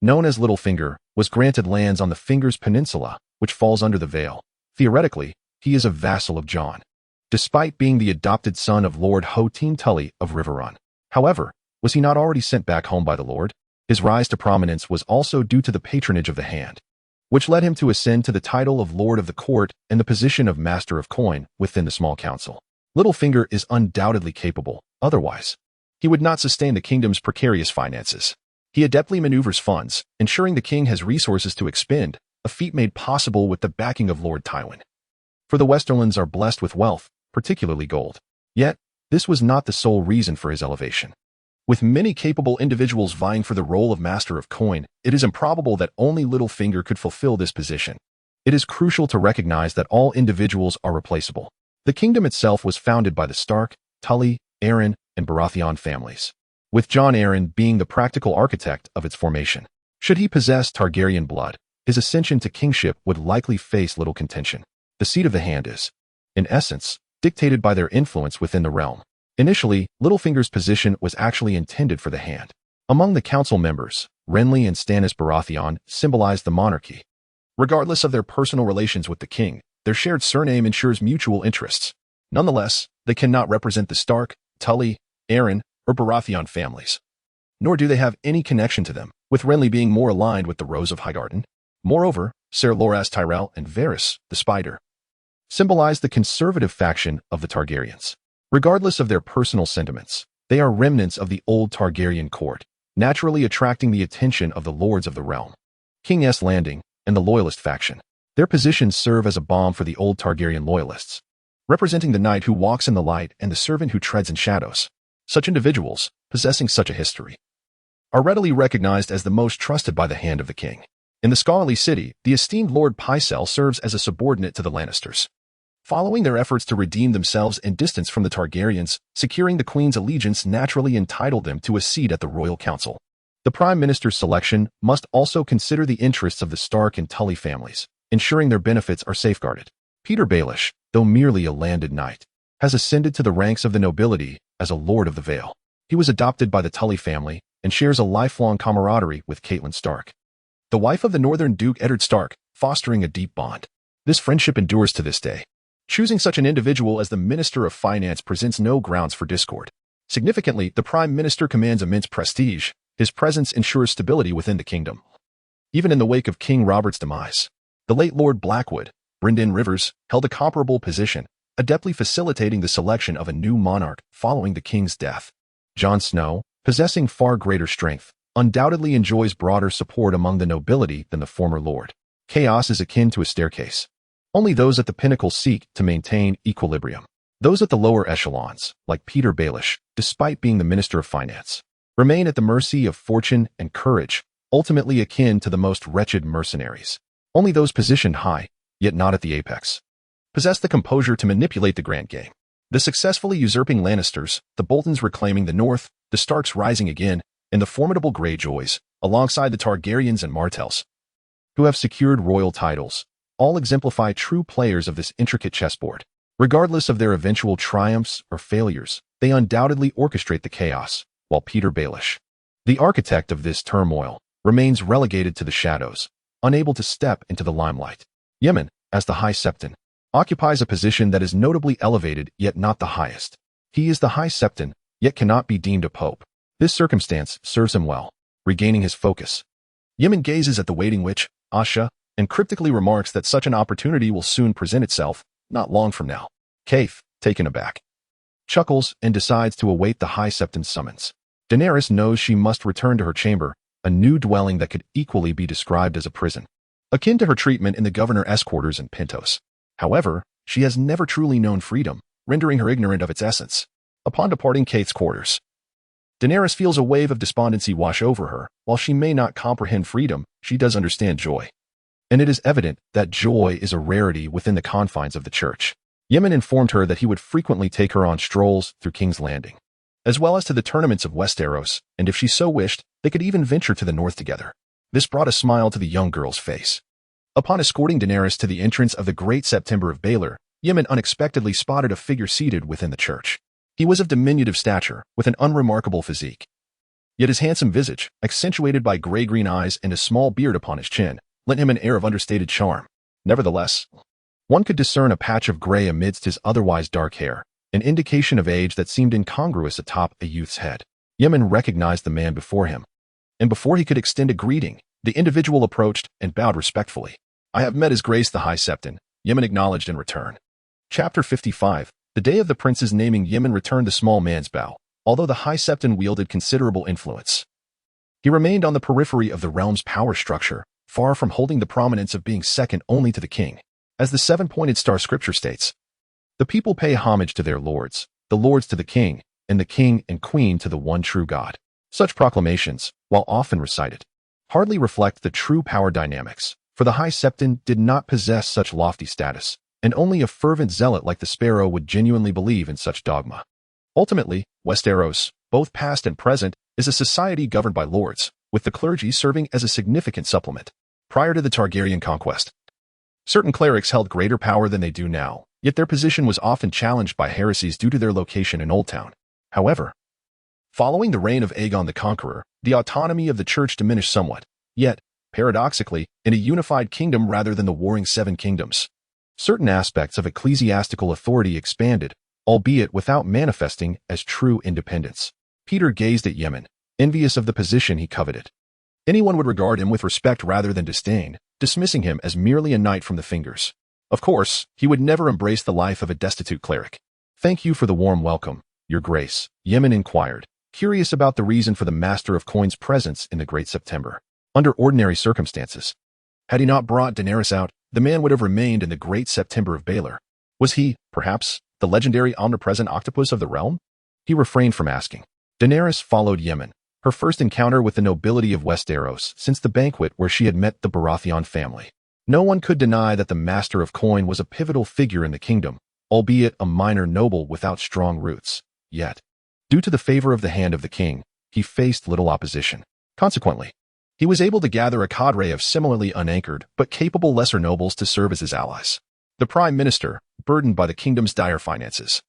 known as Littlefinger, was granted lands on the Fingers Peninsula, which falls under the Vale. Theoretically, he is a vassal of Jon, despite being the adopted son of Lord Hotin Tully of Riverrun. However, was he not already sent back home by the Lord? His rise to prominence was also due to the patronage of the Hand, which led him to ascend to the title of Lord of the Court and the position of Master of Coin within the small council. Littlefinger is undoubtedly capable, otherwise he would not sustain the kingdom's precarious finances. He adeptly maneuvers funds, ensuring the king has resources to expend, a feat made possible with the backing of Lord Tywin. For the Westerlands are blessed with wealth, particularly gold. Yet, this was not the sole reason for his elevation. With many capable individuals vying for the role of Master of Coin, it is improbable that only Littlefinger could fulfill this position. It is crucial to recognize that all individuals are replaceable. The kingdom itself was founded by the Stark, Tully, Arryn, and Baratheon families, with Jon Arryn being the practical architect of its formation. Should he possess Targaryen blood, his ascension to kingship would likely face little contention. The seat of the Hand is, in essence, dictated by their influence within the realm. Initially, Littlefinger's position was actually intended for the Hand. Among the council members, Renly and Stannis Baratheon symbolized the monarchy. Regardless of their personal relations with the king, their shared surname ensures mutual interests. Nonetheless, they cannot represent the Stark, Tully, Arryn, or Baratheon families. Nor do they have any connection to them, with Renly being more aligned with the Rose of Highgarden. Moreover, Ser Loras Tyrell and Varys, the Spider, symbolize the conservative faction of the Targaryens. Regardless of their personal sentiments, they are remnants of the old Targaryen court, naturally attracting the attention of the lords of the realm. King S. Landing and the Loyalist faction. Their positions serve as a balm for the old Targaryen loyalists, representing the knight who walks in the light and the servant who treads in shadows. Such individuals, possessing such a history, are readily recognized as the most trusted by the Hand of the king. In the scholarly city, the esteemed Lord Pycelle serves as a subordinate to the Lannisters. Following their efforts to redeem themselves and distance from the Targaryens, securing the Queen's allegiance naturally entitled them to a seat at the Royal Council. The Prime Minister's selection must also consider the interests of the Stark and Tully families, ensuring their benefits are safeguarded. Petyr Baelish, though merely a landed knight, has ascended to the ranks of the nobility as a Lord of the Vale. He was adopted by the Tully family and shares a lifelong camaraderie with Catelyn Stark, the wife of the Northern Duke Eddard Stark, fostering a deep bond. This friendship endures to this day. Choosing such an individual as the Minister of Finance presents no grounds for discord. Significantly, the Prime Minister commands immense prestige. His presence ensures stability within the kingdom. Even in the wake of King Robert's demise, the late Lord Blackwood, Brynden Rivers, held a comparable position, adeptly facilitating the selection of a new monarch following the king's death. Jon Snow, possessing far greater strength, undoubtedly enjoys broader support among the nobility than the former lord. Chaos is akin to a staircase. Only those at the pinnacle seek to maintain equilibrium. Those at the lower echelons, like Petyr Baelish, despite being the Minister of Finance, remain at the mercy of fortune and courage, ultimately akin to the most wretched mercenaries. Only those positioned high, yet not at the apex, possess the composure to manipulate the grand game. The successfully usurping Lannisters, the Boltons reclaiming the North, the Starks rising again, and the formidable Greyjoys, alongside the Targaryens and Martells, who have secured royal titles, all exemplify true players of this intricate chessboard. Regardless of their eventual triumphs or failures, they undoubtedly orchestrate the chaos, while Petyr Baelish, the architect of this turmoil, remains relegated to the shadows, unable to step into the limelight. Yemen, as the High Septon, occupies a position that is notably elevated yet not the highest. He is the High Septon, yet cannot be deemed a pope. This circumstance serves him well, regaining his focus. Yemen gazes at the waiting witch, Asha, and cryptically remarks that such an opportunity will soon present itself, not long from now. Kaith, taken aback, chuckles and decides to await the High Septon's summons. Daenerys knows she must return to her chamber, a new dwelling that could equally be described as a prison, akin to her treatment in the governor's quarters in Pentos. However, she has never truly known freedom, rendering her ignorant of its essence. Upon departing Kaith's quarters, Daenerys feels a wave of despondency wash over her. While she may not comprehend freedom, she does understand joy. And it is evident that joy is a rarity within the confines of the church. Yemen informed her that he would frequently take her on strolls through King's Landing, as well as to the tournaments of Westeros, and if she so wished, they could even venture to the north together. This brought a smile to the young girl's face. Upon escorting Daenerys to the entrance of the Great September of Baelor, Yemen unexpectedly spotted a figure seated within the church. He was of diminutive stature, with an unremarkable physique. Yet his handsome visage, accentuated by gray-green eyes and a small beard upon his chin, lent him an air of understated charm. Nevertheless, one could discern a patch of gray amidst his otherwise dark hair, an indication of age that seemed incongruous atop a youth's head. Yemen recognized the man before him, and before he could extend a greeting, the individual approached and bowed respectfully. "I have met His Grace the High Septon," Yemen acknowledged in return. Chapter 55. The day of the prince's naming, Yemen returned the small man's bow, although the High Septon wielded considerable influence. He remained on the periphery of the realm's power structure, far from holding the prominence of being second only to the king. As the seven-pointed star scripture states, "The people pay homage to their lords, the lords to the king, and the king and queen to the one true God." Such proclamations, while often recited, hardly reflect the true power dynamics, for the High Septon did not possess such lofty status, and only a fervent zealot like the sparrow would genuinely believe in such dogma. Ultimately, Westeros, both past and present, is a society governed by lords, with the clergy serving as a significant supplement. Prior to the Targaryen conquest, certain clerics held greater power than they do now, yet their position was often challenged by heresies due to their location in Old Town. However, following the reign of Aegon the Conqueror, the autonomy of the church diminished somewhat, yet, paradoxically, in a unified kingdom rather than the warring seven kingdoms. Certain aspects of ecclesiastical authority expanded, albeit without manifesting as true independence. Peter gazed at Yemen, envious of the position he coveted. Anyone would regard him with respect rather than disdain, dismissing him as merely a knight from the fingers. Of course, he would never embrace the life of a destitute cleric. "Thank you for the warm welcome, Your Grace," Yemen inquired, curious about the reason for the Master of Coin's presence in the Great September. Under ordinary circumstances, had he not brought Daenerys out, the man would have remained in the Great September of Baelor. Was he, perhaps, the legendary omnipresent octopus of the realm? He refrained from asking. Daenerys followed Yemen, her first encounter with the nobility of Westeros since the banquet where she had met the Baratheon family. No one could deny that the Master of Coin was a pivotal figure in the kingdom, albeit a minor noble without strong roots. Yet, due to the favor of the hand of the king, he faced little opposition. Consequently, he was able to gather a cadre of similarly unanchored but capable lesser nobles to serve as his allies. The prime minister, burdened by the kingdom's dire finances,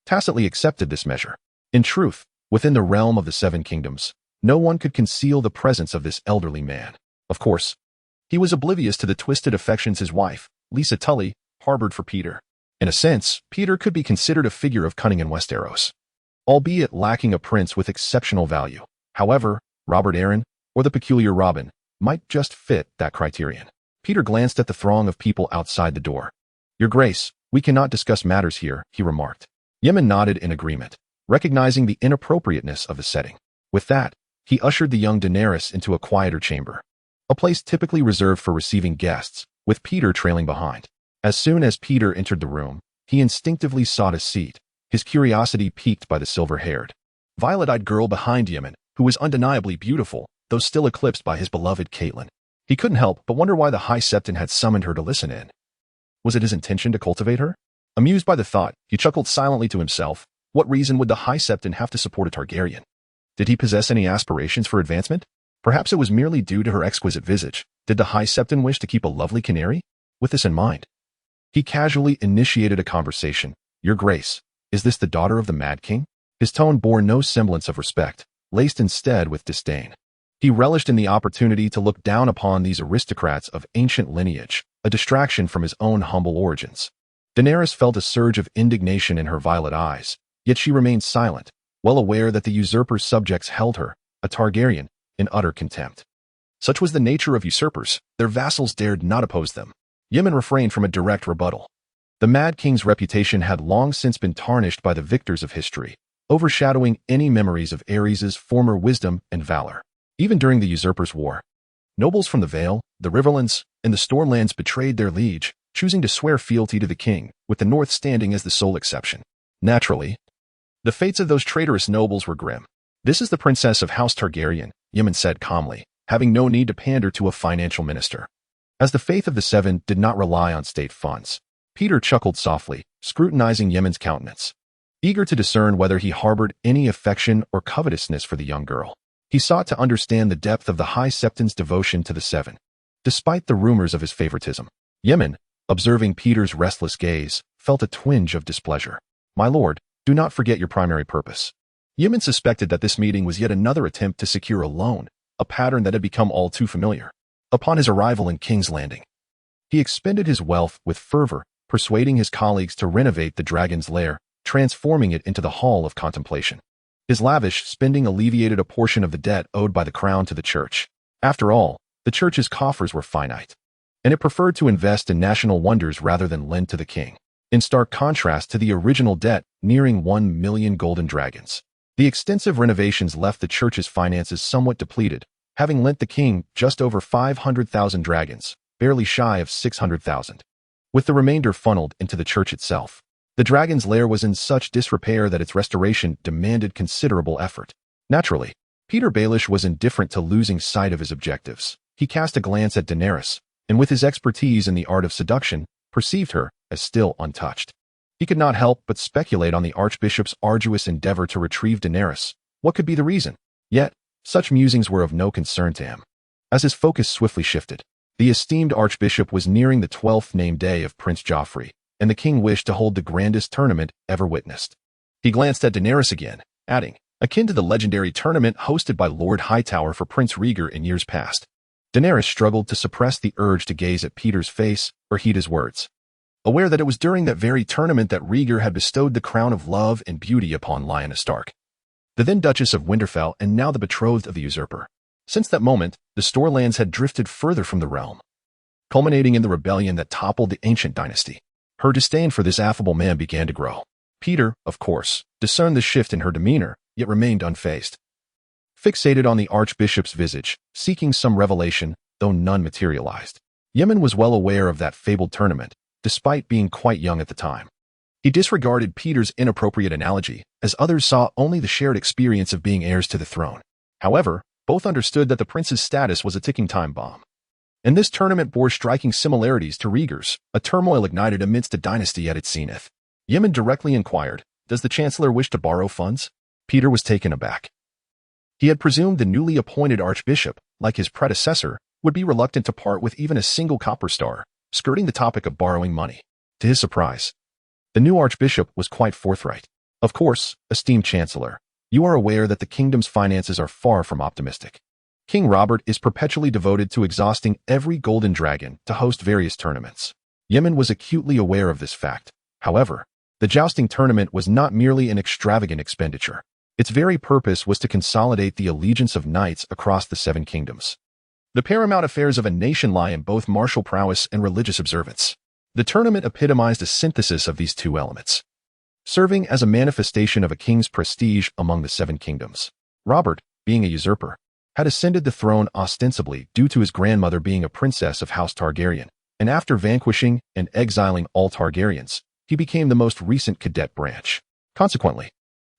tacitly accepted this measure. In truth, within the realm of the Seven Kingdoms, no one could conceal the presence of this elderly man. Of course, he was oblivious to the twisted affections his wife, Lisa Tully, harbored for Peter. In a sense, Peter could be considered a figure of cunning in Westeros, albeit lacking a prince with exceptional value. However, Robert Arryn, or the peculiar Robin, might just fit that criterion. Peter glanced at the throng of people outside the door. "Your Grace, we cannot discuss matters here," he remarked. Yemen nodded in agreement, recognizing the inappropriateness of the setting. With that, he ushered the young Daenerys into a quieter chamber, a place typically reserved for receiving guests, with Peter trailing behind. As soon as Peter entered the room, he instinctively sought a seat, his curiosity piqued by the silver-haired, violet-eyed girl behind Yemen, who was undeniably beautiful, though still eclipsed by his beloved Catelyn. He couldn't help but wonder why the High Septon had summoned her to listen in. Was it his intention to cultivate her? Amused by the thought, he chuckled silently to himself. What reason would the High Septon have to support a Targaryen? Did he possess any aspirations for advancement? Perhaps it was merely due to her exquisite visage. Did the High Septon wish to keep a lovely canary? With this in mind, he casually initiated a conversation. "Your Grace, is this the daughter of the Mad King?" His tone bore no semblance of respect, laced instead with disdain. He relished in the opportunity to look down upon these aristocrats of ancient lineage, a distraction from his own humble origins. Daenerys felt a surge of indignation in her violet eyes, yet she remained silent, well aware that the usurper's subjects held her, a Targaryen, in utter contempt. Such was the nature of usurpers, their vassals dared not oppose them. Yemen refrained from a direct rebuttal. The Mad King's reputation had long since been tarnished by the victors of history, overshadowing any memories of Aerys' former wisdom and valor. Even during the Usurper's War, nobles from the Vale, the Riverlands, and the Stormlands betrayed their liege, choosing to swear fealty to the king, with the North standing as the sole exception. Naturally, the fates of those traitorous nobles were grim. "This is the princess of House Targaryen," Yemen said calmly, having no need to pander to a financial minister. As the faith of the Seven did not rely on state funds, Peter chuckled softly, scrutinizing Yemen's countenance, eager to discern whether he harbored any affection or covetousness for the young girl. He sought to understand the depth of the High Septon's devotion to the Seven. despite the rumors of his favoritism. Yemen, observing Peter's restless gaze, felt a twinge of displeasure. "My lord, do not forget your primary purpose." Yemen suspected that this meeting was yet another attempt to secure a loan, a pattern that had become all too familiar. Upon his arrival in King's Landing, he expended his wealth with fervor, persuading his colleagues to renovate the dragon's lair, transforming it into the Hall of Contemplation. His lavish spending alleviated a portion of the debt owed by the crown to the church. After all, the church's coffers were finite, and it preferred to invest in national wonders rather than lend to the king, in stark contrast to the original debt nearing 1 million golden dragons. The extensive renovations left the church's finances somewhat depleted, having lent the king just over 500,000 dragons, barely shy of 600,000. With the remainder funneled into the church itself. The dragon's lair was in such disrepair that its restoration demanded considerable effort. Naturally, Peter Baelish was indifferent to losing sight of his objectives. He cast a glance at Daenerys, and with his expertise in the art of seduction, perceived her as still untouched. He could not help but speculate on the archbishop's arduous endeavor to retrieve Daenerys. What could be the reason? Yet, such musings were of no concern to him. As his focus swiftly shifted, the esteemed archbishop was nearing the 12th named day of Prince Joffrey, and the king wished to hold the grandest tournament ever witnessed. He glanced at Daenerys again, adding, "Akin to the legendary tournament hosted by Lord Hightower for Prince Rhaegar in years past." Daenerys struggled to suppress the urge to gaze at Peter's face or heed his words, aware that it was during that very tournament that Rhaegar had bestowed the crown of love and beauty upon Lyanna Stark, the then Duchess of Winterfell and now the betrothed of the usurper. Since that moment, the Storlands had drifted further from the realm, culminating in the rebellion that toppled the ancient dynasty. Her disdain for this affable man began to grow. Peter, of course, discerned the shift in her demeanor, yet remained unfazed. Fixated on the archbishop's visage, seeking some revelation, though none materialized. Yemen was well aware of that fabled tournament, despite being quite young at the time. He disregarded Peter's inappropriate analogy, as others saw only the shared experience of being heirs to the throne. However, both understood that the prince's status was a ticking time bomb. And this tournament bore striking similarities to Rhaegar's, a turmoil ignited amidst a dynasty at its zenith. Yemen directly inquired, "Does the chancellor wish to borrow funds?" Peter was taken aback. He had presumed the newly appointed archbishop, like his predecessor, would be reluctant to part with even a single copper star, skirting the topic of borrowing money. To his surprise, the new archbishop was quite forthright. "Of course, esteemed chancellor, you are aware that the kingdom's finances are far from optimistic. King Robert is perpetually devoted to exhausting every golden dragon to host various tournaments." Yemen was acutely aware of this fact. However, the jousting tournament was not merely an extravagant expenditure. Its very purpose was to consolidate the allegiance of knights across the 7 kingdoms. The paramount affairs of a nation lie in both martial prowess and religious observance. The tournament epitomized a synthesis of these two elements, serving as a manifestation of a king's prestige among the 7 kingdoms. Robert, being a usurper, had ascended the throne ostensibly due to his grandmother being a princess of House Targaryen, and after vanquishing and exiling all Targaryens, he became the most recent cadet branch. Consequently,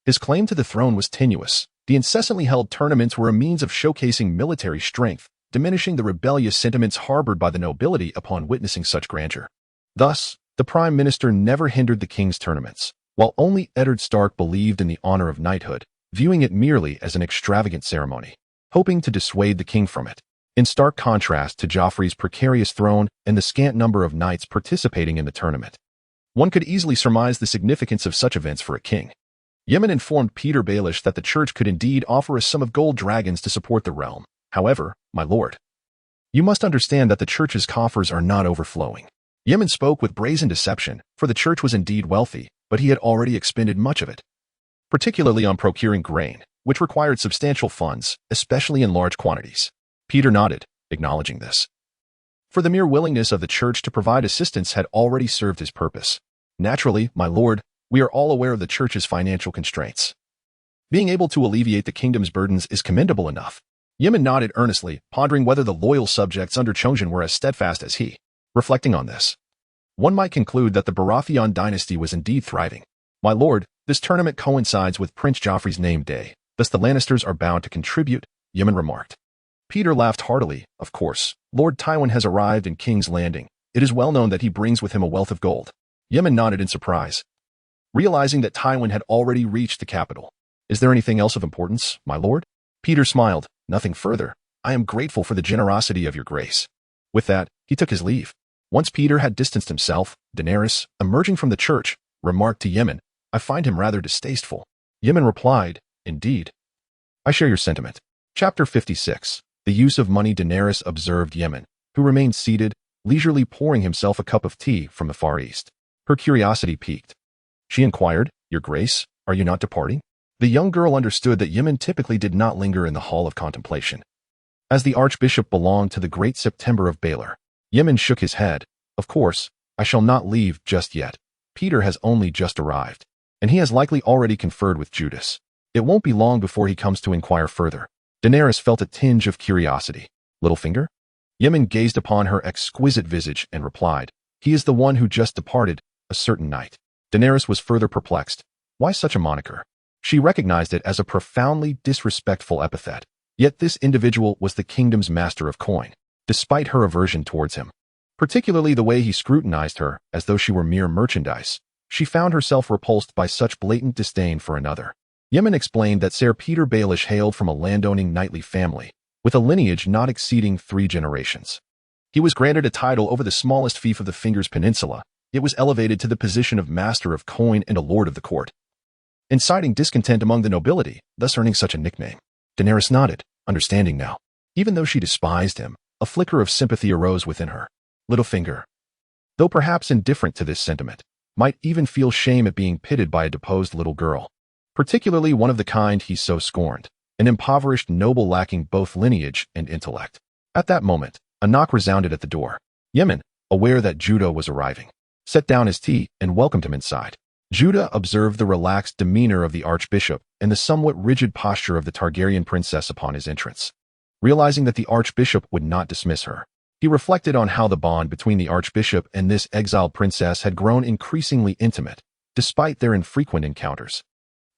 his claim to the throne was tenuous. The incessantly held tournaments were a means of showcasing military strength, diminishing the rebellious sentiments harbored by the nobility upon witnessing such grandeur. Thus, the prime minister never hindered the king's tournaments, while only Eddard Stark believed in the honor of knighthood, viewing it merely as an extravagant ceremony, hoping to dissuade the king from it, in stark contrast to Joffrey's precarious throne and the scant number of knights participating in the tournament. One could easily surmise the significance of such events for a king. Yemen informed Peter Baelish that the church could indeed offer a sum of gold dragons to support the realm. "However, my lord, you must understand that the church's coffers are not overflowing." Yemen spoke with brazen deception, for the church was indeed wealthy, but he had already expended much of it, particularly on procuring grain, which required substantial funds, especially in large quantities. Peter nodded, acknowledging this. For the mere willingness of the church to provide assistance had already served his purpose. "Naturally, my lord, we are all aware of the church's financial constraints. Being able to alleviate the kingdom's burdens is commendable enough." Yemen nodded earnestly, pondering whether the loyal subjects under Changqing were as steadfast as he. Reflecting on this, one might conclude that the Baratheon dynasty was indeed thriving. "My lord, this tournament coincides with Prince Joffrey's name day. Thus the Lannisters are bound to contribute," Yemen remarked. Peter laughed heartily. "Of course, Lord Tywin has arrived in King's Landing. It is well known that he brings with him a wealth of gold." Yemen nodded in surprise, realizing that Tywin had already reached the capital. "Is there anything else of importance, my lord?" Peter smiled. "Nothing further. I am grateful for the generosity of your grace." With that, he took his leave. Once Peter had distanced himself, Daenerys, emerging from the church, remarked to Yemen, "I find him rather distasteful." Yemen replied, "Indeed. I share your sentiment." Chapter 56. The use of money. Daenerys observed Yemen, who remained seated, leisurely pouring himself a cup of tea from the Far East. Her curiosity piqued. She inquired, "Your Grace, are you not departing?" The young girl understood that Yemen typically did not linger in the Hall of Contemplation. As the Archbishop belonged to the Great September of Baelor, Yemen shook his head. "Of course, I shall not leave just yet. Peter has only just arrived, and he has likely already conferred with Judas. It won't be long before he comes to inquire further." Daenerys felt a tinge of curiosity. "Littlefinger?" Yemen gazed upon her exquisite visage and replied, "He is the one who just departed, a certain night." Daenerys was further perplexed. Why such a moniker? She recognized it as a profoundly disrespectful epithet. Yet this individual was the kingdom's master of coin, despite her aversion towards him. Particularly the way he scrutinized her, as though she were mere merchandise. She found herself repulsed by such blatant disdain for another. Yemen explained that Ser Peter Baelish hailed from a landowning knightly family, with a lineage not exceeding 3 generations. He was granted a title over the smallest fief of the Fingers Peninsula. It was elevated to the position of master of coin and a lord of the court, inciting discontent among the nobility, thus earning such a nickname. Daenerys nodded, understanding now. Even though she despised him, a flicker of sympathy arose within her. Littlefinger, though perhaps indifferent to this sentiment, might even feel shame at being pitted by a deposed little girl, particularly one of the kind he so scorned, an impoverished noble lacking both lineage and intellect. At that moment, a knock resounded at the door. Yemen, aware that Judah was arriving, set down his tea and welcomed him inside. Judah observed the relaxed demeanor of the archbishop and the somewhat rigid posture of the Targaryen princess upon his entrance. Realizing that the archbishop would not dismiss her, he reflected on how the bond between the archbishop and this exiled princess had grown increasingly intimate, despite their infrequent encounters,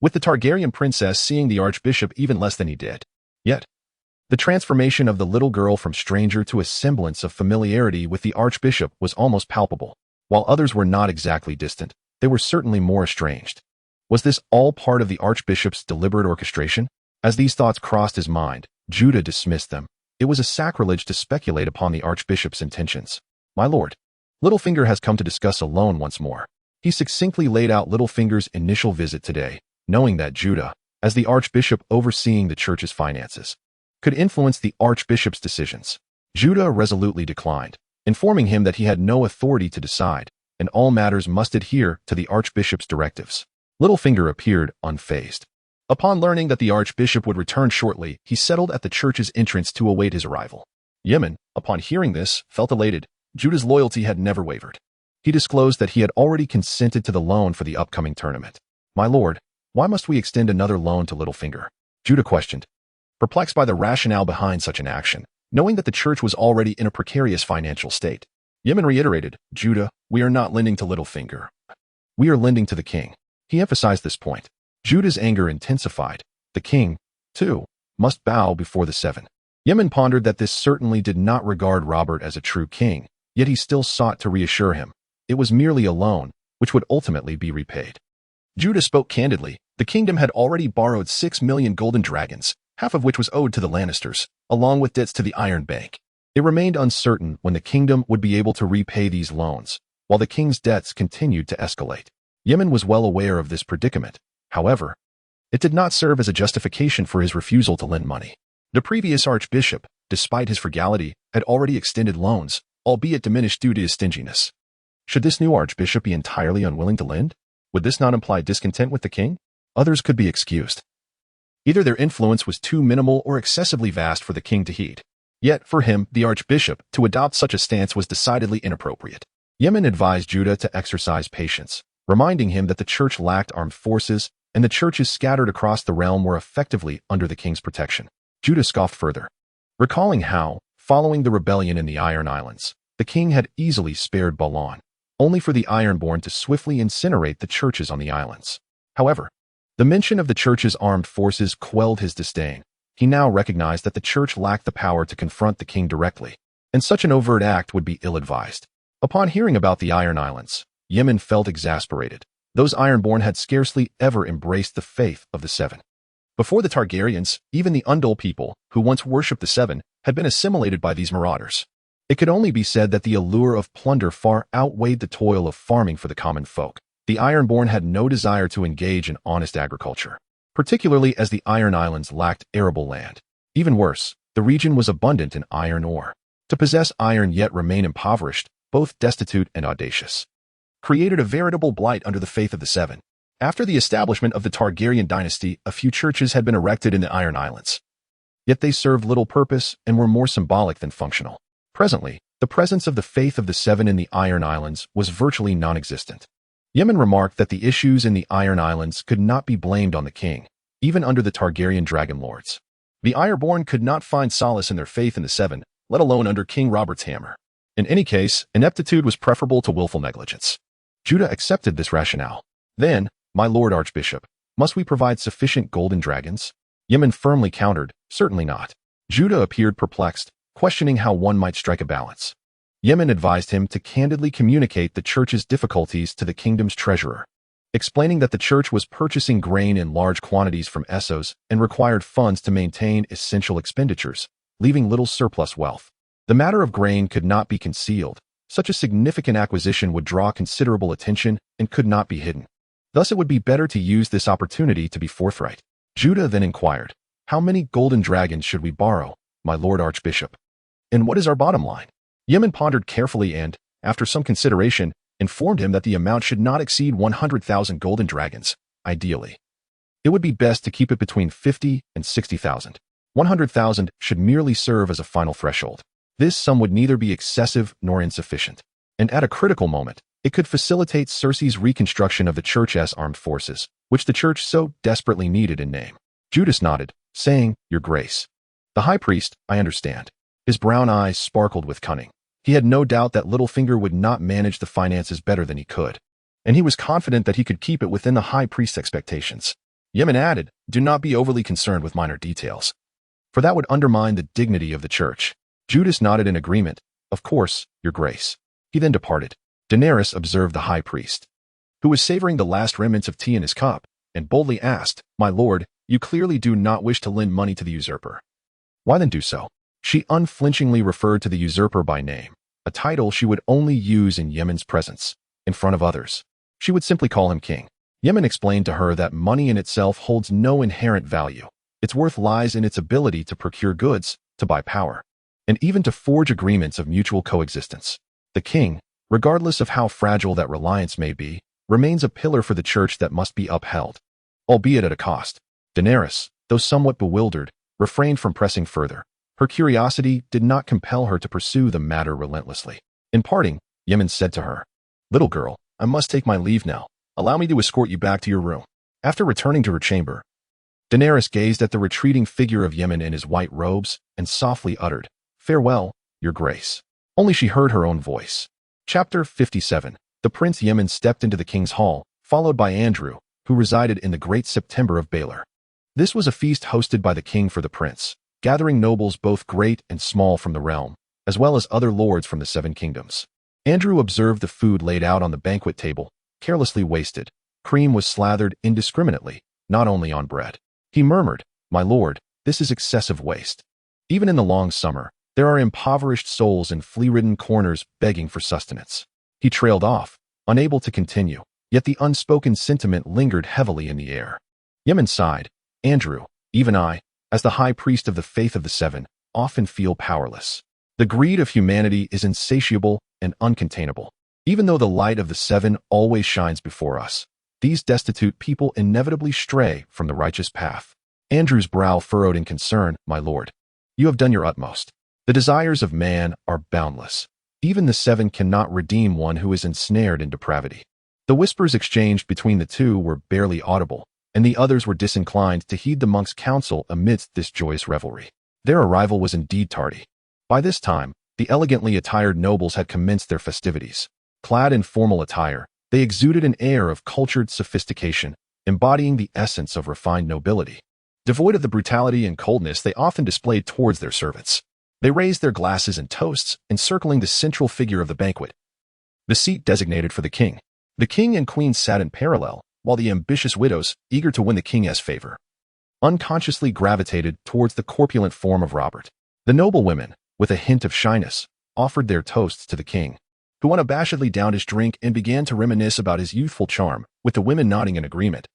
with the Targaryen princess seeing the archbishop even less than he did. Yet, the transformation of the little girl from stranger to a semblance of familiarity with the archbishop was almost palpable. While others were not exactly distant, they were certainly more estranged. Was this all part of the archbishop's deliberate orchestration? As these thoughts crossed his mind, Judah dismissed them. It was a sacrilege to speculate upon the archbishop's intentions. "My lord, Littlefinger has come to discuss a loan once more." He succinctly laid out Littlefinger's initial visit today, knowing that Judah, as the archbishop overseeing the church's finances, could influence the archbishop's decisions. Judah resolutely declined, informing him that he had no authority to decide, and all matters must adhere to the archbishop's directives. Littlefinger appeared unfazed. Upon learning that the archbishop would return shortly, he settled at the church's entrance to await his arrival. Yemen, upon hearing this, felt elated. Judah's loyalty had never wavered. He disclosed that he had already consented to the loan for the upcoming tournament. "My lord, why must we extend another loan to Littlefinger?" Judah questioned, perplexed by the rationale behind such an action, knowing that the church was already in a precarious financial state. Yemen reiterated, "Judah, we are not lending to Littlefinger. We are lending to the king." He emphasized this point. Judah's anger intensified. The king, too, must bow before the 7. Yemen pondered that this certainly did not regard Robert as a true king, yet he still sought to reassure him. It was merely a loan, which would ultimately be repaid. Judah spoke candidly. The kingdom had already borrowed 6 million golden dragons, half of which was owed to the Lannisters, along with debts to the Iron Bank. It remained uncertain when the kingdom would be able to repay these loans, while the king's debts continued to escalate. Yemen was well aware of this predicament. However, it did not serve as a justification for his refusal to lend money. The previous archbishop, despite his frugality, had already extended loans, albeit diminished due to his stinginess. Should this new archbishop be entirely unwilling to lend? Would this not imply discontent with the king? Others could be excused. Either their influence was too minimal or excessively vast for the king to heed. Yet, for him, the archbishop, to adopt such a stance was decidedly inappropriate. Yemen advised Judah to exercise patience, reminding him that the church lacked armed forces and the churches scattered across the realm were effectively under the king's protection. Judah scoffed further, recalling how, following the rebellion in the Iron Islands, the king had easily spared Balan, only for the Ironborn to swiftly incinerate the churches on the islands. However, the mention of the church's armed forces quelled his disdain. He now recognized that the church lacked the power to confront the king directly, and such an overt act would be ill-advised. Upon hearing about the Iron Islands, Yemen felt exasperated. Those Ironborn had scarcely ever embraced the faith of the 7. Before the Targaryens, even the Undul people, who once worshipped the 7, had been assimilated by these marauders. It could only be said that the allure of plunder far outweighed the toil of farming for the common folk. The Ironborn had no desire to engage in honest agriculture, particularly as the Iron Islands lacked arable land. Even worse, the region was abundant in iron ore. To possess iron yet remain impoverished, both destitute and audacious, created a veritable blight under the faith of the Seven. After the establishment of the Targaryen dynasty, a few churches had been erected in the Iron Islands. Yet they served little purpose and were more symbolic than functional. Presently, the presence of the faith of the Seven in the Iron Islands was virtually non-existent. Yemen remarked that the issues in the Iron Islands could not be blamed on the king, even under the Targaryen dragon lords. The Ironborn could not find solace in their faith in the Seven, let alone under King Robert's hammer. In any case, ineptitude was preferable to willful negligence. Judah accepted this rationale. Then, my lord Archbishop, must we provide sufficient golden dragons? Yemen firmly countered, certainly not. Judah appeared perplexed, questioning how one might strike a balance. Yemen advised him to candidly communicate the church's difficulties to the kingdom's treasurer, explaining that the church was purchasing grain in large quantities from Essos and required funds to maintain essential expenditures, leaving little surplus wealth. The matter of grain could not be concealed. Such a significant acquisition would draw considerable attention and could not be hidden. Thus it would be better to use this opportunity to be forthright. Judah then inquired, how many golden dragons should we borrow, my lord Archbishop? And what is our bottom line? Yemen pondered carefully and, after some consideration, informed him that the amount should not exceed 100,000 golden dragons, ideally. It would be best to keep it between 50 and 60,000. 100,000 should merely serve as a final threshold. This sum would neither be excessive nor insufficient. And at a critical moment, it could facilitate Cersei's reconstruction of the church's armed forces, which the church so desperately needed in name. Judas nodded, saying, Your Grace. The high priest, I understand. His brown eyes sparkled with cunning. He had no doubt that Littlefinger would not manage the finances better than he could, and he was confident that he could keep it within the high priest's expectations. Yemen added, Do not be overly concerned with minor details, for that would undermine the dignity of the church. Judas nodded in agreement. Of course, Your Grace. He then departed. Daenerys observed the high priest, who was savoring the last remnants of tea in his cup, and boldly asked, My lord, you clearly do not wish to lend money to the usurper. Why then do so? She unflinchingly referred to the usurper by name, a title she would only use in Yemen's presence, in front of others. She would simply call him king. Yemen explained to her that money in itself holds no inherent value. Its worth lies in its ability to procure goods, to buy power, and even to forge agreements of mutual coexistence. The king, regardless of how fragile that reliance may be, remains a pillar for the church that must be upheld, albeit at a cost. Daenerys, though somewhat bewildered, refrained from pressing further. Her curiosity did not compel her to pursue the matter relentlessly. In parting, Yemen said to her, Little girl, I must take my leave now. Allow me to escort you back to your room. After returning to her chamber, Daenerys gazed at the retreating figure of Yemen in his white robes and softly uttered, Farewell, Your Grace. Only she heard her own voice. Chapter 57. The Prince Yemen stepped into the king's hall, followed by Andrew, who resided in the Great September of Baelor. This was a feast hosted by the king for the prince, gathering nobles both great and small from the realm, as well as other lords from the Seven Kingdoms. Andrew observed the food laid out on the banquet table, carelessly wasted. Cream was slathered indiscriminately, not only on bread. He murmured, My lord, this is excessive waste. Even in the long summer, there are impoverished souls in flea-ridden corners begging for sustenance. He trailed off, unable to continue, yet the unspoken sentiment lingered heavily in the air. Yemen sighed, Andrew, even I, as the high priest of the faith of the Seven, often feel powerless. The greed of humanity is insatiable and uncontainable. Even though the light of the Seven always shines before us, these destitute people inevitably stray from the righteous path. Andrew's brow furrowed in concern, My lord. You have done your utmost. The desires of man are boundless. Even the Seven cannot redeem one who is ensnared in depravity. The whispers exchanged between the two were barely audible, and the others were disinclined to heed the monk's counsel amidst this joyous revelry. Their arrival was indeed tardy. By this time, the elegantly attired nobles had commenced their festivities. Clad in formal attire, they exuded an air of cultured sophistication, embodying the essence of refined nobility. Devoid of the brutality and coldness they often displayed towards their servants, they raised their glasses and toasts, encircling the central figure of the banquet, the seat designated for the king. The king and queen sat in parallel, while the ambitious widows, eager to win the king's favor, unconsciously gravitated towards the corpulent form of Robert. The noble women, with a hint of shyness, offered their toasts to the king, who unabashedly downed his drink and began to reminisce about his youthful charm, with the women nodding in agreement,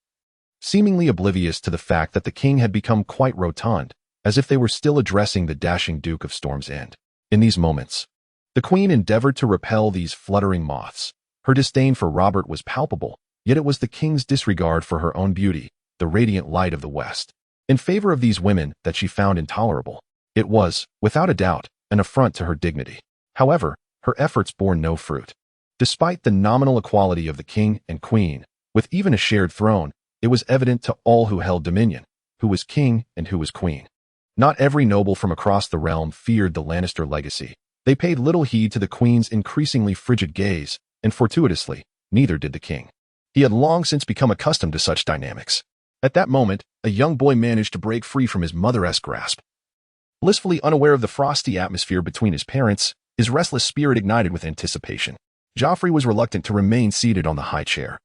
seemingly oblivious to the fact that the king had become quite rotund, as if they were still addressing the dashing Duke of Storm's End. In these moments, the queen endeavored to repel these fluttering moths. Her disdain for Robert was palpable, yet it was the king's disregard for her own beauty, the radiant light of the West, in favor of these women that she found intolerable. It was, without a doubt, an affront to her dignity. However, her efforts bore no fruit. Despite the nominal equality of the king and queen, with even a shared throne, it was evident to all who held dominion, who was king and who was queen. Not every noble from across the realm feared the Lannister legacy. They paid little heed to the queen's increasingly frigid gaze, and fortuitously, neither did the king. He had long since become accustomed to such dynamics. At that moment, a young boy managed to break free from his mother-esque grasp. Blissfully unaware of the frosty atmosphere between his parents, his restless spirit ignited with anticipation. Joffrey was reluctant to remain seated on the high chair,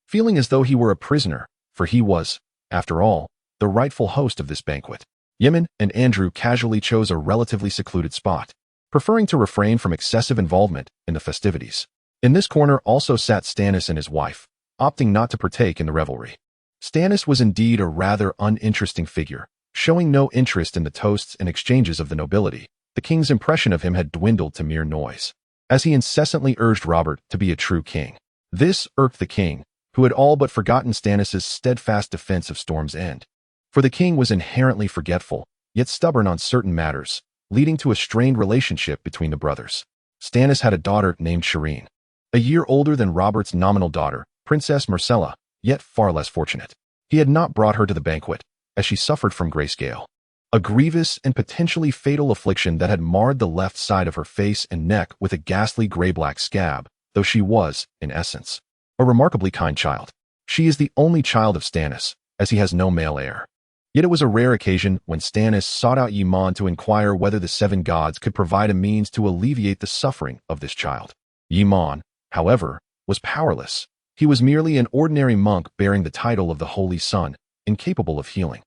feeling as though he were a prisoner, for he was, after all, the rightful host of this banquet. Yemen and Andrew casually chose a relatively secluded spot, preferring to refrain from excessive involvement in the festivities. In this corner also sat Stannis and his wife, opting not to partake in the revelry. Stannis was indeed a rather uninteresting figure, showing no interest in the toasts and exchanges of the nobility. The king's impression of him had dwindled to mere noise, as he incessantly urged Robert to be a true king. This irked the king, who had all but forgotten Stannis's steadfast defense of Storm's End. For the king was inherently forgetful, yet stubborn on certain matters, leading to a strained relationship between the brothers. Stannis had a daughter named Shireen, a year older than Robert's nominal daughter, Princess Myrcella, yet far less fortunate. He had not brought her to the banquet, as she suffered from grayscale, a grievous and potentially fatal affliction that had marred the left side of her face and neck with a ghastly gray-black scab, though she was, in essence, a remarkably kind child. She is the only child of Stannis, as he has no male heir. Yet it was a rare occasion when Stannis sought out Ymon to inquire whether the seven gods could provide a means to alleviate the suffering of this child. Ymon, however, was powerless. He was merely an ordinary monk bearing the title of the Holy Sun, incapable of healing.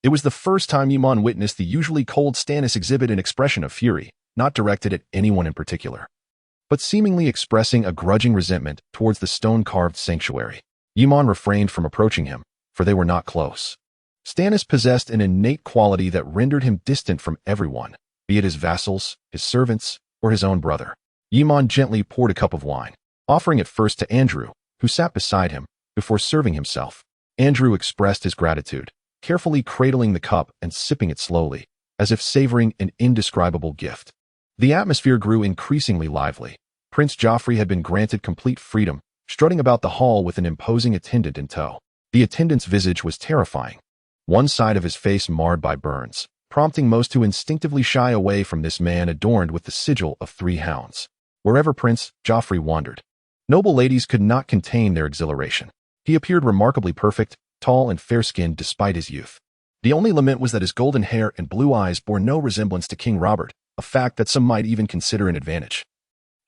It was the first time Ymon witnessed the usually cold Stannis exhibit an expression of fury, not directed at anyone in particular, but seemingly expressing a grudging resentment towards the stone-carved sanctuary. Ymon refrained from approaching him, for they were not close. Stannis possessed an innate quality that rendered him distant from everyone, be it his vassals, his servants, or his own brother. Ymon gently poured a cup of wine, offering it first to Andrew, who sat beside him, before serving himself. Andrew expressed his gratitude, carefully cradling the cup and sipping it slowly, as if savoring an indescribable gift. The atmosphere grew increasingly lively. Prince Joffrey had been granted complete freedom, strutting about the hall with an imposing attendant in tow. The attendant's visage was terrifying, one side of his face marred by burns, prompting most to instinctively shy away from this man adorned with the sigil of 3 hounds. Wherever Prince Joffrey wandered, noble ladies could not contain their exhilaration. He appeared remarkably perfect, tall and fair-skinned despite his youth. The only lament was that his golden hair and blue eyes bore no resemblance to King Robert, a fact that some might even consider an advantage,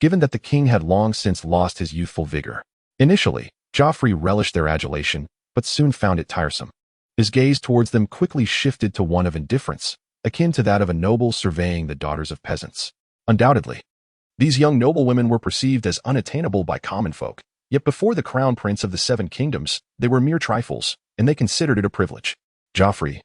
given that the king had long since lost his youthful vigor. Initially, Joffrey relished their adulation, but soon found it tiresome. His gaze towards them quickly shifted to one of indifference, akin to that of a noble surveying the daughters of peasants. Undoubtedly, these young noblewomen were perceived as unattainable by common folk, yet before the crown prince of the 7 kingdoms, they were mere trifles, and they considered it a privilege. Joffrey,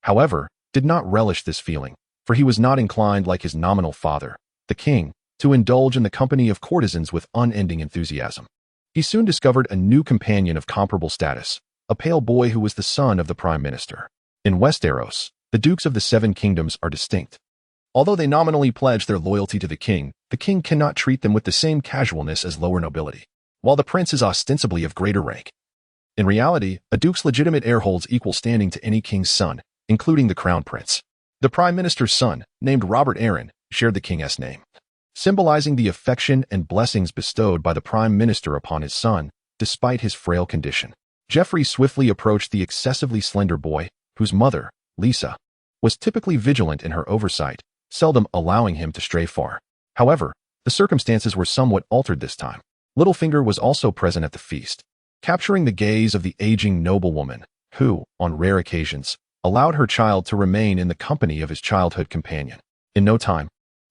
however, did not relish this feeling, for he was not inclined like his nominal father, the king, to indulge in the company of courtesans with unending enthusiasm. He soon discovered a new companion of comparable status, a pale boy who was the son of the prime minister. In Westeros, the dukes of the 7 kingdoms are distinct. Although they nominally pledge their loyalty to the king cannot treat them with the same casualness as lower nobility, while the prince is ostensibly of greater rank. In reality, a duke's legitimate heir holds equal standing to any king's son, including the crown prince. The prime minister's son, named Robert Arryn, shared the king's name, symbolizing the affection and blessings bestowed by the prime minister upon his son, despite his frail condition. Joffrey swiftly approached the excessively slender boy, whose mother, Lisa, was typically vigilant in her oversight, seldom allowing him to stray far. However, the circumstances were somewhat altered this time. Littlefinger was also present at the feast, capturing the gaze of the aging noblewoman, who, on rare occasions, allowed her child to remain in the company of his childhood companion. In no time,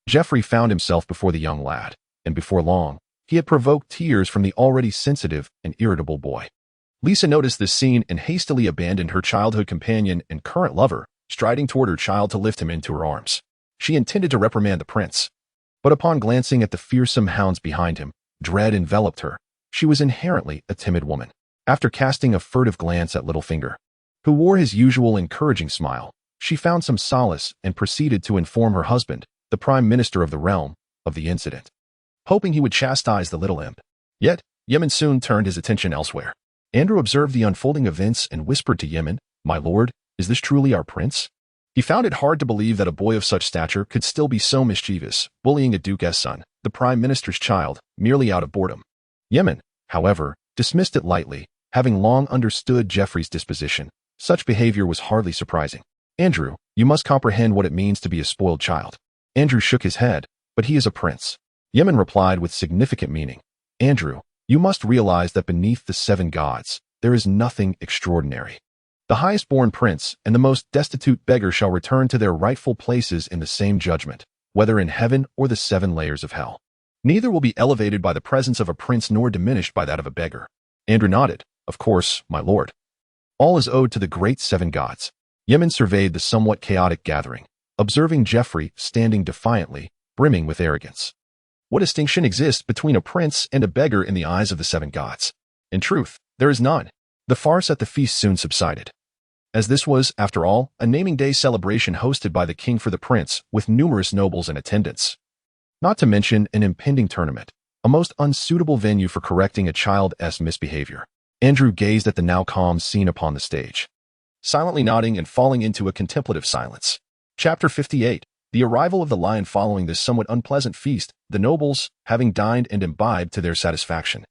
Joffrey found himself before the young lad, and before long, he had provoked tears from the already sensitive and irritable boy. Lisa noticed this scene and hastily abandoned her childhood companion and current lover, striding toward her child to lift him into her arms. She intended to reprimand the prince, but upon glancing at the fearsome hounds behind him, dread enveloped her. She was inherently a timid woman. After casting a furtive glance at Littlefinger, who wore his usual encouraging smile, she found some solace and proceeded to inform her husband, the Prime Minister of the realm, of the incident, hoping he would chastise the little imp. Yet, Yemen soon turned his attention elsewhere. Andrew observed the unfolding events and whispered to Yemen, "My lord, is this truly our prince?" He found it hard to believe that a boy of such stature could still be so mischievous, bullying a duke's son, the Prime Minister's child, merely out of boredom. Yemen, however, dismissed it lightly, having long understood Joffrey's disposition. Such behavior was hardly surprising. "Andrew, you must comprehend what it means to be a spoiled child." Andrew shook his head, "But he is a prince." Yemen replied with significant meaning, "Andrew, you must realize that beneath the 7 gods, there is nothing extraordinary. The highest-born prince and the most destitute beggar shall return to their rightful places in the same judgment, whether in heaven or the 7 layers of hell. Neither will be elevated by the presence of a prince nor diminished by that of a beggar." Andrew nodded, "Of course, my lord. All is owed to the great 7 gods." Yemen surveyed the somewhat chaotic gathering, observing Joffrey standing defiantly, brimming with arrogance. What distinction exists between a prince and a beggar in the eyes of the 7 gods? In truth, there is none. The farce at the feast soon subsided, as this was, after all, a naming day celebration hosted by the king for the prince, with numerous nobles in attendance. Not to mention an impending tournament, a most unsuitable venue for correcting a child's misbehavior. Andrew gazed at the now calm scene upon the stage, silently nodding and falling into a contemplative silence. Chapter 58. The arrival of the lion. Following this somewhat unpleasant feast, the nobles, having dined and imbibed to their satisfaction,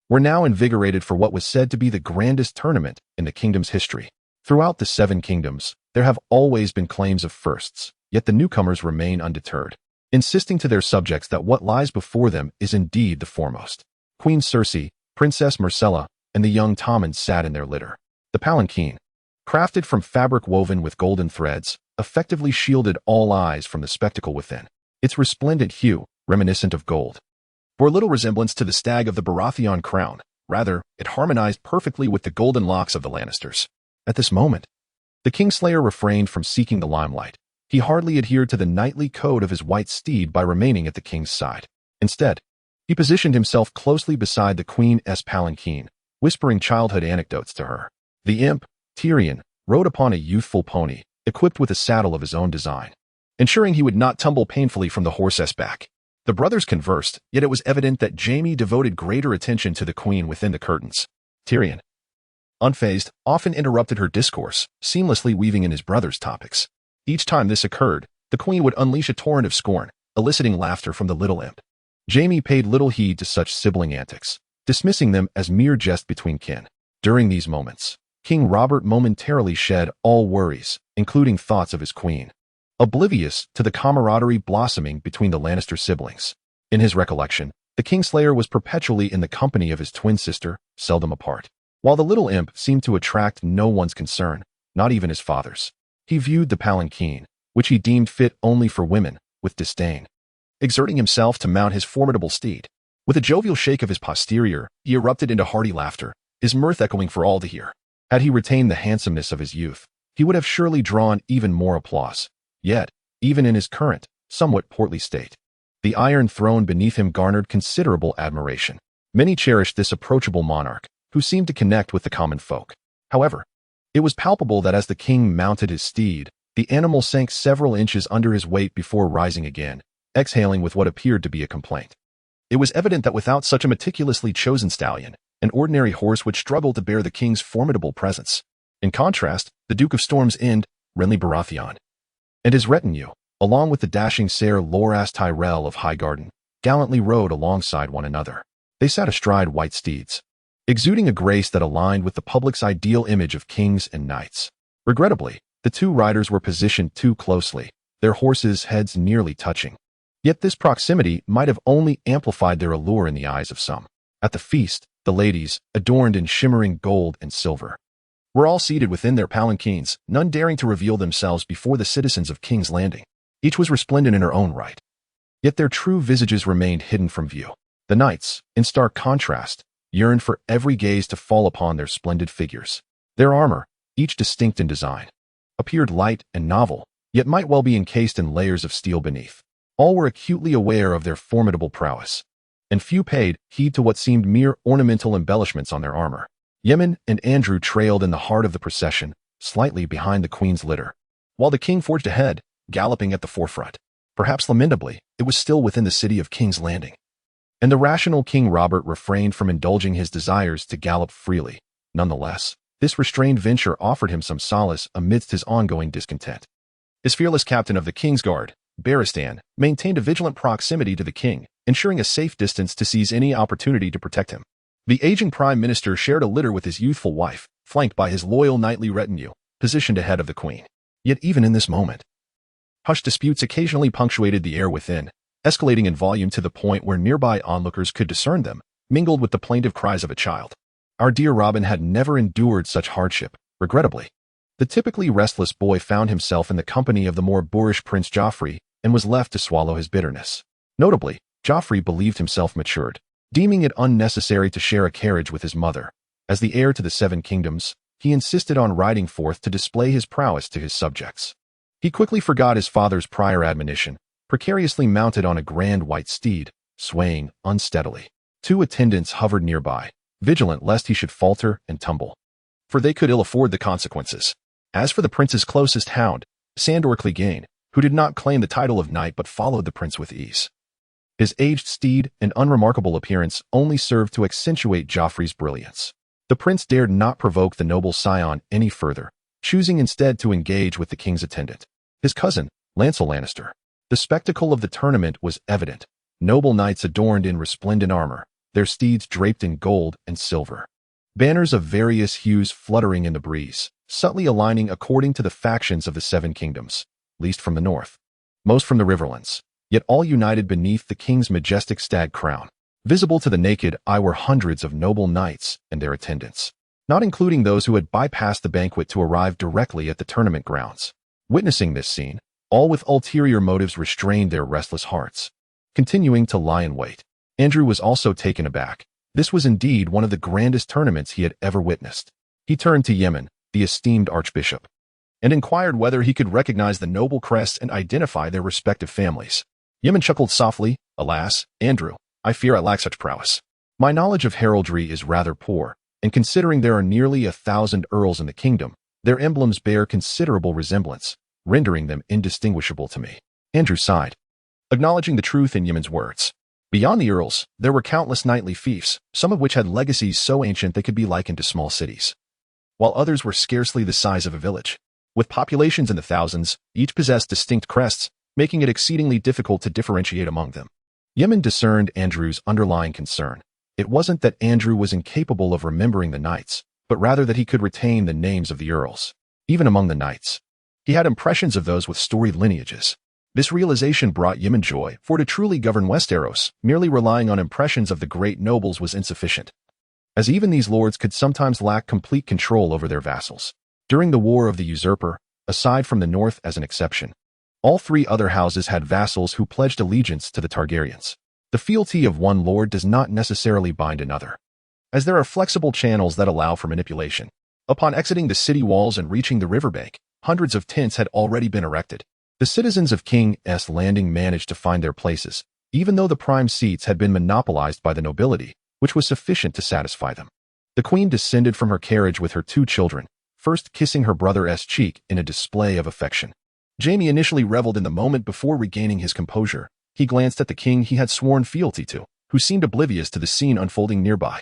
were now invigorated for what was said to be the grandest tournament in the kingdom's history. Throughout the 7 kingdoms, there have always been claims of firsts, yet the newcomers remain undeterred, insisting to their subjects that what lies before them is indeed the foremost. Queen Cersei, Princess Myrcella, and the young Tommen sat in their litter. The palanquin, crafted from fabric woven with golden threads, effectively shielded all eyes from the spectacle within. Its resplendent hue, reminiscent of gold, bore little resemblance to the stag of the Baratheon crown. Rather, it harmonized perfectly with the golden locks of the Lannisters. At this moment, the Kingslayer refrained from seeking the limelight. He hardly adhered to the knightly code of his white steed by remaining at the king's side. Instead, he positioned himself closely beside the queen's palanquin, whispering childhood anecdotes to her. The imp, Tyrion, rode upon a youthful pony, equipped with a saddle of his own design, ensuring he would not tumble painfully from the horse's back. The brothers conversed, yet it was evident that Jaime devoted greater attention to the queen within the curtains. Tyrion, unfazed, often interrupted her discourse, seamlessly weaving in his brother's topics. Each time this occurred, the queen would unleash a torrent of scorn, eliciting laughter from the little imp. Jaime paid little heed to such sibling antics, dismissing them as mere jest between kin. During these moments, King Robert momentarily shed all worries, including thoughts of his queen, oblivious to the camaraderie blossoming between the Lannister siblings. In his recollection, the Kingslayer was perpetually in the company of his twin sister, seldom apart. While the little imp seemed to attract no one's concern, not even his father's, he viewed the palanquin, which he deemed fit only for women, with disdain, exerting himself to mount his formidable steed. With a jovial shake of his posterior, he erupted into hearty laughter, his mirth echoing for all to hear. Had he retained the handsomeness of his youth, he would have surely drawn even more applause. Yet, even in his current, somewhat portly state, the iron throne beneath him garnered considerable admiration. Many cherished this approachable monarch, who seemed to connect with the common folk. However, it was palpable that as the king mounted his steed, the animal sank several inches under his weight before rising again, exhaling with what appeared to be a complaint. It was evident that without such a meticulously chosen stallion, an ordinary horse would struggle to bear the king's formidable presence. In contrast, the Duke of Storm's End, Renly Baratheon, and his retinue, along with the dashing Ser Loras Tyrell of Highgarden, gallantly rode alongside one another. They sat astride white steeds, exuding a grace that aligned with the public's ideal image of kings and knights. Regrettably, the 2 riders were positioned too closely, their horses' heads nearly touching. Yet this proximity might have only amplified their allure in the eyes of some. At the feast, the ladies, adorned in shimmering gold and silver, were all seated within their palanquins, none daring to reveal themselves before the citizens of King's Landing. Each was resplendent in her own right, Yet their true visages remained hidden from view. The knights, in stark contrast, yearned for every gaze to fall upon their splendid figures. Their armor, each distinct in design, appeared light and novel, yet might well be encased in layers of steel beneath. All were acutely aware of their formidable prowess, and few paid heed to what seemed mere ornamental embellishments on their armor. Yemen and Andrew trailed in the heart of the procession, slightly behind the queen's litter, while the king forged ahead, galloping at the forefront. Perhaps lamentably, it was still within the city of King's Landing, and the rational King Robert refrained from indulging his desires to gallop freely. Nonetheless, this restrained venture offered him some solace amidst his ongoing discontent. His fearless captain of the King's Guard, Barristan, maintained a vigilant proximity to the king, ensuring a safe distance to seize any opportunity to protect him. The aging prime minister shared a litter with his youthful wife, flanked by his loyal knightly retinue, positioned ahead of the queen. Yet even in this moment, hushed disputes occasionally punctuated the air within, escalating in volume to the point where nearby onlookers could discern them, mingled with the plaintive cries of a child. Our dear Robin had never endured such hardship, regrettably. The typically restless boy found himself in the company of the more boorish Prince Joffrey and was left to swallow his bitterness. Notably, Joffrey believed himself matured, deeming it unnecessary to share a carriage with his mother. As the heir to the Seven Kingdoms, he insisted on riding forth to display his prowess to his subjects. He quickly forgot his father's prior admonition, precariously mounted on a grand white steed, swaying unsteadily. 2 attendants hovered nearby, vigilant lest he should falter and tumble, for they could ill afford the consequences. As for the prince's closest hound, Sandor Clegane, who did not claim the title of knight but followed the prince with ease, his aged steed and unremarkable appearance only served to accentuate Joffrey's brilliance. The prince dared not provoke the noble scion any further, choosing instead to engage with the king's attendant, his cousin, Lancel Lannister. The spectacle of the tournament was evident. Noble knights adorned in resplendent armor, their steeds draped in gold and silver. Banners of various hues fluttering in the breeze, subtly aligning according to the factions of the Seven Kingdoms, least from the north, most from the Riverlands, yet all united beneath the king's majestic stag crown. Visible to the naked eye were hundreds of noble knights and their attendants, not including those who had bypassed the banquet to arrive directly at the tournament grounds. Witnessing this scene, all with ulterior motives restrained their restless hearts, continuing to lie in wait. Andrew was also taken aback. This was indeed one of the grandest tournaments he had ever witnessed. He turned to Yemen, the esteemed archbishop, and inquired whether he could recognize the noble crests and identify their respective families. Yemen chuckled softly. Alas, Andrew, I fear I lack such prowess. My knowledge of heraldry is rather poor, and considering there are nearly 1,000 earls in the kingdom, their emblems bear considerable resemblance, rendering them indistinguishable to me. Andrew sighed, acknowledging the truth in Yemen's words. Beyond the earls, there were countless knightly fiefs, some of which had legacies so ancient they could be likened to small cities, while others were scarcely the size of a village. With populations in the thousands, each possessed distinct crests, making it exceedingly difficult to differentiate among them. Yemen discerned Andrew's underlying concern. It wasn't that Andrew was incapable of remembering the knights, but rather that he could retain the names of the earls. Even among the knights, he had impressions of those with storied lineages. This realization brought Yemen joy, for to truly govern Westeros, merely relying on impressions of the great nobles was insufficient, as even these lords could sometimes lack complete control over their vassals. During the War of the Usurper, aside from the North as an exception, all 3 other houses had vassals who pledged allegiance to the Targaryens. The fealty of one lord does not necessarily bind another, as there are flexible channels that allow for manipulation. Upon exiting the city walls and reaching the riverbank, hundreds of tents had already been erected. The citizens of King's Landing managed to find their places, even though the prime seats had been monopolized by the nobility, which was sufficient to satisfy them. The queen descended from her carriage with her 2 children, first kissing her brother's cheek in a display of affection. Jaime initially reveled in the moment before regaining his composure. He glanced at the king he had sworn fealty to, who seemed oblivious to the scene unfolding nearby.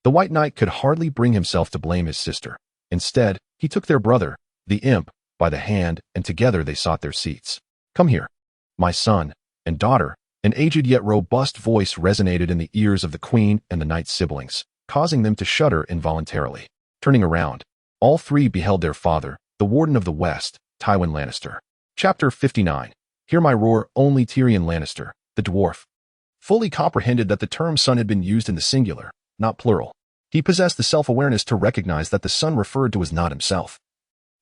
The White Knight could hardly bring himself to blame his sister. Instead, he took their brother, the imp, by the hand, and together they sought their seats. Come here, my son and daughter. An aged yet robust voice resonated in the ears of the queen and the knight's siblings, causing them to shudder involuntarily. Turning around, all 3 beheld their father, the Warden of the West, Tywin Lannister. Chapter 59. Hear my roar. Only Tyrion Lannister, the dwarf, fully comprehended that the term son had been used in the singular, not plural. He possessed the self-awareness to recognize that the son referred to was not himself,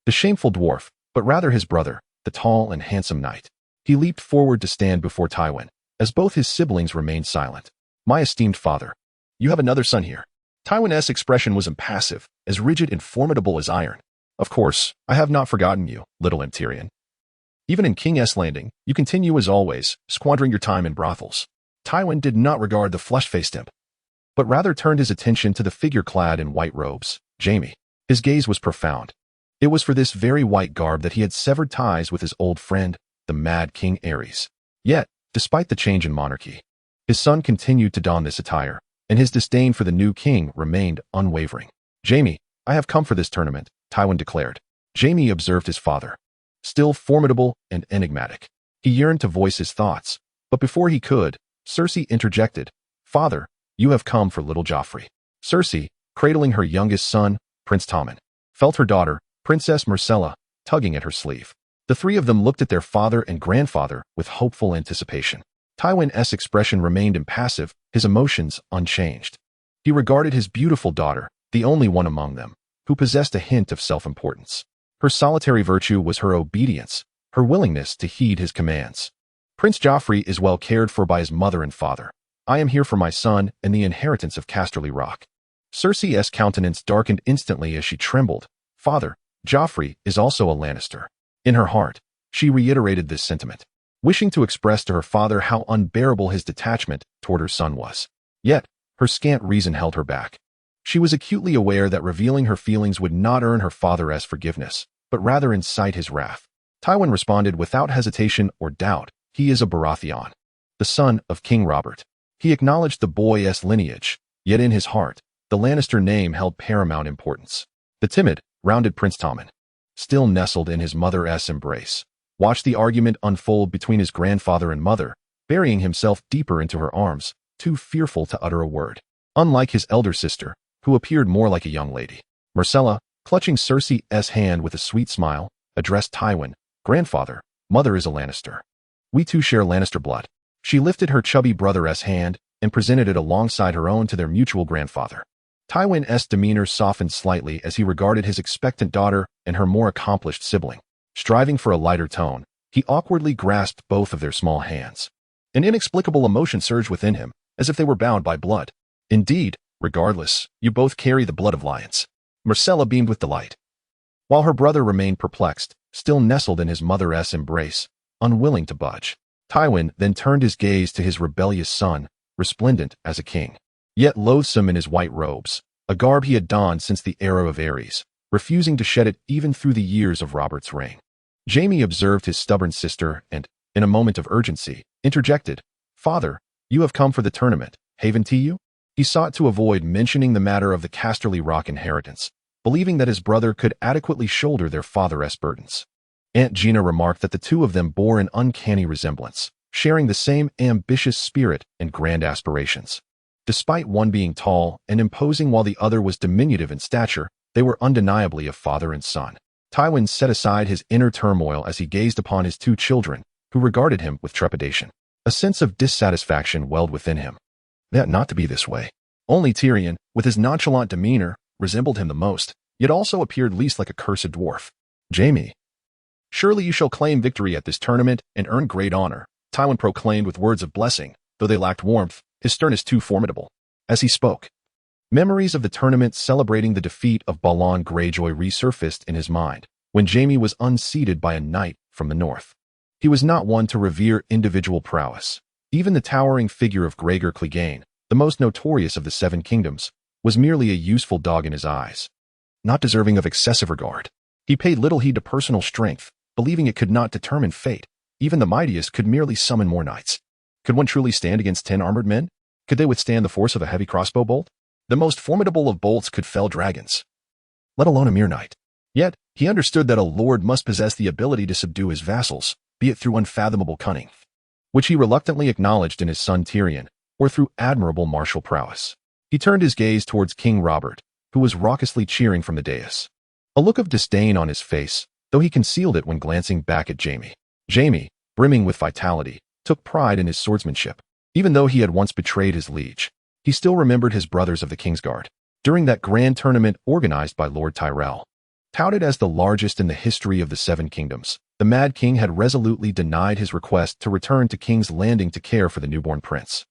the shameful dwarf, but rather his brother, the tall and handsome knight. He leaped forward to stand before Tywin, as both his siblings remained silent. "My esteemed father, you have another son here." Tywin's expression was impassive, as rigid and formidable as iron. "Of course, I have not forgotten you, little Tyrion. Even in King's Landing, you continue as always, squandering your time in brothels." Tywin did not regard the flush-faced imp, but rather turned his attention to the figure clad in white robes, Jaime. His gaze was profound. It was for this very white garb that he had severed ties with his old friend, the Mad King Aerys. Yet, despite the change in monarchy, his son continued to don this attire, and his disdain for the new king remained unwavering. "Jaime, I have come for this tournament," Tywin declared. Jaime observed his father, still formidable and enigmatic. He yearned to voice his thoughts, but before he could, Cersei interjected, "Father, you have come for little Joffrey." Cersei, cradling her youngest son, Prince Tommen, felt her daughter, Princess Myrcella, tugging at her sleeve. The three of them looked at their father and grandfather with hopeful anticipation. Tywin's expression remained impassive, his emotions unchanged. He regarded his beautiful daughter, the only one among them, who possessed a hint of self-importance. Her solitary virtue was her obedience, her willingness to heed his commands. "Prince Joffrey is well cared for by his mother and father. I am here for my son and the inheritance of Casterly Rock." Cersei's countenance darkened instantly as she trembled. "Father, Joffrey is also a Lannister." In her heart, she reiterated this sentiment, wishing to express to her father how unbearable his detachment toward her son was. Yet, her scant reason held her back. She was acutely aware that revealing her feelings would not earn her father's forgiveness, but rather incite his wrath. Tywin responded without hesitation or doubt, "He is a Baratheon, the son of King Robert." He acknowledged the boy's lineage, yet in his heart, the Lannister name held paramount importance. The timid, rounded Prince Tommen, still nestled in his mother's embrace, watched the argument unfold between his grandfather and mother, burying himself deeper into her arms, too fearful to utter a word. Unlike his elder sister, who appeared more like a young lady, Myrcella, clutching Cersei's hand with a sweet smile, addressed Tywin, "Grandfather, mother is a Lannister. We too share Lannister blood." She lifted her chubby brother's hand and presented it alongside her own to their mutual grandfather. Tywin's demeanor softened slightly as he regarded his expectant daughter and her more accomplished sibling. Striving for a lighter tone, he awkwardly grasped both of their small hands. An inexplicable emotion surged within him, as if they were bound by blood. "Indeed, regardless, you both carry the blood of lions." Myrcella beamed with delight, while her brother remained perplexed, still nestled in his mother's embrace, unwilling to budge. Tywin then turned his gaze to his rebellious son, resplendent as a king, yet loathsome in his white robes, a garb he had donned since the era of Aerys, refusing to shed it even through the years of Robert's reign. Jaime observed his stubborn sister and, in a moment of urgency, interjected, "Father, you have come for the tournament, haven't you?" He sought to avoid mentioning the matter of the Casterly Rock inheritance, believing that his brother could adequately shoulder their father's burdens. Aunt Gina remarked that the two of them bore an uncanny resemblance, sharing the same ambitious spirit and grand aspirations. Despite one being tall and imposing while the other was diminutive in stature, they were undeniably a father and son. Tywin set aside his inner turmoil as he gazed upon his two children, who regarded him with trepidation. A sense of dissatisfaction welled within him. It ought not to be this way. Only Tyrion, with his nonchalant demeanor, resembled him the most, yet also appeared least like a cursed dwarf. "Jaime, surely you shall claim victory at this tournament and earn great honor," Tywin proclaimed with words of blessing, though they lacked warmth, his sternness too formidable. As he spoke, memories of the tournament celebrating the defeat of Balon Greyjoy resurfaced in his mind, when Jaime was unseated by a knight from the north. He was not one to revere individual prowess. Even the towering figure of Gregor Clegane, the most notorious of the Seven Kingdoms, was merely a useful dog in his eyes, not deserving of excessive regard. He paid little heed to personal strength, believing it could not determine fate. Even the mightiest could merely summon more knights. Could one truly stand against 10 armored men? Could they withstand the force of a heavy crossbow bolt? The most formidable of bolts could fell dragons, let alone a mere knight. Yet, he understood that a lord must possess the ability to subdue his vassals, be it through unfathomable cunning, which he reluctantly acknowledged in his son Tyrion, or through admirable martial prowess. He turned his gaze towards King Robert, who was raucously cheering from the dais. A look of disdain on his face, though he concealed it when glancing back at Jaime. Jaime, brimming with vitality, took pride in his swordsmanship. Even though he had once betrayed his liege, he still remembered his brothers of the Kingsguard. During that grand tournament organized by Lord Tyrell, Touted as the largest in the history of the Seven Kingdoms, the Mad King had resolutely denied his request to return to King's Landing to care for the newborn prince.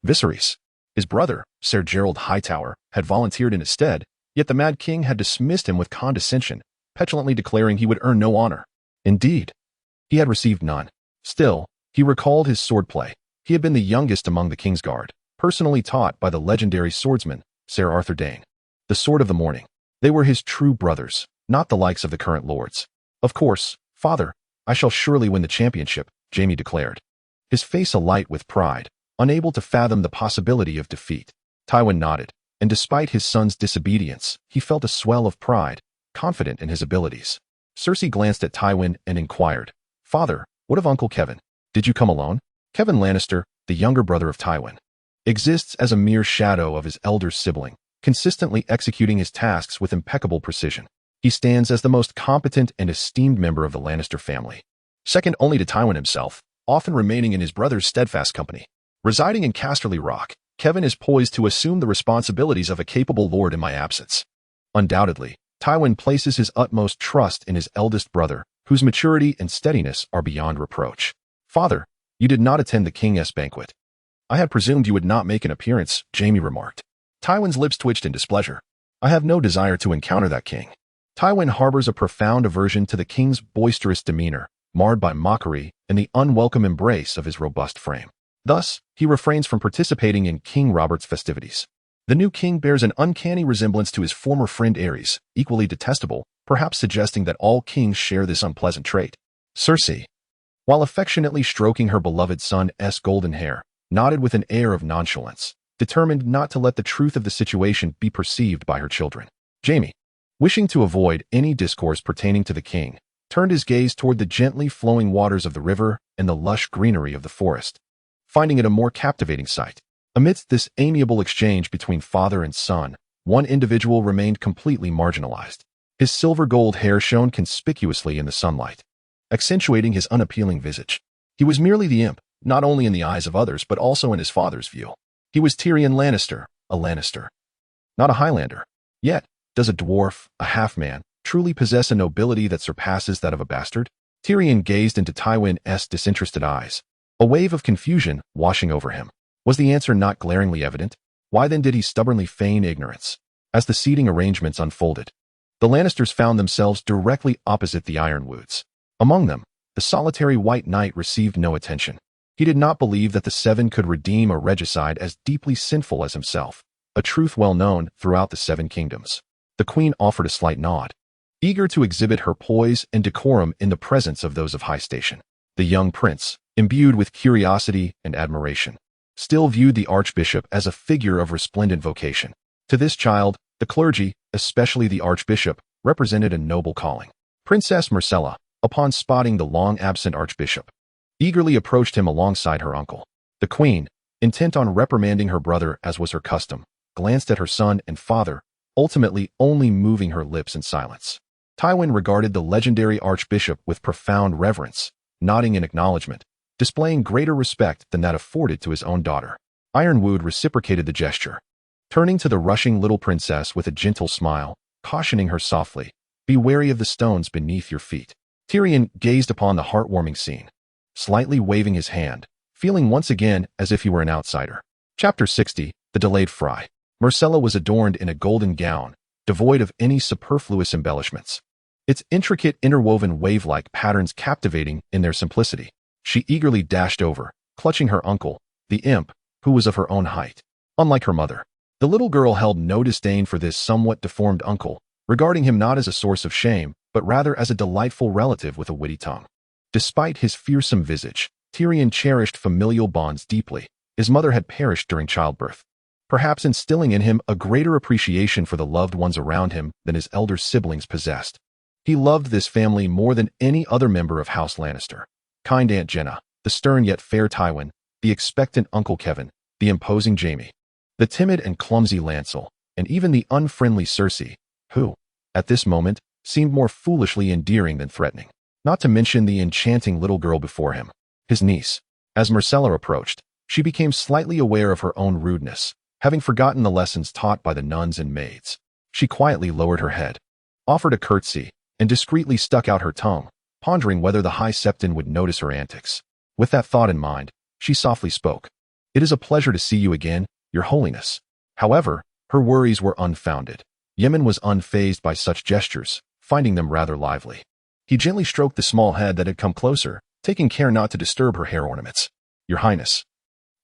Viserys, his brother, Sir Gerald Hightower, had volunteered in his stead, yet the Mad King had dismissed him with condescension, petulantly declaring he would earn no honor. Indeed, he had received none. Still, he recalled his swordplay. He had been the youngest among the King's Guard, personally taught by the legendary swordsman, Sir Arthur Dane. The Sword of the Morning. They were his true brothers, not the likes of the current lords. Of course, father, I shall surely win the championship, Jaime declared, his face alight with pride, unable to fathom the possibility of defeat. Tywin nodded, and despite his son's disobedience, he felt a swell of pride, confident in his abilities. Cersei glanced at Tywin and inquired, Father, what of Uncle Kevin? Did you come alone? Kevin Lannister, the younger brother of Tywin, exists as a mere shadow of his elder sibling, consistently executing his tasks with impeccable precision. He stands as the most competent and esteemed member of the Lannister family, second only to Tywin himself, often remaining in his brother's steadfast company. Residing in Casterly Rock, Kevin is poised to assume the responsibilities of a capable lord in my absence. Undoubtedly, Tywin places his utmost trust in his eldest brother, whose maturity and steadiness are beyond reproach. Father, you did not attend the King's banquet. I had presumed you would not make an appearance, Jaime remarked. Tywin's lips twitched in displeasure. I have no desire to encounter that king. Tywin harbors a profound aversion to the king's boisterous demeanor, marred by mockery and the unwelcome embrace of his robust frame. Thus, he refrains from participating in King Robert's festivities. The new king bears an uncanny resemblance to his former friend Aerys, equally detestable, perhaps suggesting that all kings share this unpleasant trait. Cersei, while affectionately stroking her beloved son's golden hair, nodded with an air of nonchalance, determined not to let the truth of the situation be perceived by her children. Jaime, wishing to avoid any discourse pertaining to the king, turned his gaze toward the gently flowing waters of the river and the lush greenery of the forest, finding it a more captivating sight. Amidst this amiable exchange between father and son, one individual remained completely marginalized. His silver-gold hair shone conspicuously in the sunlight, accentuating his unappealing visage. He was merely the imp, not only in the eyes of others but also in his father's view. He was Tyrion Lannister, a Lannister, not a Highlander. Yet, does a dwarf, a half-man, truly possess a nobility that surpasses that of a bastard? Tyrion gazed into Tywin's disinterested eyes, a wave of confusion washing over him. Was the answer not glaringly evident? Why then did he stubbornly feign ignorance? As the seating arrangements unfolded, the Lannisters found themselves directly opposite the Ironwoods. Among them, the solitary White Knight received no attention. He did not believe that the Seven could redeem a regicide as deeply sinful as himself, a truth well known throughout the Seven Kingdoms. The Queen offered a slight nod, eager to exhibit her poise and decorum in the presence of those of high station. The young prince, imbued with curiosity and admiration, still viewed the archbishop as a figure of resplendent vocation. To this child, the clergy, especially the archbishop, represented a noble calling. Princess Myrcella, upon spotting the long-absent archbishop, eagerly approached him alongside her uncle. The queen, intent on reprimanding her brother as was her custom, glanced at her son and father, ultimately only moving her lips in silence. Tywin regarded the legendary archbishop with profound reverence, nodding in acknowledgement, displaying greater respect than that afforded to his own daughter. Ironwood reciprocated the gesture, turning to the rushing little princess with a gentle smile, cautioning her softly, "Be wary of the stones beneath your feet." Tyrion gazed upon the heartwarming scene, slightly waving his hand, feeling once again as if he were an outsider. Chapter 60, The Delayed Fry. Myrcella was adorned in a golden gown, devoid of any superfluous embellishments, its intricate interwoven wave-like patterns captivating in their simplicity. She eagerly dashed over, clutching her uncle, the imp, who was of her own height. Unlike her mother, the little girl held no disdain for this somewhat deformed uncle, regarding him not as a source of shame, but rather as a delightful relative with a witty tongue. Despite his fearsome visage, Tyrion cherished familial bonds deeply. His mother had perished during childbirth, perhaps instilling in him a greater appreciation for the loved ones around him than his elder siblings possessed. He loved this family more than any other member of House Lannister. Kind Aunt Jenna, the stern yet fair Tywin, the expectant Uncle Kevin, the imposing Jaime, the timid and clumsy Lancel, and even the unfriendly Cersei, who, at this moment, seemed more foolishly endearing than threatening. Not to mention the enchanting little girl before him, his niece. As Myrcella approached, she became slightly aware of her own rudeness, having forgotten the lessons taught by the nuns and maids. She quietly lowered her head, offered a curtsy, and discreetly stuck out her tongue, pondering whether the High Septon would notice her antics. With that thought in mind, she softly spoke. "It is a pleasure to see you again, Your Holiness." However, her worries were unfounded. Yemen was unfazed by such gestures, finding them rather lively. He gently stroked the small head that had come closer, taking care not to disturb her hair ornaments. "Your Highness."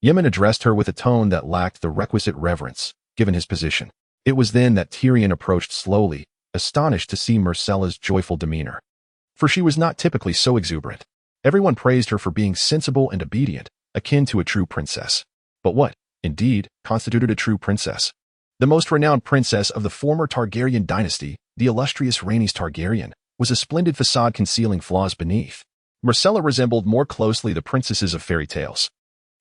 Yemen addressed her with a tone that lacked the requisite reverence, given his position. It was then that Tyrion approached slowly, astonished to see Myrcella's joyful demeanor. For she was not typically so exuberant. Everyone praised her for being sensible and obedient, akin to a true princess. But what, indeed, constituted a true princess? The most renowned princess of the former Targaryen dynasty, the illustrious Rhaenys Targaryen, was a splendid facade concealing flaws beneath. Myrcella resembled more closely the princesses of fairy tales.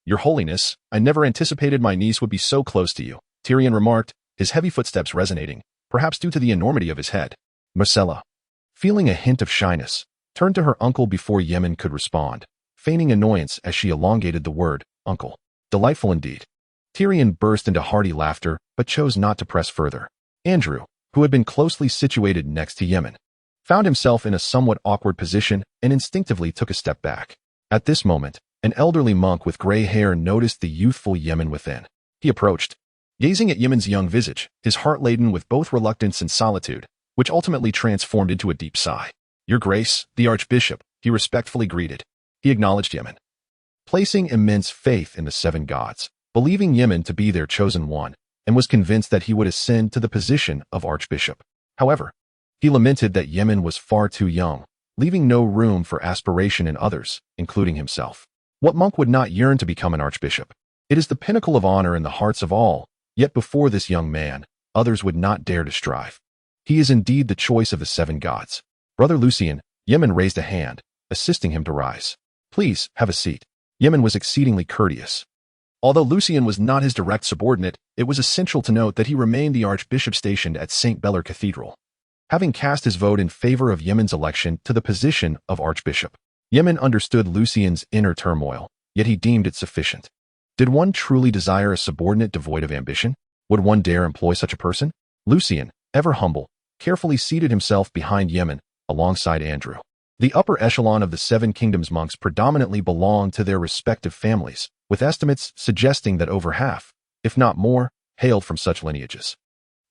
"Your Holiness, I never anticipated my niece would be so close to you," Tyrion remarked, his heavy footsteps resonating, perhaps due to the enormity of his head. Myrcella, feeling a hint of shyness, turned to her uncle before Yemen could respond, feigning annoyance as she elongated the word, "uncle." "Delightful indeed." Tyrion burst into hearty laughter, but chose not to press further. Andrew, who had been closely situated next to Yemen, found himself in a somewhat awkward position and instinctively took a step back. At this moment, an elderly monk with gray hair noticed the youthful Yemen within. He approached, gazing at Yemen's young visage, his heart laden with both reluctance and solitude, which ultimately transformed into a deep sigh. "Your Grace, the Archbishop," he respectfully greeted. He acknowledged Yemen, placing immense faith in the seven gods, believing Yemen to be their chosen one, and was convinced that he would ascend to the position of Archbishop. However, he lamented that Yemen was far too young, leaving no room for aspiration in others, including himself. What monk would not yearn to become an archbishop? It is the pinnacle of honor in the hearts of all, yet before this young man, others would not dare to strive. He is indeed the choice of the seven gods. "Brother Lucien," Yemen raised a hand, assisting him to rise. "Please, have a seat." Yemen was exceedingly courteous. Although Lucien was not his direct subordinate, it was essential to note that he remained the archbishop stationed at St. Beller Cathedral. Having cast his vote in favor of Yemen's election to the position of archbishop, Yemen understood Lucien's inner turmoil, yet he deemed it sufficient. Did one truly desire a subordinate devoid of ambition? Would one dare employ such a person? Lucien, ever humble, carefully seated himself behind Yemen, alongside Andrew. The upper echelon of the Seven Kingdoms monks predominantly belonged to their respective families, with estimates suggesting that over half, if not more, hailed from such lineages.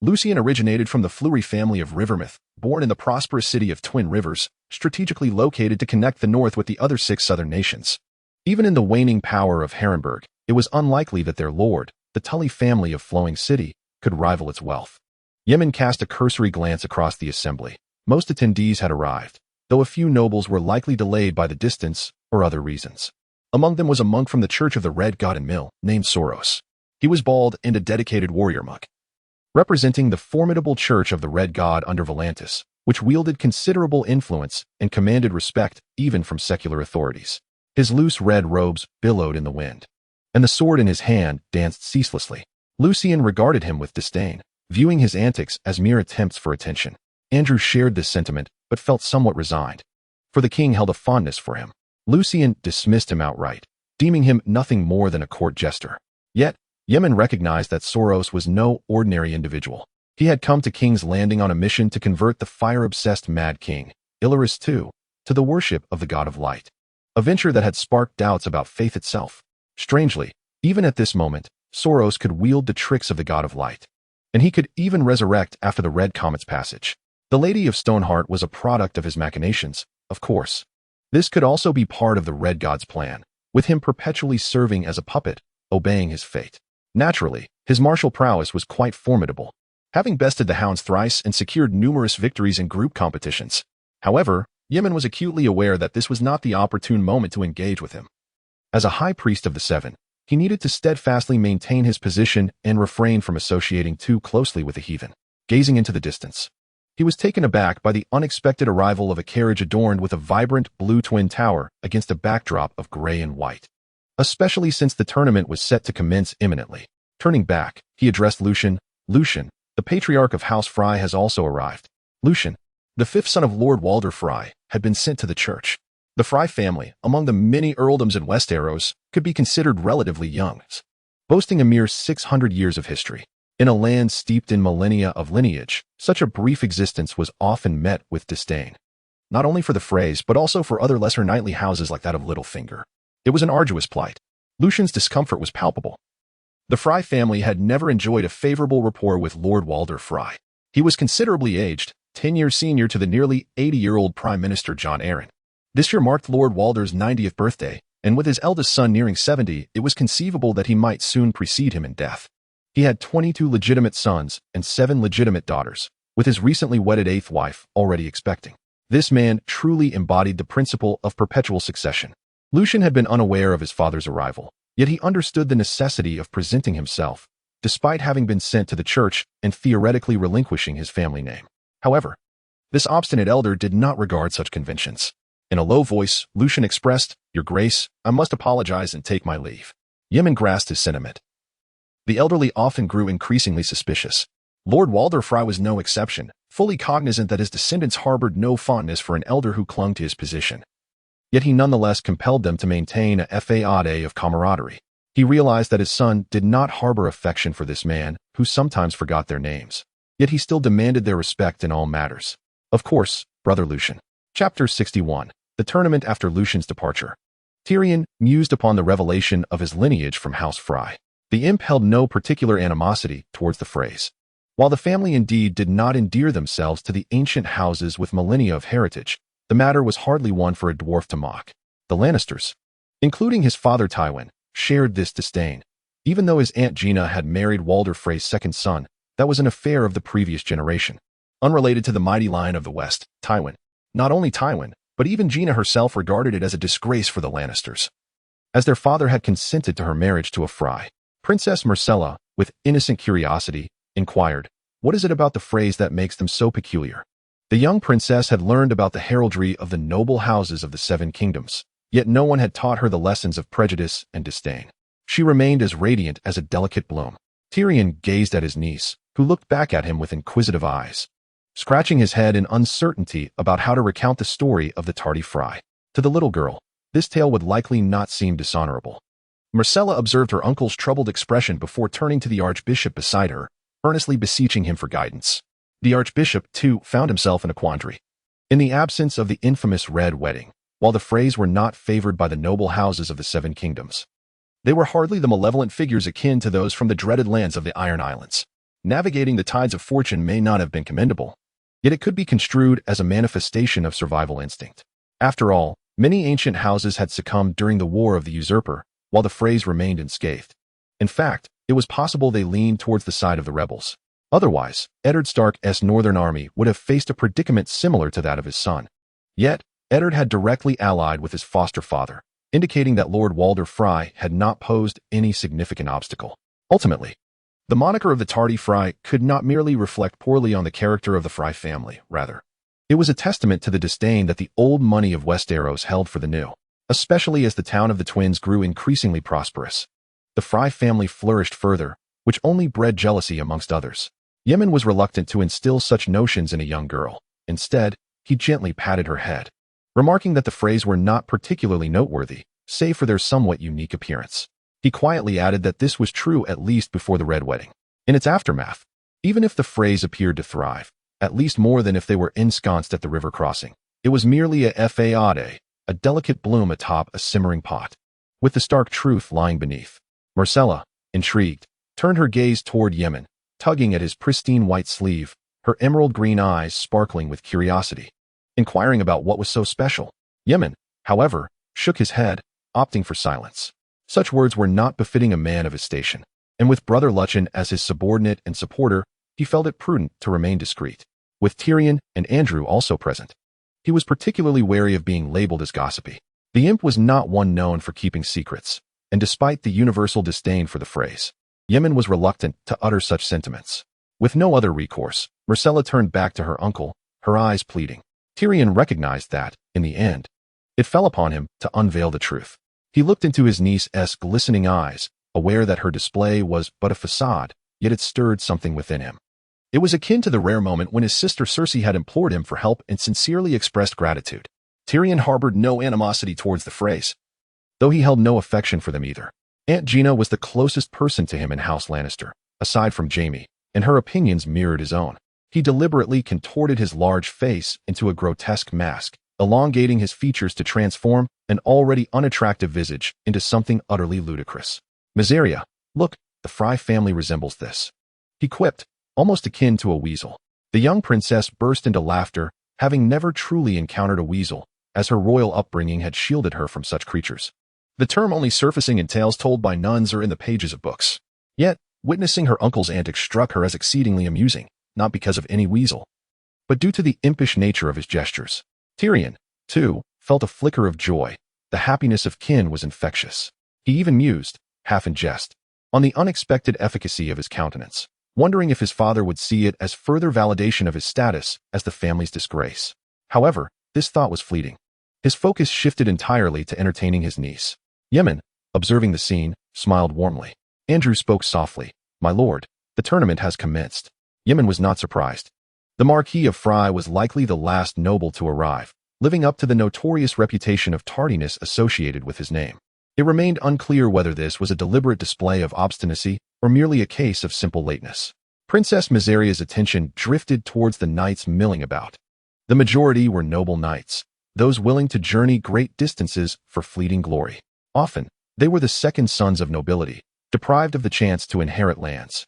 Lucien originated from the Fleury family of Rivermouth, born in the prosperous city of Twin Rivers, strategically located to connect the north with the other 6 southern nations. Even in the waning power of Herrenberg, it was unlikely that their lord, the Tully family of Flowing City, could rival its wealth. Yemen cast a cursory glance across the assembly. Most attendees had arrived, though a few nobles were likely delayed by the distance or other reasons. Among them was a monk from the Church of the Red God and Mill, named Soros. He was bald and a dedicated warrior monk, representing the formidable Church of the Red God under Volantis, which wielded considerable influence and commanded respect even from secular authorities. His loose red robes billowed in the wind, and the sword in his hand danced ceaselessly. Lucien regarded him with disdain, viewing his antics as mere attempts for attention. Andrew shared this sentiment, but felt somewhat resigned, for the king held a fondness for him. Lucien dismissed him outright, deeming him nothing more than a court jester. Yet, Yemen recognized that Soros was no ordinary individual. He had come to King's Landing on a mission to convert the fire-obsessed Mad King, Illyris II, to the worship of the God of Light, a venture that had sparked doubts about faith itself. Strangely, even at this moment, Soros could wield the tricks of the God of Light, and he could even resurrect after the Red Comet's passage. The Lady of Stoneheart was a product of his machinations, of course. This could also be part of the Red God's plan, with him perpetually serving as a puppet, obeying his fate. Naturally, his martial prowess was quite formidable, having bested the hounds thrice and secured numerous victories in group competitions. However, Yemen was acutely aware that this was not the opportune moment to engage with him. As a high priest of the Seven, he needed to steadfastly maintain his position and refrain from associating too closely with the heathen. Gazing into the distance, he was taken aback by the unexpected arrival of a carriage adorned with a vibrant blue twin tower against a backdrop of gray and white, especially since the tournament was set to commence imminently. Turning back, he addressed Lucien. "Lucien, the patriarch of House Fry has also arrived." Lucien, the 5th son of Lord Walder Fry, had been sent to the church. The Fry family, among the many earldoms in Westeros, could be considered relatively young, boasting a mere 600 years of history. In a land steeped in millennia of lineage, such a brief existence was often met with disdain. Not only for the Freys, but also for other lesser knightly houses like that of Littlefinger. It was an arduous plight. Lucian's discomfort was palpable. The Fry family had never enjoyed a favorable rapport with Lord Walder Fry. He was considerably aged, 10 years senior to the nearly 80-year-old Prime Minister Jon Arryn. This year marked Lord Walder's 90th birthday, and with his eldest son nearing 70, it was conceivable that he might soon precede him in death. He had 22 legitimate sons and 7 legitimate daughters, with his recently wedded 8th wife already expecting. This man truly embodied the principle of perpetual succession. Lucian had been unaware of his father's arrival, yet he understood the necessity of presenting himself, despite having been sent to the church and theoretically relinquishing his family name. However, this obstinate elder did not regard such conventions. In a low voice, Lucian expressed, "Your Grace, I must apologize and take my leave." Yemen grasped his sentiment. The elderly often grew increasingly suspicious. Lord Walder Fry was no exception, fully cognizant that his descendants harbored no fondness for an elder who clung to his position. Yet he nonetheless compelled them to maintain a faade of camaraderie. He realized that his son did not harbor affection for this man, who sometimes forgot their names. Yet he still demanded their respect in all matters. Of course, Brother Lucian. Chapter 61. The Tournament After Lucian's Departure. Tyrion mused upon the revelation of his lineage from House Fry. The imp held no particular animosity towards the Freys. While the family indeed did not endear themselves to the ancient houses with millennia of heritage, the matter was hardly one for a dwarf to mock. The Lannisters, including his father Tywin, shared this disdain. Even though his Aunt Jaina had married Walder Frey's second son, that was an affair of the previous generation. Unrelated to the mighty line of the West, Tywin. Not only Tywin, but even Jaina herself regarded it as a disgrace for the Lannisters. As their father had consented to her marriage to a Fry, Princess Myrcella, with innocent curiosity, inquired, "What is it about the Freys that makes them so peculiar?" The young princess had learned about the heraldry of the noble houses of the Seven Kingdoms, yet no one had taught her the lessons of prejudice and disdain. She remained as radiant as a delicate bloom. Tyrion gazed at his niece, who looked back at him with inquisitive eyes, scratching his head in uncertainty about how to recount the story of the tardy Fry. To the little girl, this tale would likely not seem dishonorable. Myrcella observed her uncle's troubled expression before turning to the archbishop beside her, earnestly beseeching him for guidance. The archbishop, too, found himself in a quandary. In the absence of the infamous Red Wedding, while the Freys were not favored by the noble houses of the Seven Kingdoms, they were hardly the malevolent figures akin to those from the dreaded lands of the Iron Islands. Navigating the tides of fortune may not have been commendable, yet it could be construed as a manifestation of survival instinct. After all, many ancient houses had succumbed during the War of the Usurper, while the Freys remained unscathed. In fact, it was possible they leaned towards the side of the rebels. Otherwise, Eddard Stark's northern army would have faced a predicament similar to that of his son. Yet, Eddard had directly allied with his foster father, indicating that Lord Walder Fry had not posed any significant obstacle. Ultimately, the moniker of the tardy Fry could not merely reflect poorly on the character of the Fry family, rather. It was a testament to the disdain that the old money of Westeros held for the new, especially as the town of the twins grew increasingly prosperous. The Fry family flourished further, which only bred jealousy amongst others. Yemen was reluctant to instill such notions in a young girl. Instead, he gently patted her head, remarking that the Freys were not particularly noteworthy, save for their somewhat unique appearance. He quietly added that this was true at least before the Red Wedding. In its aftermath, even if the Freys appeared to thrive, at least more than if they were ensconced at the river crossing, it was merely a faade, a delicate bloom atop a simmering pot, with the stark truth lying beneath. Myrcella, intrigued, turned her gaze toward Yemen, tugging at his pristine white sleeve, her emerald green eyes sparkling with curiosity, inquiring about what was so special. Yemen, however, shook his head, opting for silence. Such words were not befitting a man of his station, and with Brother Luchan as his subordinate and supporter, he felt it prudent to remain discreet. With Tyrion and Andrew also present, he was particularly wary of being labeled as gossipy. The imp was not one known for keeping secrets, and despite the universal disdain for the Freys, Yemen was reluctant to utter such sentiments. With no other recourse, Myrcella turned back to her uncle, her eyes pleading. Tyrion recognized that, in the end, it fell upon him to unveil the truth. He looked into his niece's glistening eyes, aware that her display was but a facade, yet it stirred something within him. It was akin to the rare moment when his sister Cersei had implored him for help and sincerely expressed gratitude. Tyrion harbored no animosity towards the Freys, though he held no affection for them either. Aunt Jaina was the closest person to him in House Lannister, aside from Jaime, and her opinions mirrored his own. He deliberately contorted his large face into a grotesque mask, elongating his features to transform an already unattractive visage into something utterly ludicrous. "Miseria, look, the Fry family resembles this," he quipped, almost akin to a weasel. The young princess burst into laughter, having never truly encountered a weasel, as her royal upbringing had shielded her from such creatures. The term only surfacing in tales told by nuns or in the pages of books. Yet, witnessing her uncle's antics struck her as exceedingly amusing, not because of any weasel, but due to the impish nature of his gestures. Tyrion, too, felt a flicker of joy. The happiness of kin was infectious. He even mused, half in jest, on the unexpected efficacy of his countenance, wondering if his father would see it as further validation of his status as the family's disgrace. However, this thought was fleeting. His focus shifted entirely to entertaining his niece. Yemen, observing the scene, smiled warmly. Andrew spoke softly. "My lord, the tournament has commenced." Yemen was not surprised. The Marquis of Fry was likely the last noble to arrive, living up to the notorious reputation of tardiness associated with his name. It remained unclear whether this was a deliberate display of obstinacy or merely a case of simple lateness. Princess Miseria's attention drifted towards the knights milling about. The majority were noble knights, those willing to journey great distances for fleeting glory. Often, they were the second sons of nobility, deprived of the chance to inherit lands,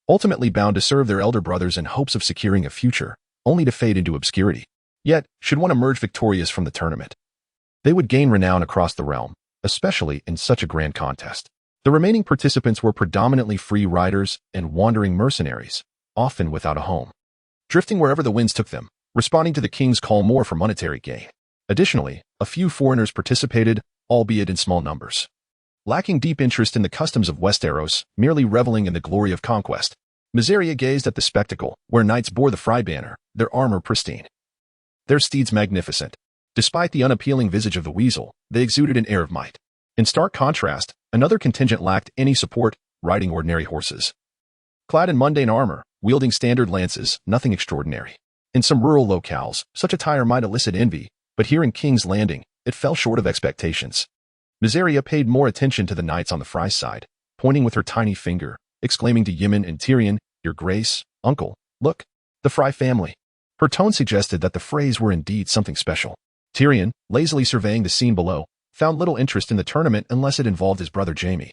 ultimately bound to serve their elder brothers in hopes of securing a future, only to fade into obscurity. Yet, should one emerge victorious from the tournament, they would gain renown across the realm, especially in such a grand contest. The remaining participants were predominantly free riders and wandering mercenaries, often without a home, drifting wherever the winds took them, responding to the king's call more for monetary gain. Additionally, a few foreigners participated, albeit in small numbers, lacking deep interest in the customs of Westeros, merely reveling in the glory of conquest. Miseria gazed at the spectacle, where knights bore the Fry banner, their armor pristine, their steeds magnificent. Despite the unappealing visage of the weasel, they exuded an air of might. In stark contrast, another contingent lacked any support, riding ordinary horses, clad in mundane armor, wielding standard lances, nothing extraordinary. In some rural locales, such attire might elicit envy, but here in King's Landing, it fell short of expectations. Miseria paid more attention to the knights on the Fry side, pointing with her tiny finger, exclaiming to Yemen and Tyrion, "Your Grace, Uncle, look, the Fry family." Her tone suggested that the Freys were indeed something special. Tyrion, lazily surveying the scene below, found little interest in the tournament unless it involved his brother Jaime.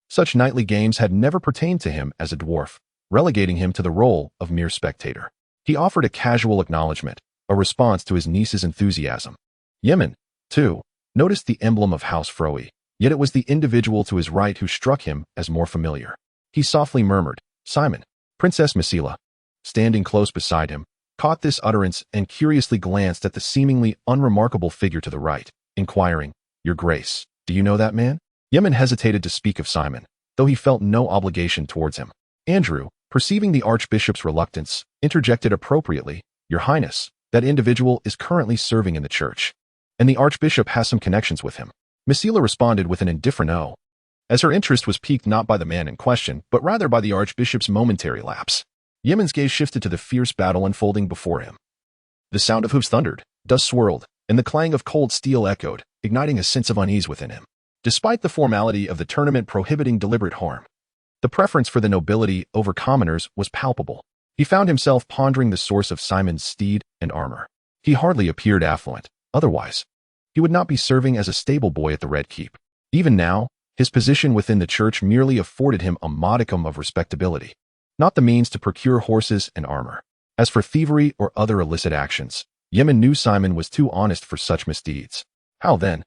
Such knightly games had never pertained to him as a dwarf, relegating him to the role of mere spectator. He offered a casual acknowledgement, a response to his niece's enthusiasm. Yemen, too, noticed the emblem of House Froey, yet it was the individual to his right who struck him as more familiar. He softly murmured, "Simon." Princess Misila, standing close beside him, caught this utterance and curiously glanced at the seemingly unremarkable figure to the right, inquiring, "Your Grace, do you know that man?" Yemen hesitated to speak of Simon, though he felt no obligation towards him. Andrew, perceiving the Archbishop's reluctance, interjected appropriately, "Your Highness, that individual is currently serving in the church, and the Archbishop has some connections with him." Misila responded with an indifferent "Oh," as her interest was piqued not by the man in question, but rather by the Archbishop's momentary lapse. Yemen's gaze shifted to the fierce battle unfolding before him. The sound of hooves thundered, dust swirled, and the clang of cold steel echoed, igniting a sense of unease within him. Despite the formality of the tournament prohibiting deliberate harm, the preference for the nobility over commoners was palpable. He found himself pondering the source of Simon's steed and armor. He hardly appeared affluent, otherwise he would not be serving as a stable boy at the Red Keep. Even now, his position within the church merely afforded him a modicum of respectability, not the means to procure horses and armor. As for thievery or other illicit actions, Yemen knew Simon was too honest for such misdeeds. How then?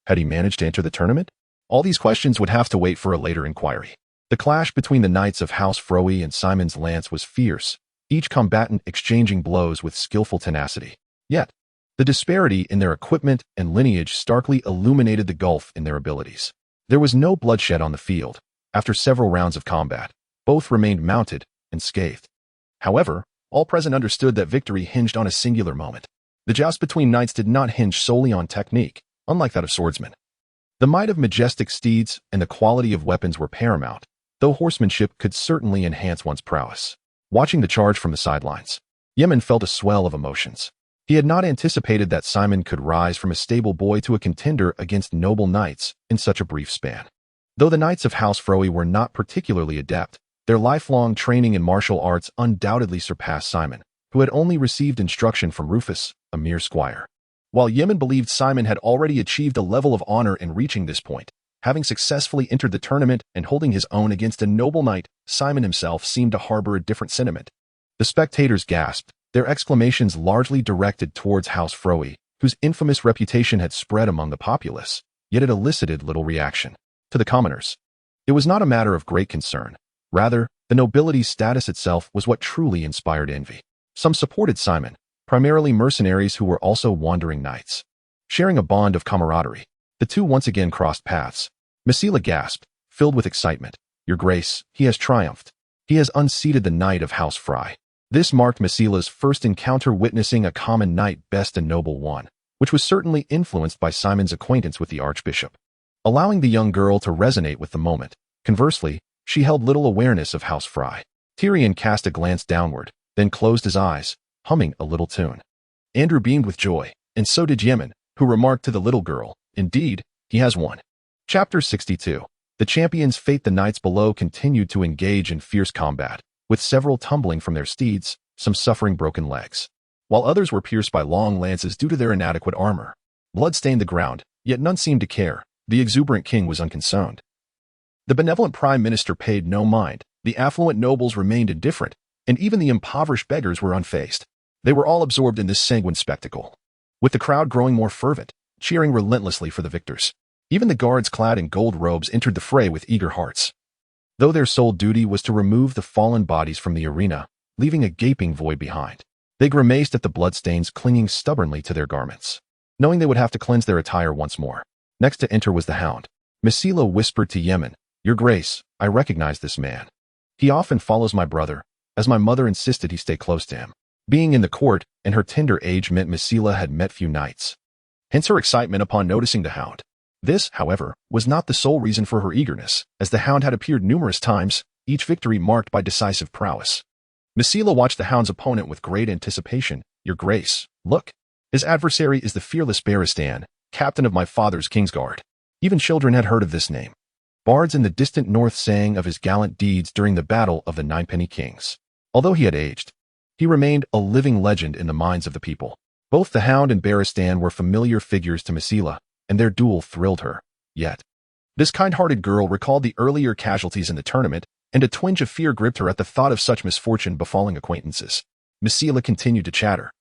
Had he managed to enter the tournament? All these questions would have to wait for a later inquiry. The clash between the knights of House Froey and Simon's lance was fierce, each combatant exchanging blows with skillful tenacity. Yet, the disparity in their equipment and lineage starkly illuminated the gulf in their abilities. There was no bloodshed on the field. After several rounds of combat, both remained mounted and scathed. However, all present understood that victory hinged on a singular moment. The joust between knights did not hinge solely on technique, unlike that of swordsmen. The might of majestic steeds and the quality of weapons were paramount, though horsemanship could certainly enhance one's prowess. Watching the charge from the sidelines, Yemen felt a swell of emotions. He had not anticipated that Simon could rise from a stable boy to a contender against noble knights in such a brief span. Though the knights of House Froey were not particularly adept, Their lifelong training in martial arts undoubtedly surpassed Simon, who had only received instruction from Rufus, a mere squire. While Yemen believed Simon had already achieved a level of honor in reaching this point, having successfully entered the tournament and holding his own against a noble knight, Simon himself seemed to harbor a different sentiment. The spectators gasped, their exclamations largely directed towards House Froey, whose infamous reputation had spread among the populace, yet it elicited little reaction. To the commoners, it was not a matter of great concern. Rather, the nobility's status itself was what truly inspired envy. Some supported Simon, primarily mercenaries who were also wandering knights. Sharing a bond of camaraderie, the two once again crossed paths. Mesila gasped, filled with excitement. Your Grace, he has triumphed. He has unseated the Knight of House Fry. This marked Mesila's first encounter witnessing a common knight best a noble one, which was certainly influenced by Simon's acquaintance with the Archbishop, allowing the young girl to resonate with the moment. Conversely, she held little awareness of House Fry. Tyrion cast a glance downward, then closed his eyes, humming a little tune. Andrew beamed with joy, and so did Yemen, who remarked to the little girl, indeed, he has won. Chapter 62. The champions fate. The knights below continued to engage in fierce combat, with several tumbling from their steeds, some suffering broken legs, while others were pierced by long lances due to their inadequate armor. Blood stained the ground, yet none seemed to care. The exuberant king was unconcerned. The benevolent prime minister paid no mind, the affluent nobles remained indifferent, and even the impoverished beggars were unfazed. They were all absorbed in this sanguine spectacle, with the crowd growing more fervent, cheering relentlessly for the victors. Even the guards clad in gold robes entered the fray with eager hearts, though their sole duty was to remove the fallen bodies from the arena, leaving a gaping void behind. They grimaced at the bloodstains clinging stubbornly to their garments, knowing they would have to cleanse their attire once more. Next to enter was the Hound. Mesila whispered to Yemen, Your Grace, I recognize this man. He often follows my brother, as my mother insisted he stay close to him. Being in the court and her tender age meant Mesila had met few knights, hence her excitement upon noticing the Hound. This, however, was not the sole reason for her eagerness, as the Hound had appeared numerous times, each victory marked by decisive prowess. Mesila watched the Hound's opponent with great anticipation. Your Grace, look. His adversary is the fearless Barristan, captain of my father's Kingsguard. Even children had heard of this name. Bards in the distant north sang of his gallant deeds during the Battle of the Ninepenny Kings. Although he had aged, he remained a living legend in the minds of the people. Both the Hound and Barristan were familiar figures to Mesila, and their duel thrilled her. Yet, this kind-hearted girl recalled the earlier casualties in the tournament, and a twinge of fear gripped her at the thought of such misfortune befalling acquaintances. Mesila continued to chatter.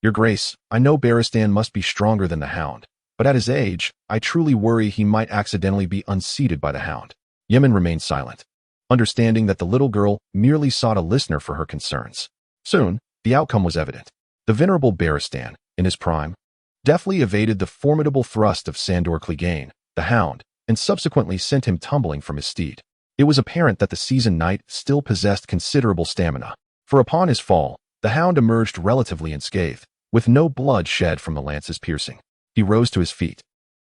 Your Grace, I know Barristan must be stronger than the Hound, but at his age, I truly worry he might accidentally be unseated by the Hound. Yemen remained silent, understanding that the little girl merely sought a listener for her concerns. Soon, the outcome was evident. The venerable Barristan, in his prime, deftly evaded the formidable thrust of Sandor Clegane, the Hound, and subsequently sent him tumbling from his steed. It was apparent that the seasoned knight still possessed considerable stamina, for upon his fall, the Hound emerged relatively unscathed, with no blood shed from the lance's piercing. He rose to his feet,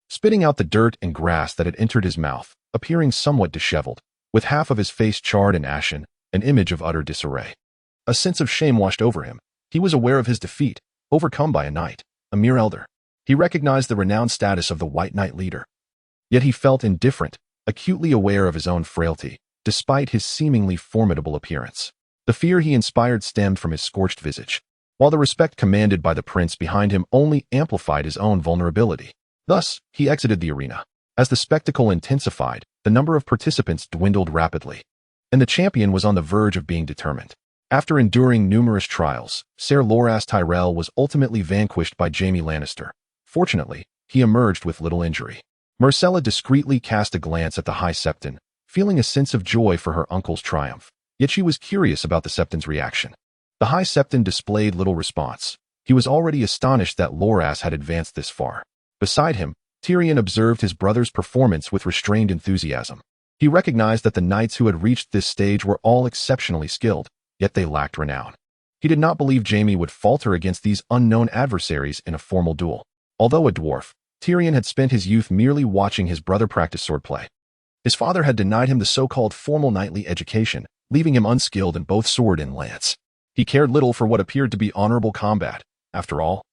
spitting out the dirt and grass that had entered his mouth, appearing somewhat disheveled, with half of his face charred and ashen, an image of utter disarray. A sense of shame washed over him. He was aware of his defeat, overcome by a knight, a mere elder. He recognized the renowned status of the White Knight leader. Yet he felt indifferent, acutely aware of his own frailty, despite his seemingly formidable appearance. The fear he inspired stemmed from his scorched visage, while the respect commanded by the prince behind him only amplified his own vulnerability. Thus, he exited the arena. As the spectacle intensified, the number of participants dwindled rapidly, and the champion was on the verge of being determined. After enduring numerous trials, Ser Loras Tyrell was ultimately vanquished by Jaime Lannister. Fortunately, he emerged with little injury. Myrcella discreetly cast a glance at the High Septon, feeling a sense of joy for her uncle's triumph. Yet she was curious about the Septon's reaction. The High Septon displayed little response. He was already astonished that Loras had advanced this far. Beside him, Tyrion observed his brother's performance with restrained enthusiasm. He recognized that the knights who had reached this stage were all exceptionally skilled, yet they lacked renown. He did not believe Jaime would falter against these unknown adversaries in a formal duel. Although a dwarf, Tyrion had spent his youth merely watching his brother practice swordplay. His father had denied him the so-called formal knightly education, leaving him unskilled in both sword and lance. He cared little for what appeared to be honorable combat. After all,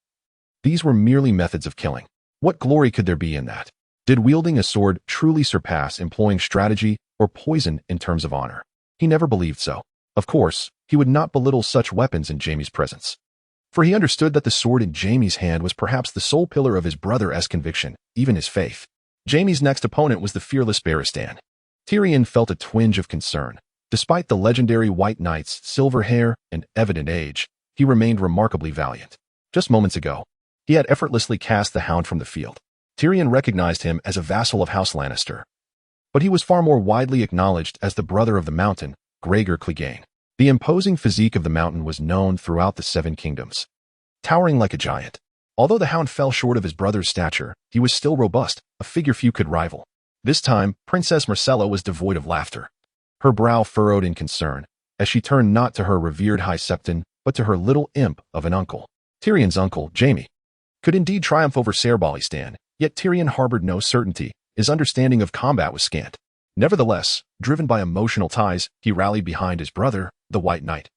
these were merely methods of killing. What glory could there be in that? Did wielding a sword truly surpass employing strategy or poison in terms of honor? He never believed so. Of course, he would not belittle such weapons in Jaime's presence. For he understood that the sword in Jaime's hand was perhaps the sole pillar of his brother's conviction, even his faith. Jaime's next opponent was the fearless Barristan. Tyrion felt a twinge of concern. Despite the legendary White Knight's silver hair and evident age, he remained remarkably valiant. Just moments ago, he had effortlessly cast the Hound from the field. Tyrion recognized him as a vassal of House Lannister. But he was far more widely acknowledged as the brother of the Mountain, Gregor Clegane. The imposing physique of the Mountain was known throughout the Seven Kingdoms. Towering like a giant. Although the Hound fell short of his brother's stature, he was still robust, a figure few could rival. This time, Princess Myrcella was devoid of laughter. Her brow furrowed in concern, as she turned not to her revered High Septon, but to her little imp of an uncle. Tyrion's uncle, Jaime, could indeed triumph over Cersei, yet Tyrion harbored no certainty. His understanding of combat was scant. Nevertheless, driven by emotional ties, he rallied behind his brother, the White Knight.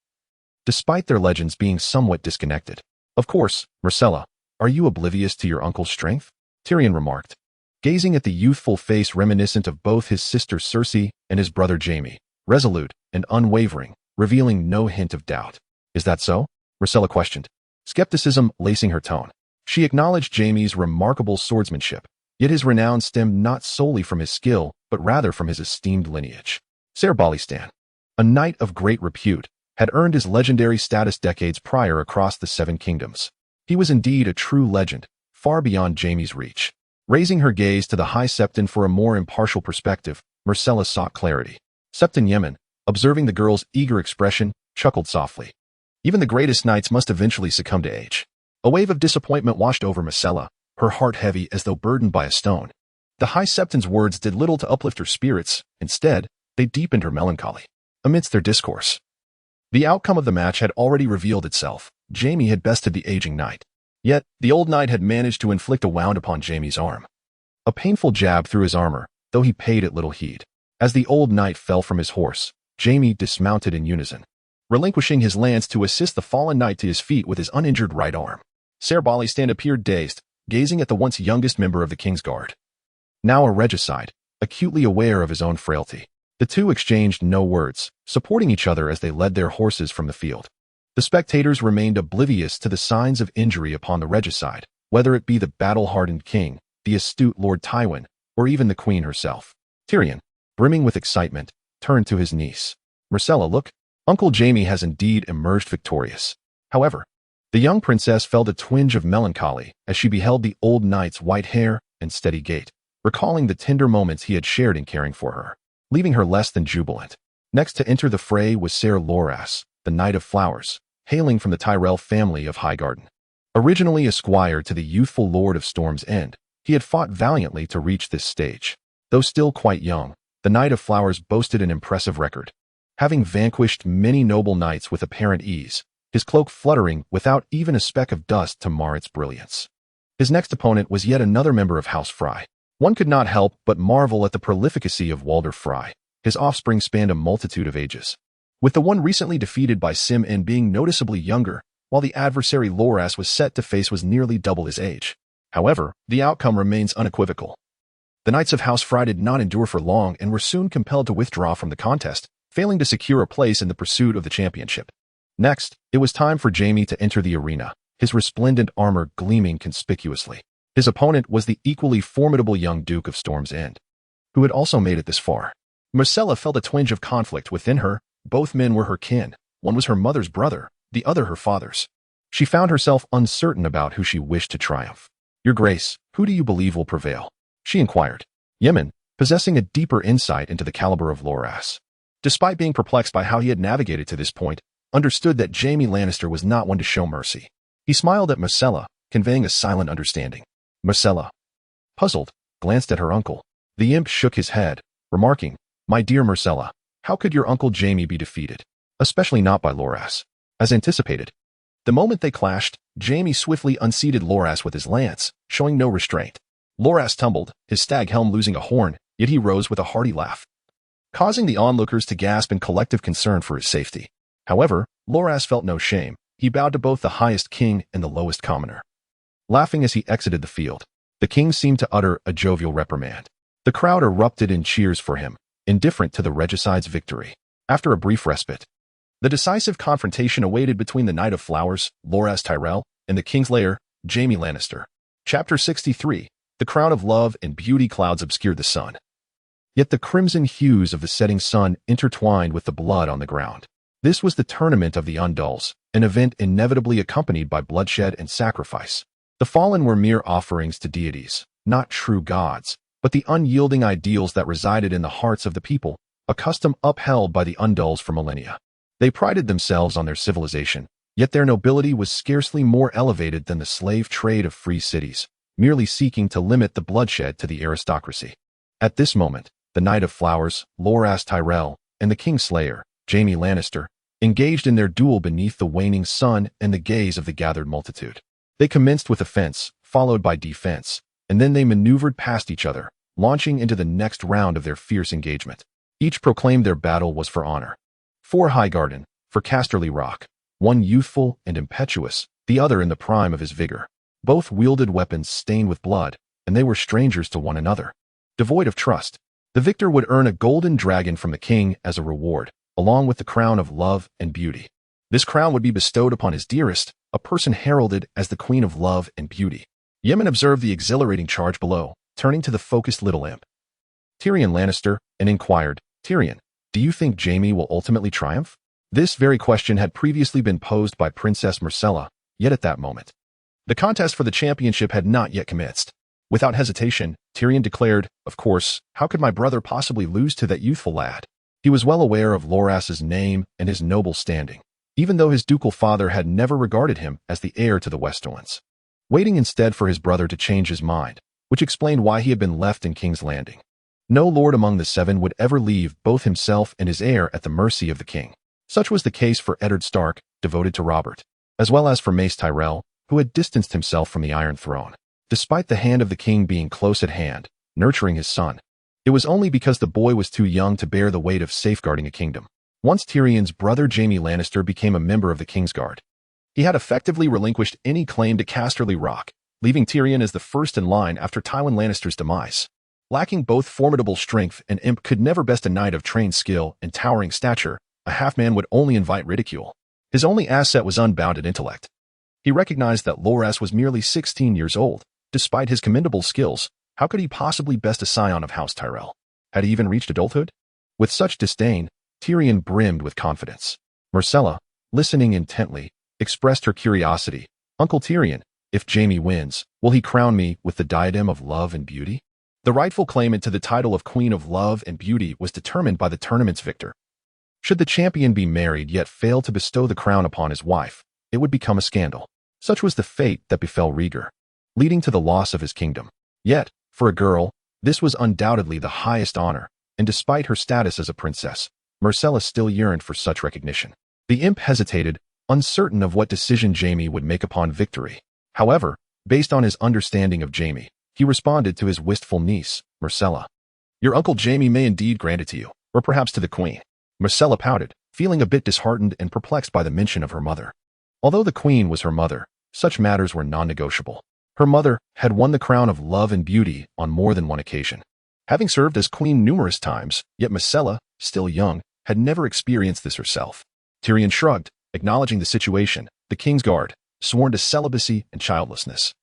Despite their legends being somewhat disconnected. Of course, Myrcella, are you oblivious to your uncle's strength? Tyrion remarked, gazing at the youthful face reminiscent of both his sister Cersei and his brother Jaime, resolute and unwavering, revealing no hint of doubt. Is that so? Myrcella questioned, skepticism lacing her tone. She acknowledged Jaime's remarkable swordsmanship, yet his renown stemmed not solely from his skill, but rather from his esteemed lineage. Cersei, a knight of great repute, had earned his legendary status decades prior across the Seven Kingdoms. He was indeed a true legend, far beyond Jaime's reach. Raising her gaze to the High Septon for a more impartial perspective, Myrcella sought clarity. Septon Yemen, observing the girl's eager expression, chuckled softly. Even the greatest knights must eventually succumb to age. A wave of disappointment washed over Myrcella, her heart heavy as though burdened by a stone. The High Septon's words did little to uplift her spirits. Instead, they deepened her melancholy. Amidst their discourse, the outcome of the match had already revealed itself. Jaime had bested the aging knight. Yet, the old knight had managed to inflict a wound upon Jaime's arm. A painful jab through his armor, though he paid it little heed. As the old knight fell from his horse, Jaime dismounted in unison, relinquishing his lance to assist the fallen knight to his feet with his uninjured right arm. Cersei appeared dazed, gazing at the once youngest member of the Kingsguard. Now a regicide, acutely aware of his own frailty. The two exchanged no words, supporting each other as they led their horses from the field. The spectators remained oblivious to the signs of injury upon the regicide, whether it be the battle-hardened king, the astute Lord Tywin, or even the queen herself. Tyrion, brimming with excitement, turned to his niece. Myrcella, look, Uncle Jaime has indeed emerged victorious. However, the young princess felt a twinge of melancholy as she beheld the old knight's white hair and steady gait, recalling the tender moments he had shared in caring for her, leaving her less than jubilant. Next to enter the fray was Ser Loras, the Knight of Flowers, hailing from the Tyrell family of Highgarden. Originally a squire to the youthful Lord of Storm's End, he had fought valiantly to reach this stage. Though still quite young, the Knight of Flowers boasted an impressive record, having vanquished many noble knights with apparent ease, his cloak fluttering without even a speck of dust to mar its brilliance. His next opponent was yet another member of House Frey. One could not help but marvel at the prolificacy of Walder Frey. His offspring spanned a multitude of ages, with the one recently defeated by Sim N being noticeably younger, while the adversary Loras was set to face was nearly double his age. However, the outcome remains unequivocal. The Knights of House Frey did not endure for long and were soon compelled to withdraw from the contest, failing to secure a place in the pursuit of the championship. Next, it was time for Jaime to enter the arena, his resplendent armor gleaming conspicuously. His opponent was the equally formidable young Duke of Storm's End, who had also made it this far. Myrcella felt a twinge of conflict within her. Both men were her kin. One was her mother's brother, the other her father's. She found herself uncertain about who she wished to triumph. Your Grace, who do you believe will prevail? She inquired. Yemen, possessing a deeper insight into the caliber of Loras, despite being perplexed by how he had navigated to this point, understood that Jaime Lannister was not one to show mercy. He smiled at Myrcella, conveying a silent understanding. Myrcella, puzzled, glanced at her uncle. The imp shook his head, remarking, My dear Myrcella, how could your uncle Jaime be defeated? Especially not by Loras. As anticipated, the moment they clashed, Jaime swiftly unseated Loras with his lance, showing no restraint. Loras tumbled, his stag helm losing a horn, yet he rose with a hearty laugh, causing the onlookers to gasp in collective concern for his safety. However, Loras felt no shame. He bowed to both the highest king and the lowest commoner. Laughing as he exited the field, the king seemed to utter a jovial reprimand. The crowd erupted in cheers for him, indifferent to the regicide's victory. After a brief respite, the decisive confrontation awaited between the Knight of Flowers, Loras Tyrell, and the Kingslayer, Jaime Lannister. Chapter 63. The crown of love and beauty. Clouds obscured the sun. Yet the crimson hues of the setting sun intertwined with the blood on the ground. This was the tournament of the Undulls, an event inevitably accompanied by bloodshed and sacrifice. The fallen were mere offerings to deities, not true gods, but the unyielding ideals that resided in the hearts of the people, a custom upheld by the Undulls for millennia. They prided themselves on their civilization, yet their nobility was scarcely more elevated than the slave trade of free cities, merely seeking to limit the bloodshed to the aristocracy. At this moment, the Knight of Flowers, Loras Tyrell, and the Kingslayer, Jaime Lannister, engaged in their duel beneath the waning sun and the gaze of the gathered multitude. They commenced with offense, followed by defense, and then they maneuvered past each other, launching into the next round of their fierce engagement. Each proclaimed their battle was for honor. For Highgarden, for Casterly Rock, one youthful and impetuous, the other in the prime of his vigor. Both wielded weapons stained with blood, and they were strangers to one another. Devoid of trust, the victor would earn a golden dragon from the king as a reward, along with the crown of love and beauty. This crown would be bestowed upon his dearest, a person heralded as the Queen of Love and Beauty. Yemen observed the exhilarating charge below, turning to the focused little imp, Tyrion Lannister, and inquired, "Tyrion, do you think Jaime will ultimately triumph?" This very question had previously been posed by Princess Myrcella, yet at that moment, the contest for the championship had not yet commenced. Without hesitation, Tyrion declared, "Of course, how could my brother possibly lose to that youthful lad?" He was well aware of Loras's name and his noble standing, even though his ducal father had never regarded him as the heir to the Westerlands, waiting instead for his brother to change his mind, which explained why he had been left in King's Landing. No lord among the seven would ever leave both himself and his heir at the mercy of the king. Such was the case for Eddard Stark, devoted to Robert, as well as for Mace Tyrell, who had distanced himself from the Iron Throne. Despite the hand of the king being close at hand, nurturing his son, it was only because the boy was too young to bear the weight of safeguarding a kingdom. Once Tyrion's brother Jaime Lannister became a member of the Kingsguard, he had effectively relinquished any claim to Casterly Rock, leaving Tyrion as the first in line after Tywin Lannister's demise. Lacking both formidable strength, an imp could never best a knight of trained skill and towering stature. A half-man would only invite ridicule. His only asset was unbounded intellect. He recognized that Loras was merely 16 years old. Despite his commendable skills, how could he possibly best a scion of House Tyrell? Had he even reached adulthood? With such disdain, Tyrion brimmed with confidence. Myrcella, listening intently, expressed her curiosity. "Uncle Tyrion, if Jaime wins, will he crown me with the diadem of love and beauty?" The rightful claimant to the title of Queen of Love and Beauty was determined by the tournament's victor. Should the champion be married yet fail to bestow the crown upon his wife, it would become a scandal. Such was the fate that befell Rhaegar, leading to the loss of his kingdom. Yet, for a girl, this was undoubtedly the highest honor, and despite her status as a princess, Myrcella still yearned for such recognition. The imp hesitated, uncertain of what decision Jaime would make upon victory. However, based on his understanding of Jaime, he responded to his wistful niece, Myrcella. "Your uncle Jaime may indeed grant it to you, or perhaps to the queen." Myrcella pouted, feeling a bit disheartened and perplexed by the mention of her mother. Although the queen was her mother, such matters were non-negotiable. Her mother had won the crown of love and beauty on more than one occasion. Having served as queen numerous times, yet Myrcella, still young, had never experienced this herself. Tyrion shrugged, acknowledging the situation. The Kingsguard, sworn to celibacy and childlessness,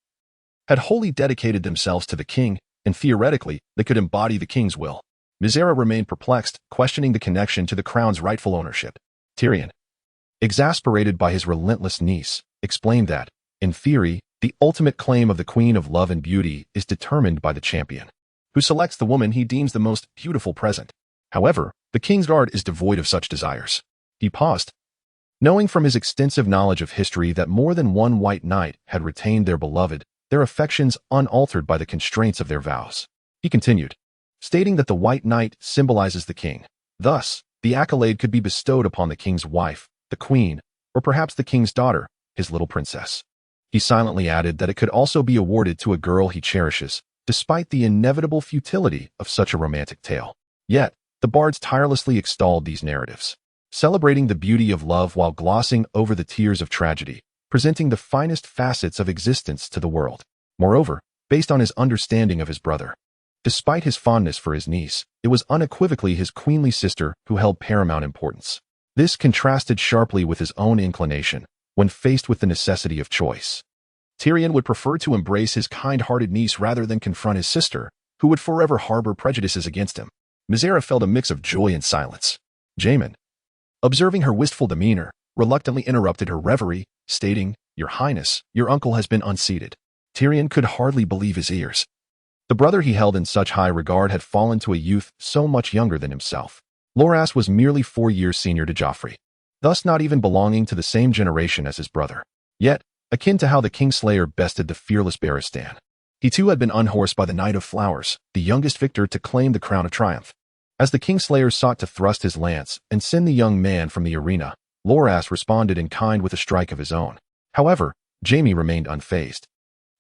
had wholly dedicated themselves to the king, and theoretically, they could embody the king's will. Mizera remained perplexed, questioning the connection to the crown's rightful ownership. Tyrion, exasperated by his relentless niece, explained that, in theory, the ultimate claim of the Queen of Love and Beauty is determined by the champion, who selects the woman he deems the most beautiful present. However, the Kingsguard is devoid of such desires. He paused, knowing from his extensive knowledge of history that more than one white knight had retained their beloved, their affections unaltered by the constraints of their vows. He continued, stating that the white knight symbolizes the king. Thus, the accolade could be bestowed upon the king's wife, the queen, or perhaps the king's daughter, his little princess. He silently added that it could also be awarded to a girl he cherishes, despite the inevitable futility of such a romantic tale. Yet, the bards tirelessly extolled these narratives, celebrating the beauty of love while glossing over the tears of tragedy, presenting the finest facets of existence to the world. Moreover, based on his understanding of his brother, Despite his fondness for his niece, it was unequivocally his queenly sister who held paramount importance. This contrasted sharply with his own inclination when faced with the necessity of choice. Tyrion would prefer to embrace his kind-hearted niece rather than confront his sister, who would forever harbor prejudices against him. Mizera felt a mix of joy and silence. Jamin, observing her wistful demeanor, reluctantly interrupted her reverie, stating, "Your Highness, your uncle has been unseated." Tyrion could hardly believe his ears. The brother he held in such high regard had fallen to a youth so much younger than himself. Loras was merely 4 years senior to Joffrey, thus not even belonging to the same generation as his brother. Yet, akin to how the Kingslayer bested the fearless Barristan, he too had been unhorsed by the Knight of Flowers, the youngest victor to claim the crown of triumph. As the Kingslayer sought to thrust his lance and send the young man from the arena, Loras responded in kind with a strike of his own. However, Jaime remained unfazed.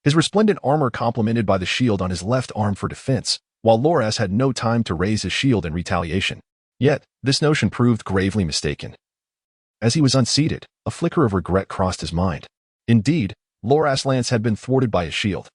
His resplendent armor complemented by the shield on his left arm for defense, while Loras had no time to raise his shield in retaliation. Yet, this notion proved gravely mistaken. As he was unseated, a flicker of regret crossed his mind. Indeed, Loras' lance had been thwarted by his shield.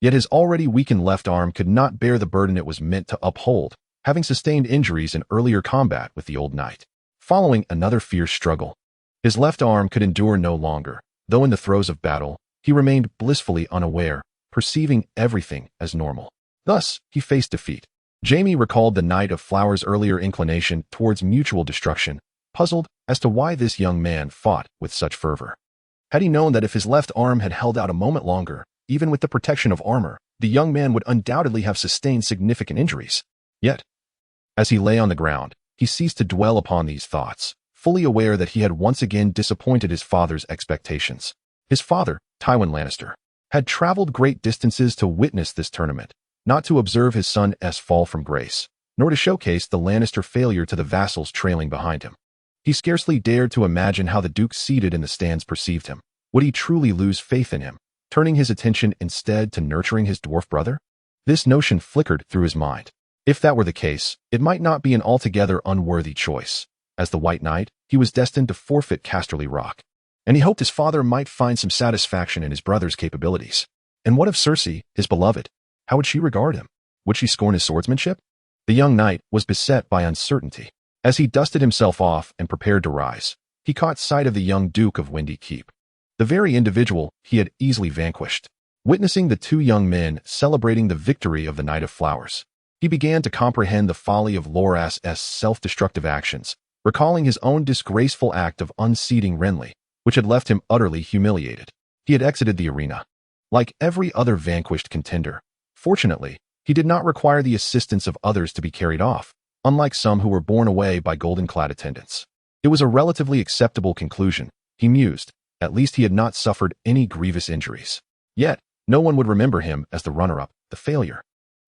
Yet his already weakened left arm could not bear the burden it was meant to uphold, having sustained injuries in earlier combat with the old knight. Following another fierce struggle, his left arm could endure no longer, though in the throes of battle, he remained blissfully unaware, perceiving everything as normal. Thus, he faced defeat. Jaime recalled the Knight of Flowers' earlier inclination towards mutual destruction, puzzled as to why this young man fought with such fervor. Had he known that if his left arm had held out a moment longer, even with the protection of armor, the young man would undoubtedly have sustained significant injuries. Yet, as he lay on the ground, he ceased to dwell upon these thoughts, fully aware that he had once again disappointed his father's expectations. His father, Tywin Lannister, had traveled great distances to witness this tournament, not to observe his son's fall from grace, nor to showcase the Lannister failure to the vassals trailing behind him. He scarcely dared to imagine how the Duke seated in the stands perceived him. Would he truly lose faith in him, turning his attention instead to nurturing his dwarf brother? This notion flickered through his mind. If that were the case, it might not be an altogether unworthy choice. As the White Knight, he was destined to forfeit Casterly Rock, and he hoped his father might find some satisfaction in his brother's capabilities. And what of Cersei, his beloved? How would she regard him? Would she scorn his swordsmanship? The young knight was beset by uncertainty. As he dusted himself off and prepared to rise, he caught sight of the young Duke of Windy Keep, the very individual he had easily vanquished. Witnessing the two young men celebrating the victory of the Knight of Flowers, he began to comprehend the folly of Loras' self-destructive actions, recalling his own disgraceful act of unseating Renly, which had left him utterly humiliated. He had exited the arena. Like every other vanquished contender, fortunately, he did not require the assistance of others to be carried off, unlike some who were borne away by golden-clad attendants. It was a relatively acceptable conclusion, he mused. At least he had not suffered any grievous injuries. Yet, no one would remember him as the runner-up, the failure.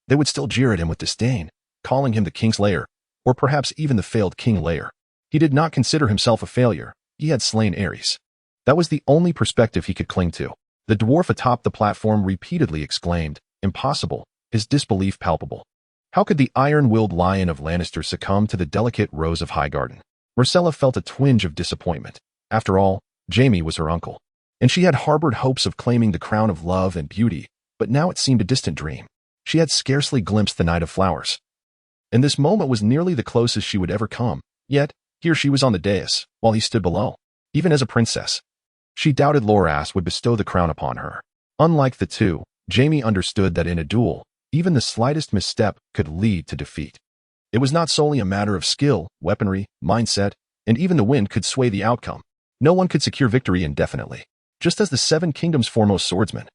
They would still jeer at him with disdain, calling him the Kingslayer, or perhaps even the failed King Layer. He did not consider himself a failure. He had slain Aerys. That was the only perspective he could cling to. The dwarf atop the platform repeatedly exclaimed, "Impossible," his disbelief palpable. How could the iron-willed lion of Lannister succumb to the delicate Rose of Highgarden? Myrcella felt a twinge of disappointment. After all, Jaime was her uncle, and she had harbored hopes of claiming the crown of love and beauty, but now it seemed a distant dream. She had scarcely glimpsed the Knight of Flowers, and this moment was nearly the closest she would ever come. Yet, here she was on the dais, while he stood below. Even as a princess, she doubted Loras would bestow the crown upon her. Unlike the two, Jaime understood that in a duel, even the slightest misstep could lead to defeat. It was not solely a matter of skill, weaponry, mindset, and even the wind could sway the outcome. No one could secure victory indefinitely. Just as the Seven Kingdoms' foremost swordsman,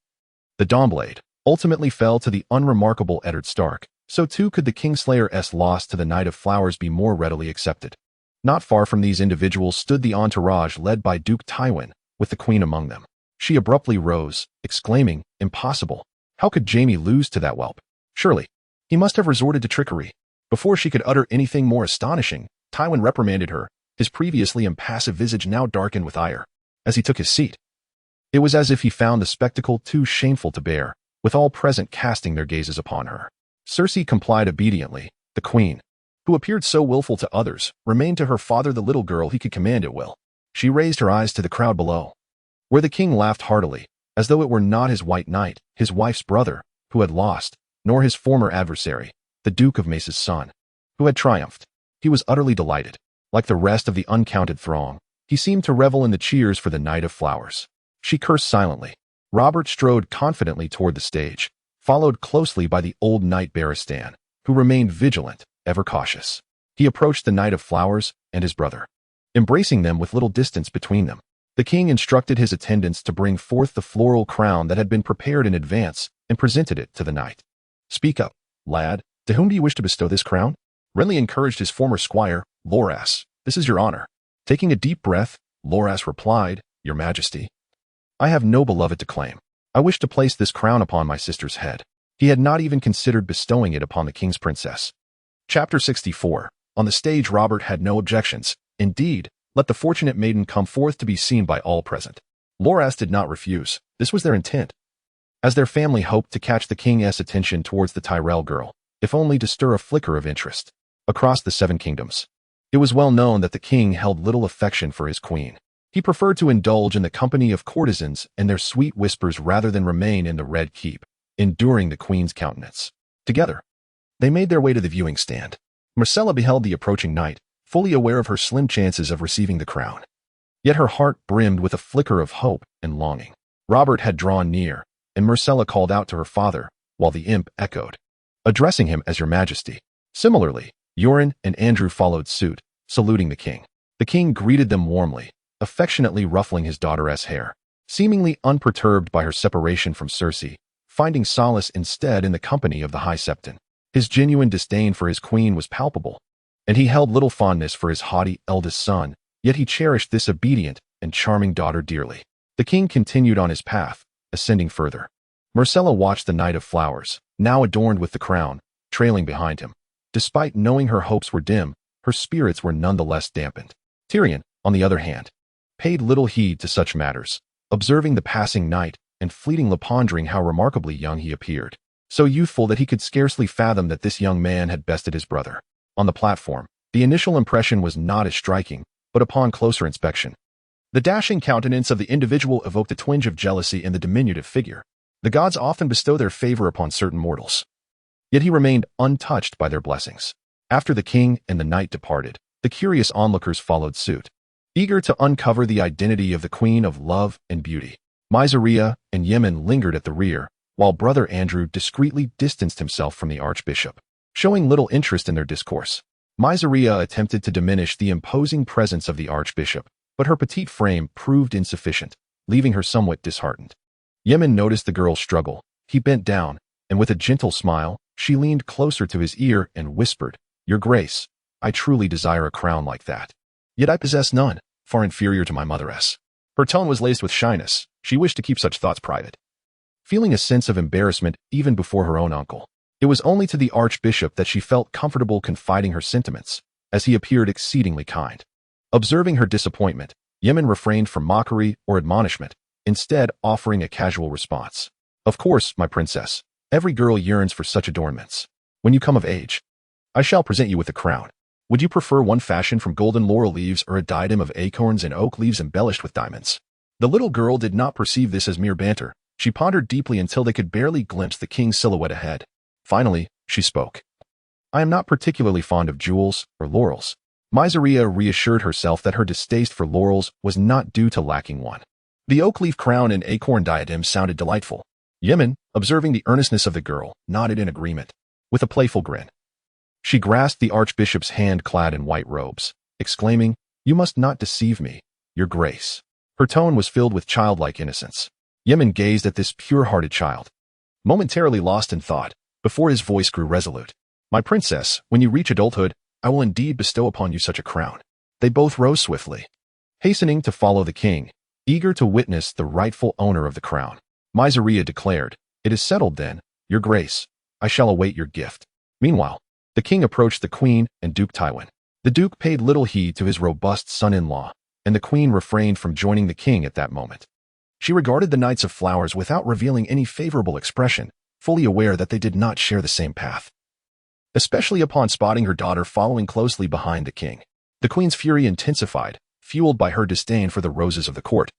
the Dawnblade, ultimately fell to the unremarkable Eddard Stark, so too could the Kingslayer's loss to the Knight of Flowers be more readily accepted. Not far from these individuals stood the entourage led by Duke Tywin, with the Queen among them. She abruptly rose, exclaiming, "Impossible! How could Jaime lose to that whelp? Surely, he must have resorted to trickery." Before she could utter anything more astonishing, Tywin reprimanded her, his previously impassive visage now darkened with ire. As he took his seat, it was as if he found the spectacle too shameful to bear, with all present casting their gazes upon her. Cersei complied obediently. The Queen, who appeared so willful to others, remained to her father the little girl he could command at will. She raised her eyes to the crowd below, where the king laughed heartily, as though it were not his White Knight, his wife's brother, who had lost, nor his former adversary, the Duke of Mace's son, who had triumphed. He was utterly delighted. Like the rest of the uncounted throng, he seemed to revel in the cheers for the Knight of Flowers. She cursed silently. Robert strode confidently toward the stage, followed closely by the old Knight Barristan, who remained vigilant, ever cautious. He approached the Knight of Flowers and his brother, embracing them with little distance between them. The king instructed his attendants to bring forth the floral crown that had been prepared in advance and presented it to the knight. "Speak up, lad. To whom do you wish to bestow this crown?" Renly encouraged his former squire, Loras. "This is your honor." Taking a deep breath, Loras replied, "Your Majesty, I have no beloved to claim. I wish to place this crown upon my sister's head." He had not even considered bestowing it upon the king's princess. Chapter 64. On the stage, Robert had no objections. Indeed, let the fortunate maiden come forth to be seen by all present. Loras did not refuse. This was their intent, as their family hoped to catch the king's attention towards the Tyrell girl, if only to stir a flicker of interest. Across the Seven Kingdoms, it was well known that the king held little affection for his queen. He preferred to indulge in the company of courtesans and their sweet whispers rather than remain in the Red Keep, enduring the queen's countenance. Together, they made their way to the viewing stand. Myrcella beheld the approaching knight, fully aware of her slim chances of receiving the crown. Yet her heart brimmed with a flicker of hope and longing. Robert had drawn near, and Myrcella called out to her father, while the imp echoed, addressing him as Your Majesty. Similarly, Yoren and Andrew followed suit, saluting the king. The king greeted them warmly, affectionately ruffling his daughter's hair, seemingly unperturbed by her separation from Cersei, finding solace instead in the company of the High Septon. His genuine disdain for his queen was palpable, and he held little fondness for his haughty eldest son, yet he cherished this obedient and charming daughter dearly. The king continued on his path, ascending further. Myrcella watched the Knight of Flowers, now adorned with the crown, trailing behind him. Despite knowing her hopes were dim, her spirits were nonetheless dampened. Tyrion, on the other hand, paid little heed to such matters, observing the passing knight and fleetingly pondering how remarkably young he appeared, so youthful that he could scarcely fathom that this young man had bested his brother. On the platform, the initial impression was not as striking, but upon closer inspection, the dashing countenance of the individual evoked a twinge of jealousy in the diminutive figure. The gods often bestow their favor upon certain mortals, yet he remained untouched by their blessings. After the king and the knight departed, the curious onlookers followed suit, eager to uncover the identity of the Queen of Love and Beauty. Mysaria and Yemen lingered at the rear, while brother Andrew discreetly distanced himself from the archbishop, showing little interest in their discourse. Mysaria attempted to diminish the imposing presence of the archbishop, but her petite frame proved insufficient, leaving her somewhat disheartened. Yemen noticed the girl's struggle. He bent down, and with a gentle smile, she leaned closer to his ear and whispered, "Your Grace, I truly desire a crown like that. Yet I possess none, far inferior to my motheress." Her tone was laced with shyness. She wished to keep such thoughts private. Feeling a sense of embarrassment even before her own uncle, it was only to the archbishop that she felt comfortable confiding her sentiments, as he appeared exceedingly kind. Observing her disappointment, Yemen refrained from mockery or admonishment, instead offering a casual response. "Of course, my princess, every girl yearns for such adornments. When you come of age, I shall present you with a crown. Would you prefer one fashioned from golden laurel leaves or a diadem of acorns and oak leaves embellished with diamonds?" The little girl did not perceive this as mere banter. She pondered deeply until they could barely glimpse the king's silhouette ahead. Finally, she spoke. "I am not particularly fond of jewels or laurels." Mysaria reassured herself that her distaste for laurels was not due to lacking one. The oak leaf crown and acorn diadem sounded delightful. Yemen, observing the earnestness of the girl, nodded in agreement, with a playful grin. She grasped the archbishop's hand clad in white robes, exclaiming, "You must not deceive me, Your Grace." Her tone was filled with childlike innocence. Yemen gazed at this pure-hearted child, momentarily lost in thought, before his voice grew resolute. "My princess, when you reach adulthood, I will indeed bestow upon you such a crown." They both rose swiftly, hastening to follow the king, eager to witness the rightful owner of the crown. Mysaria declared, "It is settled then, Your Grace. I shall await your gift." Meanwhile, the king approached the queen and Duke Tywin. The duke paid little heed to his robust son-in-law, and the queen refrained from joining the king at that moment. She regarded the Knights of Flowers without revealing any favorable expression, fully aware that they did not share the same path. Especially upon spotting her daughter following closely behind the king, the queen's fury intensified, fueled by her disdain for the roses of the court,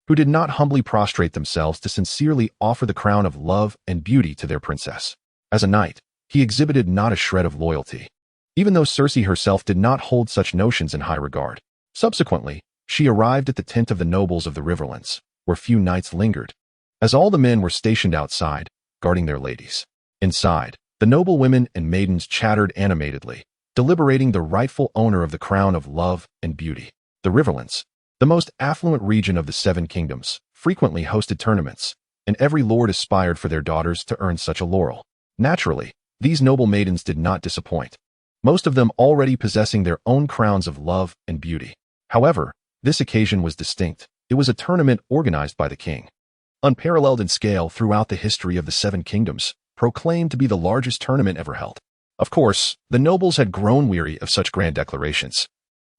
who did not humbly prostrate themselves to sincerely offer the crown of love and beauty to their princess. As a knight, he exhibited not a shred of loyalty, even though Cersei herself did not hold such notions in high regard. Subsequently, she arrived at the tent of the nobles of the Riverlands, where few knights lingered, as all the men were stationed outside, guarding their ladies. Inside, the noble women and maidens chattered animatedly, deliberating the rightful owner of the crown of love and beauty. The Riverlands, the most affluent region of the Seven Kingdoms, frequently hosted tournaments, and every lord aspired for their daughters to earn such a laurel. Naturally, these noble maidens did not disappoint, most of them already possessing their own crowns of love and beauty. However, this occasion was distinct. It was a tournament organized by the king, unparalleled in scale throughout the history of the Seven Kingdoms, proclaimed to be the largest tournament ever held. Of course, the nobles had grown weary of such grand declarations.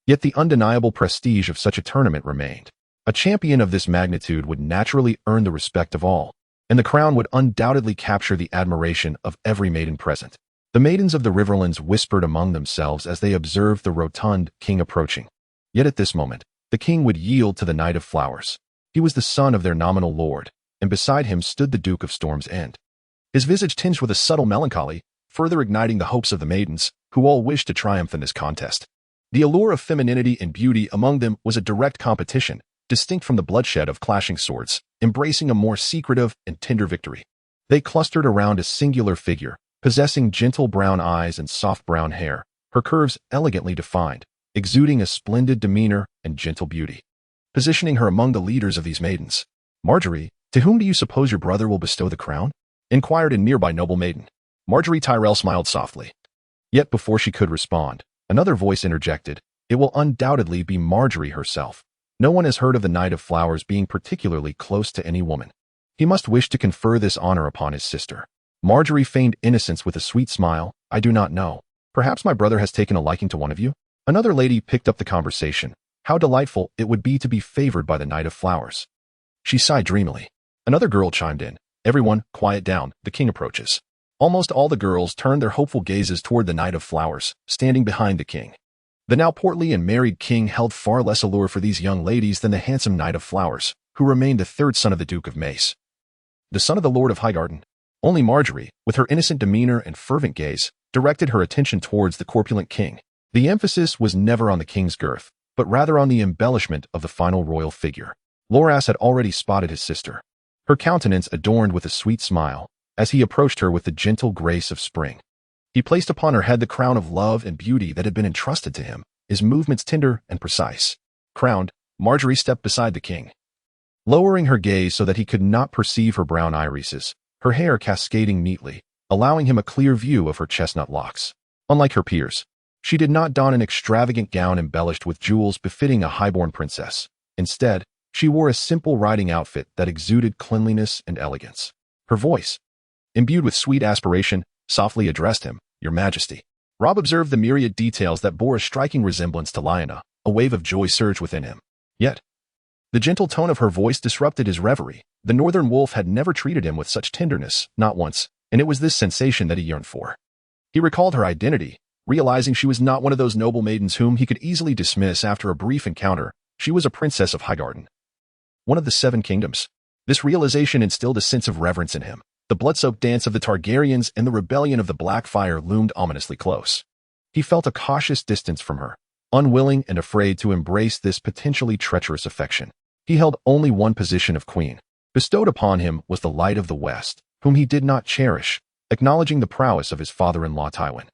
Yet the undeniable prestige of such a tournament remained. A champion of this magnitude would naturally earn the respect of all, and the crown would undoubtedly capture the admiration of every maiden present. The maidens of the Riverlands whispered among themselves as they observed the rotund king approaching. Yet at this moment, the king would yield to the Knight of Flowers. He was the son of their nominal lord, and beside him stood the Duke of Storm's End. His visage tinged with a subtle melancholy, further igniting the hopes of the maidens, who all wished to triumph in this contest. The allure of femininity and beauty among them was a direct competition, distinct from the bloodshed of clashing swords, embracing a more secretive and tender victory. They clustered around a singular figure, possessing gentle brown eyes and soft brown hair, her curves elegantly defined, exuding a splendid demeanor and gentle beauty. Positioning her among the leaders of these maidens. "Marjorie, to whom do you suppose your brother will bestow the crown?" inquired a nearby noble maiden. Marjorie Tyrell smiled softly. Yet before she could respond, another voice interjected, "It will undoubtedly be Marjorie herself. No one has heard of the Knight of Flowers being particularly close to any woman. He must wish to confer this honor upon his sister." Marjorie feigned innocence with a sweet smile. "I do not know. Perhaps my brother has taken a liking to one of you?" Another lady picked up the conversation. How delightful it would be to be favored by the Knight of Flowers. She sighed dreamily. Another girl chimed in. "Everyone, quiet down, the king approaches." Almost all the girls turned their hopeful gazes toward the Knight of Flowers, standing behind the king. The now portly and married king held far less allure for these young ladies than the handsome Knight of Flowers, who remained the third son of the Duke of Mace, the son of the Lord of Highgarden. Only Marjorie, with her innocent demeanor and fervent gaze, directed her attention towards the corpulent king. The emphasis was never on the king's girth, but rather on the embellishment of the final royal figure. Loras had already spotted his sister, her countenance adorned with a sweet smile, as he approached her with the gentle grace of spring. He placed upon her head the crown of love and beauty that had been entrusted to him, his movements tender and precise. Crowned, Marjorie stepped beside the king, lowering her gaze so that he could not perceive her brown irises, her hair cascading neatly, allowing him a clear view of her chestnut locks. Unlike her peers, she did not don an extravagant gown embellished with jewels befitting a highborn princess. Instead, she wore a simple riding outfit that exuded cleanliness and elegance. Her voice, imbued with sweet aspiration, softly addressed him, "Your Majesty." Robb observed the myriad details that bore a striking resemblance to Lyanna. A wave of joy surged within him. Yet, the gentle tone of her voice disrupted his reverie. The northern wolf had never treated him with such tenderness, not once, and it was this sensation that he yearned for. He recalled her identity, realizing she was not one of those noble maidens whom he could easily dismiss after a brief encounter. She was a princess of Highgarden, one of the Seven Kingdoms. This realization instilled a sense of reverence in him. The blood-soaked dance of the Targaryens and the rebellion of the Blackfire loomed ominously close. He felt a cautious distance from her, unwilling and afraid to embrace this potentially treacherous affection. He held only one position of queen. Bestowed upon him was the Light of the West, whom he did not cherish, acknowledging the prowess of his father-in-law Tywin.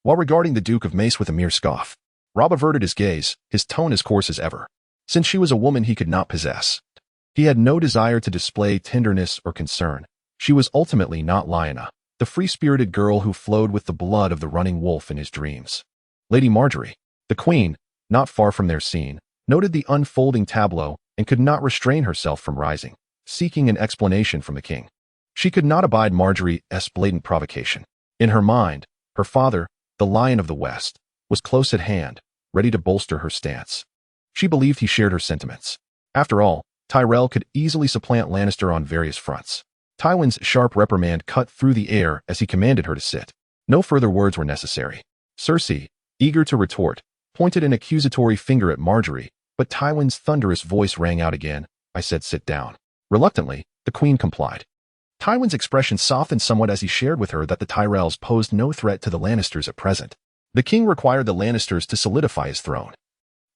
While regarding the Duke of Mace with a mere scoff, Robb averted his gaze, his tone as coarse as ever. Since she was a woman he could not possess, he had no desire to display tenderness or concern. She was ultimately not Lyanna, the free-spirited girl who flowed with the blood of the running wolf in his dreams. Lady Marjorie, the queen, not far from their scene, noted the unfolding tableau and could not restrain herself from rising, seeking an explanation from the king. She could not abide Marjorie's blatant provocation. In her mind, her father, the Lion of the West, was close at hand, ready to bolster her stance. She believed he shared her sentiments. After all, Tyrell could easily supplant Lannister on various fronts. Tywin's sharp reprimand cut through the air as he commanded her to sit. No further words were necessary. Cersei, eager to retort, pointed an accusatory finger at Marjorie, but Tywin's thunderous voice rang out again. "I said sit down." Reluctantly, the queen complied. Tywin's expression softened somewhat as he shared with her that the Tyrells posed no threat to the Lannisters at present. The king required the Lannisters to solidify his throne.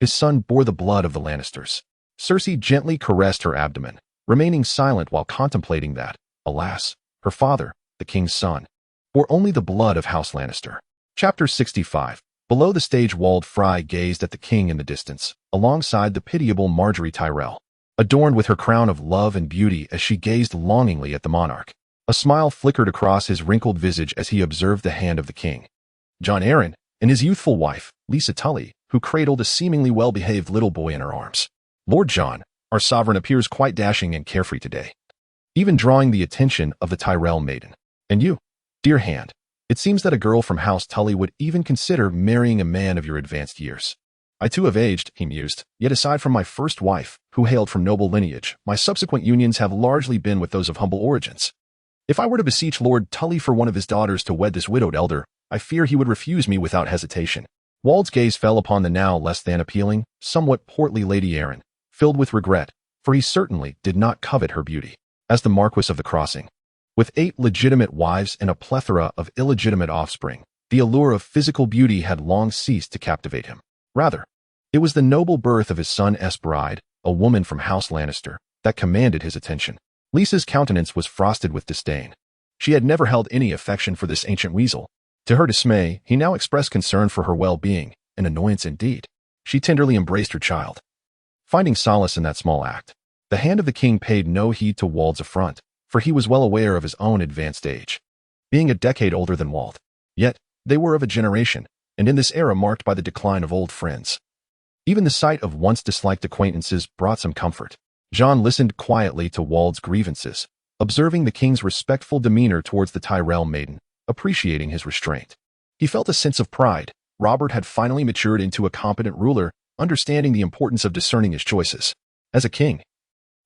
His son bore the blood of the Lannisters. Cersei gently caressed her abdomen, remaining silent while contemplating that, alas, her father, the king's son, bore only the blood of House Lannister. Chapter 65. Below the stage, Wildfire gazed at the king in the distance, alongside the pitiable Margaery Tyrell, adorned with her crown of love and beauty as she gazed longingly at the monarch. A smile flickered across his wrinkled visage as he observed the hand of the king, Jon Arryn, and his youthful wife, Lisa Tully, who cradled a seemingly well-behaved little boy in her arms. Lord Jon, our sovereign appears quite dashing and carefree today, even drawing the attention of the Tyrell maiden. And you, dear hand, it seems that a girl from House Tully would even consider marrying a man of your advanced years. I too have aged, he mused, yet aside from my first wife, who hailed from noble lineage, my subsequent unions have largely been with those of humble origins. If I were to beseech Lord Tully for one of his daughters to wed this widowed elder, I fear he would refuse me without hesitation. Wald's gaze fell upon the now less than appealing, somewhat portly Lady Arryn, filled with regret, for he certainly did not covet her beauty. As the Marquess of the Crossing, with 8 legitimate wives and a plethora of illegitimate offspring, the allure of physical beauty had long ceased to captivate him. Rather, it was the noble birth of his son's bride, a woman from House Lannister, that commanded his attention. Lisa's countenance was frosted with disdain. She had never held any affection for this ancient weasel. To her dismay, he now expressed concern for her well-being, an annoyance indeed. She tenderly embraced her child, finding solace in that small act. The hand of the king paid no heed to Wald's affront, for he was well aware of his own advanced age, being a decade older than Wald. Yet, they were of a generation, and in this era marked by the decline of old friends. Even the sight of once disliked acquaintances brought some comfort. Jon listened quietly to Wald's grievances, observing the king's respectful demeanor towards the Tyrell maiden, appreciating his restraint. He felt a sense of pride. Robert had finally matured into a competent ruler, understanding the importance of discerning his choices. As a king,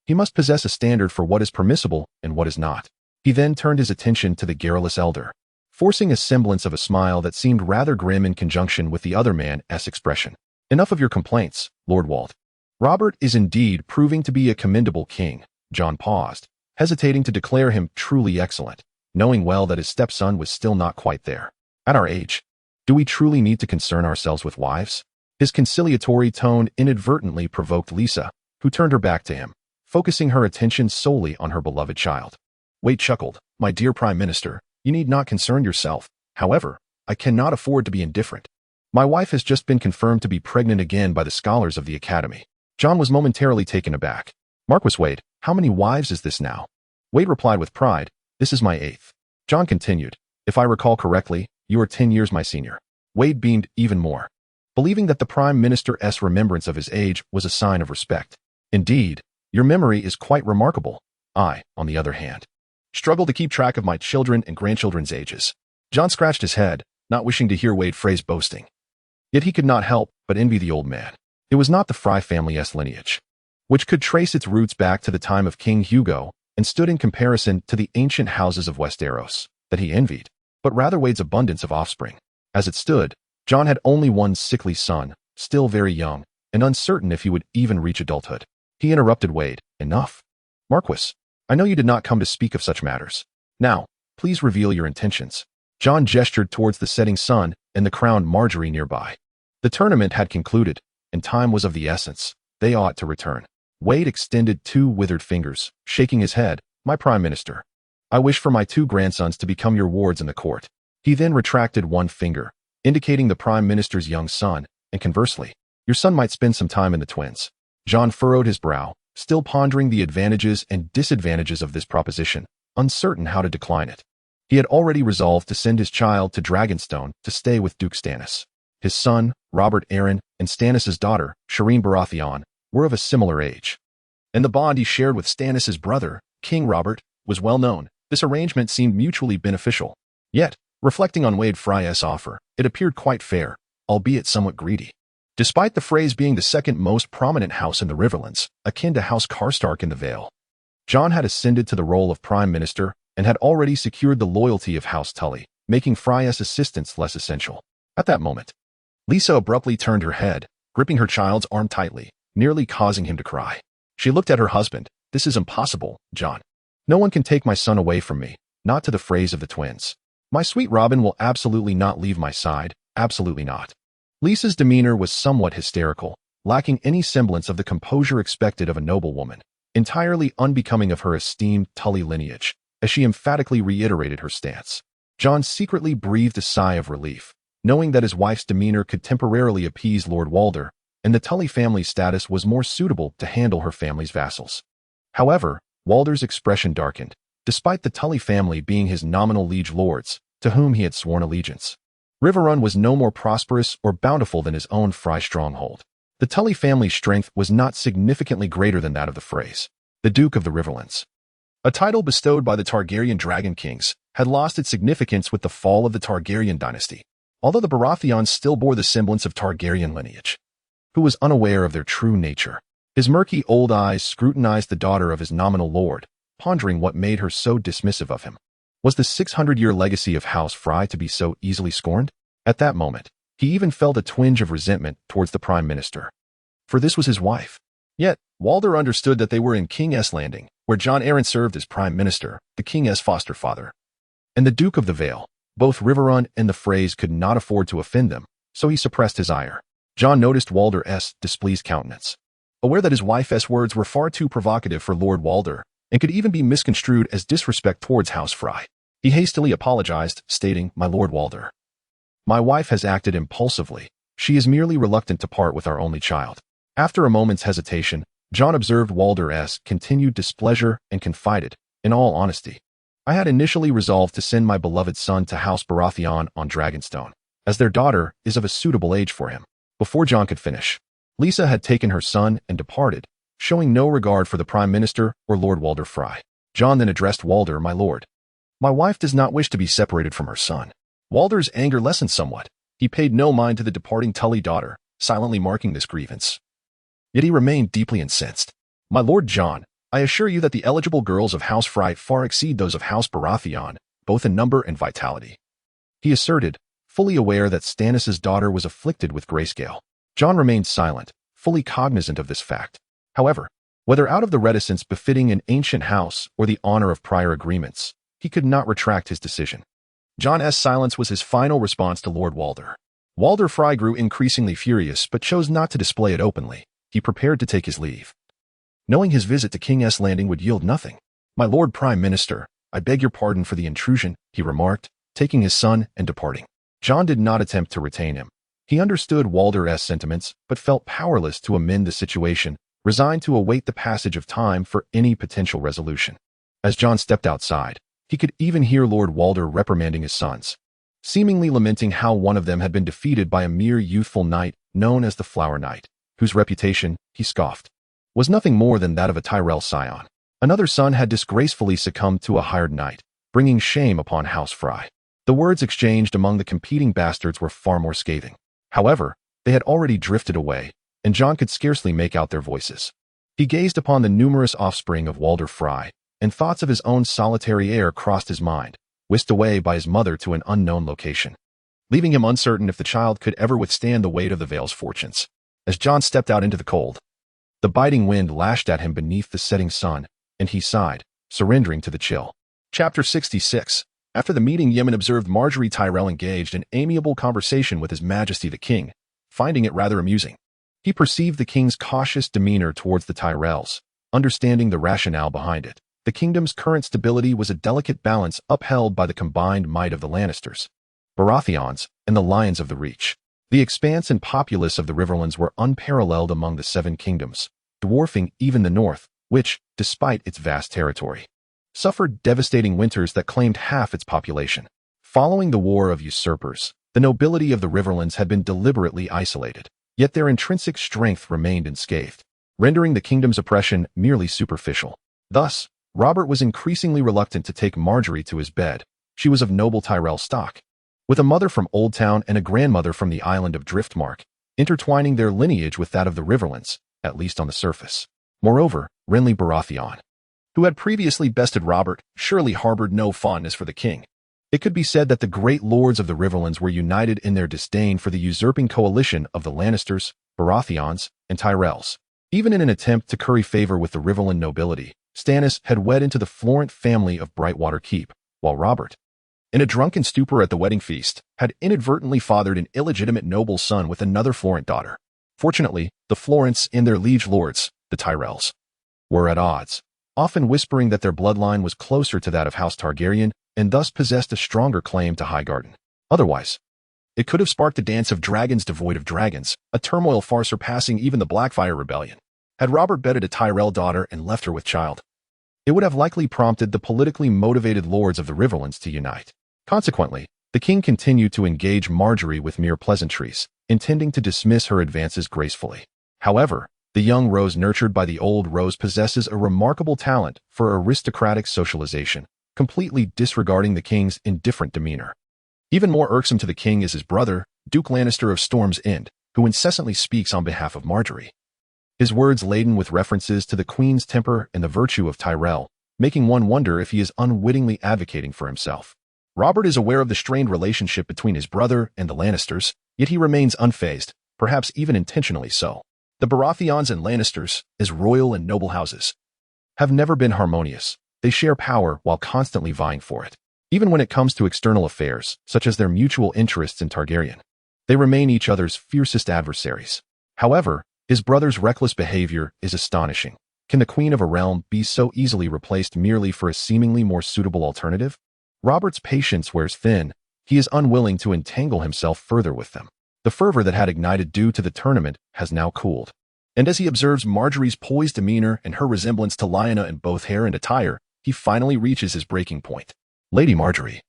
he must possess a standard for what is permissible and what is not. He then turned his attention to the garrulous elder, forcing a semblance of a smile that seemed rather grim in conjunction with the other man's expression. Enough of your complaints, Lord Wald. Robert is indeed proving to be a commendable king. Jon paused, hesitating to declare him truly excellent, knowing well that his stepson was still not quite there. At our age, do we truly need to concern ourselves with wives? His conciliatory tone inadvertently provoked Lisa, who turned her back to him, focusing her attention solely on her beloved child. Wade chuckled, my dear Prime Minister, you need not concern yourself. However, I cannot afford to be indifferent. My wife has just been confirmed to be pregnant again by the scholars of the Academy. Jon was momentarily taken aback. Marquis Wade, how many wives is this now? Wade replied with pride, this is my 8th. Jon continued, if I recall correctly, you are 10 years my senior. Wade beamed even more, believing that the Prime Minister's remembrance of his age was a sign of respect. Indeed, your memory is quite remarkable. I, on the other hand, struggle to keep track of my children and grandchildren's ages. Jon scratched his head, not wishing to hear Wade phrase boasting. Yet he could not help but envy the old man. It was not the Fry family's lineage, which could trace its roots back to the time of King Hugo and stood in comparison to the ancient houses of Westeros, that he envied, but rather Wade's abundance of offspring. As it stood, Jon had only one sickly son, still very young, and uncertain if he would even reach adulthood. He interrupted Wade, enough. Marquis, I know you did not come to speak of such matters. Now, please reveal your intentions. Jon gestured towards the setting sun and the crowned Margaery nearby. The tournament had concluded, and time was of the essence. They ought to return. Wade extended 2 withered fingers, shaking his head. My Prime Minister, I wish for my 2 grandsons to become your wards in the court. He then retracted 1 finger, indicating the Prime Minister's young son, and conversely, your son might spend some time in the twins. Jon furrowed his brow, still pondering the advantages and disadvantages of this proposition, uncertain how to decline it. He had already resolved to send his child to Dragonstone to stay with Duke Stannis. His son, Robert Arryn, and Stannis' daughter, Shireen Baratheon, were of a similar age. And the bond he shared with Stannis' brother, King Robert, was well known. This arrangement seemed mutually beneficial. Yet, reflecting on Wade Fry's offer, it appeared quite fair, albeit somewhat greedy. Despite the phrase being the second most prominent house in the Riverlands, akin to House Karstark in the Vale, Jon had ascended to the role of Prime Minister and had already secured the loyalty of House Tully, making Fry's assistance less essential. At that moment, Lisa abruptly turned her head, gripping her child's arm tightly, nearly causing him to cry. She looked at her husband. This is impossible, Jon. No one can take my son away from me, not to the phrase of the twins. My sweet Robin will absolutely not leave my side, absolutely not. Lisa's demeanor was somewhat hysterical, lacking any semblance of the composure expected of a noblewoman, entirely unbecoming of her esteemed Tully lineage, as she emphatically reiterated her stance. Jon secretly breathed a sigh of relief, knowing that his wife's demeanor could temporarily appease Lord Walder, and the Tully family's status was more suitable to handle her family's vassals. However, Walder's expression darkened, despite the Tully family being his nominal liege lords, to whom he had sworn allegiance. Riverrun was no more prosperous or bountiful than his own Frey stronghold. The Tully family's strength was not significantly greater than that of the Freys, the Duke of the Riverlands. A title bestowed by the Targaryen Dragon Kings had lost its significance with the fall of the Targaryen dynasty, although the Baratheons still bore the semblance of Targaryen lineage. Who was unaware of their true nature? His murky old eyes scrutinized the daughter of his nominal lord, pondering what made her so dismissive of him. Was the 600-year legacy of House Frey to be so easily scorned? At that moment, he even felt a twinge of resentment towards the Prime Minister. For this was his wife. Yet, Walder understood that they were in King's Landing, where Jon Arryn served as Prime Minister, the King's foster father. And the Duke of the Vale. Both Riverrun and the Freys could not afford to offend them, so he suppressed his ire. Jon noticed Walder's displeased countenance. Aware that his wife's words were far too provocative for Lord Walder, and could even be misconstrued as disrespect towards House Frey, he hastily apologized, stating, "My Lord Walder, my wife has acted impulsively. She is merely reluctant to part with our only child." After a moment's hesitation, Jon observed Walder's continued displeasure and confided, "In all honesty, I had initially resolved to send my beloved son to House Baratheon on Dragonstone, as their daughter is of a suitable age for him." Before Jon could finish, Lisa had taken her son and departed, showing no regard for the Prime Minister or Lord Walder Frey. Jon then addressed Walder, "My lord, my wife does not wish to be separated from her son." Walder's anger lessened somewhat. He paid no mind to the departing Tully daughter, silently marking this grievance. Yet he remained deeply incensed. "My Lord Jon, I assure you that the eligible girls of House Frey far exceed those of House Baratheon, both in number and vitality," he asserted, fully aware that Stannis' daughter was afflicted with grayscale. Jon remained silent, fully cognizant of this fact. However, whether out of the reticence befitting an ancient house or the honor of prior agreements, he could not retract his decision. Jon's silence was his final response to Lord Walder. Walder Frey grew increasingly furious but chose not to display it openly. He prepared to take his leave, knowing his visit to King's Landing would yield nothing. "My Lord Prime Minister, I beg your pardon for the intrusion," he remarked, taking his son and departing. Jon did not attempt to retain him. He understood Walder's sentiments, but felt powerless to amend the situation, resigned to await the passage of time for any potential resolution. As Jon stepped outside, he could even hear Lord Walder reprimanding his sons, seemingly lamenting how one of them had been defeated by a mere youthful knight known as the Flower Knight, whose reputation, he scoffed, was nothing more than that of a Tyrell scion. Another son had disgracefully succumbed to a hired knight, bringing shame upon House Frey. The words exchanged among the competing bastards were far more scathing. However, they had already drifted away, and Jon could scarcely make out their voices. He gazed upon the numerous offspring of Walder Frey, and thoughts of his own solitary heir crossed his mind, whisked away by his mother to an unknown location, leaving him uncertain if the child could ever withstand the weight of the Vale's fortunes. As Jon stepped out into the cold, the biting wind lashed at him beneath the setting sun, and he sighed, surrendering to the chill. Chapter 66. After the meeting, Yemen observed Marjorie Tyrell engaged in amiable conversation with His Majesty the King, finding it rather amusing. He perceived the king's cautious demeanor towards the Tyrells, understanding the rationale behind it. The kingdom's current stability was a delicate balance upheld by the combined might of the Lannisters, Baratheons, and the Lions of the Reach. The expanse and populace of the Riverlands were unparalleled among the Seven Kingdoms, dwarfing even the North, which, despite its vast territory, suffered devastating winters that claimed half its population. Following the War of Usurpers, the nobility of the Riverlands had been deliberately isolated, yet their intrinsic strength remained unscathed, rendering the kingdom's oppression merely superficial. Thus, Robert was increasingly reluctant to take Marjorie to his bed. She was of noble Tyrell stock, with a mother from Oldtown and a grandmother from the island of Driftmark, intertwining their lineage with that of the Riverlands, at least on the surface. Moreover, Renly Baratheon, who had previously bested Robert, surely harbored no fondness for the king. It could be said that the great lords of the Riverlands were united in their disdain for the usurping coalition of the Lannisters, Baratheons, and Tyrells. Even in an attempt to curry favor with the Riverland nobility, Stannis had wed into the Florent family of Brightwater Keep, while Robert, in a drunken stupor at the wedding feast, had inadvertently fathered an illegitimate noble son with another Florent daughter. Fortunately, the Florents and their liege lords, the Tyrells, were at odds, often whispering that their bloodline was closer to that of House Targaryen and thus possessed a stronger claim to Highgarden. Otherwise, it could have sparked a dance of dragons devoid of dragons, a turmoil far surpassing even the Blackfire Rebellion. Had Robert bedded a Tyrell daughter and left her with child, it would have likely prompted the politically motivated lords of the Riverlands to unite. Consequently, the king continued to engage Margaery with mere pleasantries, intending to dismiss her advances gracefully. However, the young Rose nurtured by the old Rose possesses a remarkable talent for aristocratic socialization, completely disregarding the king's indifferent demeanor. Even more irksome to the king is his brother, Duke Lannister of Storm's End, who incessantly speaks on behalf of Margaery. His words laden with references to the queen's temper and the virtue of Tyrell, making one wonder if he is unwittingly advocating for himself. Robert is aware of the strained relationship between his brother and the Lannisters, yet he remains unfazed, perhaps even intentionally so. The Baratheons and Lannisters, as royal and noble houses, have never been harmonious. They share power while constantly vying for it. Even when it comes to external affairs, such as their mutual interests in Targaryen, they remain each other's fiercest adversaries. However, his brother's reckless behavior is astonishing. Can the queen of a realm be so easily replaced merely for a seemingly more suitable alternative? Robert's patience wears thin. He is unwilling to entangle himself further with them. The fervor that had ignited due to the tournament has now cooled. And as he observes Margaery's poised demeanor and her resemblance to Lyanna in both hair and attire, he finally reaches his breaking point. Lady Margaery,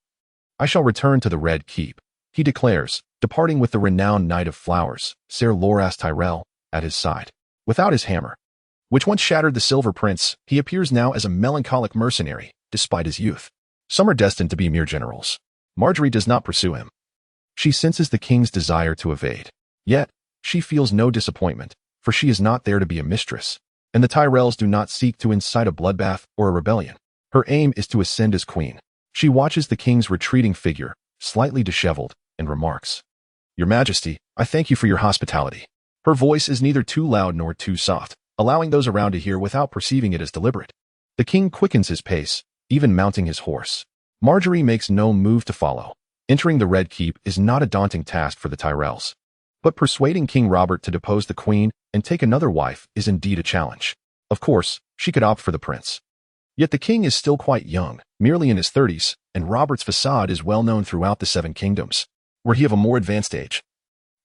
I shall return to the Red Keep, he declares, departing with the renowned Knight of Flowers, Ser Loras Tyrell, at his side. Without his hammer, which once shattered the Silver Prince, he appears now as a melancholic mercenary, despite his youth. Some are destined to be mere generals. Margaery does not pursue him. She senses the king's desire to evade. Yet, she feels no disappointment, for she is not there to be a mistress, and the Tyrells do not seek to incite a bloodbath or a rebellion. Her aim is to ascend as queen. She watches the king's retreating figure, slightly disheveled, and remarks, Your Majesty, I thank you for your hospitality. Her voice is neither too loud nor too soft, allowing those around to hear without perceiving it as deliberate. The king quickens his pace, even mounting his horse. Margaery makes no move to follow. Entering the Red Keep is not a daunting task for the Tyrells. But persuading King Robert to depose the queen and take another wife is indeed a challenge. Of course, she could opt for the prince. Yet the king is still quite young, merely in his 30s, and Robert's facade is well known throughout the Seven Kingdoms, were he of a more advanced age.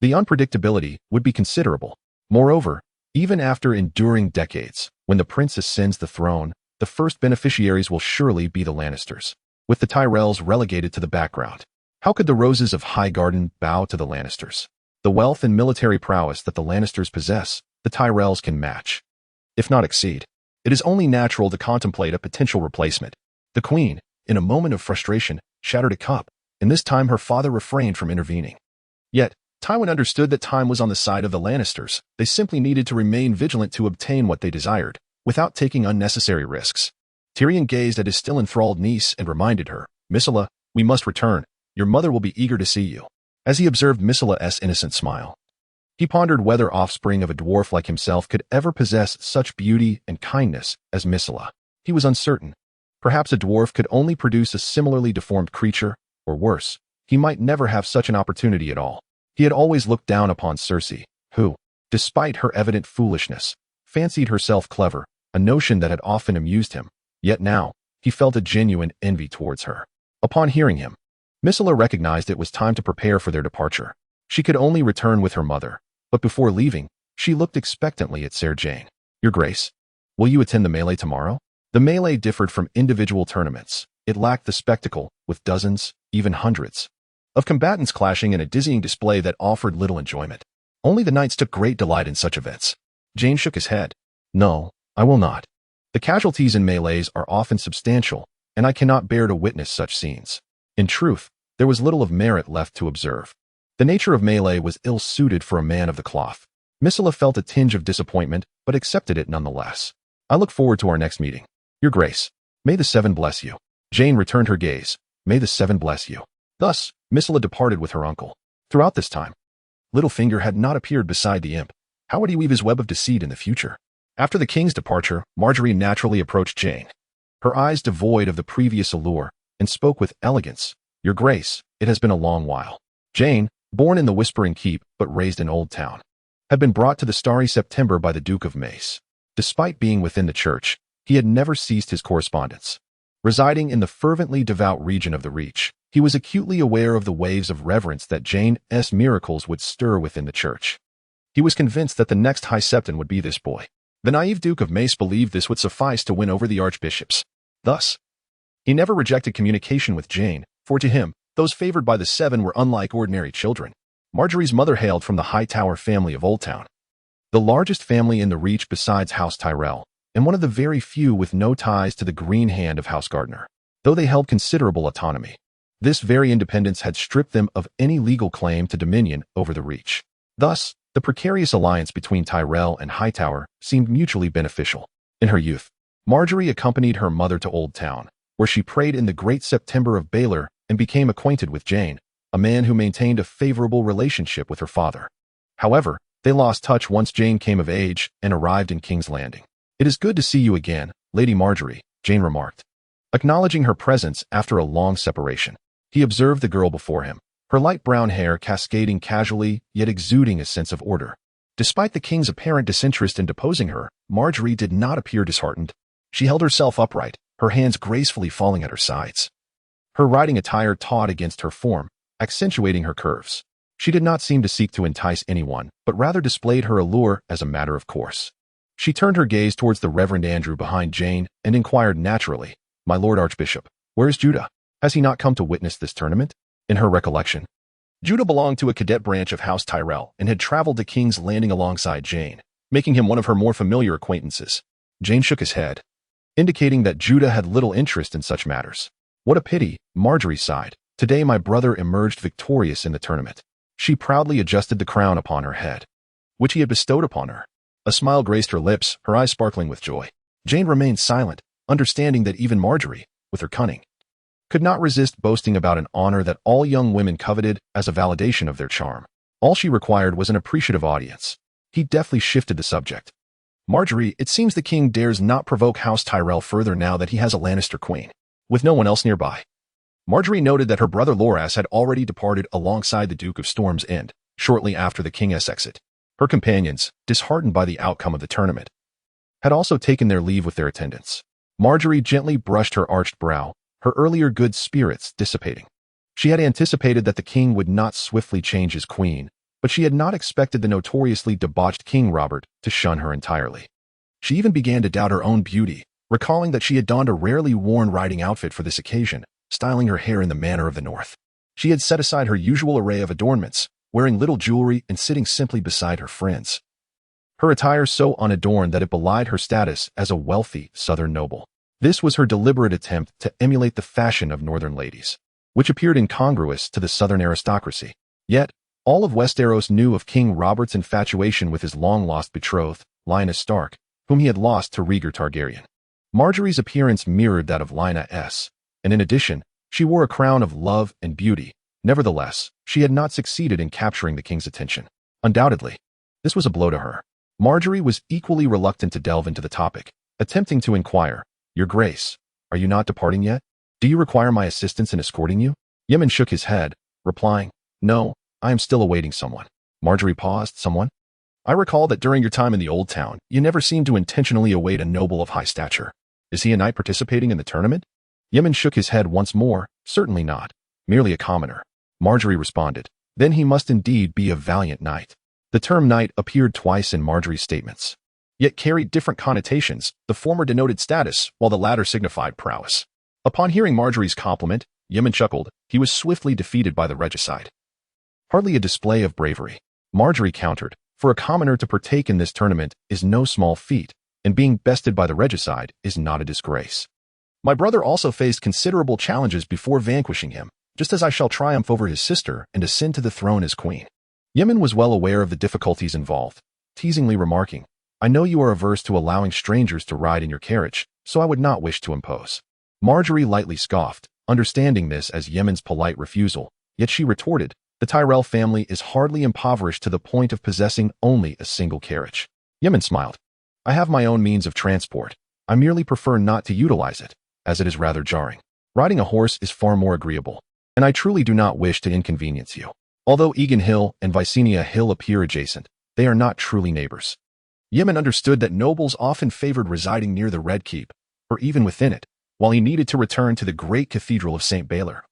The unpredictability would be considerable. Moreover, even after enduring decades, when the prince ascends the throne, the first beneficiaries will surely be the Lannisters, with the Tyrells relegated to the background. How could the Roses of Highgarden bow to the Lannisters? The wealth and military prowess that the Lannisters possess, the Tyrells can match, if not exceed. It is only natural to contemplate a potential replacement. The queen, in a moment of frustration, shattered a cup, and this time her father refrained from intervening. Yet, Tywin understood that time was on the side of the Lannisters. They simply needed to remain vigilant to obtain what they desired, without taking unnecessary risks. Tyrion gazed at his still enthralled niece and reminded her, Missala, we must return. Your mother will be eager to see you. As he observed Missala's innocent smile, he pondered whether offspring of a dwarf like himself could ever possess such beauty and kindness as Missala. He was uncertain. Perhaps a dwarf could only produce a similarly deformed creature, or worse, he might never have such an opportunity at all. He had always looked down upon Cersei, who, despite her evident foolishness, fancied herself clever, a notion that had often amused him. Yet now, he felt a genuine envy towards her. Upon hearing him, Missala recognized it was time to prepare for their departure. She could only return with her mother, but before leaving, she looked expectantly at Ser Jane. Your Grace, will you attend the melee tomorrow? The melee differed from individual tournaments. It lacked the spectacle, with dozens, even hundreds, of combatants clashing in a dizzying display that offered little enjoyment. Only the knights took great delight in such events. Jane shook his head. No, I will not. The casualties in melees are often substantial, and I cannot bear to witness such scenes. In truth, there was little of merit left to observe. The nature of melee was ill-suited for a man of the cloth. Missala felt a tinge of disappointment, but accepted it nonetheless. I look forward to our next meeting. Your Grace, may the Seven bless you. Jane returned her gaze. May the Seven bless you. Thus, Missala departed with her uncle. Throughout this time, Littlefinger had not appeared beside the imp. How would he weave his web of deceit in the future? After the king's departure, Marjorie naturally approached Jane, her eyes devoid of the previous allure, and spoke with elegance. "Your Grace, it has been a long while." Jane, born in the Whispering Keep but raised in Old Town, had been brought to the Starry September by the Duke of Mace. Despite being within the church, he had never ceased his correspondence. Residing in the fervently devout region of the Reach, he was acutely aware of the waves of reverence that Jane's miracles would stir within the church. He was convinced that the next High Septon would be this boy. The naive Duke of Mace believed this would suffice to win over the archbishops. Thus, he never rejected communication with Jane, for to him, those favored by the Seven were unlike ordinary children. Marjorie's mother hailed from the Hightower family of Old Town, the largest family in the Reach besides House Tyrell, and one of the very few with no ties to the Green Hand of House Gardner. Though they held considerable autonomy, this very independence had stripped them of any legal claim to dominion over the Reach. Thus, the precarious alliance between Tyrell and Hightower seemed mutually beneficial. In her youth, Marjorie accompanied her mother to Old Town, where she prayed in the Great September of Baylor and became acquainted with Jane, a man who maintained a favorable relationship with her father. However, they lost touch once Jane came of age and arrived in King's Landing. "It is good to see you again, Lady Marjorie," Jane remarked, acknowledging her presence after a long separation. He observed the girl before him, her light brown hair cascading casually yet exuding a sense of order. Despite the king's apparent disinterest in deposing her, Marjorie did not appear disheartened. She held herself upright, her hands gracefully falling at her sides. Her riding attire taut against her form, accentuating her curves. She did not seem to seek to entice anyone, but rather displayed her allure as a matter of course. She turned her gaze towards the Reverend Andrew behind Jane and inquired naturally, "My Lord Archbishop, where is Judah? Has he not come to witness this tournament?" In her recollection, Judah belonged to a cadet branch of House Tyrell and had traveled to King's Landing alongside Jane, making him one of her more familiar acquaintances. Jane shook his head, indicating that Judah had little interest in such matters. "What a pity," Marjorie sighed. "Today my brother emerged victorious in the tournament." She proudly adjusted the crown upon her head, which he had bestowed upon her. A smile graced her lips, her eyes sparkling with joy. Jane remained silent, understanding that even Marjorie, with her cunning, could not resist boasting about an honor that all young women coveted as a validation of their charm. All she required was an appreciative audience. He deftly shifted the subject. "Marjorie, it seems the king dares not provoke House Tyrell further now that he has a Lannister queen, with no one else nearby." Marjorie noted that her brother Loras had already departed alongside the Duke of Storm's End, shortly after the king's exit. Her companions, disheartened by the outcome of the tournament, had also taken their leave with their attendants. Marjorie gently brushed her arched brow, her earlier good spirits dissipating. She had anticipated that the king would not swiftly change his queen, but she had not expected the notoriously debauched King Robert to shun her entirely. She even began to doubt her own beauty, recalling that she had donned a rarely worn riding outfit for this occasion, styling her hair in the manner of the North. She had set aside her usual array of adornments, wearing little jewelry and sitting simply beside her friends. Her attire so unadorned that it belied her status as a wealthy Southern noble. This was her deliberate attempt to emulate the fashion of Northern ladies, which appeared incongruous to the Southern aristocracy. Yet, all of Westeros knew of King Robert's infatuation with his long-lost betrothed, Lyanna Stark, whom he had lost to Rhaegar Targaryen. Marjorie's appearance mirrored that of Lyanna, and in addition, she wore a crown of love and beauty. Nevertheless, she had not succeeded in capturing the king's attention. Undoubtedly, this was a blow to her. Marjorie was equally reluctant to delve into the topic, attempting to inquire, "Your Grace, are you not departing yet? Do you require my assistance in escorting you?" Yemen shook his head, replying, "No, I am still awaiting someone." Marjorie paused. "Someone? I recall that during your time in the Old Town, you never seemed to intentionally await a noble of high stature. Is he a knight participating in the tournament?" Yemen shook his head once more. "Certainly not. Merely a commoner." Marjorie responded, "Then he must indeed be a valiant knight." The term knight appeared twice in Marjorie's statements, yet carried different connotations. The former denoted status, while the latter signified prowess. Upon hearing Marjorie's compliment, Yemen chuckled. He was swiftly defeated by the regicide. "Hardly a display of bravery," Marjorie countered. "For a commoner to partake in this tournament is no small feat, and being bested by the regicide is not a disgrace. My brother also faced considerable challenges before vanquishing him, just as I shall triumph over his sister and ascend to the throne as queen." Yemen was well aware of the difficulties involved, teasingly remarking, "I know you are averse to allowing strangers to ride in your carriage, so I would not wish to impose." Marjorie lightly scoffed, understanding this as Yemen's polite refusal, yet she retorted, "The Tyrell family is hardly impoverished to the point of possessing only a single carriage." Yemen smiled. I have my own means of transport. I merely prefer not to utilize it, as it is rather jarring. Riding a horse is far more agreeable, and I truly do not wish to inconvenience you. Although Egan Hill and Vicenia Hill appear adjacent, they are not truly neighbors. Yemen understood that nobles often favored residing near the Red Keep, or even within it, while he needed to return to the great cathedral of St. Baylor,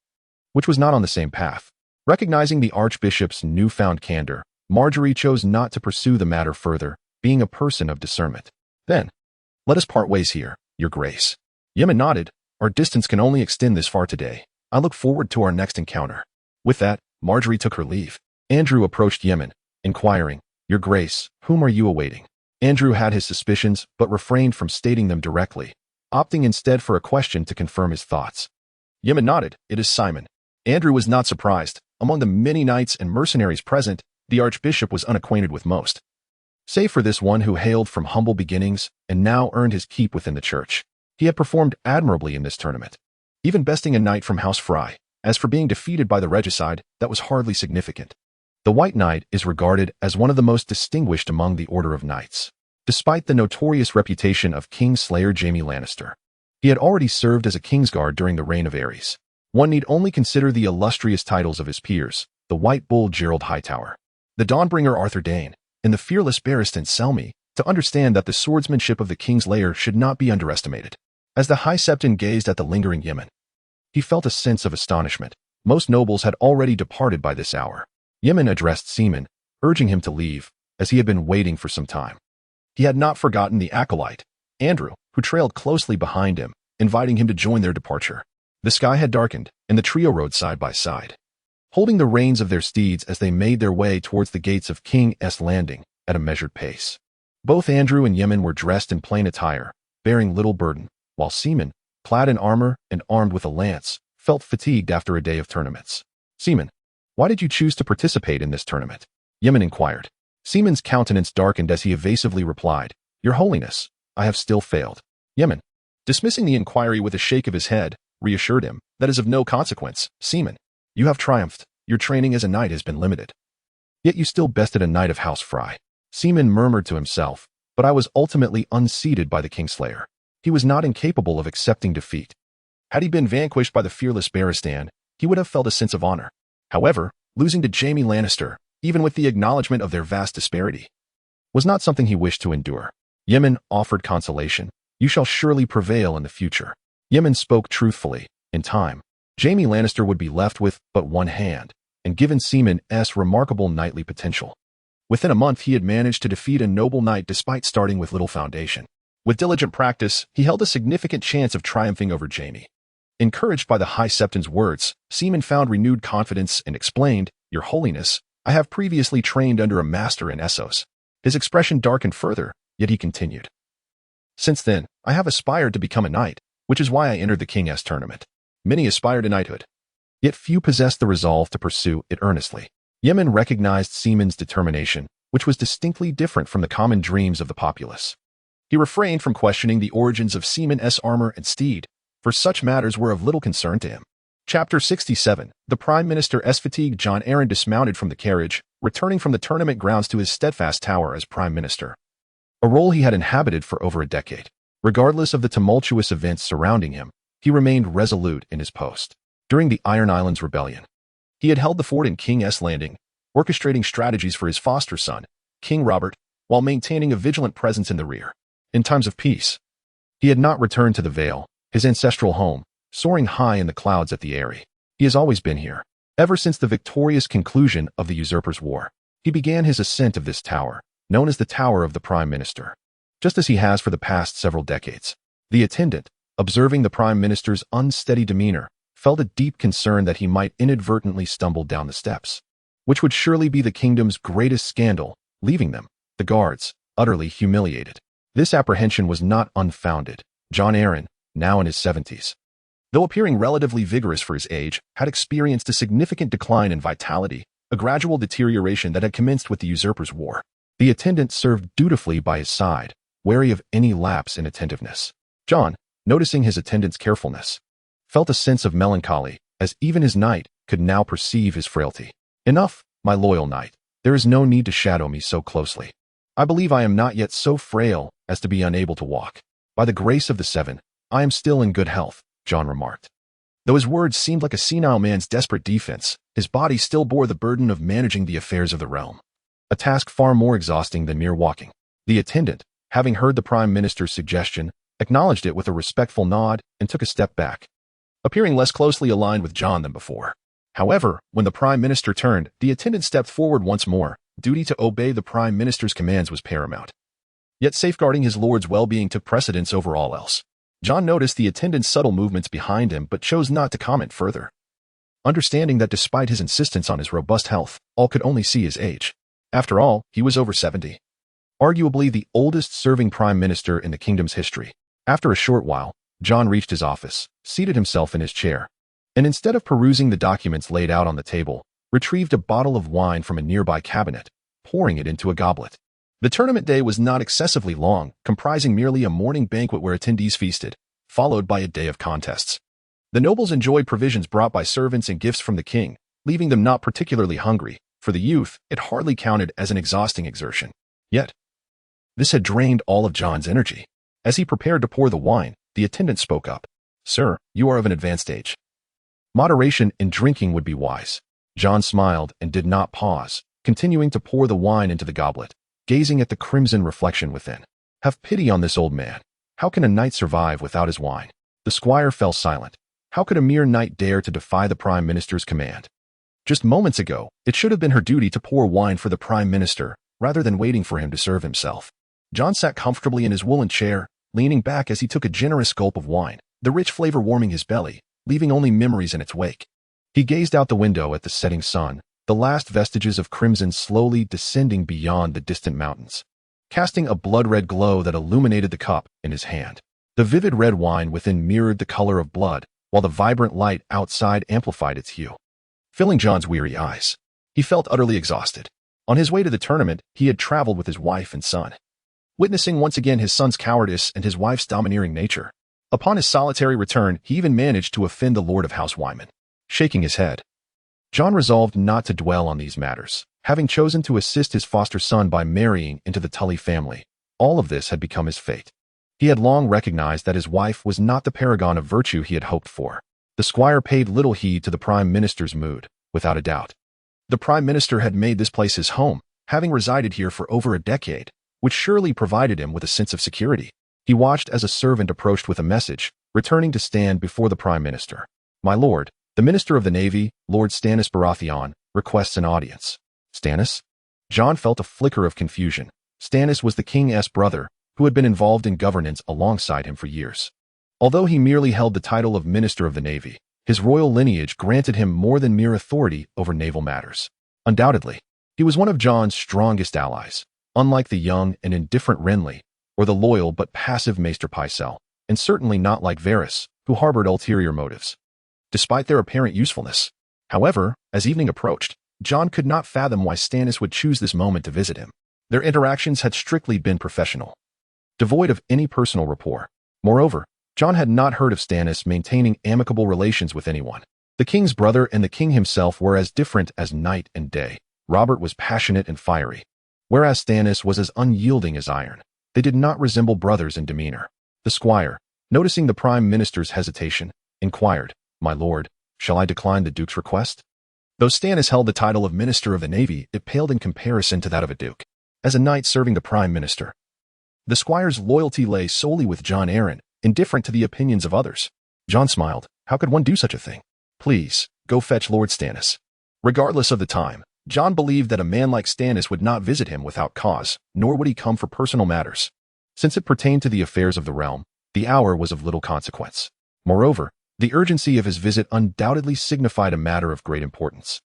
which was not on the same path. Recognizing the archbishop's newfound candor, Marjorie chose not to pursue the matter further, being a person of discernment. Then, let us part ways here, your grace. Yemen nodded. Our distance can only extend this far today. I look forward to our next encounter. With that, Marjorie took her leave. Andrew approached Yemen, inquiring, Your Grace, whom are you awaiting? Andrew had his suspicions, but refrained from stating them directly, opting instead for a question to confirm his thoughts. Yemen nodded. It is Simon. Andrew was not surprised. Among the many knights and mercenaries present, the archbishop was unacquainted with most, save for this one who hailed from humble beginnings and now earned his keep within the church. He had performed admirably in this tournament, even besting a knight from House Fry. As for being defeated by the regicide, that was hardly significant. The White Knight is regarded as one of the most distinguished among the Order of Knights. Despite the notorious reputation of Kingslayer Jaime Lannister, he had already served as a Kingsguard during the reign of Aerys. One need only consider the illustrious titles of his peers, the White Bull Gerald Hightower, the Dawnbringer Arthur Dane, and the fearless Barristan Selmy, to understand that the swordsmanship of the Kingslayer should not be underestimated. As the High Septon gazed at the lingering Yemen, he felt a sense of astonishment. Most nobles had already departed by this hour. Yemen addressed Seaman, urging him to leave, as he had been waiting for some time. He had not forgotten the acolyte, Andrew, who trailed closely behind him, inviting him to join their departure. The sky had darkened, and the trio rode side by side, holding the reins of their steeds as they made their way towards the gates of King's Landing at a measured pace. Both Andrew and Yemen were dressed in plain attire, bearing little burden, while Seaman, clad in armor and armed with a lance, felt fatigued after a day of tournaments. Seaman, why did you choose to participate in this tournament? Yemen inquired. Seaman's countenance darkened as he evasively replied, Your Holiness, I have still failed. Yemen, dismissing the inquiry with a shake of his head, reassured him, That is of no consequence, Seaman. You have triumphed. Your training as a knight has been limited. Yet you still bested a knight of House Fry. Seaman murmured to himself, But I was ultimately unseated by the Kingslayer. He was not incapable of accepting defeat. Had he been vanquished by the fearless Barristan, he would have felt a sense of honor. However, losing to Jaime Lannister, even with the acknowledgement of their vast disparity, was not something he wished to endure. Yemen offered consolation. You shall surely prevail in the future. Yemen spoke truthfully. In time, Jaime Lannister would be left with but one hand, and given Seaman's remarkable knightly potential. Within a month he had managed to defeat a noble knight despite starting with little foundation. With diligent practice, he held a significant chance of triumphing over Jaime. Encouraged by the High Septon's words, Seaman found renewed confidence and explained, Your Holiness, I have previously trained under a master in Essos. His expression darkened further, yet he continued. Since then, I have aspired to become a knight, which is why I entered the King's tournament. Many aspire to knighthood, yet few possess the resolve to pursue it earnestly. Yemen recognized Seaman's determination, which was distinctly different from the common dreams of the populace. He refrained from questioning the origins of Seaman's armor and steed, for such matters were of little concern to him. Chapter 67. The Prime Minister's fatigue. John Arryn dismounted from the carriage, returning from the tournament grounds to his steadfast tower as Prime Minister, a role he had inhabited for over a decade. Regardless of the tumultuous events surrounding him, he remained resolute in his post. During the Iron Islands Rebellion, he had held the fort in King's Landing, orchestrating strategies for his foster son, King Robert, while maintaining a vigilant presence in the rear. In times of peace, he had not returned to the Vale, his ancestral home, soaring high in the clouds at the Eyrie. He has always been here. Ever since the victorious conclusion of the Usurpers' War, he began his ascent of this tower, known as the Tower of the Prime Minister, just as he has for the past several decades. The attendant, observing the Prime Minister's unsteady demeanor, felt a deep concern that he might inadvertently stumble down the steps, which would surely be the kingdom's greatest scandal, leaving them, the guards, utterly humiliated. This apprehension was not unfounded. John Arryn, now in his 70s, though appearing relatively vigorous for his age, had experienced a significant decline in vitality, a gradual deterioration that had commenced with the Usurpers' War. The attendant served dutifully by his side, wary of any lapse in attentiveness. John, noticing his attendant's carefulness, felt a sense of melancholy, as even his knight could now perceive his frailty. Enough, my loyal knight. There is no need to shadow me so closely. I believe I am not yet so frail as to be unable to walk. "By the grace of the Seven, I am still in good health," Jon remarked. Though his words seemed like a senile man's desperate defense, his body still bore the burden of managing the affairs of the realm, a task far more exhausting than mere walking. The attendant, having heard the Prime Minister's suggestion, acknowledged it with a respectful nod and took a step back, appearing less closely aligned with Jon than before. However, when the Prime Minister turned, the attendant stepped forward once more. Duty to obey the Prime Minister's commands was paramount. Yet safeguarding his lord's well-being took precedence over all else. Jon noticed the attendant's subtle movements behind him but chose not to comment further, understanding that despite his insistence on his robust health, all could only see his age. After all, he was over 70. Arguably the oldest serving Prime Minister in the kingdom's history. After a short while, Jon reached his office, seated himself in his chair, and instead of perusing the documents laid out on the table, retrieved a bottle of wine from a nearby cabinet, pouring it into a goblet. The tournament day was not excessively long, comprising merely a morning banquet where attendees feasted, followed by a day of contests. The nobles enjoyed provisions brought by servants and gifts from the king, leaving them not particularly hungry. For the youth, it hardly counted as an exhausting exertion. Yet, this had drained all of Jon's energy. As he prepared to pour the wine, the attendant spoke up. "Sir, you are of an advanced age. Moderation in drinking would be wise." Jon smiled and did not pause, continuing to pour the wine into the goblet, gazing at the crimson reflection within. "Have pity on this old man. How can a knight survive without his wine?" The squire fell silent. How could a mere knight dare to defy the Prime Minister's command? Just moments ago, it should have been her duty to pour wine for the Prime Minister, rather than waiting for him to serve himself. Jon sat comfortably in his woolen chair, leaning back as he took a generous gulp of wine, the rich flavor warming his belly, leaving only memories in its wake. He gazed out the window at the setting sun, the last vestiges of crimson slowly descending beyond the distant mountains, casting a blood-red glow that illuminated the cup in his hand. The vivid red wine within mirrored the color of blood, while the vibrant light outside amplified its hue, filling Jon's weary eyes. He felt utterly exhausted. On his way to the tournament, he had traveled with his wife and son, witnessing once again his son's cowardice and his wife's domineering nature. Upon his solitary return, he even managed to offend the Lord of House Wyman. Shaking his head, Jon resolved not to dwell on these matters. Having chosen to assist his foster son by marrying into the Tully family, all of this had become his fate. He had long recognized that his wife was not the paragon of virtue he had hoped for. The squire paid little heed to the Prime Minister's mood, without a doubt. The Prime Minister had made this place his home, having resided here for over a decade, which surely provided him with a sense of security. He watched as a servant approached with a message, returning to stand before the Prime Minister. "My lord, the Minister of the Navy, Lord Stannis Baratheon, requests an audience." Stannis? Jon felt a flicker of confusion. Stannis was the king's brother, who had been involved in governance alongside him for years. Although he merely held the title of Minister of the Navy, his royal lineage granted him more than mere authority over naval matters. Undoubtedly, he was one of Jon's strongest allies, unlike the young and indifferent Renly, or the loyal but passive Maester Pycelle, and certainly not like Varys, who harbored ulterior motives, despite their apparent usefulness. However, as evening approached, Jon could not fathom why Stannis would choose this moment to visit him. Their interactions had strictly been professional, devoid of any personal rapport. Moreover, Jon had not heard of Stannis maintaining amicable relations with anyone. The king's brother and the king himself were as different as night and day. Robert was passionate and fiery, whereas Stannis was as unyielding as iron. They did not resemble brothers in demeanor. The squire, noticing the Prime Minister's hesitation, inquired, "My lord, shall I decline the Duke's request?" Though Stannis held the title of Minister of the Navy, it paled in comparison to that of a duke. As a knight serving the Prime Minister, the squire's loyalty lay solely with Jon Arryn, indifferent to the opinions of others. Jon smiled. How could one do such a thing? "Please, go fetch Lord Stannis." Regardless of the time, Jon believed that a man like Stannis would not visit him without cause, nor would he come for personal matters. Since it pertained to the affairs of the realm, the hour was of little consequence. Moreover, the urgency of his visit undoubtedly signified a matter of great importance.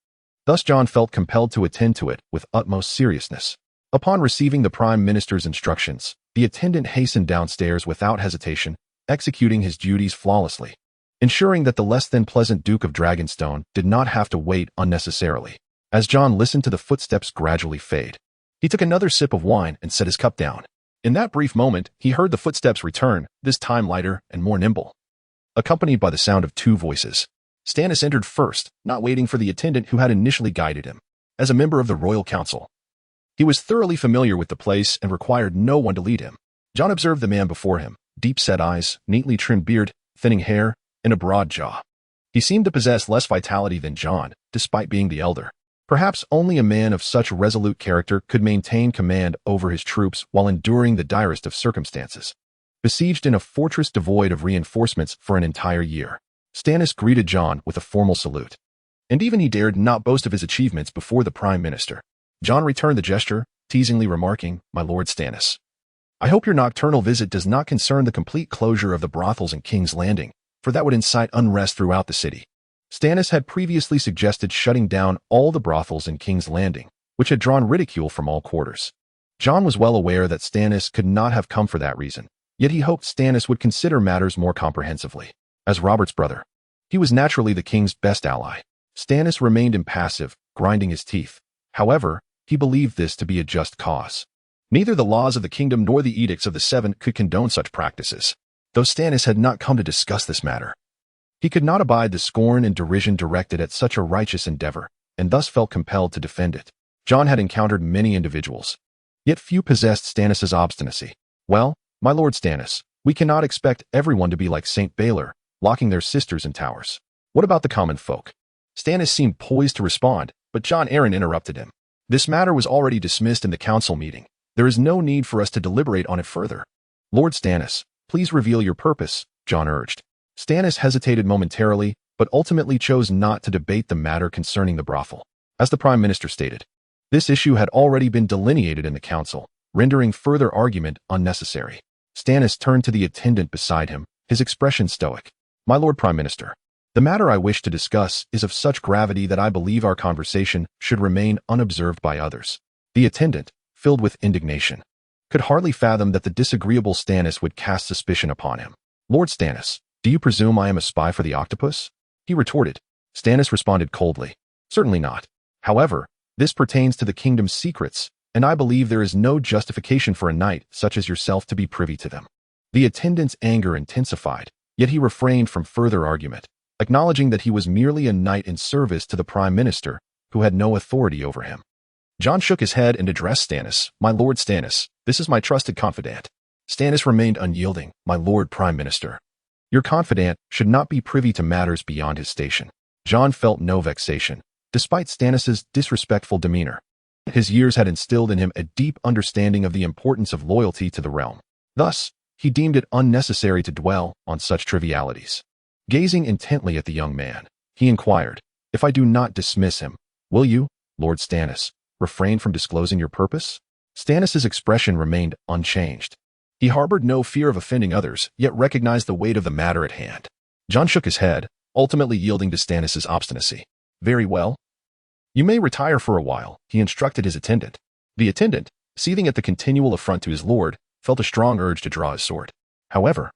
Thus Jon felt compelled to attend to it with utmost seriousness. Upon receiving the Prime Minister's instructions, the attendant hastened downstairs without hesitation, executing his duties flawlessly, ensuring that the less than pleasant Duke of Dragonstone did not have to wait unnecessarily. As Jon listened to the footsteps gradually fade, he took another sip of wine and set his cup down. In that brief moment, he heard the footsteps return, this time lighter and more nimble, accompanied by the sound of two voices. Stannis entered first, not waiting for the attendant who had initially guided him. As a member of the Royal Council, he was thoroughly familiar with the place and required no one to lead him. Jon observed the man before him, deep-set eyes, neatly trimmed beard, thinning hair, and a broad jaw. He seemed to possess less vitality than Jon, despite being the elder. Perhaps only a man of such resolute character could maintain command over his troops while enduring the direst of circumstances. Besieged in a fortress devoid of reinforcements for an entire year, Stannis greeted Jon with a formal salute. And even he dared not boast of his achievements before the Prime Minister. Jon returned the gesture, teasingly remarking, "My Lord Stannis, I hope your nocturnal visit does not concern the complete closure of the brothels in King's Landing, for that would incite unrest throughout the city." Stannis had previously suggested shutting down all the brothels in King's Landing, which had drawn ridicule from all quarters. Jon was well aware that Stannis could not have come for that reason, yet he hoped Stannis would consider matters more comprehensively. As Robert's brother, he was naturally the king's best ally. Stannis remained impassive, grinding his teeth. However, he believed this to be a just cause. Neither the laws of the kingdom nor the edicts of the Seven could condone such practices, though Stannis had not come to discuss this matter. He could not abide the scorn and derision directed at such a righteous endeavor, and thus felt compelled to defend it. Jon had encountered many individuals, yet few possessed Stannis's obstinacy. "Well, my Lord Stannis, we cannot expect everyone to be like St. Baylor, locking their sisters in towers. What about the common folk?" Stannis seemed poised to respond, but Jon Arryn interrupted him. "This matter was already dismissed in the council meeting. There is no need for us to deliberate on it further." "Lord Stannis, please reveal your purpose," Jon urged. Stannis hesitated momentarily, but ultimately chose not to debate the matter concerning the brothel. As the Prime Minister stated, this issue had already been delineated in the council, rendering further argument unnecessary. Stannis turned to the attendant beside him, his expression stoic. "My Lord Prime Minister, the matter I wish to discuss is of such gravity that I believe our conversation should remain unobserved by others." The attendant, filled with indignation, could hardly fathom that the disagreeable Stannis would cast suspicion upon him. "Lord Stannis, do you presume I am a spy for the octopus?" he retorted. Stannis responded coldly. "Certainly not. However, this pertains to the kingdom's secrets, and I believe there is no justification for a knight such as yourself to be privy to them." The attendant's anger intensified, yet he refrained from further argument, acknowledging that he was merely a knight in service to the Prime Minister, who had no authority over him. Jon shook his head and addressed Stannis. "My Lord Stannis, this is my trusted confidant." Stannis remained unyielding. "My Lord Prime Minister, your confidant should not be privy to matters beyond his station." Jon felt no vexation, despite Stannis's disrespectful demeanor. His years had instilled in him a deep understanding of the importance of loyalty to the realm. Thus, he deemed it unnecessary to dwell on such trivialities. Gazing intently at the young man, he inquired, "If I do not dismiss him, will you, Lord Stannis, refrain from disclosing your purpose?" Stannis's expression remained unchanged. He harbored no fear of offending others, yet recognized the weight of the matter at hand. Jon shook his head, ultimately yielding to Stannis's obstinacy. "Very well. You may retire for a while," he instructed his attendant. The attendant, seething at the continual affront to his lord, felt a strong urge to draw his sword. However,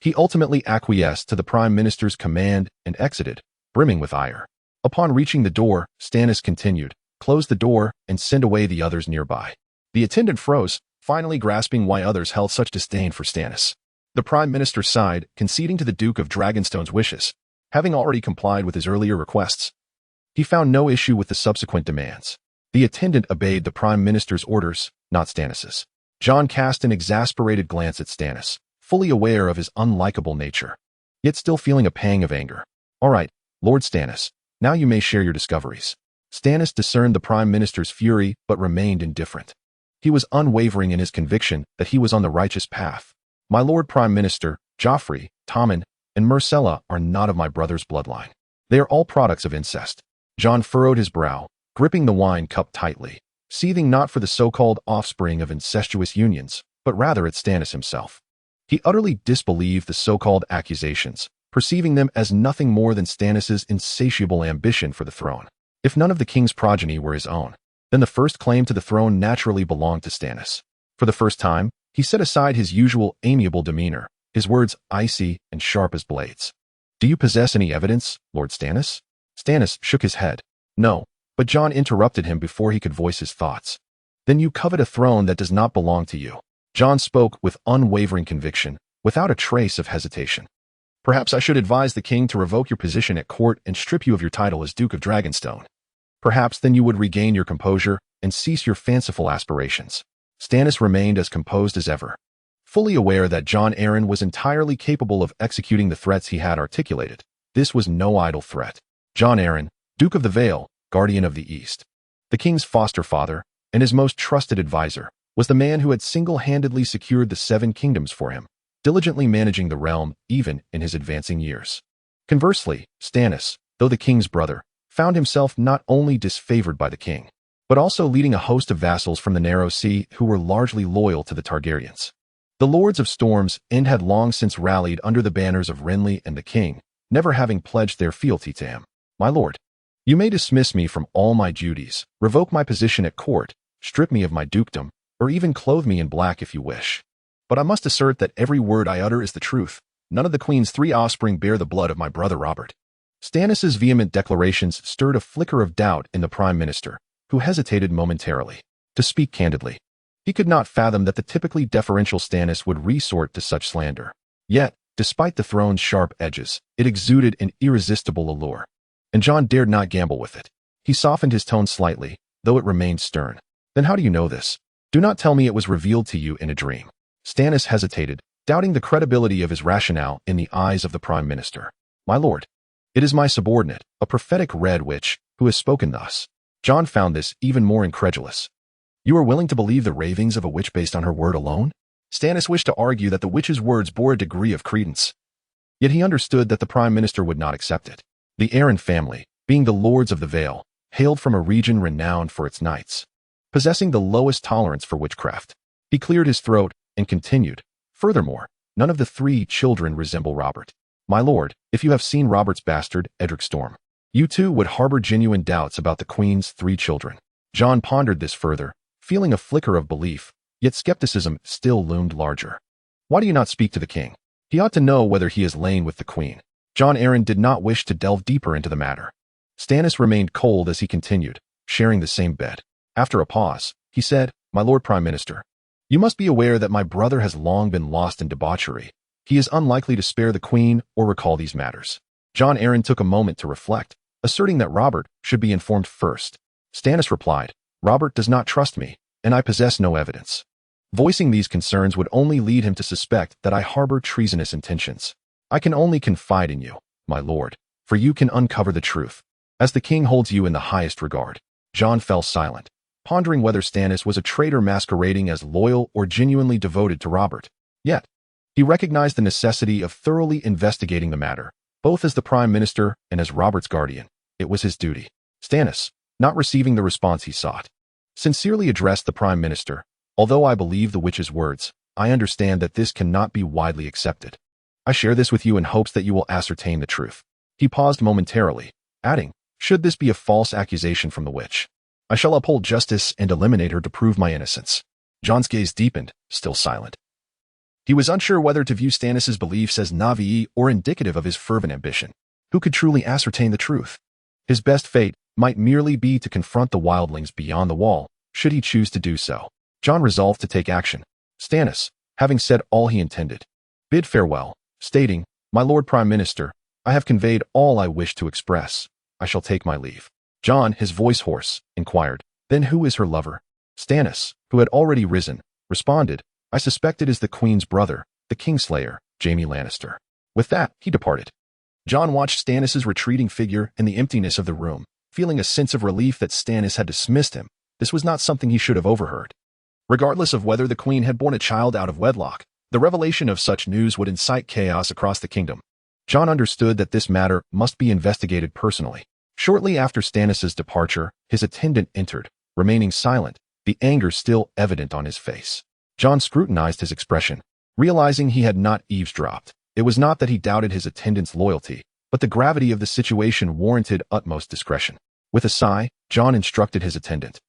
he ultimately acquiesced to the Prime Minister's command and exited, brimming with ire. Upon reaching the door, Stannis continued, "Close the door and send away the others nearby." The attendant froze, finally grasping why others held such disdain for Stannis. The Prime Minister sighed, conceding to the Duke of Dragonstone's wishes. Having already complied with his earlier requests, he found no issue with the subsequent demands. The attendant obeyed the Prime Minister's orders, not Stannis's. Jon cast an exasperated glance at Stannis, fully aware of his unlikable nature, yet still feeling a pang of anger. "All right, Lord Stannis, now you may share your discoveries." Stannis discerned the Prime Minister's fury but remained indifferent. He was unwavering in his conviction that he was on the righteous path. "My Lord Prime Minister, Joffrey, Tommen, and Myrcella are not of my brother's bloodline. They are all products of incest." Jon furrowed his brow, gripping the wine cup tightly, seething not for the so-called offspring of incestuous unions, but rather at Stannis himself. He utterly disbelieved the so-called accusations, perceiving them as nothing more than Stannis's insatiable ambition for the throne. If none of the king's progeny were his own, then the first claim to the throne naturally belonged to Stannis. For the first time, he set aside his usual amiable demeanor, his words icy and sharp as blades. "Do you possess any evidence, Lord Stannis?" Stannis shook his head. "No," but Jon interrupted him before he could voice his thoughts. "Then you covet a throne that does not belong to you." Jon spoke with unwavering conviction, without a trace of hesitation. "Perhaps I should advise the king to revoke your position at court and strip you of your title as Duke of Dragonstone. Perhaps then you would regain your composure and cease your fanciful aspirations." Stannis remained as composed as ever. fully aware that Jon Arryn was entirely capable of executing the threats he had articulated. This was no idle threat. Jon Arryn, Duke of the Vale, Guardian of the East, the king's foster father, and his most trusted advisor, was the man who had single-handedly secured the Seven Kingdoms for him, diligently managing the realm even in his advancing years. Conversely, Stannis, though the king's brother, found himself not only disfavored by the king, but also leading a host of vassals from the Narrow Sea who were largely loyal to the Targaryens. The Lords of Storm's End had long since rallied under the banners of Renly and the king, never having pledged their fealty to him. My lord, you may dismiss me from all my duties, revoke my position at court, strip me of my dukedom, or even clothe me in black if you wish. But I must assert that every word I utter is the truth. None of the queen's 3 offspring bear the blood of my brother Robert. Stannis's vehement declarations stirred a flicker of doubt in the prime minister, who hesitated momentarily. To speak candidly, he could not fathom that the typically deferential Stannis would resort to such slander. Yet, despite the throne's sharp edges, it exuded an irresistible allure. And Jon dared not gamble with it. He softened his tone slightly, though it remained stern. Then how do you know this? Do not tell me it was revealed to you in a dream. Stannis hesitated, doubting the credibility of his rationale in the eyes of the prime minister. My lord, it is my subordinate, a prophetic red witch, who has spoken thus. Jon found this even more incredulous. You are willing to believe the ravings of a witch based on her word alone? Stannis wished to argue that the witch's words bore a degree of credence. Yet he understood that the prime minister would not accept it. The Arryn family, being the Lords of the Vale, hailed from a region renowned for its knights, possessing the lowest tolerance for witchcraft. He cleared his throat and continued. Furthermore, none of the 3 children resemble Robert. My lord, if you have seen Robert's bastard, Edric Storm, you too would harbor genuine doubts about the queen's 3 children. Jon pondered this further, feeling a flicker of belief, yet skepticism still loomed larger. Why do you not speak to the king? He ought to know whether he has lain with the queen. Jon Arryn did not wish to delve deeper into the matter. Stannis remained cold as he continued, sharing the same bed. After a pause, he said, My lord prime minister, you must be aware that my brother has long been lost in debauchery. He is unlikely to spare the queen or recall these matters. Jon Arryn took a moment to reflect, asserting that Robert should be informed first. Stannis replied, Robert does not trust me, and I possess no evidence. Voicing these concerns would only lead him to suspect that I harbor treasonous intentions. I can only confide in you, my lord, for you can uncover the truth, as the king holds you in the highest regard. Jon fell silent, pondering whether Stannis was a traitor masquerading as loyal or genuinely devoted to Robert. Yet, he recognized the necessity of thoroughly investigating the matter, both as the prime minister and as Robert's guardian. It was his duty. Stannis, not receiving the response he sought, sincerely addressed the prime minister. Although I believe the witch's words, I understand that this cannot be widely accepted. I share this with you in hopes that you will ascertain the truth. He paused momentarily, adding, should this be a false accusation from the witch, I shall uphold justice and eliminate her to prove my innocence. Jon's gaze deepened, still silent. He was unsure whether to view Stannis's beliefs as naivete or indicative of his fervent ambition. Who could truly ascertain the truth? His best fate might merely be to confront the wildlings beyond the wall, should he choose to do so. Jon resolved to take action. Stannis, having said all he intended, bid farewell, stating, My lord prime minister, I have conveyed all I wish to express. I shall take my leave. Jon, his voice hoarse, inquired, Then who is her lover? Stannis, who had already risen, responded, I suspect it is the queen's brother, the Kingslayer, Jaime Lannister. With that, he departed. Jon watched Stannis's retreating figure in the emptiness of the room, feeling a sense of relief that Stannis had dismissed him. This was not something he should have overheard. Regardless of whether the queen had borne a child out of wedlock, the revelation of such news would incite chaos across the kingdom. Jon understood that this matter must be investigated personally. Shortly after Stannis's departure, his attendant entered, remaining silent, the anger still evident on his face. Jon scrutinized his expression, realizing he had not eavesdropped. It was not that he doubted his attendant's loyalty, but the gravity of the situation warranted utmost discretion. With a sigh, Jon instructed his attendant,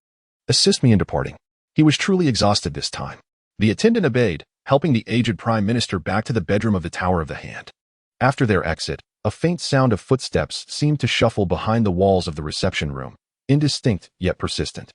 Assist me in departing. He was truly exhausted this time. The attendant obeyed, helping the aged prime minister back to the bedroom of the Tower of the Hand. After their exit, a faint sound of footsteps seemed to shuffle behind the walls of the reception room, indistinct yet persistent.